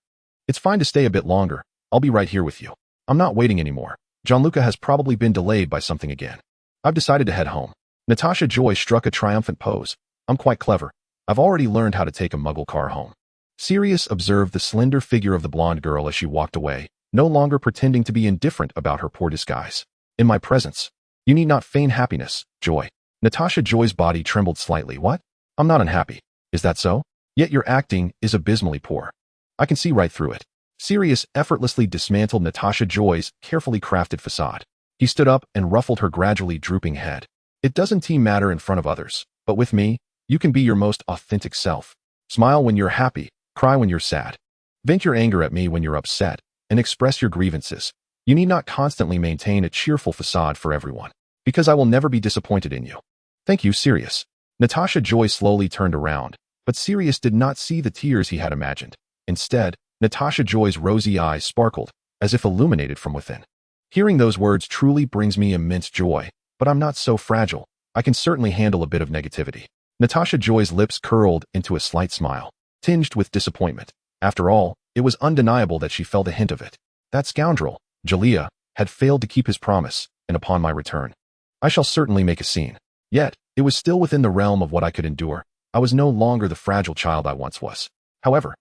It's fine to stay a bit longer. I'll be right here with you. I'm not waiting anymore. Gianluca has probably been delayed by something again. I've decided to head home. Natasha Joy struck a triumphant pose. I'm quite clever. I've already learned how to take a Muggle car home. Sirius observed the slender figure of the blonde girl as she walked away, no longer pretending to be indifferent about her poor disguise. In my presence, you need not feign happiness, Joy. Natasha Joy's body trembled slightly. What? I'm not unhappy. Is that so? Yet your acting is abysmally poor. I can see right through it. Sirius effortlessly dismantled Natasha Joy's carefully crafted facade. He stood up and ruffled her gradually drooping head. It doesn't matter in front of others, but with me, you can be your most authentic self. Smile when you're happy, cry when you're sad. Vent your anger at me when you're upset, and express your grievances. You need not constantly maintain a cheerful facade for everyone, because I will never be disappointed in you. Thank you, Sirius. Natasha Joy slowly turned around, but Sirius did not see the tears he had imagined. Instead, Natasha Joy's rosy eyes sparkled, as if illuminated from within. Hearing those words truly brings me immense joy, but I'm not so fragile. I can certainly handle a bit of negativity. Natasha Joy's lips curled into a slight smile, tinged with disappointment. After all, it was undeniable that she felt a hint of it. That scoundrel, Jalea, had failed to keep his promise, and upon my return, I shall certainly make a scene. Yet, it was still within the realm of what I could endure. I was no longer the fragile child I once was. However,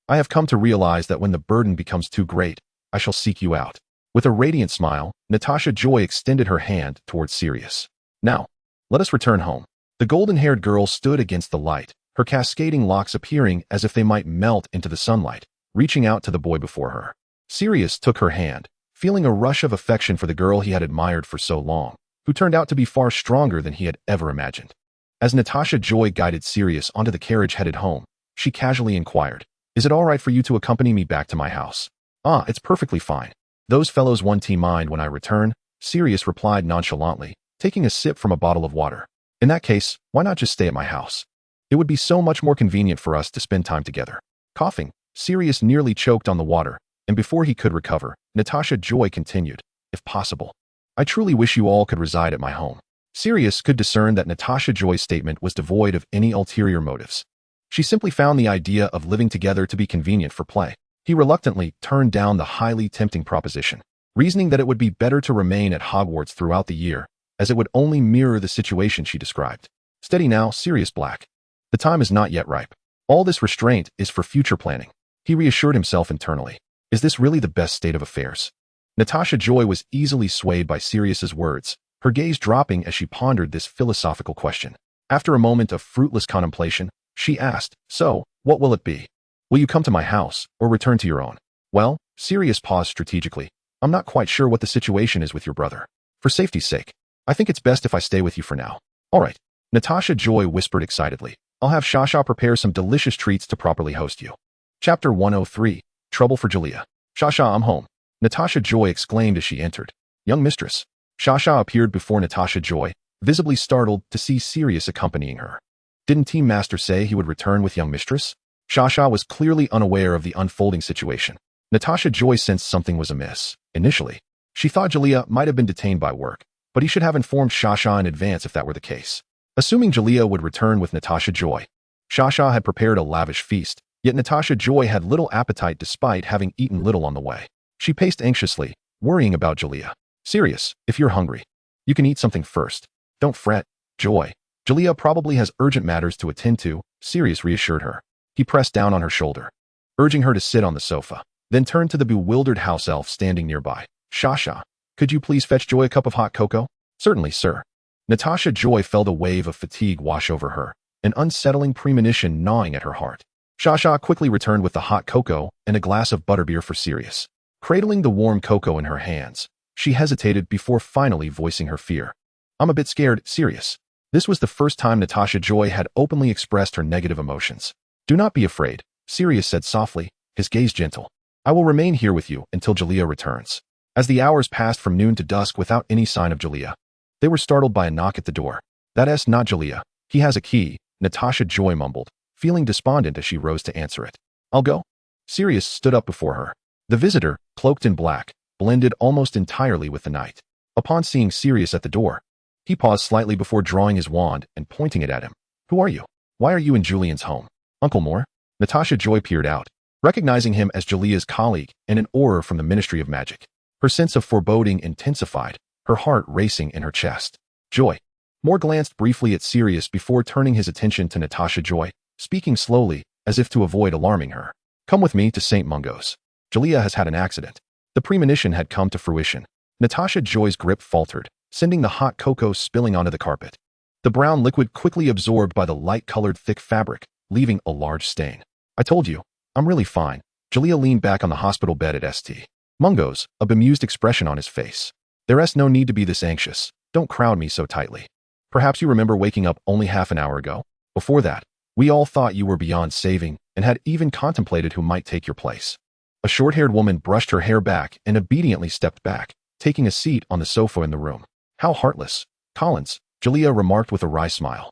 I have come to realize that when the burden becomes too great, I shall seek you out. With a radiant smile, Natasha Joy extended her hand towards Sirius. Now, let us return home. The golden-haired girl stood against the light, her cascading locks appearing as if they might melt into the sunlight, reaching out to the boy before her. Sirius took her hand, feeling a rush of affection for the girl he had admired for so long, who turned out to be far stronger than he had ever imagined. As Natasha Joy guided Sirius onto the carriage headed home, she casually inquired, "Is it all right for you to accompany me back to my house?" "Ah, it's perfectly fine. Those fellows won't mind when I return," Sirius replied nonchalantly, taking a sip from a bottle of water. "In that case, why not just stay at my house? It would be so much more convenient for us to spend time together." Coughing, Sirius nearly choked on the water, and before he could recover, Natasha Joy continued, "If possible, I truly wish you all could reside at my home." Sirius could discern that Natasha Joy's statement was devoid of any ulterior motives. She simply found the idea of living together to be convenient for play. He reluctantly turned down the highly tempting proposition, reasoning that it would be better to remain at Hogwarts throughout the year, as it would only mirror the situation she described. "Steady now, Sirius Black. The time is not yet ripe. All this restraint is for future planning." He reassured himself internally. Is this really the best state of affairs? Natasha Joy was easily swayed by Sirius's words, her gaze dropping as she pondered this philosophical question. After a moment of fruitless contemplation, she asked, "So, what will it be? Will you come to my house, or return to your own?" "Well," Sirius paused strategically, "I'm not quite sure what the situation is with your brother. For safety's sake, I think it's best if I stay with you for now." "All right," Natasha Joy whispered excitedly. "I'll have Shasha prepare some delicious treats to properly host you." Chapter 103, Trouble for Jalea. "Shasha, I'm home," Natasha Joy exclaimed as she entered. "Young mistress." Shasha appeared before Natasha Joy, visibly startled to see Sirius accompanying her. "Didn't Team Master say he would return with young mistress?" Shasha was clearly unaware of the unfolding situation. Natasha Joy sensed something was amiss. Initially, she thought Jalea might have been detained by work, but he should have informed Shasha in advance if that were the case. Assuming Jalea would return with Natasha Joy, Shasha had prepared a lavish feast, yet Natasha Joy had little appetite despite having eaten little on the way. She paced anxiously, worrying about Jalea. "Sirius, if you're hungry, you can eat something first. Don't fret, Joy. Jalea probably has urgent matters to attend to," Sirius reassured her. He pressed down on her shoulder, urging her to sit on the sofa, then turned to the bewildered house elf standing nearby. "Shasha, could you please fetch Joy a cup of hot cocoa?" "Certainly, sir." Natasha Joy felt a wave of fatigue wash over her, an unsettling premonition gnawing at her heart. Shasha quickly returned with the hot cocoa and a glass of butterbeer for Sirius. Cradling the warm cocoa in her hands, she hesitated before finally voicing her fear. "I'm a bit scared, Sirius." This was the first time Natasha Joy had openly expressed her negative emotions. "Do not be afraid," Sirius said softly, his gaze gentle. "I will remain here with you until Jalea returns." As the hours passed from noon to dusk without any sign of Jalea, they were startled by a knock at the door. "That's not Jalea. He has a key," Natasha Joy mumbled, feeling despondent as she rose to answer it. "I'll go." Sirius stood up before her. The visitor, cloaked in black, blended almost entirely with the night. Upon seeing Sirius at the door, he paused slightly before drawing his wand and pointing it at him. "Who are you? Why are you in Julian's home?" "Uncle Moore?" Natasha Joy peered out, recognizing him as Jalea's colleague and an auror from the Ministry of Magic. Her sense of foreboding intensified, her heart racing in her chest. "Joy." Moore glanced briefly at Sirius before turning his attention to Natasha Joy, speaking slowly, as if to avoid alarming her. Come with me to St Mungo's. Julia has had an accident. The premonition had come to fruition. Natasha Joy's grip faltered, sending the hot cocoa spilling onto the carpet. The brown liquid quickly absorbed by the light-colored thick fabric, leaving a large stain. I told you, I'm really fine. Julia leaned back on the hospital bed at St Mungo's, a bemused expression on his face. There's no need to be this anxious. Don't crowd me so tightly. Perhaps you remember waking up only half an hour ago. Before that, we all thought you were beyond saving and had even contemplated who might take your place. A short-haired woman brushed her hair back and obediently stepped back, taking a seat on the sofa in the room. How heartless. Collins, Julia remarked with a wry smile.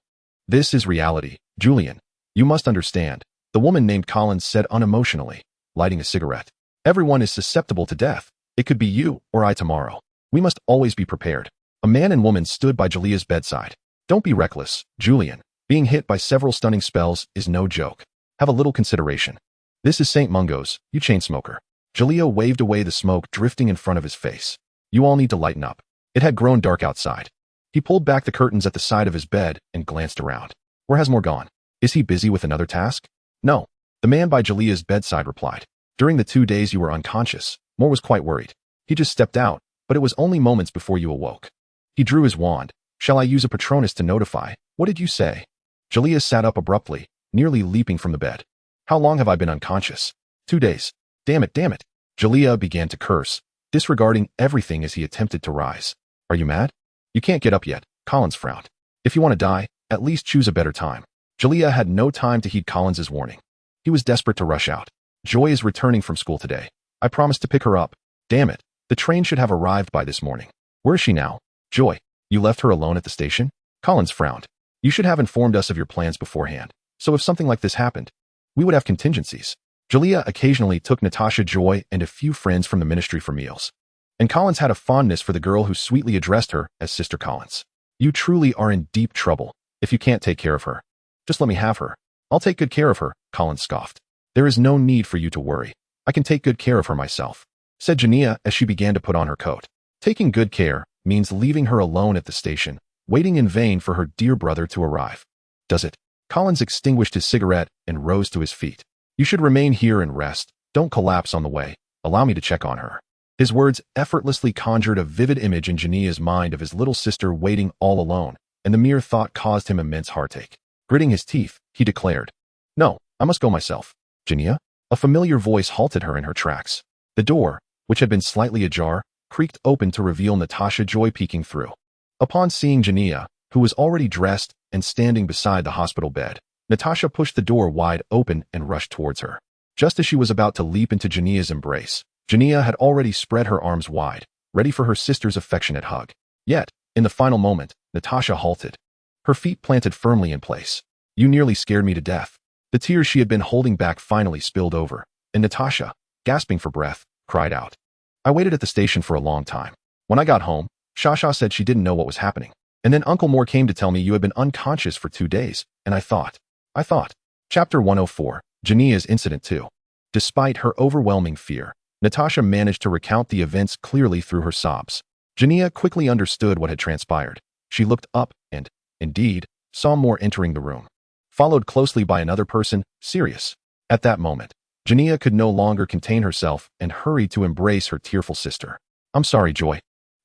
This is reality, Julian. You must understand, the woman named Collins said unemotionally, lighting a cigarette. Everyone is susceptible to death. It could be you or I tomorrow. We must always be prepared. A man and woman stood by Julia's bedside. Don't be reckless, Julian. Being hit by several stunning spells is no joke. Have a little consideration. This is St Mungo's, you chain smoker. Julia waved away the smoke drifting in front of his face. You all need to lighten up. It had grown dark outside. He pulled back the curtains at the side of his bed and glanced around. Where has Moore gone? Is he busy with another task? No. The man by Julia's bedside replied. During the 2 days you were unconscious, Moore was quite worried. He just stepped out, but it was only moments before you awoke. He drew his wand. Shall I use a Patronus to notify? What did you say? Julia sat up abruptly, nearly leaping from the bed. How long have I been unconscious? 2 days. Damn it, damn it. Julia began to curse, disregarding everything as he attempted to rise. Are you mad? You can't get up yet, Collins frowned. If you want to die, at least choose a better time. Julia had no time to heed Collins's warning. He was desperate to rush out. Joy is returning from school today. I promised to pick her up. Damn it. The train should have arrived by this morning. Where is she now? Joy, you left her alone at the station? Collins frowned. You should have informed us of your plans beforehand, so if something like this happened, we would have contingencies. Julia occasionally took Natasha Joy and a few friends from the ministry for meals. And Collins had a fondness for the girl who sweetly addressed her as Sister Collins. You truly are in deep trouble if you can't take care of her. Just let me have her. I'll take good care of her, Collins scoffed. There is no need for you to worry. I can take good care of her myself, said Jania as she began to put on her coat. Taking good care means leaving her alone at the station, waiting in vain for her dear brother to arrive. Does it? Collins extinguished his cigarette and rose to his feet. You should remain here and rest. Don't collapse on the way. Allow me to check on her. His words effortlessly conjured a vivid image in Jania's mind of his little sister waiting all alone, and the mere thought caused him immense heartache. Gritting his teeth, he declared, No, I must go myself. Jania? A familiar voice halted her in her tracks. The door, which had been slightly ajar, creaked open to reveal Natasha Joy peeking through. Upon seeing Jania, who was already dressed and standing beside the hospital bed, Natasha pushed the door wide open and rushed towards her. Just as she was about to leap into Jania's embrace, Jania had already spread her arms wide, ready for her sister's affectionate hug. Yet, in the final moment, Natasha halted. Her feet planted firmly in place. You nearly scared me to death. The tears she had been holding back finally spilled over, and Natasha, gasping for breath, cried out. I waited at the station for a long time. When I got home, Shasha said she didn't know what was happening. And then Uncle Moore came to tell me you had been unconscious for 2 days, and I thought. Chapter 104, Jania's Incident 2. Despite her overwhelming fear, Natasha managed to recount the events clearly through her sobs. Jania quickly understood what had transpired. She looked up and, indeed, saw Moore entering the room, followed closely by another person, Sirius. At that moment, Jania could no longer contain herself and hurried to embrace her tearful sister. I'm sorry, Joy.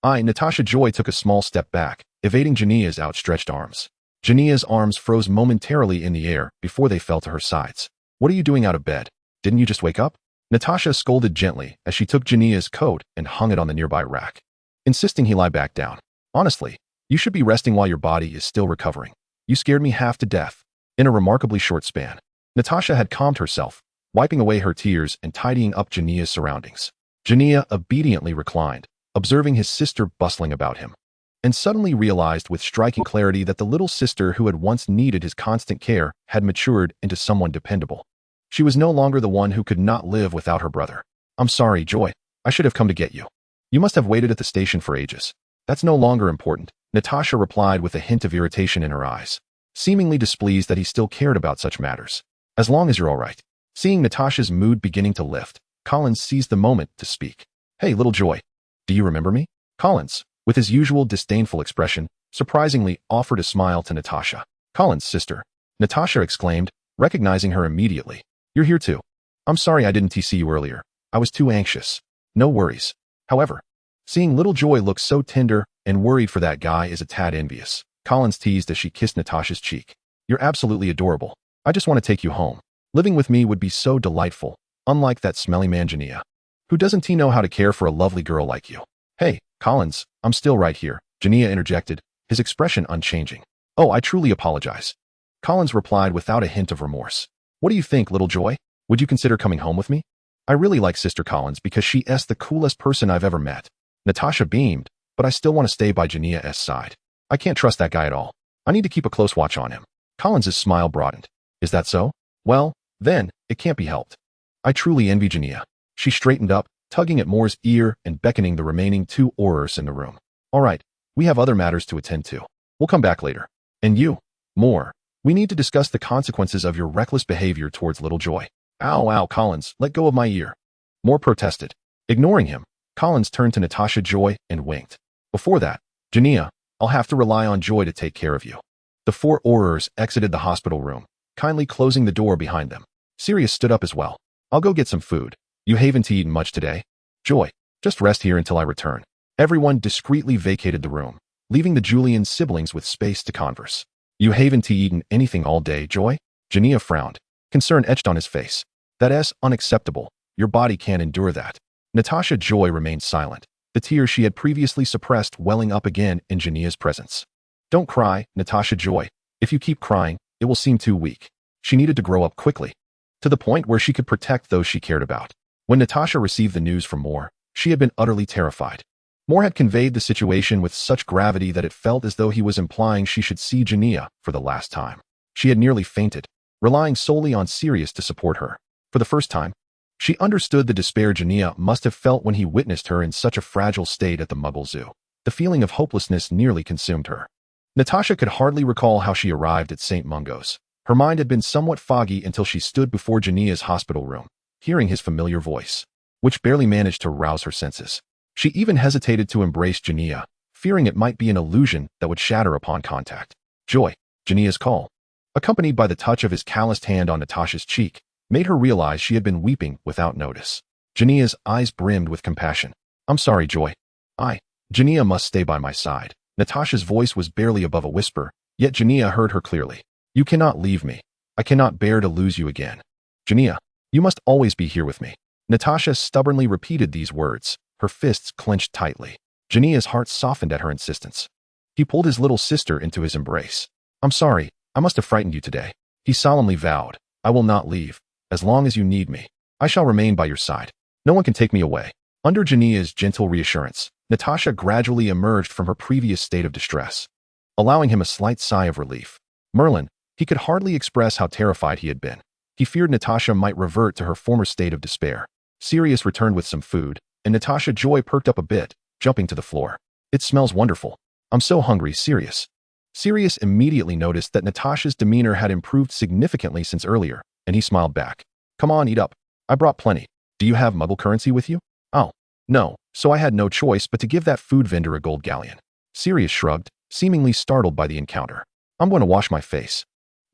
Natasha Joy took a small step back, evading Jania's outstretched arms. Jania's arms froze momentarily in the air before they fell to her sides. What are you doing out of bed? Didn't you just wake up? Natasha scolded gently as she took Jania's coat and hung it on the nearby rack, insisting he lie back down. Honestly, you should be resting while your body is still recovering. You scared me half to death. In a remarkably short span, Natasha had calmed herself, wiping away her tears and tidying up Jania's surroundings. Jania obediently reclined, observing his sister bustling about him, and suddenly realized with striking clarity that the little sister who had once needed his constant care had matured into someone dependable. She was no longer the one who could not live without her brother. I'm sorry, Joy. I should have come to get you. You must have waited at the station for ages. That's no longer important, Natasha replied with a hint of irritation in her eyes, seemingly displeased that he still cared about such matters. As long as you're all right. Seeing Natasha's mood beginning to lift, Collins seized the moment to speak. Hey, little Joy. Do you remember me? Collins, with his usual disdainful expression, surprisingly offered a smile to Natasha. Collins' sister. Natasha exclaimed, recognizing her immediately. You're here too. I'm sorry I didn't see you earlier. I was too anxious. No worries. However, seeing little Joy look so tender and worried for that guy is a tad envious. Collins teased as she kissed Natasha's cheek. You're absolutely adorable. I just want to take you home. Living with me would be so delightful, unlike that smelly man Jania. Who doesn't he know how to care for a lovely girl like you? Hey, Collins, I'm still right here, Jania interjected, his expression unchanging. Oh, I truly apologize. Collins replied without a hint of remorse. What do you think, little Joy? Would you consider coming home with me? I really like Sister Collins because she's the coolest person I've ever met. Natasha beamed, but I still want to stay by Jania's side. I can't trust that guy at all. I need to keep a close watch on him. Collins's smile broadened. Is that so? Well, then, it can't be helped. I truly envy Jania. She straightened up, tugging at Moore's ear and beckoning the remaining 2 Aurors in the room. All right, we have other matters to attend to. We'll come back later. And you, Moore, we need to discuss the consequences of your reckless behavior towards little Joy. Ow, ow, Collins, let go of my ear. Moore protested. Ignoring him, Collins turned to Natasha Joy and winked. Before that, Jania, I'll have to rely on Joy to take care of you. The 4 Aurors exited the hospital room, kindly closing the door behind them. Sirius stood up as well. I'll go get some food. You haven't eaten much today? Joy, just rest here until I return. Everyone discreetly vacated the room, leaving the Julian siblings with space to converse. You haven't eaten anything all day, Joy? Jania frowned. Concern etched on his face. That's unacceptable. Your body can't endure that. Natasha Joy remained silent, the tears she had previously suppressed welling up again in Jania's presence. Don't cry, Natasha Joy. If you keep crying, it will seem too weak. She needed to grow up quickly, to the point where she could protect those she cared about. When Natasha received the news from Moore, she had been utterly terrified. Moore had conveyed the situation with such gravity that it felt as though he was implying she should see Jania for the last time. She had nearly fainted, relying solely on Sirius to support her. For the first time, she understood the despair Jania must have felt when he witnessed her in such a fragile state at the Muggle Zoo. The feeling of hopelessness nearly consumed her. Natasha could hardly recall how she arrived at St Mungo's. Her mind had been somewhat foggy until she stood before Jania's hospital room, hearing his familiar voice, which barely managed to rouse her senses. She even hesitated to embrace Jania, fearing it might be an illusion that would shatter upon contact. Joy, Jania's call, accompanied by the touch of his calloused hand on Natasha's cheek, made her realize she had been weeping without notice. Jania's eyes brimmed with compassion. I'm sorry, Joy. Jania must stay by my side. Natasha's voice was barely above a whisper, yet Jania heard her clearly. You cannot leave me. I cannot bear to lose you again. Jania, you must always be here with me. Natasha stubbornly repeated these words, her fists clenched tightly. Jania's heart softened at her insistence. He pulled his little sister into his embrace. I'm sorry, I must have frightened you today. He solemnly vowed, I will not leave. As long as you need me, I shall remain by your side. No one can take me away. Under Jania's gentle reassurance, Natasha gradually emerged from her previous state of distress, allowing him a slight sigh of relief. Merlin, he could hardly express how terrified he had been. He feared Natasha might revert to her former state of despair. Sirius returned with some food, and Natasha Joy perked up a bit, jumping to the floor. It smells wonderful. I'm so hungry, Sirius. Sirius immediately noticed that Natasha's demeanor had improved significantly since earlier, and he smiled back. Come on, eat up. I brought plenty. Do you have Muggle currency with you? Oh, no, so I had no choice but to give that food vendor a gold galleon. Sirius shrugged, seemingly startled by the encounter. I'm going to wash my face.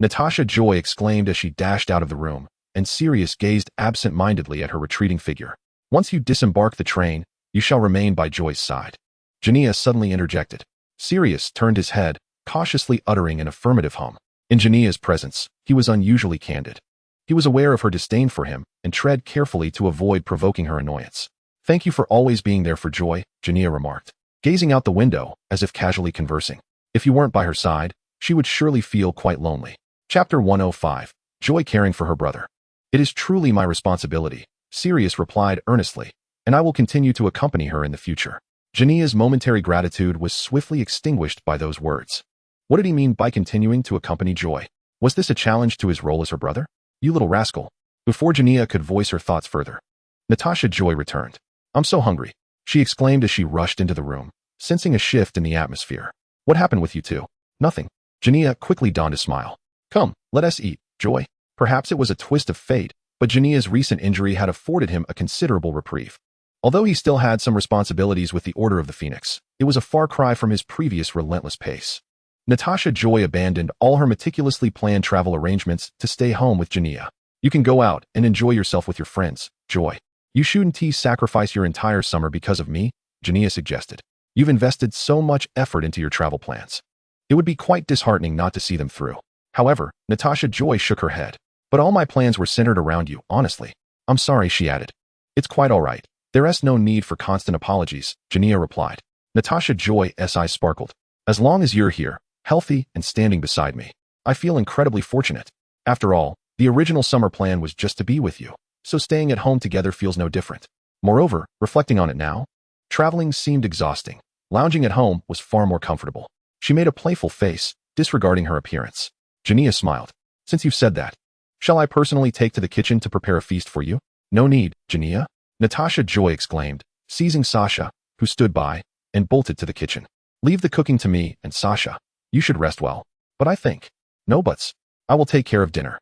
Natasha Joy exclaimed as she dashed out of the room, and Sirius gazed absent-mindedly at her retreating figure. Once you disembark the train, you shall remain by Joy's side. Jania suddenly interjected. Sirius turned his head, cautiously uttering an affirmative hum. In Jania's presence, he was unusually candid. He was aware of her disdain for him and tread carefully to avoid provoking her annoyance. Thank you for always being there for Joy, Jania remarked, gazing out the window as if casually conversing. If you weren't by her side, she would surely feel quite lonely. Chapter 105, Joy caring for her brother. It is truly my responsibility, Sirius replied earnestly, and I will continue to accompany her in the future. Jania's momentary gratitude was swiftly extinguished by those words. What did he mean by continuing to accompany Joy? Was this a challenge to his role as her brother? You little rascal. Before Jania could voice her thoughts further, Natasha Joy returned. I'm so hungry, she exclaimed as she rushed into the room, sensing a shift in the atmosphere. What happened with you two? Nothing. Jania quickly donned a smile. Come, let us eat, Joy. Perhaps it was a twist of fate, but Jania's recent injury had afforded him a considerable reprieve. Although he still had some responsibilities with the Order of the Phoenix, it was a far cry from his previous relentless pace. Natasha Joy abandoned all her meticulously planned travel arrangements to stay home with Jania. You can go out and enjoy yourself with your friends, Joy. You shouldn't sacrifice your entire summer because of me, Jania suggested. You've invested so much effort into your travel plans. It would be quite disheartening not to see them through. However, Natasha Joy shook her head. But all my plans were centered around you, honestly. I'm sorry, she added. It's quite all right. There's no need for constant apologies, Jania replied. Natasha Joy's eyes sparkled. As long as you're here, healthy and standing beside me, I feel incredibly fortunate. After all, the original summer plan was just to be with you, so staying at home together feels no different. Moreover, reflecting on it now, traveling seemed exhausting. Lounging at home was far more comfortable. She made a playful face, disregarding her appearance. Jania smiled. Since you've said that, shall I personally take to the kitchen to prepare a feast for you? No need, Jania, Natasha Joy exclaimed, seizing Sasha, who stood by, and bolted to the kitchen. Leave the cooking to me and Sasha. You should rest well. But I think. No buts. I will take care of dinner.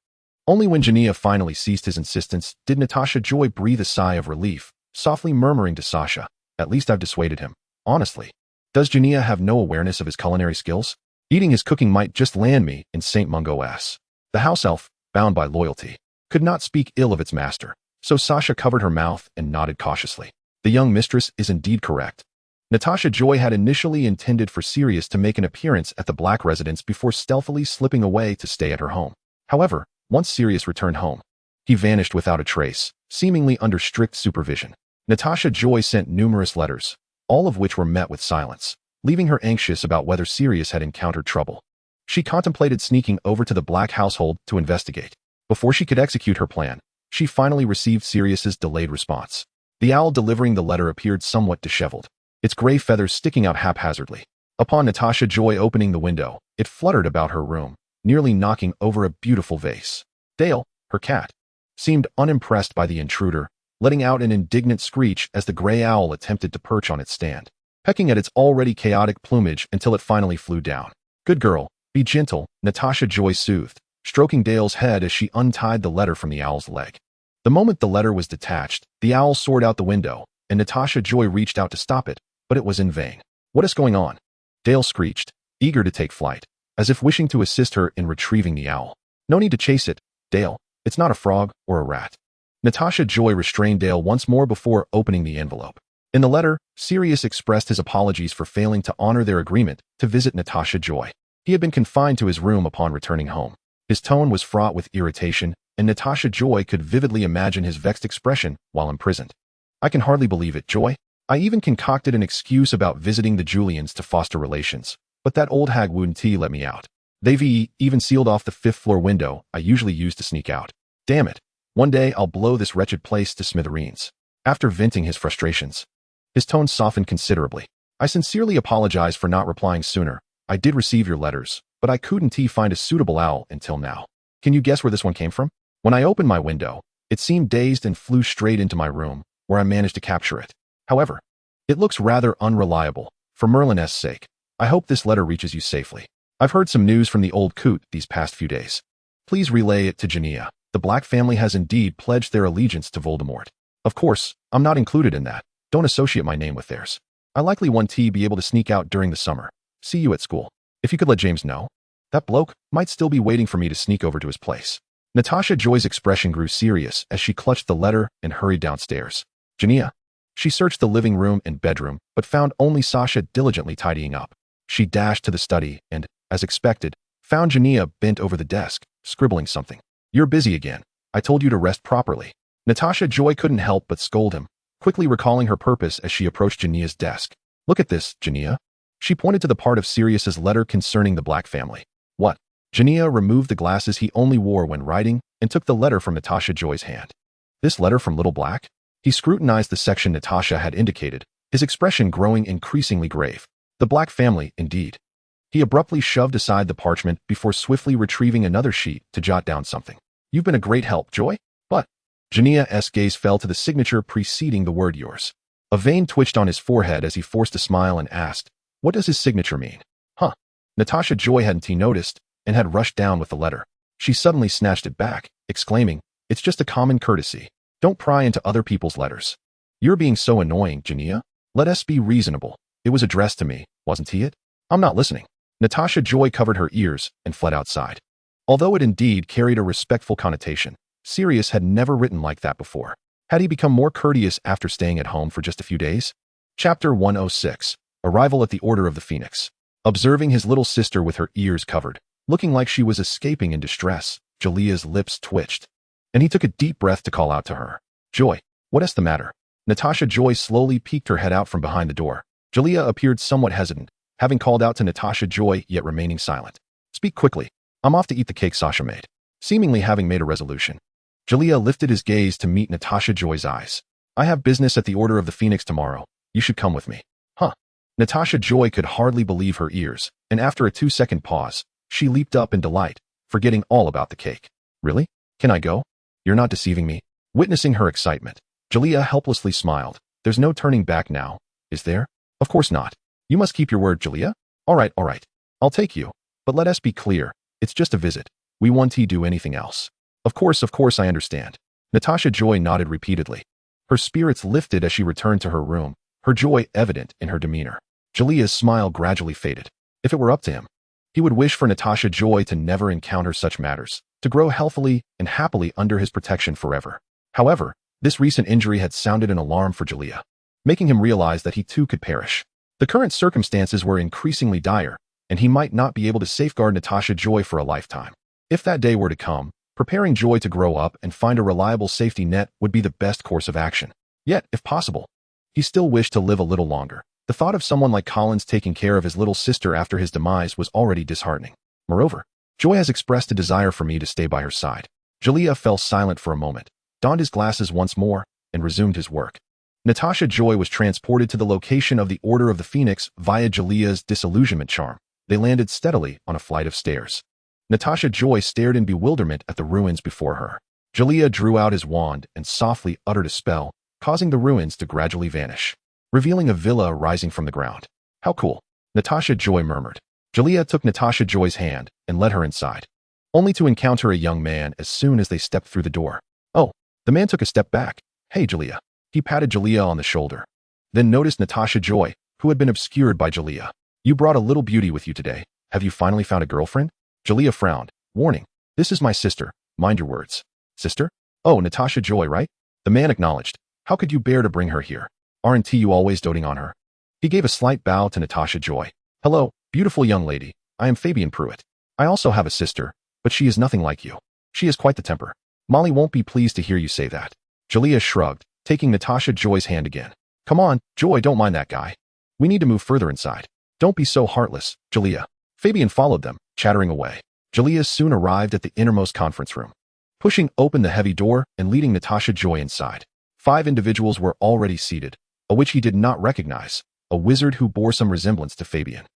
Only when Jania finally ceased his insistence did Natasha Joy breathe a sigh of relief, softly murmuring to Sasha, at least I've dissuaded him. Honestly. Does Jania have no awareness of his culinary skills? Eating his cooking might just land me in St Mungo ass. The house elf, bound by loyalty, could not speak ill of its master, so Sasha covered her mouth and nodded cautiously. The young mistress is indeed correct. Natasha Joy had initially intended for Sirius to make an appearance at the Black residence before stealthily slipping away to stay at her home. However, once Sirius returned home, he vanished without a trace, seemingly under strict supervision. Natasha Joy sent numerous letters, all of which were met with silence, leaving her anxious about whether Sirius had encountered trouble. She contemplated sneaking over to the Black household to investigate. Before she could execute her plan, she finally received Sirius's delayed response. The owl delivering the letter appeared somewhat disheveled, its gray feathers sticking out haphazardly. Upon Natasha Joy opening the window, it fluttered about her room, nearly knocking over a beautiful vase. Dale, her cat, seemed unimpressed by the intruder, letting out an indignant screech as the gray owl attempted to perch on its stand, pecking at its already chaotic plumage until it finally flew down. Good girl, be gentle, Natasha Joy soothed, stroking Dale's head as she untied the letter from the owl's leg. The moment the letter was detached, the owl soared out the window, and Natasha Joy reached out to stop it, but it was in vain. What is going on? Dale screeched, eager to take flight, as if wishing to assist her in retrieving the owl. No need to chase it, Dale. It's not a frog or a rat. Natasha Joy restrained Dale once more before opening the envelope. In the letter, Sirius expressed his apologies for failing to honor their agreement to visit Natasha Joy. He had been confined to his room upon returning home. His tone was fraught with irritation, and Natasha Joy could vividly imagine his vexed expression while imprisoned. I can hardly believe it, Joy. I even concocted an excuse about visiting the Julians to foster relations, but that old hag wouldn't let me out. They've even sealed off the 5th-floor window I usually use to sneak out. Damn it. One day I'll blow this wretched place to smithereens. After venting his frustrations, his tone softened considerably. I sincerely apologize for not replying sooner. I did receive your letters, but I couldn't find a suitable owl until now. Can you guess where this one came from? When I opened my window, it seemed dazed and flew straight into my room, where I managed to capture it. However, it looks rather unreliable. For Merlin's sake, I hope this letter reaches you safely. I've heard some news from the old coot these past few days. Please relay it to Jania. The Black family has indeed pledged their allegiance to Voldemort. Of course, I'm not included in that. Don't associate my name with theirs. I likely won't be able to sneak out during the summer. See you at school. If you could let James know. That bloke might still be waiting for me to sneak over to his place. Natasha Joy's expression grew serious as she clutched the letter and hurried downstairs. Jania. She searched the living room and bedroom, but found only Sasha diligently tidying up. She dashed to the study and, as expected, found Jania bent over the desk, scribbling something. You're busy again. I told you to rest properly. Natasha Joy couldn't help but scold him, quickly recalling her purpose as she approached Jania's desk. Look at this, Jania. She pointed to the part of Sirius's letter concerning the Black family. What? Jania removed the glasses he only wore when writing and took the letter from Natasha Joy's hand. This letter from Little Black? He scrutinized the section Natasha had indicated, his expression growing increasingly grave. The Black family, indeed. He abruptly shoved aside the parchment before swiftly retrieving another sheet to jot down something. You've been a great help, Joy. But Jania's gaze fell to the signature preceding the word yours. A vein twitched on his forehead as he forced a smile and asked, what does his signature mean? Huh. Natasha Joy hadn't noticed and had rushed down with the letter. She suddenly snatched it back, exclaiming, it's just a common courtesy. Don't pry into other people's letters. You're being so annoying, Jania. Let us be reasonable. It was addressed to me, wasn't it? I'm not listening. Natasha Joy covered her ears and fled outside. Although it indeed carried a respectful connotation, Sirius had never written like that before. Had he become more courteous after staying at home for just a few days? Chapter 106. Arrival at the Order of the Phoenix. Observing his little sister with her ears covered, looking like she was escaping in distress, Julia's lips twitched, and he took a deep breath to call out to her. Joy, what is the matter? Natasha Joy slowly peeked her head out from behind the door. Julia appeared somewhat hesitant, having called out to Natasha Joy yet remaining silent. Speak quickly. I'm off to eat the cake Sasha made. Seemingly having made a resolution, Julia lifted his gaze to meet Natasha Joy's eyes. I have business at the Order of the Phoenix tomorrow. You should come with me. Huh? Natasha Joy could hardly believe her ears, and after a 2-second pause, she leaped up in delight, forgetting all about the cake. Really? Can I go? You're not deceiving me? Witnessing her excitement, Julia helplessly smiled. There's no turning back now, is there? Of course not. You must keep your word, Julia. All right. I'll take you. But let us be clear. It's just a visit. We won't do anything else. Of course, I understand. Natasha Joy nodded repeatedly. Her spirits lifted as she returned to her room, her joy evident in her demeanor. Julia's smile gradually faded. If it were up to him, he would wish for Natasha Joy to never encounter such matters, to grow healthily and happily under his protection forever. However, this recent injury had sounded an alarm for Julia, making him realize that he too could perish. The current circumstances were increasingly dire, and he might not be able to safeguard Natasha Joy for a lifetime. If that day were to come, preparing Joy to grow up and find a reliable safety net would be the best course of action. Yet, if possible, he still wished to live a little longer. The thought of someone like Collins taking care of his little sister after his demise was already disheartening. Moreover, Joy has expressed a desire for me to stay by her side. Julia fell silent for a moment, donned his glasses once more, and resumed his work. Natasha Joy was transported to the location of the Order of the Phoenix via Julia's disillusionment charm. They landed steadily on a flight of stairs. Natasha Joy stared in bewilderment at the ruins before her. Julia drew out his wand and softly uttered a spell, causing the ruins to gradually vanish, revealing a villa rising from the ground. How cool, Natasha Joy murmured. Julia took Natasha Joy's hand and led her inside, only to encounter a young man as soon as they stepped through the door. Oh, the man took a step back. Hey, Julia. He patted Julia on the shoulder, then noticed Natasha Joy, who had been obscured by Julia. You brought a little beauty with you today. Have you finally found a girlfriend? Julia frowned, warning. This is my sister. Mind your words. Sister? Oh, Natasha Joy, right? The man acknowledged. How could you bear to bring her here? Aren't you always doting on her? He gave a slight bow to Natasha Joy. Hello, beautiful young lady. I am Fabian Pruitt. I also have a sister, but she is nothing like you. She has quite the temper. Molly won't be pleased to hear you say that. Julia shrugged, taking Natasha Joy's hand again. Come on, Joy, don't mind that guy. We need to move further inside. Don't be so heartless, Julia. Fabian followed them, chattering away. Julia soon arrived at the innermost conference room, pushing open the heavy door and leading Natasha Joy inside. 5 individuals were already seated, a which he did not recognize, a wizard who bore some resemblance to Fabian,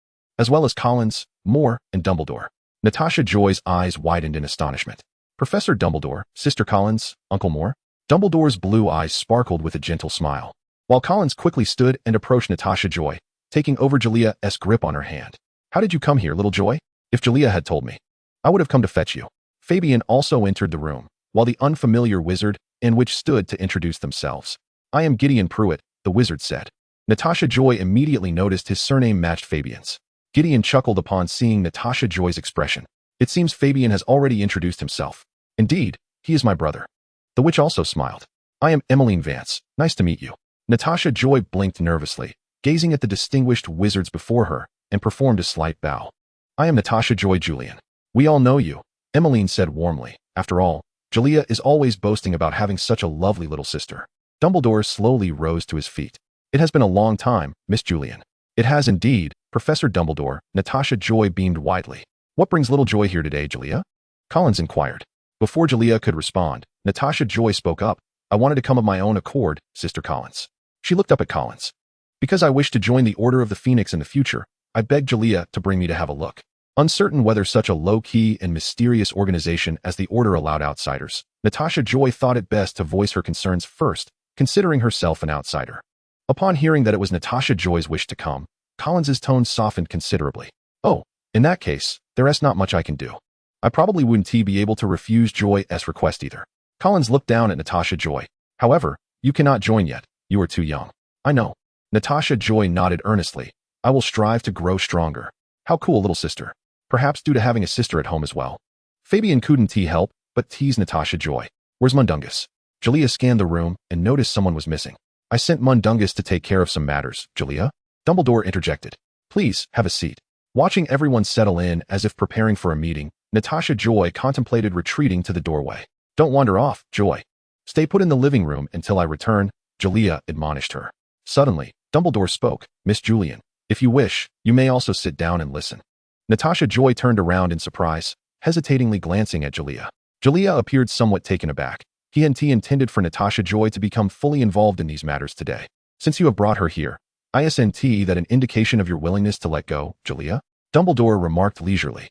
as well as Collins, Moore, and Dumbledore. Natasha Joy's eyes widened in astonishment. Professor Dumbledore, Sister Collins, Uncle Moore? Dumbledore's blue eyes sparkled with a gentle smile, while Collins quickly stood and approached Natasha Joy, taking over Julia's grip on her hand. How did you come here, little Joy? If Julia had told me, I would have come to fetch you. Fabian also entered the room, while the unfamiliar wizard and witch stood to introduce themselves. I am Gideon Pruitt, the wizard said. Natasha Joy immediately noticed his surname matched Fabian's. Gideon chuckled upon seeing Natasha Joy's expression. It seems Fabian has already introduced himself. Indeed, he is my brother. The witch also smiled. I am Emmeline Vance. Nice to meet you. Natasha Joy blinked nervously, gazing at the distinguished wizards before her, and performed a slight bow. I am Natasha Joy Julian. We all know you, Emmeline said warmly. After all, Julia is always boasting about having such a lovely little sister. Dumbledore slowly rose to his feet. It has been a long time, Miss Julian. It has indeed, Professor Dumbledore. Natasha Joy beamed widely. What brings little Joy here today, Julia? Collins inquired. Before Julia could respond, Natasha Joy spoke up. I wanted to come of my own accord, Sister Collins. She looked up at Collins. Because I wish to join the Order of the Phoenix in the future, I begged Julia to bring me to have a look. Uncertain whether such a low-key and mysterious organization as the Order allowed outsiders, Natasha Joy thought it best to voice her concerns first, considering herself an outsider. Upon hearing that it was Natasha Joy's wish to come, Collins's tone softened considerably. Oh, in that case, there is not much I can do. I probably wouldn't be able to refuse Joy's request either. Collins looked down at Natasha Joy. However, you cannot join yet. You are too young. I know. Natasha Joy nodded earnestly. I will strive to grow stronger. How cool, little sister. Perhaps due to having a sister at home as well. Fabian couldn't help but tease Natasha Joy. Where's Mundungus? Julia scanned the room and noticed someone was missing. I sent Mundungus to take care of some matters, Julia. Dumbledore interjected. Please, have a seat. Watching everyone settle in as if preparing for a meeting, Natasha Joy contemplated retreating to the doorway. Don't wander off, Joy. Stay put in the living room until I return, Julia admonished her. Suddenly, Dumbledore spoke. Miss Julian, if you wish, you may also sit down and listen. Natasha Joy turned around in surprise, hesitatingly glancing at Julia. Julia appeared somewhat taken aback. He intended for Natasha Joy to become fully involved in these matters today. Since you have brought her here, isn't that an indication of your willingness to let go, Julia? Dumbledore remarked leisurely.